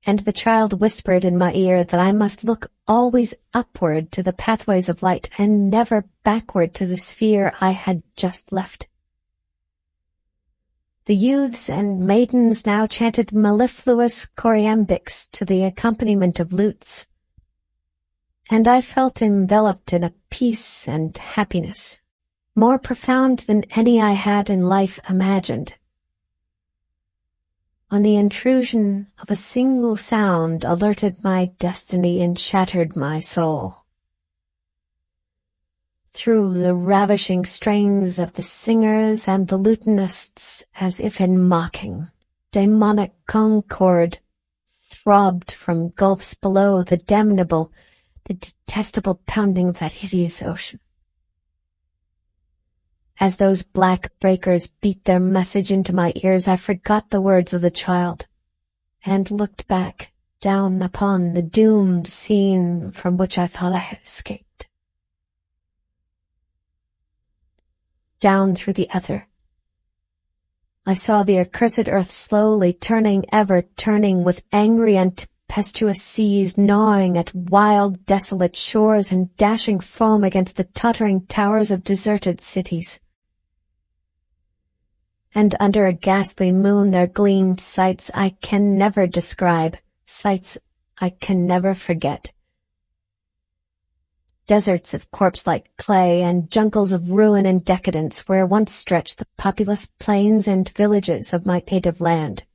And the child whispered in my ear that I must look always upward to the pathways of light and never backward to the sphere I had just left. The youths and maidens now chanted mellifluous choriambics to the accompaniment of lutes, and I felt enveloped in a peace and happiness more profound than any I had in life imagined. On the intrusion of a single sound alerted my destiny and shattered my soul. Through the ravishing strains of the singers and the lutanists, as if in mocking, demonic concord throbbed from gulfs below the damnable, the detestable pounding of that hideous ocean. As those black breakers beat their message into my ears, I forgot the words of the child, and looked back down upon the doomed scene from which I thought I had escaped. Down through the ether, I saw the accursed earth slowly turning, ever turning, with angry and tempestuous seas gnawing at wild, desolate shores and dashing foam against the tottering towers of deserted cities. And under a ghastly moon there gleamed sights I can never describe, sights I can never forget. Deserts of corpse-like clay and jungles of ruin and decadence where once stretched the populous plains and villages of my native land,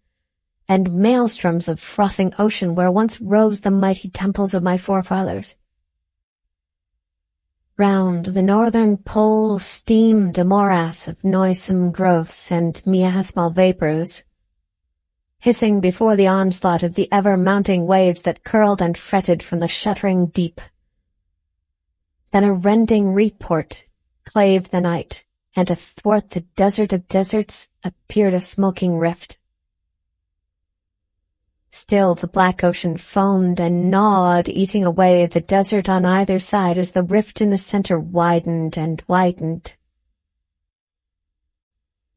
and maelstroms of frothing ocean where once rose the mighty temples of my forefathers. Round the northern pole steamed a morass of noisome growths and miasmal vapors, hissing before the onslaught of the ever-mounting waves that curled and fretted from the shuddering deep. Then a rending report clave the night, and athwart the desert of deserts appeared a smoking rift. Still the black ocean foamed and gnawed, eating away the desert on either side as the rift in the center widened and widened.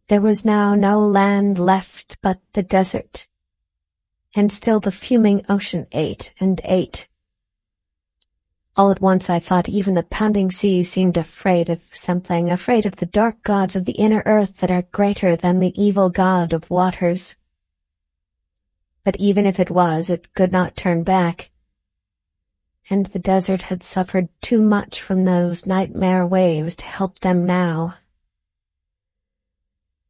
There was now no land left but the desert, and still the fuming ocean ate and ate. All at once I thought even the pounding sea seemed afraid of something, afraid of the dark gods of the inner earth that are greater than the evil god of waters. But even if it was, it could not turn back, and the desert had suffered too much from those nightmare waves to help them now.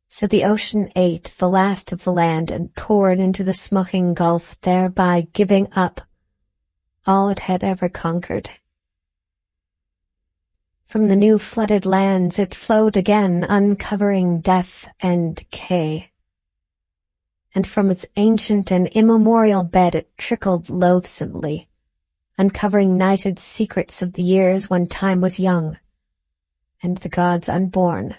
So the ocean ate the last of the land and poured into the smoking gulf, thereby giving up all it had ever conquered. From the new flooded lands it flowed again, uncovering death and decay. And from its ancient and immemorial bed it trickled loathsomely, uncovering nighted secrets of the years when time was young, and the gods unborn.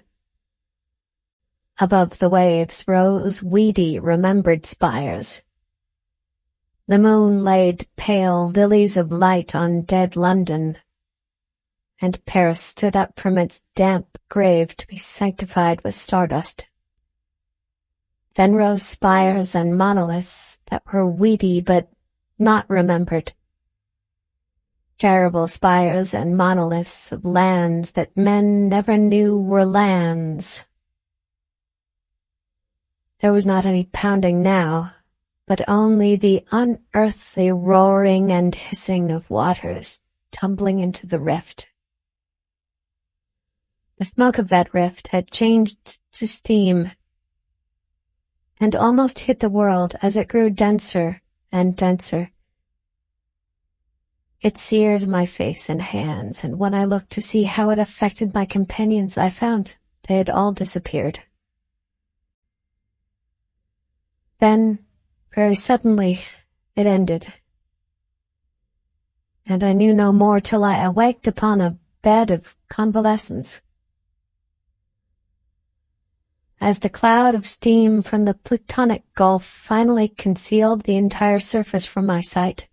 Above the waves rose weedy, remembered spires. The moon laid pale lilies of light on dead London, and Paris stood up from its damp grave to be sanctified with stardust. Then rose spires and monoliths that were weedy but not remembered. Terrible spires and monoliths of lands that men never knew were lands. There was not any pounding now, but only the unearthly roaring and hissing of waters tumbling into the rift. The smoke of that rift had changed to steam, and almost hit the world as it grew denser and denser. It seared my face and hands, and when I looked to see how it affected my companions, I found they had all disappeared. Then, very suddenly, it ended. and I knew no more till I awaked upon a bed of convalescence. As the cloud of steam from the Plutonic Gulf finally concealed the entire surface from my sight,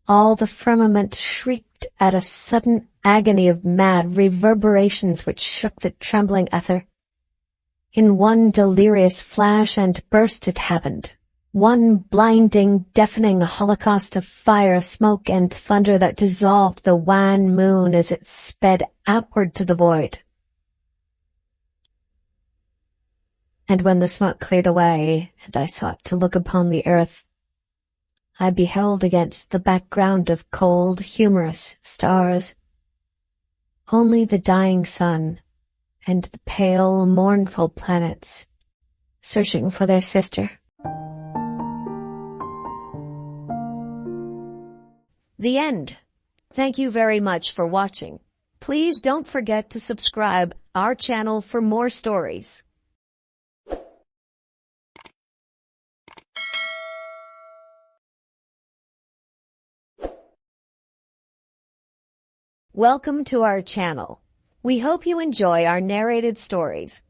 all the firmament shrieked at a sudden agony of mad reverberations which shook the trembling ether. In one delirious flash and burst it happened, one blinding, deafening holocaust of fire, smoke, and thunder that dissolved the wan moon as it sped outward to the void. And when the smoke cleared away, and I sought to look upon the earth, I beheld against the background of cold, humorous stars only the dying sun and the pale, mournful planets searching for their sister. The end. Thank you very much for watching. Please don't forget to subscribe our channel for more stories. Welcome to our channel. We hope you enjoy our narrated stories.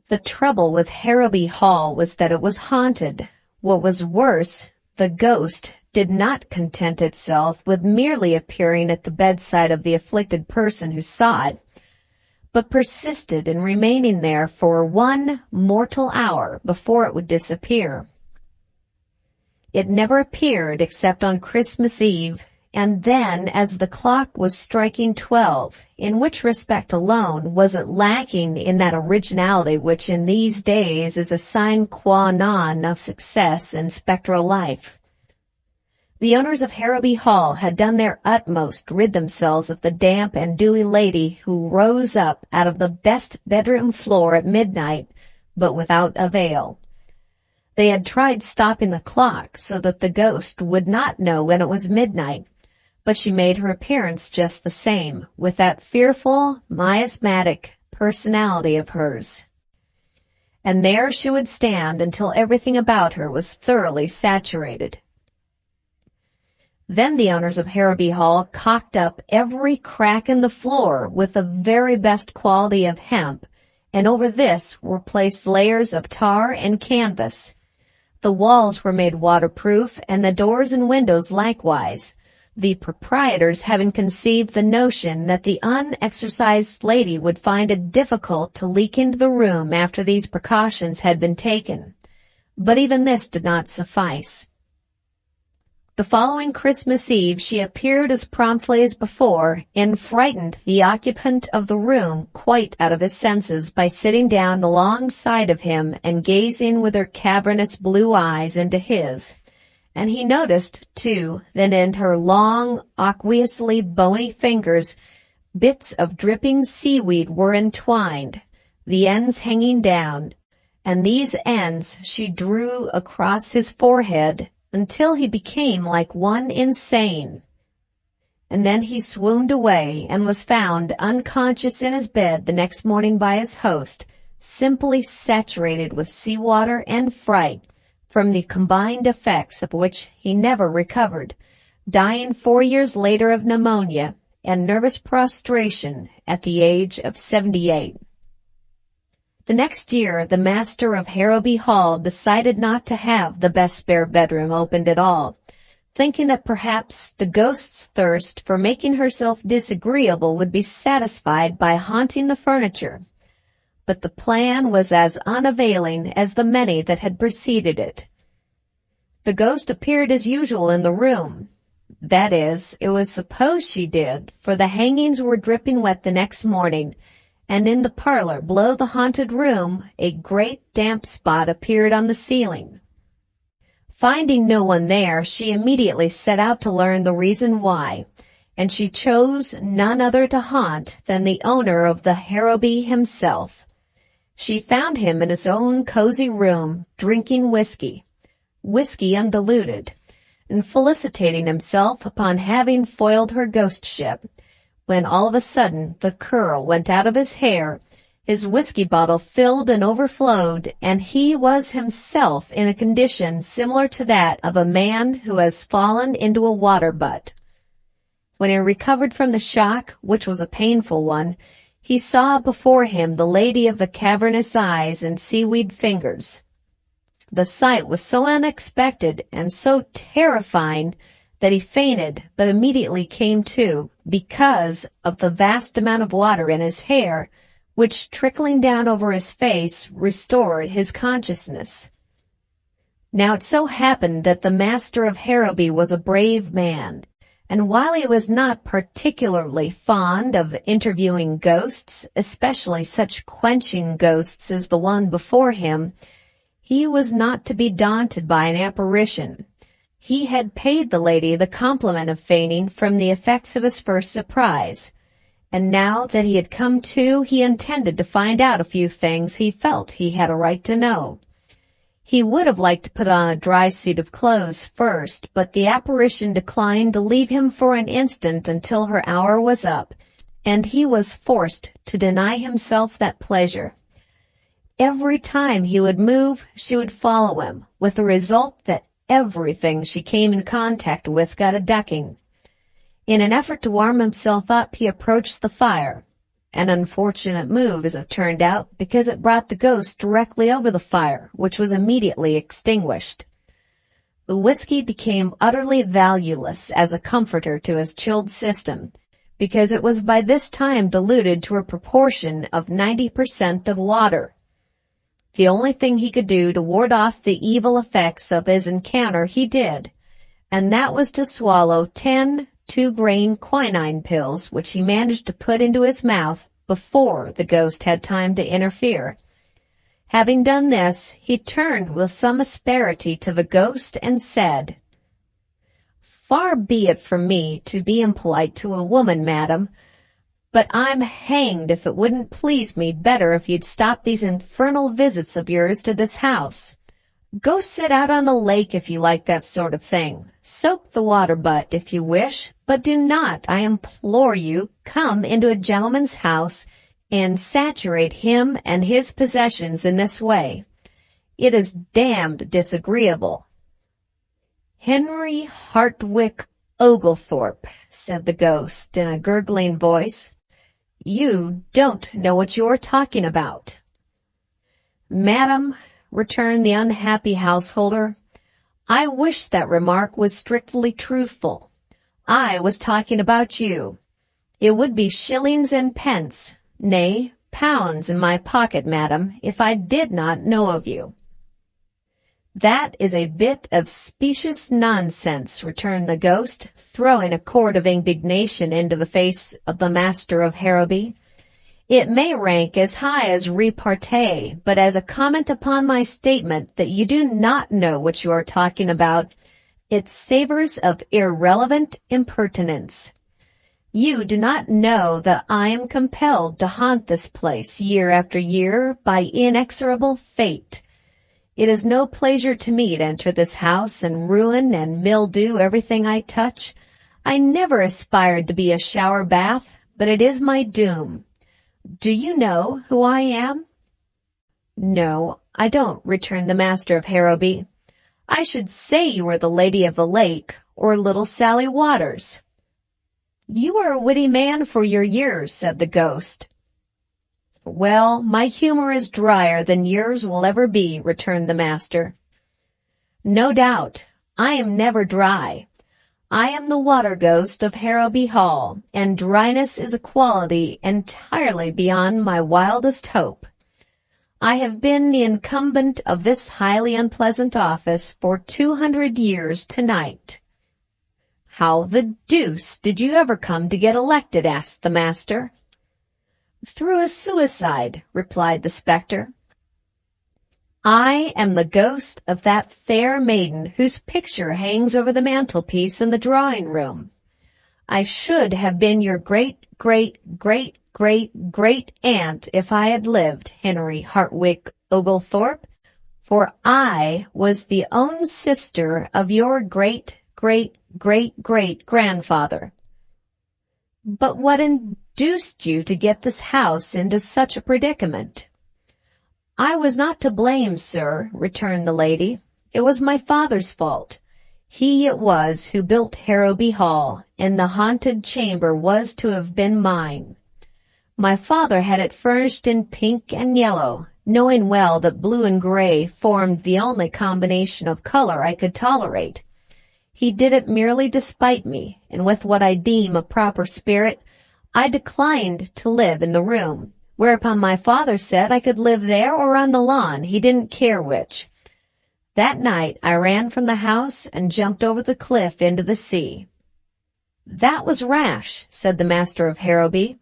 The trouble with Harrowby Hall was that it was haunted. What was worse, the ghost did not content itself with merely appearing at the bedside of the afflicted person who saw it, but persisted in remaining there for 1 mortal hour before it would disappear. It never appeared except on Christmas Eve, and then as the clock was striking 12, in which respect alone was it lacking in that originality which in these days is a sine qua non of success in spectral life. The owners of Harrowby Hall had done their utmost to rid themselves of the damp and dewy lady who rose up out of the best bedroom floor at midnight, but without avail. They had tried stopping the clock so that the ghost would not know when it was midnight, but she made her appearance just the same, with that fearful, miasmatic personality of hers. And there she would stand until everything about her was thoroughly saturated. Then the owners of Harrowby Hall caulked up every crack in the floor with the very best quality of hemp, and over this were placed layers of tar and canvas. The walls were made waterproof, and the doors and windows likewise, the proprietors having conceived the notion that the unexercised lady would find it difficult to leak into the room after these precautions had been taken. But even this did not suffice. The following Christmas Eve she appeared as promptly as before, and frightened the occupant of the room quite out of his senses by sitting down alongside of him and gazing with her cavernous blue eyes into his. And he noticed, too, that in her long, aqueously bony fingers bits of dripping seaweed were entwined, the ends hanging down, and these ends she drew across his forehead until he became like one insane. And then he swooned away and was found unconscious in his bed the next morning by his host, simply saturated with seawater and fright, from the combined effects of which he never recovered, dying 4 years later of pneumonia and nervous prostration at the age of 78. The next year, the master of Harrowby Hall decided not to have the best spare bedroom opened at all, thinking that perhaps the ghost's thirst for making herself disagreeable would be satisfied by haunting the furniture. But the plan was as unavailing as the many that had preceded it. The ghost appeared as usual in the room. That is, it was supposed she did, for the hangings were dripping wet the next morning, and in the parlor below the haunted room a great damp spot appeared on the ceiling. Finding no one there, she immediately set out to learn the reason why, and she chose none other to haunt than the owner of the Harrowby himself. She found him in his own cozy room, drinking whiskey undiluted, and felicitating himself upon having foiled her ghostship, when all of a sudden the curl went out of his hair, His whiskey bottle filled and overflowed, and he was himself in a condition similar to that of a man who has fallen into a water butt. When he recovered from the shock, which was a painful one, he saw before him the lady of the cavernous eyes and seaweed fingers. The sight was so unexpected and so terrifying that he fainted, but immediately came to, because of the vast amount of water in his hair, which, trickling down over his face, restored his consciousness. Now it so happened that the master of Harrowby was a brave man, and while he was not particularly fond of interviewing ghosts, especially such quenching ghosts as the one before him, he was not to be daunted by an apparition. He had paid the lady the compliment of fainting from the effects of his first surprise, and now that he had come to, he intended to find out a few things he felt he had a right to know. He would have liked to put on a dry suit of clothes first, but the apparition declined to leave him for an instant until her hour was up, and he was forced to deny himself that pleasure. Every time he would move, she would follow him, with the result that everything she came in contact with got a ducking. In an effort to warm himself up, he approached the fire. An unfortunate move, as it turned out, because it brought the ghost directly over the fire, which was immediately extinguished. The whiskey became utterly valueless as a comforter to his chilled system, because it was by this time diluted to a proportion of 90% of water. The only thing he could do to ward off the evil effects of his encounter he did, and that was to swallow 10 2-grain quinine pills, which he managed to put into his mouth before the ghost had time to interfere. Having done this, he turned with some asperity to the ghost and said, "Far be it from me to be impolite to a woman, madam, but I'm hanged if it wouldn't please me better if you'd stop these infernal visits of yours to this house. Go sit out on the lake if you like that sort of thing. Soak the water butt if you wish, but do not, I implore you, come into a gentleman's house and saturate him and his possessions in this way. It is damned disagreeable." "Henry Hartwick Oglethorpe," said the ghost in a gurgling voice, "you don't know what you are talking about." "Madam," returned the unhappy householder, "I wish that remark was strictly truthful. I was talking about you. It would be shillings and pence, nay, pounds in my pocket, madam, if I did not know of you." "That is a bit of specious nonsense," returned the ghost, throwing a quart of indignation into the face of the master of Harrowby. "It may rank as high as repartee, but as a comment upon my statement that you do not know what you are talking about, it savors of irrelevant impertinence. You do not know that I am compelled to haunt this place year after year by inexorable fate. It is no pleasure to me to enter this house and ruin and mildew everything I touch. I never aspired to be a shower bath, but it is my doom. Do you know who I am?" "No, I don't," returned the master of Harrowby. "I should say you were the lady of the lake, or little Sally Waters." "You are a witty man for your years," said the ghost. "Well, my humor is drier than yours will ever be," returned the master. "No doubt. I am never dry. I am the water ghost of Harrowby Hall, and dryness is a quality entirely beyond my wildest hope. I have been the incumbent of this highly unpleasant office for 200 years tonight." "How the deuce did you ever come to get elected?" asked the master. "Through a suicide," replied the spectre. "I am the ghost of that fair maiden whose picture hangs over the mantelpiece in the drawing-room. I should have been your great-great-great-great-great-aunt if I had lived, Henry Hartwick Oglethorpe, for I was the own sister of your great-great-great-great-grandfather." "But what in induced you to get this house into such a predicament?" "I was not to blame, sir," returned the lady. "It was my father's fault. He it was who built Harrowby Hall, and the haunted chamber was to have been mine. My father had it furnished in pink and yellow, knowing well that blue and gray formed the only combination of color I could tolerate. He did it merely to spite me, and with what I deem a proper spirit, I declined to live in the room, whereupon my father said I could live there or on the lawn, he didn't care which. That night I ran from the house and jumped over the cliff into the sea." "That was rash," said the master of Harrowby.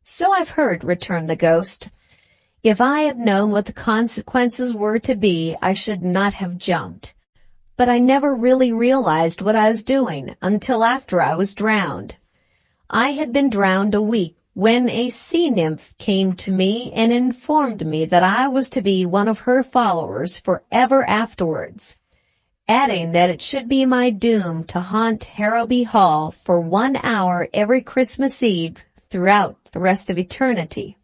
"So I've heard," returned the ghost. "If I had known what the consequences were to be, I should not have jumped. But I never really realized what I was doing until after I was drowned. I had been drowned a week when a sea nymph came to me and informed me that I was to be one of her followers forever afterwards, adding that it should be my doom to haunt Harrowby Hall for 1 hour every Christmas Eve throughout the rest of eternity.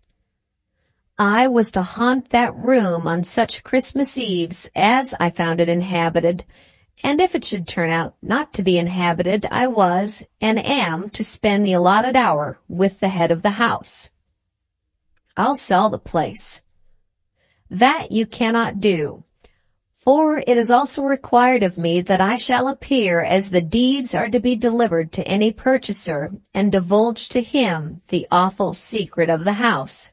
I was to haunt that room on such Christmas Eves as I found it inhabited, and if it should turn out not to be inhabited, I was and am to spend the allotted hour with the head of the house." "I'll sell the place." "That you cannot do, for it is also required of me that I shall appear as the deeds are to be delivered to any purchaser, and divulge to him the awful secret of the house."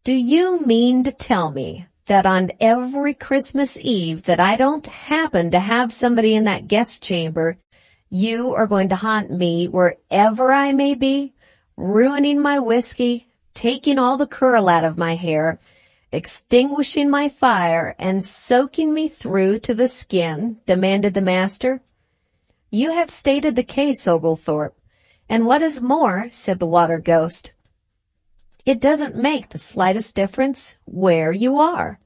"Do you mean to tell me that on every Christmas Eve that I don't happen to have somebody in that guest chamber, you are going to haunt me wherever I may be, ruining my whiskey, taking all the curl out of my hair, extinguishing my fire, and soaking me through to the skin?" demanded the master. "You have stated the case, Oglethorpe, and what is more," said the water ghost, "it doesn't make the slightest difference where you are.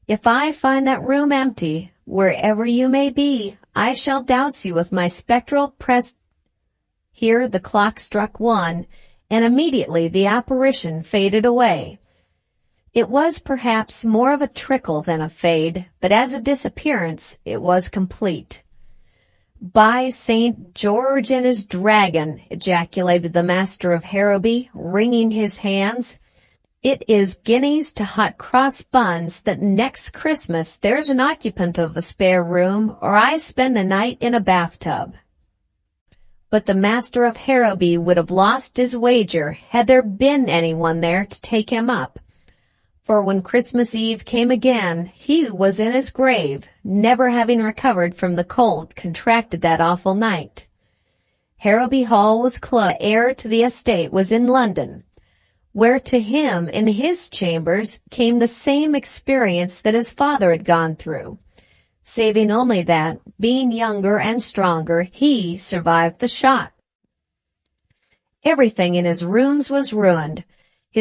If I find that room empty, wherever you may be, I shall douse you with my spectral pres—" Here the clock struck 1, and immediately the apparition faded away. It was perhaps more of a trickle than a fade, but as a disappearance it was complete. "By St. George and his dragon!" ejaculated the master of Harrowby, wringing his hands. "It is guineas to hot cross buns that next Christmas there's an occupant of the spare room, or I spend the night in a bathtub." But the master of Harrowby would have lost his wager had there been anyone there to take him up. For when Christmas Eve came again, he was in his grave, never having recovered from the cold contracted that awful night. Harrowby Hall was closed. The heir to the estate was in London, where to him in his chambers came the same experience that his father had gone through, saving only that, being younger and stronger, he survived the shock. Everything in his rooms was ruined.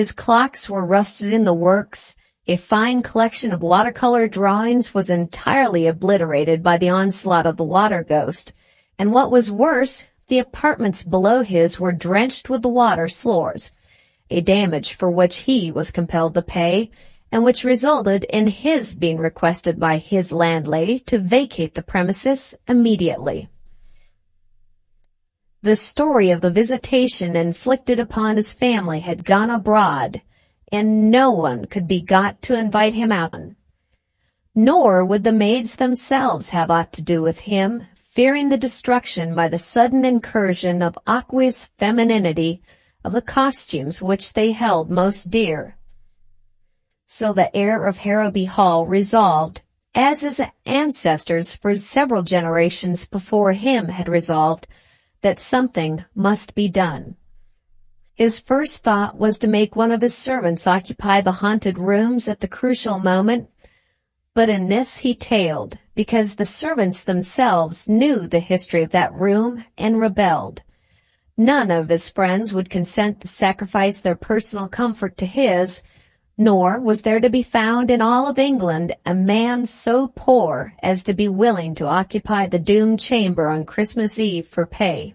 His clocks were rusted in the works, a fine collection of watercolor drawings was entirely obliterated by the onslaught of the water ghost, and what was worse, the apartments below his were drenched with the water floors, a damage for which he was compelled to pay, and which resulted in his being requested by his landlady to vacate the premises immediately. The story of the visitation inflicted upon his family had gone abroad, and no one could be got to invite him out. Nor would the maids themselves have aught to do with him, fearing the destruction by the sudden incursion of aqueous femininity of the costumes which they held most dear. So the heir of Harrowby Hall resolved, as his ancestors for several generations before him had resolved, that something must be done. His first thought was to make one of his servants occupy the haunted rooms at the crucial moment, but in this he tailed, because the servants themselves knew the history of that room and rebelled. None of his friends would consent to sacrifice their personal comfort to his, nor was there to be found in all of England a man so poor as to be willing to occupy the doomed chamber on Christmas Eve for pay.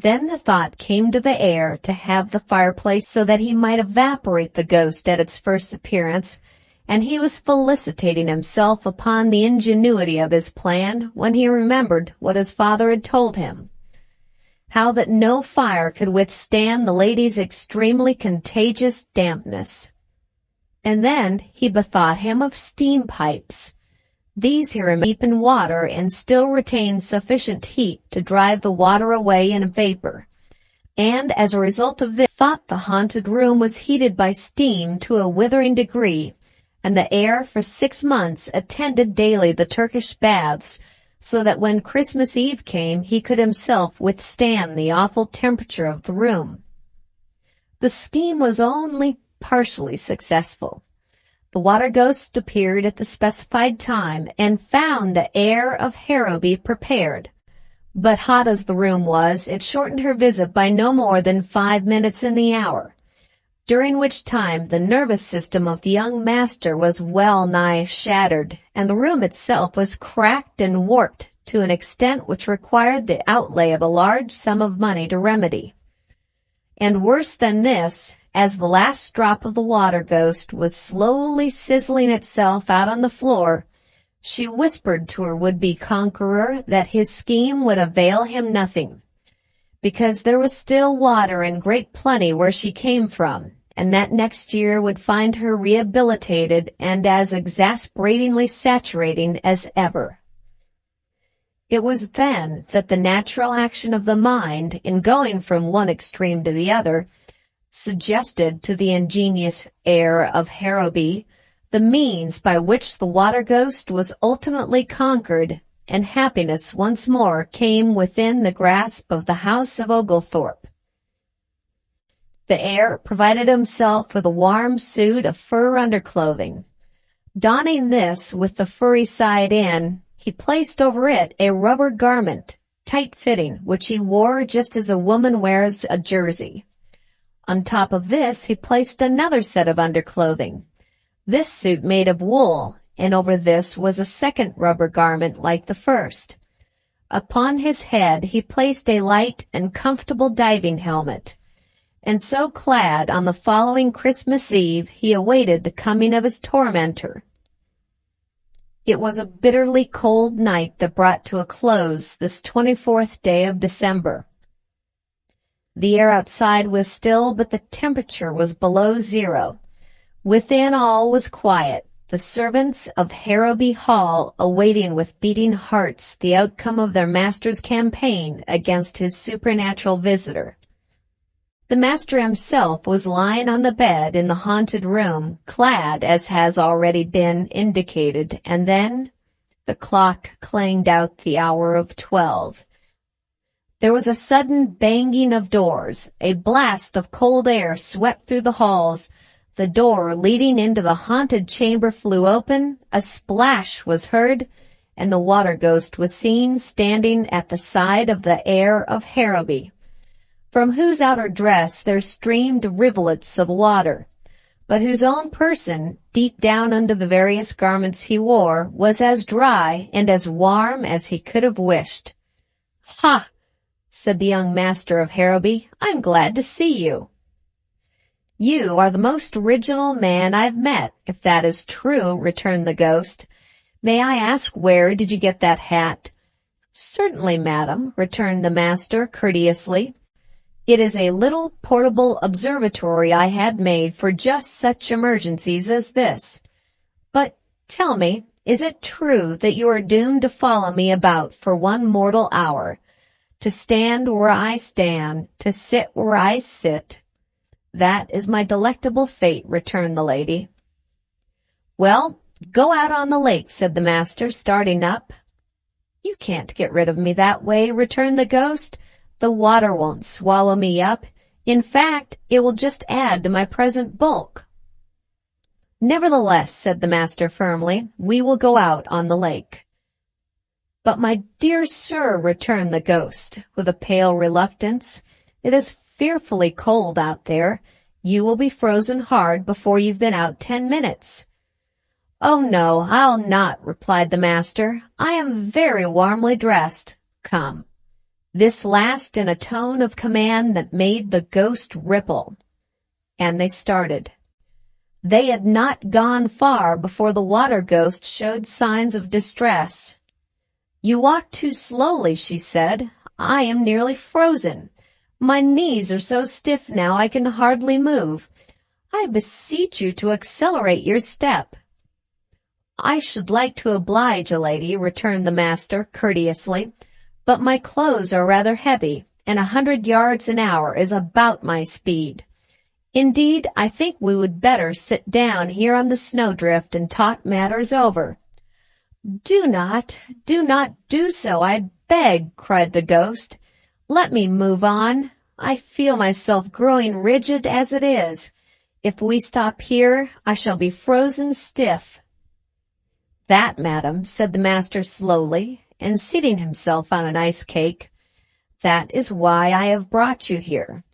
Then the thought came to the heir to have the fireplace so that he might evaporate the ghost at its first appearance, and he was felicitating himself upon the ingenuity of his plan when he remembered what his father had told him, how that no fire could withstand the lady's extremely contagious dampness. And then he bethought him of steam pipes. These here keep in water and still retain sufficient heat to drive the water away in a vapor, and as a result of this, thought the haunted room was heated by steam to a withering degree, and the heir for 6 months attended daily the Turkish baths, so that when Christmas Eve came he could himself withstand the awful temperature of the room. The scheme was only partially successful. The water ghost appeared at the specified time and found the heir of Harrowby prepared. But hot as the room was, it shortened her visit by no more than 5 minutes in the hour, during which time the nervous system of the young master was well nigh shattered, and the room itself was cracked and warped to an extent which required the outlay of a large sum of money to remedy. And worse than this, as the last drop of the water ghost was slowly sizzling itself out on the floor, she whispered to her would-be conqueror that his scheme would avail him nothing, because there was still water in great plenty where she came from, and that next year would find her rehabilitated and as exasperatingly saturating as ever. It was then that the natural action of the mind, in going from one extreme to the other, suggested to the ingenious heir of Harrowby the means by which the water ghost was ultimately conquered, and happiness once more came within the grasp of the house of Oglethorpe. The heir provided himself with a warm suit of fur underclothing. Donning this with the furry side in, he placed over it a rubber garment, tight-fitting, which he wore just as a woman wears a jersey. On top of this he placed another set of underclothing, this suit made of wool, and over this was a second rubber garment like the first. Upon his head he placed a light and comfortable diving helmet, and so clad on the following Christmas Eve he awaited the coming of his tormentor. It was a bitterly cold night that brought to a close this 24th day of December. The air outside was still, but the temperature was below zero. Within all was quiet, the servants of Harrowby Hall awaiting with beating hearts the outcome of their master's campaign against his supernatural visitor. The master himself was lying on the bed in the haunted room, clad as has already been indicated, and then the clock clanged out the hour of 12. There was a sudden banging of doors. A blast of cold air swept through the halls. The door leading into the haunted chamber flew open, a splash was heard, and the water ghost was seen standing at the side of the heir of Harrowby, from whose outer dress there streamed rivulets of water, but whose own person, deep down under the various garments he wore, was as dry and as warm as he could have wished. "Ha!" said the young master of Harrowby, "I'm glad to see you." "You are the most original man I've met, if that is true," returned the ghost. "May I ask where did you get that hat?" "Certainly, madam," returned the master courteously. "It is a little portable observatory I had made for just such emergencies as this. But tell me, is it true that you are doomed to follow me about for one mortal hour, to stand where I stand, to sit where I sit?" "That is my delectable fate," returned the lady. "Well, go out on the lake," said the master, starting up. "You can't get rid of me that way," returned the ghost. "The water won't swallow me up. In fact, it will just add to my present bulk." "Nevertheless," said the master firmly, "we will go out on the lake." "But my dear sir," returned the ghost, with a pale reluctance, "it is fearfully cold out there. You will be frozen hard before you've been out 10 minutes. "Oh, no, I'll not," replied the master. "I am very warmly dressed. Come." This last in a tone of command that made the ghost ripple. And they started. They had not gone far before the water ghost showed signs of distress. "You walk too slowly," she said. "I am nearly frozen. My knees are so stiff now I can hardly move. I beseech you to accelerate your step." "I should like to oblige a lady," returned the master courteously, "but my clothes are rather heavy, and 100 yards an hour is about my speed. Indeed, I think we would better sit down here on the snowdrift and talk matters over." Do not do so, I beg," cried the ghost. "Let me move on. I feel myself growing rigid as it is. If we stop here, I shall be frozen stiff." "That, madam," said the master slowly, and seating himself on an ice cake, "that is why I have brought you here.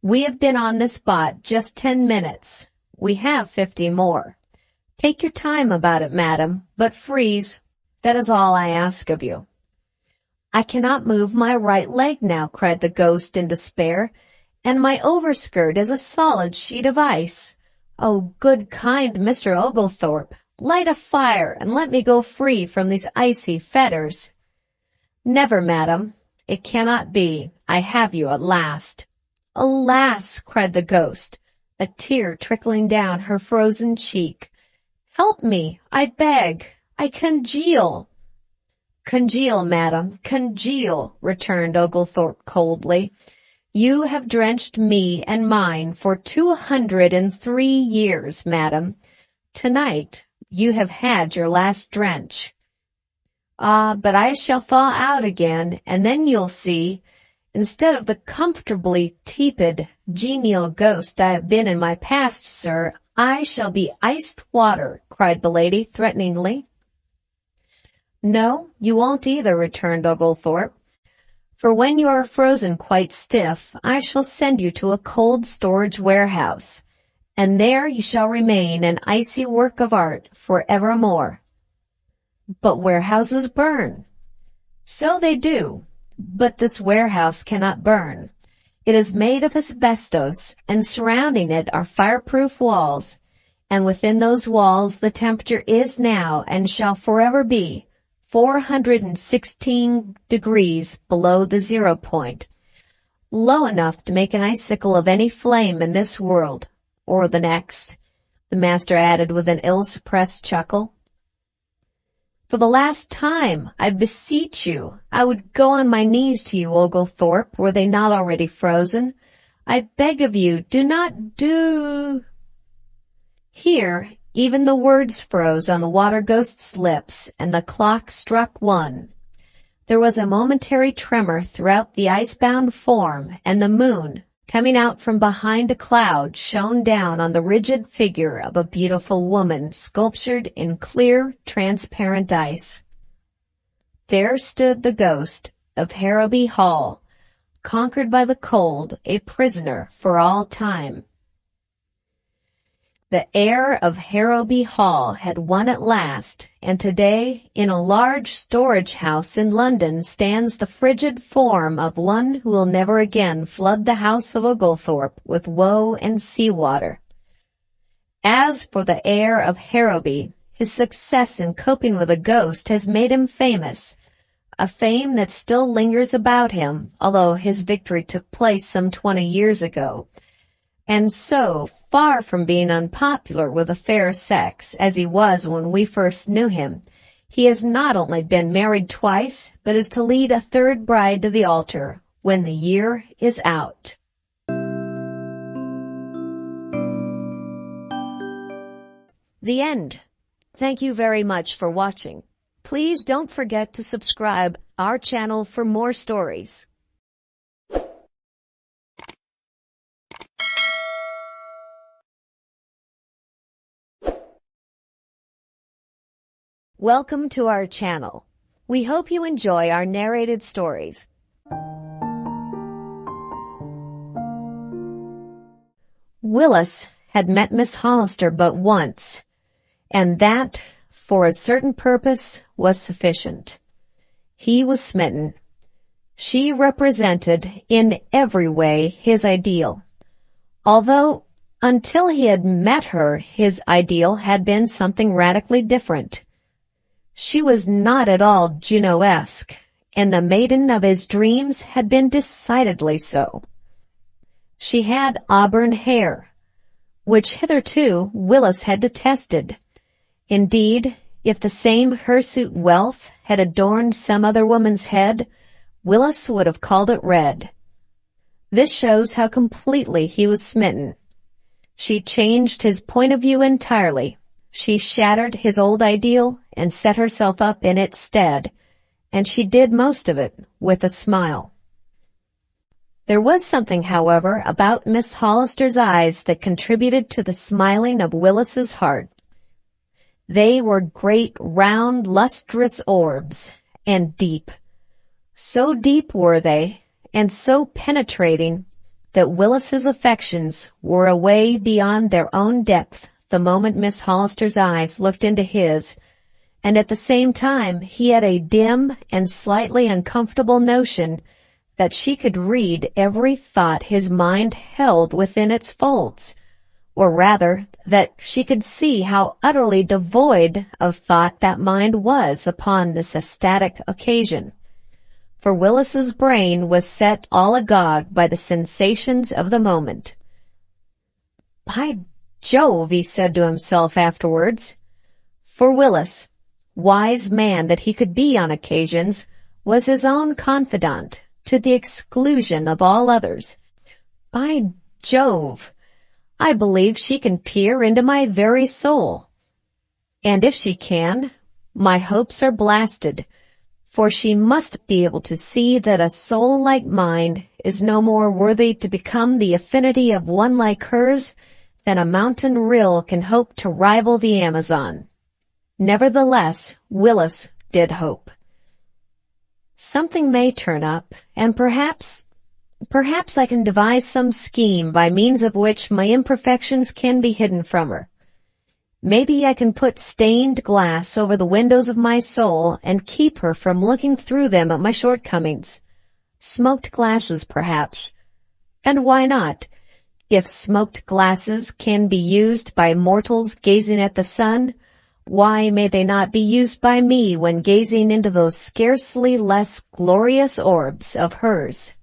We have been on this boat just 10 minutes. We have 50 more. Take your time about it, madam, but freeze. That is all I ask of you." "I cannot move my right leg now," cried the ghost in despair, "and my overskirt is a solid sheet of ice. Oh, good kind Mr. Oglethorpe, light a fire and let me go free from these icy fetters." "Never, madam. It cannot be. I have you at last." "Alas!" cried the ghost, a tear trickling down her frozen cheek. "Help me, I beg. I congeal." "Congeal, madam, congeal," returned Oglethorpe coldly. "You have drenched me and mine for 203 years, madam. Tonight you have had your last drench." "Ah, but I shall thaw out again, and then you'll see. Instead of the comfortably tepid, genial ghost I have been in my past, sir, I shall be iced water," cried the lady threateningly. "No, you won't either," returned Oglethorpe. "For when you are frozen quite stiff, I shall send you to a cold storage warehouse, and there you shall remain an icy work of art for evermore." "But warehouses burn." "So they do, but this warehouse cannot burn. It is made of asbestos, and surrounding it are fireproof walls, and within those walls the temperature is now and shall forever be 416 degrees below the 0 point, low enough to make an icicle of any flame in this world, or the next," the master added with an ill-suppressed chuckle. "For the last time, I beseech you, I would go on my knees to you, Oglethorpe, were they not already frozen. I beg of you, do not do—" Here, even the words froze on the water ghost's lips, and the clock struck 1. There was a momentary tremor throughout the icebound form, and the moon, coming out from behind a cloud, shone down on the rigid figure of a beautiful woman sculptured in clear, transparent ice. There stood the ghost of Harrowby Hall, conquered by the cold, a prisoner for all time. The heir of Harrowby Hall had won at last, and today, in a large storage house in London, stands the frigid form of one who will never again flood the house of Oglethorpe with woe and sea-water. As for the heir of Harrowby, his success in coping with a ghost has made him famous, a fame that still lingers about him, although his victory took place some 20 years ago. And so, far from being unpopular with the fair sex, as he was when we first knew him, he has not only been married twice, but is to lead a third bride to the altar when the year is out. The end. Thank you very much for watching. Please don't forget to subscribe our channel for more stories. Welcome to our channel. We hope you enjoy our narrated stories. Willis had met Miss Hollister but once, and that, for a certain purpose, was sufficient. He was smitten. She represented in every way his ideal. Although, until he had met her, his ideal had been something radically different. She was not at all Juno-esque, and the maiden of his dreams had been decidedly so. She had auburn hair, which hitherto Willis had detested. Indeed, if the same hirsute wealth had adorned some other woman's head, Willis would have called it red. This shows how completely he was smitten. She changed his point of view entirely. She shattered his old ideal and set herself up in its stead, and she did most of it with a smile. There was something, however, about Miss Hollister's eyes that contributed to the smiling of Willis's heart. They were great, round, lustrous orbs, and deep. So deep were they, and so penetrating, that Willis's affections were away beyond their own depth the moment Miss Hollister's eyes looked into his, and at the same time he had a dim and slightly uncomfortable notion that she could read every thought his mind held within its folds, or rather, that she could see how utterly devoid of thought that mind was upon this ecstatic occasion. For Willis's brain was set all agog by the sensations of the moment. "By Jove," he said to himself afterwards. For Willis, wise man that he could be on occasions, was his own confidant, to the exclusion of all others. "By Jove, I believe she can peer into my very soul. And if she can, my hopes are blasted, for she must be able to see that a soul like mine is no more worthy to become the affinity of one like hers than a mountain rill can hope to rival the Amazon." Nevertheless, Willis did hope. Something may turn up, and perhaps I can devise some scheme by means of which my imperfections can be hidden from her. Maybe I can put stained glass over the windows of my soul and keep her from looking through them at my shortcomings. Smoked glasses, perhaps. And why not? If smoked glasses can be used by mortals gazing at the sun, why may they not be used by me when gazing into those scarcely less glorious orbs of hers?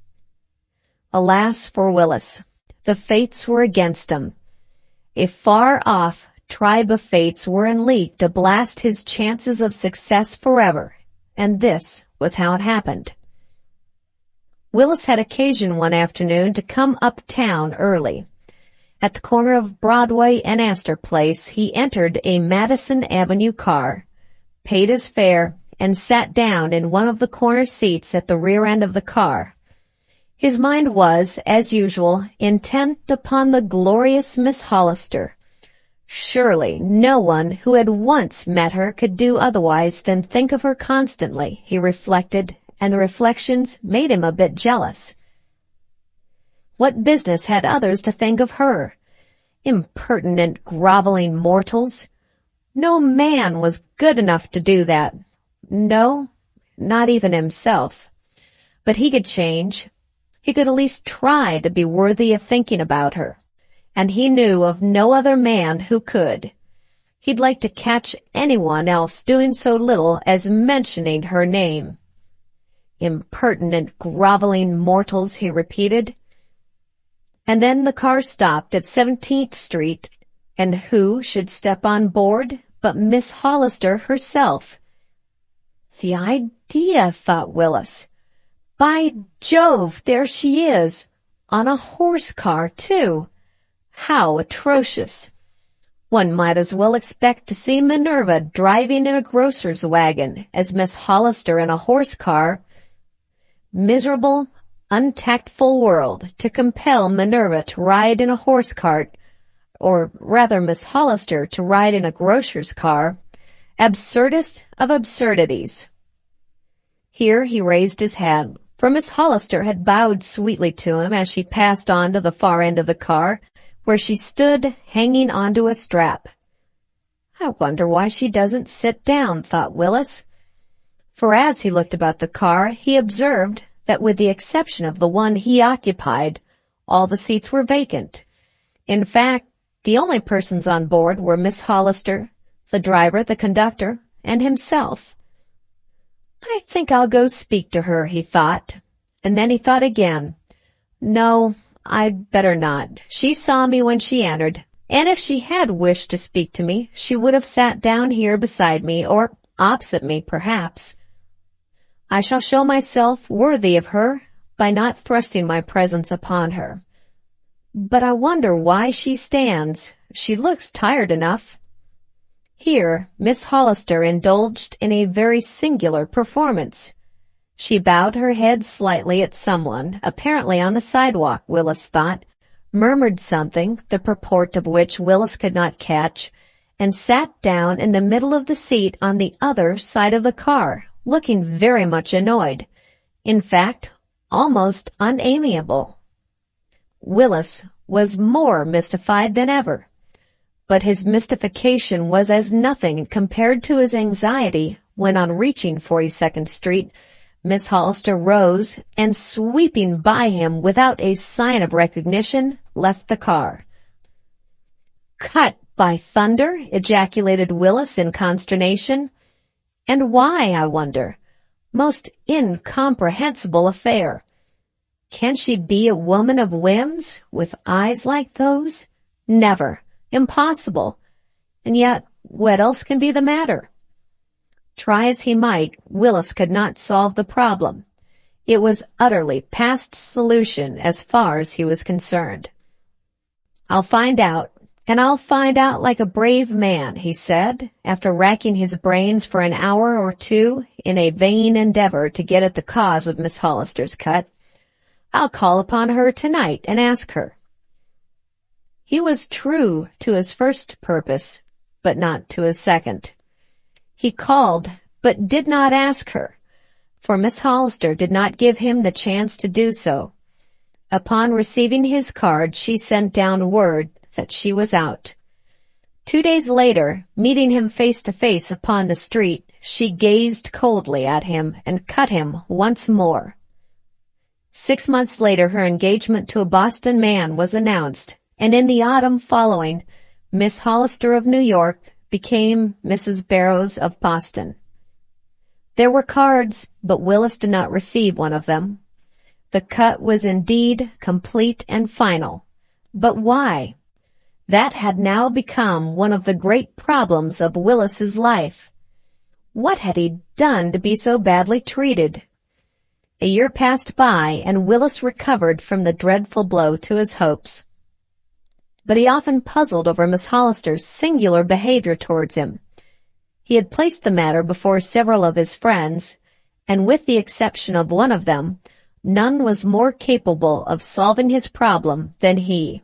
Alas for Willis! The fates were against him. A far-off tribe of fates were in league to blast his chances of success forever, and this was how it happened. Willis had occasion one afternoon to come uptown early. At the corner of Broadway and Astor Place, he entered a Madison Avenue car, paid his fare, and sat down in one of the corner seats at the rear end of the car. His mind was, as usual, intent upon the glorious Miss Hollister. Surely no one who had once met her could do otherwise than think of her constantly, he reflected, and the reflections made him a bit jealous. What business had others to think of her? Impertinent, groveling mortals! No man was good enough to do that. No, not even himself. But he could change. He could at least try to be worthy of thinking about her. And he knew of no other man who could. He'd like to catch anyone else doing so little as mentioning her name. Impertinent, groveling mortals, he repeated. And then the car stopped at 17th Street, and who should step on board but Miss Hollister herself? The idea, thought Willis. By Jove, there she is, on a horse car, too. How atrocious! One might as well expect to see Minerva driving in a grocer's wagon as Miss Hollister in a horse car. Miserable, untactful world to compel Minerva to ride in a horse cart, or rather Miss Hollister to ride in a grocer's car. Absurdest of absurdities. Here he raised his hat, for Miss Hollister had bowed sweetly to him as she passed on to the far end of the car, where she stood hanging onto a strap. I wonder why she doesn't sit down, thought Willis. For as he looked about the car, he observed that with the exception of the one he occupied, all the seats were vacant. In fact, the only persons on board were Miss Hollister, the driver, the conductor, and himself. "I think I'll go speak to her," he thought. And then he thought again. "No, I'd better not. She saw me when she entered, and if she had wished to speak to me, she would have sat down here beside me, or opposite me, perhaps. I shall show myself worthy of her by not thrusting my presence upon her. But I wonder why she stands. She looks tired enough." Here Miss Hollister indulged in a very singular performance. She bowed her head slightly at someone, apparently on the sidewalk, Willis thought, murmured something, the purport of which Willis could not catch, and sat down in the middle of the seat on the other side of the car, looking very much annoyed, in fact, almost unamiable. Willis was more mystified than ever, but his mystification was as nothing compared to his anxiety when, on reaching 42nd Street, Miss Hollister rose and, sweeping by him without a sign of recognition, left the car. "Cut, by thunder!" ejaculated Willis in consternation. "And why, I wonder? Most incomprehensible affair. Can she be a woman of whims, with eyes like those? Never. Impossible. And yet, what else can be the matter?" Try as he might, Willis could not solve the problem. It was utterly past solution as far as he was concerned. "I'll find out, and I'll find out like a brave man," he said, after racking his brains for an hour or two in a vain endeavor to get at the cause of Miss Hollister's cut. "I'll call upon her tonight and ask her." He was true to his first purpose, but not to his second. He called, but did not ask her, for Miss Hollister did not give him the chance to do so. Upon receiving his card, she sent down word that she was out. 2 days later, meeting him face to face upon the street, she gazed coldly at him and cut him once more. 6 months later, her engagement to a Boston man was announced, and in the autumn following, Miss Hollister of New York became Mrs. Barrows of Boston. There were cards, but Willis did not receive one of them. The cut was indeed complete and final. But why? That had now become one of the great problems of Willis's life. What had he done to be so badly treated? A year passed by, and Willis recovered from the dreadful blow to his hopes. But he often puzzled over Miss Hollister's singular behavior towards him. He had placed the matter before several of his friends, and with the exception of one of them, none was more capable of solving his problem than he.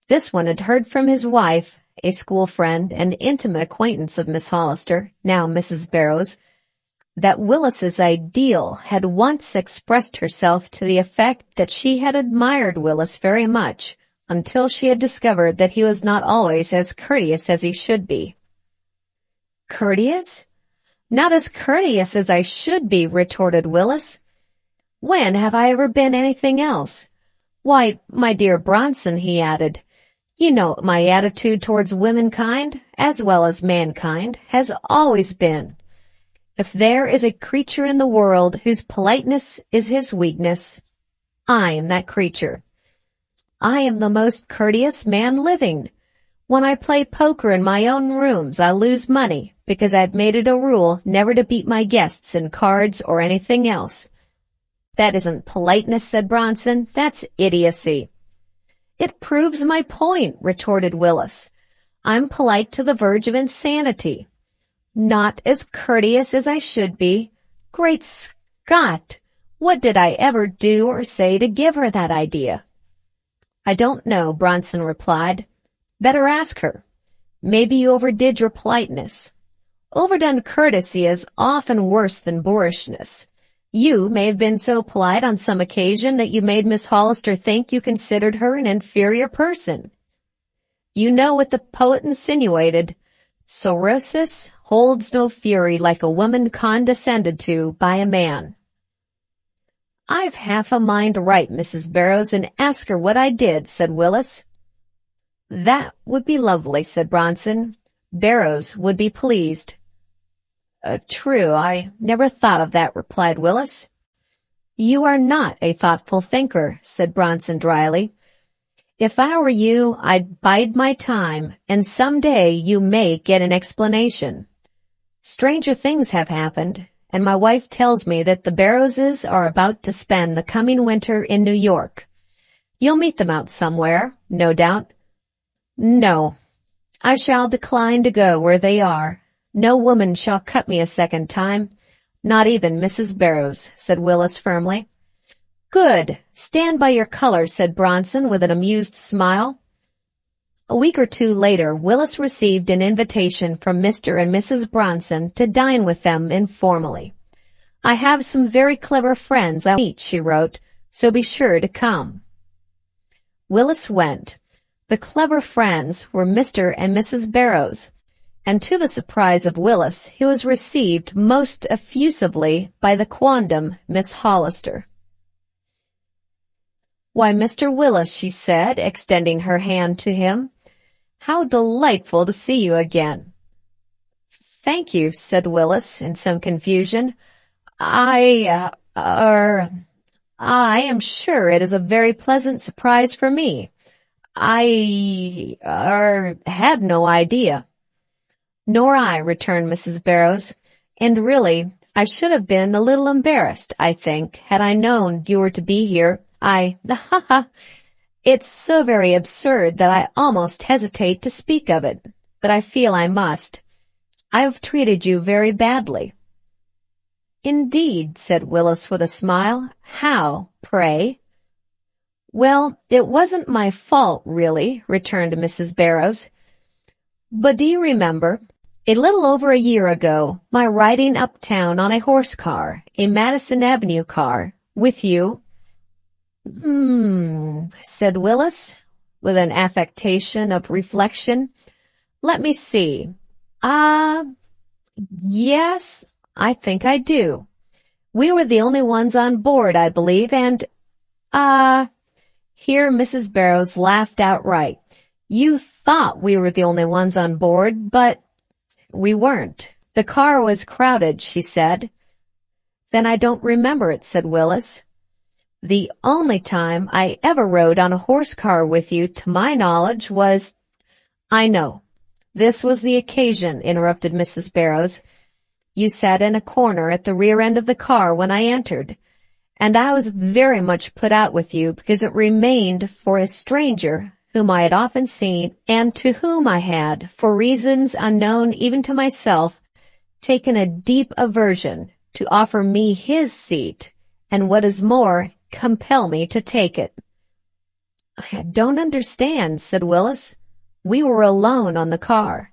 This one had heard from his wife, a school friend and intimate acquaintance of Miss Hollister, now Mrs. Barrows, that Willis's ideal had once expressed herself to the effect that she had admired Willis very much, until she had discovered that he was not always as courteous as he should be. "Courteous? Not as courteous as I should be," retorted Willis. "When have I ever been anything else? Why, my dear Bronson," he added, "you know my attitude towards womankind, as well as mankind, has always been. If there is a creature in the world whose politeness is his weakness, I am that creature. I am the most courteous man living. When I play poker in my own rooms, I lose money because I've made it a rule never to beat my guests in cards or anything else." "That isn't politeness," said Bronson. "That's idiocy." "It proves my point," retorted Willis. "I'm polite to the verge of insanity. Not as courteous as I should be. Great Scott! What did I ever do or say to give her that idea?" "I don't know," Bronson replied. "Better ask her. Maybe you overdid your politeness. Overdone courtesy is often worse than boorishness. You may have been so polite on some occasion that you made Miss Hollister think you considered her an inferior person. You know what the poet insinuated, "Sorosis holds no fury like a woman condescended to by a man." I've half a mind to write Mrs. Barrows and ask her what I did, said Willis. That would be lovely, said Bronson. Barrows would be pleased. True, I never thought of that, replied Willis. You are not a thoughtful thinker, said Bronson dryly. If I were you, I'd bide my time, and some day you may get an explanation. Stranger things have happened, and my wife tells me that the Barrowses are about to spend the coming winter in New York. You'll meet them out somewhere, no doubt. No, I shall decline to go where they are. No woman shall cut me a second time, not even Mrs. Barrows, said Willis firmly. Good. Stand by your color, said Bronson with an amused smile. A week or two later, Willis received an invitation from Mr. and Mrs. Bronson to dine with them informally. I have some very clever friends I'll meet, she wrote, so be sure to come. Willis went. The clever friends were Mr. and Mrs. Barrows, and to the surprise of Willis, he was received most effusively by the quondam Miss Hollister. Why, Mr. Willis, she said, extending her hand to him, how delightful to see you again. Thank you, said Willis in some confusion. I am sure it is a very pleasant surprise for me. I had no idea. Nor I, returned Mrs. Barrows, and really, I should have been a little embarrassed, I think, had I known you were to be here. It's so very absurd that I almost hesitate to speak of it, but I feel I must. I have treated you very badly. Indeed, said Willis with a smile. How, pray? Well, it wasn't my fault, really, returned Mrs. Barrows. But do you remember, a little over a year ago, my riding uptown on a horse car, a Madison Avenue car, with you? Said Willis, with an affectation of reflection. Let me see. Yes, I think I do. We were the only ones on board, I believe, and, here Mrs. Barrows laughed outright. You thought we were the only ones on board, but we weren't. The car was crowded, she said. Then I don't remember it, said Willis. The only time I ever rode on a horse car with you, to my knowledge, was— I know. This was the occasion, interrupted Mrs. Barrows. You sat in a corner at the rear end of the car when I entered, and I was very much put out with you because it remained for a stranger whom I had often seen, and to whom I had, for reasons unknown even to myself, taken a deep aversion, to offer me his seat, and what is more, compel me to take it. I don't understand, said Willis. We were alone on the car.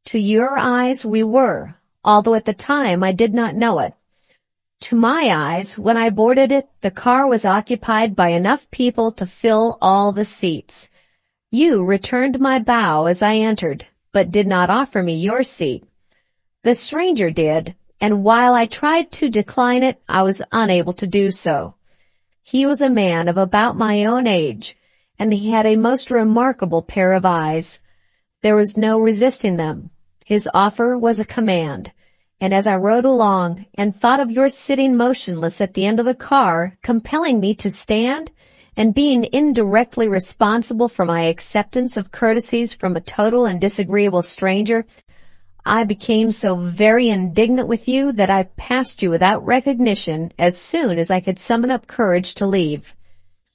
To your eyes we were, although at the time I did not know it. To my eyes, when I boarded it, the car was occupied by enough people to fill all the seats. You returned my bow as I entered, but did not offer me your seat. The stranger did, and while I tried to decline it, I was unable to do so. He was a man of about my own age, and he had a most remarkable pair of eyes. There was no resisting them. His offer was a command, and as I rode along and thought of your sitting motionless at the end of the car, compelling me to stand, and being indirectly responsible for my acceptance of courtesies from a total and disagreeable stranger, I became so very indignant with you that I passed you without recognition as soon as I could summon up courage to leave.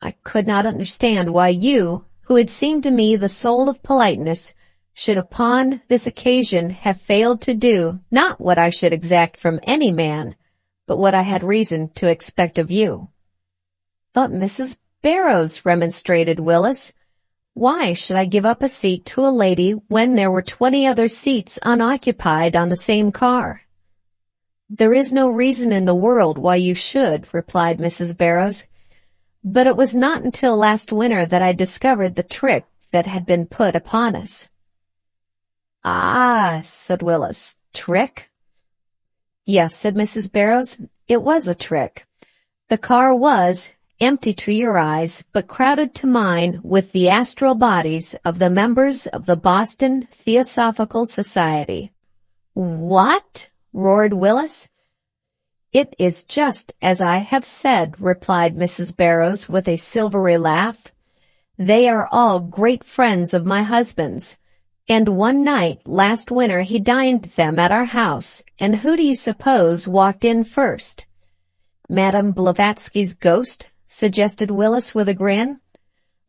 I could not understand why you, who had seemed to me the soul of politeness, should upon this occasion have failed to do not what I should exact from any man, but what I had reason to expect of you. But Mrs. Barrows, remonstrated Willis, why should I give up a seat to a lady when there were 20 other seats unoccupied on the same car? There is no reason in the world why you should, replied Mrs. Barrows. But it was not until last winter that I discovered the trick that had been put upon us. Ah, said Willis, trick? Yes, said Mrs. Barrows, it was a trick. The car was empty to your eyes, but crowded to mine with the astral bodies of the members of the Boston Theosophical Society. "What?" roared Willis. "It is just as I have said," replied Mrs. Barrows with a silvery laugh. "They are all great friends of my husband's, and one night last winter he dined them at our house, and who do you suppose walked in first?" "Madame Blavatsky's ghost?" suggested Willis with a grin.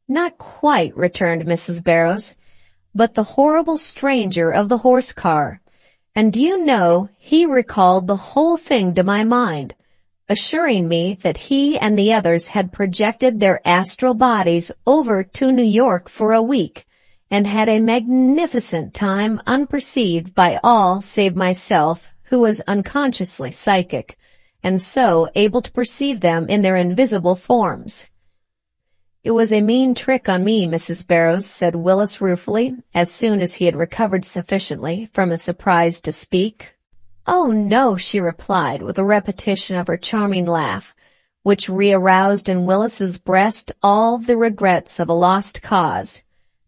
"Not quite," returned Mrs. Barrows, "but the horrible stranger of the horse car. And do you know, he recalled the whole thing to my mind, assuring me that he and the others had projected their astral bodies over to New York for a week, and had a magnificent time unperceived by all save myself, who was unconsciously psychic, and so able to perceive them in their invisible forms." "It was a mean trick on me, Mrs. Barrows," said Willis ruefully, as soon as he had recovered sufficiently from his surprise to speak. "Oh, no," she replied, with a repetition of her charming laugh, which re-aroused in Willis's breast all the regrets of a lost cause.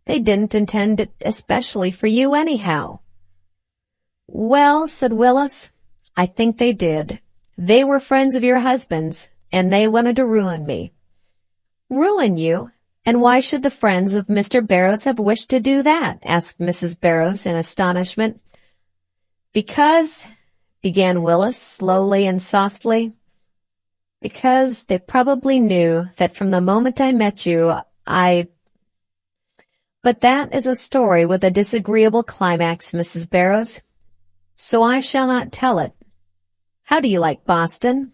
"They didn't intend it especially for you anyhow." "Well," said Willis, "I think they did. They were friends of your husband's, and they wanted to ruin me." "Ruin you? And why should the friends of Mr. Barrows have wished to do that?" asked Mrs. Barrows in astonishment. "Because," began Willis slowly and softly, "because they probably knew that from the moment I met you, But that is a story with a disagreeable climax, Mrs. Barrows, so I shall not tell it. How do you like Boston?"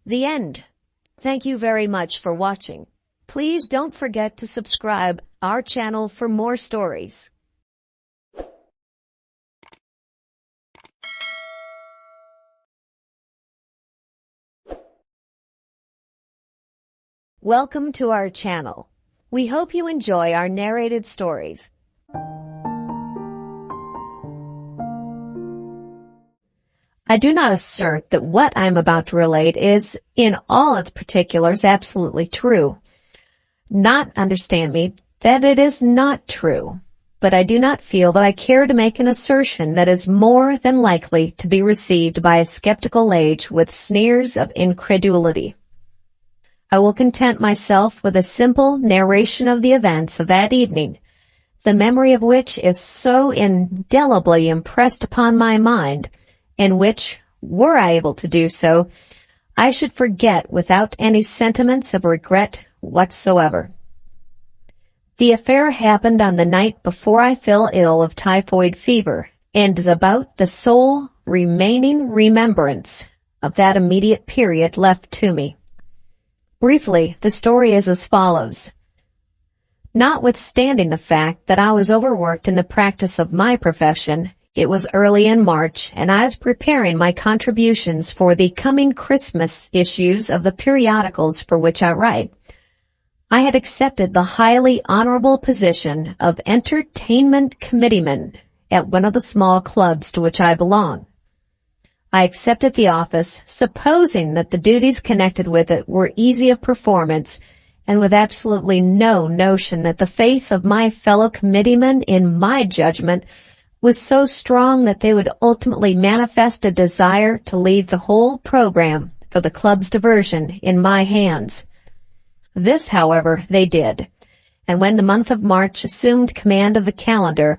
The end. Thank you very much for watching. Please don't forget to subscribe our channel for more stories. Welcome to our channel. We hope you enjoy our narrated stories. I do not assert that what I am about to relate is, in all its particulars, absolutely true. Not understand me, that it is not true, but I do not feel that I care to make an assertion that is more than likely to be received by a skeptical age with sneers of incredulity. I will content myself with a simple narration of the events of that evening, the memory of which is so indelibly impressed upon my mind, and which, were I able to do so, I should forget without any sentiments of regret whatsoever. The affair happened on the night before I fell ill of typhoid fever, and is about the sole remaining remembrance of that immediate period left to me. Briefly, the story is as follows. Notwithstanding the fact that I was overworked in the practice of my profession, it was early in March, and I was preparing my contributions for the coming Christmas issues of the periodicals for which I write. I had accepted the highly honorable position of entertainment committeeman at one of the small clubs to which I belong. I accepted the office, supposing that the duties connected with it were easy of performance, and with absolutely no notion that the faith of my fellow committeemen in my judgment was so strong that they would ultimately manifest a desire to leave the whole program for the club's diversion in my hands. This, however, they did, and when the month of March assumed command of the calendar,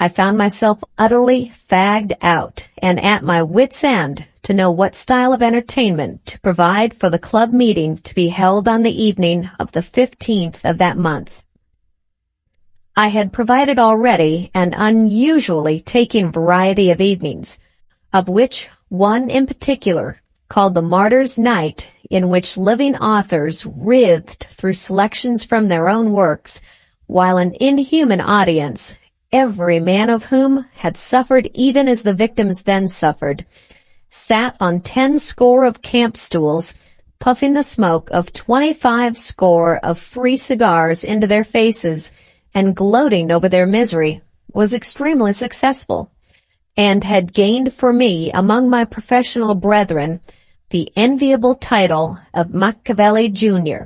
I found myself utterly fagged out and at my wits' end to know what style of entertainment to provide for the club meeting to be held on the evening of the 15th of that month. I had provided already an unusually taking variety of evenings, of which one in particular, called the Martyr's Night, in which living authors writhed through selections from their own works, while an inhuman audience, every man of whom had suffered even as the victims then suffered, sat on 10 score of camp stools, puffing the smoke of 25 score of free cigars into their faces, and gloating over their misery, was extremely successful. and had gained for me among my professional brethren the enviable title of Machiavelli Jr.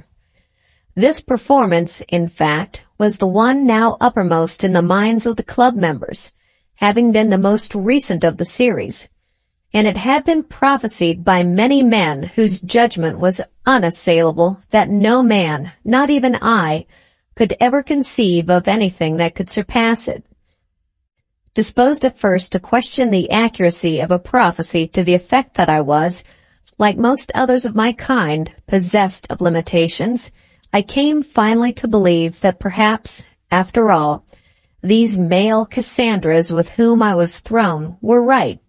This performance, in fact, was the one now uppermost in the minds of the club members, having been the most recent of the series, and it had been prophesied by many men whose judgment was unassailable that no man, not even I, could ever conceive of anything that could surpass it. Disposed at first to question the accuracy of a prophecy to the effect that I was, like most others of my kind, possessed of limitations, I came finally to believe that perhaps, after all, these male Cassandras with whom I was thrown were right.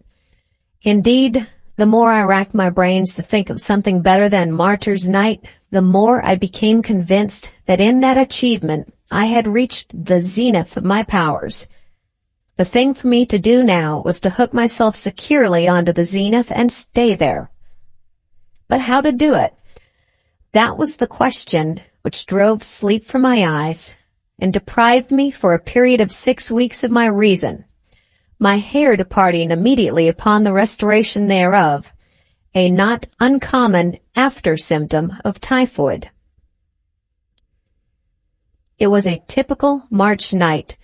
Indeed, the more I racked my brains to think of something better than Martyr's Night, the more I became convinced that in that achievement I had reached the zenith of my powers. The thing for me to do now was to hook myself securely onto the zenith and stay there. But how to do it? That was the question which drove sleep from my eyes and deprived me for a period of 6 weeks of my reason, my hair departing immediately upon the restoration thereof, a not uncommon after-symptom of typhoid. It was a typical March night,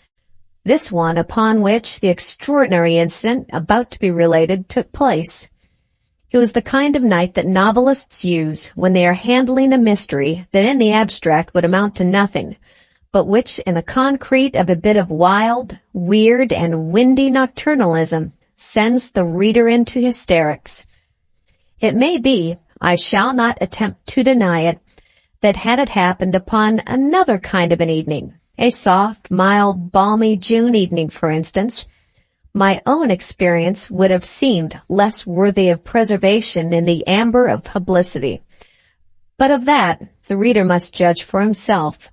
this one upon which the extraordinary incident about to be related took place. It was the kind of night that novelists use when they are handling a mystery that in the abstract would amount to nothing, but which in the concrete of a bit of wild, weird, and windy nocturnalism sends the reader into hysterics. It may be, I shall not attempt to deny it, that had it happened upon another kind of an evening, a soft, mild, balmy June evening, for instance, my own experience would have seemed less worthy of preservation in the amber of publicity. But of that, the reader must judge for himself.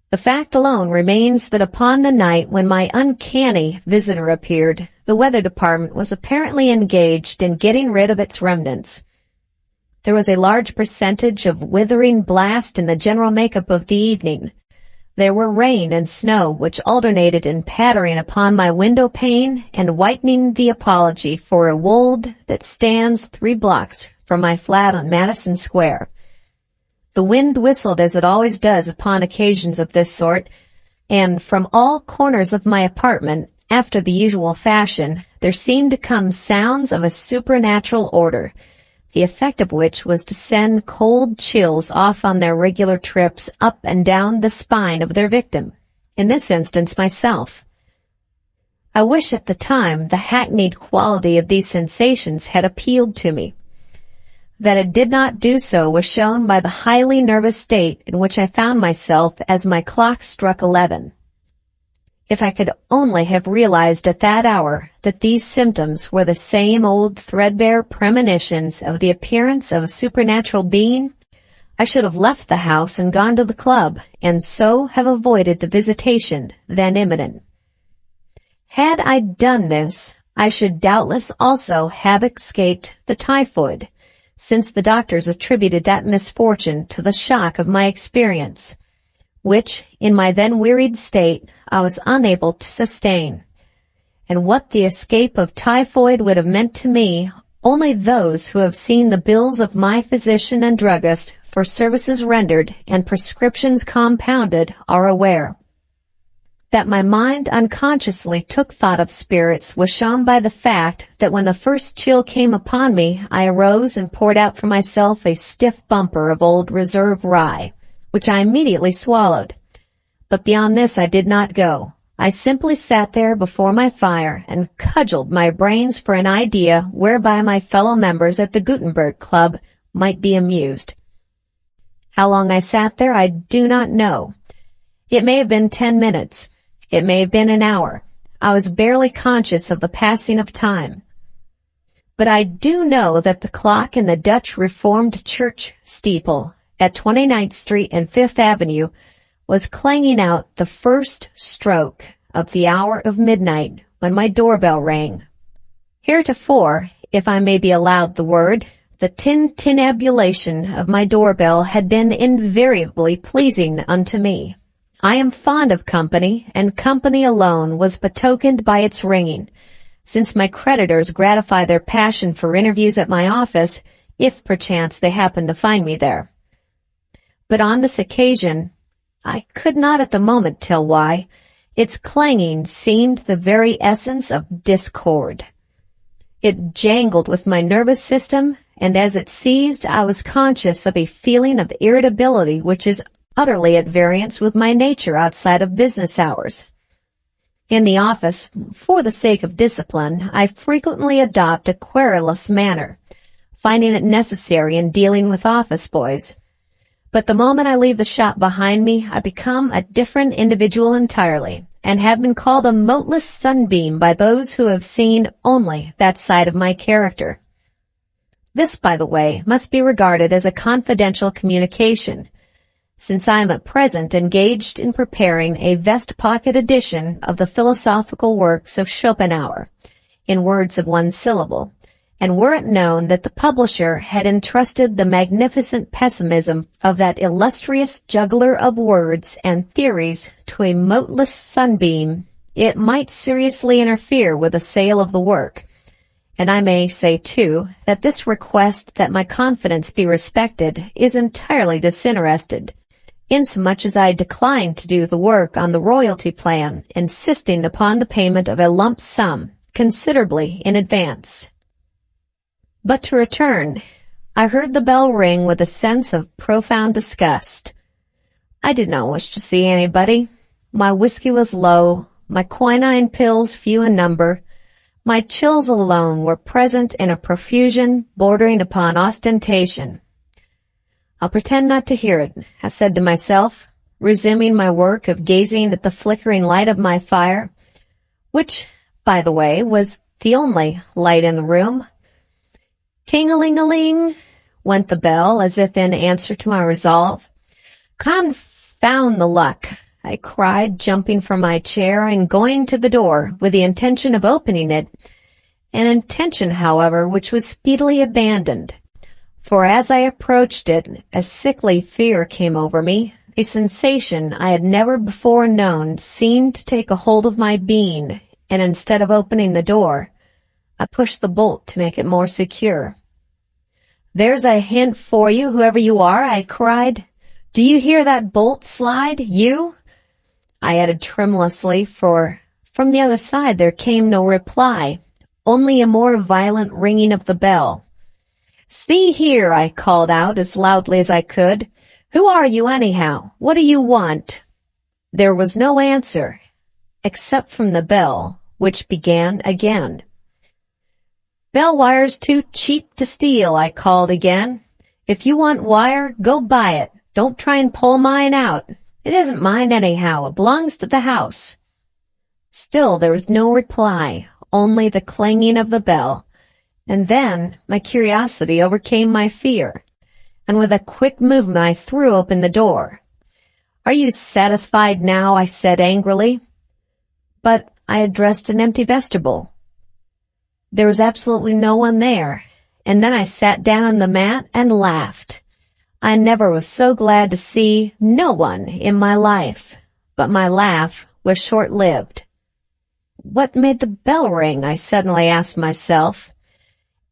The fact alone remains that upon the night when my uncanny visitor appeared, the weather department was apparently engaged in getting rid of its remnants. There was a large percentage of withering blast in the general makeup of the evening. There were rain and snow which alternated in pattering upon my window pane and whitening the apology for a wold that stands 3 blocks from my flat on Madison Square. The wind whistled as it always does upon occasions of this sort, and from all corners of my apartment, after the usual fashion, there seemed to come sounds of a supernatural order, the effect of which was to send cold chills off on their regular trips up and down the spine of their victim, in this instance myself. I wish at the time the hackneyed quality of these sensations had appealed to me. That it did not do so was shown by the highly nervous state in which I found myself as my clock struck 11. If I could only have realized at that hour that these symptoms were the same old threadbare premonitions of the appearance of a supernatural being, I should have left the house and gone to the club, and so have avoided the visitation then imminent. Had I done this, I should doubtless also have escaped the typhoid, since the doctors attributed that misfortune to the shock of my experience, which, in my then wearied state, I was unable to sustain. And what the escape of typhoid would have meant to me, only those who have seen the bills of my physician and druggist for services rendered and prescriptions compounded are aware. That my mind unconsciously took thought of spirits was shown by the fact that when the first chill came upon me, I arose and poured out for myself a stiff bumper of old reserve rye, which I immediately swallowed. But beyond this I did not go. I simply sat there before my fire and cudgeled my brains for an idea whereby my fellow members at the Gutenberg Club might be amused. How long I sat there I do not know. It may have been 10 minutes. It may have been an hour. I was barely conscious of the passing of time. But I do know that the clock in the Dutch Reformed Church steeple at 29th Street and 5th Avenue was clanging out the first stroke of the hour of midnight when my doorbell rang. Heretofore, if I may be allowed the word, the tintinnabulation of my doorbell had been invariably pleasing unto me. I am fond of company, and company alone was betokened by its ringing, since my creditors gratify their passion for interviews at my office, if perchance they happen to find me there. But on this occasion, I could not at the moment tell why, its clanging seemed the very essence of discord. It jangled with my nervous system, and as it ceased, I was conscious of a feeling of irritability which is utterly at variance with my nature outside of business hours. In the office, for the sake of discipline, I frequently adopt a querulous manner, finding it necessary in dealing with office boys. But the moment I leave the shop behind me, I become a different individual entirely, and have been called a moteless sunbeam by those who have seen only that side of my character. This, by the way, must be regarded as a confidential communication, since I am at present engaged in preparing a vest-pocket edition of the philosophical works of Schopenhauer, in words of one syllable, and were it known that the publisher had entrusted the magnificent pessimism of that illustrious juggler of words and theories to a moteless sunbeam, it might seriously interfere with the sale of the work. And I may say, too, that this request that my confidence be respected is entirely disinterested, insomuch as I decline to do the work on the royalty plan, insisting upon the payment of a lump sum, considerably in advance. But to return, I heard the bell ring with a sense of profound disgust. I did not wish to see anybody. My whiskey was low, my quinine pills few in number. My chills alone were present in a profusion bordering upon ostentation. I'll pretend not to hear it, I said to myself, resuming my work of gazing at the flickering light of my fire, which, by the way, was the only light in the room. Ting-a-ling-a-ling went the bell, as if in answer to my resolve. Confound the luck, I cried, jumping from my chair and going to the door with the intention of opening it, an intention, however, which was speedily abandoned. For as I approached it, a sickly fear came over me. A sensation I had never before known seemed to take a hold of my being, and instead of opening the door, I pushed the bolt to make it more secure. "There's a hint for you, whoever you are," I cried. "Do you hear that bolt slide, you?" I added tremulously, for from the other side there came no reply, only a more violent ringing of the bell. "See here," I called out as loudly as I could. "Who are you anyhow? What do you want?" There was no answer, except from the bell, which began again. "Bell wire's too cheap to steal," I called again. "If you want wire, go buy it. Don't try and pull mine out. It isn't mine anyhow. It belongs to the house." Still there was no reply, only the clanging of the bell. And then my curiosity overcame my fear, and with a quick movement I threw open the door. "Are you satisfied now?" I said angrily. But I addressed an empty vestibule. There was absolutely no one there, and then I sat down on the mat and laughed. I never was so glad to see no one in my life, but my laugh was short-lived. What made the bell ring? I suddenly asked myself.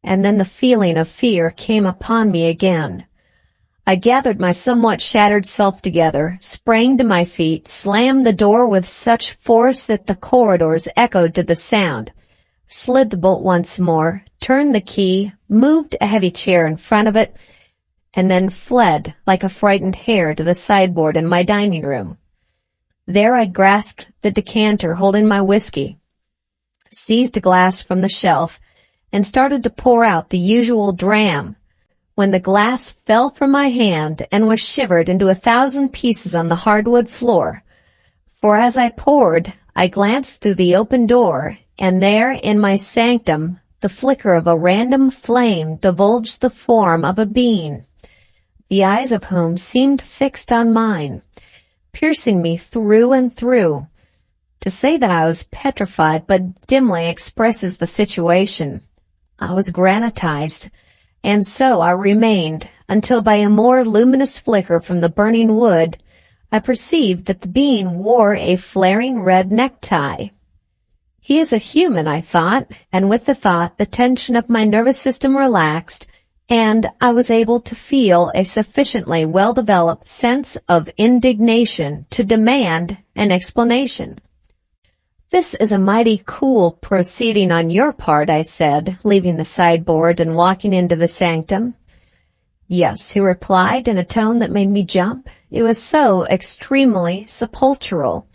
And then the feeling of fear came upon me again. I gathered my somewhat shattered self together, sprang to my feet, slammed the door with such force that the corridors echoed to the sound, slid the bolt once more, turned the key, moved a heavy chair in front of it, and then fled like a frightened hare to the sideboard in my dining room. There I grasped the decanter holding my whiskey, seized a glass from the shelf, and started to pour out the usual dram, when the glass fell from my hand and was shivered into 1,000 pieces on the hardwood floor. For as I poured, I glanced through the open door, and there in my sanctum the flicker of a random flame divulged the form of a being, the eyes of whom seemed fixed on mine, piercing me through and through. To say that I was petrified but dimly expresses the situation. I was granitized, and so I remained until by a more luminous flicker from the burning wood, I perceived that the being wore a flaring red necktie. He is a human, I thought, and with the thought, the tension of my nervous system relaxed, and I was able to feel a sufficiently well-developed sense of indignation to demand an explanation. "This is a mighty cool proceeding on your part," I said, leaving the sideboard and walking into the sanctum. "Yes," he replied in a tone that made me jump. It was so extremely sepulchral,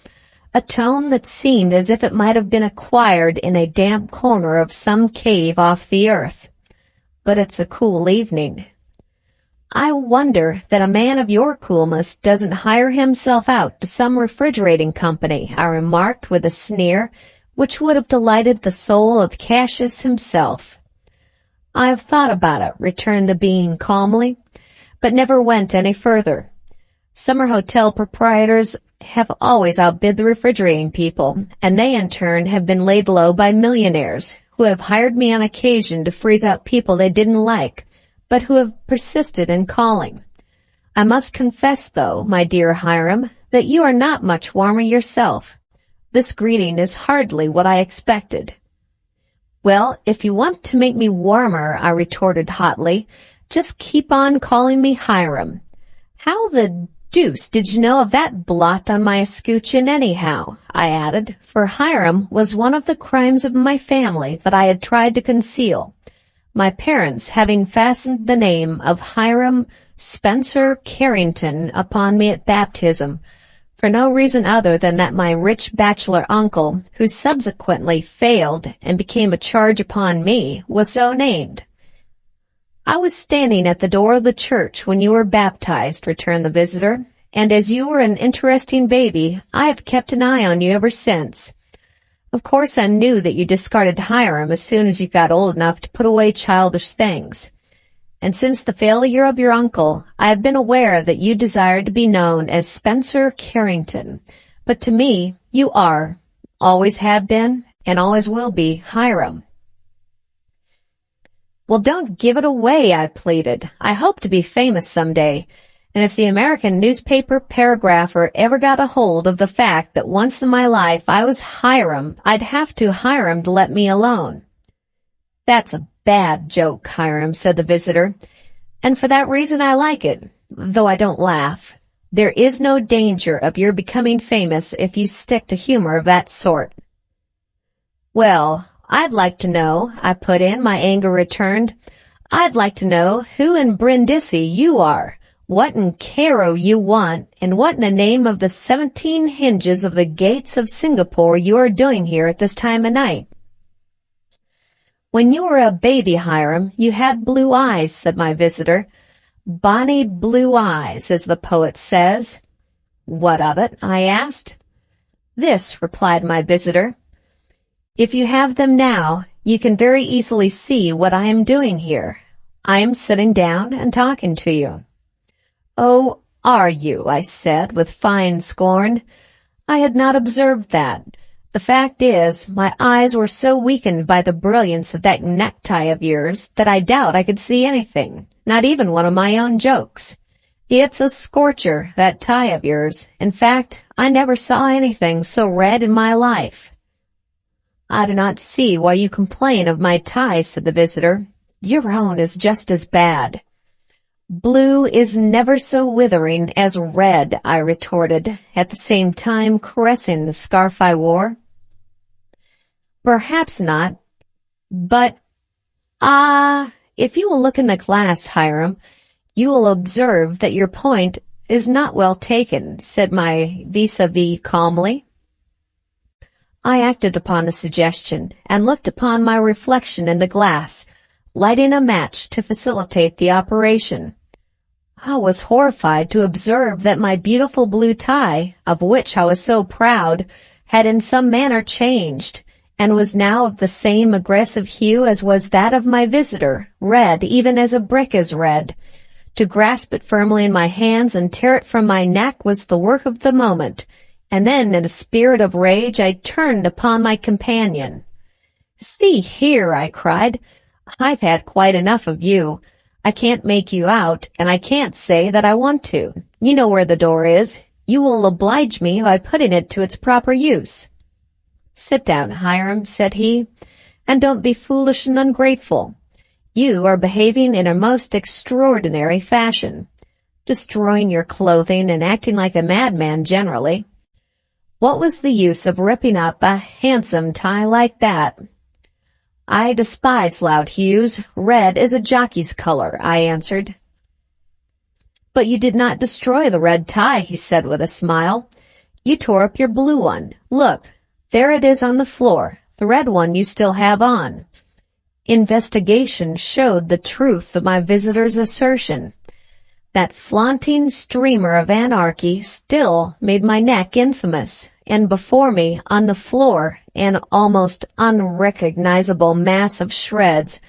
a tone that seemed as if it might have been acquired in a damp corner of some cave off the earth. "But it's a cool evening." "I wonder that a man of your coolness doesn't hire himself out to some refrigerating company," I remarked with a sneer which would have delighted the soul of Cassius himself. "I've thought about it," returned the being calmly, "but never went any further. Summer hotel proprietors have always outbid the refrigerating people, and they in turn have been laid low by millionaires who have hired me on occasion to freeze out people they didn't like, but who have persisted in calling. I must confess, though, my dear Hiram, that you are not much warmer yourself. This greeting is hardly what I expected." "Well, if you want to make me warmer," I retorted hotly, "just keep on calling me Hiram. How the deuce did you know of that blot on my escutcheon anyhow?" I added, for Hiram was one of the crimes of my family that I had tried to conceal, my parents having fastened the name of Hiram Spencer Carrington upon me at baptism, for no reason other than that my rich bachelor uncle, who subsequently failed and became a charge upon me, was so named. "I was standing at the door of the church when you were baptized," returned the visitor, "and as you were an interesting baby, I have kept an eye on you ever since. Of course I knew that you discarded Hiram as soon as you got old enough to put away childish things. And since the failure of your uncle, I have been aware that you desired to be known as Spencer Carrington. But to me, you are, always have been, and always will be, Hiram." "Well, don't give it away," I pleaded. "I hope to be famous someday, and if the American newspaper paragrapher ever got a hold of the fact that once in my life I was Hiram, I'd have to hire him to let me alone." "That's a bad joke, Hiram," said the visitor, "and for that reason I like it, though I don't laugh. There is no danger of your becoming famous if you stick to humor of that sort." "Well, I'd like to know," I put in, my anger returned. "I'd like to know who in Brindisi you are, what in Cairo you want, and what in the name of the 17 hinges of the gates of Singapore you are doing here at this time of night." "When you were a baby, Hiram, you had blue eyes," said my visitor. "Bonny blue eyes, as the poet says." "What of it?" I asked. "This," replied my visitor. "If you have them now, you can very easily see what I am doing here. I am sitting down and talking to you." "Oh, are you?" I said with fine scorn. I had not observed that. The fact is, my eyes were so weakened by the brilliance of that necktie of yours that I doubt I could see anything, not even one of my own jokes. It's a scorcher, that tie of yours. In fact, I never saw anything so red in my life. "I do not see why you complain of my tie," said the visitor. "Your own is just as bad." "Blue is never so withering as red," I retorted, at the same time caressing the scarf I wore. "Perhaps not, but if you will look in the glass, Hiram, you will observe that your point is not well taken," said my vis-a-vis calmly. I acted upon the suggestion and looked upon my reflection in the glass, lighting a match to facilitate the operation. I was horrified to observe that my beautiful blue tie, of which I was so proud, had in some manner changed, and was now of the same aggressive hue as was that of my visitor, red even as a brick is red. To grasp it firmly in my hands and tear it from my neck was the work of the moment, and then in a spirit of rage I turned upon my companion. "See here," I cried, "I've had quite enough of you. I can't make you out, and I can't say that I want to. You know where the door is. You will oblige me by putting it to its proper use." "Sit down, Hiram," said he, "and don't be foolish and ungrateful. You are behaving in a most extraordinary fashion, destroying your clothing and acting like a madman generally. What was the use of ripping up a handsome tie like that?" "I despise loud hues. Red is a jockey's color," I answered. "But you did not destroy the red tie," he said with a smile. "You tore up your blue one. Look, there it is on the floor. The red one you still have on." Investigation showed the truth of my visitor's assertion. That flaunting streamer of anarchy still made my neck infamous, and before me, on the floor, an almost unrecognizable mass of shreds,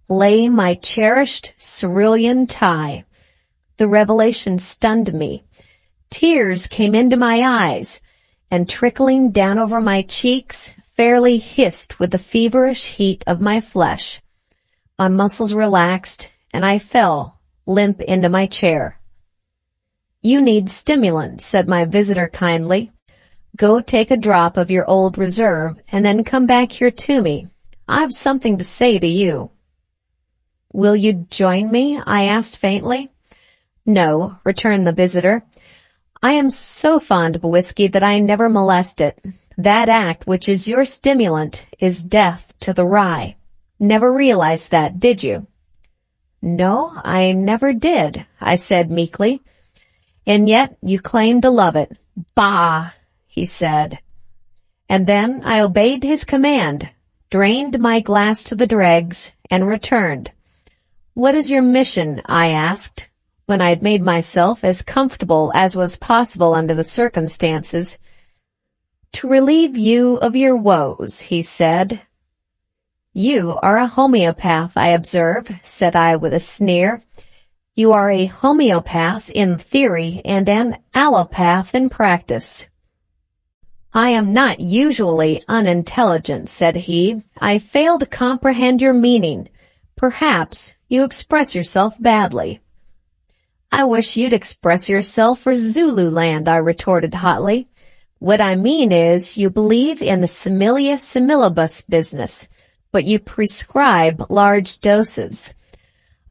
lay my cherished cerulean tie. The revelation stunned me. Tears came into my eyes, and trickling down over my cheeks, fairly hissed with the feverish heat of my flesh. My muscles relaxed, and I fell limp into my chair. "You need stimulant," said my visitor kindly. "Go take a drop of your old reserve, and then come back here to me. I've something to say to you." "Will you join me?" I asked faintly. "No," returned the visitor. "I am so fond of whiskey that I never molest it. That act which is your stimulant is death to the rye. Never realized that, did you?" "No, I never did," I said meekly. "And yet you claim to love it." "Bah!" he said. And then I obeyed his command, drained my glass to the dregs, and returned. "What is your mission?" I asked, when I had made myself as comfortable as was possible under the circumstances. "To relieve you of your woes," he said. "You are a homeopath, I observe," said I with a sneer. "You are a homeopath in theory and an allopath in practice." "I am not usually unintelligent," said he. "I fail to comprehend your meaning. Perhaps you express yourself badly." "I wish you'd express yourself for Zululand," I retorted hotly. "What I mean is, you believe in the similia similibus business, but you prescribe large doses.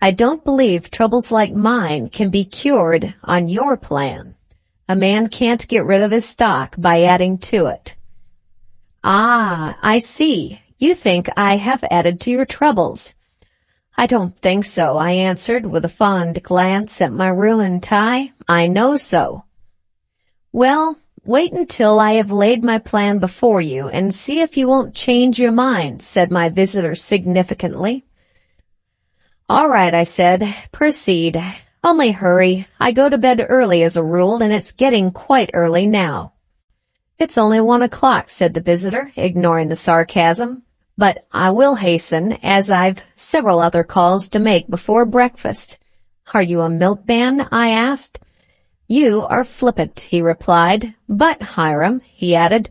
I don't believe troubles like mine can be cured on your plan. A man can't get rid of his stock by adding to it." "Ah, I see. You think I have added to your troubles." "I don't think so," I answered with a fond glance at my ruined tie. "I know so." "Well, wait until I have laid my plan before you and see if you won't change your mind," said my visitor significantly. "All right," I said. "Proceed. Only hurry. I go to bed early as a rule, and it's getting quite early now." "It's only 1 o'clock," said the visitor, ignoring the sarcasm. "But I will hasten, as I've several other calls to make before breakfast." "Are you a milkman?" I asked. "You are flippant," he replied. "But, Hiram," he added,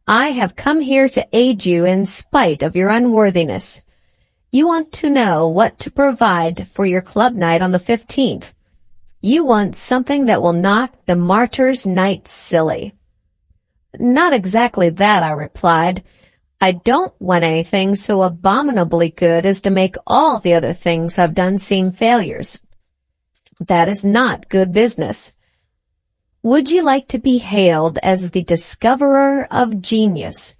"I have come here to aid you in spite of your unworthiness. You want to know what to provide for your club night on the 15th. You want something that will knock the martyr's night silly." "Not exactly that," I replied. "I don't want anything so abominably good as to make all the other things I've done seem failures. That is not good business. Would you like to be hailed as the discoverer of genius?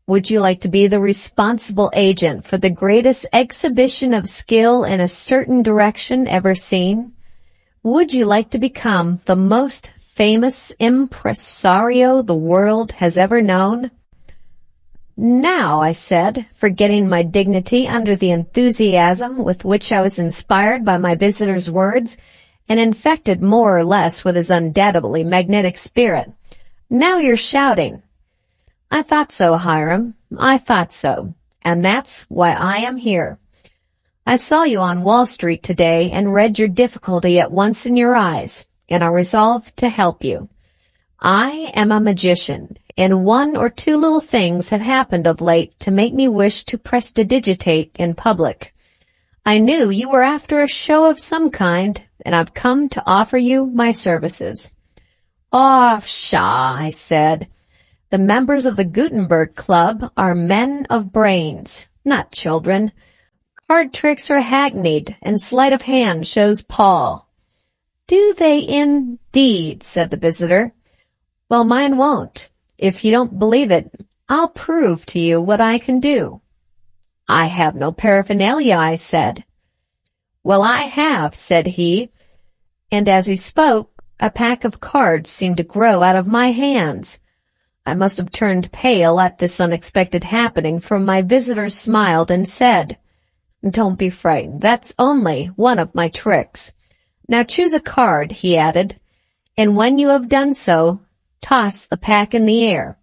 Would you like to be the responsible agent for the greatest exhibition of skill in a certain direction ever seen? Would you like to become the most famous impresario the world has ever known?" "Now," I said, forgetting my dignity under the enthusiasm with which I was inspired by my visitor's words, and infected more or less with his undoubtedly magnetic spirit. "Now you're shouting." "I thought so, Hiram. I thought so. And that's why I am here. I saw you on Wall Street today and read your difficulty at once in your eyes, and I resolved to help you. I am a magician, and 1 or 2 little things have happened of late to make me wish to prestidigitate in public. I knew you were after a show of some kind, and I've come to offer you my services." "Oh, pshaw," I said. The members of the Gutenberg Club are men of brains, not children. Card tricks are hackneyed, and sleight of hand shows Paul. Do they indeed, said the visitor. Well, mine won't. If you don't believe it, I'll prove to you what I can do. I have no paraphernalia, I said. Well, I have, said he, and as he spoke, a pack of cards seemed to grow out of my hands. I must have turned pale at this unexpected happening, for my visitor smiled and said, Don't be frightened, that's only one of my tricks. Now choose a card, he added, and when you have done so, toss the pack in the air.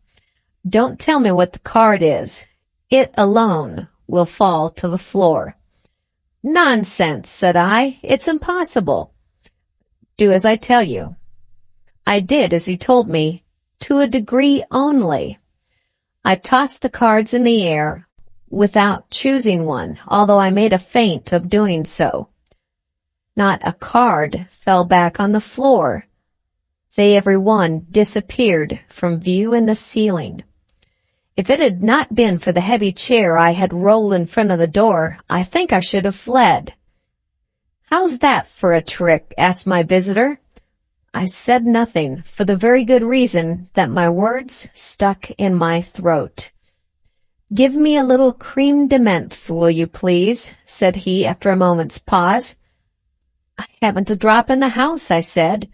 Don't tell me what the card is. It alone will fall to the floor. Nonsense, said I. It's impossible. Do as I tell you. I did as he told me, to a degree only. I tossed the cards in the air without choosing one, although I made a feint of doing so. Not a card fell back on the floor. They every one disappeared from view in the ceiling. If it had not been for the heavy chair I had rolled in front of the door, I think I should have fled. How's that for a trick? Asked my visitor. I said nothing, for the very good reason that my words stuck in my throat. Give me a little creme de menthe, will you please? Said he after a moment's pause. I haven't a drop in the house, I said,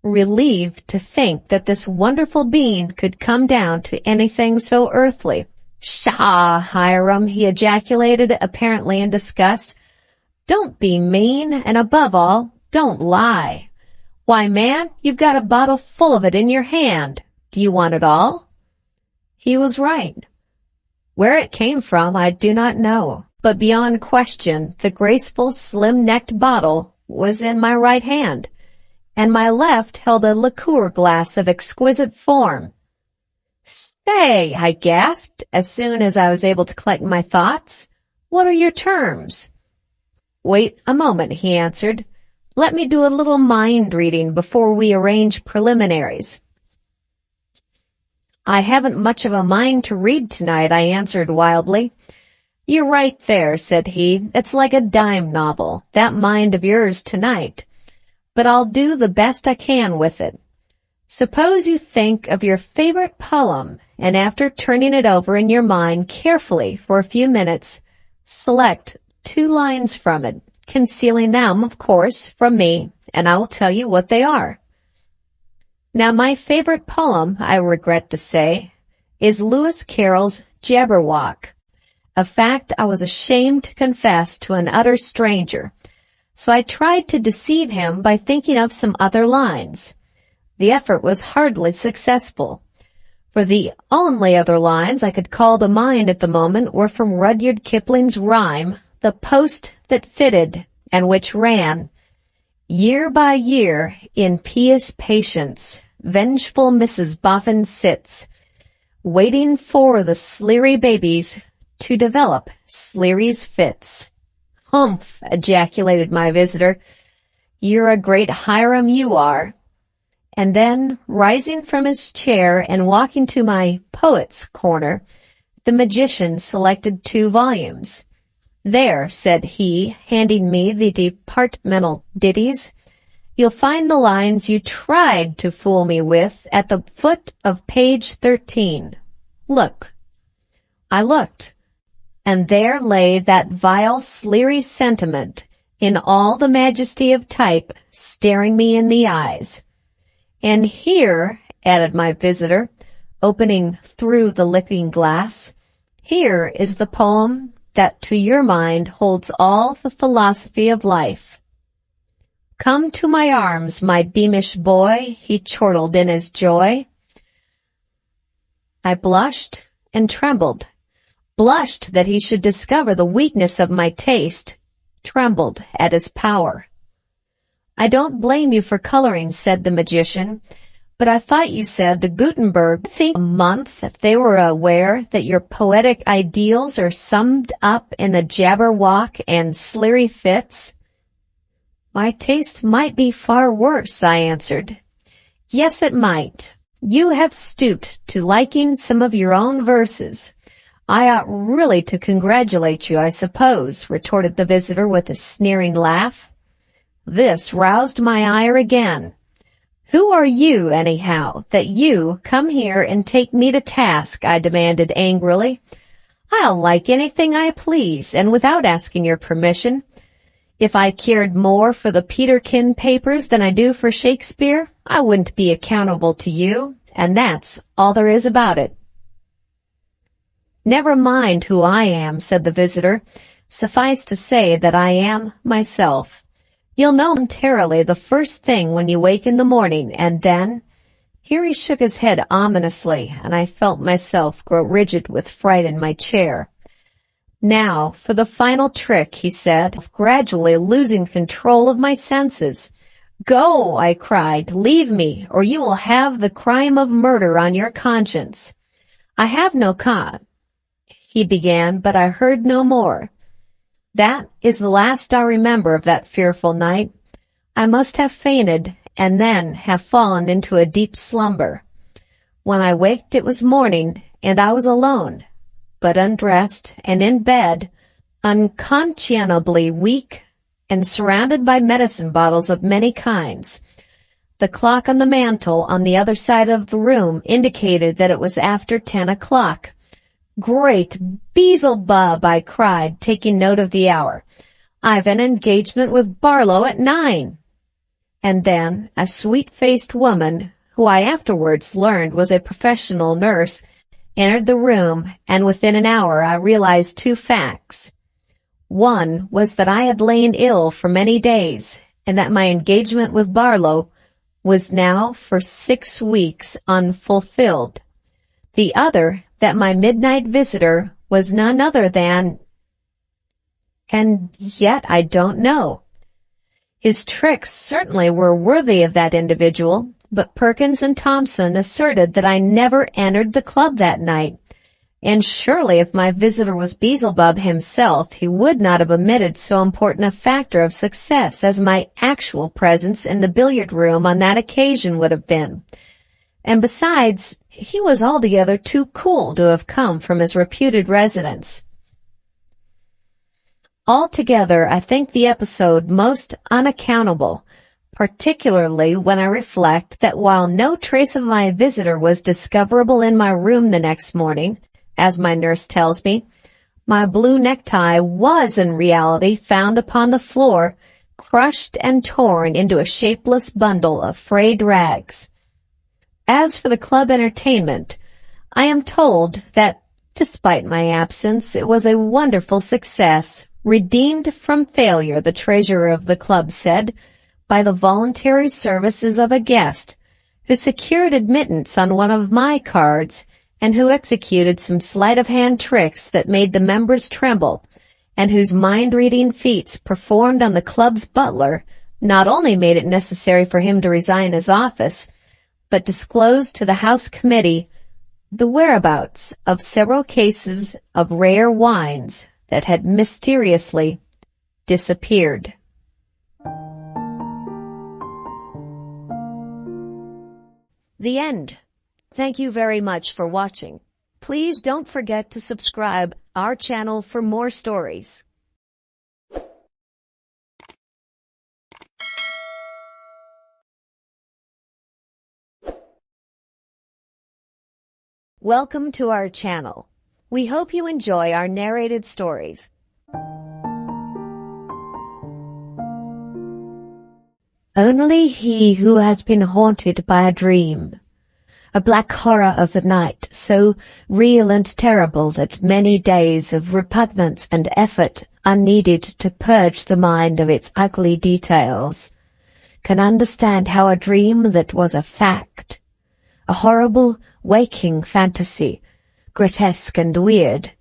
relieved to think that this wonderful being could come down to anything so earthly. Pshaw, Hiram, he ejaculated, apparently in disgust. Don't be mean, and above all, don't lie. Why, man, you've got a bottle full of it in your hand. Do you want it all? He was right. Where it came from, I do not know, but beyond question, the graceful, slim-necked bottle was in my right hand, and my left held a liqueur glass of exquisite form. Say, I gasped, as soon as I was able to collect my thoughts, what are your terms? Wait a moment, he answered. Let me do a little mind reading before we arrange preliminaries. I haven't much of a mind to read tonight, I answered wildly. You're right there, said he. It's like a dime novel, that mind of yours tonight. But I'll do the best I can with it. Suppose you think of your favorite poem, and after turning it over in your mind carefully for a few minutes, select 2 lines from it, concealing them, of course, from me, and I will tell you what they are. Now, my favorite poem, I regret to say, is Lewis Carroll's Jabberwock, a fact I was ashamed to confess to an utter stranger, so I tried to deceive him by thinking of some other lines. The effort was hardly successful, for the only other lines I could call to mind at the moment were from Rudyard Kipling's rhyme, The Post That Fitted, and which ran, Year by year, in pious patience, vengeful Mrs. Boffin sits, waiting for the Sleary babies to develop Sleary's fits. Humph, ejaculated my visitor. You're a great Hiram, you are. And then, rising from his chair and walking to my poet's corner, the magician selected 2 volumes. There, said he, handing me the departmental ditties, you'll find the lines you tried to fool me with at the foot of page 13. Look. I looked, and there lay that vile Sleary sentiment in all the majesty of type staring me in the eyes. And here, added my visitor, opening through the looking glass, here is the poem that to your mind holds all the philosophy of life. Come to my arms, my beamish boy, he chortled in his joy. I blushed and trembled, blushed that he should discover the weakness of my taste, trembled at his power. I don't blame you for coloring, said the magician, but I thought you said the Gutenberg think a month if they were aware that your poetic ideals are summed up in the Jabberwock and Sleary fits. My taste might be far worse, I answered. Yes, it might. You have stooped to liking some of your own verses. I ought really to congratulate you, I suppose, retorted the visitor with a sneering laugh. This roused my ire again. Who are you, anyhow, that you come here and take me to task? I demanded angrily. I'll like anything I please, and without asking your permission. If I cared more for the Peterkin papers than I do for Shakespeare, I wouldn't be accountable to you, and that's all there is about it. Never mind who I am, said the visitor. Suffice to say that I am myself. You'll know momentarily the first thing when you wake in the morning, and then— Here he shook his head ominously, and I felt myself grow rigid with fright in my chair. Now, for the final trick, he said, gradually losing control of my senses. Go, I cried, leave me, or you will have the crime of murder on your conscience. I have no he began, but I heard no more. That is the last I remember of that fearful night. I must have fainted, and then have fallen into a deep slumber. When I waked it was morning, and I was alone, but undressed and in bed, unconscionably weak, and surrounded by medicine bottles of many kinds. The clock on the mantel on the other side of the room indicated that it was after 10 o'clock. Great Beelzebub, I cried, taking note of the hour. I've an engagement with Barlow at 9. And then a sweet-faced woman, who I afterwards learned was a professional nurse, entered the room, and within an hour I realized two facts. One was that I had lain ill for many days, and that my engagement with Barlow was now for 6 weeks unfulfilled. The other, that my midnight visitor was none other than— and yet I don't know. His tricks certainly were worthy of that individual, but Perkins and Thompson asserted that I never entered the club that night, and surely if my visitor was Beelzebub himself, he would not have omitted so important a factor of success as my actual presence in the billiard room on that occasion would have been. And besides, he was altogether too cool to have come from his reputed residence. Altogether, I think the episode most unaccountable, particularly when I reflect that while no trace of my visitor was discoverable in my room the next morning, as my nurse tells me, my blue necktie was in reality found upon the floor, crushed and torn into a shapeless bundle of frayed rags. As for the club entertainment, I am told that, despite my absence, it was a wonderful success, redeemed from failure, the treasurer of the club said, by the voluntary services of a guest, who secured admittance on one of my cards, and who executed some sleight-of-hand tricks that made the members tremble, and whose mind-reading feats performed on the club's butler not only made it necessary for him to resign his office, but disclosed to the House Committee the whereabouts of several cases of rare wines that had mysteriously disappeared. The end. Thank you very much for watching. Please don't forget to subscribe our channel for more stories. Welcome to our channel. We hope you enjoy our narrated stories. Only he who has been haunted by a dream, a black horror of the night, so real and terrible that many days of repugnance and effort are needed to purge the mind of its ugly details, can understand how a dream that was a fact, a horrible waking fantasy, grotesque and weird,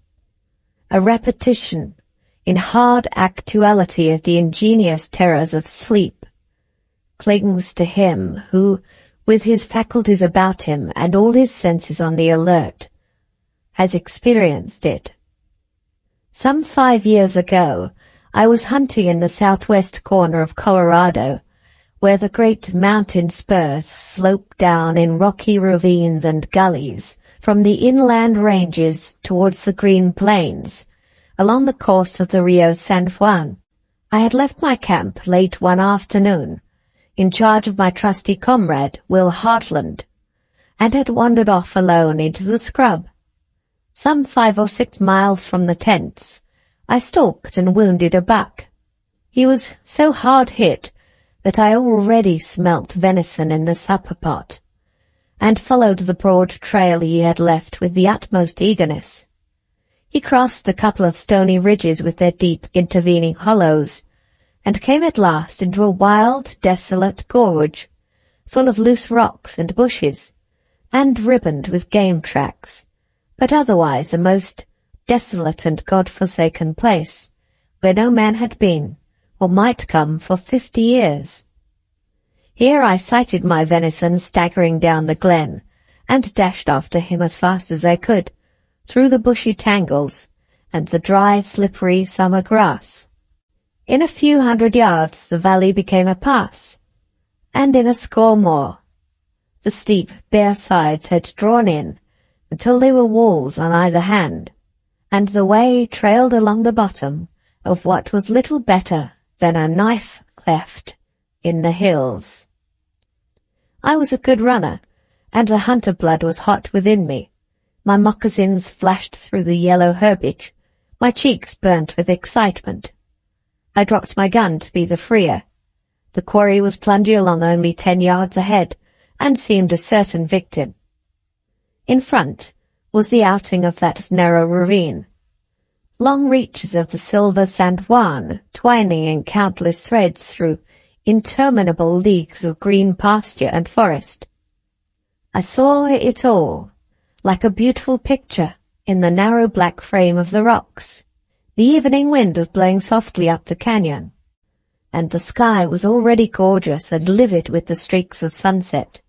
a repetition in hard actuality of the ingenious terrors of sleep, clings to him who, with his faculties about him and all his senses on the alert, has experienced it. Some 5 years ago, I was hunting in the southwest corner of Colorado, where the great mountain spurs slope down in rocky ravines and gullies from the inland ranges towards the green plains, along the course of the Rio San Juan. I had left my camp late one afternoon, in charge of my trusty comrade, Will Hartland, and had wandered off alone into the scrub. Some 5 or 6 miles from the tents, I stalked and wounded a buck. He was so hard hit that I already smelt venison in the supper pot, and followed the broad trail he had left with the utmost eagerness. He crossed a couple of stony ridges with their deep intervening hollows, and came at last into a wild, desolate gorge, full of loose rocks and bushes, and ribboned with game tracks, but otherwise a most desolate and God-forsaken place, where no man had been, or might come for 50 years. Here I sighted my venison staggering down the glen, and dashed after him as fast as I could, through the bushy tangles and the dry, slippery summer grass. In a few 100 yards the valley became a pass, and in a score more, the steep, bare sides had drawn in until they were walls on either hand, and the way trailed along the bottom of what was little better than a knife cleft in the hills. I was a good runner, and the hunter blood was hot within me. My moccasins flashed through the yellow herbage, my cheeks burnt with excitement. I dropped my gun to be the freer. The quarry was plunging along only 10 yards ahead, and seemed a certain victim. In front was the outing of that narrow ravine. Long reaches of the silver San Juan, twining in countless threads through interminable leagues of green pasture and forest. I saw it all, like a beautiful picture, in the narrow black frame of the rocks. The evening wind was blowing softly up the canyon, and the sky was already gorgeous and livid with the streaks of sunset.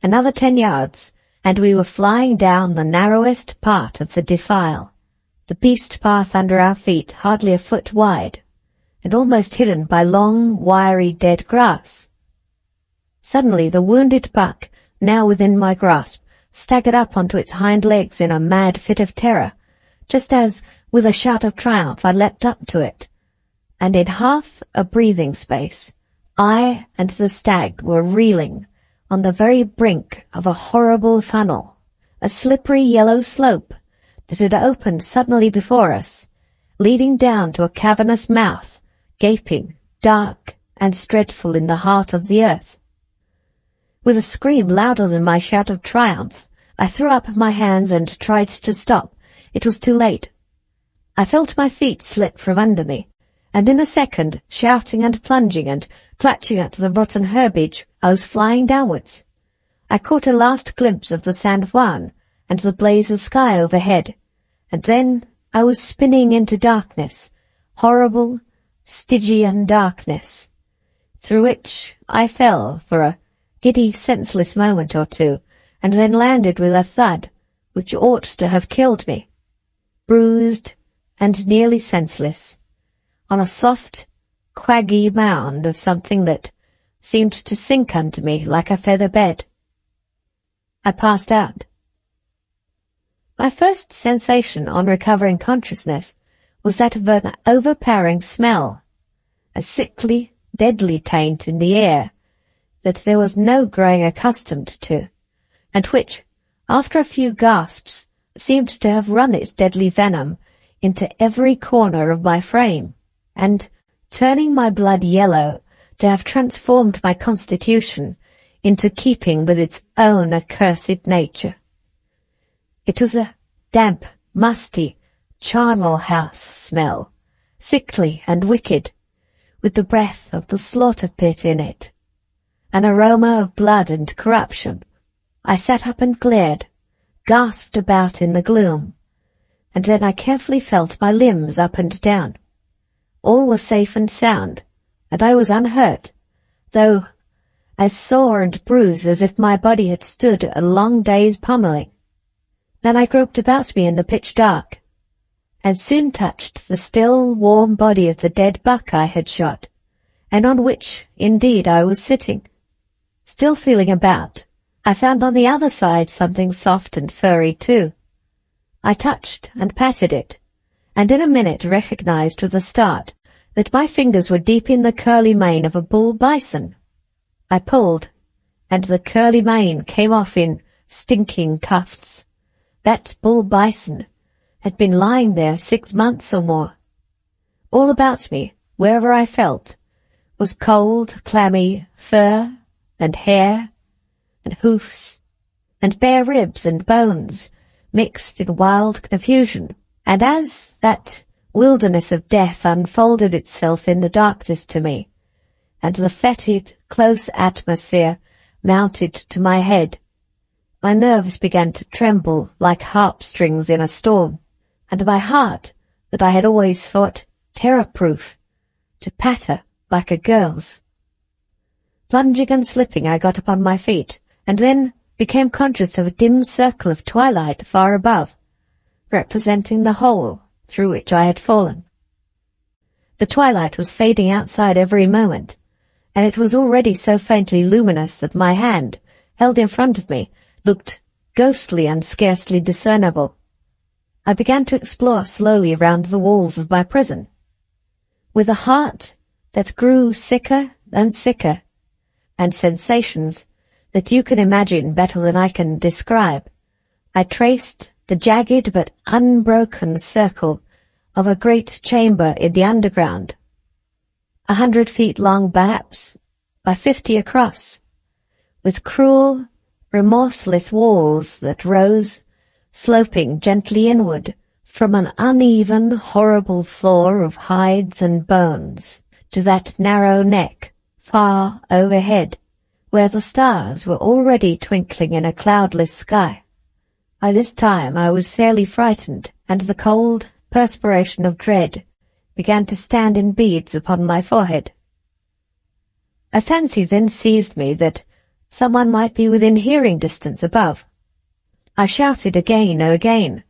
Another 10 yards, and we were flying down the narrowest part of the defile, the beast path under our feet hardly a foot wide, and almost hidden by long, wiry, dead grass. Suddenly the wounded buck, now within my grasp, staggered up onto its hind legs in a mad fit of terror, just as, with a shout of triumph, I leapt up to it, and in half a breathing space, I and the stag were reeling on the very brink of a horrible funnel, a slippery yellow slope that had opened suddenly before us, leading down to a cavernous mouth, gaping, dark, and dreadful in the heart of the earth. With a scream louder than my shout of triumph, I threw up my hands and tried to stop. It was too late. I felt my feet slip from under me, and in a second, shouting and plunging and clutching at the rotten herbage, I was flying downwards. I caught a last glimpse of the San Juan and the blaze of sky overhead, and then I was spinning into darkness, horrible, Stygian darkness, through which I fell for a giddy, senseless moment or two, and then landed with a thud which ought to have killed me, bruised and nearly senseless, on a soft, quaggy mound of something that seemed to sink under me like a feather bed. I passed out. My first sensation on recovering consciousness was that of an overpowering smell, a sickly, deadly taint in the air that there was no growing accustomed to, and which, after a few gasps, seemed to have run its deadly venom into every corner of my frame, and, turning my blood yellow, to have transformed my constitution into keeping with its own accursed nature. It was a damp, musty, charnel house smell, sickly and wicked, with the breath of the slaughter pit in it, an aroma of blood and corruption. I sat up and glared, gasped about in the gloom, and then I carefully felt my limbs up and down. All was safe and sound, and I was unhurt, though as sore and bruised as if my body had stood a long day's pummeling. Then I groped about me in the pitch dark, and soon touched the still, warm body of the dead buck I had shot, and on which, indeed, I was sitting. Still feeling about, I found on the other side something soft and furry too. I touched and patted it, and in a minute recognized with a start that my fingers were deep in the curly mane of a bull bison. I pulled, and the curly mane came off in stinking tufts. That bull bison had been lying there 6 months or more. All about me, wherever I felt, was cold, clammy fur and hair and hoofs and bare ribs and bones mixed in wild confusion. And as that wilderness of death unfolded itself in the darkness to me, and the fetid, close atmosphere mounted to my head, my nerves began to tremble like harp strings in a storm, and my heart, that I had always thought terror-proof, to patter like a girl's. Plunging and slipping, I got upon my feet, and then became conscious of a dim circle of twilight far above, representing the hole through which I had fallen. The twilight was fading outside every moment, and it was already so faintly luminous that my hand, held in front of me, looked ghostly and scarcely discernible. I began to explore slowly round the walls of my prison. With a heart that grew sicker and sicker, and sensations that you can imagine better than I can describe, I traced the jagged but unbroken circle of a great chamber in the underground, 100 feet long perhaps, by 50 across, with cruel, remorseless walls that rose, sloping gently inward from an uneven, horrible floor of hides and bones to that narrow neck far overhead, where the stars were already twinkling in a cloudless sky. By this time I was fairly frightened, and the cold perspiration of dread began to stand in beads upon my forehead. A fancy then seized me that someone might be within hearing distance above. I shouted again and again,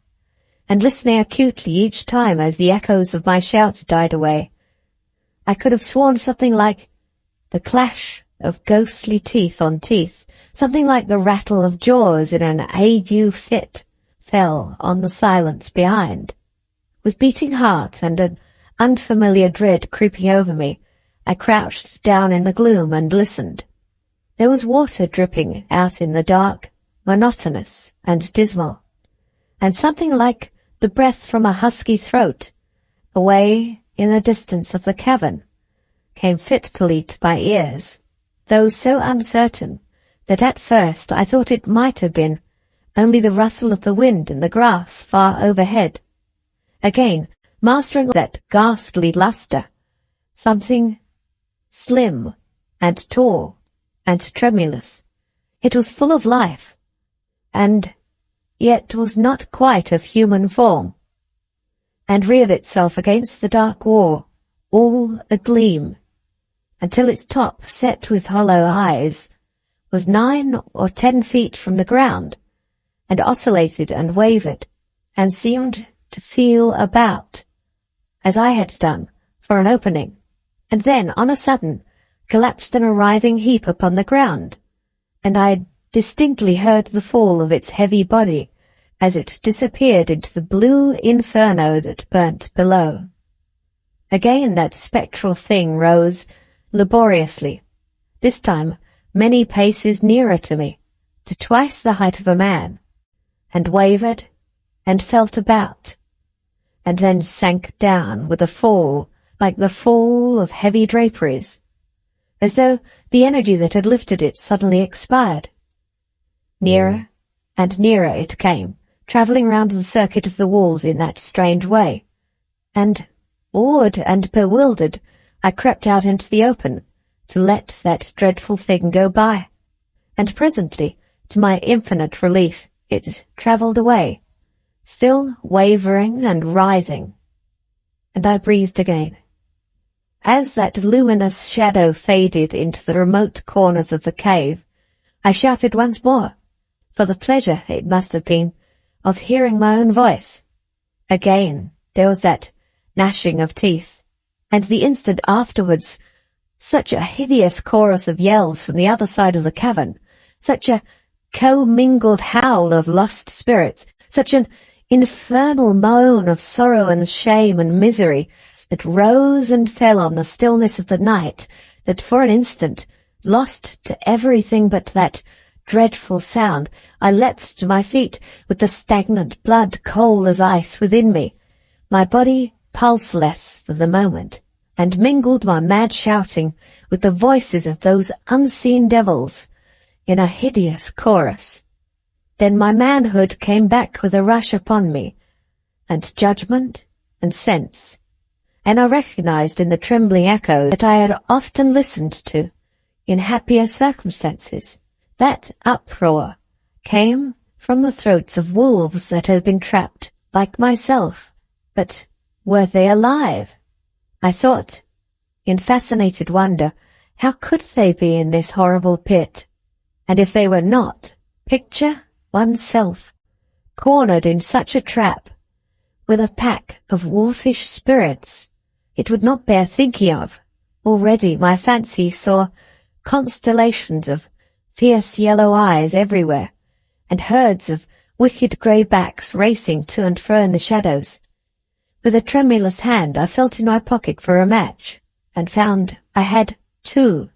and listening acutely each time as the echoes of my shout died away, I could have sworn something like the clash of ghostly teeth on teeth, something like the rattle of jaws in an ague fit, fell on the silence behind. With beating heart and an unfamiliar dread creeping over me, I crouched down in the gloom and listened. There was water dripping out in the dark, monotonous and dismal, and something like the breath from a husky throat, away in the distance of the cavern, came fitfully to my ears, though so uncertain that at first I thought it might have been only the rustle of the wind in the grass far overhead. Again, mastering that ghastly lustre, something slim and tall and tremulous. It was full of life, and yet was not quite of human form, and reared itself against the dark wall, all agleam, until its top, set with hollow eyes, was 9 or 10 feet from the ground, and oscillated and wavered, and seemed to feel about, as I had done, for an opening, and then, on a sudden, collapsed in a writhing heap upon the ground, and I distinctly heard the fall of its heavy body as it disappeared into the blue inferno that burnt below. Again that spectral thing rose laboriously, this time many paces nearer to me, to twice the height of a man, and wavered and felt about, and then sank down with a fall like the fall of heavy draperies, as though the energy that had lifted it suddenly expired. Nearer and nearer it came, travelling round the circuit of the walls in that strange way, and, awed and bewildered, I crept out into the open to let that dreadful thing go by, and presently, to my infinite relief, it travelled away, still wavering and writhing, and I breathed again. As that luminous shadow faded into the remote corners of the cave, I shouted once more, for the pleasure, it must have been, of hearing my own voice. Again there was that gnashing of teeth, and the instant afterwards Such a hideous chorus of yells from the other side of the cavern, such a commingled howl of lost spirits, such an infernal moan of sorrow and shame and misery that rose and fell on the stillness of the night, that for an instant, lost to everything but that dreadful sound, I leapt to my feet with the stagnant blood cold as ice within me, my body pulseless for the moment, and mingled my mad shouting with the voices of those unseen devils in a hideous chorus. Then my manhood came back with a rush upon me, and judgment and sense, and I recognized in the trembling echo that I had often listened to in happier circumstances. That uproar came from the throats of wolves that had been trapped like myself. But were they alive? I thought, in fascinated wonder, how could they be in this horrible pit? And if they were not, picture oneself cornered in such a trap, with a pack of wolfish spirits. It would not bear thinking of. Already my fancy saw constellations of fierce yellow eyes everywhere, and herds of wicked grey backs racing to and fro in the shadows. With a tremulous hand I felt in my pocket for a match, and found I had 2,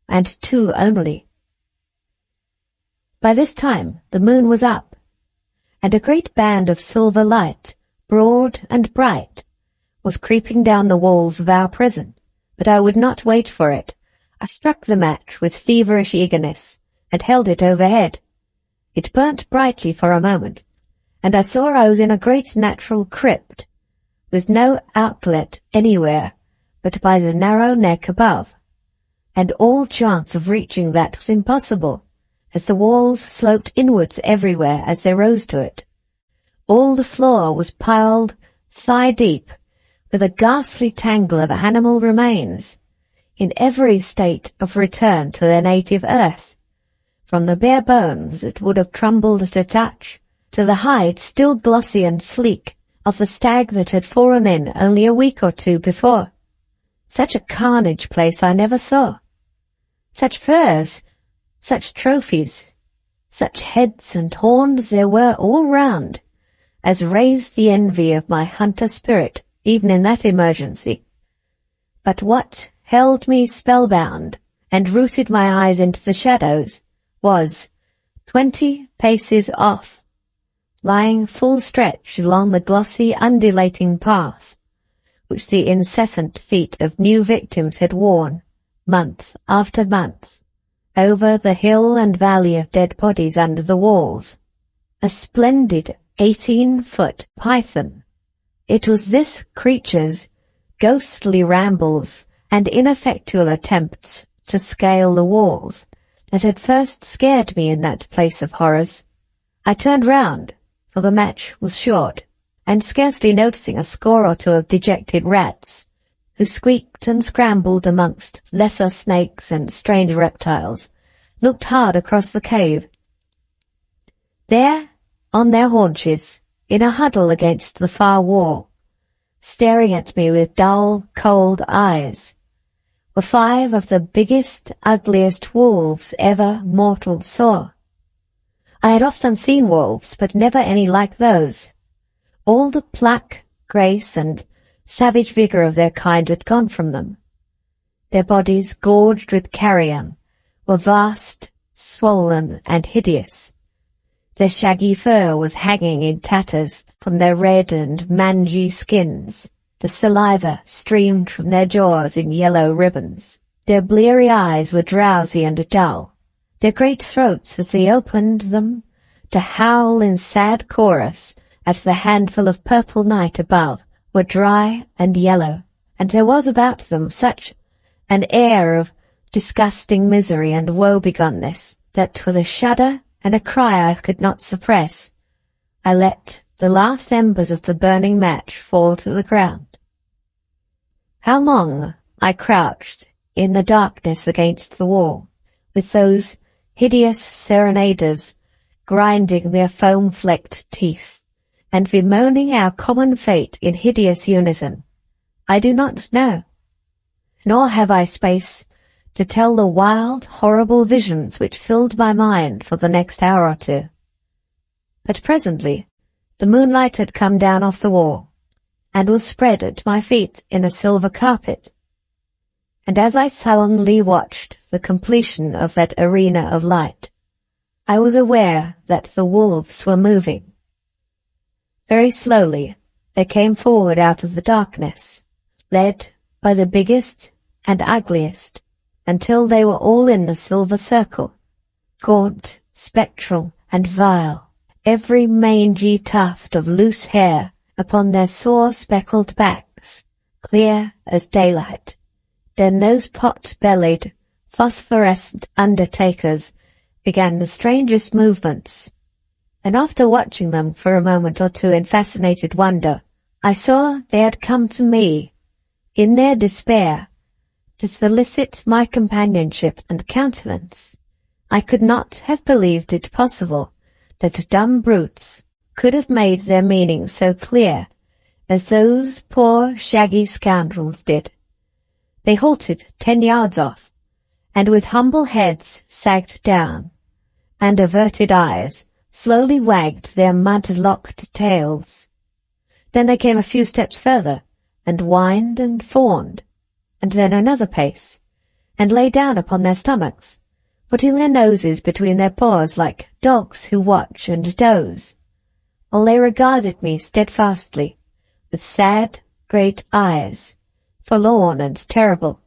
and 2 only. By this time the moon was up, and a great band of silver light, broad and bright, was creeping down the walls of our prison, but I would not wait for it. I struck the match with feverish eagerness, and held it overhead. It burnt brightly for a moment, and I saw I was in a great natural crypt, with no outlet anywhere but by the narrow neck above, and all chance of reaching that was impossible, as the walls sloped inwards everywhere as they rose to it. All the floor was piled thigh-deep with a ghastly tangle of animal remains, in every state of return to their native earth, from the bare bones that would have trembled at a touch, to the hide still glossy and sleek of the stag that had fallen in only a week or 2 before. Such a carnage place I never saw. Such furs, such trophies, such heads and horns there were all round, as raised the envy of my hunter spirit even in that emergency. But what held me spellbound and rooted my eyes into the shadows was 20 paces off, lying full stretch along the glossy undulating path which the incessant feet of new victims had worn, month after month, over the hill and valley of dead bodies under the walls. A splendid 18-foot python. It was this creature's ghostly rambles and ineffectual attempts to scale the walls that had first scared me in that place of horrors. I turned round, for the match was short, and scarcely noticing a score or 2 of dejected rats, who squeaked and scrambled amongst lesser snakes and strange reptiles, looked hard across the cave. There, on their haunches, in a huddle against the far wall, staring at me with dull, cold eyes, were 5 of the biggest, ugliest wolves ever mortal saw. I had often seen wolves, but never any like those. All the pluck, grace, and savage vigor of their kind had gone from them. Their bodies, gorged with carrion, were vast, swollen, and hideous. Their shaggy fur was hanging in tatters from their red and mangy skins. The saliva streamed from their jaws in yellow ribbons. Their bleary eyes were drowsy and dull. Their great throats, as they opened them to howl in sad chorus at the handful of purple night above, were dry and yellow, and there was about them such an air of disgusting misery and woe-begonness that with a shudder and a cry I could not suppress, I let the last embers of the burning match fall to the ground. How long I crouched in the darkness against the wall, with those hideous serenaders grinding their foam-flecked teeth, and bemoaning our common fate in hideous unison, I do not know. nor have I space to tell the wild, horrible visions which filled my mind for the next hour or two. But presently the moonlight had come down off the wall, and was spread at my feet in a silver carpet. And as I sullenly watched the completion of that arena of light, I was aware that the wolves were moving. Very slowly they came forward out of the darkness, led by the biggest and ugliest, until they were all in the silver circle, gaunt, spectral, and vile, every mangy tuft of loose hair upon their sore speckled backs, clear as daylight. Then those pot-bellied, phosphorescent undertakers began the strangest movements, and after watching them for a moment or two in fascinated wonder, I saw they had come to me, in their despair, to solicit my companionship and countenance. I could not have believed it possible that dumb brutes could have made their meaning so clear as those poor shaggy scoundrels did. They halted 10 yards off, and with humble heads sagged down, and averted eyes slowly wagged their mud-locked tails. Then they came a few steps further, and whined and fawned, and then another pace, and lay down upon their stomachs, putting their noses between their paws like dogs who watch and doze, while they regarded me steadfastly, with sad, great eyes, forlorn and terrible.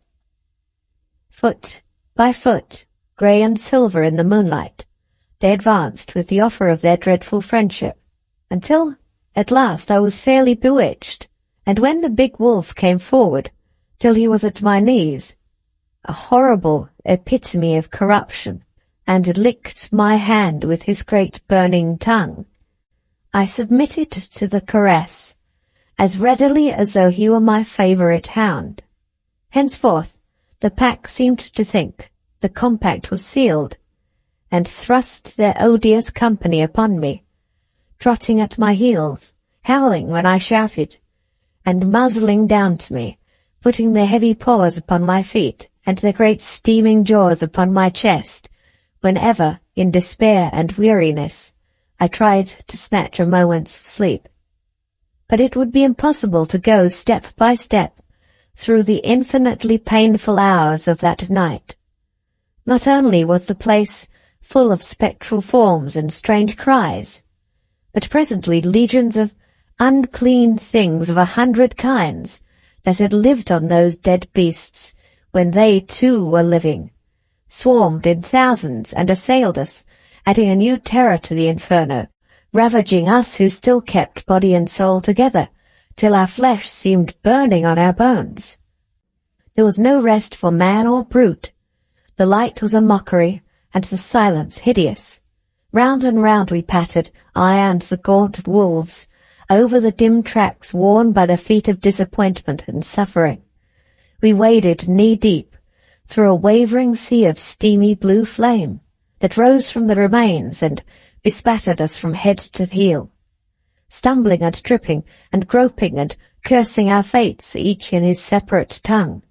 Foot by foot, grey and silver in the moonlight, they advanced with the offer of their dreadful friendship, until at last I was fairly bewitched, and when the big wolf came forward, till he was at my knees, a horrible epitome of corruption, and licked my hand with his great burning tongue, I submitted to the caress as readily as though he were my favourite hound. Henceforth the pack seemed to think the compact was sealed, and thrust their odious company upon me, trotting at my heels, howling when I shouted, and muzzling down to me, putting their heavy paws upon my feet, and their great steaming jaws upon my chest, whenever, in despair and weariness, I tried to snatch a moment's sleep. But it would be impossible to go step by step through the infinitely painful hours of that night. Not only was the place full of spectral forms and strange cries, but presently legions of unclean things of 100 kinds that had lived on those dead beasts when they too were living, swarmed in thousands and assailed us, adding a new terror to the inferno, ravaging us who still kept body and soul together, till our flesh seemed burning on our bones. There was no rest for man or brute. The light was a mockery, and the silence hideous. Round and round we pattered, I and the gaunt wolves, over the dim tracks worn by the feet of disappointment and suffering. We waded knee-deep through a wavering sea of steamy blue flame that rose from the remains and bespattered us from head to heel, stumbling and tripping and groping and cursing our fates, each in his separate tongue.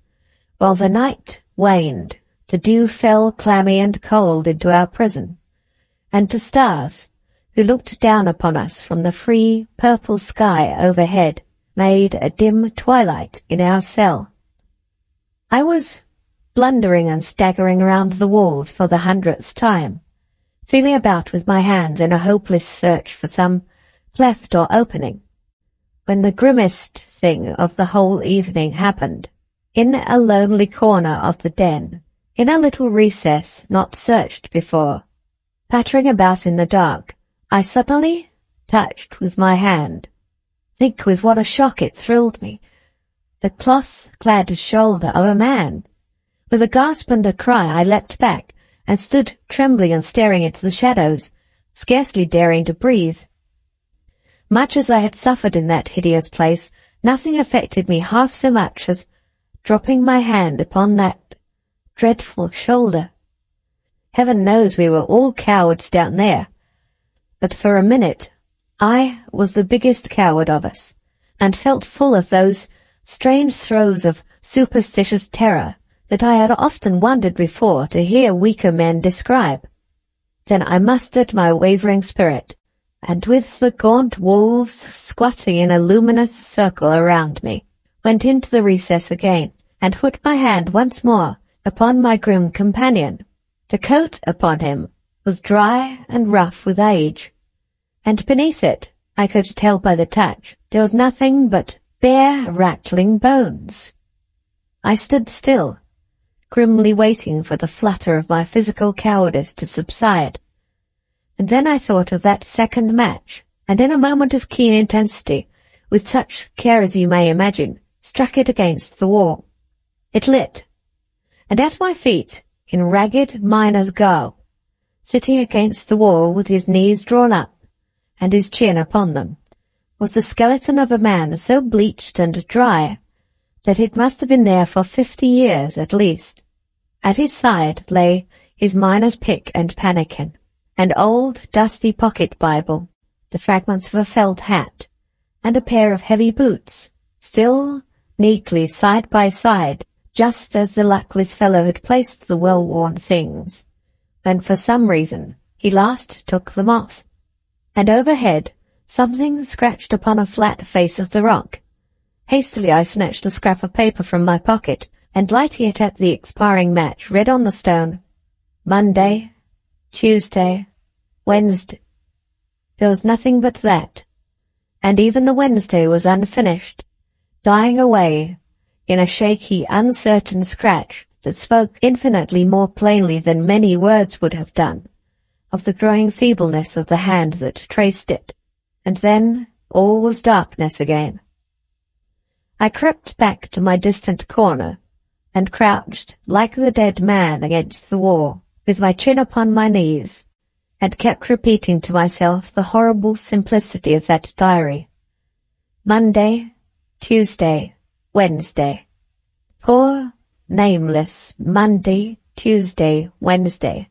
While the night waned, the dew fell clammy and cold into our prison, and the stars, who looked down upon us from the free purple sky overhead, made a dim twilight in our cell. I was blundering and staggering around the walls for the 100th time, feeling about with my hands in a hopeless search for some cleft or opening, when the grimmest thing of the whole evening happened. In a lonely corner of the den, in a little recess not searched before, pattering about in the dark, I suddenly touched with my hand. Think with what a shock it thrilled me. The cloth-clad shoulder of a man. With a gasp and a cry I leapt back, and stood trembling and staring into the shadows, scarcely daring to breathe. Much as I had suffered in that hideous place, nothing affected me half so much as dropping my hand upon that dreadful shoulder. Heaven knows we were all cowards down there, but for a minute I was the biggest coward of us, and felt full of those strange throes of superstitious terror that I had often wondered before to hear weaker men describe. Then I mustered my wavering spirit, and with the gaunt wolves squatting in a luminous circle around me, went into the recess again, and put my hand once more upon my grim companion. The coat upon him was dry and rough with age, and beneath it, I could tell by the touch, there was nothing but bare, rattling bones. I stood still, grimly waiting for the flutter of my physical cowardice to subside. And then I thought of that second match, and in a moment of keen intensity, with such care as you may imagine, struck it against the wall. It lit, and at my feet, in ragged miner's garb, sitting against the wall with his knees drawn up, and his chin upon them, was the skeleton of a man so bleached and dry that it must have been there for 50 years at least. At his side lay his miner's pick and pannikin, an old dusty pocket Bible, the fragments of a felt hat, and a pair of heavy boots, still neatly side by side, just as the luckless fellow had placed the well-worn things, when for some reason he last took them off. And overhead, something scratched upon a flat face of the rock. Hastily I snatched a scrap of paper from my pocket, and lighting it at the expiring match, read on the stone, Monday, Tuesday, Wednesday. There was nothing but that, and even the Wednesday was unfinished, dying away in a shaky, uncertain scratch that spoke infinitely more plainly than many words would have done, of the growing feebleness of the hand that traced it. And then all was darkness again. I crept back to my distant corner, and crouched like the dead man against the wall, with my chin upon my knees, and kept repeating to myself the horrible simplicity of that diary. Monday, Tuesday, Wednesday. Poor, nameless Monday, Tuesday, Wednesday.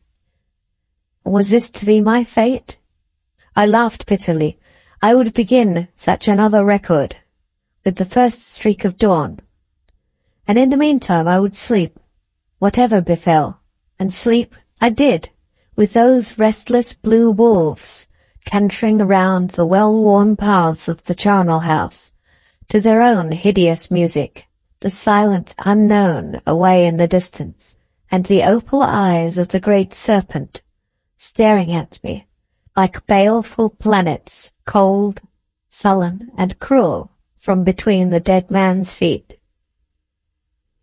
Was this to be my fate? I laughed bitterly. I would begin such another record with the first streak of dawn, and in the meantime I would sleep, whatever befell, and sleep I did, with those restless blue wolves cantering around the well-worn paths of the charnel house, to their own hideous music, the silent unknown away in the distance, and the opal eyes of the great serpent staring at me like baleful planets, cold, sullen, and cruel, from between the dead man's feet.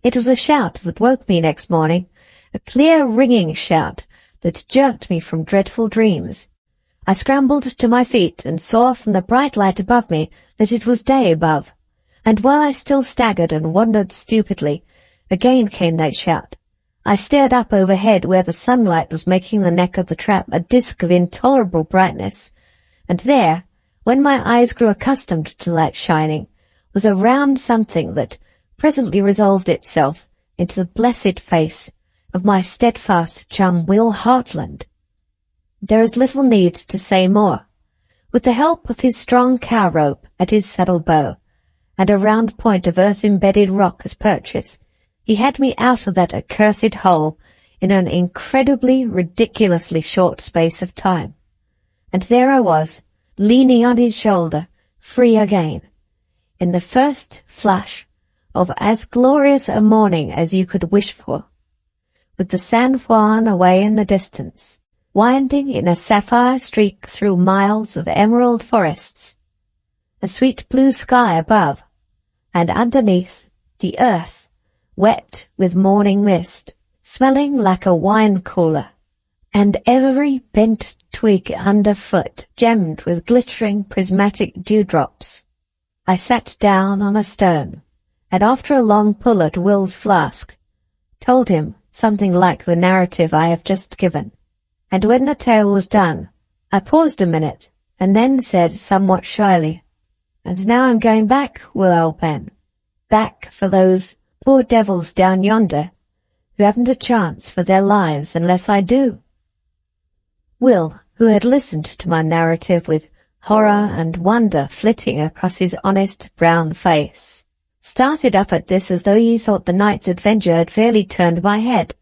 It was a shout that woke me next morning, a clear ringing shout that jerked me from dreadful dreams. I scrambled to my feet and saw from the bright light above me that it was day above, and while I still staggered and wondered stupidly, again came that shout. I stared up overhead where the sunlight was making the neck of the trap a disk of intolerable brightness, and there, when my eyes grew accustomed to that shining, was a round something that presently resolved itself into the blessed face of my steadfast chum Will Hartland. There is little need to say more. With the help of his strong cow rope at his saddle bow, and a round point of earth-embedded rock as purchase, he had me out of that accursed hole in an incredibly, ridiculously short space of time. And there I was, leaning on his shoulder, free again, in the first flush of as glorious a morning as you could wish for, with the San Juan away in the distance, winding in a sapphire streak through miles of emerald forests, a sweet blue sky above, and underneath the earth, wet with morning mist, smelling like a wine cooler, and every bent twig underfoot gemmed with glittering prismatic dewdrops. I sat down on a stone, and after a long pull at Will's flask, told him something like the narrative I have just given, and when the tale was done, I paused a minute, and then said somewhat shyly, "And now I'm going back, Will, old man, back for those poor devils down yonder, who haven't a chance for their lives unless I do." Will, who had listened to my narrative with horror and wonder flitting across his honest brown face, started up at this as though he thought the night's adventure had fairly turned my head.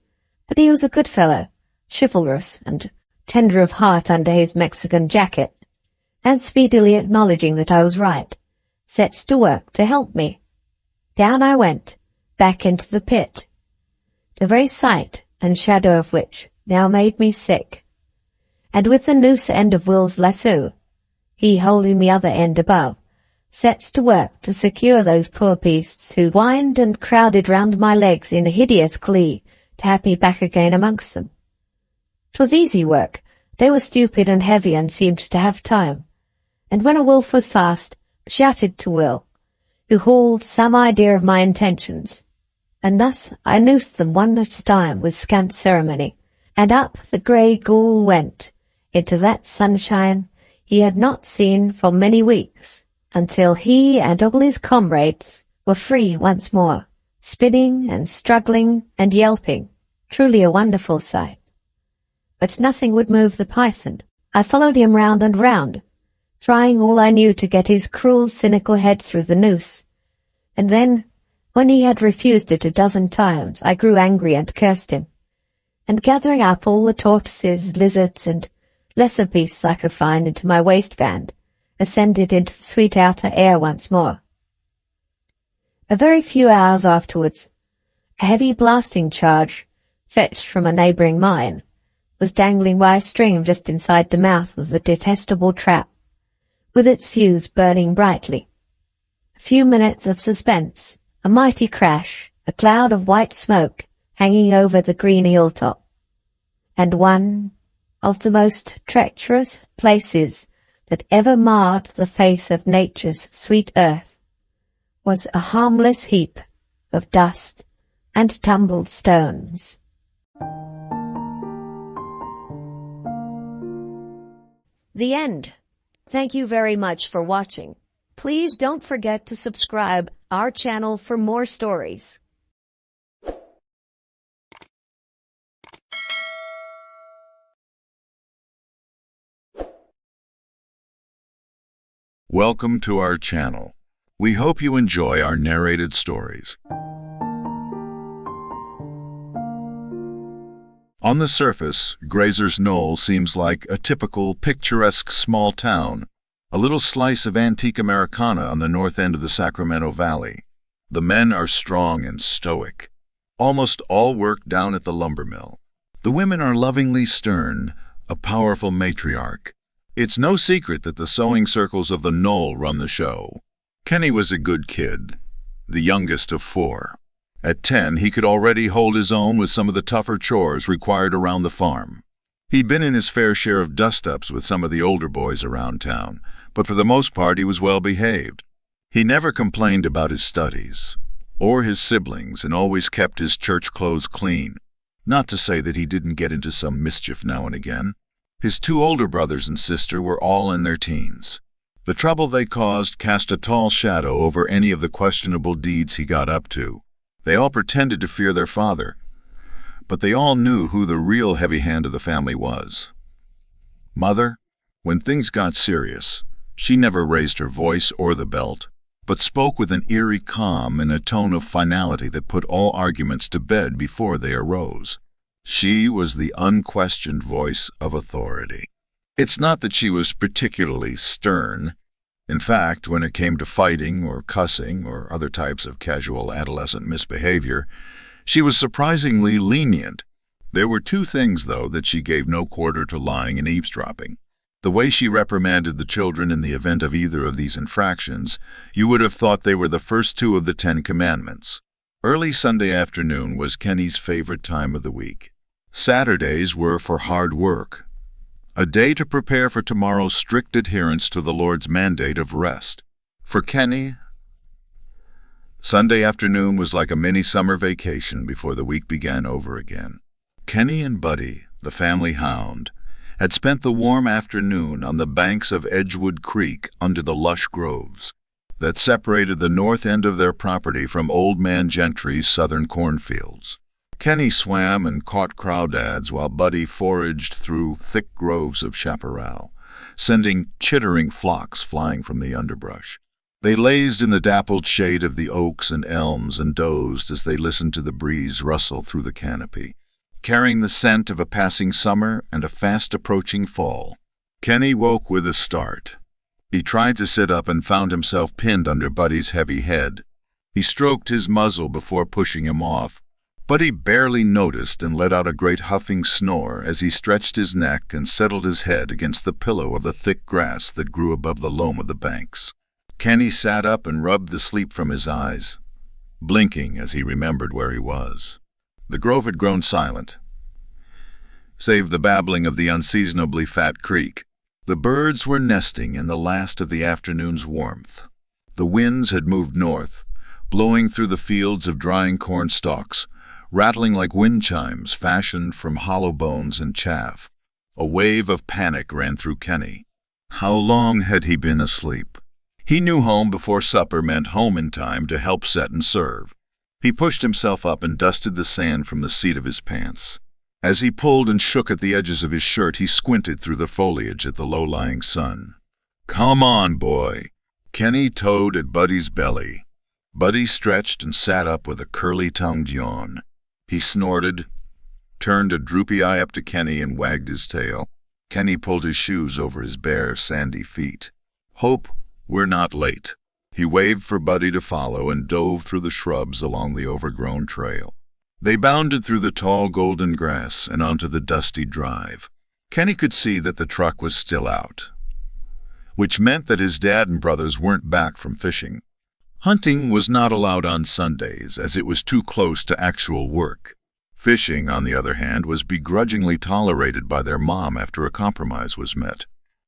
But he was a good fellow, chivalrous and tender of heart under his Mexican jacket, and speedily acknowledging that I was right, sets to work to help me. Down I went, back into the pit, the very sight and shadow of which now made me sick. And with the noose end of Will's lasso, he holding the other end above, sets to work to secure those poor beasts who whined and crowded round my legs in hideous glee to have me back again amongst them. 'Twas easy work. They were stupid and heavy and seemed to have time. And when a wolf was fast, shouted to Will, who hauled some idea of my intentions. And thus I noosed them one at a time with scant ceremony, and up the grey ghoul went, into that sunshine he had not seen for many weeks, until he and all his comrades were free once more, spinning and struggling and yelping, truly a wonderful sight. But nothing would move the python. I followed him round and round, trying all I knew to get his cruel, cynical head through the noose. And then, when he had refused it a dozen times, I grew angry and cursed him, and gathering up all the tortoises, lizards, and lesser beasts I could find into my waistband, ascended into the sweet outer air once more. A very few hours afterwards, a heavy blasting charge, fetched from a neighbouring mine, was dangling by a string just inside the mouth of the detestable trap, with its fuse burning brightly. A few minutes of suspense, a mighty crash, a cloud of white smoke hanging over the green hilltop, and one of the most treacherous places that ever marred the face of nature's sweet earth was a harmless heap of dust and tumbled stones. The end. Thank you very much for watching. Please don't forget to subscribe our channel for more stories. Welcome to our channel. We hope you enjoy our narrated stories. On the surface, Grazer's Knoll seems like a typical picturesque small town, a little slice of antique Americana on the north end of the Sacramento Valley. The men are strong and stoic. Almost all work down at the lumber mill. The women are lovingly stern, a powerful matriarch. It's no secret that the sewing circles of the Knoll run the show. Kenny was a good kid, the youngest of 4. At 10, he could already hold his own with some of the tougher chores required around the farm. He'd been in his fair share of dust-ups with some of the older boys around town, but for the most part he was well behaved. He never complained about his studies or his siblings and always kept his church clothes clean. Not to say that he didn't get into some mischief now and again. His 2 older brothers and sister were all in their teens. The trouble they caused cast a tall shadow over any of the questionable deeds he got up to. They all pretended to fear their father, but they all knew who the real heavy hand of the family was. Mother, when things got serious, she never raised her voice or the belt, but spoke with an eerie calm and a tone of finality that put all arguments to bed before they arose. She was the unquestioned voice of authority. It's not that she was particularly stern. In fact, when it came to fighting or cussing or other types of casual adolescent misbehavior, she was surprisingly lenient. There were 2 things, though, that she gave no quarter to lying and eavesdropping. The way she reprimanded the children in the event of either of these infractions, you would have thought they were the first 2 of the 10 Commandments. Early Sunday afternoon was Kenny's favorite time of the week. Saturdays were for hard work, a day to prepare for tomorrow's strict adherence to the Lord's mandate of rest. For Kenny, Sunday afternoon was like a mini-summer vacation before the week began over again. Kenny and Buddy, the family hound, had spent the warm afternoon on the banks of Edgewood Creek under the lush groves that separated the north end of their property from Old Man Gentry's southern cornfields. Kenny swam and caught crawdads while Buddy foraged through thick groves of chaparral, sending chittering flocks flying from the underbrush. They lazed in the dappled shade of the oaks and elms and dozed as they listened to the breeze rustle through the canopy, carrying the scent of a passing summer and a fast-approaching fall. Kenny woke with a start. He tried to sit up and found himself pinned under Buddy's heavy head. He stroked his muzzle before pushing him off. Buddy barely noticed and let out a great huffing snore as he stretched his neck and settled his head against the pillow of the thick grass that grew above the loam of the banks. Kenny sat up and rubbed the sleep from his eyes, blinking as he remembered where he was. The grove had grown silent, save the babbling of the unseasonably fat creek. The birds were nesting in the last of the afternoon's warmth. The winds had moved north, blowing through the fields of drying corn stalks, rattling like wind chimes fashioned from hollow bones and chaff. A wave of panic ran through Kenny. How long had he been asleep? He knew home before supper meant home in time to help set and serve. He pushed himself up and dusted the sand from the seat of his pants. As he pulled and shook at the edges of his shirt, he squinted through the foliage at the low-lying sun. "Come on, boy." Kenny towed at Buddy's belly. Buddy stretched and sat up with a curly-tongued yawn. He snorted, turned a droopy eye up to Kenny and wagged his tail. Kenny pulled his shoes over his bare, sandy feet. "Hope we're not late." He waved for Buddy to follow and dove through the shrubs along the overgrown trail. They bounded through the tall golden grass and onto the dusty drive. Kenny could see that the truck was still out, which meant that his dad and brothers weren't back from fishing. Hunting was not allowed on Sundays, as it was too close to actual work. Fishing, on the other hand, was begrudgingly tolerated by their mom after a compromise was met.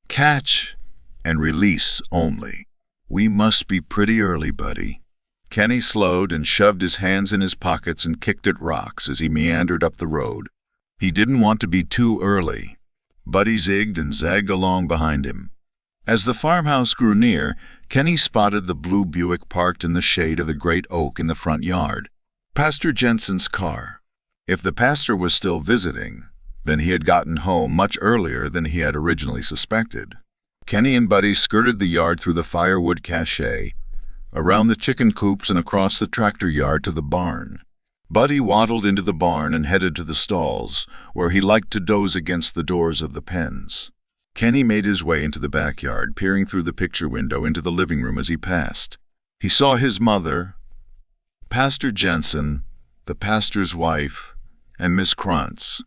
Catch and release only. "We must be pretty early, Buddy." Kenny slowed and shoved his hands in his pockets and kicked at rocks as he meandered up the road. He didn't want to be too early. Buddy zigged and zagged along behind him. As the farmhouse grew near, Kenny spotted the blue Buick parked in the shade of the great oak in the front yard. Pastor Jensen's car. If the pastor was still visiting, then he had gotten home much earlier than he had originally suspected. Kenny and Buddy skirted the yard through the firewood cache, around the chicken coops and across the tractor yard to the barn. Buddy waddled into the barn and headed to the stalls, where he liked to doze against the doors of the pens. Kenny made his way into the backyard, peering through the picture window into the living room as he passed. He saw his mother, Pastor Jensen, the pastor's wife, and Miss Krantz,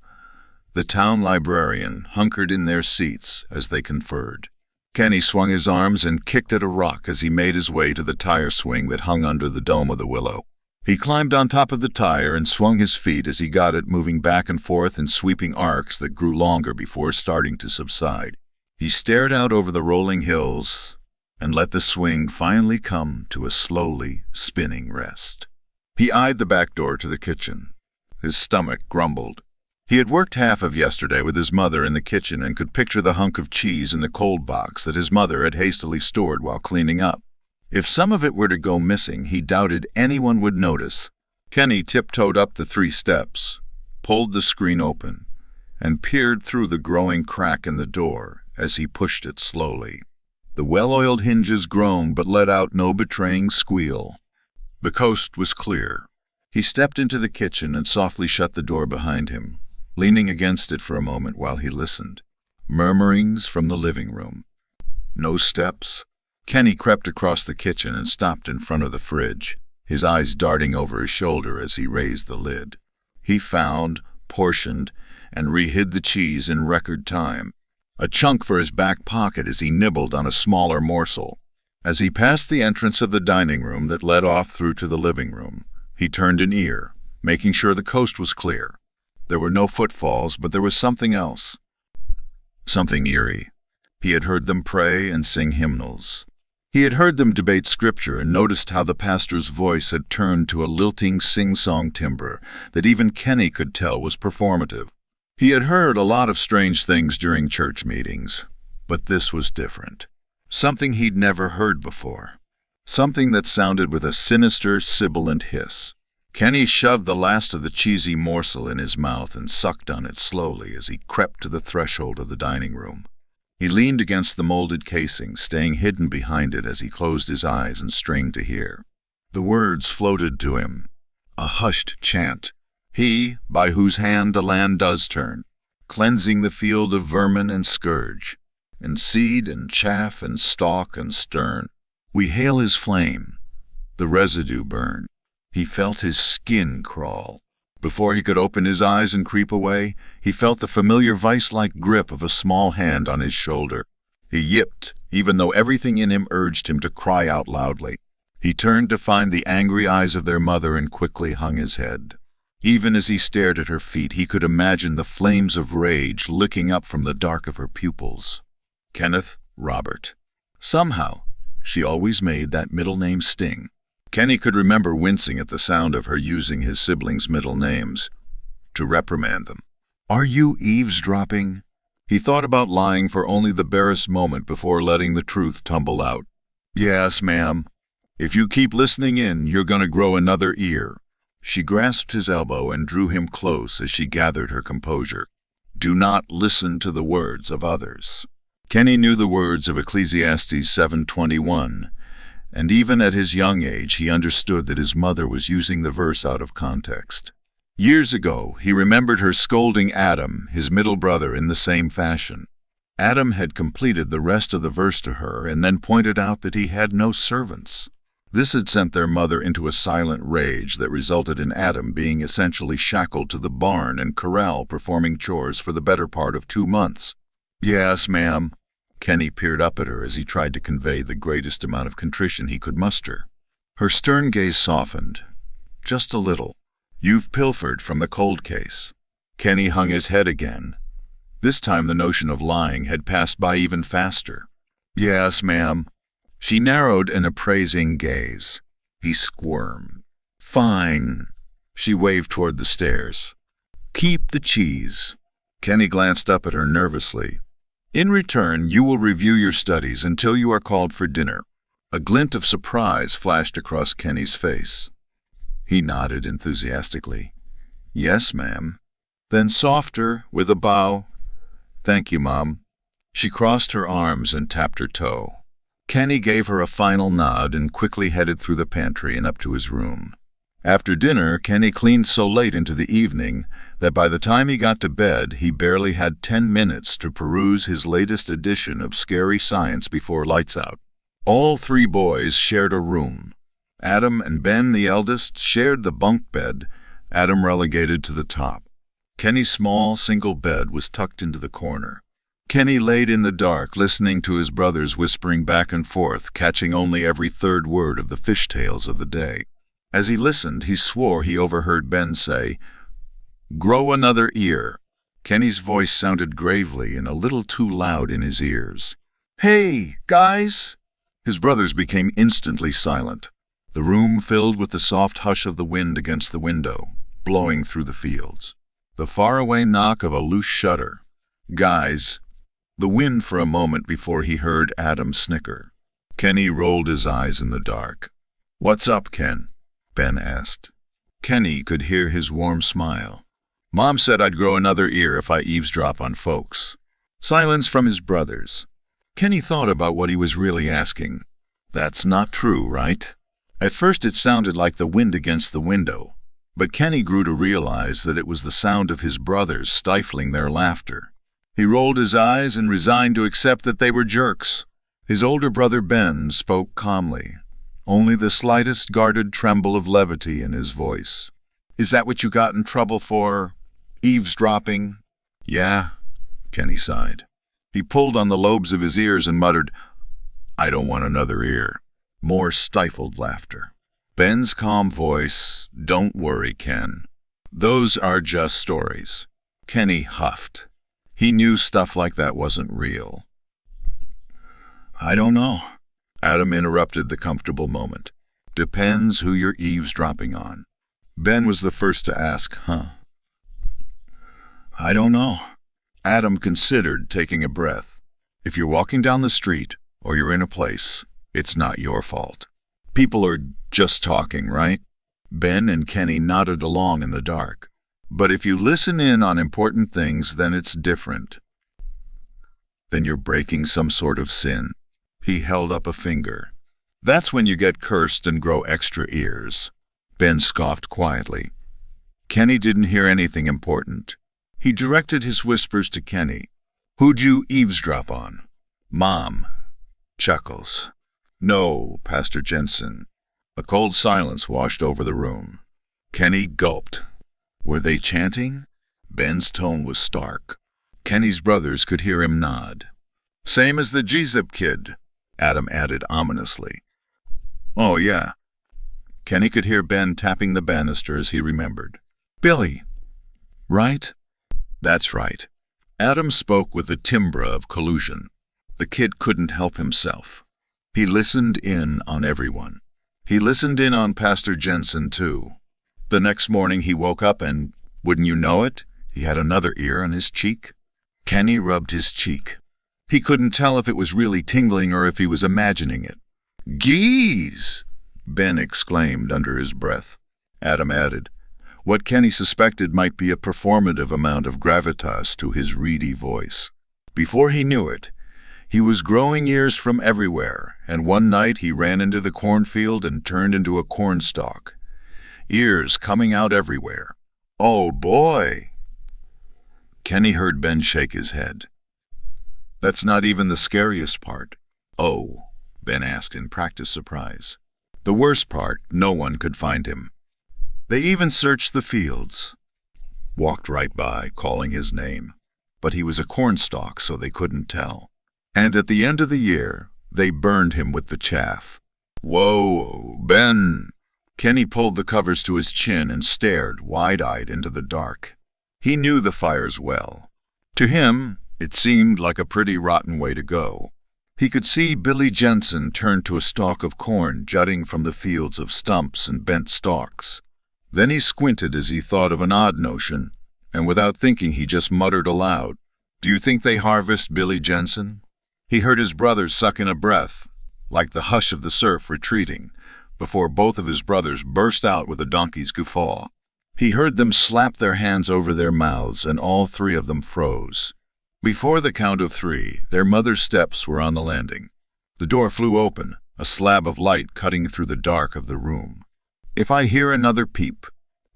the town librarian, hunkered in their seats as they conferred. Kenny swung his arms and kicked at a rock as he made his way to the tire swing that hung under the dome of the willow. He climbed on top of the tire and swung his feet as he got it moving back and forth in sweeping arcs that grew longer before starting to subside. He stared out over the rolling hills and let the swing finally come to a slowly spinning rest. He eyed the back door to the kitchen. His stomach grumbled. He had worked half of yesterday with his mother in the kitchen and could picture the hunk of cheese in the cold box that his mother had hastily stored while cleaning up. If some of it were to go missing, he doubted anyone would notice. Kenny tiptoed up the 3 steps, pulled the screen open, and peered through the growing crack in the door as he pushed it slowly. The well-oiled hinges groaned but let out no betraying squeal. The coast was clear. He stepped into the kitchen and softly shut the door behind him, leaning against it for a moment while he listened. Murmurings from the living room. No steps. Kenny crept across the kitchen and stopped in front of the fridge, his eyes darting over his shoulder as he raised the lid. He found, portioned, and rehid the cheese in record time, a chunk for his back pocket as he nibbled on a smaller morsel. As he passed the entrance of the dining room that led off through to the living room, he turned an ear, making sure the coast was clear. There were no footfalls, but there was something else. Something eerie. He had heard them pray and sing hymnals. He had heard them debate scripture and noticed how the pastor's voice had turned to a lilting sing-song timbre that even Kenny could tell was performative. He had heard a lot of strange things during church meetings, but this was different. Something he'd never heard before. Something that sounded with a sinister, sibilant hiss. Kenny shoved the last of the cheesy morsel in his mouth and sucked on it slowly as he crept to the threshold of the dining room. He leaned against the molded casing, staying hidden behind it as he closed his eyes and strained to hear. The words floated to him, a hushed chant. He, by whose hand the land does turn, cleansing the field of vermin and scourge, and seed and chaff and stalk and stern. We hail his flame, the residue burn. He felt his skin crawl. Before he could open his eyes and creep away, he felt the familiar vice-like grip of a small hand on his shoulder. He yipped, even though everything in him urged him to cry out loudly. He turned to find the angry eyes of their mother and quickly hung his head. Even as he stared at her feet, he could imagine the flames of rage licking up from the dark of her pupils. Kenneth, Robert. Somehow, she always made that middle name sting. Kenny could remember wincing at the sound of her using his siblings' middle names to reprimand them. Are you eavesdropping? He thought about lying for only the barest moment before letting the truth tumble out. Yes, ma'am. If you keep listening in, you're going to grow another ear. She grasped his elbow and drew him close as she gathered her composure. Do not listen to the words of others. Kenny knew the words of Ecclesiastes 7:21, and even at his young age he understood that his mother was using the verse out of context. Years ago, he remembered her scolding Adam, his middle brother, in the same fashion. Adam had completed the rest of the verse to her and then pointed out that he had no servants. This had sent their mother into a silent rage that resulted in Adam being essentially shackled to the barn and corral performing chores for the better part of 2 months. Yes, ma'am. Kenny peered up at her as he tried to convey the greatest amount of contrition he could muster. Her stern gaze softened, just a little. You've pilfered from the cold case. Kenny hung his head again. This time the notion of lying had passed by even faster. Yes, ma'am. She narrowed an appraising gaze. He squirmed. Fine. She waved toward the stairs. Keep the cheese. Kenny glanced up at her nervously. In return, you will review your studies until you are called for dinner. A glint of surprise flashed across Kenny's face. He nodded enthusiastically. Yes, ma'am. Then softer, with a bow. Thank you, Mom. She crossed her arms and tapped her toe. Kenny gave her a final nod and quickly headed through the pantry and up to his room. After dinner, Kenny cleaned so late into the evening that by the time he got to bed, he barely had 10 minutes to peruse his latest edition of Scary Science before lights out. All 3 boys shared a room. Adam and Ben, the eldest, shared the bunk bed, Adam relegated to the top. Kenny's small, single bed was tucked into the corner. Kenny laid in the dark, listening to his brothers whispering back and forth, catching only every third word of the fishtales of the day. As he listened, he swore he overheard Ben say, "Grow another ear." Kenny's voice sounded gravely and a little too loud in his ears. "Hey, guys!" His brothers became instantly silent. The room filled with the soft hush of the wind against the window, blowing through the fields. The faraway knock of a loose shutter. "Guys!" The wind for a moment before he heard Adam snicker. Kenny rolled his eyes in the dark. "What's up, Ken?" Ben asked. Kenny could hear his warm smile. "Mom said I'd grow another ear if I eavesdrop on folks." Silence from his brothers. Kenny thought about what he was really asking. That's not true, right? At first it sounded like the wind against the window, but Kenny grew to realize that it was the sound of his brothers stifling their laughter. He rolled his eyes and resigned to accept that they were jerks. His older brother Ben spoke calmly, only the slightest guarded tremble of levity in his voice. "Is that what you got in trouble for? Eavesdropping?" "Yeah," Kenny sighed. He pulled on the lobes of his ears and muttered, "I don't want another ear." More stifled laughter. Ben's calm voice, "Don't worry, Ken. Those are just stories." Kenny huffed. He knew stuff like that wasn't real. "I don't know." Adam interrupted the comfortable moment. "Depends who you're eavesdropping on." Ben was the first to ask, "I don't know." Adam considered, taking a breath. "If you're walking down the street, or you're in a place, it's not your fault. People are just talking, right?" Ben and Kenny nodded along in the dark. "But if you listen in on important things, then it's different." then you're breaking some sort of sin. He held up a finger. That's when you get cursed and grow extra ears. Ben scoffed quietly. Kenny didn't hear anything important. He directed his whispers to Kenny. Who'd you eavesdrop on? Mom. Chuckles. No, Pastor Jensen. A cold silence washed over the room. Kenny gulped. Were they chanting? Ben's tone was stark. Kenny's brothers could hear him nod. Same as the G-Zip kid, Adam added ominously. Oh, yeah. Kenny could hear Ben tapping the banister as he remembered. Billy, right? That's right. Adam spoke with the timbre of collusion. The kid couldn't help himself. He listened in on everyone. He listened in on Pastor Jensen, too. The next morning he woke up and, wouldn't you know it, he had another ear on his cheek. Kenny rubbed his cheek. He couldn't tell if it was really tingling or if he was imagining it. Geez! Ben exclaimed under his breath. Adam added, what Kenny suspected might be a performative amount of gravitas to his reedy voice. Before he knew it, he was growing ears from everywhere, and one night he ran into the cornfield and turned into a cornstalk. Ears coming out everywhere. Oh, boy! Kenny heard Ben shake his head. That's not even the scariest part. Oh, Ben asked in practiced surprise. The worst part, no one could find him. They even searched the fields. Walked right by, calling his name. But he was a cornstalk, so they couldn't tell. And at the end of the year, they burned him with the chaff. Whoa, Ben! Kenny pulled the covers to his chin and stared, wide-eyed, into the dark. He knew the fires well. To him, it seemed like a pretty rotten way to go. He could see Billy Jensen turn to a stalk of corn jutting from the fields of stumps and bent stalks. Then he squinted as he thought of an odd notion, and without thinking he just muttered aloud, Do you think they harvest Billy Jensen? He heard his brothers suck in a breath, like the hush of the surf retreating, before both of his brothers burst out with a donkey's guffaw. He heard them slap their hands over their mouths, and all three of them froze. Before the count of three, their mother's steps were on the landing. The door flew open, a slab of light cutting through the dark of the room. If I hear another peep.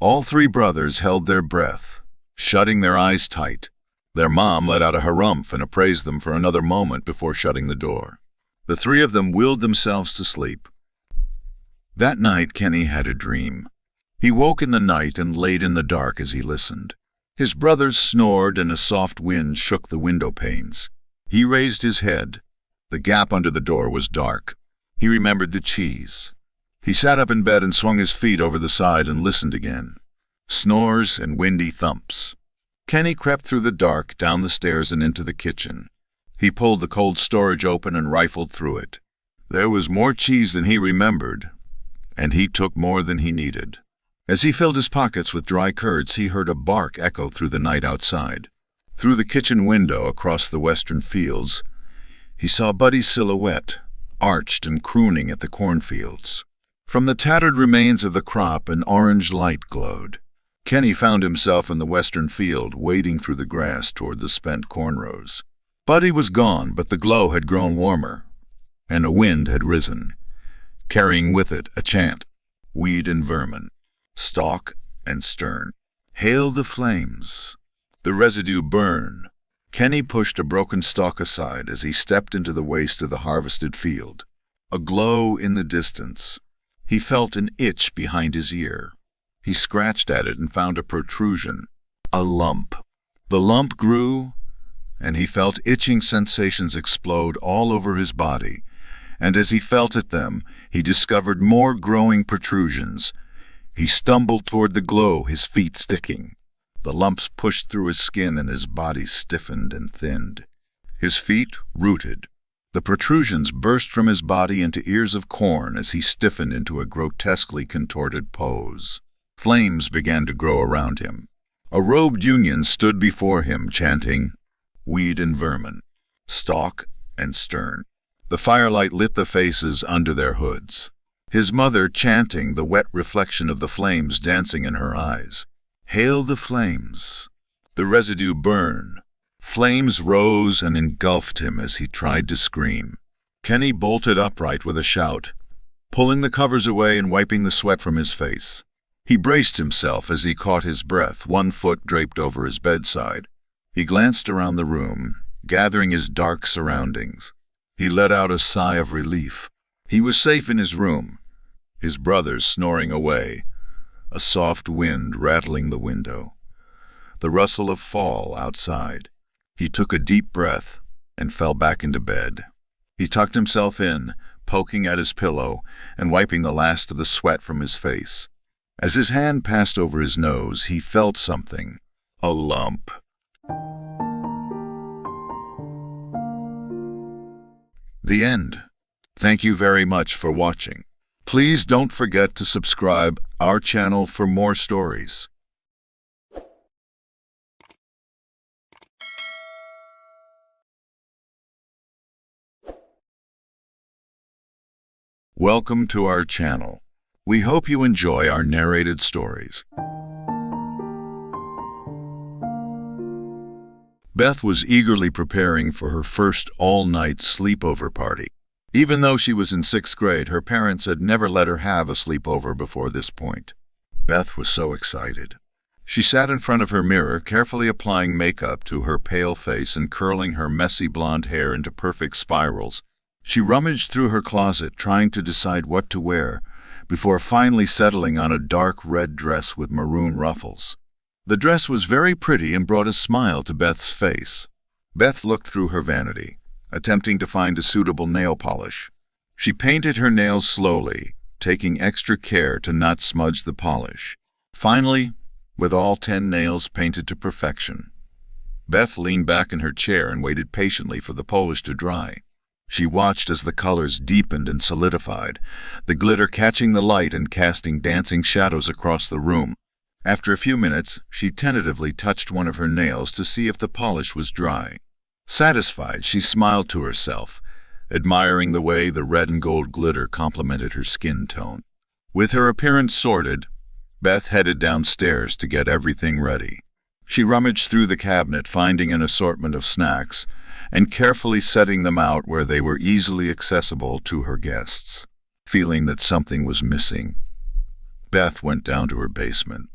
All three brothers held their breath, shutting their eyes tight. Their mom let out a harumph and appraised them for another moment before shutting the door. The three of them willed themselves to sleep. That night Kenny had a dream. He woke in the night and laid in the dark as he listened. His brothers snored and a soft wind shook the window panes. He raised his head. The gap under the door was dark. He remembered the cheese. He sat up in bed and swung his feet over the side and listened again. Snores and windy thumps. Kenny crept through the dark, down the stairs and into the kitchen. He pulled the cold storage open and rifled through it. There was more cheese than he remembered, and he took more than he needed. As he filled his pockets with dry curds, he heard a bark echo through the night outside. Through the kitchen window across the western fields, he saw Buddy's silhouette, arched and crooning at the cornfields. From the tattered remains of the crop, an orange light glowed. Kenny found himself in the western field, wading through the grass toward the spent corn rows. Buddy was gone, but the glow had grown warmer, and a wind had risen, carrying with it a chant. Weed and vermin, stalk and stern, hail the flames. The residue burn. Kenny pushed a broken stalk aside as he stepped into the waste of the harvested field. A glow in the distance. He felt an itch behind his ear. He scratched at it and found a protrusion, a lump. The lump grew, and he felt itching sensations explode all over his body, and as he felt at them, he discovered more growing protrusions. He stumbled toward the glow, his feet sticking. The lumps pushed through his skin and his body stiffened and thinned. His feet rooted. The protrusions burst from his body into ears of corn as he stiffened into a grotesquely contorted pose. Flames began to grow around him. A robed union stood before him, chanting, Weed and vermin, stalk and stern. The firelight lit the faces under their hoods. His mother chanting, the wet reflection of the flames dancing in her eyes. Hail the flames. The residue burn. Flames rose and engulfed him as he tried to scream. Kenny bolted upright with a shout, pulling the covers away and wiping the sweat from his face. He braced himself as he caught his breath, one foot draped over his bedside. He glanced around the room, gathering his dark surroundings. He let out a sigh of relief. He was safe in his room, his brothers snoring away, a soft wind rattling the window, the rustle of fall outside. He took a deep breath and fell back into bed. He tucked himself in, poking at his pillow and wiping the last of the sweat from his face. As his hand passed over his nose, he felt something, a lump. The end. Thank you very much for watching. Please don't forget to subscribe our channel for more stories. Welcome to our channel. We hope you enjoy our narrated stories. Beth was eagerly preparing for her first all-night sleepover party. Even though she was in 6th grade, her parents had never let her have a sleepover before this point. Beth was so excited. She sat in front of her mirror, carefully applying makeup to her pale face and curling her messy blonde hair into perfect spirals. She rummaged through her closet, trying to decide what to wear, before finally settling on a dark red dress with maroon ruffles. The dress was very pretty and brought a smile to Beth's face. Beth looked through her vanity, attempting to find a suitable nail polish. She painted her nails slowly, taking extra care to not smudge the polish. Finally, with all 10 nails painted to perfection, Beth leaned back in her chair and waited patiently for the polish to dry. She watched as the colors deepened and solidified, the glitter catching the light and casting dancing shadows across the room. After a few minutes, she tentatively touched one of her nails to see if the polish was dry. Satisfied, she smiled to herself, admiring the way the red and gold glitter complemented her skin tone. With her appearance sorted, Beth headed downstairs to get everything ready. She rummaged through the cabinet, finding an assortment of snacks, and carefully setting them out where they were easily accessible to her guests. Feeling that something was missing, Beth went down to her basement,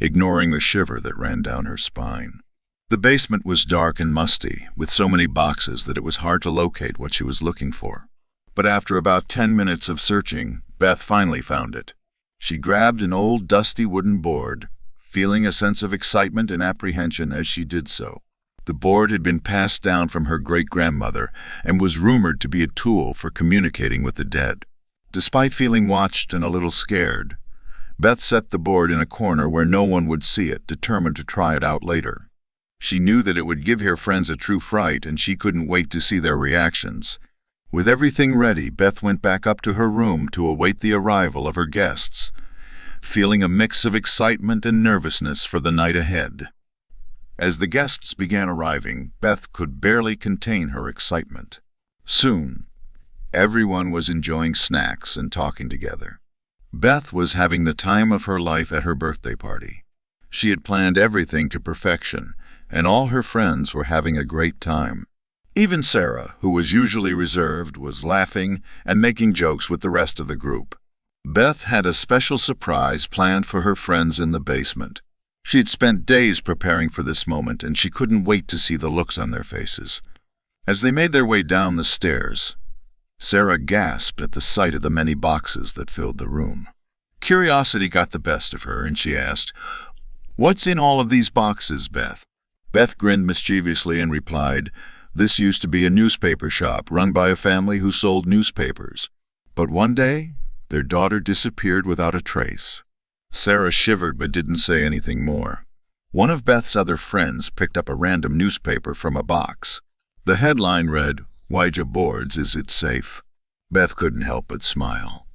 ignoring the shiver that ran down her spine. The basement was dark and musty, with so many boxes that it was hard to locate what she was looking for. But after about 10 minutes of searching, Beth finally found it. She grabbed an old dusty wooden board, feeling a sense of excitement and apprehension as she did so. The board had been passed down from her great-grandmother and was rumored to be a tool for communicating with the dead. Despite feeling watched and a little scared, Beth set the board in a corner where no one would see it, determined to try it out later. She knew that it would give her friends a true fright, and she couldn't wait to see their reactions. With everything ready, Beth went back up to her room to await the arrival of her guests, feeling a mix of excitement and nervousness for the night ahead. As the guests began arriving, Beth could barely contain her excitement. Soon, everyone was enjoying snacks and talking together. Beth was having the time of her life at her birthday party. She had planned everything to perfection, and all her friends were having a great time. Even Sarah, who was usually reserved, was laughing and making jokes with the rest of the group. Beth had a special surprise planned for her friends in the basement. She had spent days preparing for this moment, and she couldn't wait to see the looks on their faces. As they made their way down the stairs, Sarah gasped at the sight of the many boxes that filled the room. Curiosity got the best of her, and she asked, "What's in all of these boxes, Beth?" Beth grinned mischievously and replied, "This used to be a newspaper shop run by a family who sold newspapers. But one day, their daughter disappeared without a trace." Sarah shivered but didn't say anything more. One of Beth's other friends picked up a random newspaper from a box. The headline read, "Ouija boards, is it safe?" Beth couldn't help but smile.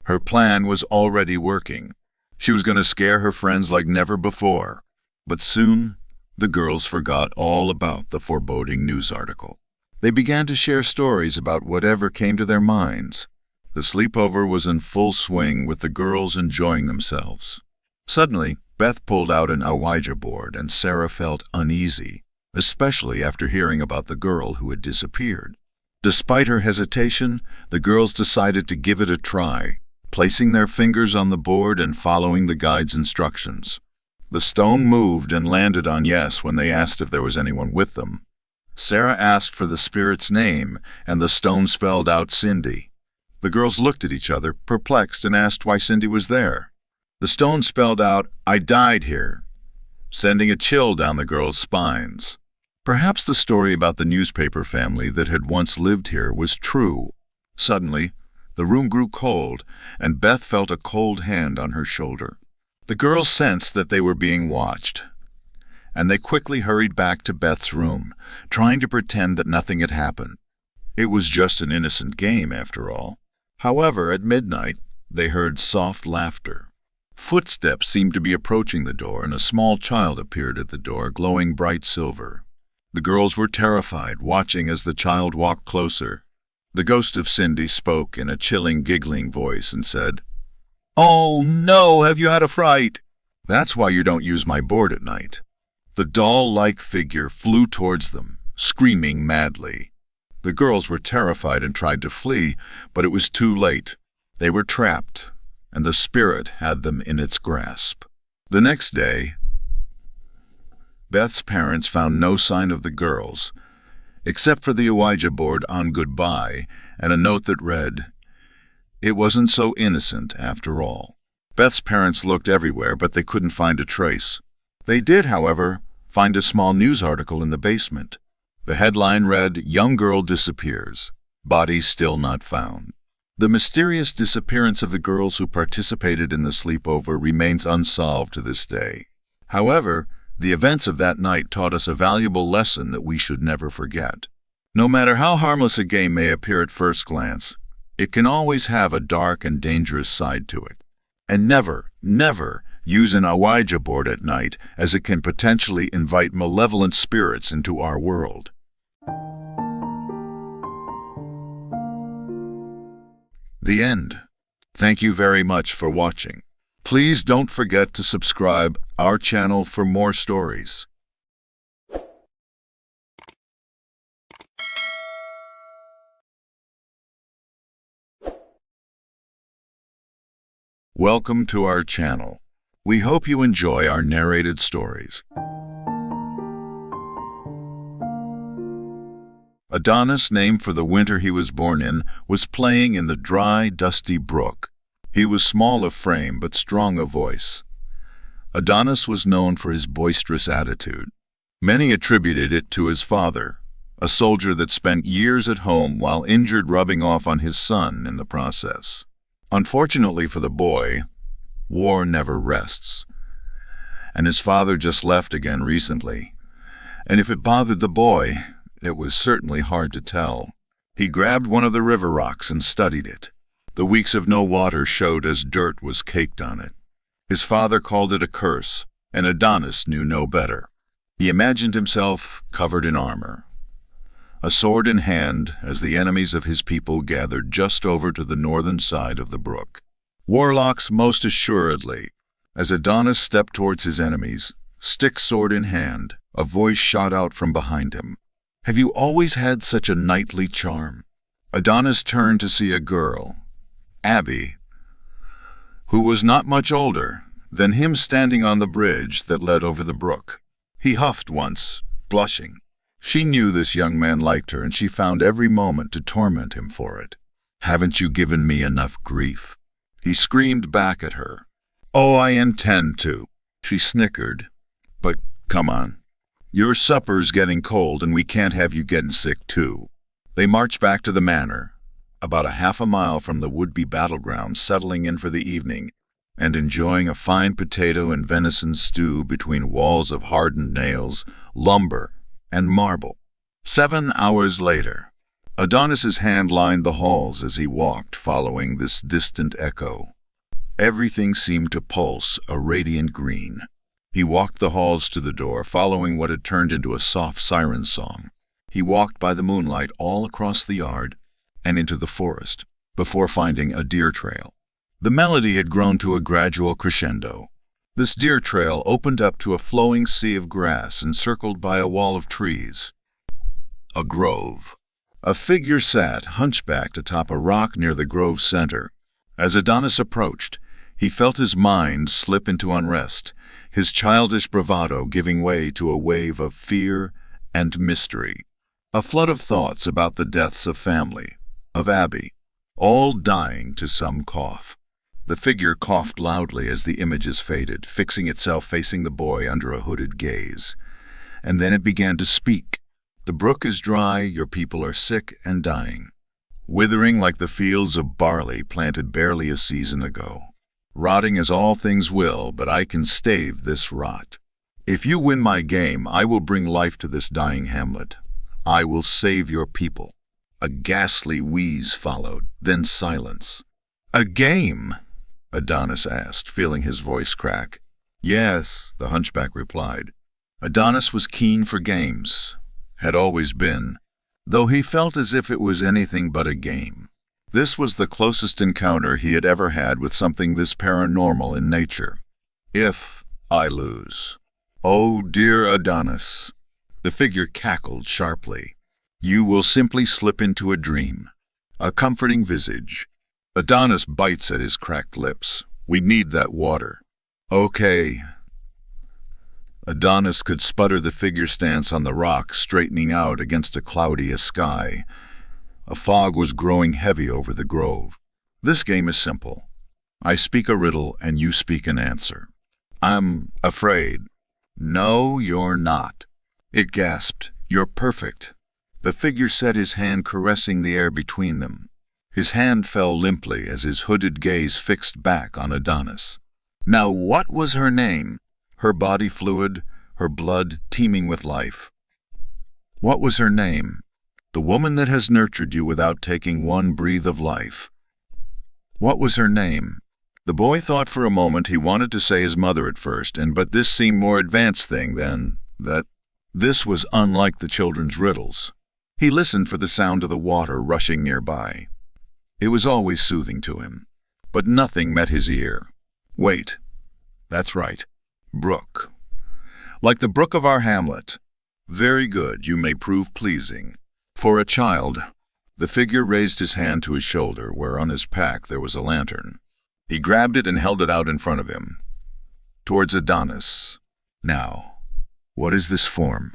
Her plan was already working. She was going to scare her friends like never before. But soon, the girls forgot all about the foreboding news article. They began to share stories about whatever came to their minds. The sleepover was in full swing, with the girls enjoying themselves. Suddenly, Beth pulled out an Ouija board, and Sarah felt uneasy. especially after hearing about the girl who had disappeared. Despite her hesitation, the girls decided to give it a try, placing their fingers on the board and following the guide's instructions. The stone moved and landed on yes when they asked if there was anyone with them. Sarah asked for the spirit's name, and the stone spelled out Cindy. The girls looked at each other, perplexed, and asked why Cindy was there. The stone spelled out, "I died here," sending a chill down the girls' spines. Perhaps the story about the newspaper family that had once lived here was true. Suddenly, the room grew cold, and Beth felt a cold hand on her shoulder. The girls sensed that they were being watched, and they quickly hurried back to Beth's room, trying to pretend that nothing had happened. It was just an innocent game, after all. However, at midnight, they heard soft laughter. Footsteps seemed to be approaching the door, and a small child appeared at the door, glowing bright silver. The girls were terrified, watching as the child walked closer. The ghost of Cindy spoke in a chilling, giggling voice and said, "Oh, no, have you had a fright? That's why you don't use my board at night." The doll-like figure flew towards them, screaming madly. The girls were terrified and tried to flee, but it was too late. They were trapped, and the spirit had them in its grasp. The next day, Beth's parents found no sign of the girls, except for the Ouija board on goodbye and a note that read, "It wasn't so innocent after all." Beth's parents looked everywhere, but they couldn't find a trace. They did, however, find a small news article in the basement. The headline read, "Young girl disappears. Body still not found." The mysterious disappearance of the girls who participated in the sleepover remains unsolved to this day. However, the events of that night taught us a valuable lesson that we should never forget. No matter how harmless a game may appear at first glance, it can always have a dark and dangerous side to it. And never, never use an Ouija board at night, as it can potentially invite malevolent spirits into our world. The end. Thank you very much for watching. Please don't forget to subscribe our channel for more stories. Welcome to our channel. We hope you enjoy our narrated stories. Adonis, named for the winter he was born in, was playing in the dry, dusty brook. He was small of frame but strong of voice. Adonis was known for his boisterous attitude. Many attributed it to his father, a soldier that spent years at home while injured, rubbing off on his son in the process. Unfortunately for the boy, war never rests, and his father just left again recently. And if it bothered the boy, it was certainly hard to tell. He grabbed one of the river rocks and studied it. The weeks of no water showed as dirt was caked on it. His father called it a curse, and Adonis knew no better. He imagined himself covered in armor, a sword in hand, as the enemies of his people gathered just over to the northern side of the brook. Warlocks, most assuredly. As Adonis stepped towards his enemies, stick sword in hand, a voice shot out from behind him. "Have you always had such a knightly charm?" Adonis turned to see a girl, Abby, who was not much older than him, standing on the bridge that led over the brook. He huffed once, blushing. She knew this young man liked her, and she found every moment to torment him for it. "Haven't you given me enough grief?" he screamed back at her. "Oh, I intend to," she snickered. "But come on. Your supper's getting cold, and we can't have you getting sick, too." They marched back to the manor, about a half a mile from the would-be battleground, settling in for the evening and enjoying a fine potato and venison stew between walls of hardened nails, lumber, and marble. 7 hours later, Adonis's hand lined the halls as he walked, following this distant echo. Everything seemed to pulse a radiant green. He walked the halls to the door, following what had turned into a soft siren song. He walked by the moonlight all across the yard and into the forest, before finding a deer trail. The melody had grown to a gradual crescendo. This deer trail opened up to a flowing sea of grass encircled by a wall of trees. A grove. A figure sat hunchbacked atop a rock near the grove's center. As Adonis approached, he felt his mind slip into unrest, his childish bravado giving way to a wave of fear and mystery. A flood of thoughts about the deaths of family, of Abby, all dying to some cough. The figure coughed loudly as the images faded, fixing itself facing the boy under a hooded gaze. And then it began to speak. The brook is dry, your people are sick and dying, withering like the fields of barley planted barely a season ago. Rotting as all things will, but I can stave this rot. If you win my game, I will bring life to this dying hamlet. I will save your people. A ghastly wheeze followed, then silence. A game? Adonis asked, feeling his voice crack. Yes, the hunchback replied. Adonis was keen for games, had always been, though he felt as if it was anything but a game. This was the closest encounter he had ever had with something this paranormal in nature. If I lose. Oh, dear Adonis. The figure cackled sharply. You will simply slip into a dream. A comforting visage. Adonis bites at his cracked lips. We need that water. Okay. Adonis could sputter the figure stance on the rock, straightening out against a cloudy sky. A fog was growing heavy over the grove. This game is simple. I speak a riddle and you speak an answer. I'm afraid. No, you're not. It gasped. You're perfect. The figure set his hand caressing the air between them. His hand fell limply as his hooded gaze fixed back on Adonis. Now what was her name? Her body fluid, her blood teeming with life. What was her name? The woman that has nurtured you without taking one breath of life. What was her name? The boy thought for a moment he wanted to say his mother at first, but this seemed more advanced thing than that. This was unlike the children's riddles. He listened for the sound of the water rushing nearby. It was always soothing to him, but nothing met his ear. Wait. That's right. Brook. Like the brook of our hamlet. Very good, you may prove pleasing. For a child. The figure raised his hand to his shoulder, where on his pack there was a lantern. He grabbed it and held it out in front of him. Towards Adonis. Now, what is this form?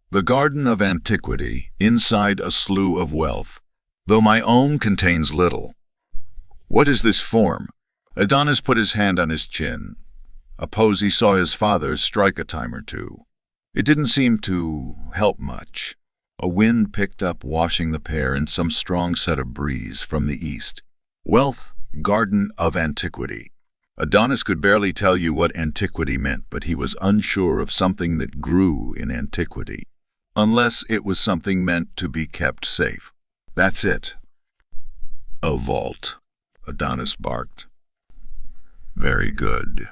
The garden of antiquity, inside a slough of wealth, though my own contains little. What is this form? Adonis put his hand on his chin, a pose he saw his father strike a time or two. It didn't seem to help much. A wind picked up, washing the pair in some strong set of breeze from the east. Wealth, garden of antiquity. Adonis could barely tell you what antiquity meant, but he was unsure of something that grew in antiquity, unless it was something meant to be kept safe. That's it. A vault, Adonis barked. Very good.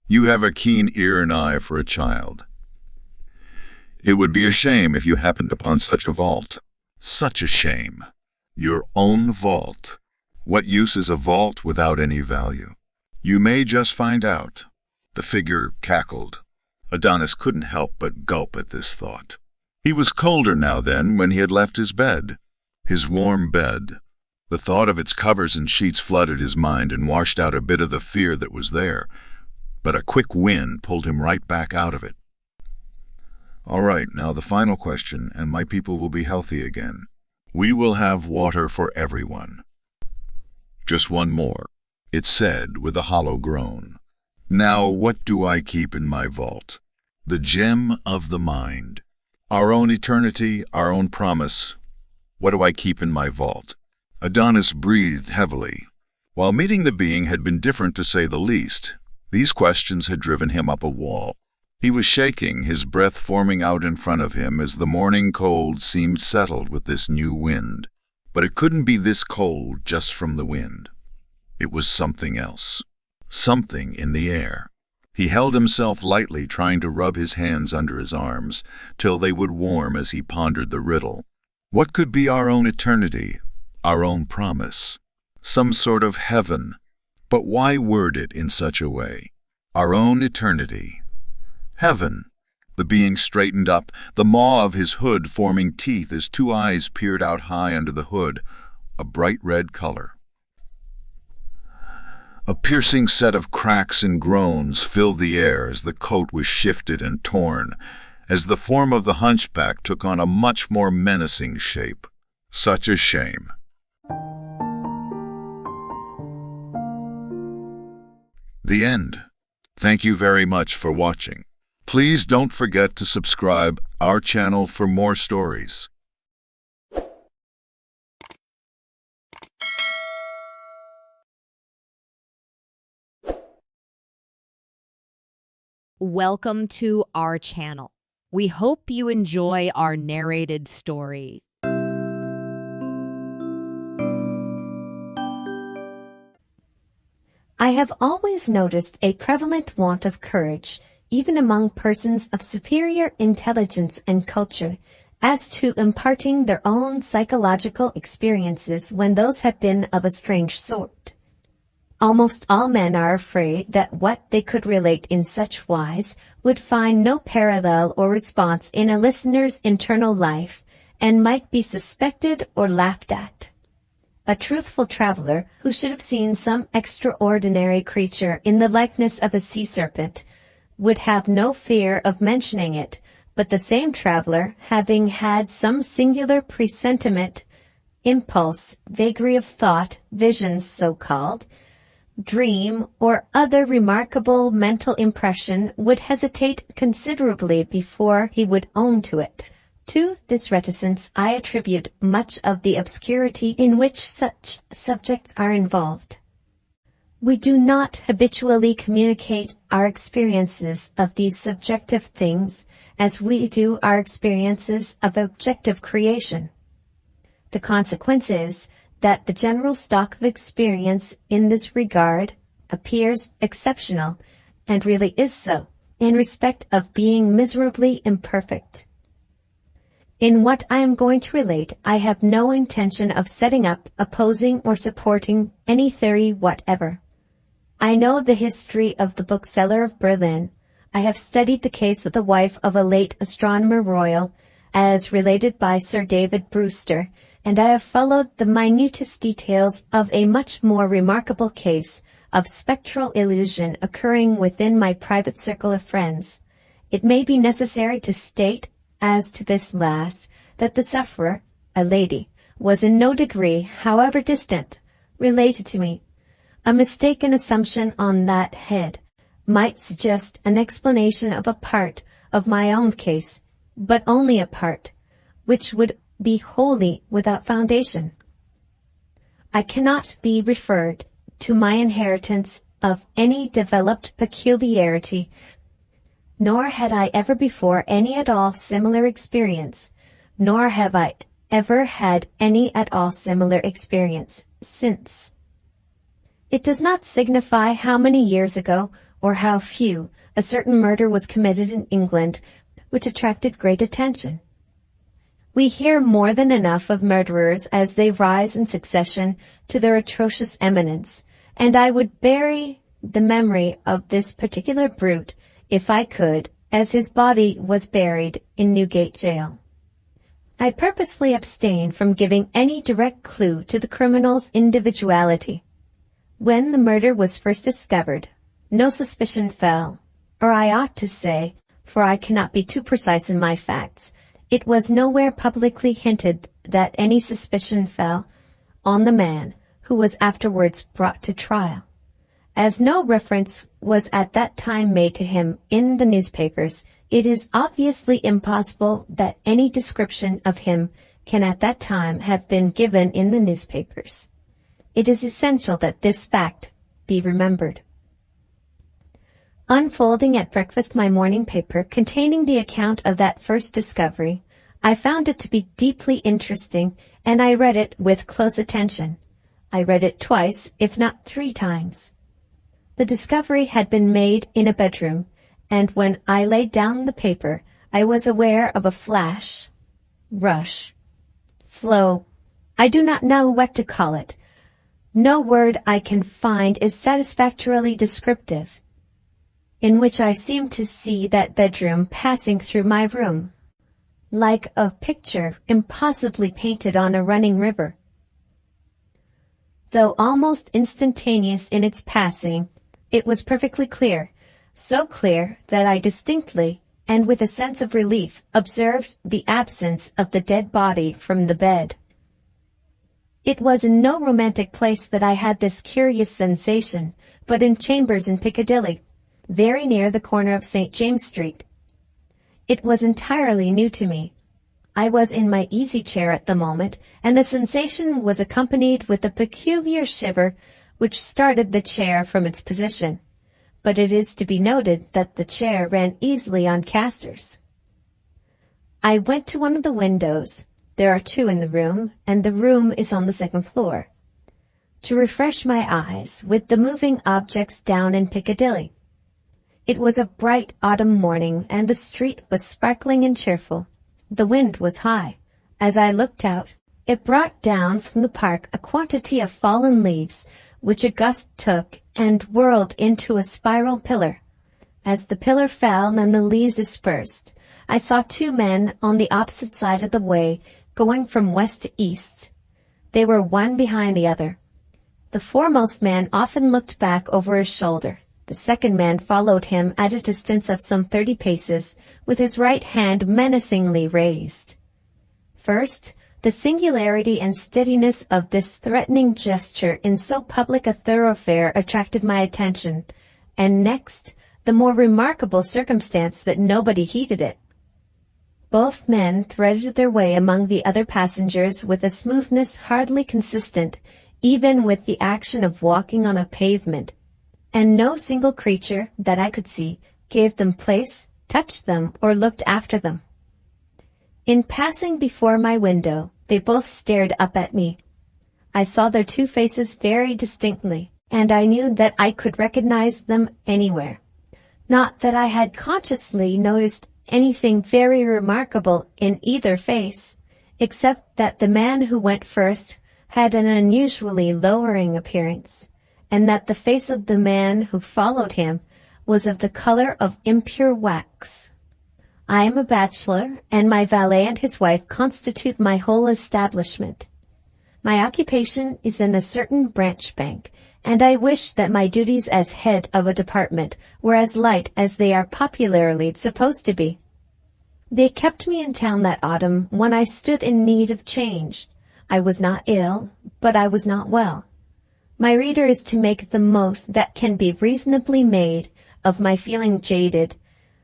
You have a keen ear and eye for a child. It would be a shame if you happened upon such a vault. Such a shame. Your own vault. What use is a vault without any value? You may just find out. The figure cackled. Adonis couldn't help but gulp at this thought. He was colder now than when he had left his bed. His warm bed. The thought of its covers and sheets flooded his mind and washed out a bit of the fear that was there, but a quick wind pulled him right back out of it. All right, now the final question, and my people will be healthy again. We will have water for everyone. Just one more, it said with a hollow groan. Now what do I keep in my vault? The gem of the mind. Our own eternity, our own promise. What do I keep in my vault? Adonis breathed heavily. While meeting the being had been different to say the least, these questions had driven him up a wall. He was shaking, his breath forming out in front of him as the morning cold seemed settled with this new wind. But it couldn't be this cold just from the wind. It was something else. Something in the air. He held himself lightly, trying to rub his hands under his arms, till they would warm as he pondered the riddle. What could be our own eternity, our own promise? Some sort of heaven. But why word it in such a way? our own eternity. Heaven. The being straightened up, the maw of his hood forming teeth as two eyes peered out high under the hood, a bright red color. A piercing set of cracks and groans filled the air as the coat was shifted and torn, as the form of the hunchback took on a much more menacing shape. Such a shame. The end. Thank you very much for watching. Please don't forget to subscribe our channel for more stories. Welcome to our channel. We hope you enjoy our narrated stories. I have always noticed a prevalent want of courage, even among persons of superior intelligence and culture, as to imparting their own psychological experiences when those have been of a strange sort. Almost all men are afraid that what they could relate in such wise would find no parallel or response in a listener's internal life, and might be suspected or laughed at. A truthful traveler, who should have seen some extraordinary creature in the likeness of a sea serpent, would have no fear of mentioning it, but the same traveler, having had some singular presentiment, impulse, vagary of thought, visions so-called, dream, or other remarkable mental impression, would hesitate considerably before he would own to it. To this reticence I attribute much of the obscurity in which such subjects are involved. We do not habitually communicate our experiences of these subjective things as we do our experiences of objective creation. The consequence is that the general stock of experience in this regard appears exceptional, and really is so, in respect of being miserably imperfect. In what I am going to relate, I have no intention of setting up, opposing, or supporting any theory whatever. I know the history of the bookseller of Berlin. I have studied the case of the wife of a late astronomer royal, as related by Sir David Brewster, and I have followed the minutest details of a much more remarkable case of spectral illusion occurring within my private circle of friends. It may be necessary to state, as to this last, that the sufferer, a lady, was in no degree, however distant, related to me. A mistaken assumption on that head might suggest an explanation of a part of my own case, but only a part, which would be wholly without foundation. I cannot be referred to my inheritance of any developed peculiarity, nor had I ever before any at all similar experience, nor have I ever had any at all similar experience since. It does not signify how many years ago, or how few, a certain murder was committed in England, which attracted great attention. We hear more than enough of murderers as they rise in succession to their atrocious eminence, and I would bury the memory of this particular brute, if I could, as his body was buried in Newgate jail. I purposely abstain from giving any direct clue to the criminal's individuality. When the murder was first discovered, no suspicion fell, or I ought to say, for I cannot be too precise in my facts, it was nowhere publicly hinted that any suspicion fell on the man who was afterwards brought to trial. As no reference was at that time made to him in the newspapers, it is obviously impossible that any description of him can at that time have been given in the newspapers. It is essential that this fact be remembered. Unfolding at breakfast my morning paper containing the account of that first discovery, I found it to be deeply interesting, and I read it with close attention. I read it twice, if not 3 times. The discovery had been made in a bedroom, and when I laid down the paper, I was aware of a flash, rush, flow. I do not know what to call it. No word I can find is satisfactorily descriptive. in which I seemed to see that bedroom passing through my room, like a picture impossibly painted on a running river. Though almost instantaneous in its passing, it was perfectly clear, so clear that I distinctly, and with a sense of relief, observed the absence of the dead body from the bed. It was in no romantic place that I had this curious sensation, but in chambers in Piccadilly, very near the corner of St. James Street. It was entirely new to me. I was in my easy chair at the moment, and the sensation was accompanied with a peculiar shiver which started the chair from its position. But it is to be noted that the chair ran easily on casters. I went to one of the windows. There are two in the room, and the room is on the second floor, to refresh my eyes with the moving objects down in Piccadilly. It was a bright autumn morning, and the street was sparkling and cheerful. The wind was high. As I looked out, it brought down from the park a quantity of fallen leaves, which a gust took and whirled into a spiral pillar. As the pillar fell and the leaves dispersed, I saw two men on the opposite side of the way, going from west to east. They were one behind the other. The foremost man often looked back over his shoulder. The second man followed him at a distance of some 30 paces, with his right hand menacingly raised. First, the singularity and steadiness of this threatening gesture in so public a thoroughfare attracted my attention, and next, the more remarkable circumstance that nobody heeded it. Both men threaded their way among the other passengers with a smoothness hardly consistent even with the action of walking on a pavement, and no single creature that I could see gave them place, touched them, or looked after them. In passing before my window, they both stared up at me. I saw their two faces very distinctly, and I knew that I could recognize them anywhere. Not that I had consciously noticed anything very remarkable in either face, except that the man who went first had an unusually lowering appearance, and that the face of the man who followed him was of the color of impure wax. I am a bachelor, and my valet and his wife constitute my whole establishment. My occupation is in a certain branch bank, and I wish that my duties as head of a department were as light as they are popularly supposed to be. They kept me in town that autumn when I stood in need of change. I was not ill, but I was not well. My reader is to make the most that can be reasonably made of my feeling jaded,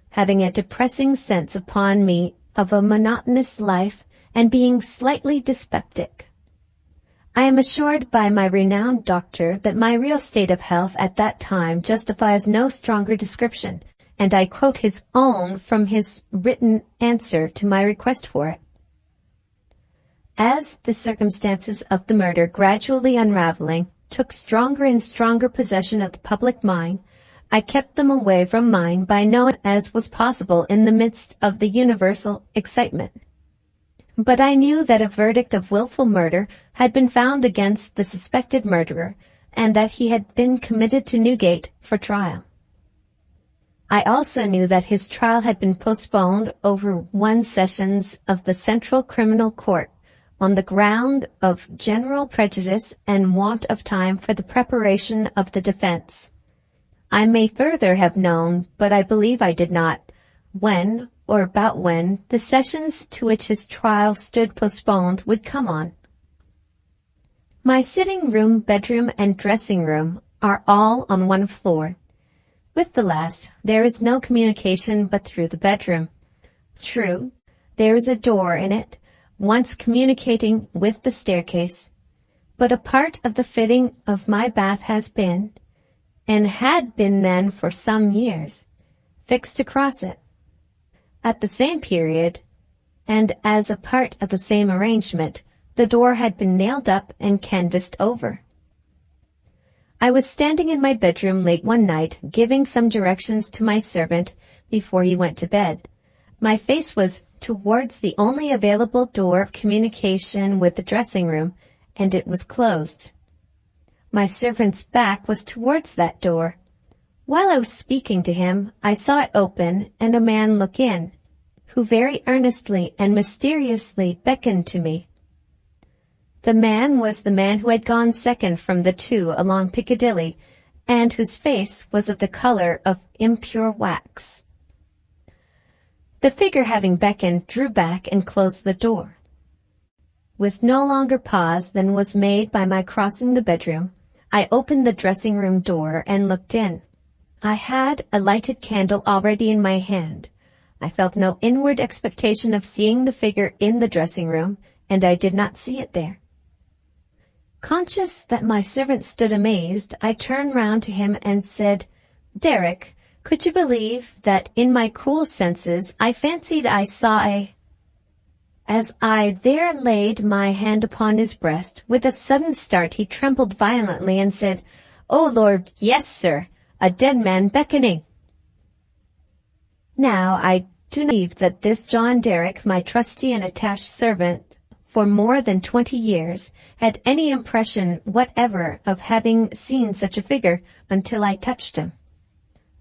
having a depressing sense upon me of a monotonous life, and being slightly dyspeptic. I am assured by my renowned doctor that my real state of health at that time justifies no stronger description, and I quote his own from his written answer to my request for it. As the circumstances of the murder gradually unraveling took stronger and stronger possession of the public mind, I kept them away from mine by no means as was possible in the midst of the universal excitement. But I knew that a verdict of willful murder had been found against the suspected murderer, and that he had been committed to Newgate for trial. I also knew that his trial had been postponed over 1 sessions of the Central Criminal Court on the ground of general prejudice and want of time for the preparation of the defense. I may further have known, but I believe I did not, when or about when the sessions to which his trial stood postponed would come on. My sitting room, bedroom, and dressing room are all on one floor. With the last, there is no communication but through the bedroom. True, there is a door in it, once communicating with the staircase, but a part of the fitting of my bath has been, and had been then for some years, fixed across it. At the same period, and as a part of the same arrangement, the door had been nailed up and canvassed over. I was standing in my bedroom late one night, giving some directions to my servant before he went to bed. My face was towards the only available door of communication with the dressing room, and it was closed. My servant's back was towards that door. While I was speaking to him, I saw it open and a man look in, who very earnestly and mysteriously beckoned to me. The man was the man who had gone second from the two along Piccadilly, and whose face was of the color of impure wax. The figure, having beckoned, drew back and closed the door. With no longer pause than was made by my crossing the bedroom, I opened the dressing-room door and looked in. I had a lighted candle already in my hand. I felt no inward expectation of seeing the figure in the dressing-room, and I did not see it there. Conscious that my servant stood amazed, I turned round to him and said, "Derek, could you believe that in my cool senses I fancied I saw a—" As I there laid my hand upon his breast, with a sudden start he trembled violently and said, "Oh Lord, yes, sir, a dead man beckoning." Now I do not believe that this John Derek, my trusty and attached servant for more than 20 years, had any impression whatever of having seen such a figure until I touched him.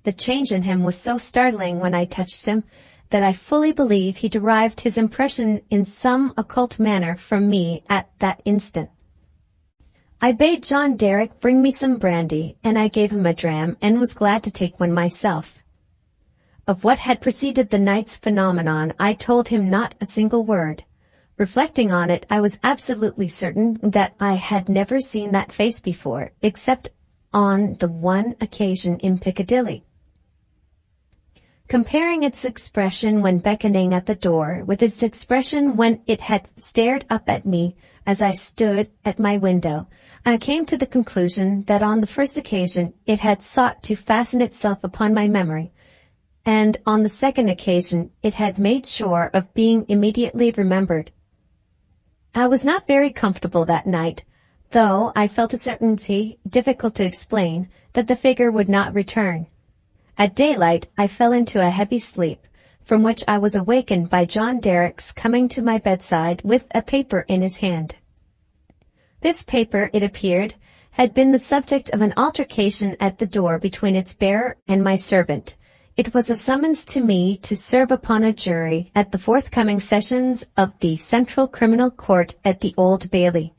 The change in him was so startling when I touched him that I fully believe he derived his impression in some occult manner from me at that instant. I bade John Derek bring me some brandy, and I gave him a dram and was glad to take one myself. Of what had preceded the night's phenomenon I told him not a single word. Reflecting on it, I was absolutely certain that I had never seen that face before, except on the one occasion in Piccadilly. Comparing its expression when beckoning at the door with its expression when it had stared up at me as I stood at my window, I came to the conclusion that on the first occasion it had sought to fasten itself upon my memory, and on the second occasion it had made sure of being immediately remembered. I was not very comfortable that night, though I felt a certainty, difficult to explain, that the figure would not return. At daylight I fell into a heavy sleep, from which I was awakened by John Derek's coming to my bedside with a paper in his hand. This paper, it appeared, had been the subject of an altercation at the door between its bearer and my servant. It was a summons to me to serve upon a jury at the forthcoming sessions of the Central Criminal Court at the Old Bailey.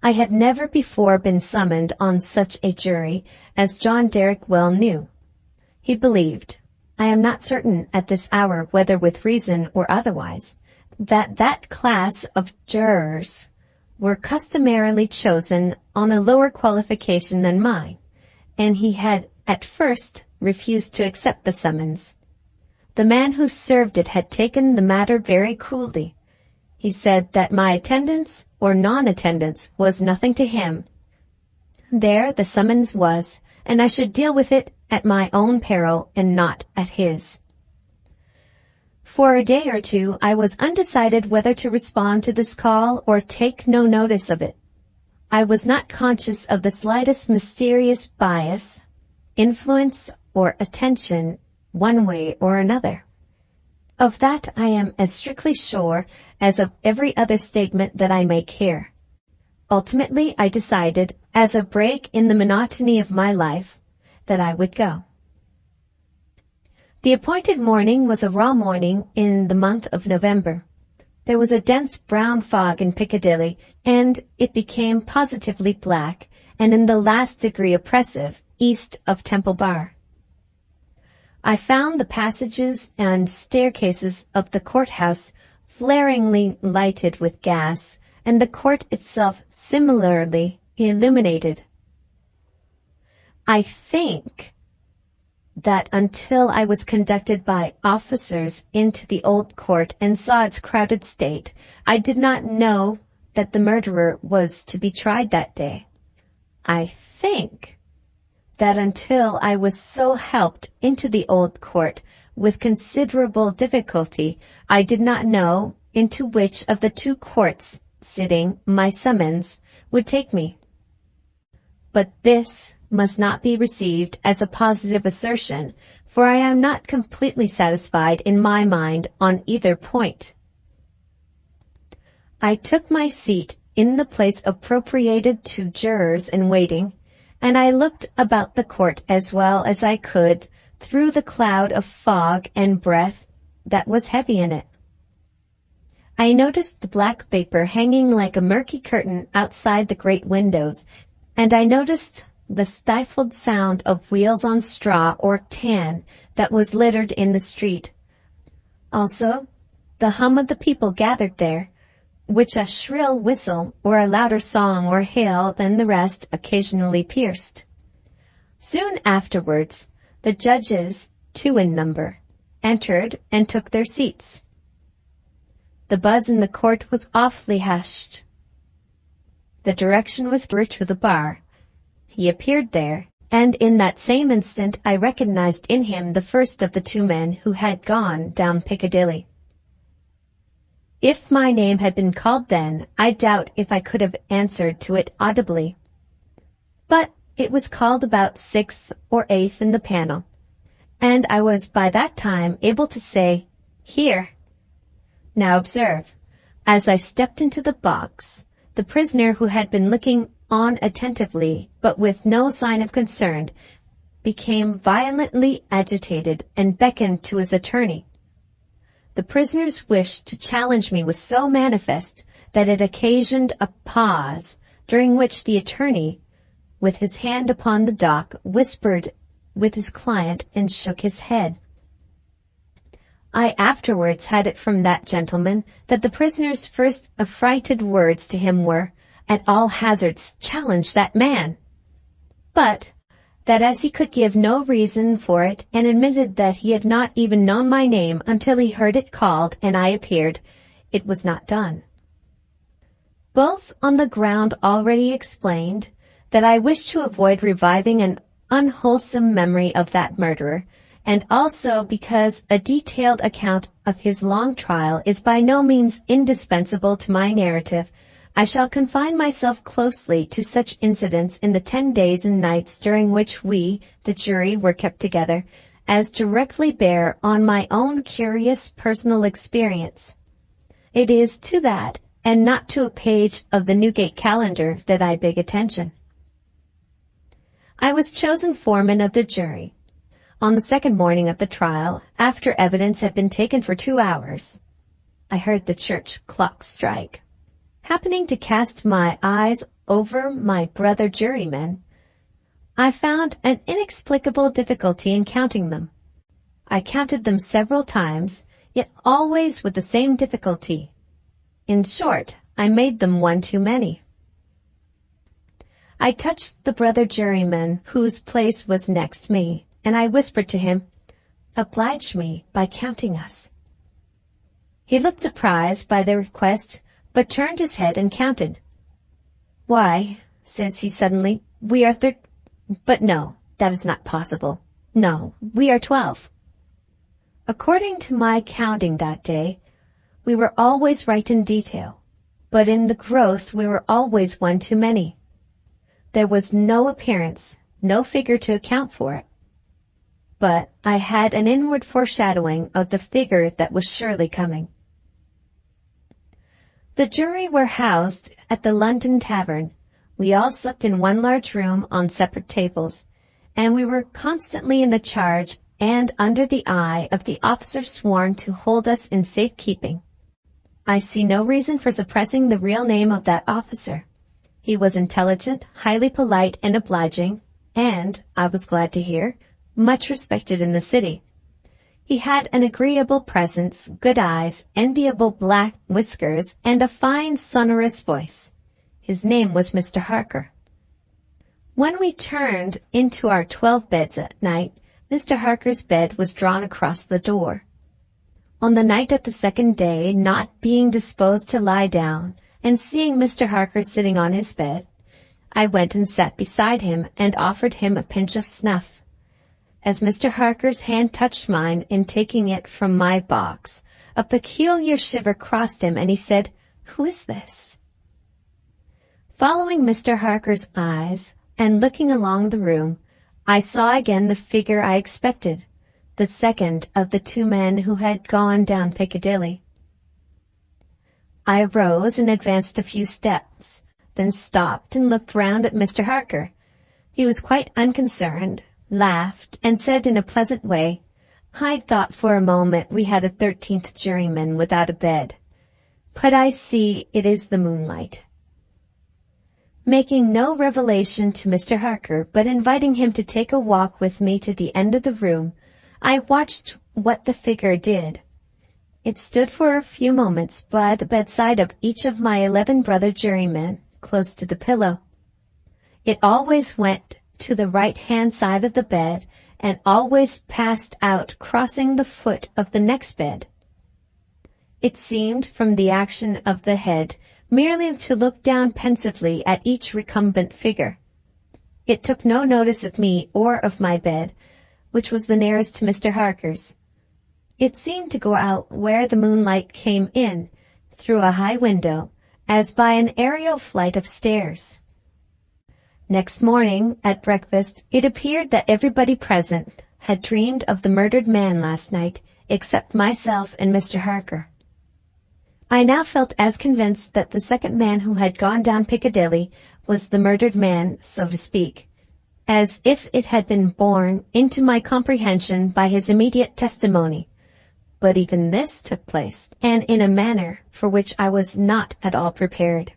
I had never before been summoned on such a jury, as John Derek well knew. He believed, I am not certain at this hour whether with reason or otherwise, that that class of jurors were customarily chosen on a lower qualification than mine, and he had at first refused to accept the summons. The man who served it had taken the matter very coolly. He said that my attendance or non-attendance was nothing to him. There the summons was, and I should deal with it at my own peril and not at his. For a day or two I was undecided whether to respond to this call or take no notice of it. I was not conscious of the slightest mysterious bias, influence, or attention one way or another. Of that I am as strictly sure as of every other statement that I make here. Ultimately I decided, as a break in the monotony of my life, that I would go. The appointed morning was a raw morning in the month of November. There was a dense brown fog in Piccadilly, and it became positively black, and in the last degree oppressive, east of Temple Bar. I found the passages and staircases of the courthouse flaringly lighted with gas, and the court itself similarly illuminated. I think that until I was conducted by officers into the old court and saw its crowded state, I did not know that the murderer was to be tried that day. I think that until I was so helped into the old court with considerable difficulty, I did not know into which of the two courts sitting my summons would take me. But this must not be received as a positive assertion, for I am not completely satisfied in my mind on either point. I took my seat in the place appropriated to jurors in waiting, and I looked about the court as well as I could through the cloud of fog and breath that was heavy in it. I noticed the black vapor hanging like a murky curtain outside the great windows, and I noticed the stifled sound of wheels on straw or tan that was littered in the street. Also, the hum of the people gathered there, which a shrill whistle or a louder song or hail than the rest occasionally pierced. Soon afterwards, the judges, 2 in number, entered and took their seats. The buzz in the court was awfully hushed. The direction was to the bar. He appeared there, and in that same instant I recognized in him the first of the 2 men who had gone down Piccadilly. If my name had been called then, I doubt if I could have answered to it audibly. But it was called about 6th or 8th in the panel, and I was by that time able to say, "Here." Now observe, as I stepped into the box, the prisoner who had been looking on attentively, but with no sign of concern, became violently agitated and beckoned to his attorney. The prisoner's wish to challenge me was so manifest that it occasioned a pause, during which the attorney, with his hand upon the dock, whispered with his client and shook his head. I afterwards had it from that gentleman that the prisoner's first affrighted words to him were, "At all hazards, challenge that man!" But that as he could give no reason for it, and admitted that he had not even known my name until he heard it called and I appeared, it was not done. Both on the ground already explained, that I wished to avoid reviving an unwholesome memory of that murderer, and also because a detailed account of his long trial is by no means indispensable to my narrative, I shall confine myself closely to such incidents in the 10 days and nights during which we, the jury, were kept together, as directly bear on my own curious personal experience. It is to that, and not to a page of the Newgate calendar, that I beg attention. I was chosen foreman of the jury. On the second morning of the trial, after evidence had been taken for 2 hours, I heard the church clock strike. Happening to cast my eyes over my brother jurymen, I found an inexplicable difficulty in counting them. I counted them several times, yet always with the same difficulty. In short, I made them 1 too many. I touched the brother juryman whose place was next me, and I whispered to him, "Oblige me by counting us." He looked surprised by the request, but turned his head and counted. "Why," says he suddenly, "we are but no, that is not possible. No, we are 12. According to my counting that day, we were always right in detail, but in the gross we were always 1 too many. There was no appearance, no figure to account for it. But I had an inward foreshadowing of the figure that was surely coming. The jury were housed at the London Tavern. We all slept in 1 large room on separate tables, and we were constantly in the charge and under the eye of the officer sworn to hold us in safe keeping. I see no reason for suppressing the real name of that officer. He was intelligent, highly polite and obliging, and, I was glad to hear, much respected in the city. He had an agreeable presence, good eyes, enviable black whiskers, and a fine sonorous voice. His name was Mr. Harker. When we turned into our 12 beds at night, Mr. Harker's bed was drawn across the door. On the night of the second day, not being disposed to lie down, and seeing Mr. Harker sitting on his bed, I went and sat beside him and offered him a pinch of snuff. As Mr. Harker's hand touched mine in taking it from my box, a peculiar shiver crossed him, and he said, "Who is this?" Following Mr. Harker's eyes and looking along the room, I saw again the figure I expected, the second of the 2 men who had gone down Piccadilly. I rose and advanced a few steps, then stopped and looked round at Mr. Harker. He was quite unconcerned, laughed, and said in a pleasant way, "I thought for a moment we had a 13th juryman without a bed. But I see it is the moonlight." Making no revelation to Mr. Harker, but inviting him to take a walk with me to the end of the room, I watched what the figure did. It stood for a few moments by the bedside of each of my 11 brother jurymen, close to the pillow. It always went to the right-hand side of the bed and always passed out, crossing the foot of the next bed. It seemed, from the action of the head, merely to look down pensively at each recumbent figure. It took no notice of me or of my bed, which was the nearest to Mr. Harker's. It seemed to go out where the moonlight came in, through a high window, as by an aerial flight of stairs. Next morning, at breakfast, it appeared that everybody present had dreamed of the murdered man last night, except myself and Mr. Harker. I now felt as convinced that the second man who had gone down Piccadilly was the murdered man, so to speak, as if it had been borne into my comprehension by his immediate testimony. But even this took place, and in a manner for which I was not at all prepared.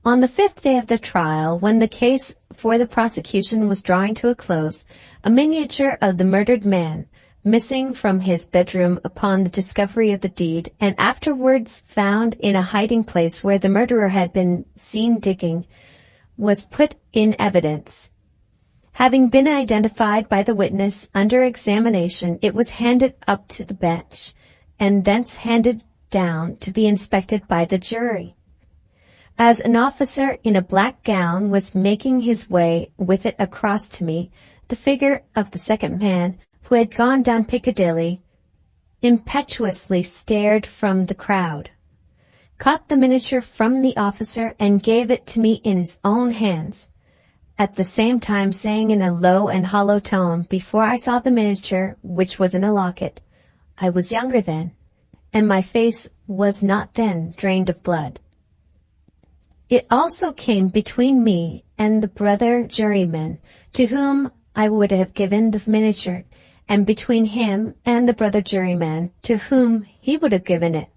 On the 5th day of the trial, when the case for the prosecution was drawing to a close, a miniature of the murdered man, missing from his bedroom upon the discovery of the deed, and afterwards found in a hiding place where the murderer had been seen digging, was put in evidence. Having been identified by the witness under examination, it was handed up to the bench, and thence handed down to be inspected by the jury. As an officer in a black gown was making his way with it across to me, the figure of the second man, who had gone down Piccadilly, impetuously stared from the crowd, caught the miniature from the officer, and gave it to me in his own hands, at the same time saying in a low and hollow tone, "Before I saw the miniature, which was in a locket, I was younger then, and my face was not then drained of blood." It also came between me and the brother juryman, to whom I would have given the miniature, and between him and the brother juryman, to whom he would have given it.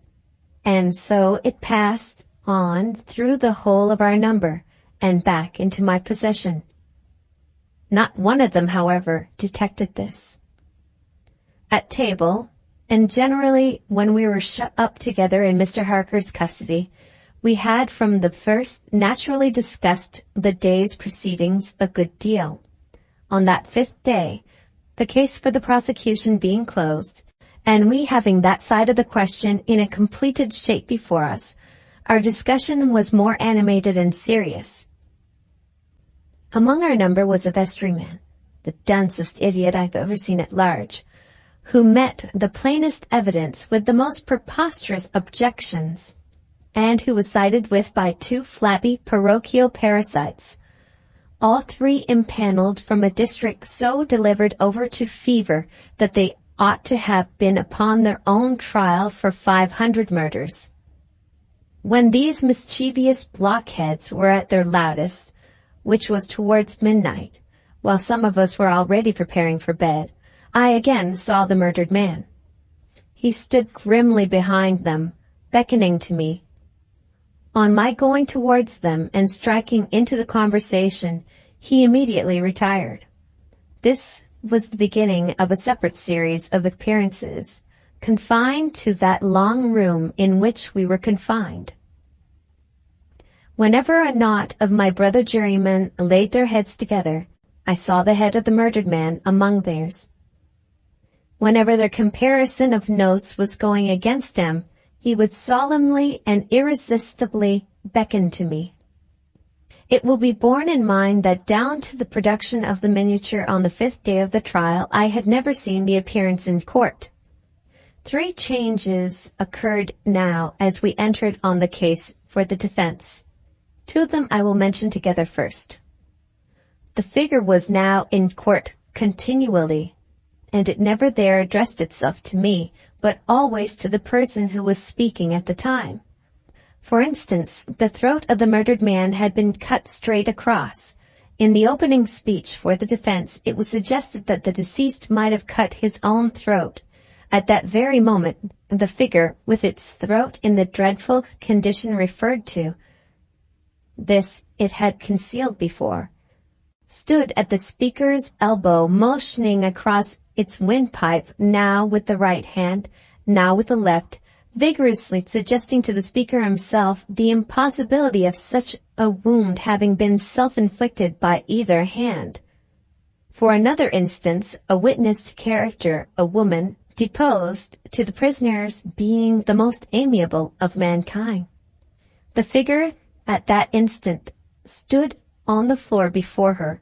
And so it passed on through the whole of our number, and back into my possession. Not one of them, however, detected this. At table, and generally when we were shut up together in Mr. Harker's custody, we had from the first naturally discussed the day's proceedings a good deal. On that 5th day, the case for the prosecution being closed, and we having that side of the question in a completed shape before us, our discussion was more animated and serious. Among our number was a vestryman, the duncest idiot I've ever seen at large, who met the plainest evidence with the most preposterous objections, and who was sided with by 2 flabby parochial parasites, all 3 impaneled from a district so delivered over to fever that they ought to have been upon their own trial for 500 murders. When these mischievous blockheads were at their loudest, which was towards midnight, while some of us were already preparing for bed, I again saw the murdered man. He stood grimly behind them, beckoning to me. On my going towards them and striking into the conversation, he immediately retired. This was the beginning of a separate series of appearances, confined to that long room in which we were confined. Whenever a knot of my brother jurymen laid their heads together, I saw the head of the murdered man among theirs. Whenever their comparison of notes was going against him, he would solemnly and irresistibly beckon to me. It will be borne in mind that down to the production of the miniature on the 5th day of the trial, I had never seen the appearance in court. 3 changes occurred now as we entered on the case for the defense. 2 of them I will mention together first. The figure was now in court continually, and it never there addressed itself to me, but always to the person who was speaking at the time. For instance, the throat of the murdered man had been cut straight across, In the opening speech for the defense, it was suggested that the deceased might have cut his own throat. At that very moment, the figure, with its throat in the dreadful condition referred to, this it had concealed before, stood at the speaker's elbow, motioning across its windpipe, now with the right hand, now with the left, vigorously suggesting to the speaker himself the impossibility of such a wound having been self-inflicted by either hand. For another instance, a witnessed character, a woman, deposed to the prisoners being the most amiable of mankind. The figure at that instant stood on the floor before her,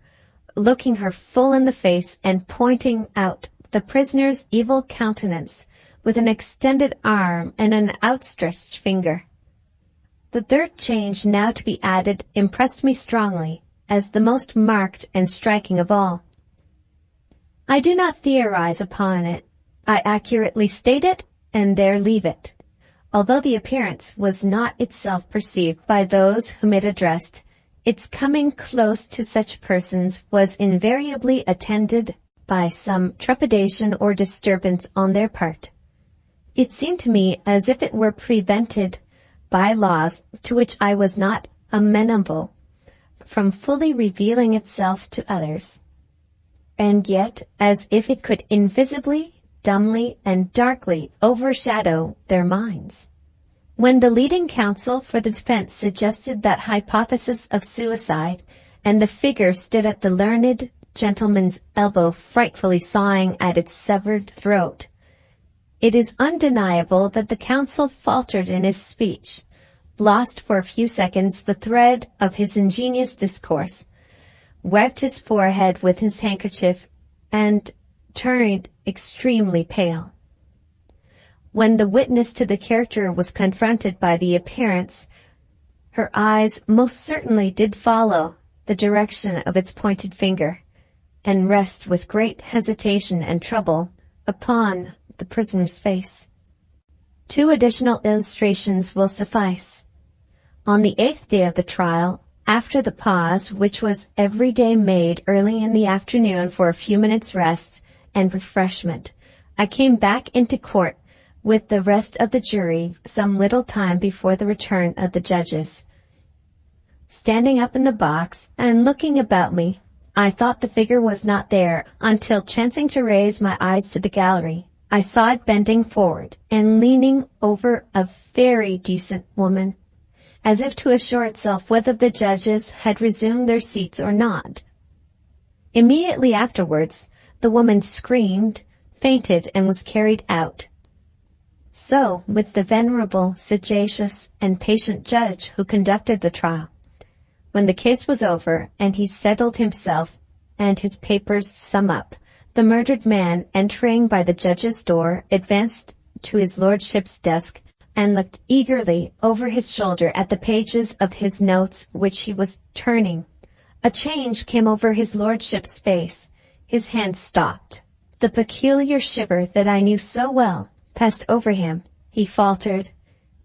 looking her full in the face and pointing out the prisoner's evil countenance with an extended arm and an outstretched finger. The third change now to be added impressed me strongly as the most marked and striking of all. I do not theorize upon it. I accurately state it and there leave it. Although the appearance was not itself perceived by those whom it addressed, its coming close to such persons was invariably attended by some trepidation or disturbance on their part. It seemed to me as if it were prevented by laws to which I was not amenable from fully revealing itself to others, and yet as if it could invisibly, dumbly, and darkly overshadow their minds. When the leading counsel for the defense suggested that hypothesis of suicide, and the figure stood at the learned gentleman's elbow frightfully sawing at its severed throat, it is undeniable that the counsel faltered in his speech, lost for a few seconds the thread of his ingenious discourse, wiped his forehead with his handkerchief, and turned extremely pale. When the witness to the character was confronted by the appearance, her eyes most certainly did follow the direction of its pointed finger, and rest with great hesitation and trouble upon the prisoner's face. 2 additional illustrations will suffice. On the 8th day of the trial, after the pause which was every day made early in the afternoon for a few minutes' rest and refreshment, I came back into court with the rest of the jury some little time before the return of the judges. Standing up in the box and looking about me, I thought the figure was not there until, chancing to raise my eyes to the gallery, I saw it bending forward and leaning over a very decent woman, as if to assure itself whether the judges had resumed their seats or not. Immediately afterwards, the woman screamed, fainted, and was carried out. So with the venerable, sagacious, and patient judge who conducted the trial. When the case was over, and he settled himself and his papers sum up, the murdered man, entering by the judge's door, advanced to his lordship's desk and looked eagerly over his shoulder at the pages of his notes which he was turning. A change came over his lordship's face. His hand stopped. The peculiar shiver that I knew so well passed over him. He faltered,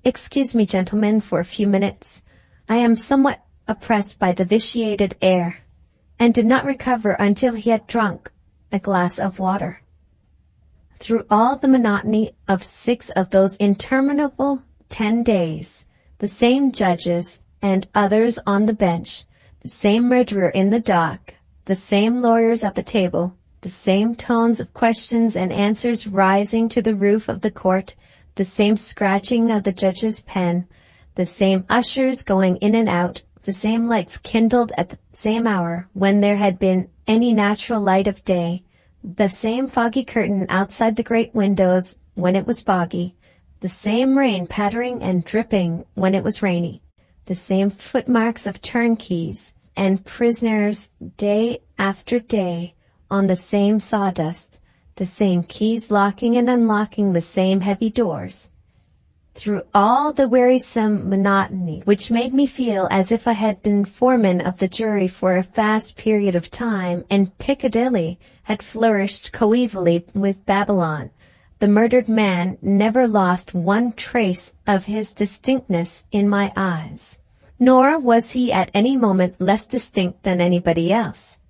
"Excuse me, gentlemen, for a few minutes. I am somewhat oppressed by the vitiated air," and did not recover until he had drunk a glass of water. Through all the monotony of 6 of those interminable 10 days, the same judges and others on the bench, the same murderer in the dock, the same lawyers at the table, the same tones of questions and answers rising to the roof of the court, the same scratching of the judge's pen, the same ushers going in and out, the same lights kindled at the same hour when there had been any natural light of day, the same foggy curtain outside the great windows when it was foggy, the same rain pattering and dripping when it was rainy, the same footmarks of turnkeys and prisoners day after day on the same sawdust, the same keys locking and unlocking the same heavy doors. Through all the wearisome monotony, which made me feel as if I had been foreman of the jury for a vast period of time, and Piccadilly had flourished coevally with Babylon, the murdered man never lost one trace of his distinctness in my eyes. nor was he at any moment less distinct than anybody else.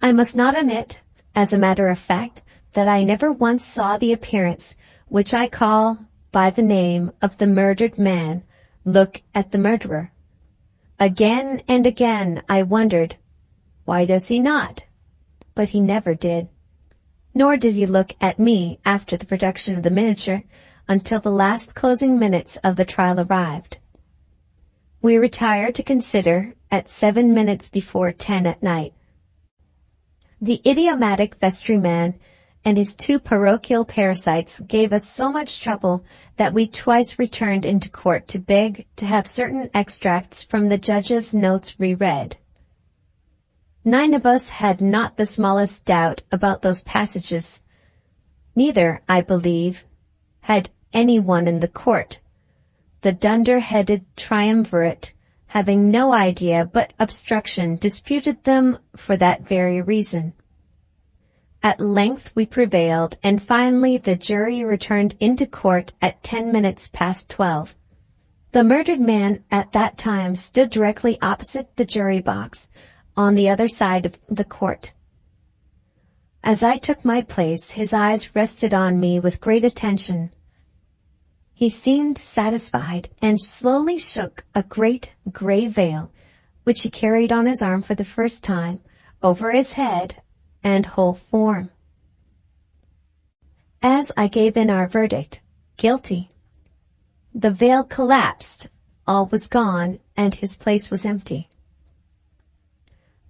I must not omit, as a matter of fact, that I never once saw the appearance, which I call by the name of the murdered man, look at the murderer. Again and again I wondered, why does he not? But he never did. Nor did he look at me after the production of the miniature until the last closing minutes of the trial arrived. We retired to consider at 7 minutes before 10 at night. The idiomatic vestryman and his 2 parochial parasites gave us so much trouble that we twice returned into court to beg to have certain extracts from the judge's notes reread. 9 of us had not the smallest doubt about those passages. Neither, I believe, had anyone in the court. The dunder-headed triumvirate, having no idea but obstruction, disputed them for that very reason. At length we prevailed, and finally the jury returned into court at 10 minutes past 12. The murdered man at that time stood directly opposite the jury box, on the other side of the court. As I took my place, his eyes rested on me with great attention. He seemed satisfied, and slowly shook a great gray veil, which he carried on his arm for the first time, over his head and whole form. As I gave in our verdict, guilty, the veil collapsed, all was gone, and his place was empty.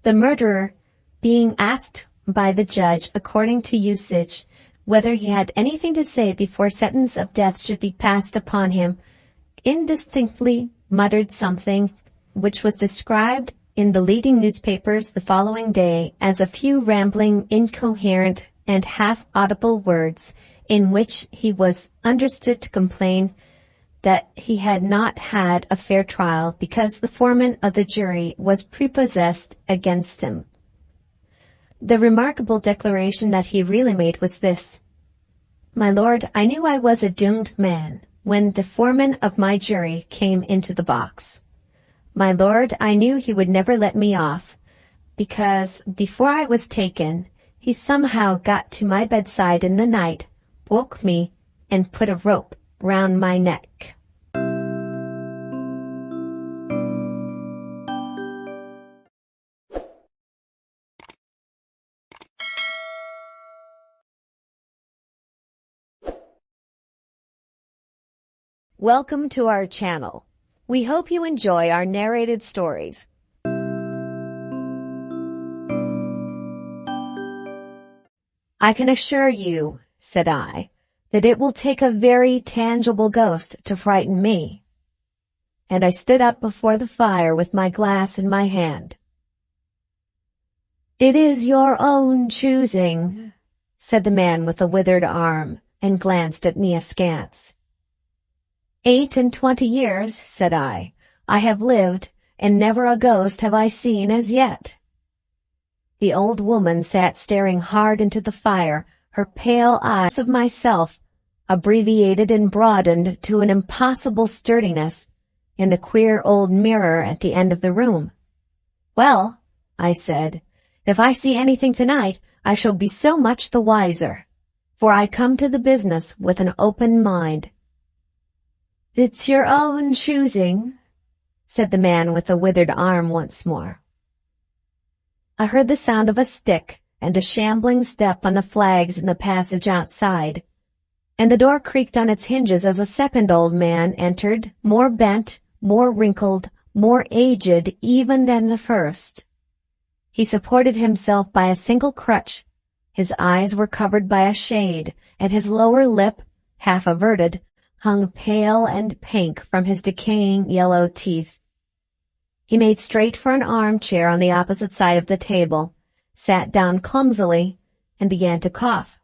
The murderer, being asked by the judge, according to usage, whether he had anything to say before sentence of death should be passed upon him, indistinctly muttered something which was described in the leading newspapers the following day as a few rambling, incoherent, and half-audible words in which he was understood to complain that he had not had a fair trial because the foreman of the jury was prepossessed against him. The remarkable declaration that he really made was this: "My lord, I knew I was a doomed man when the foreman of my jury came into the box. My lord, I knew he would never let me off, because before I was taken, he somehow got to my bedside in the night, woke me, and put a rope round my neck." Welcome to our channel. We hope you enjoy our narrated stories. "I can assure you," said I, "that it will take a very tangible ghost to frighten me." And I stood up before the fire with my glass in my hand. "It is your own choosing," said the man with the withered arm, and glanced at me askance. 28 years, said I have lived, and never a ghost have I seen as yet. The old woman sat staring hard into the fire, her pale eyes of myself, abbreviated and broadened to an impossible sturdiness, in the queer old mirror at the end of the room. "Well," I said, "if I see anything tonight, I shall be so much the wiser, for I come to the business with an open mind." "It's your own choosing," said the man with the withered arm once more. I heard the sound of a stick and a shambling step on the flags in the passage outside, and the door creaked on its hinges as a second old man entered, more bent, more wrinkled, more aged even than the first. He supported himself by a single crutch. His eyes were covered by a shade, and his lower lip, half averted, hung pale and pink from his decaying yellow teeth. He made straight for an armchair on the opposite side of the table, sat down clumsily, and began to cough.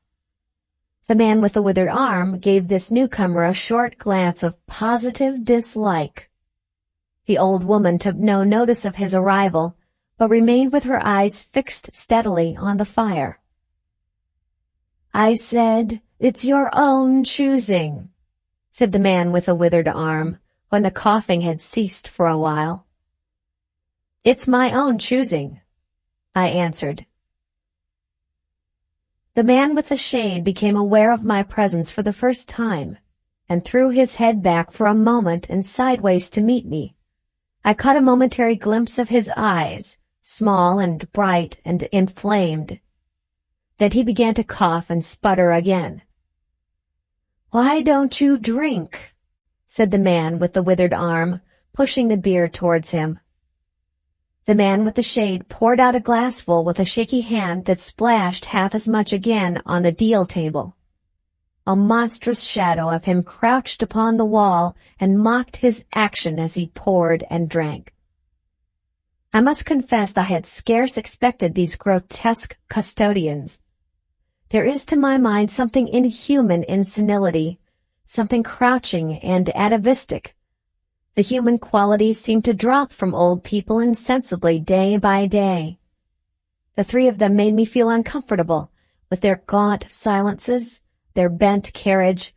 The man with the withered arm gave this newcomer a short glance of positive dislike. The old woman took no notice of his arrival, but remained with her eyes fixed steadily on the fire. "I said, it's your own choosing," said the man with the withered arm, when the coughing had ceased for a while. "It's my own choosing," I answered. The man with the shade became aware of my presence for the first time, and threw his head back for a moment and sideways to meet me. I caught a momentary glimpse of his eyes, small and bright and inflamed. Then he began to cough and sputter again. "Why don't you drink?" said the man with the withered arm, pushing the beer towards him. The man with the shade poured out a glassful with a shaky hand that splashed half as much again on the deal table. A monstrous shadow of him crouched upon the wall and mocked his action as he poured and drank. I must confess I had scarce expected these grotesque custodians. There is to my mind something inhuman in senility, something crouching and atavistic. The human qualities seem to drop from old people insensibly day by day. The three of them made me feel uncomfortable, with their gaunt silences, their bent carriage,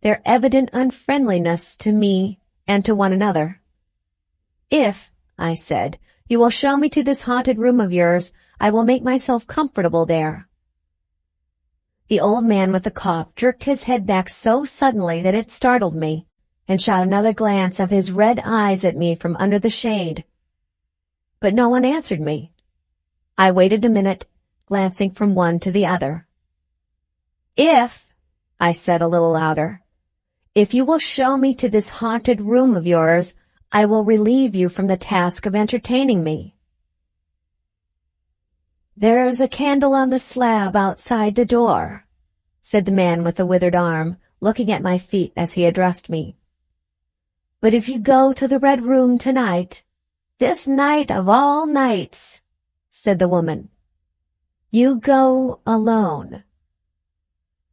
their evident unfriendliness to me and to one another. "If," I said, "you will show me to this haunted room of yours, I will make myself comfortable there." The old man with the cough jerked his head back so suddenly that it startled me, and shot another glance of his red eyes at me from under the shade. But no one answered me. I waited a minute, glancing from one to the other. "If," I said a little louder, "if you will show me to this haunted room of yours, I will relieve you from the task of entertaining me." "There's a candle on the slab outside the door," said the man with the withered arm, looking at my feet as he addressed me. "But if you go to the Red Room tonight—" "This night of all nights," said the woman. "You go alone."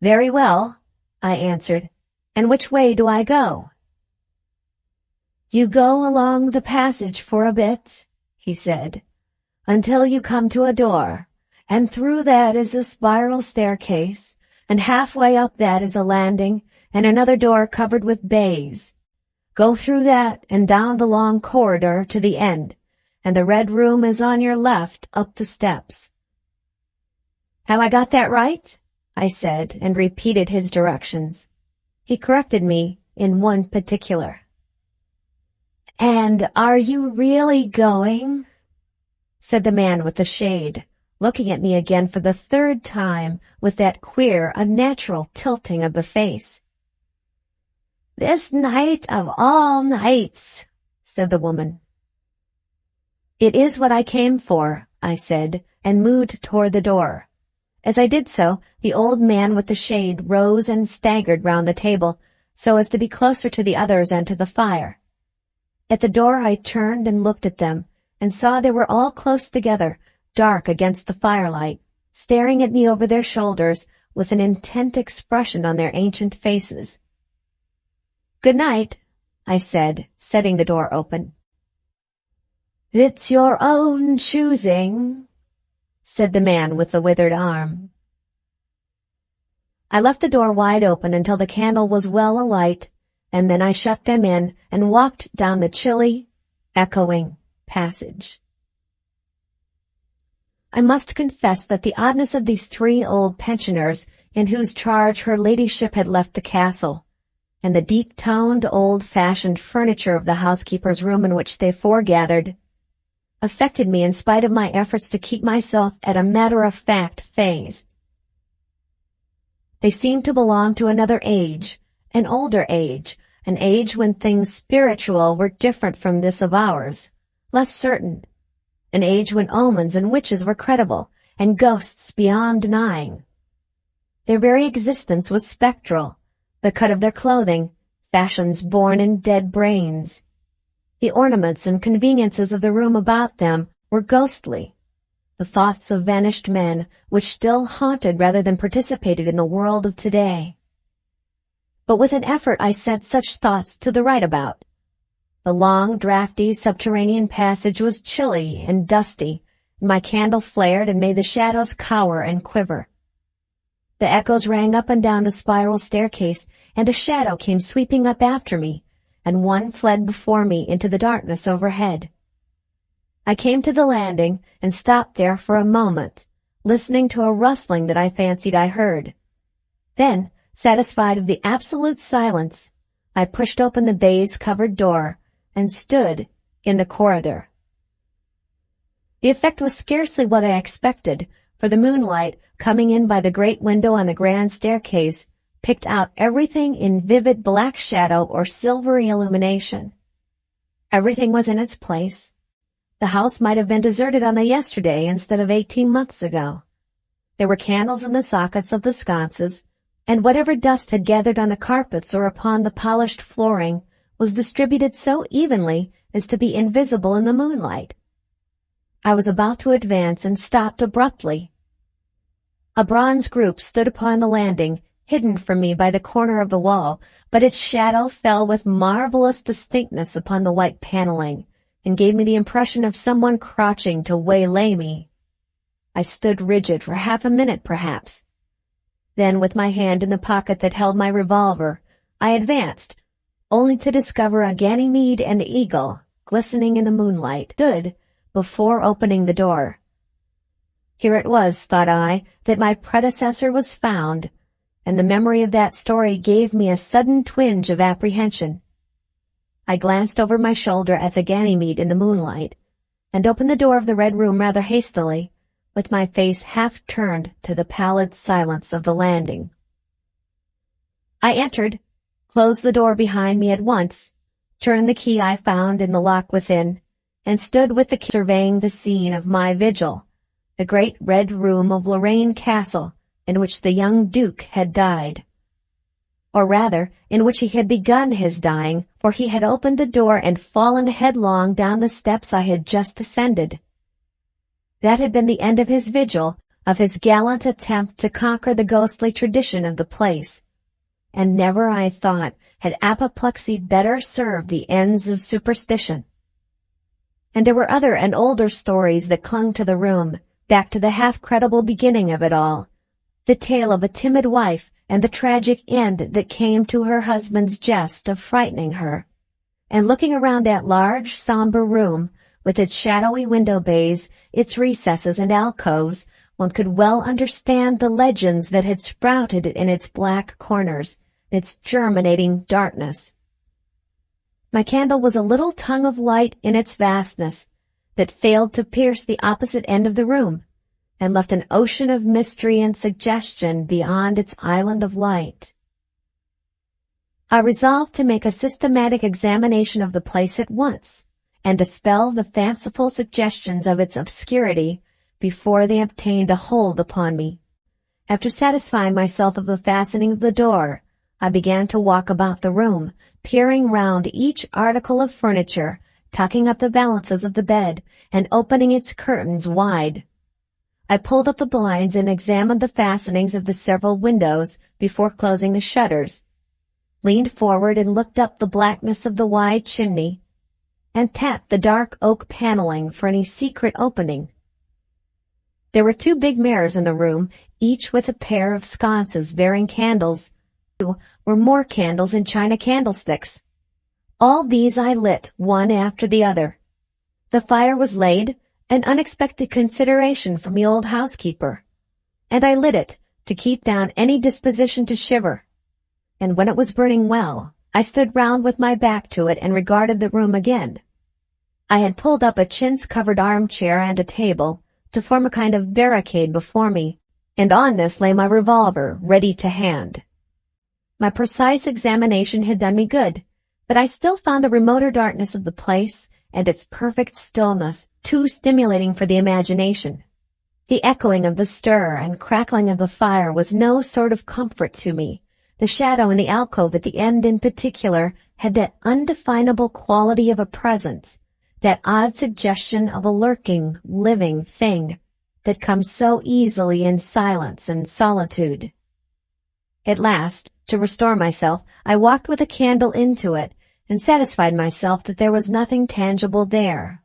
"Very well," I answered. "And which way do I go?" "You go along the passage for a bit," he said, "until you come to a door, and through that is a spiral staircase, and halfway up that is a landing, and another door covered with baize. Go through that and down the long corridor to the end, and the Red Room is on your left up the steps." "Have I got that right?" I said, and repeated his directions. He corrected me in one particular. "And are you really going?" said the man with the shade, looking at me again for the third time with that queer, unnatural tilting of the face. "This night of all nights," said the woman. "It is what I came for," I said, and moved toward the door. As I did so, the old man with the shade rose and staggered round the table, so as to be closer to the others and to the fire. At the door I turned and looked at them, and saw they were all close together, dark against the firelight, staring at me over their shoulders with an intent expression on their ancient faces. "Good night," I said, setting the door open. "It's your own choosing," said the man with the withered arm. I left the door wide open until the candle was well alight, and then I shut them in and walked down the chilly, echoing passage. I must confess that the oddness of these three old pensioners, in whose charge her ladyship had left the castle, and the deep-toned, old-fashioned furniture of the housekeeper's room in which they foregathered, affected me in spite of my efforts to keep myself at a matter-of-fact phase. They seemed to belong to another age, an older age, an age when things spiritual were different from this of ours, less certain, an age when omens and witches were credible, and ghosts beyond denying. Their very existence was spectral, the cut of their clothing, fashions born in dead brains. The ornaments and conveniences of the room about them were ghostly, the thoughts of vanished men which still haunted rather than participated in the world of today. But with an effort I sent such thoughts to the right about. The long, draughty, subterranean passage was chilly and dusty, and my candle flared and made the shadows cower and quiver. The echoes rang up and down the spiral staircase, and a shadow came sweeping up after me, and one fled before me into the darkness overhead. I came to the landing and stopped there for a moment, listening to a rustling that I fancied I heard. Then, satisfied of the absolute silence, I pushed open the baize-covered door and stood in the corridor. The effect was scarcely what I expected, for the moonlight, coming in by the great window on the grand staircase, picked out everything in vivid black shadow or silvery illumination. Everything was in its place. The house might have been deserted on the yesterday instead of 18 months ago. There were candles in the sockets of the sconces, and whatever dust had gathered on the carpets or upon the polished flooring was distributed so evenly as to be invisible in the moonlight. I was about to advance and stopped abruptly. A bronze group stood upon the landing, hidden from me by the corner of the wall, but its shadow fell with marvelous distinctness upon the white paneling, and gave me the impression of someone crouching to waylay me. I stood rigid for half a minute, perhaps. Then, with my hand in the pocket that held my revolver, I advanced, only to discover a Ganymede and eagle, glistening in the moonlight, stood before opening the door. Here it was, thought I, that my predecessor was found, and the memory of that story gave me a sudden twinge of apprehension. I glanced over my shoulder at the Ganymede in the moonlight, and opened the door of the red room rather hastily, with my face half turned to the pallid silence of the landing. I entered, closed the door behind me at once, turned the key I found in the lock within, and stood with the key surveying the scene of my vigil, the great red room of Lorraine Castle, in which the young Duke had died. Or rather, in which he had begun his dying, for he had opened the door and fallen headlong down the steps I had just ascended. That had been the end of his vigil, of his gallant attempt to conquer the ghostly tradition of the place. And never, I thought, had apoplexy better served the ends of superstition. And there were other and older stories that clung to the room, back to the half-credible beginning of it all. The tale of a timid wife and the tragic end that came to her husband's jest of frightening her. And looking around that large, somber room, with its shadowy window bays, its recesses and alcoves, one could well understand the legends that had sprouted in its black corners, its germinating darkness. My candle was a little tongue of light in its vastness, that failed to pierce the opposite end of the room, and left an ocean of mystery and suggestion beyond its island of light. I resolved to make a systematic examination of the place at once, and dispel the fanciful suggestions of its obscurity before they obtained a hold upon me. After satisfying myself of the fastening of the door, I began to walk about the room, peering round each article of furniture, tucking up the valances of the bed, and opening its curtains wide. I pulled up the blinds and examined the fastenings of the several windows before closing the shutters, leaned forward and looked up the blackness of the wide chimney, and tapped the dark oak paneling for any secret opening. There were 2 big mirrors in the room, each with a pair of sconces bearing candles. 2 were more candles in china candlesticks. All these I lit, one after the other. The fire was laid, an unexpected consideration from the old housekeeper, and I lit it to keep down any disposition to shiver. And when it was burning well, I stood round with my back to it and regarded the room again. I had pulled up a chintz-covered armchair and a table to form a kind of barricade before me, and on this lay my revolver ready to hand. My precise examination had done me good, but I still found the remoter darkness of the place and its perfect stillness too stimulating for the imagination. The echoing of the stir and crackling of the fire was no sort of comfort to me. The shadow in the alcove at the end in particular had that undefinable quality of a presence, that odd suggestion of a lurking, living thing that comes so easily in silence and solitude. At last, to restore myself, I walked with a candle into it and satisfied myself that there was nothing tangible there.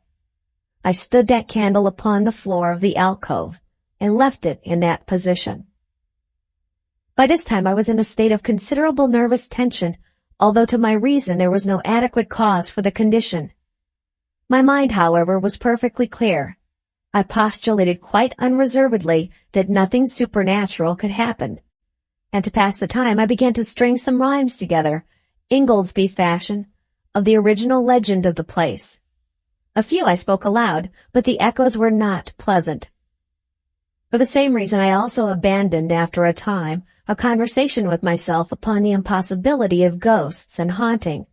I stood that candle upon the floor of the alcove and left it in that position. By this time I was in a state of considerable nervous tension, although to my reason there was no adequate cause for the condition. My mind, however, was perfectly clear. I postulated quite unreservedly that nothing supernatural could happen. And to pass the time, I began to string some rhymes together, Ingoldsby fashion, of the original legend of the place. A few I spoke aloud, but the echoes were not pleasant. For the same reason, I also abandoned, after a time, a conversation with myself upon the impossibility of ghosts and haunting.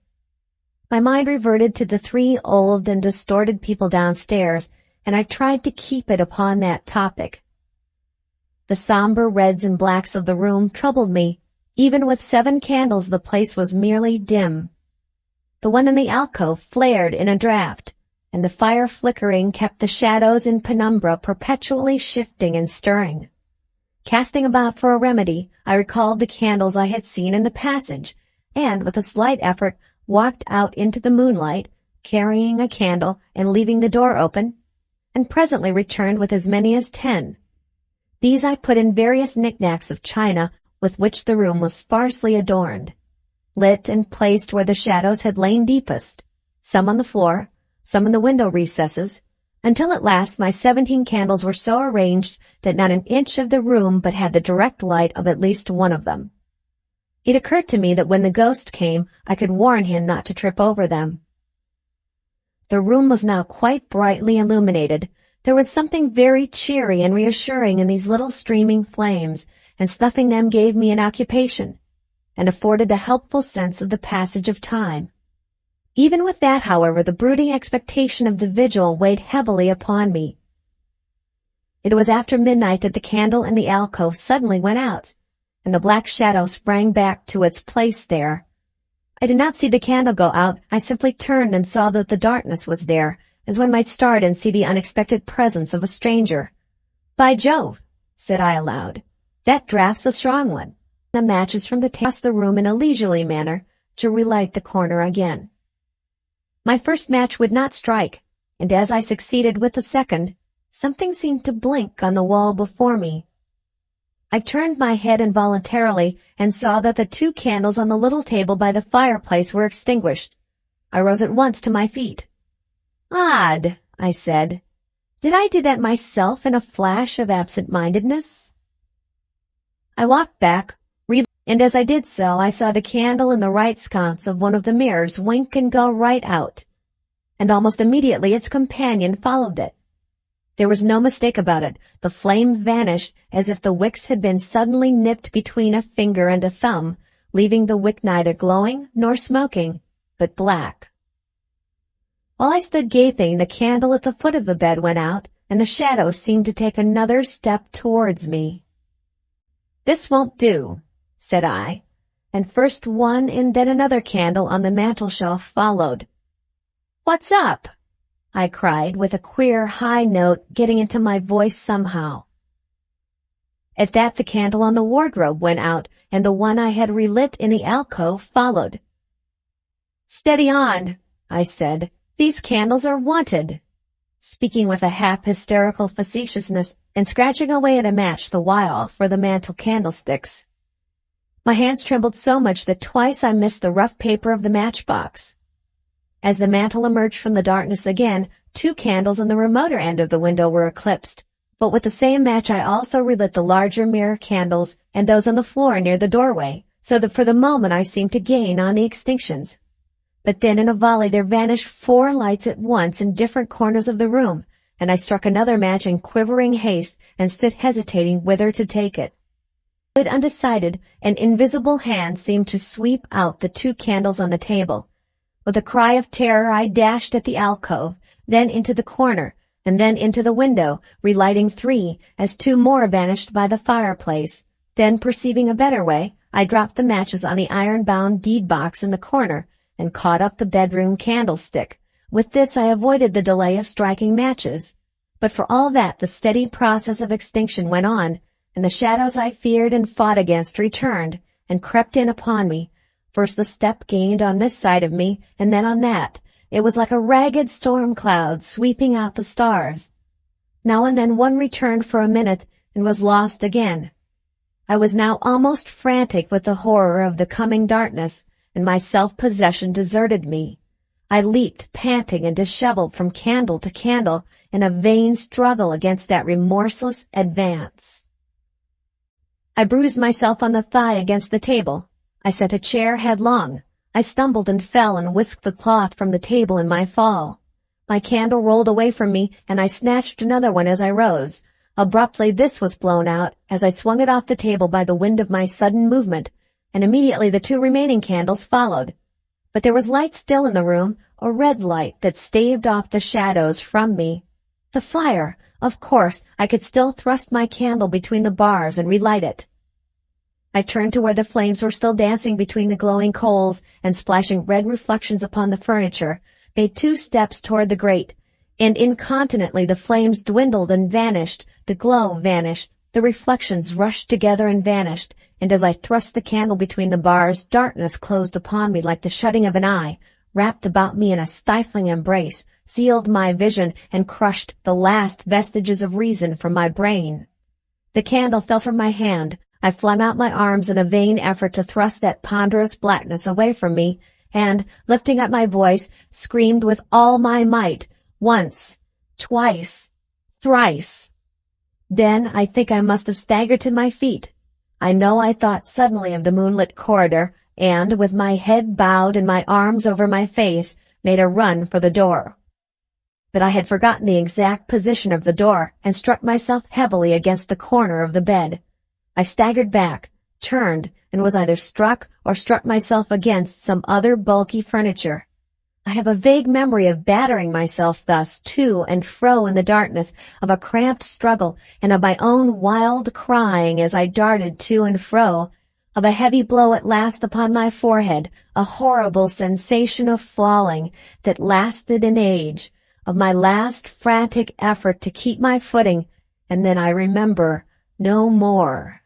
My mind reverted to the 3 old and distorted people downstairs, and I tried to keep it upon that topic. The somber reds and blacks of the room troubled me. Even with 7 candles, the place was merely dim. The one in the alcove flared in a draught, and the fire flickering kept the shadows in penumbra perpetually shifting and stirring. Casting about for a remedy, I recalled the candles I had seen in the passage, and with a slight effort walked out into the moonlight, carrying a candle and leaving the door open, and presently returned with as many as 10. These I put in various knickknacks of china with which the room was sparsely adorned, lit and placed where the shadows had lain deepest, some on the floor, some in the window recesses, until at last my 17 candles were so arranged that not an inch of the room but had the direct light of at least one of them. It occurred to me that when the ghost came, I could warn him not to trip over them. The room was now quite brightly illuminated. There was something very cheery and reassuring in these little streaming flames, and snuffing them gave me an occupation, and afforded a helpful sense of the passage of time. Even with that, however, the brooding expectation of the vigil weighed heavily upon me. It was after midnight that the candle in the alcove suddenly went out, and the black shadow sprang back to its place there. I did not see the candle go out. I simply turned and saw that the darkness was there, as one might start and see the unexpected presence of a stranger. "By Jove," said I aloud, "that draft's a strong one." The matches from the table across the room in a leisurely manner to relight the corner again. My first match would not strike, and as I succeeded with the second, something seemed to blink on the wall before me. I turned my head involuntarily and saw that the 2 candles on the little table by the fireplace were extinguished. I rose at once to my feet. "Odd," I said. "Did I do that myself in a flash of absent-mindedness?" I walked back, and as I did so, I saw the candle in the right sconce of one of the mirrors wink and go right out, and almost immediately its companion followed it. There was no mistake about it. The flame vanished as if the wicks had been suddenly nipped between a finger and a thumb, leaving the wick neither glowing nor smoking, but black. While I stood gaping, the candle at the foot of the bed went out, and the shadow seemed to take another step towards me. "This won't do," said I, and first one and then another candle on the mantel-shelf followed. "What's up?" I cried, with a queer high note getting into my voice somehow. At that the candle on the wardrobe went out, and the one I had relit in the alcove followed. "Steady on," I said. "These candles are wanted," speaking with a half-hysterical facetiousness and scratching away at a match the while for the mantel candlesticks. My hands trembled so much that twice I missed the rough paper of the matchbox. As the mantel emerged from the darkness again, 2 candles on the remoter end of the window were eclipsed, but with the same match I also relit the larger mirror candles and those on the floor near the doorway, so that for the moment I seemed to gain on the extinctions. But then in a volley there vanished 4 lights at once in different corners of the room, and I struck another match in quivering haste and stood hesitating whither to take it. Undecided, an invisible hand seemed to sweep out the 2 candles on the table. With a cry of terror I dashed at the alcove, then into the corner, and then into the window, relighting 3 as 2 more vanished by the fireplace. Then, perceiving a better way, I dropped the matches on the iron-bound deed-box in the corner and caught up the bedroom candlestick. With this I avoided the delay of striking matches. But for all that the steady process of extinction went on, and the shadows I feared and fought against returned and crept in upon me. First the step gained on this side of me, and then on that. It was like a ragged storm cloud sweeping out the stars. Now and then one returned for a minute and was lost again. I was now almost frantic with the horror of the coming darkness, and my self-possession deserted me. I leaped, panting and disheveled, from candle to candle in a vain struggle against that remorseless advance. I bruised myself on the thigh against the table. I set a chair headlong. I stumbled and fell and whisked the cloth from the table in my fall. My candle rolled away from me, and I snatched another one as I rose. Abruptly this was blown out as I swung it off the table by the wind of my sudden movement, and immediately the 2 remaining candles followed. But there was light still in the room, a red light that staved off the shadows from me. The fire! Of course, I could still thrust my candle between the bars and relight it. I turned to where the flames were still dancing between the glowing coals and splashing red reflections upon the furniture, made 2 steps toward the grate, and incontinently the flames dwindled and vanished, the glow vanished, the reflections rushed together and vanished, and as I thrust the candle between the bars, darkness closed upon me like the shutting of an eye, wrapped about me in a stifling embrace, sealed my vision, and crushed the last vestiges of reason from my brain. The candle fell from my hand. I flung out my arms in a vain effort to thrust that ponderous blackness away from me, and, lifting up my voice, screamed with all my might, once, twice, thrice. Then I think I must have staggered to my feet. I know I thought suddenly of the moonlit corridor, and, with my head bowed and my arms over my face, made a run for the door. But I had forgotten the exact position of the door, and struck myself heavily against the corner of the bed. I staggered back, turned, and was either struck or struck myself against some other bulky furniture. I have a vague memory of battering myself thus to and fro in the darkness, of a cramped struggle, and of my own wild crying as I darted to and fro, of a heavy blow at last upon my forehead, a horrible sensation of falling that lasted an age, of my last frantic effort to keep my footing, and then I remember no more.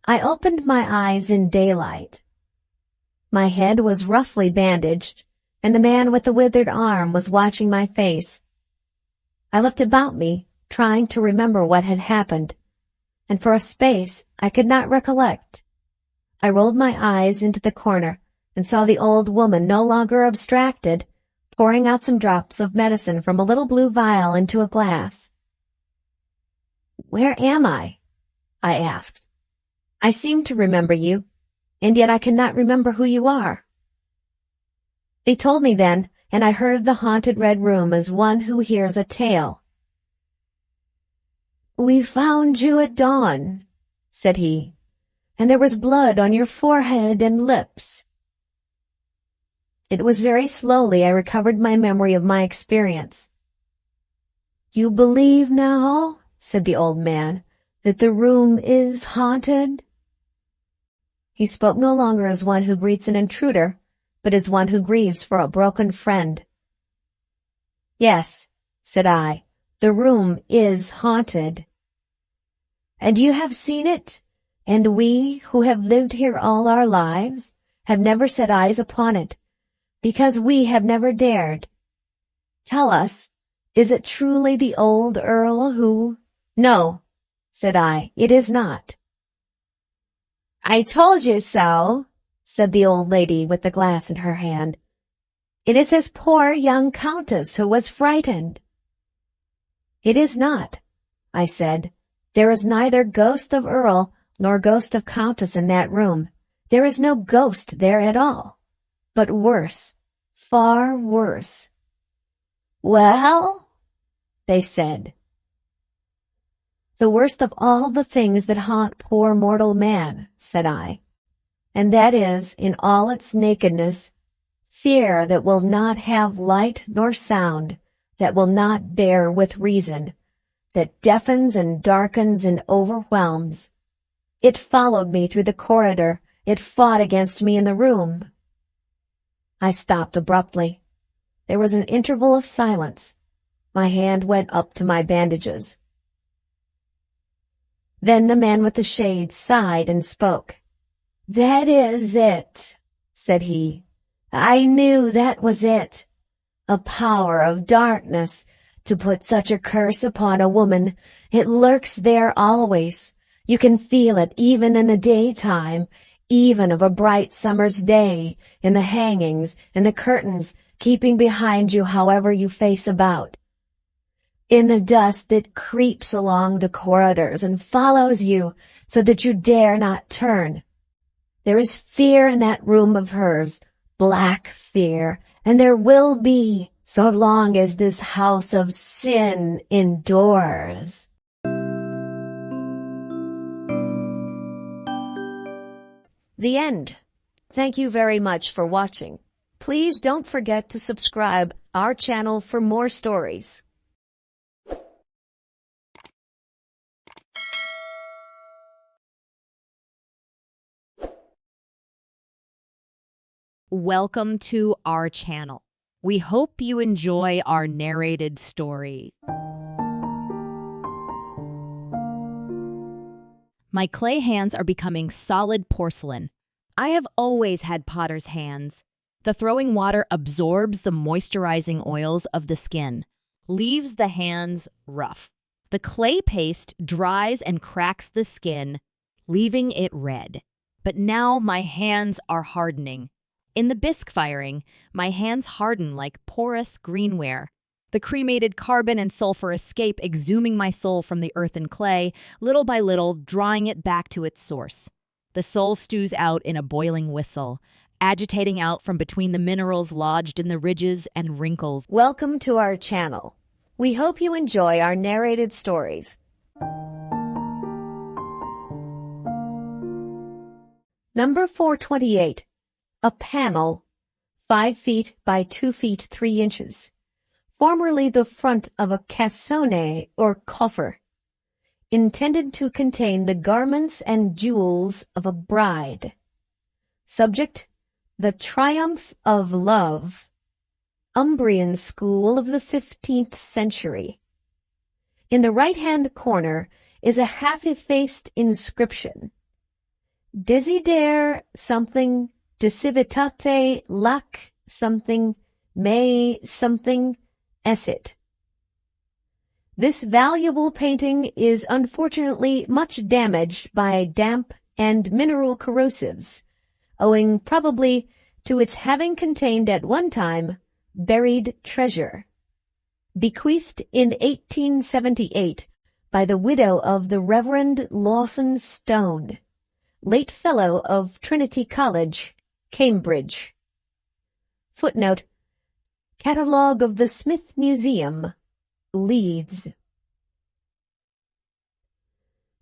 I opened my eyes in daylight. My head was roughly bandaged, and the man with the withered arm was watching my face. I looked about me, trying to remember what had happened, and for a space I could not recollect. I rolled my eyes into the corner and saw the old woman, no longer abstracted, pouring out some drops of medicine from a little blue vial into a glass. "Where am I?" I asked. "I seem to remember you, and yet I cannot remember who you are." They told me then, and I heard of the haunted red room as one who hears a tale. "We found you at dawn," said he, "and there was blood on your forehead and lips." It was very slowly I recovered my memory of my experience. "You believe now," said the old man, "that the room is haunted?" He spoke no longer as one who greets an intruder, but as one who grieves for a broken friend. "Yes," said I, "the room is haunted." "And you have seen it, and we, who have lived here all our lives, have never set eyes upon it, because we have never dared. Tell us, is it truly the old Earl who—" "No," said I, "it is not." "I told you so," said the old lady with the glass in her hand. "It is his poor young countess who was frightened." "It is not," I said. "There is neither ghost of Earl nor ghost of countess in that room. There is no ghost there at all. But worse, far worse." "Well?" they said. "The worst of all the things that haunt poor mortal man," said I, "and that is, in all its nakedness, fear that will not have light nor sound, that will not bear with reason, that deafens and darkens and overwhelms. It followed me through the corridor. It fought against me in the room." I stopped abruptly. There was an interval of silence. My hand went up to my bandages. Then the man with the shades sighed and spoke. "That is it," said he. "I knew that was it. A power of darkness to put such a curse upon a woman. It lurks there always. You can feel it even in the daytime, even of a bright summer's day, in the hangings and the curtains keeping behind you however you face about. In the dust that creeps along the corridors and follows you so that you dare not turn. There is fear in that room of hers, black fear, and there will be so long as this house of sin endures. The end. Thank you very much for watching. Please don't forget to subscribe our channel for more stories. Welcome to our channel. We hope you enjoy our narrated stories. My clay hands are becoming solid porcelain. I have always had potter's hands. The throwing water absorbs the moisturizing oils of the skin, leaves the hands rough. The clay paste dries and cracks the skin, leaving it red. But now my hands are hardening. In the bisque firing, my hands harden like porous greenware. The cremated carbon and sulfur escape, exhuming my soul from the earth and clay, little by little drawing it back to its source. The soul stews out in a boiling whistle, agitating out from between the minerals lodged in the ridges and wrinkles. Welcome to our channel. We hope you enjoy our narrated stories. Number 428. A panel, 5 feet by 2 feet 3 inches. Formerly the front of a cassone or coffer, intended to contain the garments and jewels of a bride. Subject, the triumph of love. Umbrian school of the 15th century. In the right-hand corner is a half-effaced inscription. Desidere something, de civitate lac something, me something, esset. This valuable painting is unfortunately much damaged by damp and mineral corrosives, owing probably to its having contained at one time buried treasure. Bequeathed in 1878 by the widow of the Reverend Lawson Stone, late Fellow of Trinity College, Cambridge. Footnote: Catalogue of the Smith Museum, Leeds.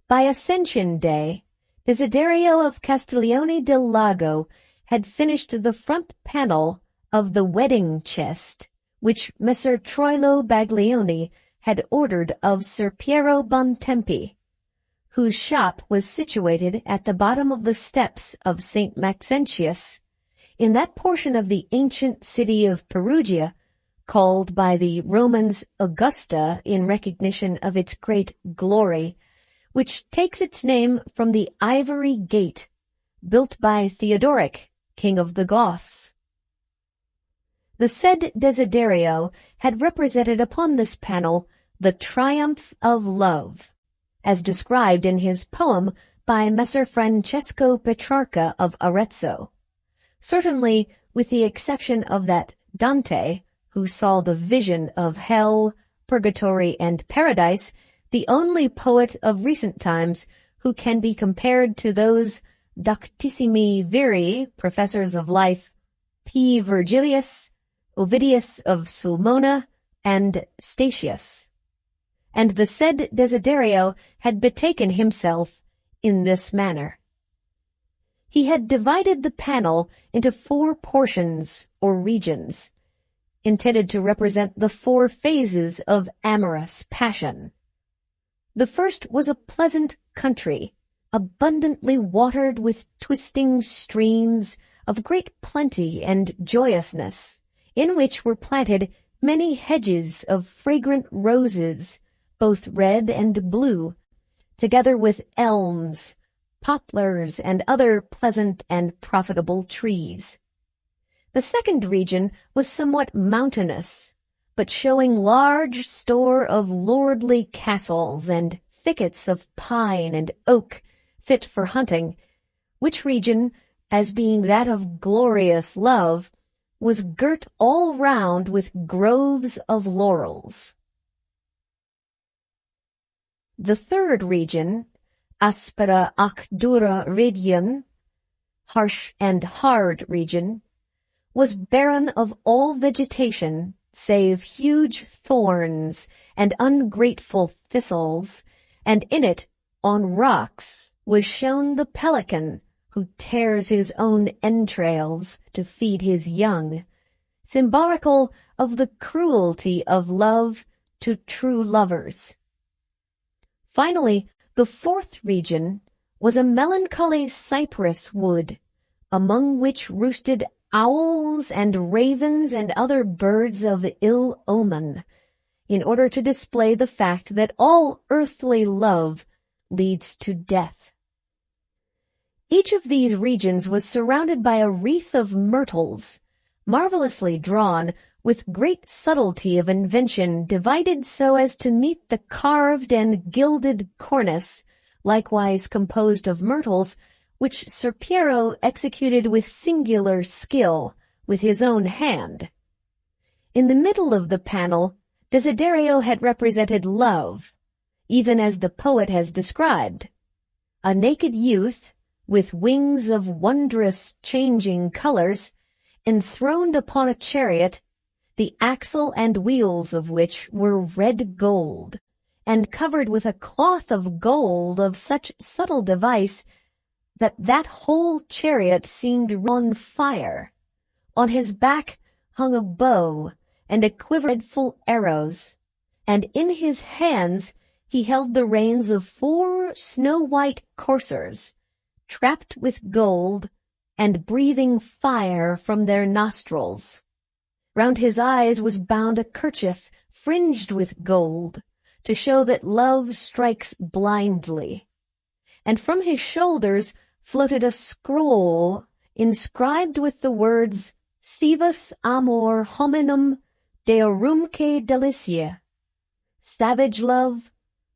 By Ascension Day, Desiderio of Castiglione del Lago had finished the front panel of the wedding chest, which Messer Troilo Baglioni had ordered of Sir Piero Bontempi, whose shop was situated at the bottom of the steps of St. Maxentius, in that portion of the ancient city of Perugia, called by the Romans Augusta in recognition of its great glory, which takes its name from the Ivory Gate, built by Theodoric, king of the Goths. The said Desiderio had represented upon this panel the triumph of love, as described in his poem by Messer Francesco Petrarca of Arezzo. Certainly, with the exception of that Dante, who saw the vision of hell, purgatory, and paradise, the only poet of recent times who can be compared to those doctissimi viri, professors of life, P. Virgilius, Ovidius of Sulmona, and Statius. And the said Desiderio had betaken himself in this manner. He had divided the panel into 4 portions or regions, intended to represent the 4 phases of amorous passion. The first was a pleasant country, abundantly watered with twisting streams of great plenty and joyousness, in which were planted many hedges of fragrant roses, both red and blue, together with elms, poplars, and other pleasant and profitable trees. The second region was somewhat mountainous, but showing large store of lordly castles and thickets of pine and oak fit for hunting, which region, as being that of glorious love, was girt all round with groves of laurels. The third region, aspera ac dura region, harsh and hard region, was barren of all vegetation save huge thorns and ungrateful thistles, and in it, on rocks, was shown the pelican who tears his own entrails to feed his young, symbolical of the cruelty of love to true lovers. Finally, the fourth region was a melancholy cypress wood, among which roosted owls and ravens and other birds of ill omen, in order to display the fact that all earthly love leads to death. Each of these regions was surrounded by a wreath of myrtles, marvelously drawn, with great subtlety of invention, divided so as to meet the carved and gilded cornice, likewise composed of myrtles, which Ser Piero executed with singular skill, with his own hand. In the middle of the panel, Desiderio had represented love, even as the poet has described. A naked youth, with wings of wondrous changing colors, enthroned upon a chariot, the axle and wheels of which were red gold, and covered with a cloth of gold of such subtle device that whole chariot seemed on fire. On his back hung a bow and a quiver full of arrows, and in his hands he held the reins of 4 snow-white coursers, trapped with gold and breathing fire from their nostrils. Round his eyes was bound a kerchief fringed with gold, to show that love strikes blindly, and from his shoulders floated a scroll inscribed with the words Sivus amor hominum deorumque delicia, savage love,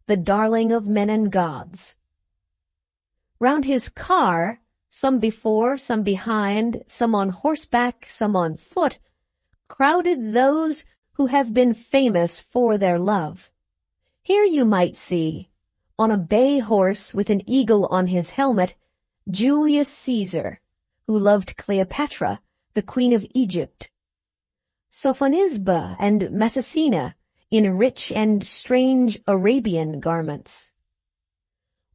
the darling of men and gods. Round his car, some before, some behind, some on horseback, some on foot, crowded those who have been famous for their love. Here you might see, on a bay horse with an eagle on his helmet, Julius Caesar, who loved Cleopatra, the Queen of Egypt. Sophonisba and Messalina, in rich and strange Arabian garments.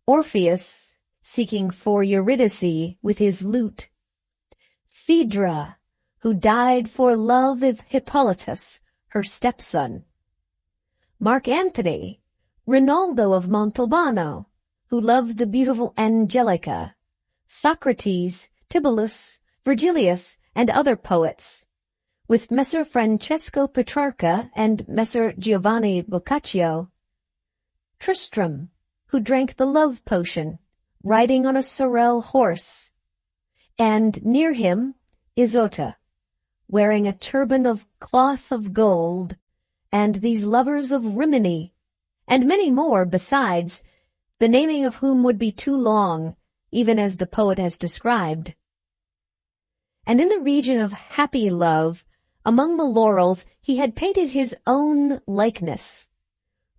Orpheus, seeking for Eurydice with his lute. Phaedra, who died for love of Hippolytus, her stepson. Mark Antony, Rinaldo of Montalbano, who loved the beautiful Angelica. Socrates, Tibullus, Virgilius, and other poets, with Messer Francesco Petrarca and Messer Giovanni Boccaccio. Tristram, who drank the love potion, riding on a sorrel horse, and near him Isotta, wearing a turban of cloth of gold, and these lovers of Rimini, and many more besides, the naming of whom would be too long, even as the poet has described. And in the region of happy love, among the laurels, he had painted his own likeness,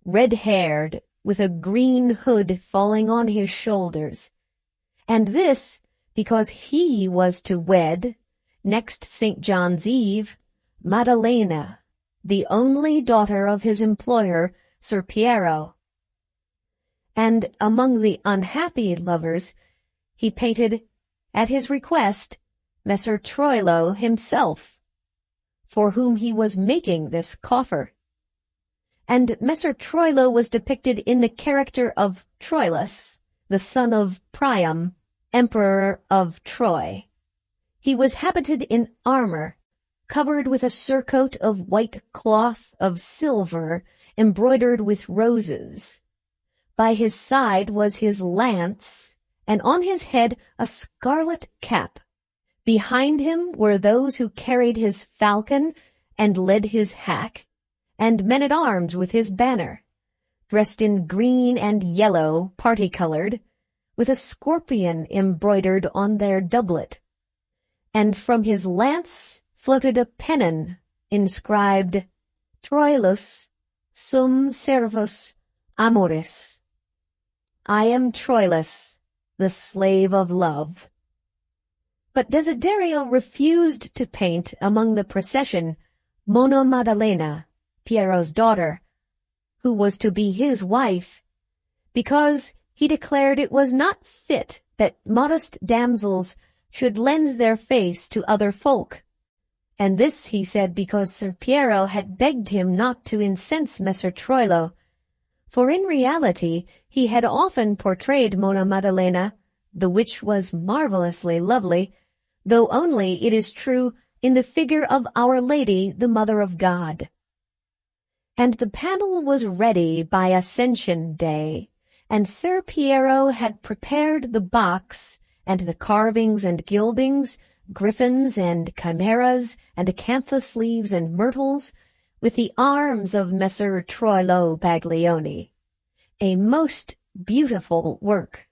red-haired, with a green hood falling on his shoulders, and this because he was to wed, next St. John's Eve, Maddalena, the only daughter of his employer, Ser Piero. And among the unhappy lovers, he painted, at his request, Messer Troilo himself, for whom he was making this coffer. And Messer Troilo was depicted in the character of Troilus, the son of Priam, emperor of Troy. He was habited in armor, covered with a surcoat of white cloth of silver, embroidered with roses. By his side was his lance, and on his head a scarlet cap. Behind him were those who carried his falcon and led his hack, and men-at-arms with his banner. dressed in green and yellow, party-colored, with a scorpion embroidered on their doublet, and from his lance floated a pennon inscribed Troilus sum servus amoris. I am Troilus, the slave of love. But Desiderio refused to paint among the procession Monna Maddalena, Piero's daughter, who was to be his wife, because he declared it was not fit that modest damsels should lend their face to other folk. And this he said because Ser Piero had begged him not to incense Messer Troilo, for in reality he had often portrayed Monna Maddalena, the which was marvelously lovely, though only, it is true, in the figure of Our Lady, the Mother of God. And the panel was ready by Ascension Day, and Ser Piero had prepared the box, and the carvings and gildings, griffins and chimeras, and acanthus leaves and myrtles, with the arms of Messer Troilo Baglioni, a most beautiful work.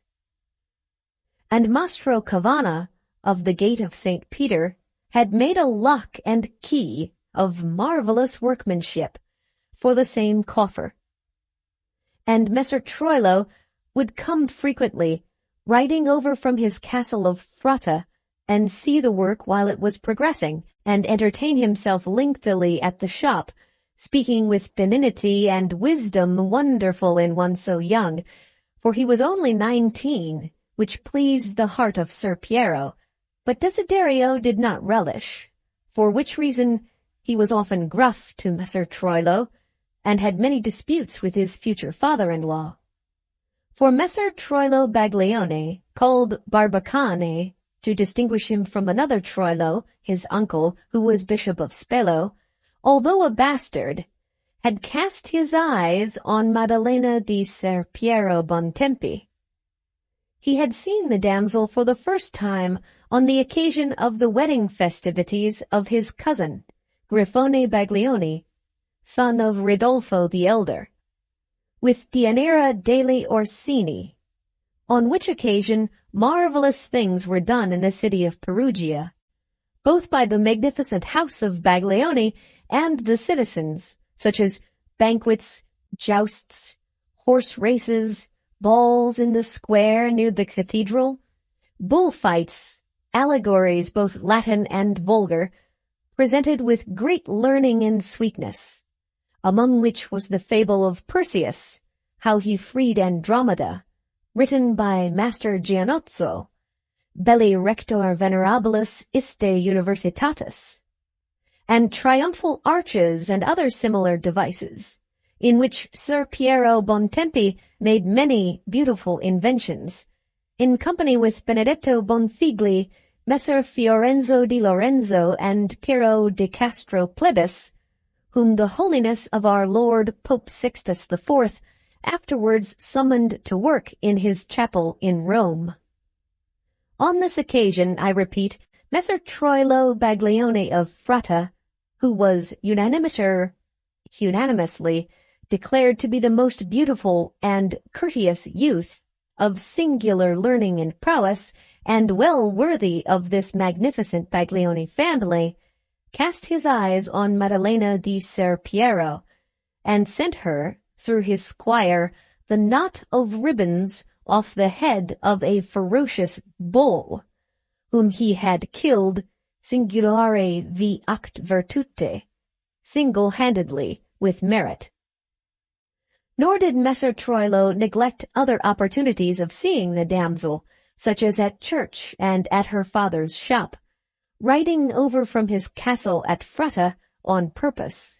And Mastro Cavana, of the Gate of St. Peter, had made a lock and key of marvelous workmanship for the same coffer. And Messer Troilo would come frequently, riding over from his castle of Fratta, and see the work while it was progressing, and entertain himself lengthily at the shop, speaking with benignity and wisdom wonderful in one so young, for he was only 19, which pleased the heart of Ser Piero, but Desiderio did not relish, for which reason he was often gruff to Messer Troilo, and had many disputes with his future father-in-law. For Messer Troilo Baglione, called Barbacane, to distinguish him from another Troilo, his uncle, who was Bishop of Spello, although a bastard, had cast his eyes on Maddalena di Ser Piero Bontempi. He had seen the damsel for the first time on the occasion of the wedding festivities of his cousin, Grifone Baglioni, son of Ridolfo the Elder, with Deianira degli Orsini, on which occasion marvelous things were done in the city of Perugia, both by the magnificent house of Baglioni and the citizens, such as banquets, jousts, horse races, balls in the square near the cathedral, bullfights, allegories both Latin and vulgar, presented with great learning and sweetness, among which was the fable of Perseus, how he freed Andromeda, written by Master Gianozzo, Belli Rector Venerabilis Iste Universitatis, and triumphal arches and other similar devices, in which Ser Piero Bontempi made many beautiful inventions, in company with Benedetto Bonfigli, Messer Fiorenzo di Lorenzo, and Piero de Castro Plebis, whom the holiness of our Lord Pope Sixtus IV afterwards summoned to work in his chapel in Rome. On this occasion, I repeat, Messer Troilo Baglioni of Fratta, who was unanimously declared to be the most beautiful and courteous youth, of singular learning and prowess, and well worthy of this magnificent Baglioni family, cast his eyes on Maddalena di Ser Piero, and sent her, through his squire, the knot of ribbons off the head of a ferocious bull, whom he had killed singulare vi act virtute, single-handedly, with merit. Nor did Messer Troilo neglect other opportunities of seeing the damsel, such as at church and at her father's shop, riding over from his castle at Fratta on purpose,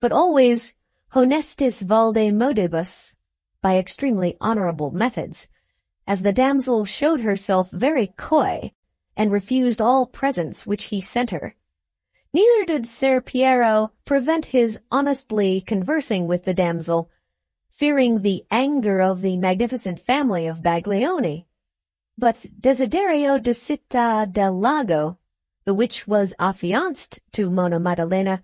but always honestis valde modibus, by extremely honorable methods, as the damsel showed herself very coy, and refused all presents which he sent her. Neither did Ser Piero prevent his honestly conversing with the damsel, fearing the anger of the magnificent family of Baglioni. But Desiderio de Città del Lago, the which was affianced to Monna Maddalena,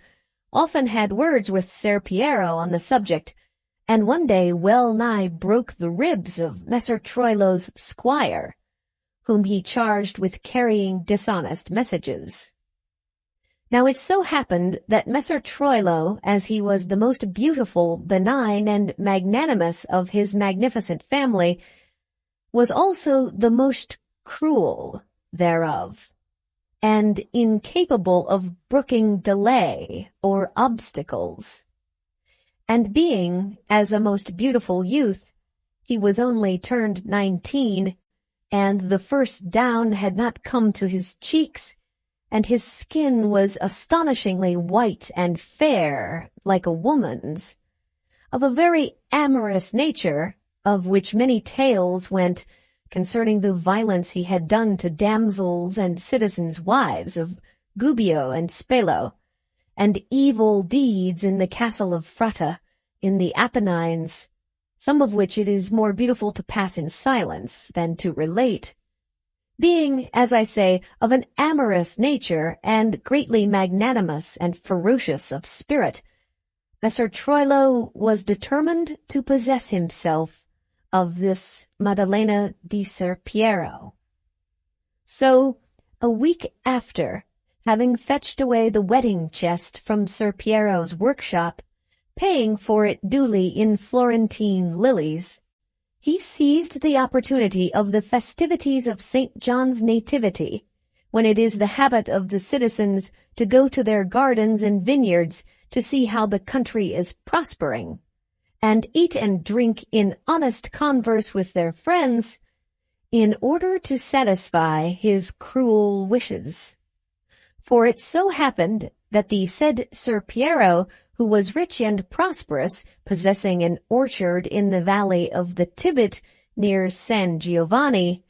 often had words with Ser Piero on the subject, and one day well nigh broke the ribs of Messer Troilo's squire, whom he charged with carrying dishonest messages. Now it so happened that Messer Troilo, as he was the most beautiful, benign, and magnanimous of his magnificent family, was also the most cruel thereof, and incapable of brooking delay or obstacles. And being, as a most beautiful youth, he was only turned 19, and the first down had not come to his cheeks, and his skin was astonishingly white and fair, like a woman's, of a very amorous nature, of which many tales went concerning the violence he had done to damsels and citizens' wives of Gubbio and Spelo, and evil deeds in the castle of Fratta, in the Apennines, some of which it is more beautiful to pass in silence than to relate. Being, as I say, of an amorous nature, and greatly magnanimous and ferocious of spirit, Messer Troilo was determined to possess himself of this Maddalena di Ser Piero. So, a week after, having fetched away the wedding chest from Ser Piero's workshop, paying for it duly in Florentine lilies, he seized the opportunity of the festivities of St. John's Nativity, when it is the habit of the citizens to go to their gardens and vineyards to see how the country is prospering, and eat and drink in honest converse with their friends, in order to satisfy his cruel wishes. For it so happened that the said Ser Piero, who was rich and prosperous, possessing an orchard in the valley of the Tibet near San Giovanni,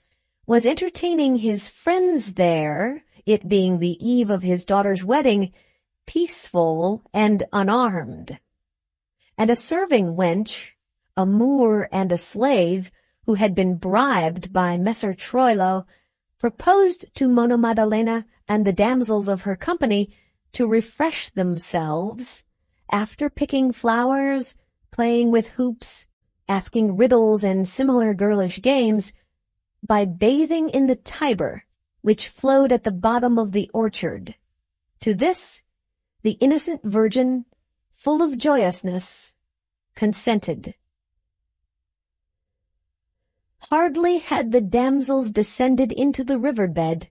was entertaining his friends there, it being the eve of his daughter's wedding, peaceful and unarmed. And a serving wench, a Moor and a slave, who had been bribed by Messer Troilo, proposed to Monna Maddalena and the damsels of her company to refresh themselves, after picking flowers, playing with hoops, asking riddles and similar girlish games, by bathing in the Tiber, which flowed at the bottom of the orchard. To this, the innocent virgin, full of joyousness, consented. Hardly had the damsels descended into the river-bed,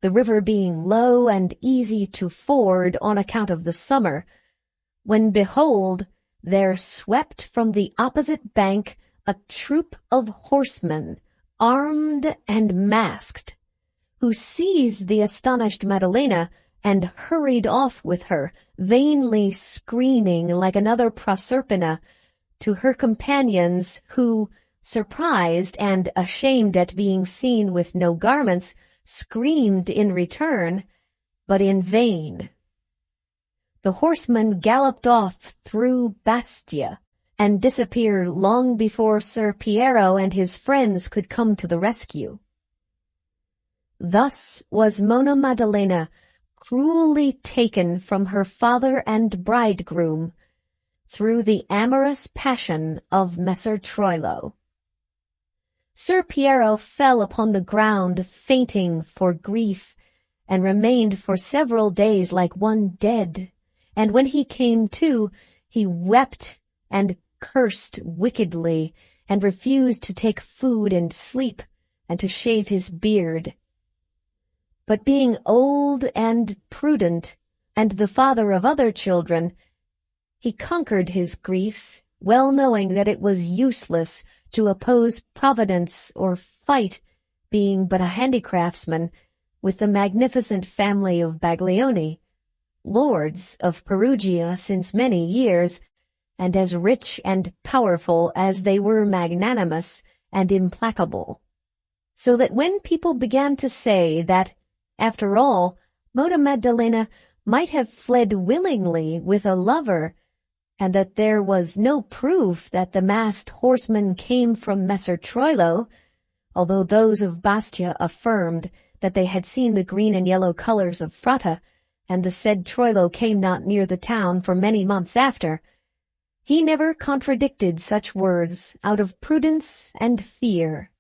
the river being low and easy to ford on account of the summer, when behold, there swept from the opposite bank a troop of horsemen, armed and masked, who seized the astonished Maddalena and hurried off with her, vainly screaming like another Proserpina, to her companions, who, surprised and ashamed at being seen with no garments, screamed in return, but in vain. The horsemen galloped off through Bastia, and disappeared long before Ser Piero and his friends could come to the rescue. Thus was Monna Maddalena cruelly taken from her father and bridegroom, through the amorous passion of Messer Troilo. Ser Piero fell upon the ground fainting for grief, and remained for several days like one dead. And when he came to, he wept and cursed wickedly, and refused to take food and sleep, and to shave his beard. But being old and prudent, and the father of other children, he conquered his grief, well knowing that it was useless to oppose Providence or fight, being but a handicraftsman, with the magnificent family of Baglioni, lords of Perugia since many years, and as rich and powerful as they were magnanimous and implacable. So that when people began to say that, after all, Monna Maddalena might have fled willingly with a lover, and that there was no proof that the masked horsemen came from Messer Troilo, although those of Bastia affirmed that they had seen the green and yellow colors of Fratta, and the said Troilo came not near the town for many months after, He never contradicted such words out of prudence and fear.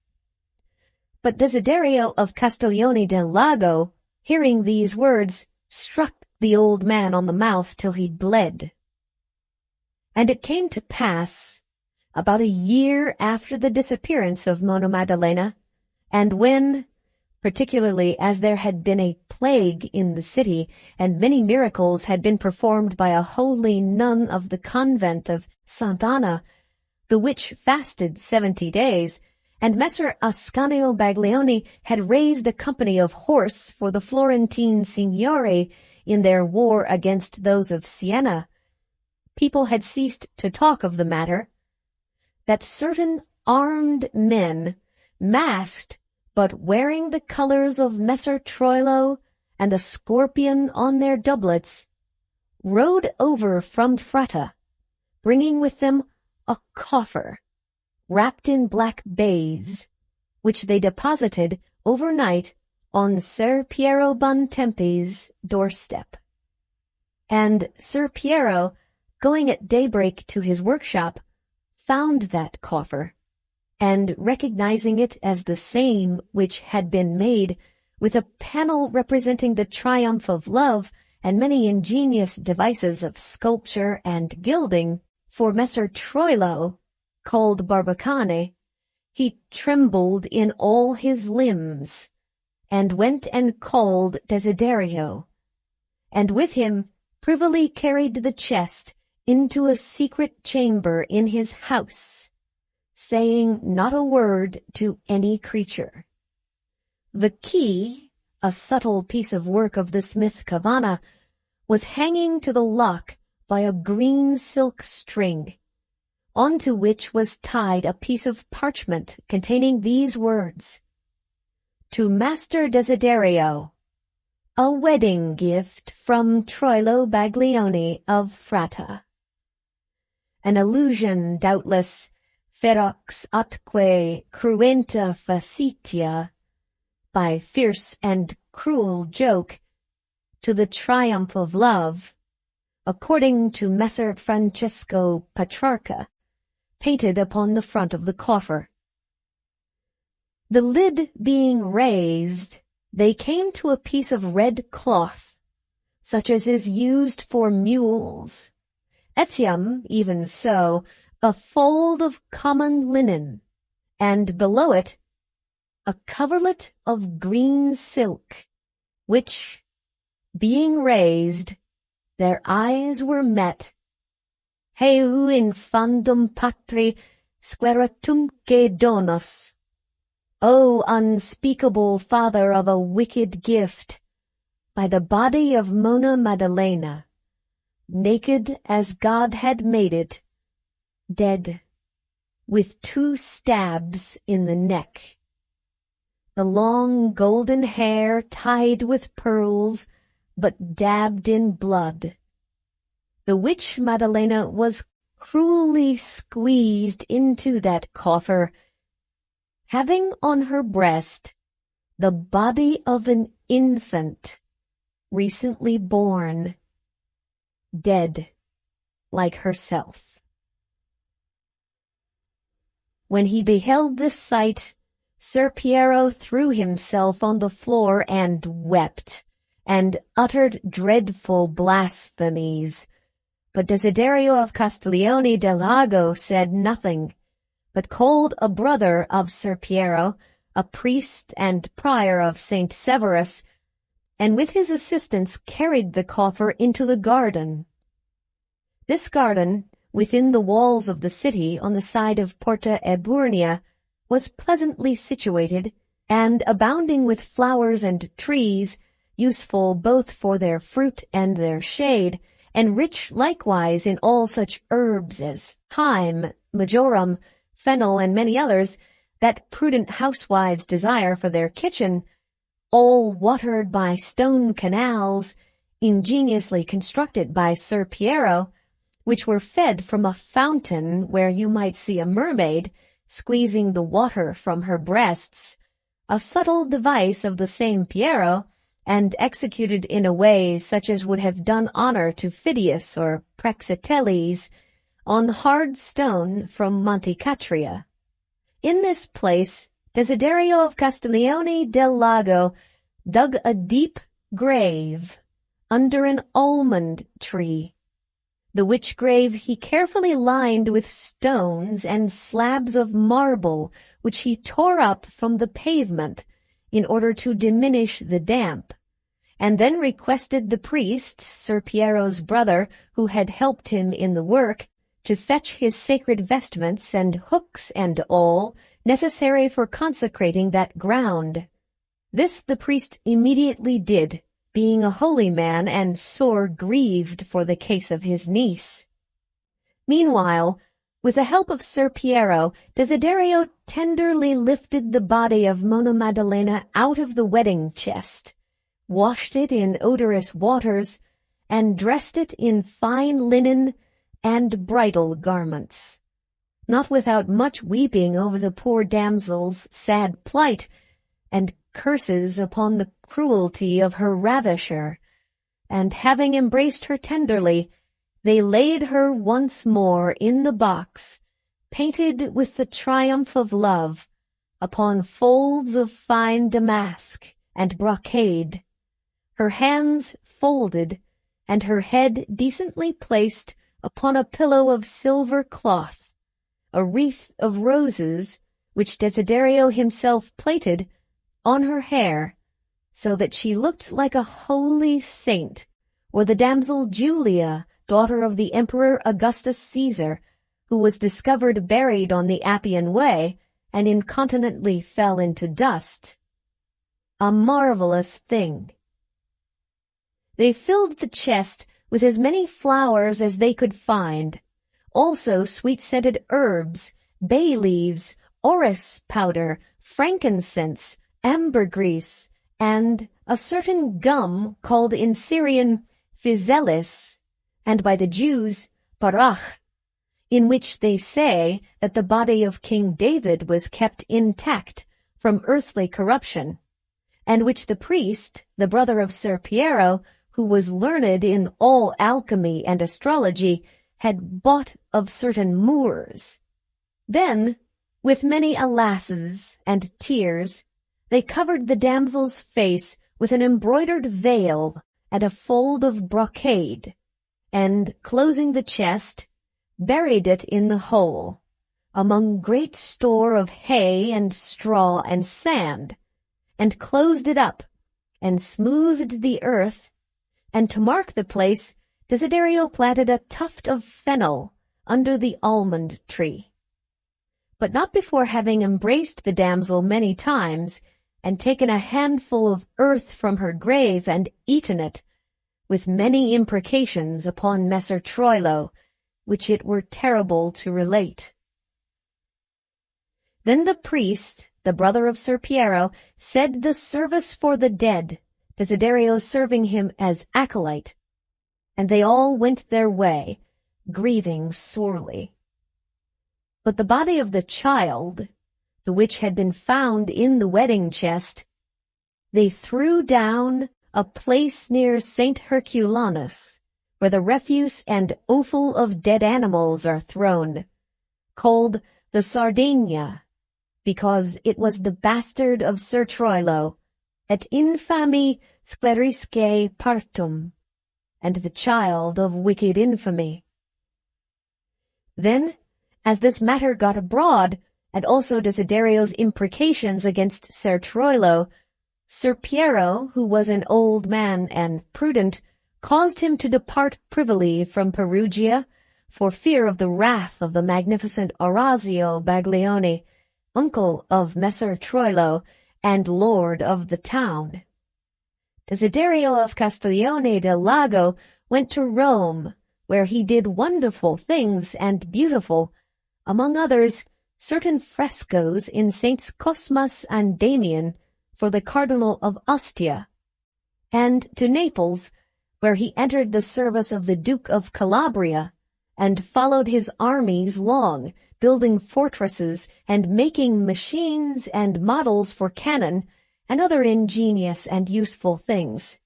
But Desiderio of Castiglione del Lago, hearing these words, struck the old man on the mouth till he bled. And it came to pass, about a year after the disappearance of Mona Maddalena, and when, particularly as there had been a plague in the city, and many miracles had been performed by a holy nun of the convent of Sant'Anna, the which fasted 70 days, and Messer Ascanio Baglioni had raised a company of horse for the Florentine signori in their war against those of Siena. People had ceased to talk of the matter, that certain armed men, masked but wearing the colors of Messer Troilo and a scorpion on their doublets, rode over from Fratta, bringing with them a coffer wrapped in black baize, which they deposited overnight on Ser Piero Bontempi's doorstep. And Ser Piero, going at daybreak to his workshop, found that coffer, and recognizing it as the same which had been made, with a panel representing the triumph of love and many ingenious devices of sculpture and gilding for Messer Troilo, called Barbacane, he trembled in all his limbs, and went and called Desiderio, and with him privily carried the chest into a secret chamber in his house, saying not a word to any creature. The key, a subtle piece of work of the smith Cavana, was hanging to the lock by a green silk string, onto which was tied a piece of parchment containing these words: To Master Desiderio, a wedding gift from Troilo Baglioni of Fratta. An allusion, doubtless, ferox atque cruenta facitia, by fierce and cruel joke, to the triumph of love, according to Messer Francesco Petrarca, painted upon the front of the coffer. The lid being raised, they came to a piece of red cloth, such as is used for mules, etiam even so, a fold of common linen, and below it a coverlet of green silk, which, being raised, their eyes were met. Heu infandum patri scleratumque donos. O unspeakable father of a wicked gift, by the body of Mona Maddalena, naked as God had made it, dead, with 2 stabs in the neck. The long golden hair tied with pearls, but dabbed in blood, the which Maddalena was cruelly squeezed into that coffer, having on her breast the body of an infant, recently born, dead like herself. When he beheld this sight, Ser Piero threw himself on the floor and wept, and uttered dreadful blasphemies. But Desiderio of Castiglione del Lago said nothing, but called a brother of Ser Piero, a priest and prior of Saint Severus, and with his assistance carried the coffer into the garden. This garden, within the walls of the city on the side of Porta Eburnia, was pleasantly situated, and abounding with flowers and trees, useful both for their fruit and their shade, and rich likewise in all such herbs as thyme, majoram, fennel, and many others that prudent housewives desire for their kitchen, all watered by stone canals, ingeniously constructed by Ser Piero, which were fed from a fountain where you might see a mermaid squeezing the water from her breasts, a subtle device of the same Piero, and executed in a way such as would have done honor to Phidias or Praxiteles, on hard stone from Montecatria. In this place, Desiderio of Castiglione del Lago dug a deep grave under an almond tree, the which grave he carefully lined with stones and slabs of marble, which he tore up from the pavement in order to diminish the damp, and then requested the priest, Ser Piero's brother, who had helped him in the work, to fetch his sacred vestments and hooks and all necessary for consecrating that ground. This the priest immediately did, being a holy man and sore grieved for the case of his niece. Meanwhile, with the help of Ser Piero, Desiderio tenderly lifted the body of Monna Maddalena out of the wedding chest, washed it in odorous waters, and dressed it in fine linen and bridal garments, not without much weeping over the poor damsel's sad plight, and curses upon the cruelty of her ravisher, and having embraced her tenderly, they laid her once more in the box, painted with the triumph of love, upon folds of fine damask and brocade, her hands folded, and her head decently placed upon a pillow of silver cloth, a wreath of roses, which Desiderio himself plaited, on her hair, so that she looked like a holy saint, or the damsel Julia, daughter of the Emperor Augustus Caesar, who was discovered buried on the Appian Way, and incontinently fell into dust. A marvelous thing. They filled the chest with as many flowers as they could find, also sweet-scented herbs, bay leaves, orris powder, frankincense, ambergris, and a certain gum called in Syrian physalis, and by the Jews parach, in which they say that the body of King David was kept intact from earthly corruption, and which the priest, the brother of Ser Piero, who was learned in all alchemy and astrology, had bought of certain Moors. Then, with many alasses and tears, they covered the damsel's face with an embroidered veil and a fold of brocade, and, closing the chest, buried it in the hole, among great store of hay and straw and sand, and closed it up, and smoothed the earth, and to mark the place, Desiderio planted a tuft of fennel under the almond tree. But not before having embraced the damsel many times, and taken a handful of earth from her grave and eaten it, with many imprecations upon Messer Troilo, which it were terrible to relate. Then the priest, the brother of Ser Piero, said the service for the dead, Desiderio serving him as acolyte, and they all went their way, grieving sorely. But the body of the child, the which had been found in the wedding chest, they threw down a place near St. Herculanus, where the refuse and offal of dead animals are thrown, called the Sardinia, because it was the bastard of Ser Troilo, et infami sclerisque partum, and the child of wicked infamy. Then, as this matter got abroad, and also Desiderio's imprecations against Ser Troilo, Ser Piero, who was an old man and prudent, caused him to depart privily from Perugia, for fear of the wrath of the magnificent Orazio Baglioni, uncle of Messer Troilo, and lord of the town. Desiderio of Castiglione del Lago went to Rome, where he did wonderful things and beautiful, among others, certain frescoes in Saints Cosmas and Damian for the Cardinal of Ostia, and to Naples, where he entered the service of the Duke of Calabria, and followed his armies long, building fortresses and making machines and models for cannon and other ingenious and useful things.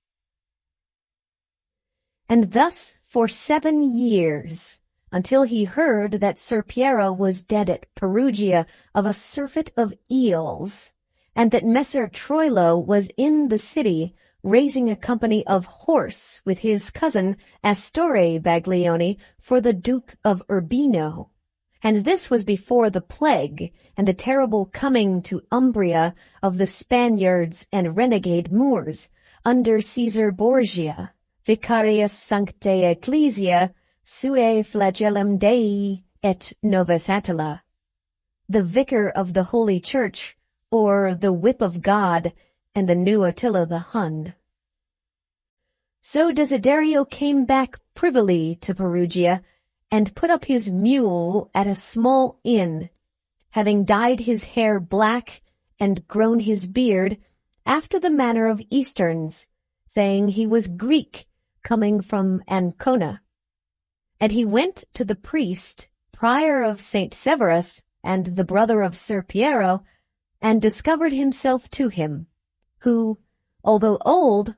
And thus, for 7 years, until he heard that Ser Piero was dead at Perugia of a surfeit of eels, and that Messer Troilo was in the city raising a company of horse with his cousin Astore Baglioni for the Duke of Urbino. And this was before the plague and the terrible coming to Umbria of the Spaniards and renegade Moors under Caesar Borgia, Vicarius Sanctae Ecclesia, sue flagellum Dei et novus Attila, the vicar of the Holy Church, or the whip of God, and the new Attila the Hun. So Desiderio came back privily to Perugia, and put up his mule at a small inn, having dyed his hair black and grown his beard after the manner of Easterns, saying he was Greek, coming from Ancona. And he went to the priest, prior of St. Severus, and the brother of Ser Piero, and discovered himself to him, who, although old,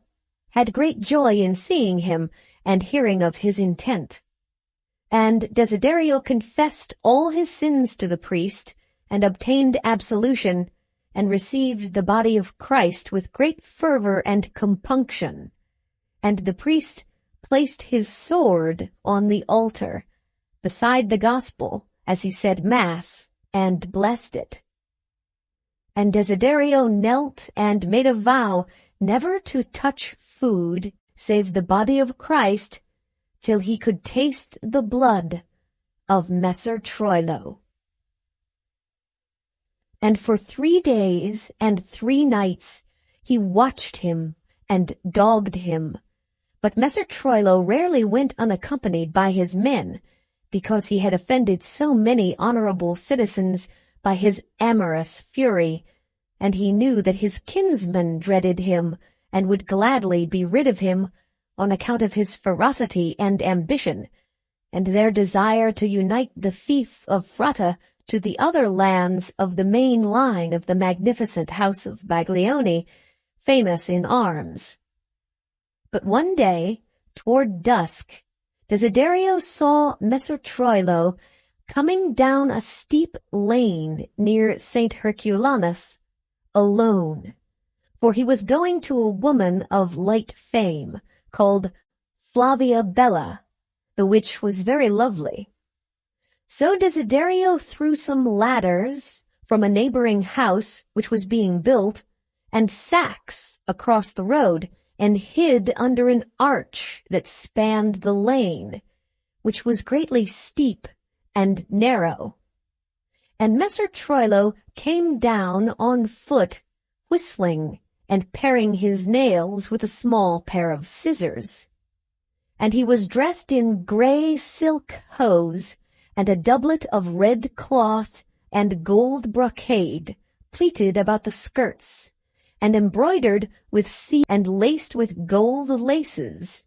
had great joy in seeing him and hearing of his intent. And Desiderio confessed all his sins to the priest, and obtained absolution, and received the body of Christ with great fervor and compunction. And the priest placed his sword on the altar, beside the gospel, as he said Mass, and blessed it. And Desiderio knelt and made a vow never to touch food save the body of Christ, till he could taste the blood of Messer Troilo. And for 3 days and 3 nights he watched him and dogged him, but Messer Troilo rarely went unaccompanied by his men, because he had offended so many honorable citizens by his amorous fury, and he knew that his kinsmen dreaded him and would gladly be rid of him on account of his ferocity and ambition, and their desire to unite the fief of Fratta to the other lands of the main line of the magnificent house of Baglioni, famous in arms. But one day, toward dusk, Desiderio saw Messer Troilo coming down a steep lane near St. Herculanus, alone, for he was going to a woman of light fame, called Flavia Bella, the which was very lovely. So Desiderio threw some ladders from a neighboring house which was being built, and sacks across the road, and hid under an arch that spanned the lane, which was greatly steep and narrow. And Messer Troilo came down on foot, whistling and paring his nails with a small pair of scissors. And he was dressed in grey silk hose, and a doublet of red cloth and gold brocade, pleated about the skirts, and embroidered with sea and laced with gold laces.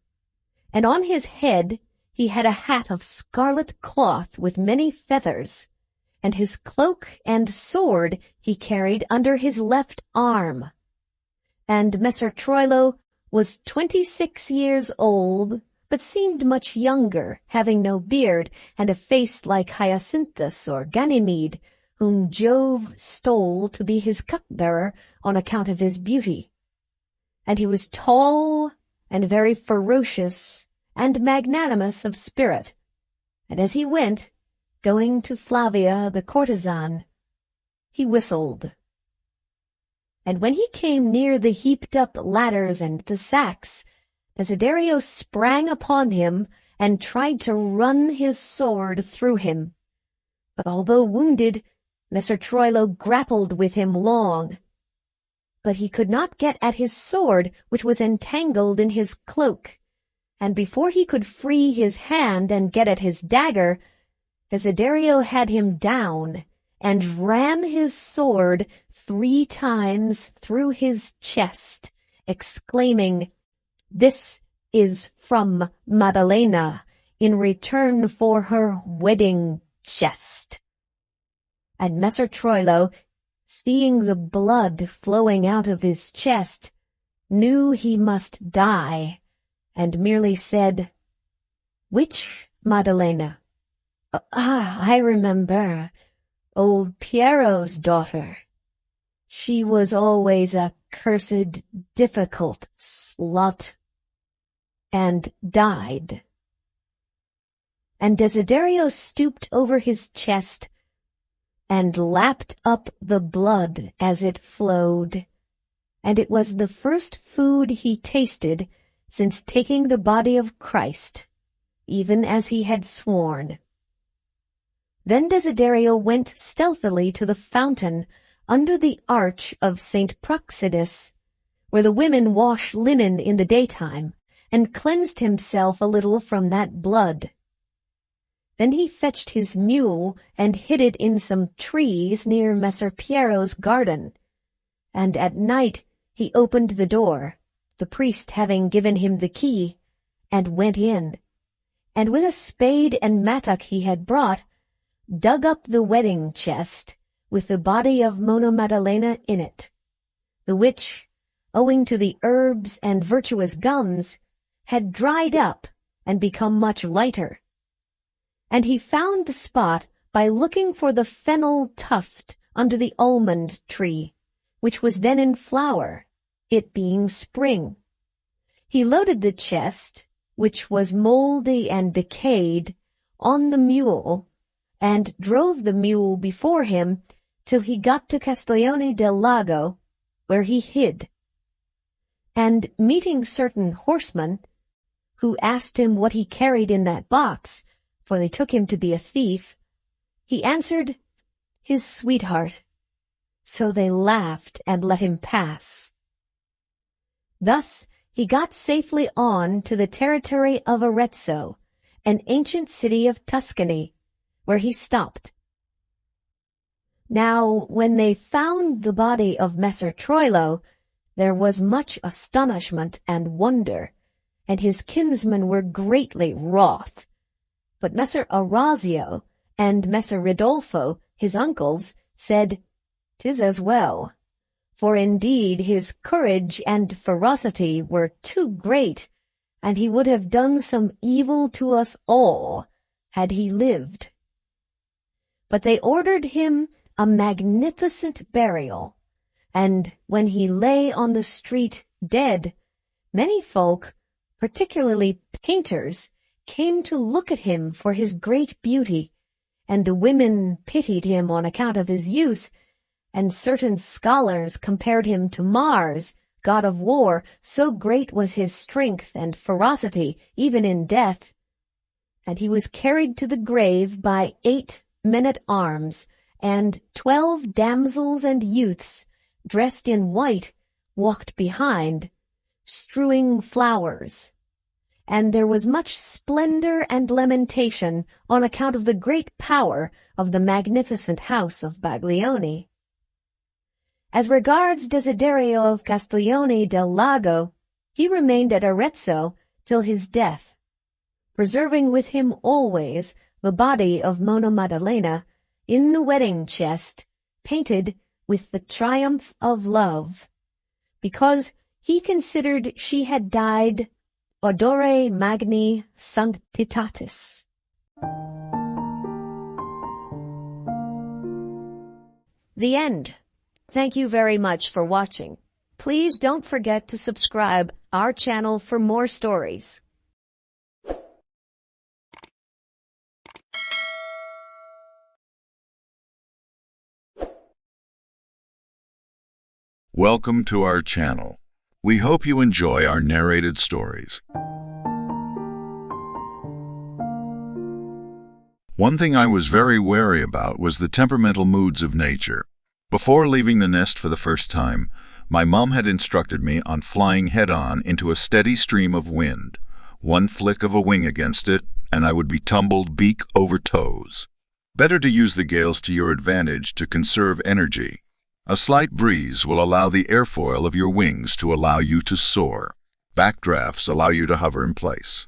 And on his head he had a hat of scarlet cloth with many feathers, and his cloak and sword he carried under his left arm. And Messer Troilo was 26 years old, but seemed much younger, having no beard, and a face like Hyacinthus or Ganymede, whom Jove stole to be his cupbearer on account of his beauty. And he was tall and very ferocious and magnanimous of spirit. And as he went, going to Flavia the courtesan, he whistled. And when he came near the heaped-up ladders and the sacks, Desiderio sprang upon him and tried to run his sword through him. But although wounded, Messer Troilo grappled with him long. But he could not get at his sword, which was entangled in his cloak, and before he could free his hand and get at his dagger, Desiderio had him down, and ran his sword 3 times through his chest, exclaiming, "This is from Maddalena, in return for her wedding chest." And Messer Troilo, seeing the blood flowing out of his chest, knew he must die, and merely said, "Which Maddalena?" I remember. Old Piero's daughter. She was always a cursed, difficult slut. And died. And Desiderio stooped over his chest and lapped up the blood as it flowed, and it was the first food he tasted since taking the body of Christ, even as he had sworn. Then Desiderio went stealthily to the fountain under the arch of St. Praxedis, where the women wash linen in the daytime, and cleansed himself a little from that blood. Then he fetched his mule and hid it in some trees near Messer Piero's garden, and at night he opened the door, the priest having given him the key, and went in, and with a spade and mattock he had brought, dug up the wedding chest with the body of Mona Maddalena in it, the which, owing to the herbs and virtuous gums, had dried up and become much lighter. And he found the spot by looking for the fennel tuft under the almond tree, which was then in flower, it being spring. He loaded the chest, which was mouldy and decayed, on the mule, and drove the mule before him till he got to Castiglione del Lago, where he hid. And meeting certain horsemen, who asked him what he carried in that box, for they took him to be a thief, he answered, his sweetheart. So they laughed and let him pass. Thus he got safely on to the territory of Arezzo, an ancient city of Tuscany, where he stopped. Now, when they found the body of Messer Troilo, there was much astonishment and wonder, and his kinsmen were greatly wroth. But Messer Orazio and Messer Ridolfo, his uncles, said, "'Tis as well, for indeed his courage and ferocity were too great, and he would have done some evil to us all, had he lived." But they ordered him a magnificent burial, and when he lay on the street dead, many folk, particularly painters, came to look at him for his great beauty, and the women pitied him on account of his youth, and certain scholars compared him to Mars, god of war, so great was his strength and ferocity, even in death. And he was carried to the grave by 8 men-at-arms, and 12 damsels and youths, dressed in white, walked behind, strewing flowers. And there was much splendor and lamentation on account of the great power of the magnificent house of Baglioni. As regards Desiderio of Castiglione del Lago, he remained at Arezzo till his death, preserving with him always the body of Mona Maddalena in the wedding chest, painted with the triumph of love, because he considered she had died odore magni sanctitatis. The end. Thank you very much for watching. Please don't forget to subscribe our channel for more stories. Welcome to our channel. We hope you enjoy our narrated stories. One thing I was very wary about was the temperamental moods of nature. Before leaving the nest for the first time, my mom had instructed me on flying head-on into a steady stream of wind. One flick of a wing against it, and I would be tumbled beak over toes. Better to use the gales to your advantage to conserve energy. A slight breeze will allow the airfoil of your wings to allow you to soar. Backdrafts allow you to hover in place.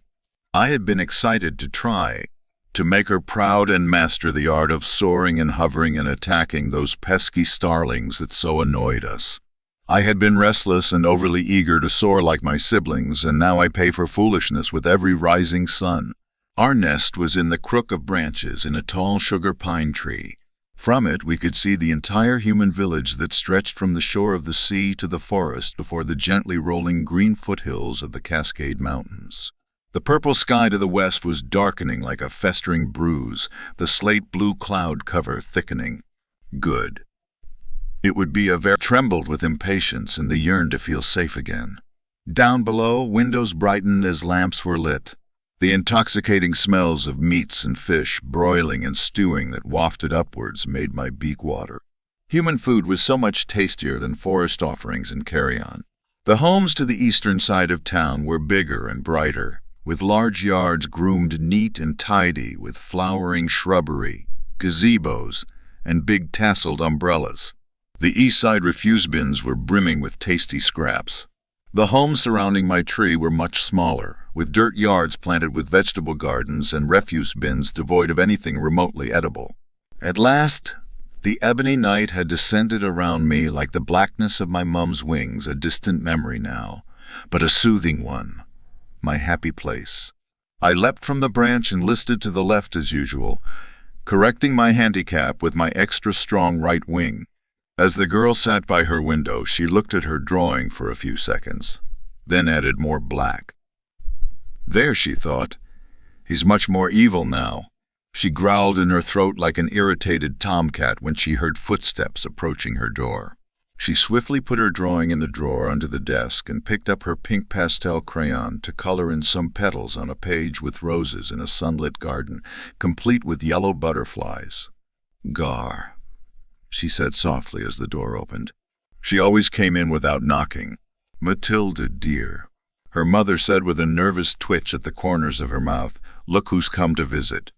I had been excited to try to make her proud and master the art of soaring and hovering and attacking those pesky starlings that so annoyed us. I had been restless and overly eager to soar like my siblings, and now I pay for foolishness with every rising sun. Our nest was in the crook of branches in a tall sugar pine tree. From it we could see the entire human village that stretched from the shore of the sea to the forest before the gently rolling green foothills of the Cascade Mountains. The purple sky to the west was darkening like a festering bruise, the slate-blue cloud cover thickening. Good. It would be a very trembled with impatience and the yearn to feel safe again. Down below, windows brightened as lamps were lit. The intoxicating smells of meats and fish, broiling and stewing that wafted upwards made my beak water. Human food was so much tastier than forest offerings and carrion. The homes to the eastern side of town were bigger and brighter, with large yards groomed neat and tidy with flowering shrubbery, gazebos, and big tasseled umbrellas. The east side refuse bins were brimming with tasty scraps. The homes surrounding my tree were much smaller, with dirt yards planted with vegetable gardens and refuse bins devoid of anything remotely edible. At last, the ebony night had descended around me like the blackness of my mum's wings, a distant memory now, but a soothing one, my happy place. I leapt from the branch and listed to the left as usual, correcting my handicap with my extra strong right wing. As the girl sat by her window, she looked at her drawing for a few seconds, then added more black. There, she thought, he's much more evil now. She growled in her throat like an irritated tomcat when she heard footsteps approaching her door. She swiftly put her drawing in the drawer under the desk and picked up her pink pastel crayon to color in some petals on a page with roses in a sunlit garden, complete with yellow butterflies. "Gar," she said softly as the door opened. She always came in without knocking. "Matilda, dear," her mother said with a nervous twitch at the corners of her mouth, "look who's come to visit."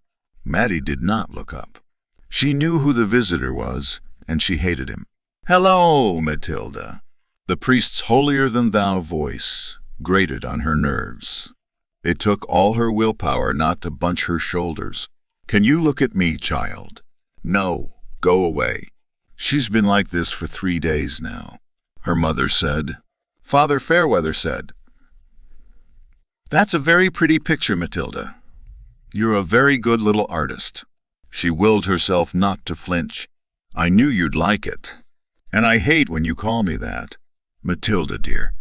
Maddie did not look up. She knew who the visitor was, and she hated him. "Hello, Matilda." The priest's holier-than-thou voice grated on her nerves. It took all her willpower not to bunch her shoulders. "Can you look at me, child?" "No, go away." "She's been like this for 3 days now," her mother said. Father Fairweather said, "That's a very pretty picture, Matilda. You're a very good little artist." She willed herself not to flinch. "I knew you'd like it. And I hate when you call me that. Matilda, dear,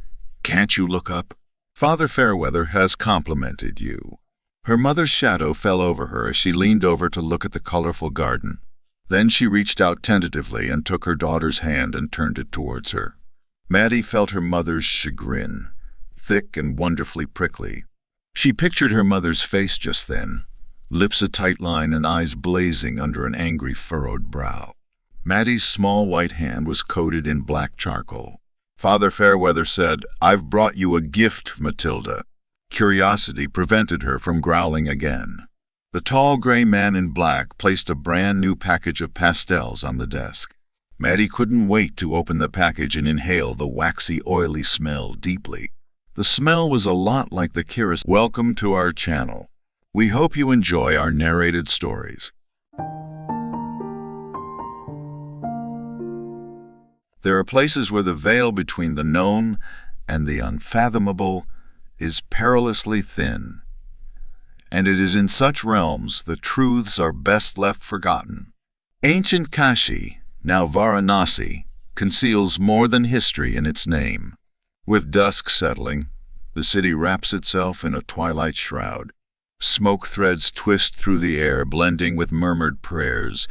can't you look up? Father Fairweather has complimented you." Her mother's shadow fell over her as she leaned over to look at the colorful garden. Then she reached out tentatively and took her daughter's hand and turned it towards her. Maddie felt her mother's chagrin, thick and wonderfully prickly. She pictured her mother's face just then, lips a tight line and eyes blazing under an angry furrowed brow. Maddie's small white hand was coated in black charcoal. Father Fairweather said, "I've brought you a gift, Matilda." Curiosity prevented her from growling again. The tall gray man in black placed a brand new package of pastels on the desk. Maddie couldn't wait to open the package and inhale the waxy, oily smell deeply. The smell was a lot like the Kira's. Welcome to our channel. We hope you enjoy our narrated stories. There are places where the veil between the known and the unfathomable is perilously thin. And it is in such realms the truths are best left forgotten. Ancient Kashi, now Varanasi, conceals more than history in its name. With dusk settling, the city wraps itself in a twilight shroud. Smoke threads twist through the air, blending with murmured prayers,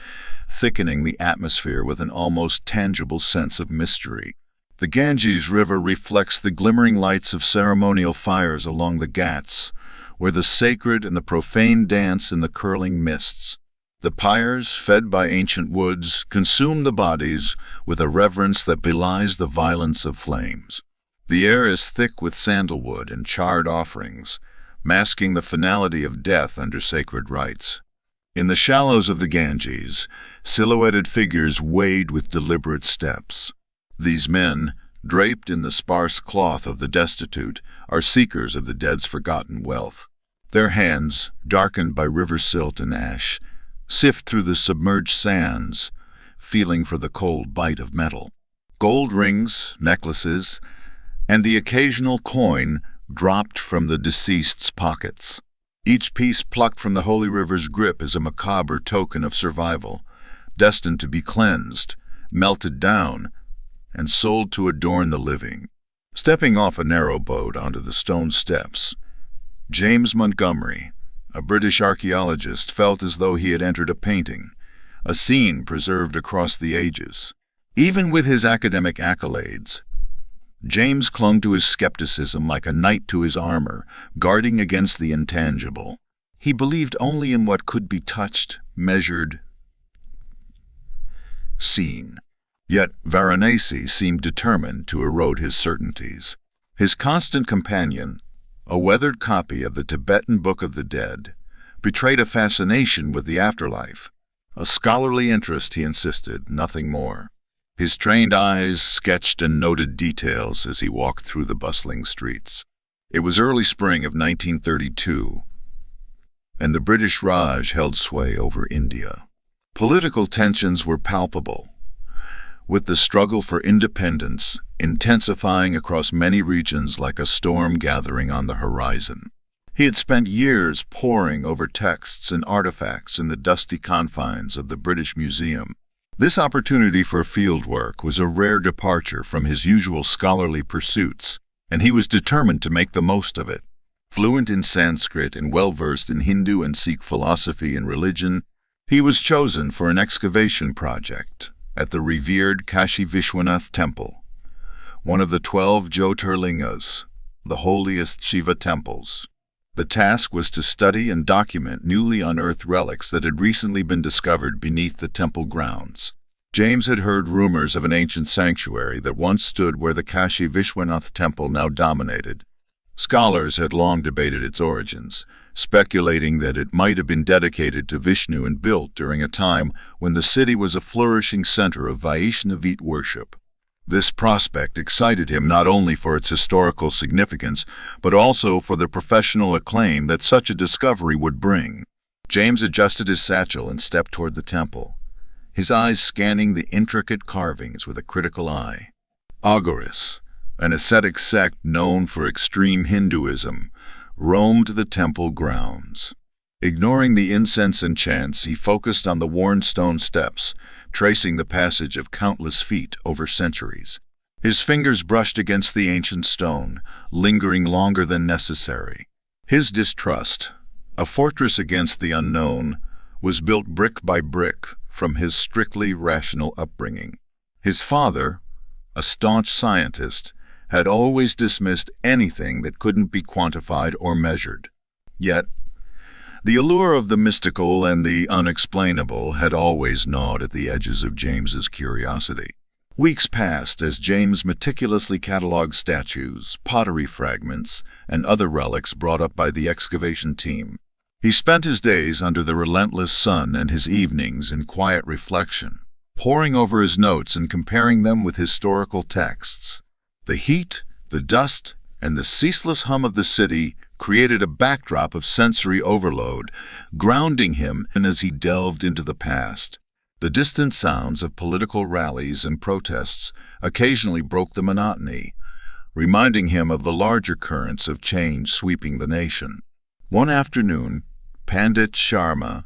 thickening the atmosphere with an almost tangible sense of mystery. The Ganges River reflects the glimmering lights of ceremonial fires along the Ghats, where the sacred and the profane dance in the curling mists. The pyres, fed by ancient woods, consume the bodies with a reverence that belies the violence of flames. The air is thick with sandalwood and charred offerings, masking the finality of death under sacred rites. In the shallows of the Ganges, silhouetted figures wade with deliberate steps. These men, draped in the sparse cloth of the destitute, are seekers of the dead's forgotten wealth. Their hands, darkened by river silt and ash, sift through the submerged sands, feeling for the cold bite of metal. Gold rings, necklaces, and the occasional coin dropped from the deceased's pockets. Each piece plucked from the holy river's grip is a macabre token of survival, destined to be cleansed, melted down, and sold to adorn the living. Stepping off a narrow boat onto the stone steps, James Montgomery, a British archaeologist, felt as though he had entered a painting, a scene preserved across the ages. Even with his academic accolades, James clung to his skepticism like a knight to his armor, guarding against the intangible. He believed only in what could be touched, measured, seen. Yet Varanasi seemed determined to erode his certainties. His constant companion, a weathered copy of the Tibetan Book of the Dead, betrayed a fascination with the afterlife, a scholarly interest, he insisted, nothing more. His trained eyes sketched and noted details as he walked through the bustling streets. It was early spring of 1932, and the British Raj held sway over India. Political tensions were palpable, with the struggle for independence intensifying across many regions like a storm gathering on the horizon. He had spent years poring over texts and artifacts in the dusty confines of the British Museum. This opportunity for field work was a rare departure from his usual scholarly pursuits, and he was determined to make the most of it. Fluent in Sanskrit and well-versed in Hindu and Sikh philosophy and religion, he was chosen for an excavation project at the revered Kashi Vishwanath Temple, one of the 12 Jyotirlingas, the holiest Shiva temples. The task was to study and document newly unearthed relics that had recently been discovered beneath the temple grounds. James had heard rumors of an ancient sanctuary that once stood where the Kashi Vishwanath temple now dominated. Scholars had long debated its origins, speculating that it might have been dedicated to Vishnu and built during a time when the city was a flourishing center of Vaishnavite worship. This prospect excited him not only for its historical significance, but also for the professional acclaim that such a discovery would bring. James adjusted his satchel and stepped toward the temple, his eyes scanning the intricate carvings with a critical eye. Humorous, an ascetic sect known for extreme Hinduism, roamed the temple grounds. Ignoring the incense and chants, he focused on the worn stone steps, tracing the passage of countless feet over centuries. His fingers brushed against the ancient stone, lingering longer than necessary. His distrust, a fortress against the unknown, was built brick by brick from his strictly rational upbringing. His father, a staunch scientist, had always dismissed anything that couldn't be quantified or measured. Yet, the allure of the mystical and the unexplainable had always gnawed at the edges of James's curiosity. Weeks passed as James meticulously cataloged statues, pottery fragments, and other relics brought up by the excavation team. He spent his days under the relentless sun and his evenings in quiet reflection, poring over his notes and comparing them with historical texts. The heat, the dust, and the ceaseless hum of the city created a backdrop of sensory overload, grounding him as he delved into the past. The distant sounds of political rallies and protests occasionally broke the monotony, reminding him of the larger currents of change sweeping the nation. One afternoon, Pandit Sharma,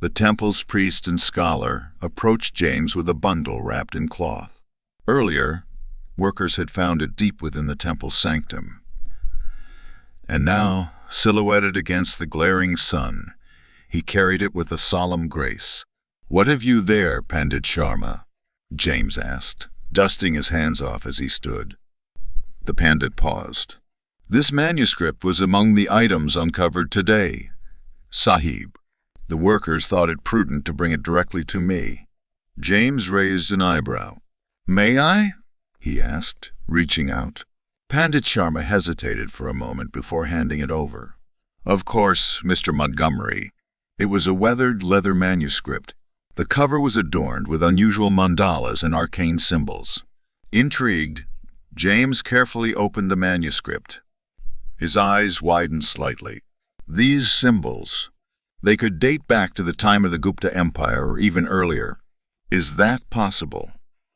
the temple's priest and scholar, approached James with a bundle wrapped in cloth. Earlier, workers had found it deep within the temple's sanctum. And now, silhouetted against the glaring sun, he carried it with a solemn grace. "What have you there, Pandit Sharma?" James asked, dusting his hands off as he stood. The Pandit paused. "This manuscript was among the items uncovered today, Sahib. The workers thought it prudent to bring it directly to me." James raised an eyebrow. "May I?" he asked, reaching out. Pandit Sharma hesitated for a moment before handing it over. "Of course, Mr. Montgomery." It was a weathered leather manuscript. The cover was adorned with unusual mandalas and arcane symbols. Intrigued, James carefully opened the manuscript. His eyes widened slightly. These symbols, they could date back to the time of the Gupta Empire or even earlier. "Is that possible?"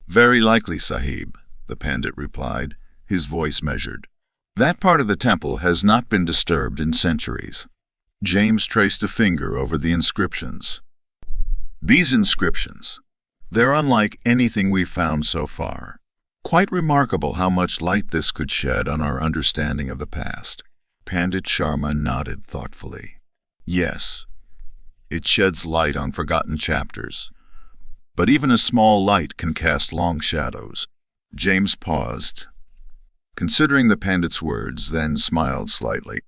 "Very likely, Sahib," the Pandit replied, his voice measured. "That part of the temple has not been disturbed in centuries. James traced a finger over the inscriptions. These inscriptions, they're unlike anything we've found so far. Quite remarkable how much light this could shed on our understanding of the past. Pandit Sharma nodded thoughtfully. Yes, it sheds light on forgotten chapters. But even a small light can cast long shadows. James paused, considering the Pandit's words, then smiled slightly.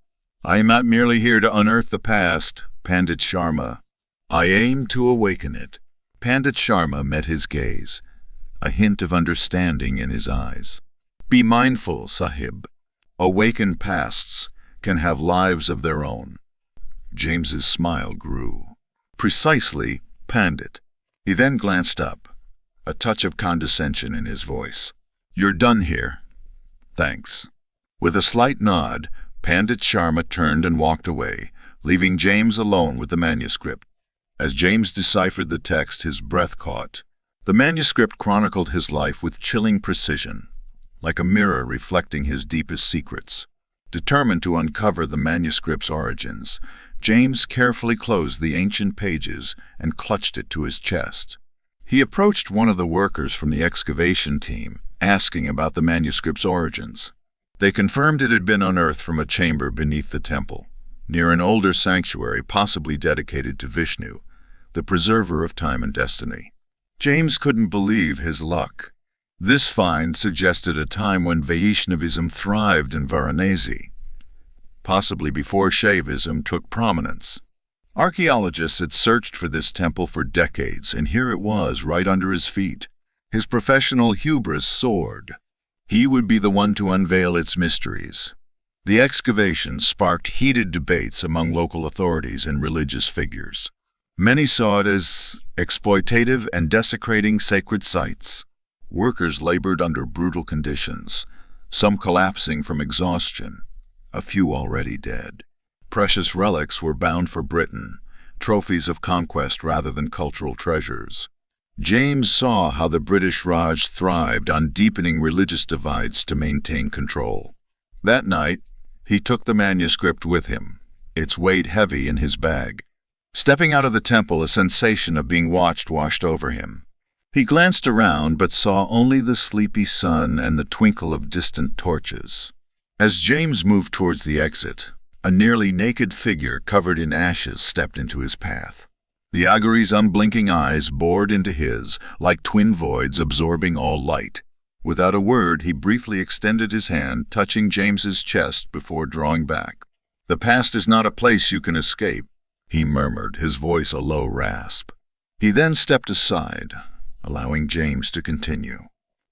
I am not merely here to unearth the past, Pandit Sharma. I aim to awaken it. Pandit Sharma met his gaze, a hint of understanding in his eyes. Be mindful, Sahib. Awakened pasts can have lives of their own. James's smile grew. Precisely, Pandit. He then glanced up, a touch of condescension in his voice. You're done here. Thanks. With a slight nod, Pandit Sharma turned and walked away, leaving James alone with the manuscript. As James deciphered the text, his breath caught. The manuscript chronicled his life with chilling precision, like a mirror reflecting his deepest secrets. Determined to uncover the manuscript's origins, James carefully closed the ancient pages and clutched it to his chest. He approached one of the workers from the excavation team, asking about the manuscript's origins. They confirmed it had been unearthed from a chamber beneath the temple, near an older sanctuary possibly dedicated to Vishnu, the preserver of time and destiny. James couldn't believe his luck. This find suggested a time when Vaishnavism thrived in Varanasi, possibly before Shaivism took prominence. Archaeologists had searched for this temple for decades, and here it was, right under his feet. His professional hubris soared. He would be the one to unveil its mysteries. The excavation sparked heated debates among local authorities and religious figures. Many saw it as exploitative and desecrating sacred sites. Workers labored under brutal conditions, some collapsing from exhaustion, a few already dead. Precious relics were bound for Britain, trophies of conquest rather than cultural treasures. James saw how the British Raj thrived on deepening religious divides to maintain control. That night, he took the manuscript with him, its weight heavy in his bag. Stepping out of the temple, a sensation of being watched washed over him. He glanced around but saw only the sleepy sun and the twinkle of distant torches. As James moved towards the exit, a nearly naked figure covered in ashes stepped into his path. The Agari's unblinking eyes bored into his, like twin voids absorbing all light. Without a word, he briefly extended his hand, touching James's chest before drawing back. The past is not a place you can escape, he murmured, his voice a low rasp. He then stepped aside, allowing James to continue.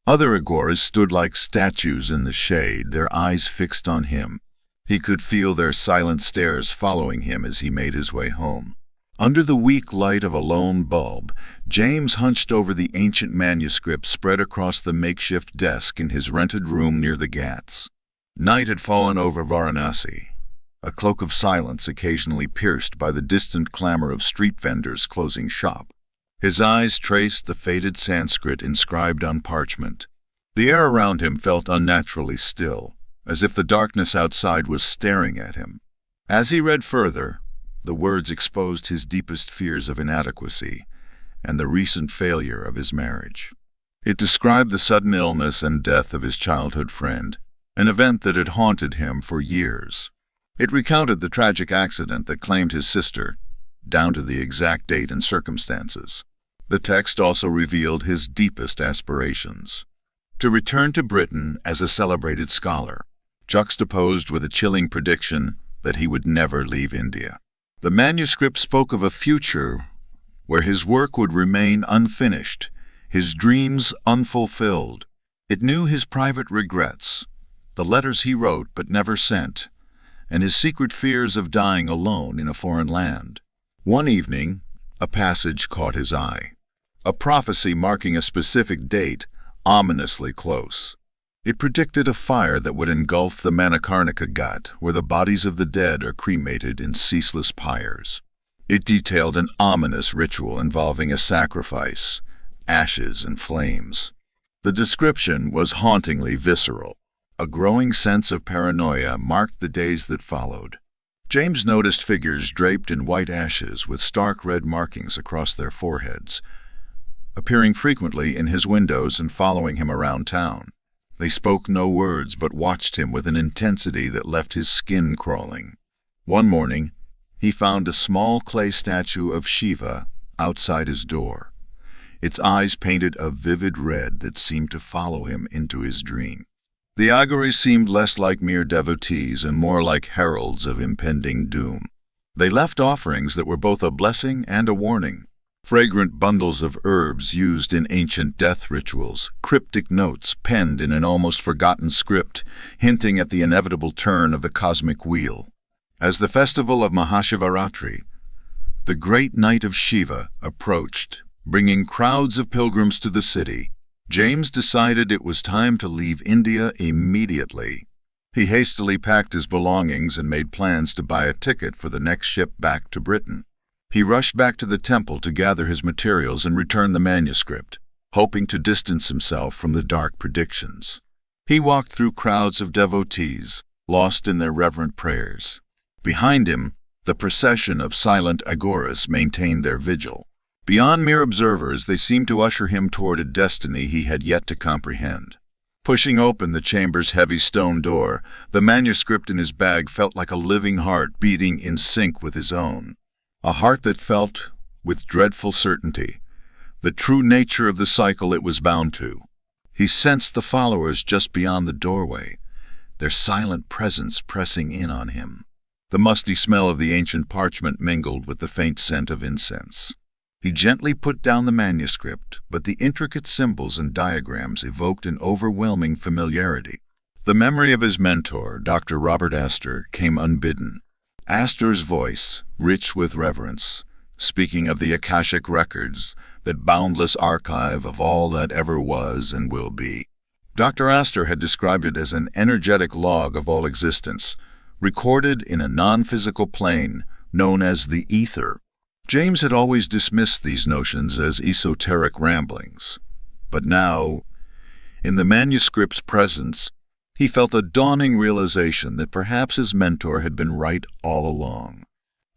Other Agoras stood like statues in the shade, their eyes fixed on him. He could feel their silent stares following him as he made his way home. Under the weak light of a lone bulb, James hunched over the ancient manuscript spread across the makeshift desk in his rented room near the Ghats. Night had fallen over Varanasi, a cloak of silence occasionally pierced by the distant clamor of street vendors closing shop. His eyes traced the faded Sanskrit inscribed on parchment. The air around him felt unnaturally still, as if the darkness outside was staring at him. As he read further, the words exposed his deepest fears of inadequacy and the recent failure of his marriage. It described the sudden illness and death of his childhood friend, an event that had haunted him for years. It recounted the tragic accident that claimed his sister, down to the exact date and circumstances. The text also revealed his deepest aspirations: to return to Britain as a celebrated scholar, juxtaposed with a chilling prediction that he would never leave India. The manuscript spoke of a future where his work would remain unfinished, his dreams unfulfilled. It knew his private regrets, the letters he wrote but never sent, and his secret fears of dying alone in a foreign land. One evening, a passage caught his eye, a prophecy marking a specific date, ominously close. It predicted a fire that would engulf the Manikarnika Ghat, where the bodies of the dead are cremated in ceaseless pyres. It detailed an ominous ritual involving a sacrifice, ashes and flames. The description was hauntingly visceral. A growing sense of paranoia marked the days that followed. James noticed figures draped in white ashes with stark red markings across their foreheads, appearing frequently in his windows and following him around town. They spoke no words but watched him with an intensity that left his skin crawling. One morning, he found a small clay statue of Shiva outside his door, its eyes painted a vivid red that seemed to follow him into his dream. The auguries seemed less like mere devotees and more like heralds of impending doom. They left offerings that were both a blessing and a warning. Fragrant bundles of herbs used in ancient death rituals, cryptic notes penned in an almost forgotten script, hinting at the inevitable turn of the cosmic wheel. As the festival of Mahashivaratri, the great night of Shiva, approached, bringing crowds of pilgrims to the city, James decided it was time to leave India immediately. He hastily packed his belongings and made plans to buy a ticket for the next ship back to Britain. He rushed back to the temple to gather his materials and return the manuscript, hoping to distance himself from the dark predictions. He walked through crowds of devotees, lost in their reverent prayers. Behind him, the procession of silent agoras maintained their vigil. Beyond mere observers, they seemed to usher him toward a destiny he had yet to comprehend. Pushing open the chamber's heavy stone door, the manuscript in his bag felt like a living heart beating in sync with his own. A heart that felt, with dreadful certainty, the true nature of the cycle it was bound to. He sensed the followers just beyond the doorway, their silent presence pressing in on him. The musty smell of the ancient parchment mingled with the faint scent of incense. He gently put down the manuscript, but the intricate symbols and diagrams evoked an overwhelming familiarity. The memory of his mentor, Dr. Robert Astor, came unbidden. Astor's voice, rich with reverence, speaking of the Akashic records, that boundless archive of all that ever was and will be. Dr. Astor had described it as an energetic log of all existence, recorded in a non-physical plane known as the ether. James had always dismissed these notions as esoteric ramblings, but now, in the manuscript's presence, he felt a dawning realization that perhaps his mentor had been right all along.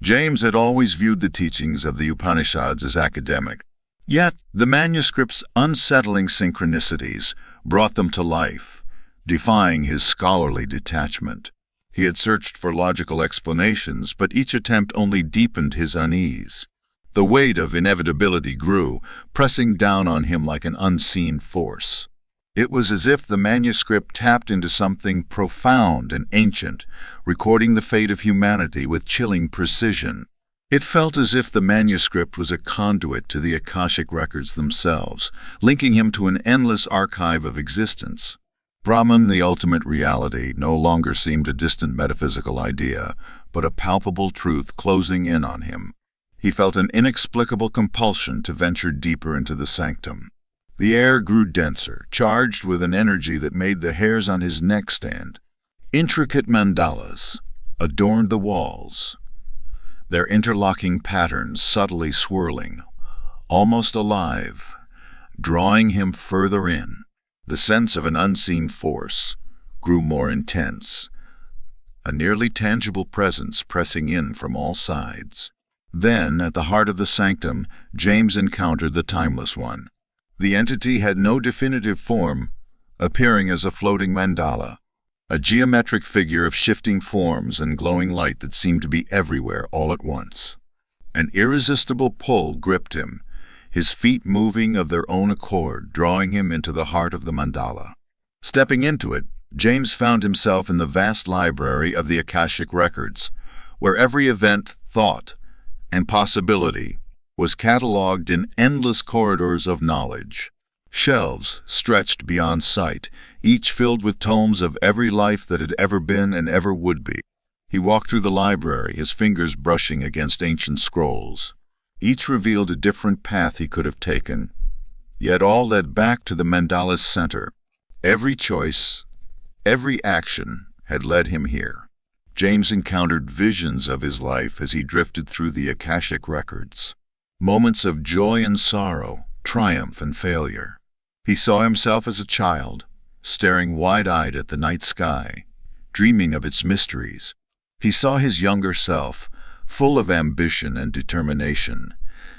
James had always viewed the teachings of the Upanishads as academic, yet the manuscript's unsettling synchronicities brought them to life, defying his scholarly detachment. He had searched for logical explanations, but each attempt only deepened his unease. The weight of inevitability grew, pressing down on him like an unseen force. It was as if the manuscript tapped into something profound and ancient, recording the fate of humanity with chilling precision. It felt as if the manuscript was a conduit to the Akashic records themselves, linking him to an endless archive of existence. Brahman, the ultimate reality, no longer seemed a distant metaphysical idea, but a palpable truth closing in on him. He felt an inexplicable compulsion to venture deeper into the sanctum. The air grew denser, charged with an energy that made the hairs on his neck stand. Intricate mandalas adorned the walls, their interlocking patterns subtly swirling, almost alive, drawing him further in. The sense of an unseen force grew more intense, a nearly tangible presence pressing in from all sides. Then, at the heart of the sanctum, James encountered the Timeless One. The entity had no definitive form, appearing as a floating mandala, a geometric figure of shifting forms and glowing light that seemed to be everywhere all at once. An irresistible pull gripped him, his feet moving of their own accord, drawing him into the heart of the mandala. Stepping into it, James found himself in the vast library of the Akashic records, where every event, thought, and possibility was catalogued in endless corridors of knowledge. Shelves stretched beyond sight, each filled with tomes of every life that had ever been and ever would be. He walked through the library, his fingers brushing against ancient scrolls. Each revealed a different path he could have taken, yet all led back to the mandala's center. Every choice, every action had led him here. James encountered visions of his life as he drifted through the Akashic records. Moments of joy and sorrow, triumph and failure. He saw himself as a child, staring wide-eyed at the night sky, dreaming of its mysteries. He saw his younger self, full of ambition and determination,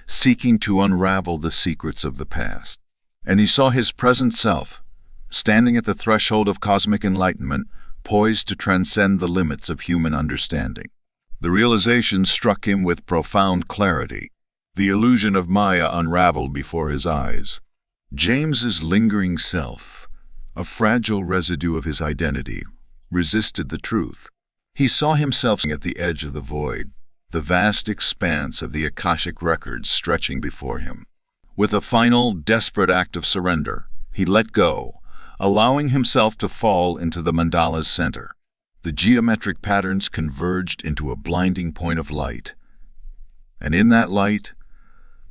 seeking to unravel the secrets of the past. And he saw his present self, standing at the threshold of cosmic enlightenment, poised to transcend the limits of human understanding. The realization struck him with profound clarity. The illusion of Maya unraveled before his eyes. James's lingering self, a fragile residue of his identity, resisted the truth. He saw himself at the edge of the void, the vast expanse of the Akashic records stretching before him. With a final, desperate act of surrender, he let go, allowing himself to fall into the mandala's center. The geometric patterns converged into a blinding point of light. And in that light,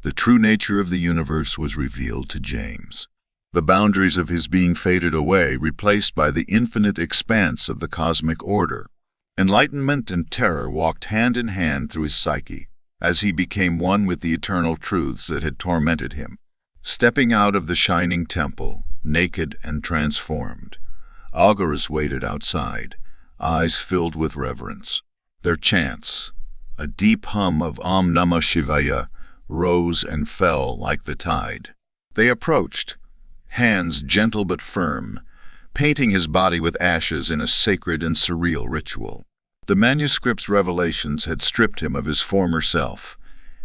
the true nature of the universe was revealed to James. The boundaries of his being faded away, replaced by the infinite expanse of the cosmic order. Enlightenment and terror walked hand in hand through his psyche, as he became one with the eternal truths that had tormented him. Stepping out of the shining temple, naked and transformed, Auguras waited outside, eyes filled with reverence. Their chants, a deep hum of Om Namah Shivaya, rose and fell like the tide. They approached, hands gentle but firm, painting his body with ashes in a sacred and surreal ritual. The manuscript's revelations had stripped him of his former self,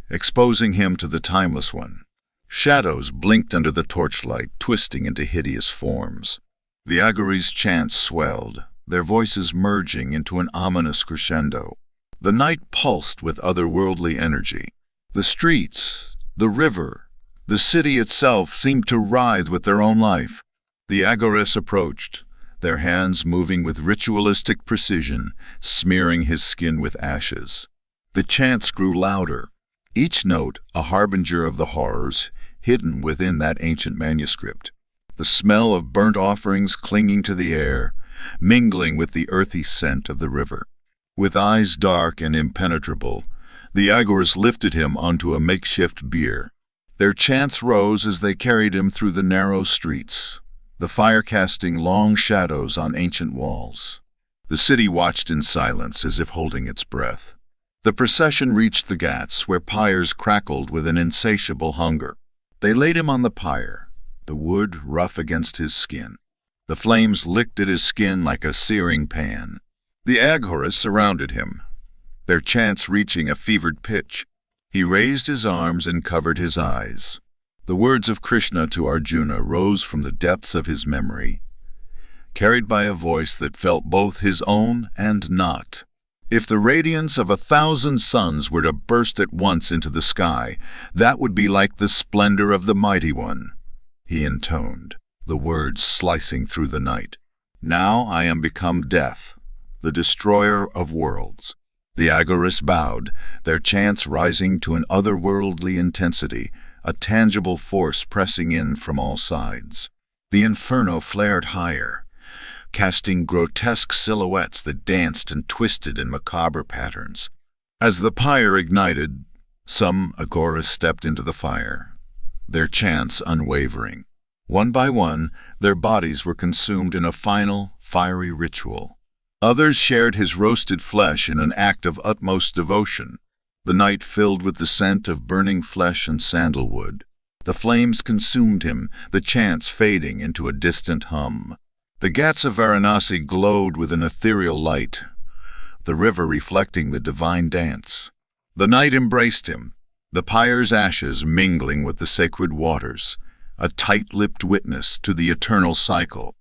exposing him to the timeless one. Shadows blinked under the torchlight, twisting into hideous forms. The Agari's chants swelled, their voices merging into an ominous crescendo. The night pulsed with otherworldly energy. The streets, the river, the city itself seemed to writhe with their own life. The Agaris approached, their hands moving with ritualistic precision, smearing his skin with ashes. The chants grew louder, each note a harbinger of the horrors hidden within that ancient manuscript. The smell of burnt offerings clinging to the air, mingling with the earthy scent of the river. With eyes dark and impenetrable, the Agaris lifted him onto a makeshift bier. Their chants rose as they carried him through the narrow streets, the fire casting long shadows on ancient walls. The city watched in silence as if holding its breath. The procession reached the ghats, where pyres crackled with an insatiable hunger. They laid him on the pyre, the wood rough against his skin. The flames licked at his skin like a searing pan. The Aghoras surrounded him, their chants reaching a fevered pitch. He raised his arms and covered his eyes. The words of Krishna to Arjuna rose from the depths of his memory, carried by a voice that felt both his own and not. If the radiance of 1,000 suns were to burst at once into the sky, that would be like the splendor of the Mighty One, he intoned, the words slicing through the night. Now I am become death, the destroyer of worlds. The Agaris bowed, their chants rising to an otherworldly intensity, a tangible force pressing in from all sides. The inferno flared higher, casting grotesque silhouettes that danced and twisted in macabre patterns. As the pyre ignited, some Agoras stepped into the fire, their chants unwavering. One by one, their bodies were consumed in a final, fiery ritual. Others shared his roasted flesh in an act of utmost devotion. The night filled with the scent of burning flesh and sandalwood. The flames consumed him, the chants fading into a distant hum. The ghats of Varanasi glowed with an ethereal light, the river reflecting the divine dance. The night embraced him, the pyre's ashes mingling with the sacred waters, a tight-lipped witness to the eternal cycle.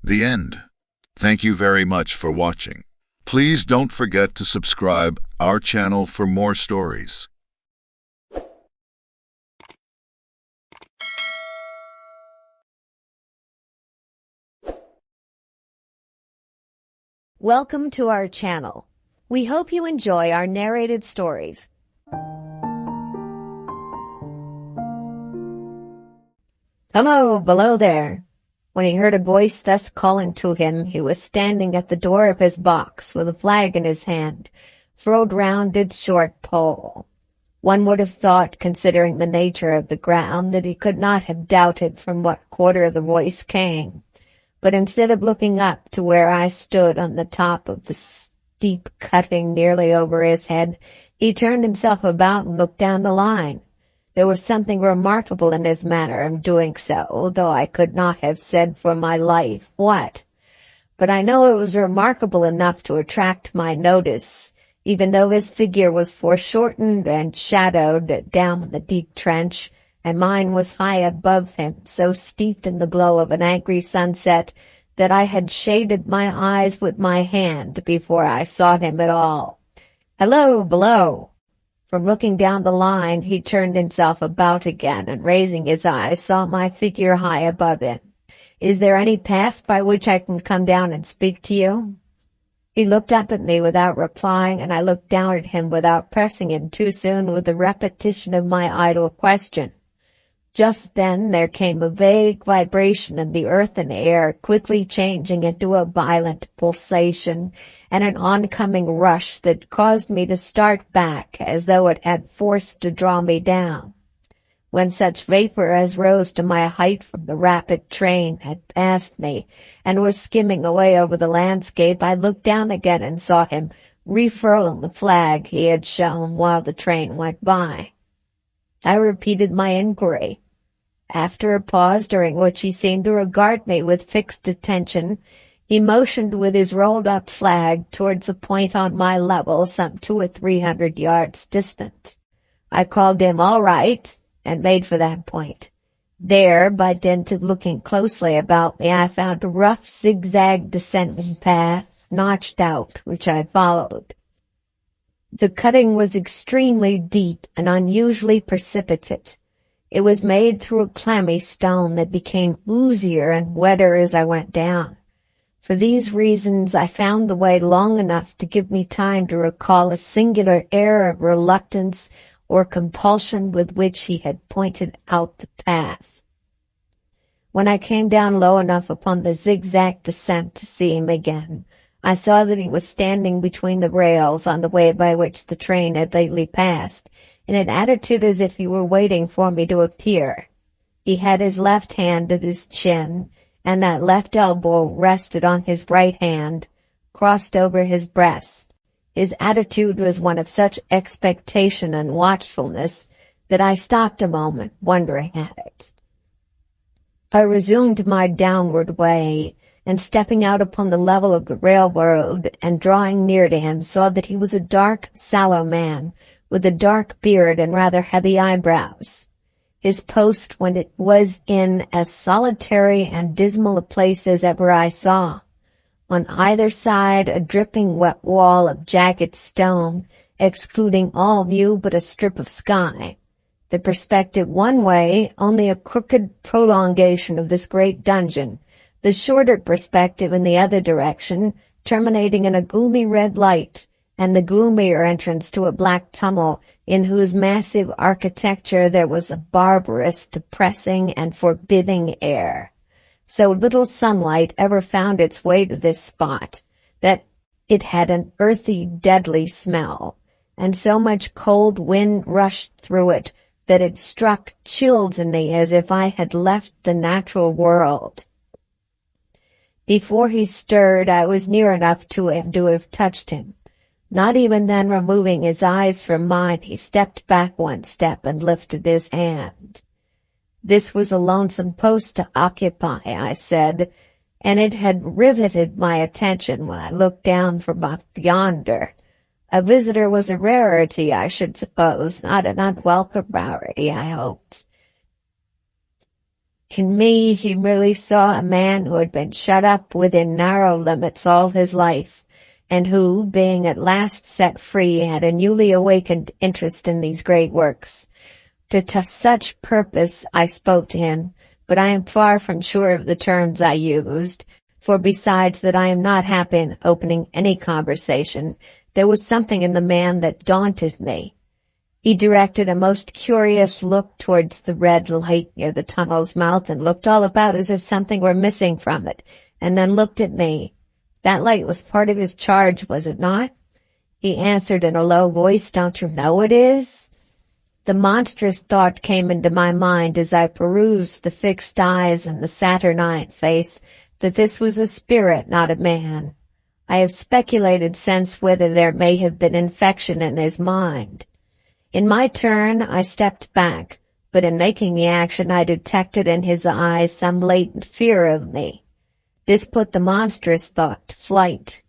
The end. Thank you very much for watching. Please don't forget to subscribe our channel for more stories. Welcome to our channel. We hope you enjoy our narrated stories. Hello, below there. When he heard a voice thus calling to him, he was standing at the door of his box with a flag in his hand, furled round its short pole. One would have thought, considering the nature of the ground, that he could not have doubted from what quarter the voice came. but instead of looking up to where I stood on the top of the steep cutting nearly over his head, he turned himself about and looked down the line. There was something remarkable in his manner of doing so, though I could not have said for my life what. But I know it was remarkable enough to attract my notice, even though his figure was foreshortened and shadowed down in the deep trench, and mine was high above him, so steeped in the glow of an angry sunset that I had shaded my eyes with my hand before I saw him at all. "Hello, below!" From looking down the line, he turned himself about again, and raising his eyes, saw my figure high above him. "Is there any path by which I can come down and speak to you?" He looked up at me without replying, and I looked down at him without pressing him too soon with the repetition of my idle question. Just then there came a vague vibration in the earth and air, quickly changing into a violent pulsation and an oncoming rush that caused me to start back as though it had force to draw me down. When such vapor as rose to my height from the rapid train had passed me and was skimming away over the landscape, I looked down again and saw him refurling the flag he had shown while the train went by. I repeated my inquiry. After a pause during which he seemed to regard me with fixed attention, he motioned with his rolled-up flag towards a point on my level some 200 or 300 yards distant. I called him "all right," and made for that point. There, by dint of looking closely about me, I found a rough zigzag descending path notched out, which I followed. The cutting was extremely deep and unusually precipitate. It was made through a clammy stone that became oozier and wetter as I went down. For these reasons, I found the way long enough to give me time to recall a singular air of reluctance or compulsion with which he had pointed out the path. When I came down low enough upon the zigzag descent to see him again, I saw that he was standing between the rails on the way by which the train had lately passed, in an attitude as if he were waiting for me to appear. He had his left hand at his chin, and that left elbow rested on his right hand, crossed over his breast. His attitude was one of such expectation and watchfulness that I stopped a moment, wondering at it. I resumed my downward way, and stepping out upon the level of the railroad and drawing near to him, saw that he was a dark, sallow man, with a dark beard and rather heavy eyebrows. His post was in as solitary and dismal a place as ever I saw. On either side a dripping wet wall of jagged stone, excluding all view but a strip of sky. The perspective one way, only a crooked prolongation of this great dungeon, the shorter perspective in the other direction, terminating in a gloomy red light, and the gloomier entrance to a black tunnel in whose massive architecture there was a barbarous, depressing, and forbidding air. So little sunlight ever found its way to this spot that it had an earthy, deadly smell, and so much cold wind rushed through it that it struck chills in me as if I had left the natural world. Before he stirred, I was near enough to him to have touched him. Not even then removing his eyes from mine, he stepped back one step and lifted his hand. This was a lonesome post to occupy, I said, and it had riveted my attention when I looked down from up yonder. A visitor was a rarity, I should suppose, not an unwelcome rarity, I hoped. In me, he merely saw a man who had been shut up within narrow limits all his life, and who, being at last set free, had a newly awakened interest in these great works. To such purpose I spoke to him, but I am far from sure of the terms I used, for besides that I am not happy in opening any conversation, there was something in the man that daunted me. He directed a most curious look towards the red light near the tunnel's mouth and looked all about as if something were missing from it, and then looked at me. That light was part of his charge, was it not? He answered in a low voice, "Don't you know it is?" The monstrous thought came into my mind as I perused the fixed eyes and the saturnine face that this was a spirit, not a man. I have speculated since whether there may have been infection in his mind. In my turn, I stepped back, but in making the action I detected in his eyes some latent fear of me. This put the monstrous thought to flight.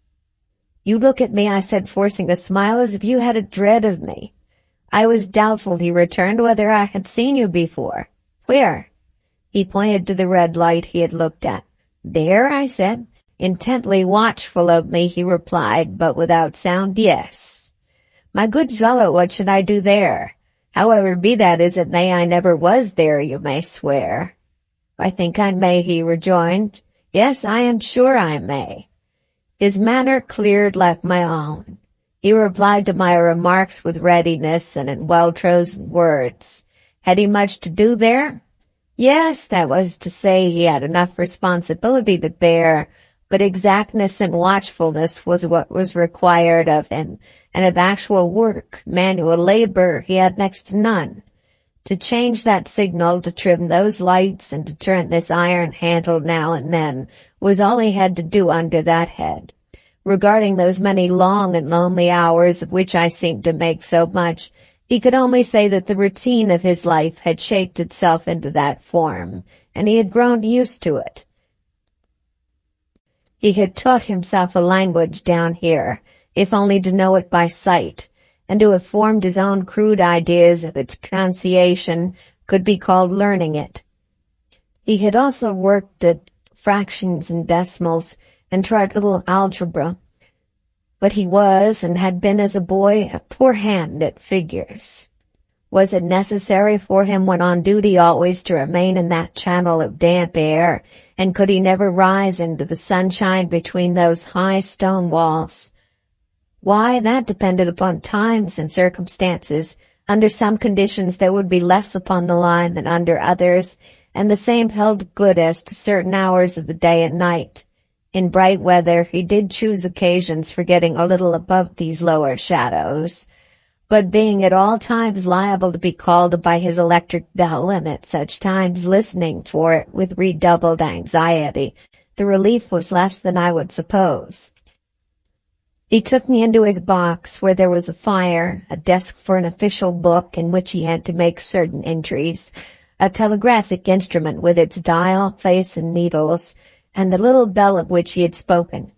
"You look at me," I said, forcing a smile, "as if you had a dread of me." "I was doubtful," he returned, "whether I had seen you before." "Where?" He pointed to the red light he had looked at. "There," I said. Intently watchful of me, he replied, but without sound, "Yes." "My good fellow, what should I do there? However, be that as it may, I never was there, you may swear." "I think I may," he rejoined. "Yes, I am sure I may." His manner cleared like my own. He replied to my remarks with readiness and in well-chosen words. Had he much to do there? Yes, that was to say, he had enough responsibility to bear, but exactness and watchfulness was what was required of him, and of actual work, manual labor, he had next to none. To change that signal, to trim those lights, and to turn this iron handle now and then, was all he had to do under that head. Regarding those many long and lonely hours of which I seemed to make so much, he could only say that the routine of his life had shaped itself into that form, and he had grown used to it. He had taught himself a language down here, if only to know it by sight, and to have formed his own crude ideas of its pronunciation could be called learning it. He had also worked at fractions and decimals, and tried little algebra, but he was, and had been as a boy, a poor hand at figures. Was it necessary for him when on duty always to remain in that channel of damp air, and could he never rise into the sunshine between those high stone walls? Why, that depended upon times and circumstances. Under some conditions there would be less upon the line than under others, and the same held good as to certain hours of the day and night. In bright weather he did choose occasions for getting a little above these lower shadows, but being at all times liable to be called by his electric bell, and at such times listening for it with redoubled anxiety, the relief was less than I would suppose. He took me into his box, where there was a fire, a desk for an official book in which he had to make certain entries, a telegraphic instrument with its dial, face, and needles, and the little bell of which he had spoken.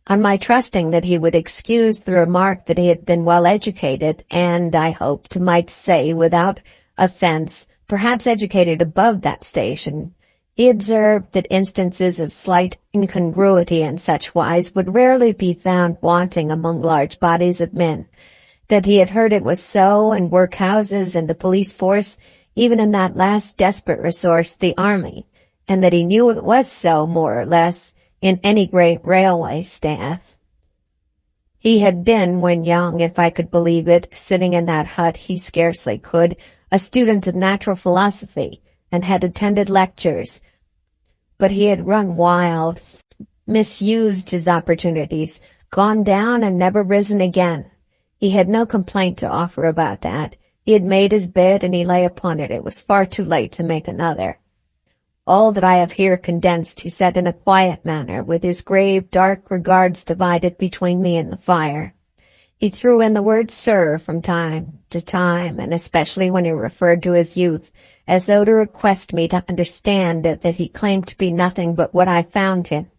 On my trusting that he would excuse the remark that he had been well educated, and, I hoped, might say without offense, perhaps educated above that station, he observed that instances of slight incongruity in such wise would rarely be found wanting among large bodies of men, that he had heard it was so in workhouses and the police force, even in that last desperate resource, the army, and that he knew it was so, more or less, in any great railway staff. He had been, when young, if I could believe it, sitting in that hut he scarcely could, a student of natural philosophy, and had attended lectures. But he had run wild, misused his opportunities, gone down and never risen again. He had no complaint to offer about that. He had made his bed and he lay upon it. It was far too late to make another. All that I have here condensed he said in a quiet manner, with his grave, dark regards divided between me and the fire. He threw in the word "sir" from time to time, and especially when he referred to his youth, as though to request me to understand that he claimed to be nothing but what I found him.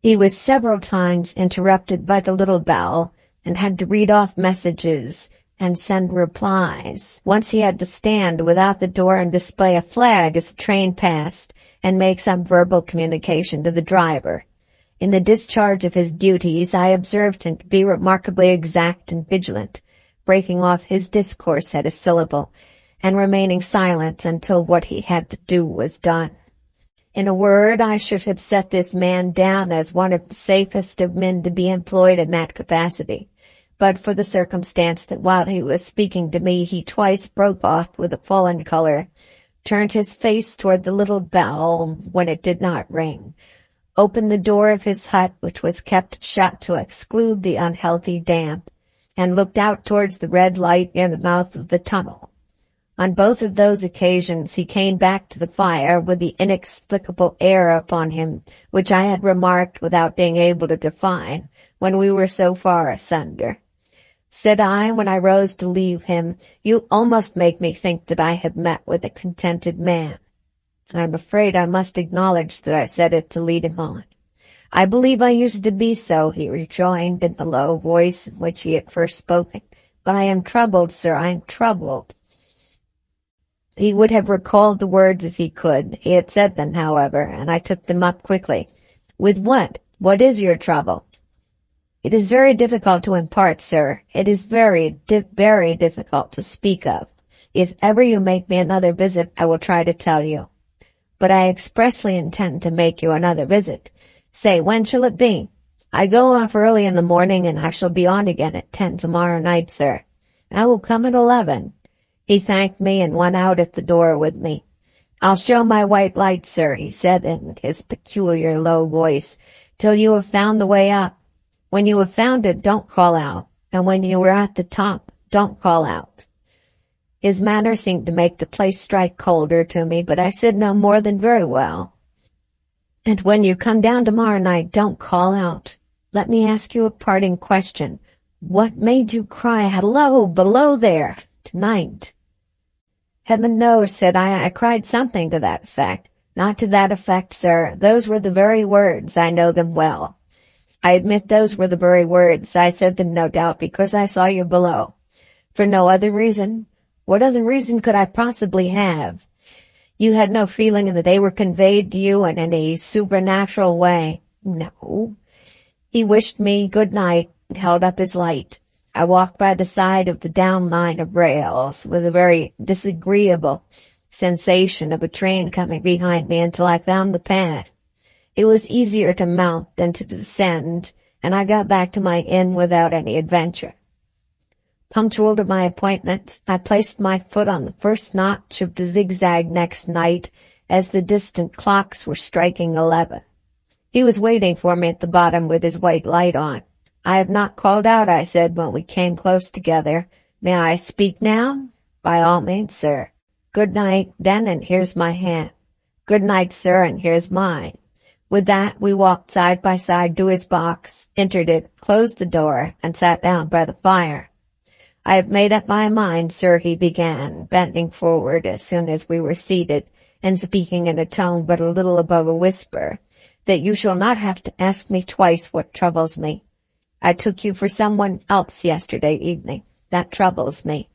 He was several times interrupted by the little bell, and had to read off messages and send replies. Once he had to stand without the door and display a flag as a train passed, and make some verbal communication to the driver. In the discharge of his duties I observed him to be remarkably exact and vigilant, breaking off his discourse at a syllable, and remaining silent until what he had to do was done. In a word, I should have set this man down as one of the safest of men to be employed in that capacity, but for the circumstance that while he was speaking to me he twice broke off with a fallen color, turned his face toward the little bell when it did not ring, opened the door of his hut, which was kept shut to exclude the unhealthy damp, and looked out towards the red light near the mouth of the tunnel. On both of those occasions he came back to the fire with the inexplicable air upon him, which I had remarked without being able to define, when we were so far asunder. Said I, when I rose to leave him, "You almost make me think that I have met with a contented man." I'm afraid I must acknowledge that I said it to lead him on. "I believe I used to be so," he rejoined in the low voice in which he had first spoken. "But I am troubled, sir, I am troubled." He would have recalled the words if he could. He had said them, however, and I took them up quickly. "With what? What is your trouble?" "It is very difficult to impart, sir. It is very difficult to speak of. If ever you make me another visit, I will try to tell you." "But I expressly intend to make you another visit." "Say, when shall it be?" "I go off early in the morning, and I shall be on again at 10 tomorrow night, sir." "I will come at 11. He thanked me and went out at the door with me. "I'll show my white light, sir," he said in his peculiar low voice, "till you have found the way up. When you have found it, don't call out, and when you are at the top, don't call out." His manner seemed to make the place strike colder to me, but I said no more than "Very well." "And when you come down tomorrow night, don't call out. Let me ask you a parting question. What made you cry, 'Hello, below there,' tonight?" "Heaven knows," said I cried something to that effect. "Not to that effect, sir. Those were the very words. I know them well." "I admit those were the very words. I said them, no doubt, because I saw you below." "For no other reason?" "What other reason could I possibly have?" "You had no feeling that they were conveyed to you in any supernatural way?" "No." He wished me good night and held up his light. I walked by the side of the down line of rails with a very disagreeable sensation of a train coming behind me until I found the path. It was easier to mount than to descend, and I got back to my inn without any adventure. Punctual to my appointment, I placed my foot on the first notch of the zigzag next night as the distant clocks were striking 11. He was waiting for me at the bottom with his white light on. "I have not called out," I said when we came close together. "May I speak now?" "By all means, sir." "Good night, then, and here's my hand." "Good night, sir, and here's mine." With that, we walked side by side to his box, entered it, closed the door, and sat down by the fire. "I have made up my mind, sir," he began, bending forward as soon as we were seated, and speaking in a tone but a little above a whisper, "that you shall not have to ask me twice what troubles me. I took you for someone else yesterday evening. That troubles me."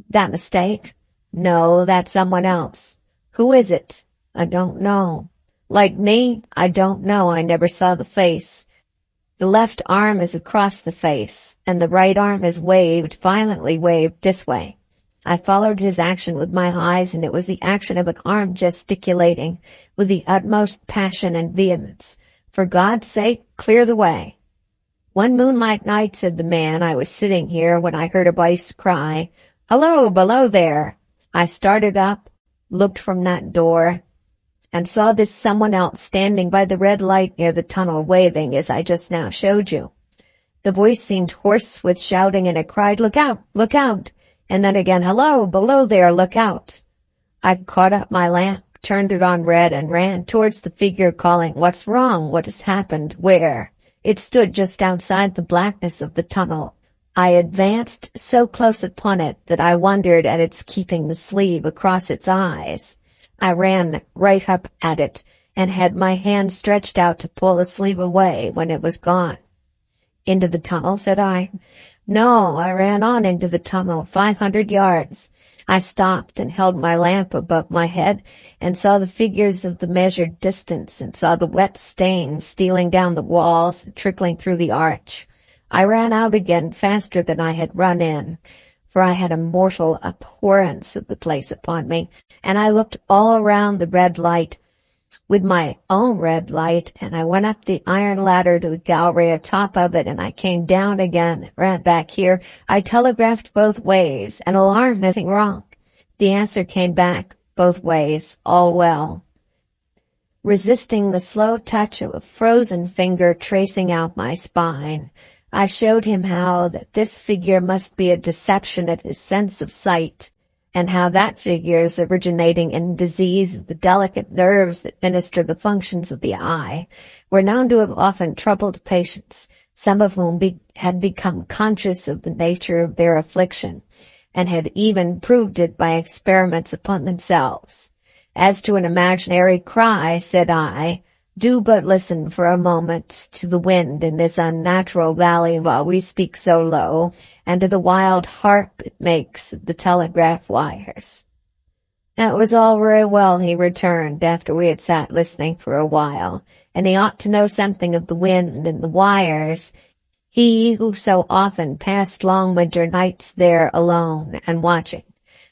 "That mistake?" "No, that's someone else." "Who is it?" "I don't know." "Like me?" "I don't know. I never saw the face." "The left arm is across the face, and the right arm is violently waved this way." I followed his action with my eyes, and it was the action of an arm gesticulating with the utmost passion and vehemence. "For God's sake, clear the way." "One moonlight night," said the man, "I was sitting here when I heard a voice cry, 'Hello, below there.' I started up, looked from that door, and saw this someone else standing by the red light near the tunnel, waving as I just now showed you. The voice seemed hoarse with shouting, and it cried, 'Look out, look out!' and then again, 'Hello, below there, look out!' I caught up my lamp, turned it on red, and ran towards the figure, calling, 'What's wrong? What has happened? Where?' It stood just outside the blackness of the tunnel. I advanced so close upon it that I wondered at its keeping the sleeve across its eyes. I ran right up at it, and had my hand stretched out to pull the sleeve away when it was gone." "Into the tunnel?" said I. "No, I ran on into the tunnel, 500 yards. I stopped and held my lamp above my head and saw the figures of the measured distance, and saw the wet stains stealing down the walls and trickling through the arch. I ran out again faster than I had run in, for I had a mortal abhorrence of the place upon me, and I looked all around the red light with my own red light, and I went up the iron ladder to the gallery atop of it, and I came down again, ran back here. I telegraphed both ways, an alarm, nothing wrong. The answer came back, both ways, all well." Resisting the slow touch of a frozen finger tracing out my spine, I showed him how that this figure must be a deception of his sense of sight, and how that figures originating in disease of the delicate nerves that minister the functions of the eye were known to have often troubled patients, some of whom had become conscious of the nature of their affliction, and had even proved it by experiments upon themselves. As to an imaginary cry, said I, do but listen for a moment to the wind in this unnatural valley while we speak so low, and to the wild harp it makes of the telegraph wires. That was all very well, he returned, after we had sat listening for a while, and he ought to know something of the wind and the wires, he who so often passed long winter nights there alone and watching.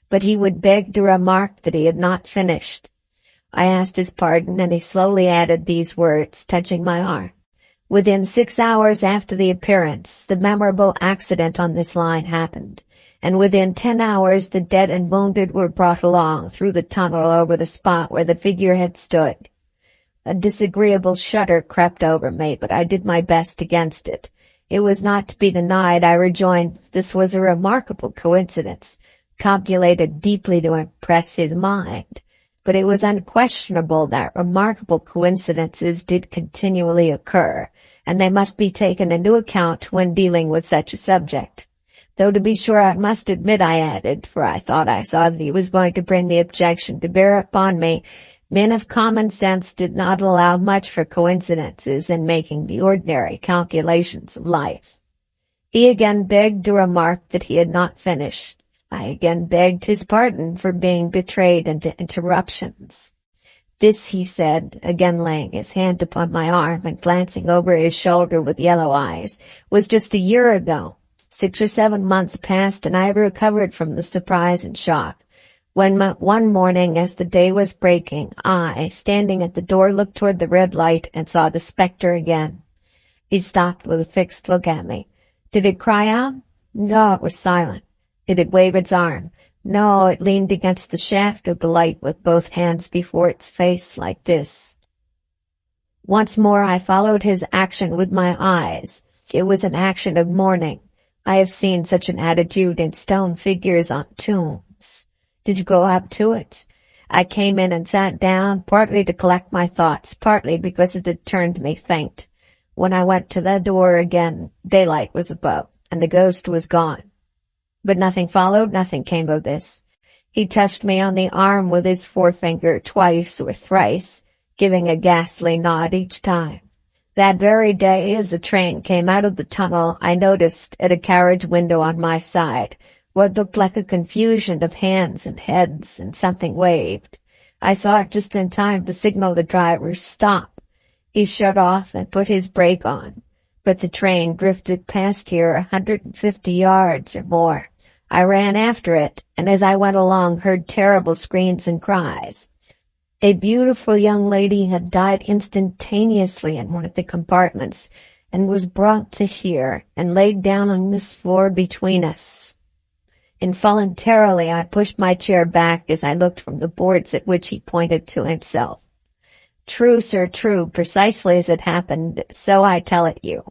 But he would beg to remark that he had not finished. I asked his pardon, and he slowly added these words, touching my arm. Within 6 hours after the appearance, the memorable accident on this line happened, and within 10 hours the dead and wounded were brought along through the tunnel over the spot where the figure had stood. A disagreeable shudder crept over me, but I did my best against it. It was not to be denied, I rejoined, this was a remarkable coincidence, calculated deeply to impress his mind. But it was unquestionable that remarkable coincidences did continually occur, and they must be taken into account when dealing with such a subject. Though to be sure I must admit, I added, for I thought I saw that he was going to bring the objection to bear upon me, men of common sense did not allow much for coincidences in making the ordinary calculations of life. He again begged to remark that he had not finished. I again begged his pardon for being betrayed into interruptions. This, he said, again laying his hand upon my arm and glancing over his shoulder with yellow eyes, was just a year ago. 6 or 7 months passed, and I recovered from the surprise and shock. When one morning, as the day was breaking, I, standing at the door, looked toward the red light and saw the spectre again. He stopped with a fixed look at me. Did it cry out? No, it was silent. Did it wave its arm? No, it leaned against the shaft of the light with both hands before its face like this. Once more I followed his action with my eyes. It was an action of mourning. I have seen such an attitude in stone figures on tombs. Did you go up to it? I came in and sat down, partly to collect my thoughts, partly because it had turned me faint. When I went to the door again, daylight was above, and the ghost was gone. But nothing followed, nothing came of this. He touched me on the arm with his forefinger twice or thrice, giving a ghastly nod each time. That very day, as the train came out of the tunnel, I noticed at a carriage window on my side what looked like a confusion of hands and heads, and something waved. I saw it just in time to signal the driver stop. He shut off and put his brake on. But the train drifted past here 150 yards or more. I ran after it, and as I went along heard terrible screams and cries. A beautiful young lady had died instantaneously in one of the compartments, and was brought to here, and laid down on this floor between us. Involuntarily I pushed my chair back as I looked from the boards at which he pointed to himself. True, sir, true, precisely as it happened, so I tell it you.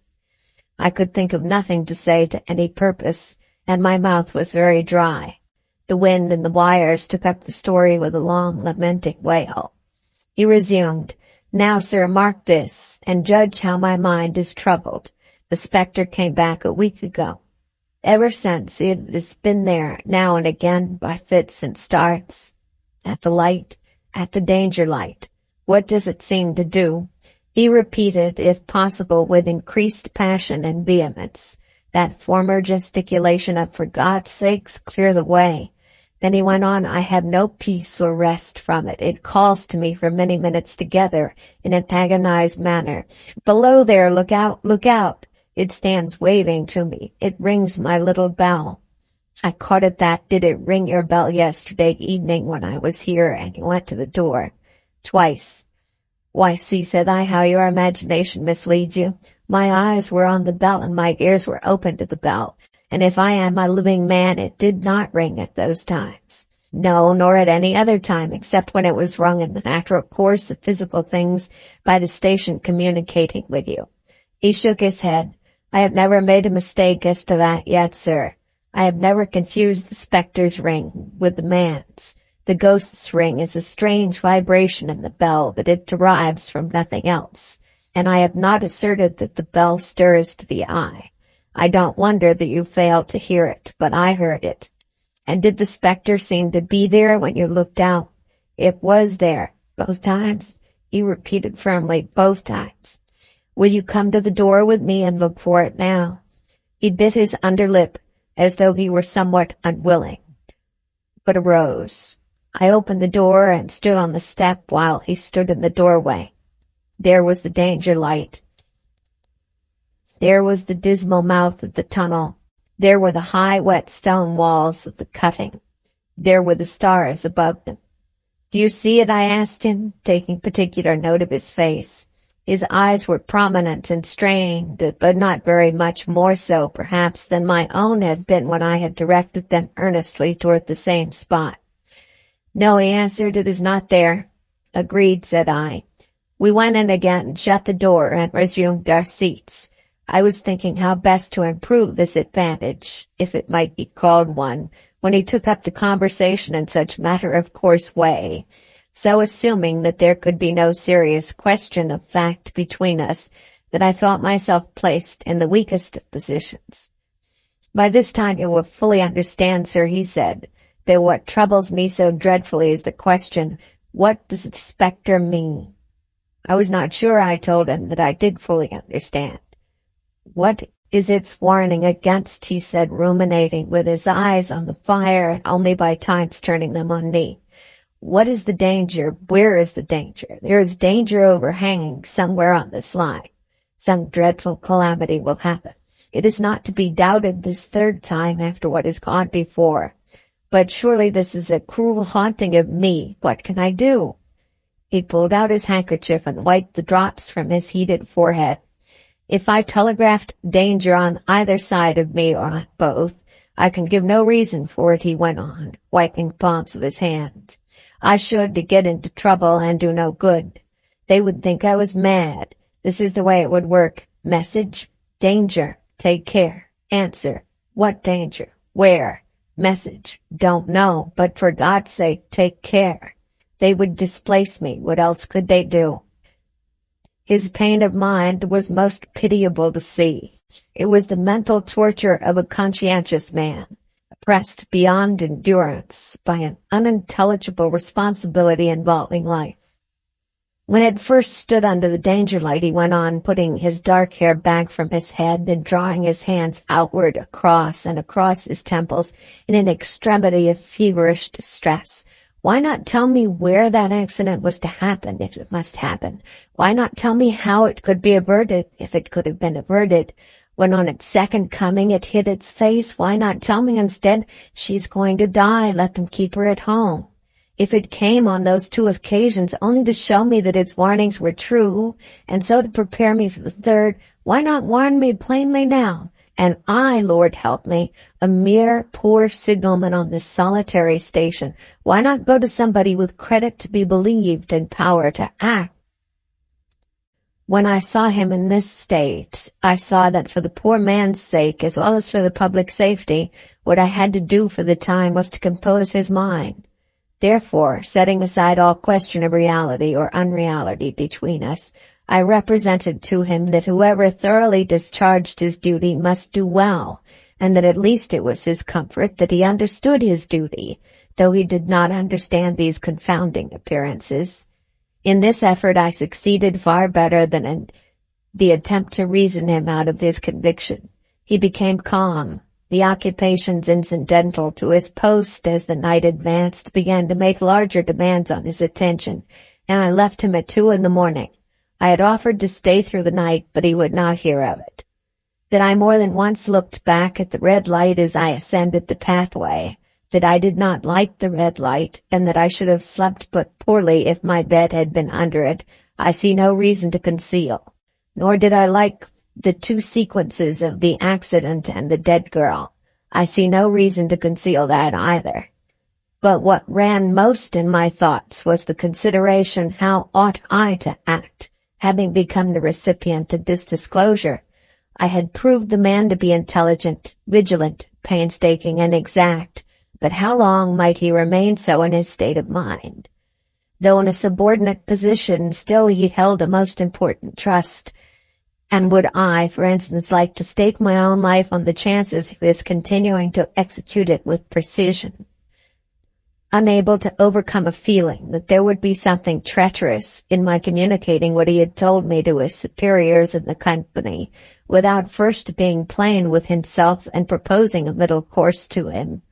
I could think of nothing to say to any purpose, and my mouth was very dry. The wind and the wires took up the story with a long lamenting wail. He resumed, Now, sir, mark this, and judge how my mind is troubled. The spectre came back a week ago. Ever since it has been there, now and again, by fits and starts. At the light, at the danger light. What does it seem to do? He repeated, if possible with increased passion and vehemence, that former gesticulation of, for God's sakes, clear the way. Then he went on, I have no peace or rest from it. It calls to me for many minutes together in an agonized manner. Below there, look out, look out. It stands waving to me. It rings my little bell. I caught at that. Did it ring your bell yesterday evening when I was here? And he went to the door. Twice. Why, see, said I, how your imagination misleads you. My eyes were on the bell and my ears were open to the bell. And if I am a living man, it did not ring at those times. No, nor at any other time, except when it was rung in the natural course of physical things by the station communicating with you. He shook his head. I have never made a mistake as to that yet, sir. I have never confused the specter's ring with the man's. The ghost's ring is a strange vibration in the bell that it derives from nothing else, and I have not asserted that the bell stirs to the eye. I don't wonder that you failed to hear it, but I heard it. And did the specter seem to be there when you looked out? It was there, both times, he repeated firmly, both times. Will you come to the door with me and look for it now? He bit his underlip, as though he were somewhat unwilling, but arose. I opened the door and stood on the step while he stood in the doorway. There was the danger light. There was the dismal mouth of the tunnel. There were the high, wet stone walls of the cutting. There were the stars above them. Do you see it? I asked him, taking particular note of his face. His eyes were prominent and strained, but not very much more so, perhaps, than my own had been when I had directed them earnestly toward the same spot. No, he answered, it is not there. Agreed, said I. We went in again, shut the door, and resumed our seats. I was thinking how best to improve this advantage, if it might be called one, when he took up the conversation in such matter-of-course way, so assuming that there could be no serious question of fact between us, that I felt myself placed in the weakest of positions. By this time you will fully understand, sir, he said, that what troubles me so dreadfully is the question, what does the spectre mean? I was not sure, I told him, that I did fully understand. What is its warning against, he said, ruminating with his eyes on the fire and only by times turning them on me. What is the danger? Where is the danger? There is danger overhanging somewhere on this line. Some dreadful calamity will happen. It is not to be doubted this third time after what has gone before. But surely this is a cruel haunting of me. What can I do? He pulled out his handkerchief and wiped the drops from his heated forehead. If I telegraphed danger on either side of me or on both, I can give no reason for it, he went on, wiping the palms of his hands. I should to get into trouble and do no good. They would think I was mad. This is the way it would work. Message, danger, take care. Answer, what danger? Where? Message, don't know, but for God's sake, take care. They would displace me. What else could they do? His pain of mind was most pitiable to see. It was the mental torture of a conscientious man, oppressed beyond endurance by an unintelligible responsibility involving life. When it first stood under the danger light, he went on, putting his dark hair back from his head and drawing his hands outward across and across his temples in an extremity of feverish distress. Why not tell me where that accident was to happen, if it must happen? Why not tell me how it could be averted, if it could have been averted? When on its second coming it hit its face, why not tell me instead, she's going to die, let them keep her at home? If it came on those two occasions only to show me that its warnings were true, and so to prepare me for the third, why not warn me plainly now? And I, Lord help me, a mere poor signalman on this solitary station, why not go to somebody with credit to be believed and power to act? When I saw him in this state, I saw that for the poor man's sake, as well as for the public safety, what I had to do for the time was to compose his mind. Therefore, setting aside all question of reality or unreality between us, I represented to him that whoever thoroughly discharged his duty must do well, and that at least it was his comfort that he understood his duty, though he did not understand these confounding appearances. In this effort I succeeded far better than in the attempt to reason him out of his conviction. He became calm. The occupations incidental to his post as the night advanced began to make larger demands on his attention, and I left him at 2 a.m. I had offered to stay through the night, but he would not hear of it. That I more than once looked back at the red light as I ascended the pathway, that I did not like the red light, and that I should have slept but poorly if my bed had been under it, I see no reason to conceal. Nor did I like the two sequences of the accident and the dead girl. I see no reason to conceal that either. But what ran most in my thoughts was the consideration, how ought I to act, having become the recipient of this disclosure? I had proved the man to be intelligent, vigilant, painstaking, and exact, but how long might he remain so in his state of mind? Though in a subordinate position, still he held a most important trust. And would I, for instance, like to stake my own life on the chances of his continuing to execute it with precision? Unable to overcome a feeling that there would be something treacherous in my communicating what he had told me to his superiors in the company, without first being plain with himself and proposing a middle course to him,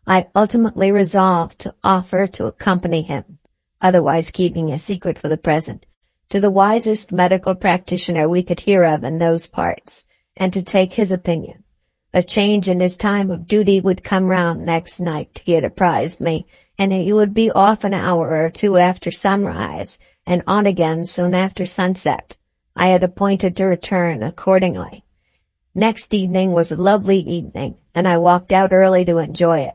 I ultimately resolved to offer to accompany him, otherwise keeping a secret for the present, to the wisest medical practitioner we could hear of in those parts, and to take his opinion. A change in his time of duty would come round next night, he had apprised me, and he would be off an hour or two after sunrise, and on again soon after sunset. I had appointed to return accordingly. Next evening was a lovely evening, and I walked out early to enjoy it.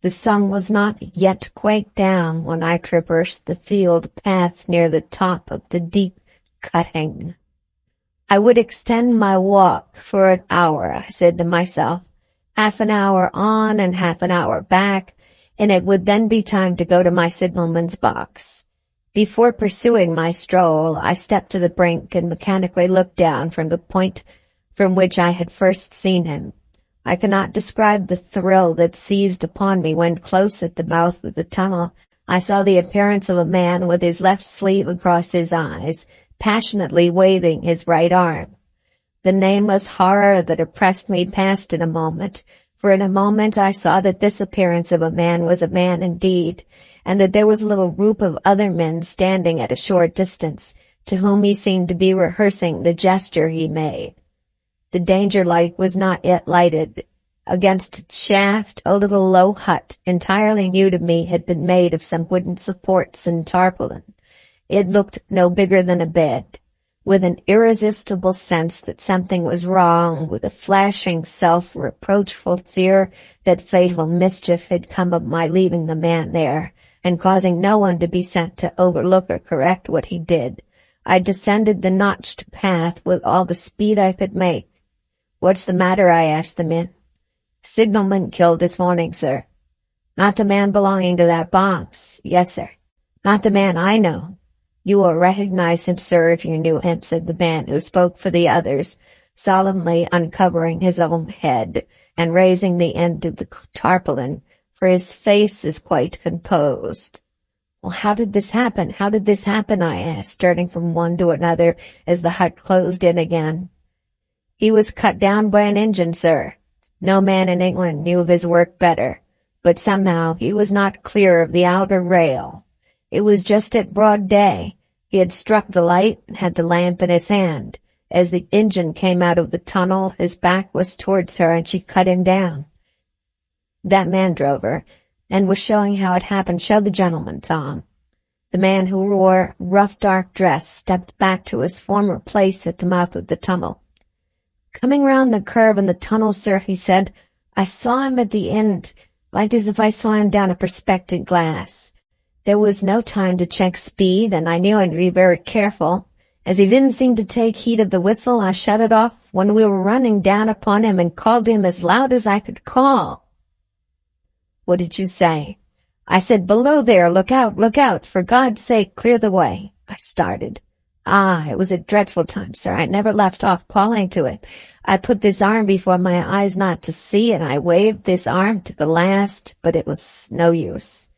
The sun was not yet quite down when I traversed the field path near the top of the deep cutting. I would extend my walk for an hour, I said to myself, half an hour on and half an hour back, and it would then be time to go to my signalman's box. Before pursuing my stroll, I stepped to the brink and mechanically looked down from the point from which I had first seen him. I cannot describe the thrill that seized upon me when, close at the mouth of the tunnel, I saw the appearance of a man with his left sleeve across his eyes, passionately waving his right arm. The nameless horror that oppressed me passed in a moment, for in a moment I saw that this appearance of a man was a man indeed, and that there was a little group of other men standing at a short distance, to whom he seemed to be rehearsing the gesture he made. The danger light was not yet lighted. Against its shaft, a little low hut, entirely new to me, had been made of some wooden supports and tarpaulin. It looked no bigger than a bed. With an irresistible sense that something was wrong, with a flashing self-reproachful fear that fatal mischief had come of my leaving the man there, and causing no one to be sent to overlook or correct what he did, I descended the notched path with all the speed I could make. "What's the matter?" I asked the men. "Signalman killed this morning, sir." "Not the man belonging to that box?" "Yes, sir." "Not the man I know." "You will recognize him, sir, if you knew him," said the man who spoke for the others, solemnly uncovering his own head and raising the end of the tarpaulin, for his face is quite composed. "Well, how did this happen? How did this happen?" I asked, turning from one to another as the hut closed in again. "He was cut down by an engine, sir. No man in England knew of his work better, but somehow he was not clear of the outer rail. It was just at broad day. He had struck the light and had the lamp in his hand. As the engine came out of the tunnel, his back was towards her and she cut him down. That man drove her, and was showing how it happened. Show the gentleman, Tom." The man who wore rough dark dress stepped back to his former place at the mouth of the tunnel. "Coming round the curve in the tunnel, sir," he said, "I saw him at the end, like as if I saw him down a perspective glass. There was no time to check speed, and I knew I'd be very careful. As he didn't seem to take heed of the whistle, I shut it off when we were running down upon him and called him as loud as I could call." "What did you say?" "I said, 'Below there, look out, for God's sake, clear the way.'" I started. "Ah, it was a dreadful time, sir. I never left off calling to him. I put this arm before my eyes not to see, and I waved this arm to the last, but it was no use."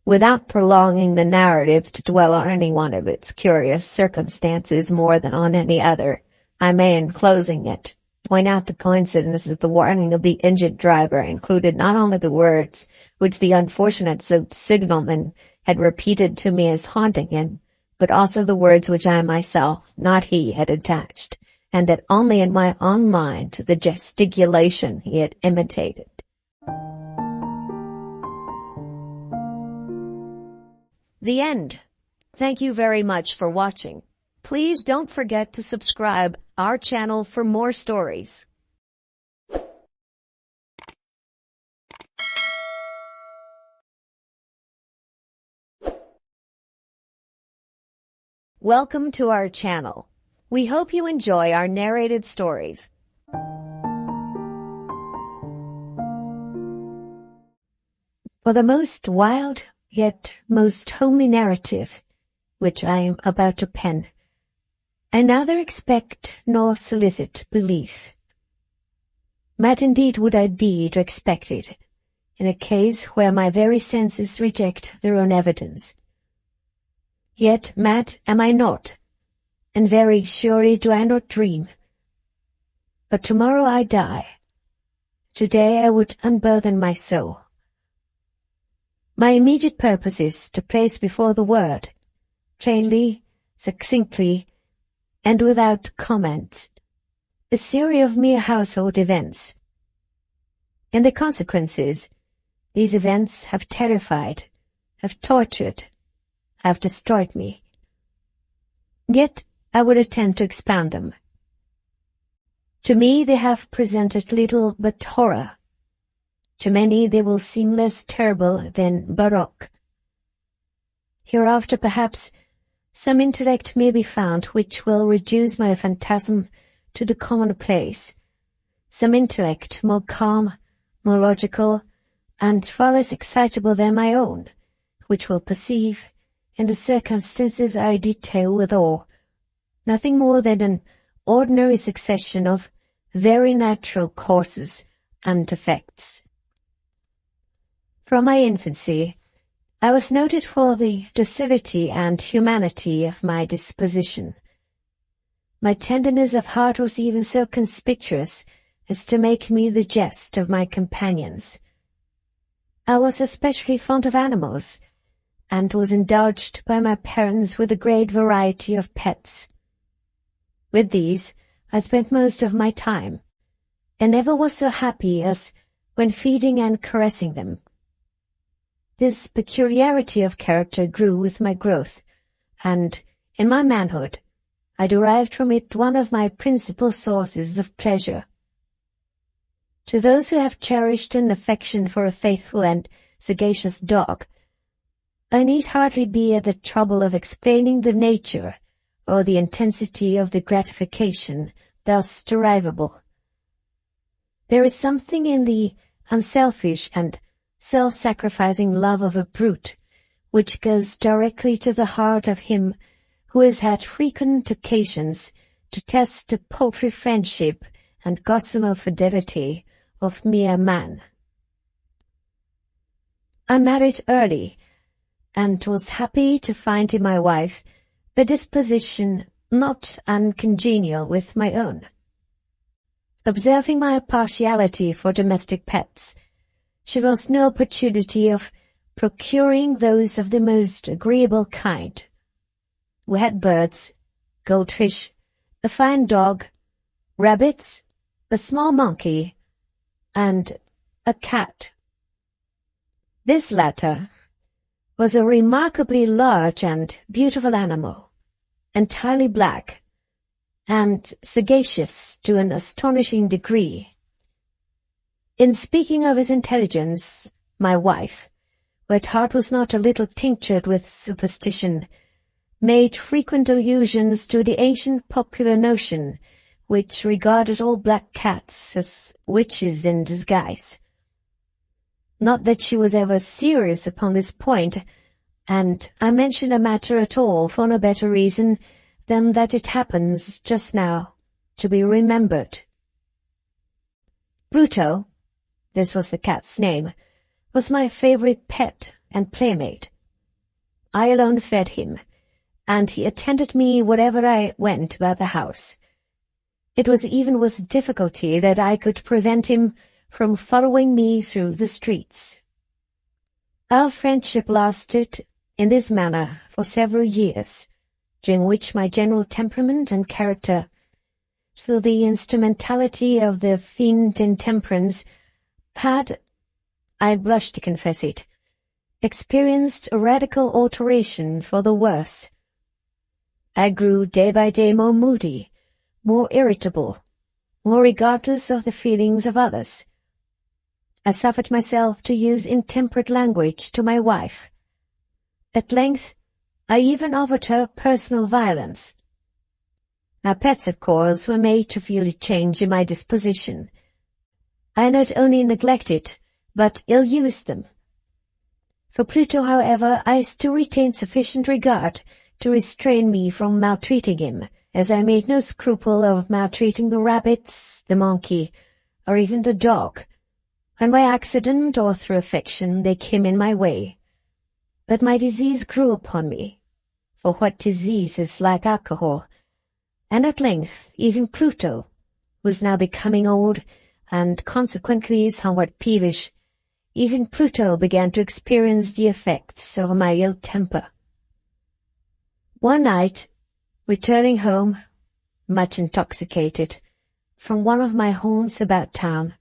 Without prolonging the narrative to dwell on any one of its curious circumstances more than on any other, I may, in closing it, point out the coincidence that the warning of the engine driver included not only the words which the unfortunate signalman had repeated to me as haunting him, but also the words which I myself, not he, had attached, and that only in my own mind, to the gesticulation he had imitated. The end. Thank you very much for watching. Please don't forget to subscribe our channel for more stories. Welcome to our channel. We hope you enjoy our narrated stories. For the most wild, yet most homely narrative, which I am about to pen, I neither expect nor solicit belief. Mad indeed would I be to expect it, in a case where my very senses reject their own evidence. Yet mad am I not, and very surely do I not dream. But tomorrow I die. Today I would unburthen my soul. My immediate purpose is to place before the world, plainly, succinctly, and without comment, a series of mere household events. And the consequences, these events have terrified, have tortured, have destroyed me. Yet I would attempt to expound them. To me they have presented little but horror. To many they will seem less terrible than baroque. Hereafter perhaps some intellect may be found which will reduce my phantasm to the commonplace, some intellect more calm, more logical, and far less excitable than my own, which will perceive, in the circumstances I detail with awe, nothing more than an ordinary succession of very natural causes and effects. From my infancy, I was noted for the docility and humanity of my disposition. My tenderness of heart was even so conspicuous as to make me the jest of my companions. I was especially fond of animals, and was indulged by my parents with a great variety of pets. With these I spent most of my time, and never was so happy as when feeding and caressing them. This peculiarity of character grew with my growth, and, in my manhood, I derived from it one of my principal sources of pleasure. To those who have cherished an affection for a faithful and sagacious dog, I need hardly be at the trouble of explaining the nature or the intensity of the gratification thus derivable. There is something in the unselfish and self-sacrificing love of a brute which goes directly to the heart of him who has had frequent occasions to test the paltry friendship and gossamer fidelity of mere man. I married early, and was happy to find in my wife a disposition not uncongenial with my own. Observing my partiality for domestic pets, she lost no opportunity of procuring those of the most agreeable kind. We had birds, goldfish, a fine dog, rabbits, a small monkey, and a cat. This latter was a remarkably large and beautiful animal, entirely black, and sagacious to an astonishing degree. In speaking of his intelligence, my wife, who at heart was not a little tinctured with superstition, made frequent allusions to the ancient popular notion which regarded all black cats as witches in disguise. Not that she was ever serious upon this point, and I mention the matter at all for no better reason than that it happens just now to be remembered. Bruto, this was the cat's name, was my favorite pet and playmate. I alone fed him, and he attended me wherever I went about the house. It was even with difficulty that I could prevent him from following me through the streets. Our friendship lasted in this manner for several years, during which my general temperament and character, through the instrumentality of the fiend intemperance, had, I blush to confess it, experienced a radical alteration for the worse. I grew day by day more moody, more irritable, more regardless of the feelings of others. I suffered myself to use intemperate language to my wife. At length, I even offered her personal violence. Our pets, of course, were made to feel the change in my disposition. I not only neglected, but ill-used them. For Pluto, however, I still retained sufficient regard to restrain me from maltreating him, as I made no scruple of maltreating the rabbits, the monkey, or even the dog, when by accident or through affection they came in my way. But my disease grew upon me, for what disease is like alcohol? And at length even Pluto, who was now becoming old, and consequently somewhat peevish, even Pluto began to experience the effects of my ill temper. One night, returning home, much intoxicated, from one of my haunts about town,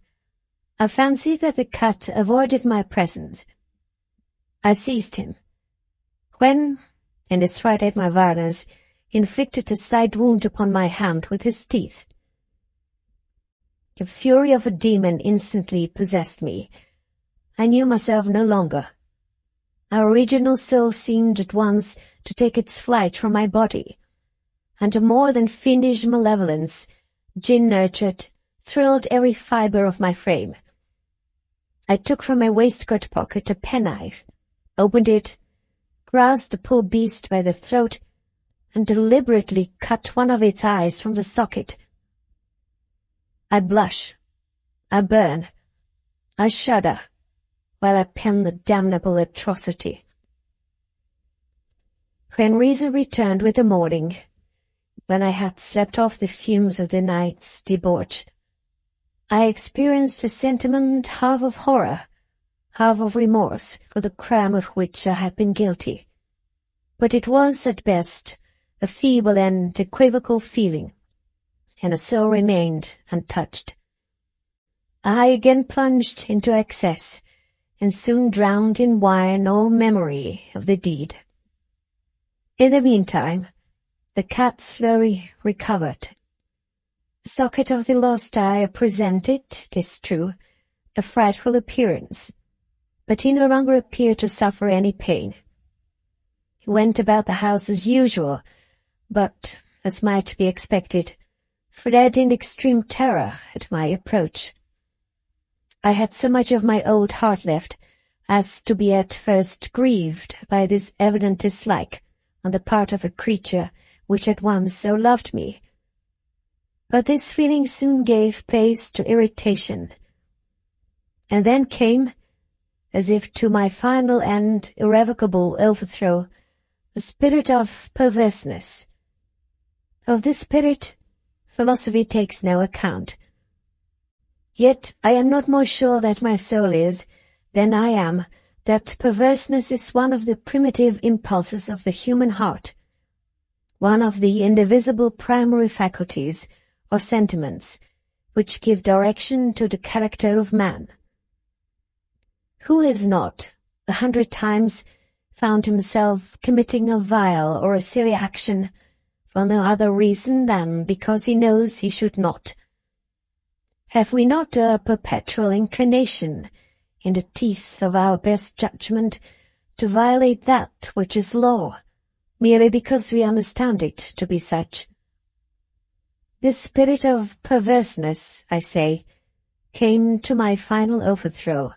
I fancied that the cat avoided my presence. I seized him, when, in his fright at my violence, he inflicted a side wound upon my hand with his teeth. The fury of a demon instantly possessed me. I knew myself no longer. Our original soul seemed at once to take its flight from my body, and a more than fiendish malevolence, gin-nurtured, thrilled every fibre of my frame. I took from my waistcoat pocket a penknife, opened it, grasped the poor beast by the throat, and deliberately cut one of its eyes from the socket. I blush, I burn, I shudder, while I pen the damnable atrocity. When reason returned with the morning, when I had slept off the fumes of the night's debauch, I experienced a sentiment half of horror, half of remorse for the crime of which I had been guilty. But it was, at best, a feeble and equivocal feeling, and the soul remained untouched. I again plunged into excess, and soon drowned in wine all memory of the deed. In the meantime, the cat slowly recovered. The socket of the lost eye presented, 'tis true, a frightful appearance, but he no longer appeared to suffer any pain. He went about the house as usual, but, as might be expected, fled in extreme terror at my approach. I had so much of my old heart left as to be at first grieved by this evident dislike on the part of a creature which had once so loved me. But this feeling soon gave place to irritation, and then came, as if to my final and irrevocable overthrow, a spirit of perverseness. Of this spirit, philosophy takes no account. Yet I am not more sure that my soul is, than I am that perverseness is one of the primitive impulses of the human heart, one of the indivisible primary faculties or sentiments which give direction to the character of man. Who has not, 100 times, found himself committing a vile or a silly action for no other reason than because he knows he should not? Have we not a perpetual inclination, in the teeth of our best judgment, to violate that which is law, merely because we understand it to be such? This spirit of perverseness, I say, came to my final overthrow.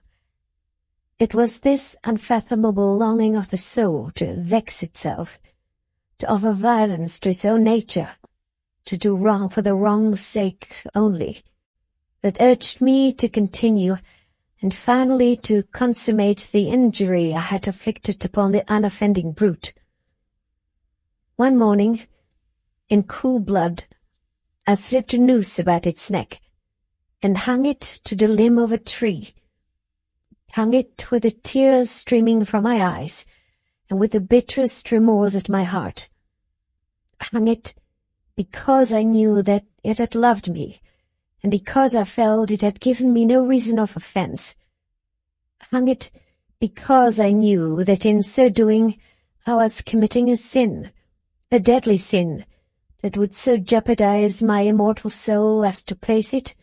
It was this unfathomable longing of the soul to vex itself, to offer violence to its own nature, to do wrong for the wrong's sake only, that urged me to continue, and finally to consummate the injury I had inflicted upon the unoffending brute. One morning, in cool blood, I slipped a noose about its neck, and hung it to the limb of a tree, hung it with the tears streaming from my eyes, and with the bitterest remorse at my heart. Hung it because I knew that it had loved me, and because I felt it had given me no reason of offense. Hung it because I knew that in so doing I was committing a sin, a deadly sin, that would so jeopardize my immortal soul as to place it,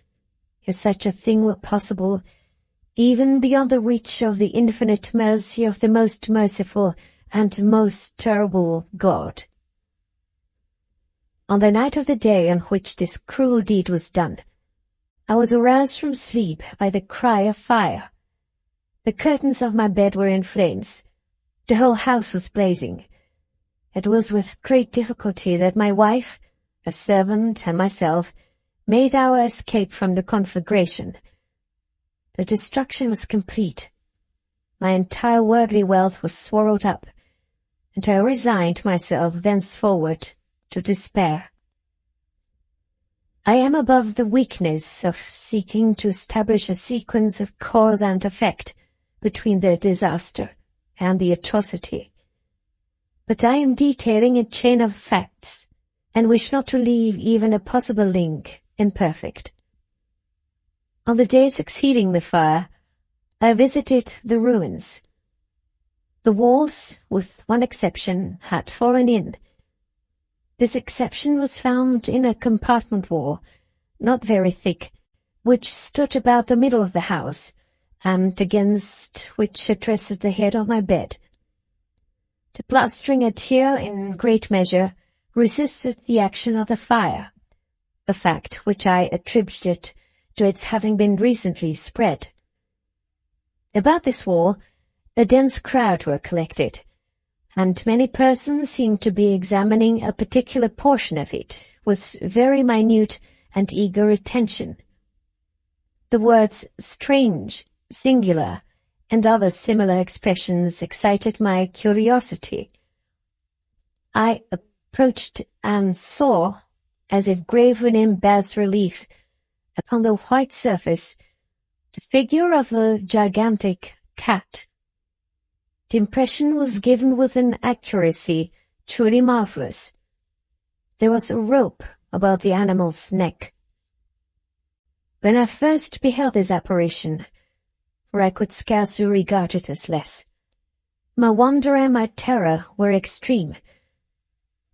if such a thing were possible, even beyond the reach of the infinite mercy of the most merciful and most terrible God. On the night of the day on which this cruel deed was done, I was aroused from sleep by the cry of fire. The curtains of my bed were in flames. The whole house was blazing. It was with great difficulty that my wife, a servant, and myself made our escape from the conflagration. The destruction was complete. My entire worldly wealth was swallowed up, and I resigned myself thenceforward to despair. I am above the weakness of seeking to establish a sequence of cause and effect between the disaster and the atrocity. But I am detailing a chain of facts, and wish not to leave even a possible link imperfect. On the day succeeding the fire, I visited the ruins. The walls, with one exception, had fallen in. This exception was found in a compartment wall, not very thick, which stood about the middle of the house, and against which it rested the head of my bed. The plastering had here, in great measure, resisted the action of the fire, a fact which I attributed to its having been recently spread. About this wall, a dense crowd were collected, and many persons seemed to be examining a particular portion of it with very minute and eager attention. The words strange, singular, and other similar expressions excited my curiosity. I approached and saw, as if graven in bas relief upon the white surface, the figure of a gigantic cat. The impression was given with an accuracy truly marvelous. There was a rope about the animal's neck. When I first beheld this apparition, for I could scarcely regard it as less, my wonder and my terror were extreme,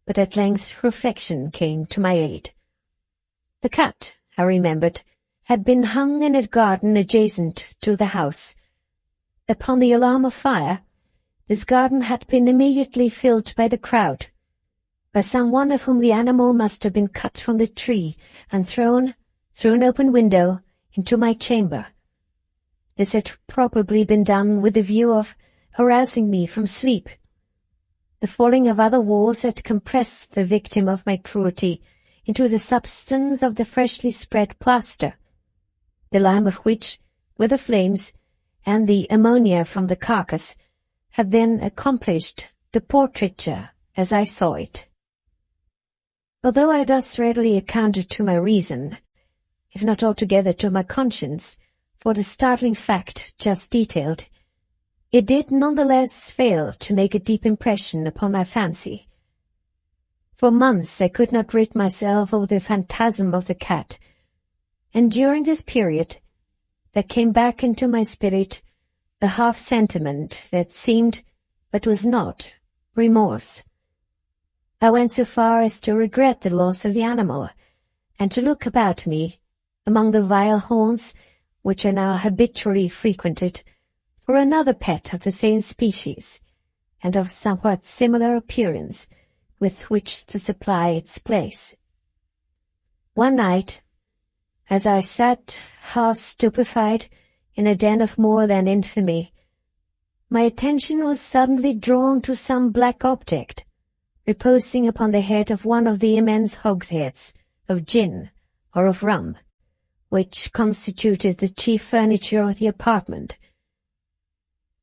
but at length reflection came to my aid. The cat, I remembered, had been hung in a garden adjacent to the house. Upon the alarm of fire, this garden had been immediately filled by the crowd, by someone of whom the animal must have been cut from the tree and thrown, through an open window, into my chamber. This had probably been done with the view of arousing me from sleep. The falling of other walls had compressed the victim of my cruelty into the substance of the freshly spread plaster, the lime of which, with the flames, and the ammonia from the carcass, had then accomplished the portraiture as I saw it. Although I thus readily accounted to my reason, if not altogether to my conscience, for the startling fact just detailed, it did none the less fail to make a deep impression upon my fancy. For months I could not rid myself of the phantasm of the cat, and during this period there came back into my spirit a half-sentiment that seemed, but was not, remorse. I went so far as to regret the loss of the animal, and to look about me, among the vile haunts which I now habitually frequented, for another pet of the same species, and of somewhat similar appearance, with which to supply its place. One night, as I sat half stupefied in a den of more than infamy, my attention was suddenly drawn to some black object, reposing upon the head of one of the immense hogsheads of gin or of rum, which constituted the chief furniture of the apartment.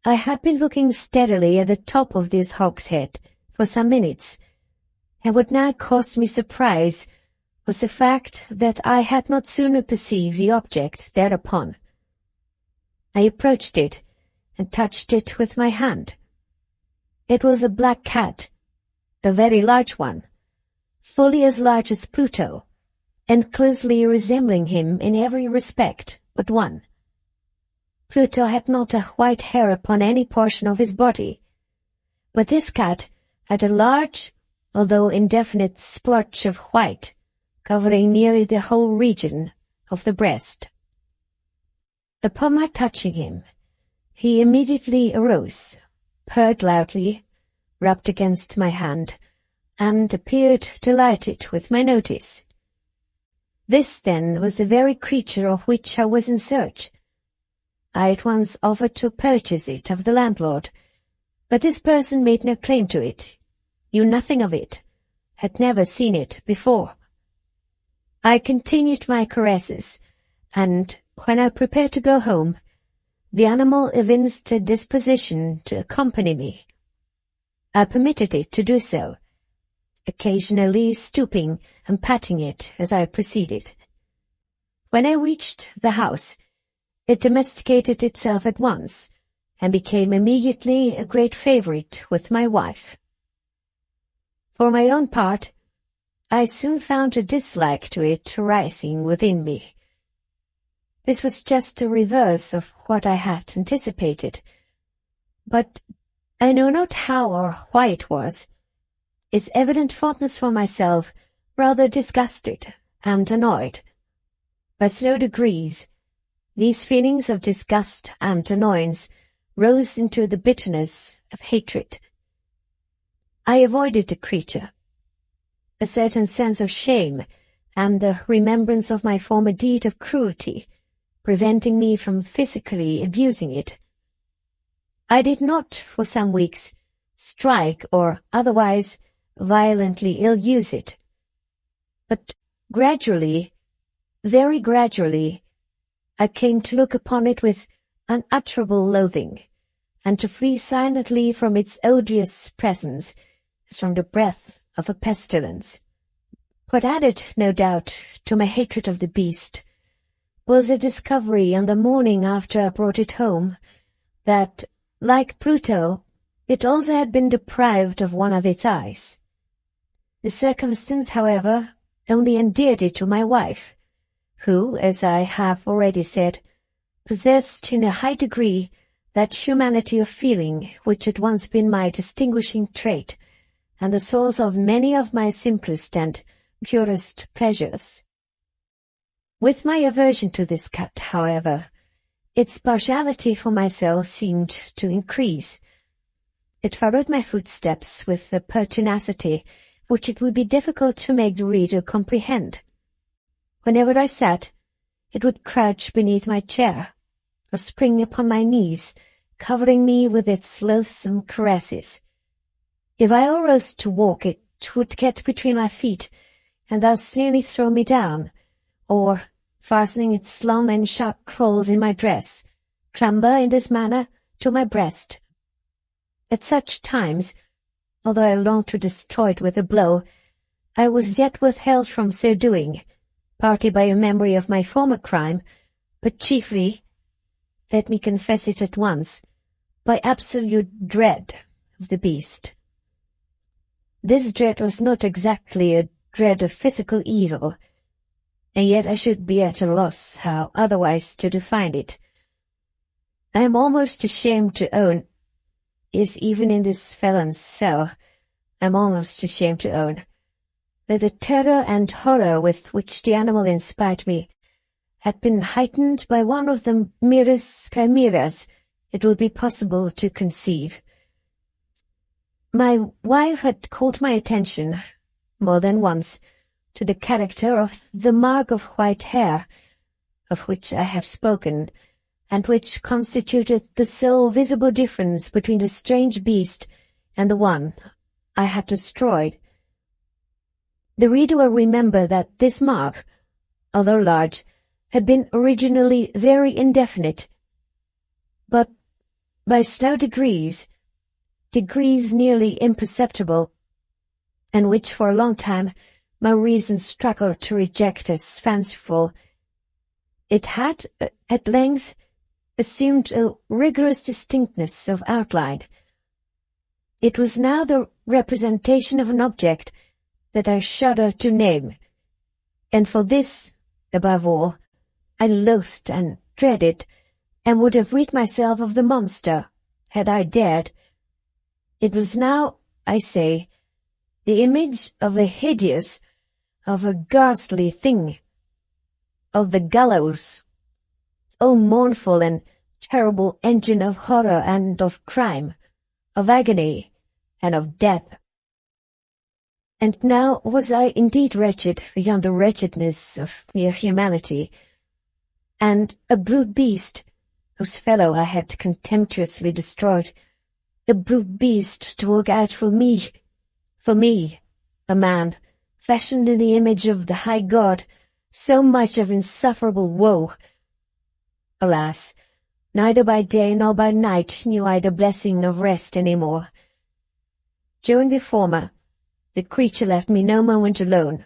I had been looking steadily at the top of this hogshead for some minutes, and what now caused me surprise was the fact that I had not sooner perceived the object thereupon. I approached it and touched it with my hand. It was a black cat, a very large one, fully as large as Pluto, and closely resembling him in every respect but one. Pluto had not a white hair upon any portion of his body, but this cat had a large, although indefinite splotch of white, covering nearly the whole region of the breast. Upon my touching him, he immediately arose, purred loudly, rubbed against my hand, and appeared delighted with my notice. This, then, was the very creature of which I was in search. I at once offered to purchase it of the landlord, but this person made no claim to it, knew nothing of it, had never seen it before. I continued my caresses, and when I prepared to go home, the animal evinced a disposition to accompany me. I permitted it to do so, occasionally stooping and patting it as I proceeded. When I reached the house, it domesticated itself at once, and became immediately a great favorite with my wife. For my own part, I soon found a dislike to it rising within me. This was just a reverse of what I had anticipated, but I know not how or why it was. Its evident fondness for myself rather disgusted and annoyed. By slow degrees, these feelings of disgust and annoyance rose into the bitterness of hatred. I avoided the creature. A certain sense of shame and the remembrance of my former deed of cruelty preventing me from physically abusing it. I did not, for some weeks, strike or otherwise violently ill-use it. But gradually, very gradually, I came to look upon it with unutterable loathing, and to flee silently from its odious presence as from the breath of a pestilence. What added, no doubt, to my hatred of the beast was a discovery on the morning after I brought it home that, like Pluto, it also had been deprived of one of its eyes. The circumstance, however, only endeared it to my wife, who, as I have already said, possessed in a high degree that humanity of feeling which had once been my distinguishing trait, and the source of many of my simplest and purest pleasures. With my aversion to this cat, however, its partiality for myself seemed to increase. It followed my footsteps with a pertinacity which it would be difficult to make the reader comprehend. Whenever I sat, it would crouch beneath my chair, or spring upon my knees, covering me with its loathsome caresses. If I arose to walk, it would get between my feet, and thus nearly throw me down, or, fastening its long and sharp claws in my dress, clamber in this manner to my breast. At such times, although I longed to destroy it with a blow, I was yet withheld from so doing, partly by a memory of my former crime, but chiefly, let me confess it at once, by absolute dread of the beast. This dread was not exactly a dread of physical evil, and yet I should be at a loss how otherwise to define it. I am almost ashamed to own, yes, even in this felon's cell, I am almost ashamed to own, that the terror and horror with which the animal inspired me had been heightened by one of the merest chimeras it would be possible to conceive. My wife had called my attention, more than once, to the character of the mark of white hair, of which I have spoken, and which constituted the sole visible difference between the strange beast and the one I had destroyed. The reader will remember that this mark, although large, had been originally very indefinite, but by slow degrees nearly imperceptible, and which for a long time my reason struggled to reject as fanciful, it had, at length, assumed a rigorous distinctness of outline. It was now the representation of an object that I shudder to name, and for this, above all, I loathed and dreaded, and would have rid myself of the monster, had I dared. It was now, I say, the image of a hideous, of a ghastly thing, of the gallows. O mournful and terrible engine of horror and of crime, of agony and of death! And now was I indeed wretched beyond the wretchedness of mere humanity, and a brute beast, whose fellow I had contemptuously destroyed, a brute beast to look out for me, a man, fashioned in the image of the high God, so much of insufferable woe. Alas, neither by day nor by night knew I the blessing of rest any more. During the former, the creature left me no moment alone,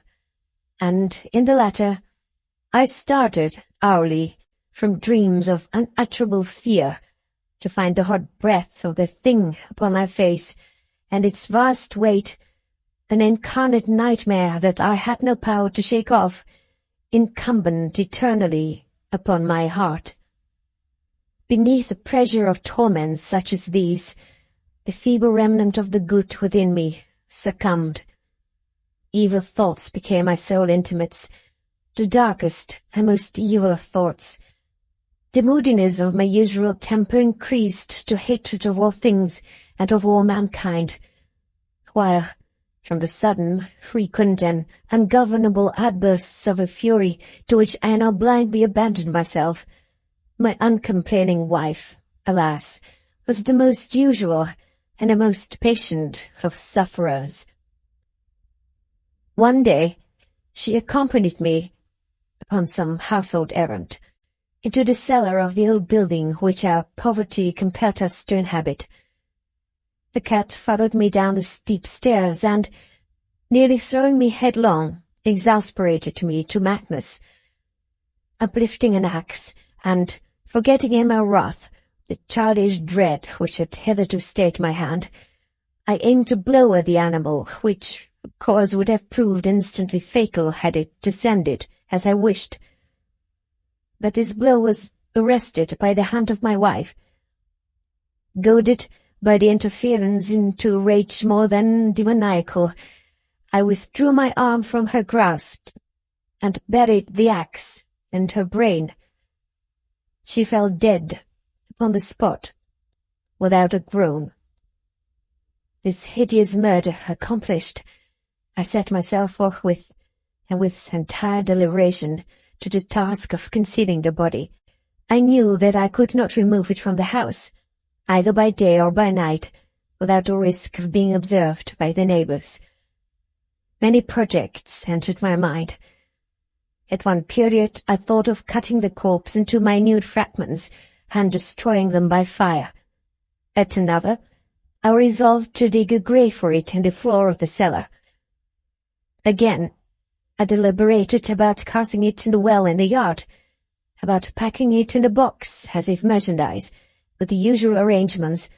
and in the latter, I started hourly from dreams of unutterable fear to find the hot breath of the thing upon my face, and its vast weight, an incarnate nightmare that I had no power to shake off, incumbent eternally upon my heart. Beneath the pressure of torments such as these, the feeble remnant of the good within me succumbed. Evil thoughts became my sole intimates, the darkest and most evil of thoughts. The moodiness of my usual temper increased to hatred of all things and of all mankind, while, from the sudden, frequent, and ungovernable outbursts of a fury to which I now blindly abandoned myself, my uncomplaining wife, alas, was the most usual and the most patient of sufferers. One day she accompanied me, upon some household errand, into the cellar of the old building which our poverty compelled us to inhabit. The cat followed me down the steep stairs and, nearly throwing me headlong, exasperated me to madness. Uplifting an axe, and, forgetting in my wrath the childish dread which had hitherto stayed my hand, I aimed to blow at the animal, which, of course, would have proved instantly fatal had it descended, as I wished. But this blow was arrested by the hand of my wife. Goaded by the interference into a rage more than demoniacal, I withdrew my arm from her grasp, and buried the axe in her brain. She fell dead upon the spot, without a groan. This hideous murder accomplished, I set myself forthwith, and with entire deliberation, to the task of concealing the body. I knew that I could not remove it from the house, either by day or by night, without the risk of being observed by the neighbors. Many projects entered my mind. At one period I thought of cutting the corpse into minute fragments and destroying them by fire. At another, I resolved to dig a grave for it in the floor of the cellar. Again, I deliberated about casting it in the well in the yard, about packing it in a box as if merchandise, with the usual arrangements,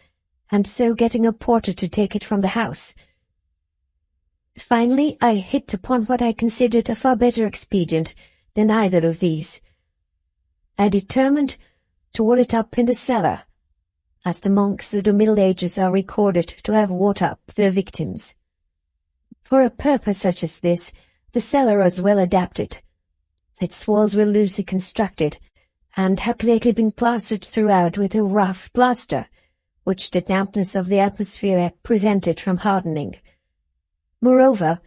and so getting a porter to take it from the house. Finally, I hit upon what I considered a far better expedient than either of these. I determined to wall it up in the cellar, as the monks of the Middle Ages are recorded to have walled up their victims. For a purpose such as this, the cellar was well adapted. Its walls were loosely constructed, and had lately been plastered throughout with a rough plaster, which the dampness of the atmosphere had prevented from hardening. Moreover,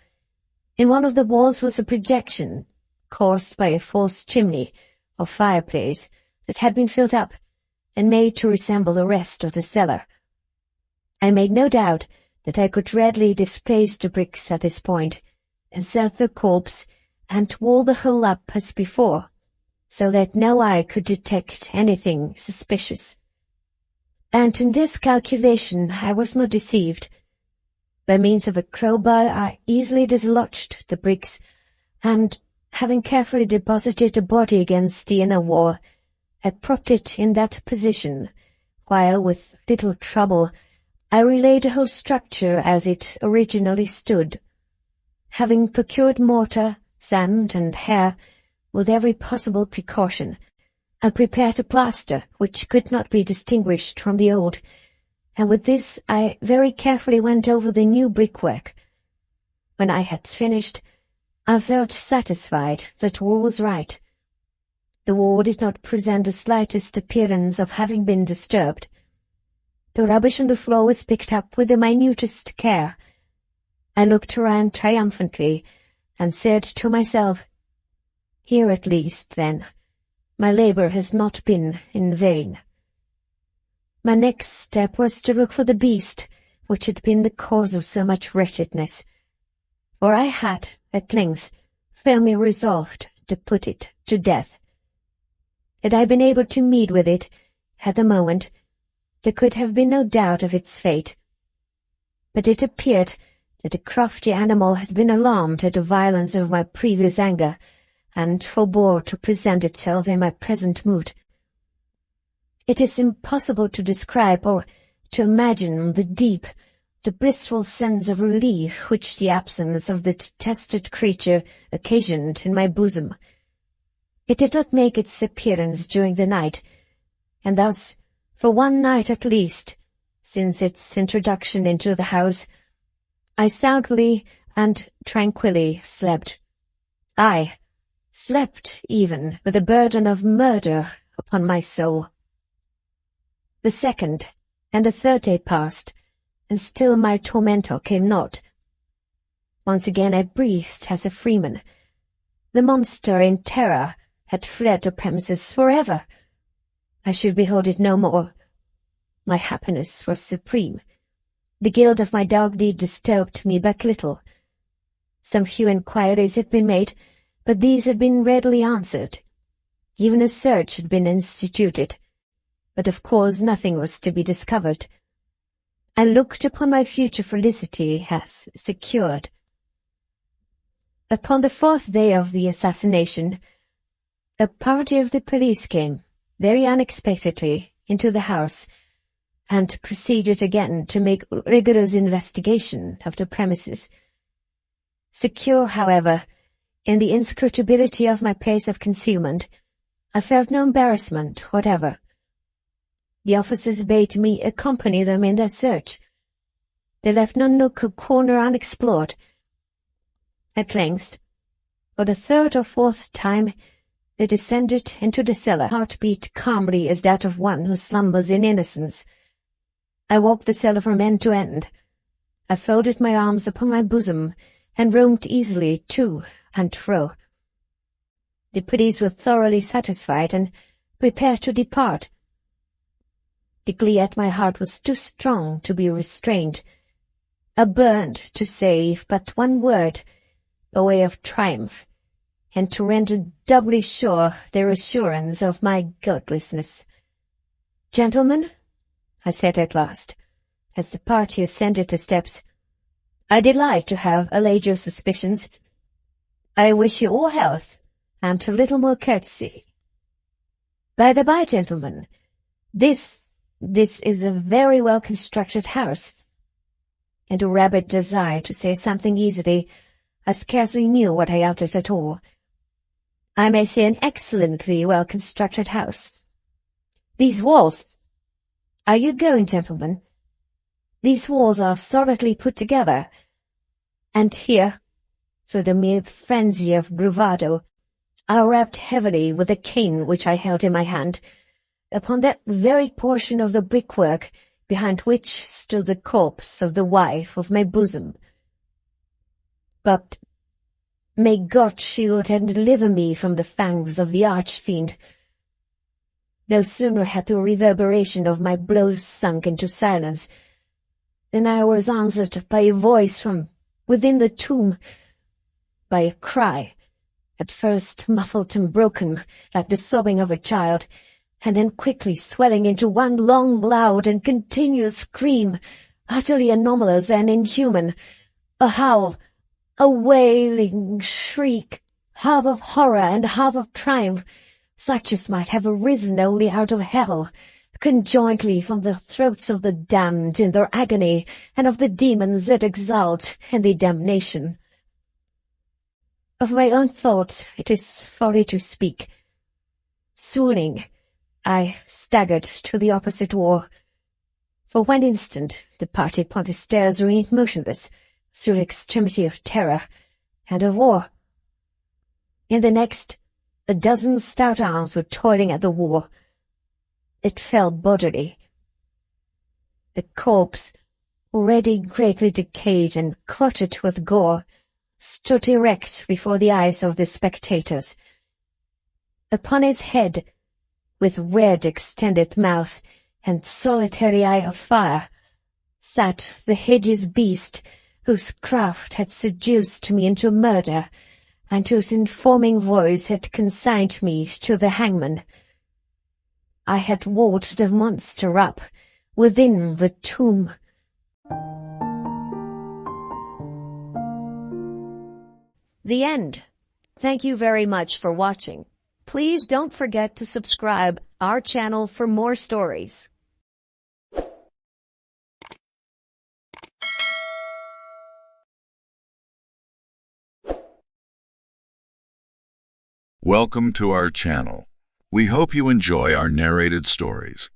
in one of the walls was a projection, caused by a false chimney, or fireplace, that had been filled up, and made to resemble the rest of the cellar. I made no doubt that I could readily displace the bricks at this point, insert the corpse, and wall the whole up as before, so that no eye could detect anything suspicious. And in this calculation I was not deceived. By means of a crowbar I easily dislodged the bricks, and, having carefully deposited the body against the inner wall, I propped it in that position, while, with little trouble, I relaid the whole structure as it originally stood. Having procured mortar, sand, and hair, with every possible precaution, I prepared a plaster which could not be distinguished from the old, and with this I very carefully went over the new brickwork. When I had finished, I felt satisfied that all was right. The wall did not present the slightest appearance of having been disturbed. The rubbish on the floor was picked up with the minutest care. I looked around triumphantly and said to myself, "Here at least, then, my labor has not been in vain." My next step was to look for the beast which had been the cause of so much wretchedness, for I had, at length, firmly resolved to put it to death. Had I been able to meet with it at the moment, there could have been no doubt of its fate. But it appeared that the crafty animal had been alarmed at the violence of my previous anger, and forbore to present itself in my present mood. It is impossible to describe or to imagine the blissful sense of relief which the absence of the detested creature occasioned in my bosom. It did not make its appearance during the night, and thus, for one night at least, since its introduction into the house, I soundly and tranquilly slept. I slept even with the burden of murder upon my soul. The second and the third day passed, and still my tormentor came not. Once again I breathed as a freeman. The monster in terror had fled the premises forever. I should behold it no more. My happiness was supreme. The guilt of my dog deed disturbed me but little. Some few inquiries had been made, but these had been readily answered. Even a search had been instituted, but of course nothing was to be discovered. I looked upon my future felicity as secured. Upon the fourth day of the assassination, a party of the police came, very unexpectedly, into the house, and proceeded again to make rigorous investigation of the premises. Secure, however, in the inscrutability of my place of concealment, I felt no embarrassment whatever. The officers bade me accompany them in their search. They left no nook or corner unexplored. At length, for the third or fourth time, they descended into the cellar. Heart beat calmly as that of one who slumbers in innocence. I walked the cellar from end to end. I folded my arms upon my bosom, and roamed easily to and fro. The police were thoroughly satisfied, and prepared to depart. The glee at my heart was too strong to be restrained. I burned to say but one word, by way of triumph, and to render doubly sure their assurance of my guiltlessness. "Gentlemen," I said at last, as the party ascended the steps, "I delight to have allayed your suspicions. I wish you all health, and a little more courtesy. By the by, gentlemen, this is a very well-constructed house." And a rabid desire to say something easily, I scarcely knew what I uttered at all. I may say an excellently well-constructed house. These walls— Are you going, gentlemen? These walls are solidly put together. And here, through the mere frenzy of bravado, I rapped heavily with the cane which I held in my hand, upon that very portion of the brickwork behind which stood the corpse of the wife of my bosom. But may God shield and deliver me from the fangs of the arch-fiend. No sooner had the reverberation of my blows sunk into silence than I was answered by a voice from within the tomb, by a cry, at first muffled and broken like the sobbing of a child, and then quickly swelling into one long, loud, and continuous scream, utterly anomalous and inhuman, a howl, a wailing shriek, half of horror and half of triumph, such as might have arisen only out of hell, conjointly from the throats of the damned in their agony, and of the demons that exult in their damnation. Of my own thoughts it is folly to speak. Swooning, I staggered to the opposite wall. For one instant the party upon the stairs remained motionless, through extremity of terror and of awe. In the next, a dozen stout arms were toiling at the wall. It fell bodily. The corpse, already greatly decayed and cluttered with gore, stood erect before the eyes of the spectators. Upon his head, with red extended mouth and solitary eye of fire, sat the hideous beast whose craft had seduced me into murder, and whose informing voice had consigned me to the hangman. I had walled the monster up within the tomb. The end. Thank you very much for watching. Please don't forget to subscribe our channel for more stories. Welcome to our channel. We hope you enjoy our narrated stories.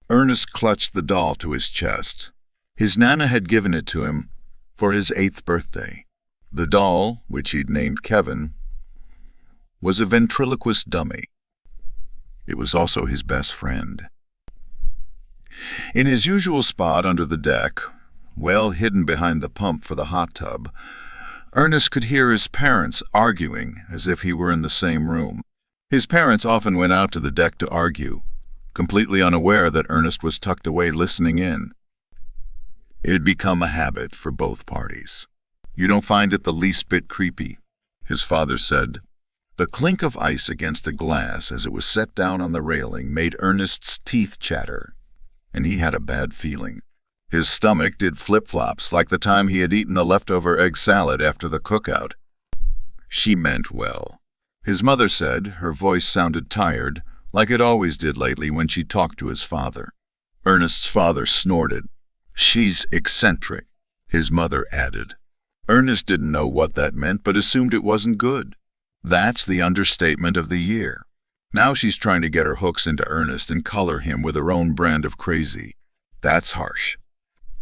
Ernest clutched the doll to his chest. His Nana had given it to him for his 8th birthday. The doll, which he'd named Kevin, was a ventriloquist dummy. It was also his best friend. In his usual spot under the deck, well hidden behind the pump for the hot tub, Ernest could hear his parents arguing as if he were in the same room. His parents often went out to the deck to argue, completely unaware that Ernest was tucked away listening in. It had become a habit for both parties. "You don't find it the least bit creepy," his father said. The clink of ice against a glass as it was set down on the railing made Ernest's teeth chatter, and he had a bad feeling. His stomach did flip-flops like the time he had eaten the leftover egg salad after the cookout. She meant well. His mother said, her voice sounded tired, like it always did lately when she talked to his father. Ernest's father snorted. "She's eccentric," his mother added. Ernest didn't know what that meant, but assumed it wasn't good. That's the understatement of the year. Now she's trying to get her hooks into Ernest and color him with her own brand of crazy. That's harsh.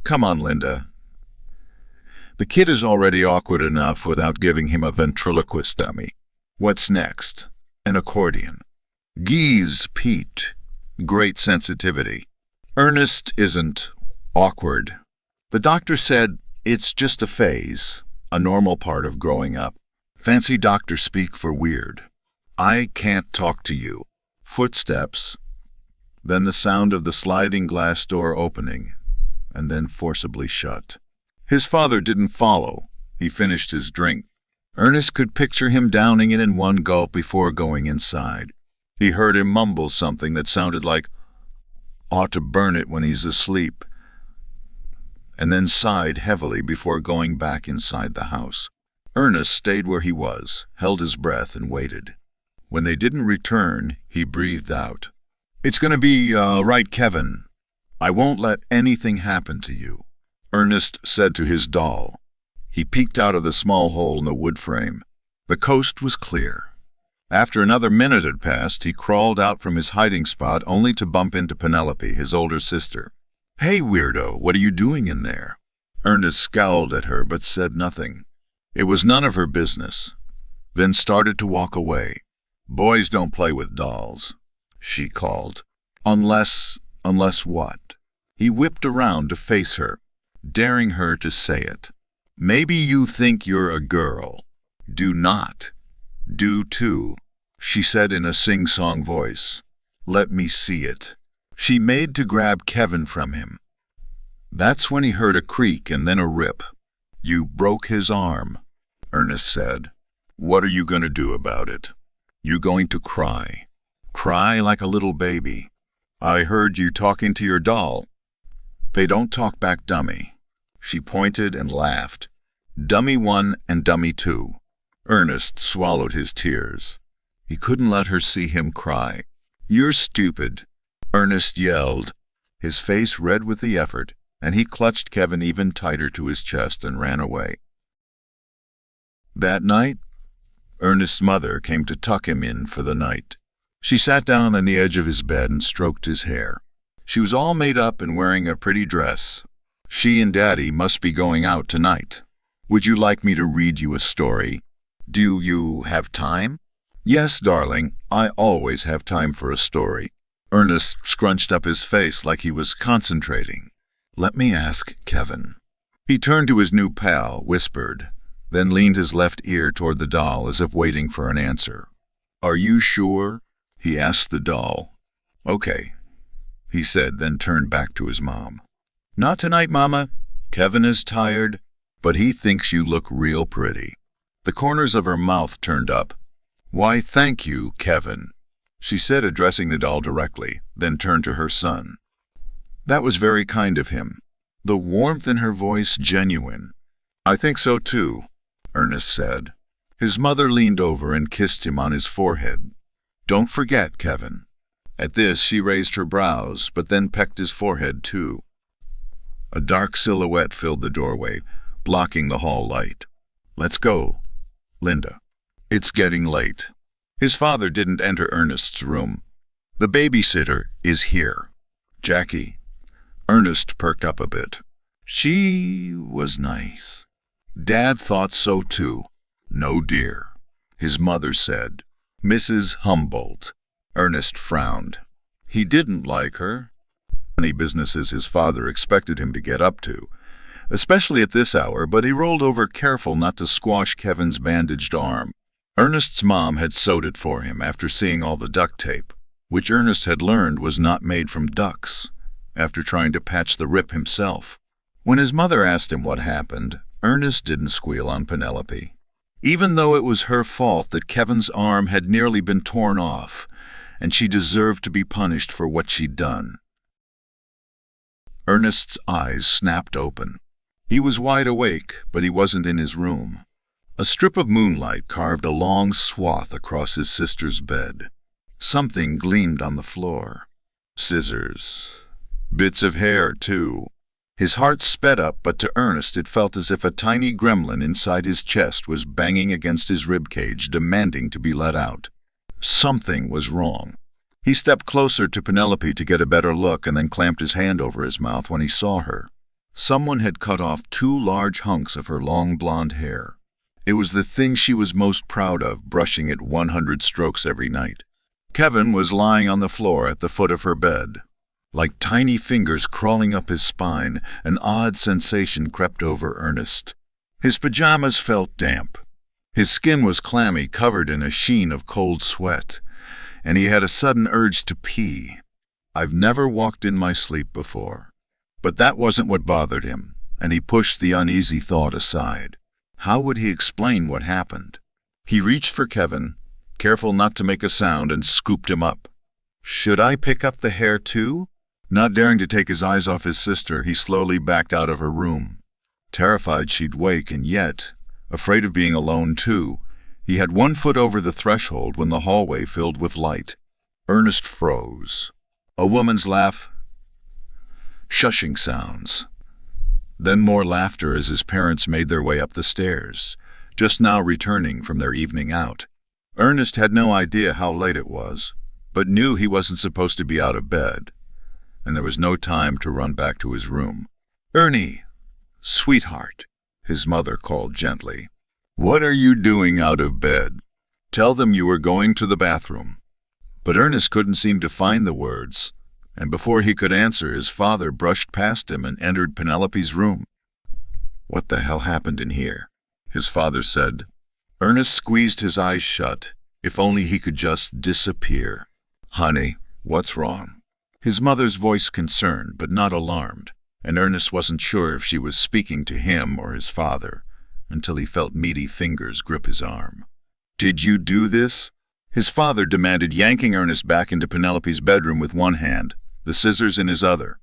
Come on, Linda. The kid is already awkward enough without giving him a ventriloquist dummy. What's next? An accordion. Geez, Pete. Great sensitivity. Ernest isn't awkward. The doctor said it's just a phase, a normal part of growing up. Fancy doctor speak for weird. I can't talk to you. Footsteps. Then the sound of the sliding glass door opening, and then forcibly shut. His father didn't follow. He finished his drink. Ernest could picture him downing it in one gulp before going inside. He heard him mumble something that sounded like, "Ought to burn it when he's asleep," and then sighed heavily before going back inside the house. Ernest stayed where he was, held his breath, and waited. When they didn't return, he breathed out. "It's going to be right, Kevin. I won't let anything happen to you," Ernest said to his doll. He peeked out of the small hole in the wood frame. The coast was clear. After another minute had passed, he crawled out from his hiding spot only to bump into Penelope, his older sister. "Hey, weirdo, what are you doing in there?" Ernest scowled at her but said nothing. It was none of her business, then started to walk away. "Boys don't play with dolls," she called. Unless what? He whipped around to face her, daring her to say it. "Maybe you think you're a girl. Do not. Do too," she said in a sing-song voice. "Let me see it." She made to grab Kevin from him. That's when he heard a creak and then a rip. "You broke his arm," Ernest said. "What are you going to do about it? You going to cry? Cry like a little baby? I heard you talking to your doll." "They don't talk back, dummy." She pointed and laughed. "Dummy 1 and dummy 2. Ernest swallowed his tears. He couldn't let her see him cry. "You're stupid," Ernest yelled, his face red with the effort, and he clutched Kevin even tighter to his chest and ran away. That night, Ernest's mother came to tuck him in for the night. She sat down on the edge of his bed and stroked his hair. She was all made up and wearing a pretty dress. She and Daddy must be going out tonight. "Would you like me to read you a story? Do you have time?" "Yes, darling, I always have time for a story." Ernest scrunched up his face like he was concentrating. "Let me ask Kevin." He turned to his new pal, whispered, then leaned his left ear toward the doll as if waiting for an answer. "Are you sure?" he asked the doll. "Okay," he said, then turned back to his mom. "Not tonight, Mama. Kevin is tired, but he thinks you look real pretty." The corners of her mouth turned up. "Why, thank you, Kevin," she said, addressing the doll directly, then turned to her son. "That was very kind of him." The warmth in her voice genuine. "I think so too," Ernest said. His mother leaned over and kissed him on his forehead. "Don't forget, Kevin." At this she raised her brows, but then pecked his forehead too. A dark silhouette filled the doorway, blocking the hall light. "Let's go, Linda. It's getting late." His father didn't enter Ernest's room. "The babysitter is here." "Jackie." Ernest perked up a bit. "She was nice." "Dad thought so too." "No, dear," his mother said. "Mrs. Humboldt." Ernest frowned. He didn't like her. Many businesses his father expected him to get up to, especially at this hour, but he rolled over careful not to squash Kevin's bandaged arm. Ernest's mom had sewed it for him after seeing all the duct tape, which Ernest had learned was not made from ducks, after trying to patch the rip himself. When his mother asked him what happened, Ernest didn't squeal on Penelope, even though it was her fault that Kevin's arm had nearly been torn off, and she deserved to be punished for what she'd done. Ernest's eyes snapped open. He was wide awake, but he wasn't in his room. A strip of moonlight carved a long swath across his sister's bed. Something gleamed on the floor. Scissors. Bits of hair, too. His heart sped up, but to Ernest it felt as if a tiny gremlin inside his chest was banging against his ribcage, demanding to be let out. Something was wrong. He stepped closer to Penelope to get a better look and then clamped his hand over his mouth when he saw her. Someone had cut off 2 large hunks of her long blonde hair. It was the thing she was most proud of, brushing it 100 strokes every night. Kevin was lying on the floor at the foot of her bed. Like tiny fingers crawling up his spine, an odd sensation crept over Ernest. His pajamas felt damp. His skin was clammy, covered in a sheen of cold sweat, and he had a sudden urge to pee. I've never walked in my sleep before. But that wasn't what bothered him, and he pushed the uneasy thought aside. How would he explain what happened? He reached for Kevin, careful not to make a sound, and scooped him up. Should I pick up the hair too? Not daring to take his eyes off his sister, he slowly backed out of her room. Terrified she'd wake, and yet, afraid of being alone too, he had 1 foot over the threshold when the hallway filled with light. Ernest froze. A woman's laugh. Shushing sounds. Then more laughter as his parents made their way up the stairs, just now returning from their evening out. Ernest had no idea how late it was, but knew he wasn't supposed to be out of bed, and there was no time to run back to his room. "Ernie, sweetheart," his mother called gently. "What are you doing out of bed? Tell them you were going to the bathroom." But Ernest couldn't seem to find the words, and before he could answer, his father brushed past him and entered Penelope's room. "What the hell happened in here?" his father said. Ernest squeezed his eyes shut. If only he could just disappear. "Honey, what's wrong?" His mother's voice concerned, but not alarmed, and Ernest wasn't sure if she was speaking to him or his father, until he felt meaty fingers grip his arm. "Did you do this?" his father demanded, yanking Ernest back into Penelope's bedroom with one hand, the scissors in his other.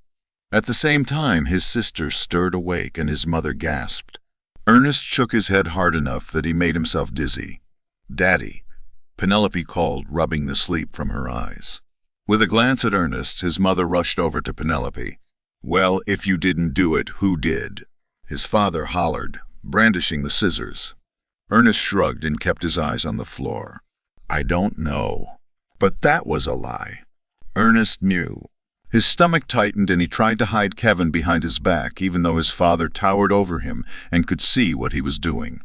At the same time, his sister stirred awake and his mother gasped. Ernest shook his head hard enough that he made himself dizzy. "Daddy," Penelope called, rubbing the sleep from her eyes. With a glance at Ernest, his mother rushed over to Penelope. "Well, if you didn't do it, who did?" his father hollered, brandishing the scissors. Ernest shrugged and kept his eyes on the floor. "I don't know." But that was a lie. Ernest knew. His stomach tightened and he tried to hide Kevin behind his back, even though his father towered over him and could see what he was doing.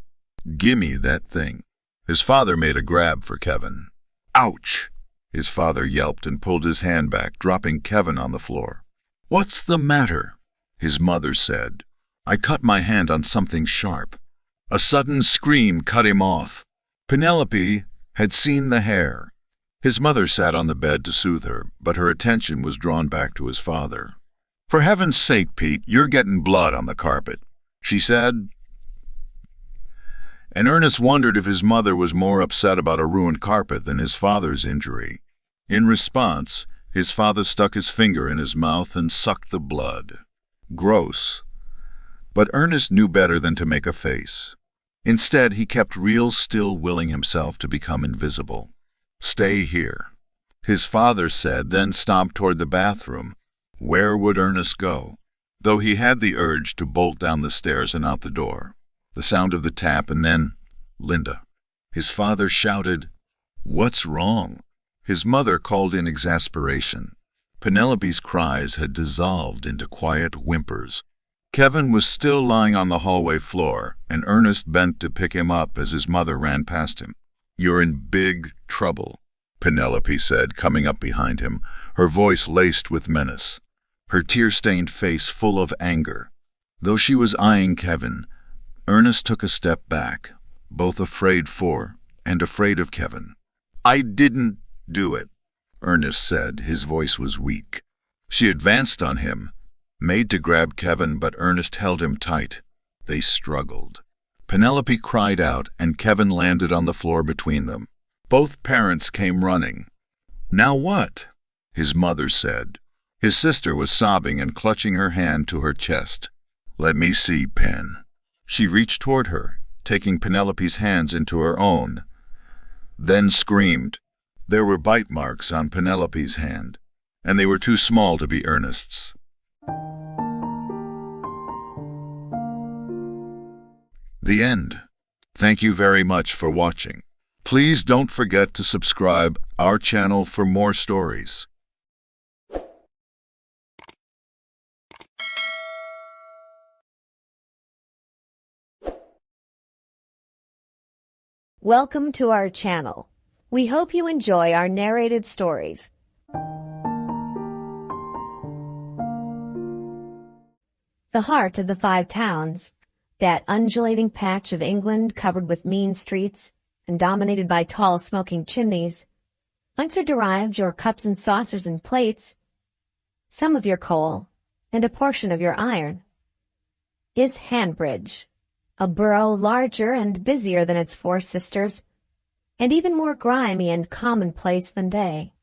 "Gimme that thing." His father made a grab for Kevin. "Ouch!" His father yelped and pulled his hand back, dropping Kevin on the floor. "What's the matter?" his mother said. "I cut my hand on something sharp." A sudden scream cut him off. Penelope had seen the hair. His mother sat on the bed to soothe her, but her attention was drawn back to his father. "For heaven's sake, Pete, you're getting blood on the carpet," she said. And Ernest wondered if his mother was more upset about a ruined carpet than his father's injury. In response, his father stuck his finger in his mouth and sucked the blood. Gross. But Ernest knew better than to make a face. Instead, he kept real still, willing himself to become invisible. "Stay here," his father said, then stomped toward the bathroom. Where would Ernest go? Though he had the urge to bolt down the stairs and out the door. The sound of the tap, and then Linda. His father shouted, "What's wrong?" His mother called in exasperation. Penelope's cries had dissolved into quiet whimpers. Kevin was still lying on the hallway floor, and Ernest bent to pick him up as his mother ran past him. "You're in big trouble," Penelope said, coming up behind him, her voice laced with menace, her tear-stained face full of anger. Though she was eyeing Kevin, Ernest took a step back, both afraid for and afraid of Kevin. "I didn't do it," Ernest said. His voice was weak. She advanced on him, made to grab Kevin, but Ernest held him tight. They struggled. Penelope cried out, and Kevin landed on the floor between them. Both parents came running. "Now what?" his mother said. His sister was sobbing and clutching her hand to her chest. "Let me see, Pen." She reached toward her, taking Penelope's hands into her own, then screamed. There were bite marks on Penelope's hand, and they were too small to be Ernest's. The end. Thank you very much for watching. Please don't forget to subscribe our channel for more stories. Welcome to our channel. We hope you enjoy our narrated stories. The heart of the Five Towns, that undulating patch of England covered with mean streets and dominated by tall smoking chimneys, whence are derived your cups and saucers and plates, some of your coal, and a portion of your iron, is Hanbridge, a borough larger and busier than its four sisters, and even more grimy and commonplace than they.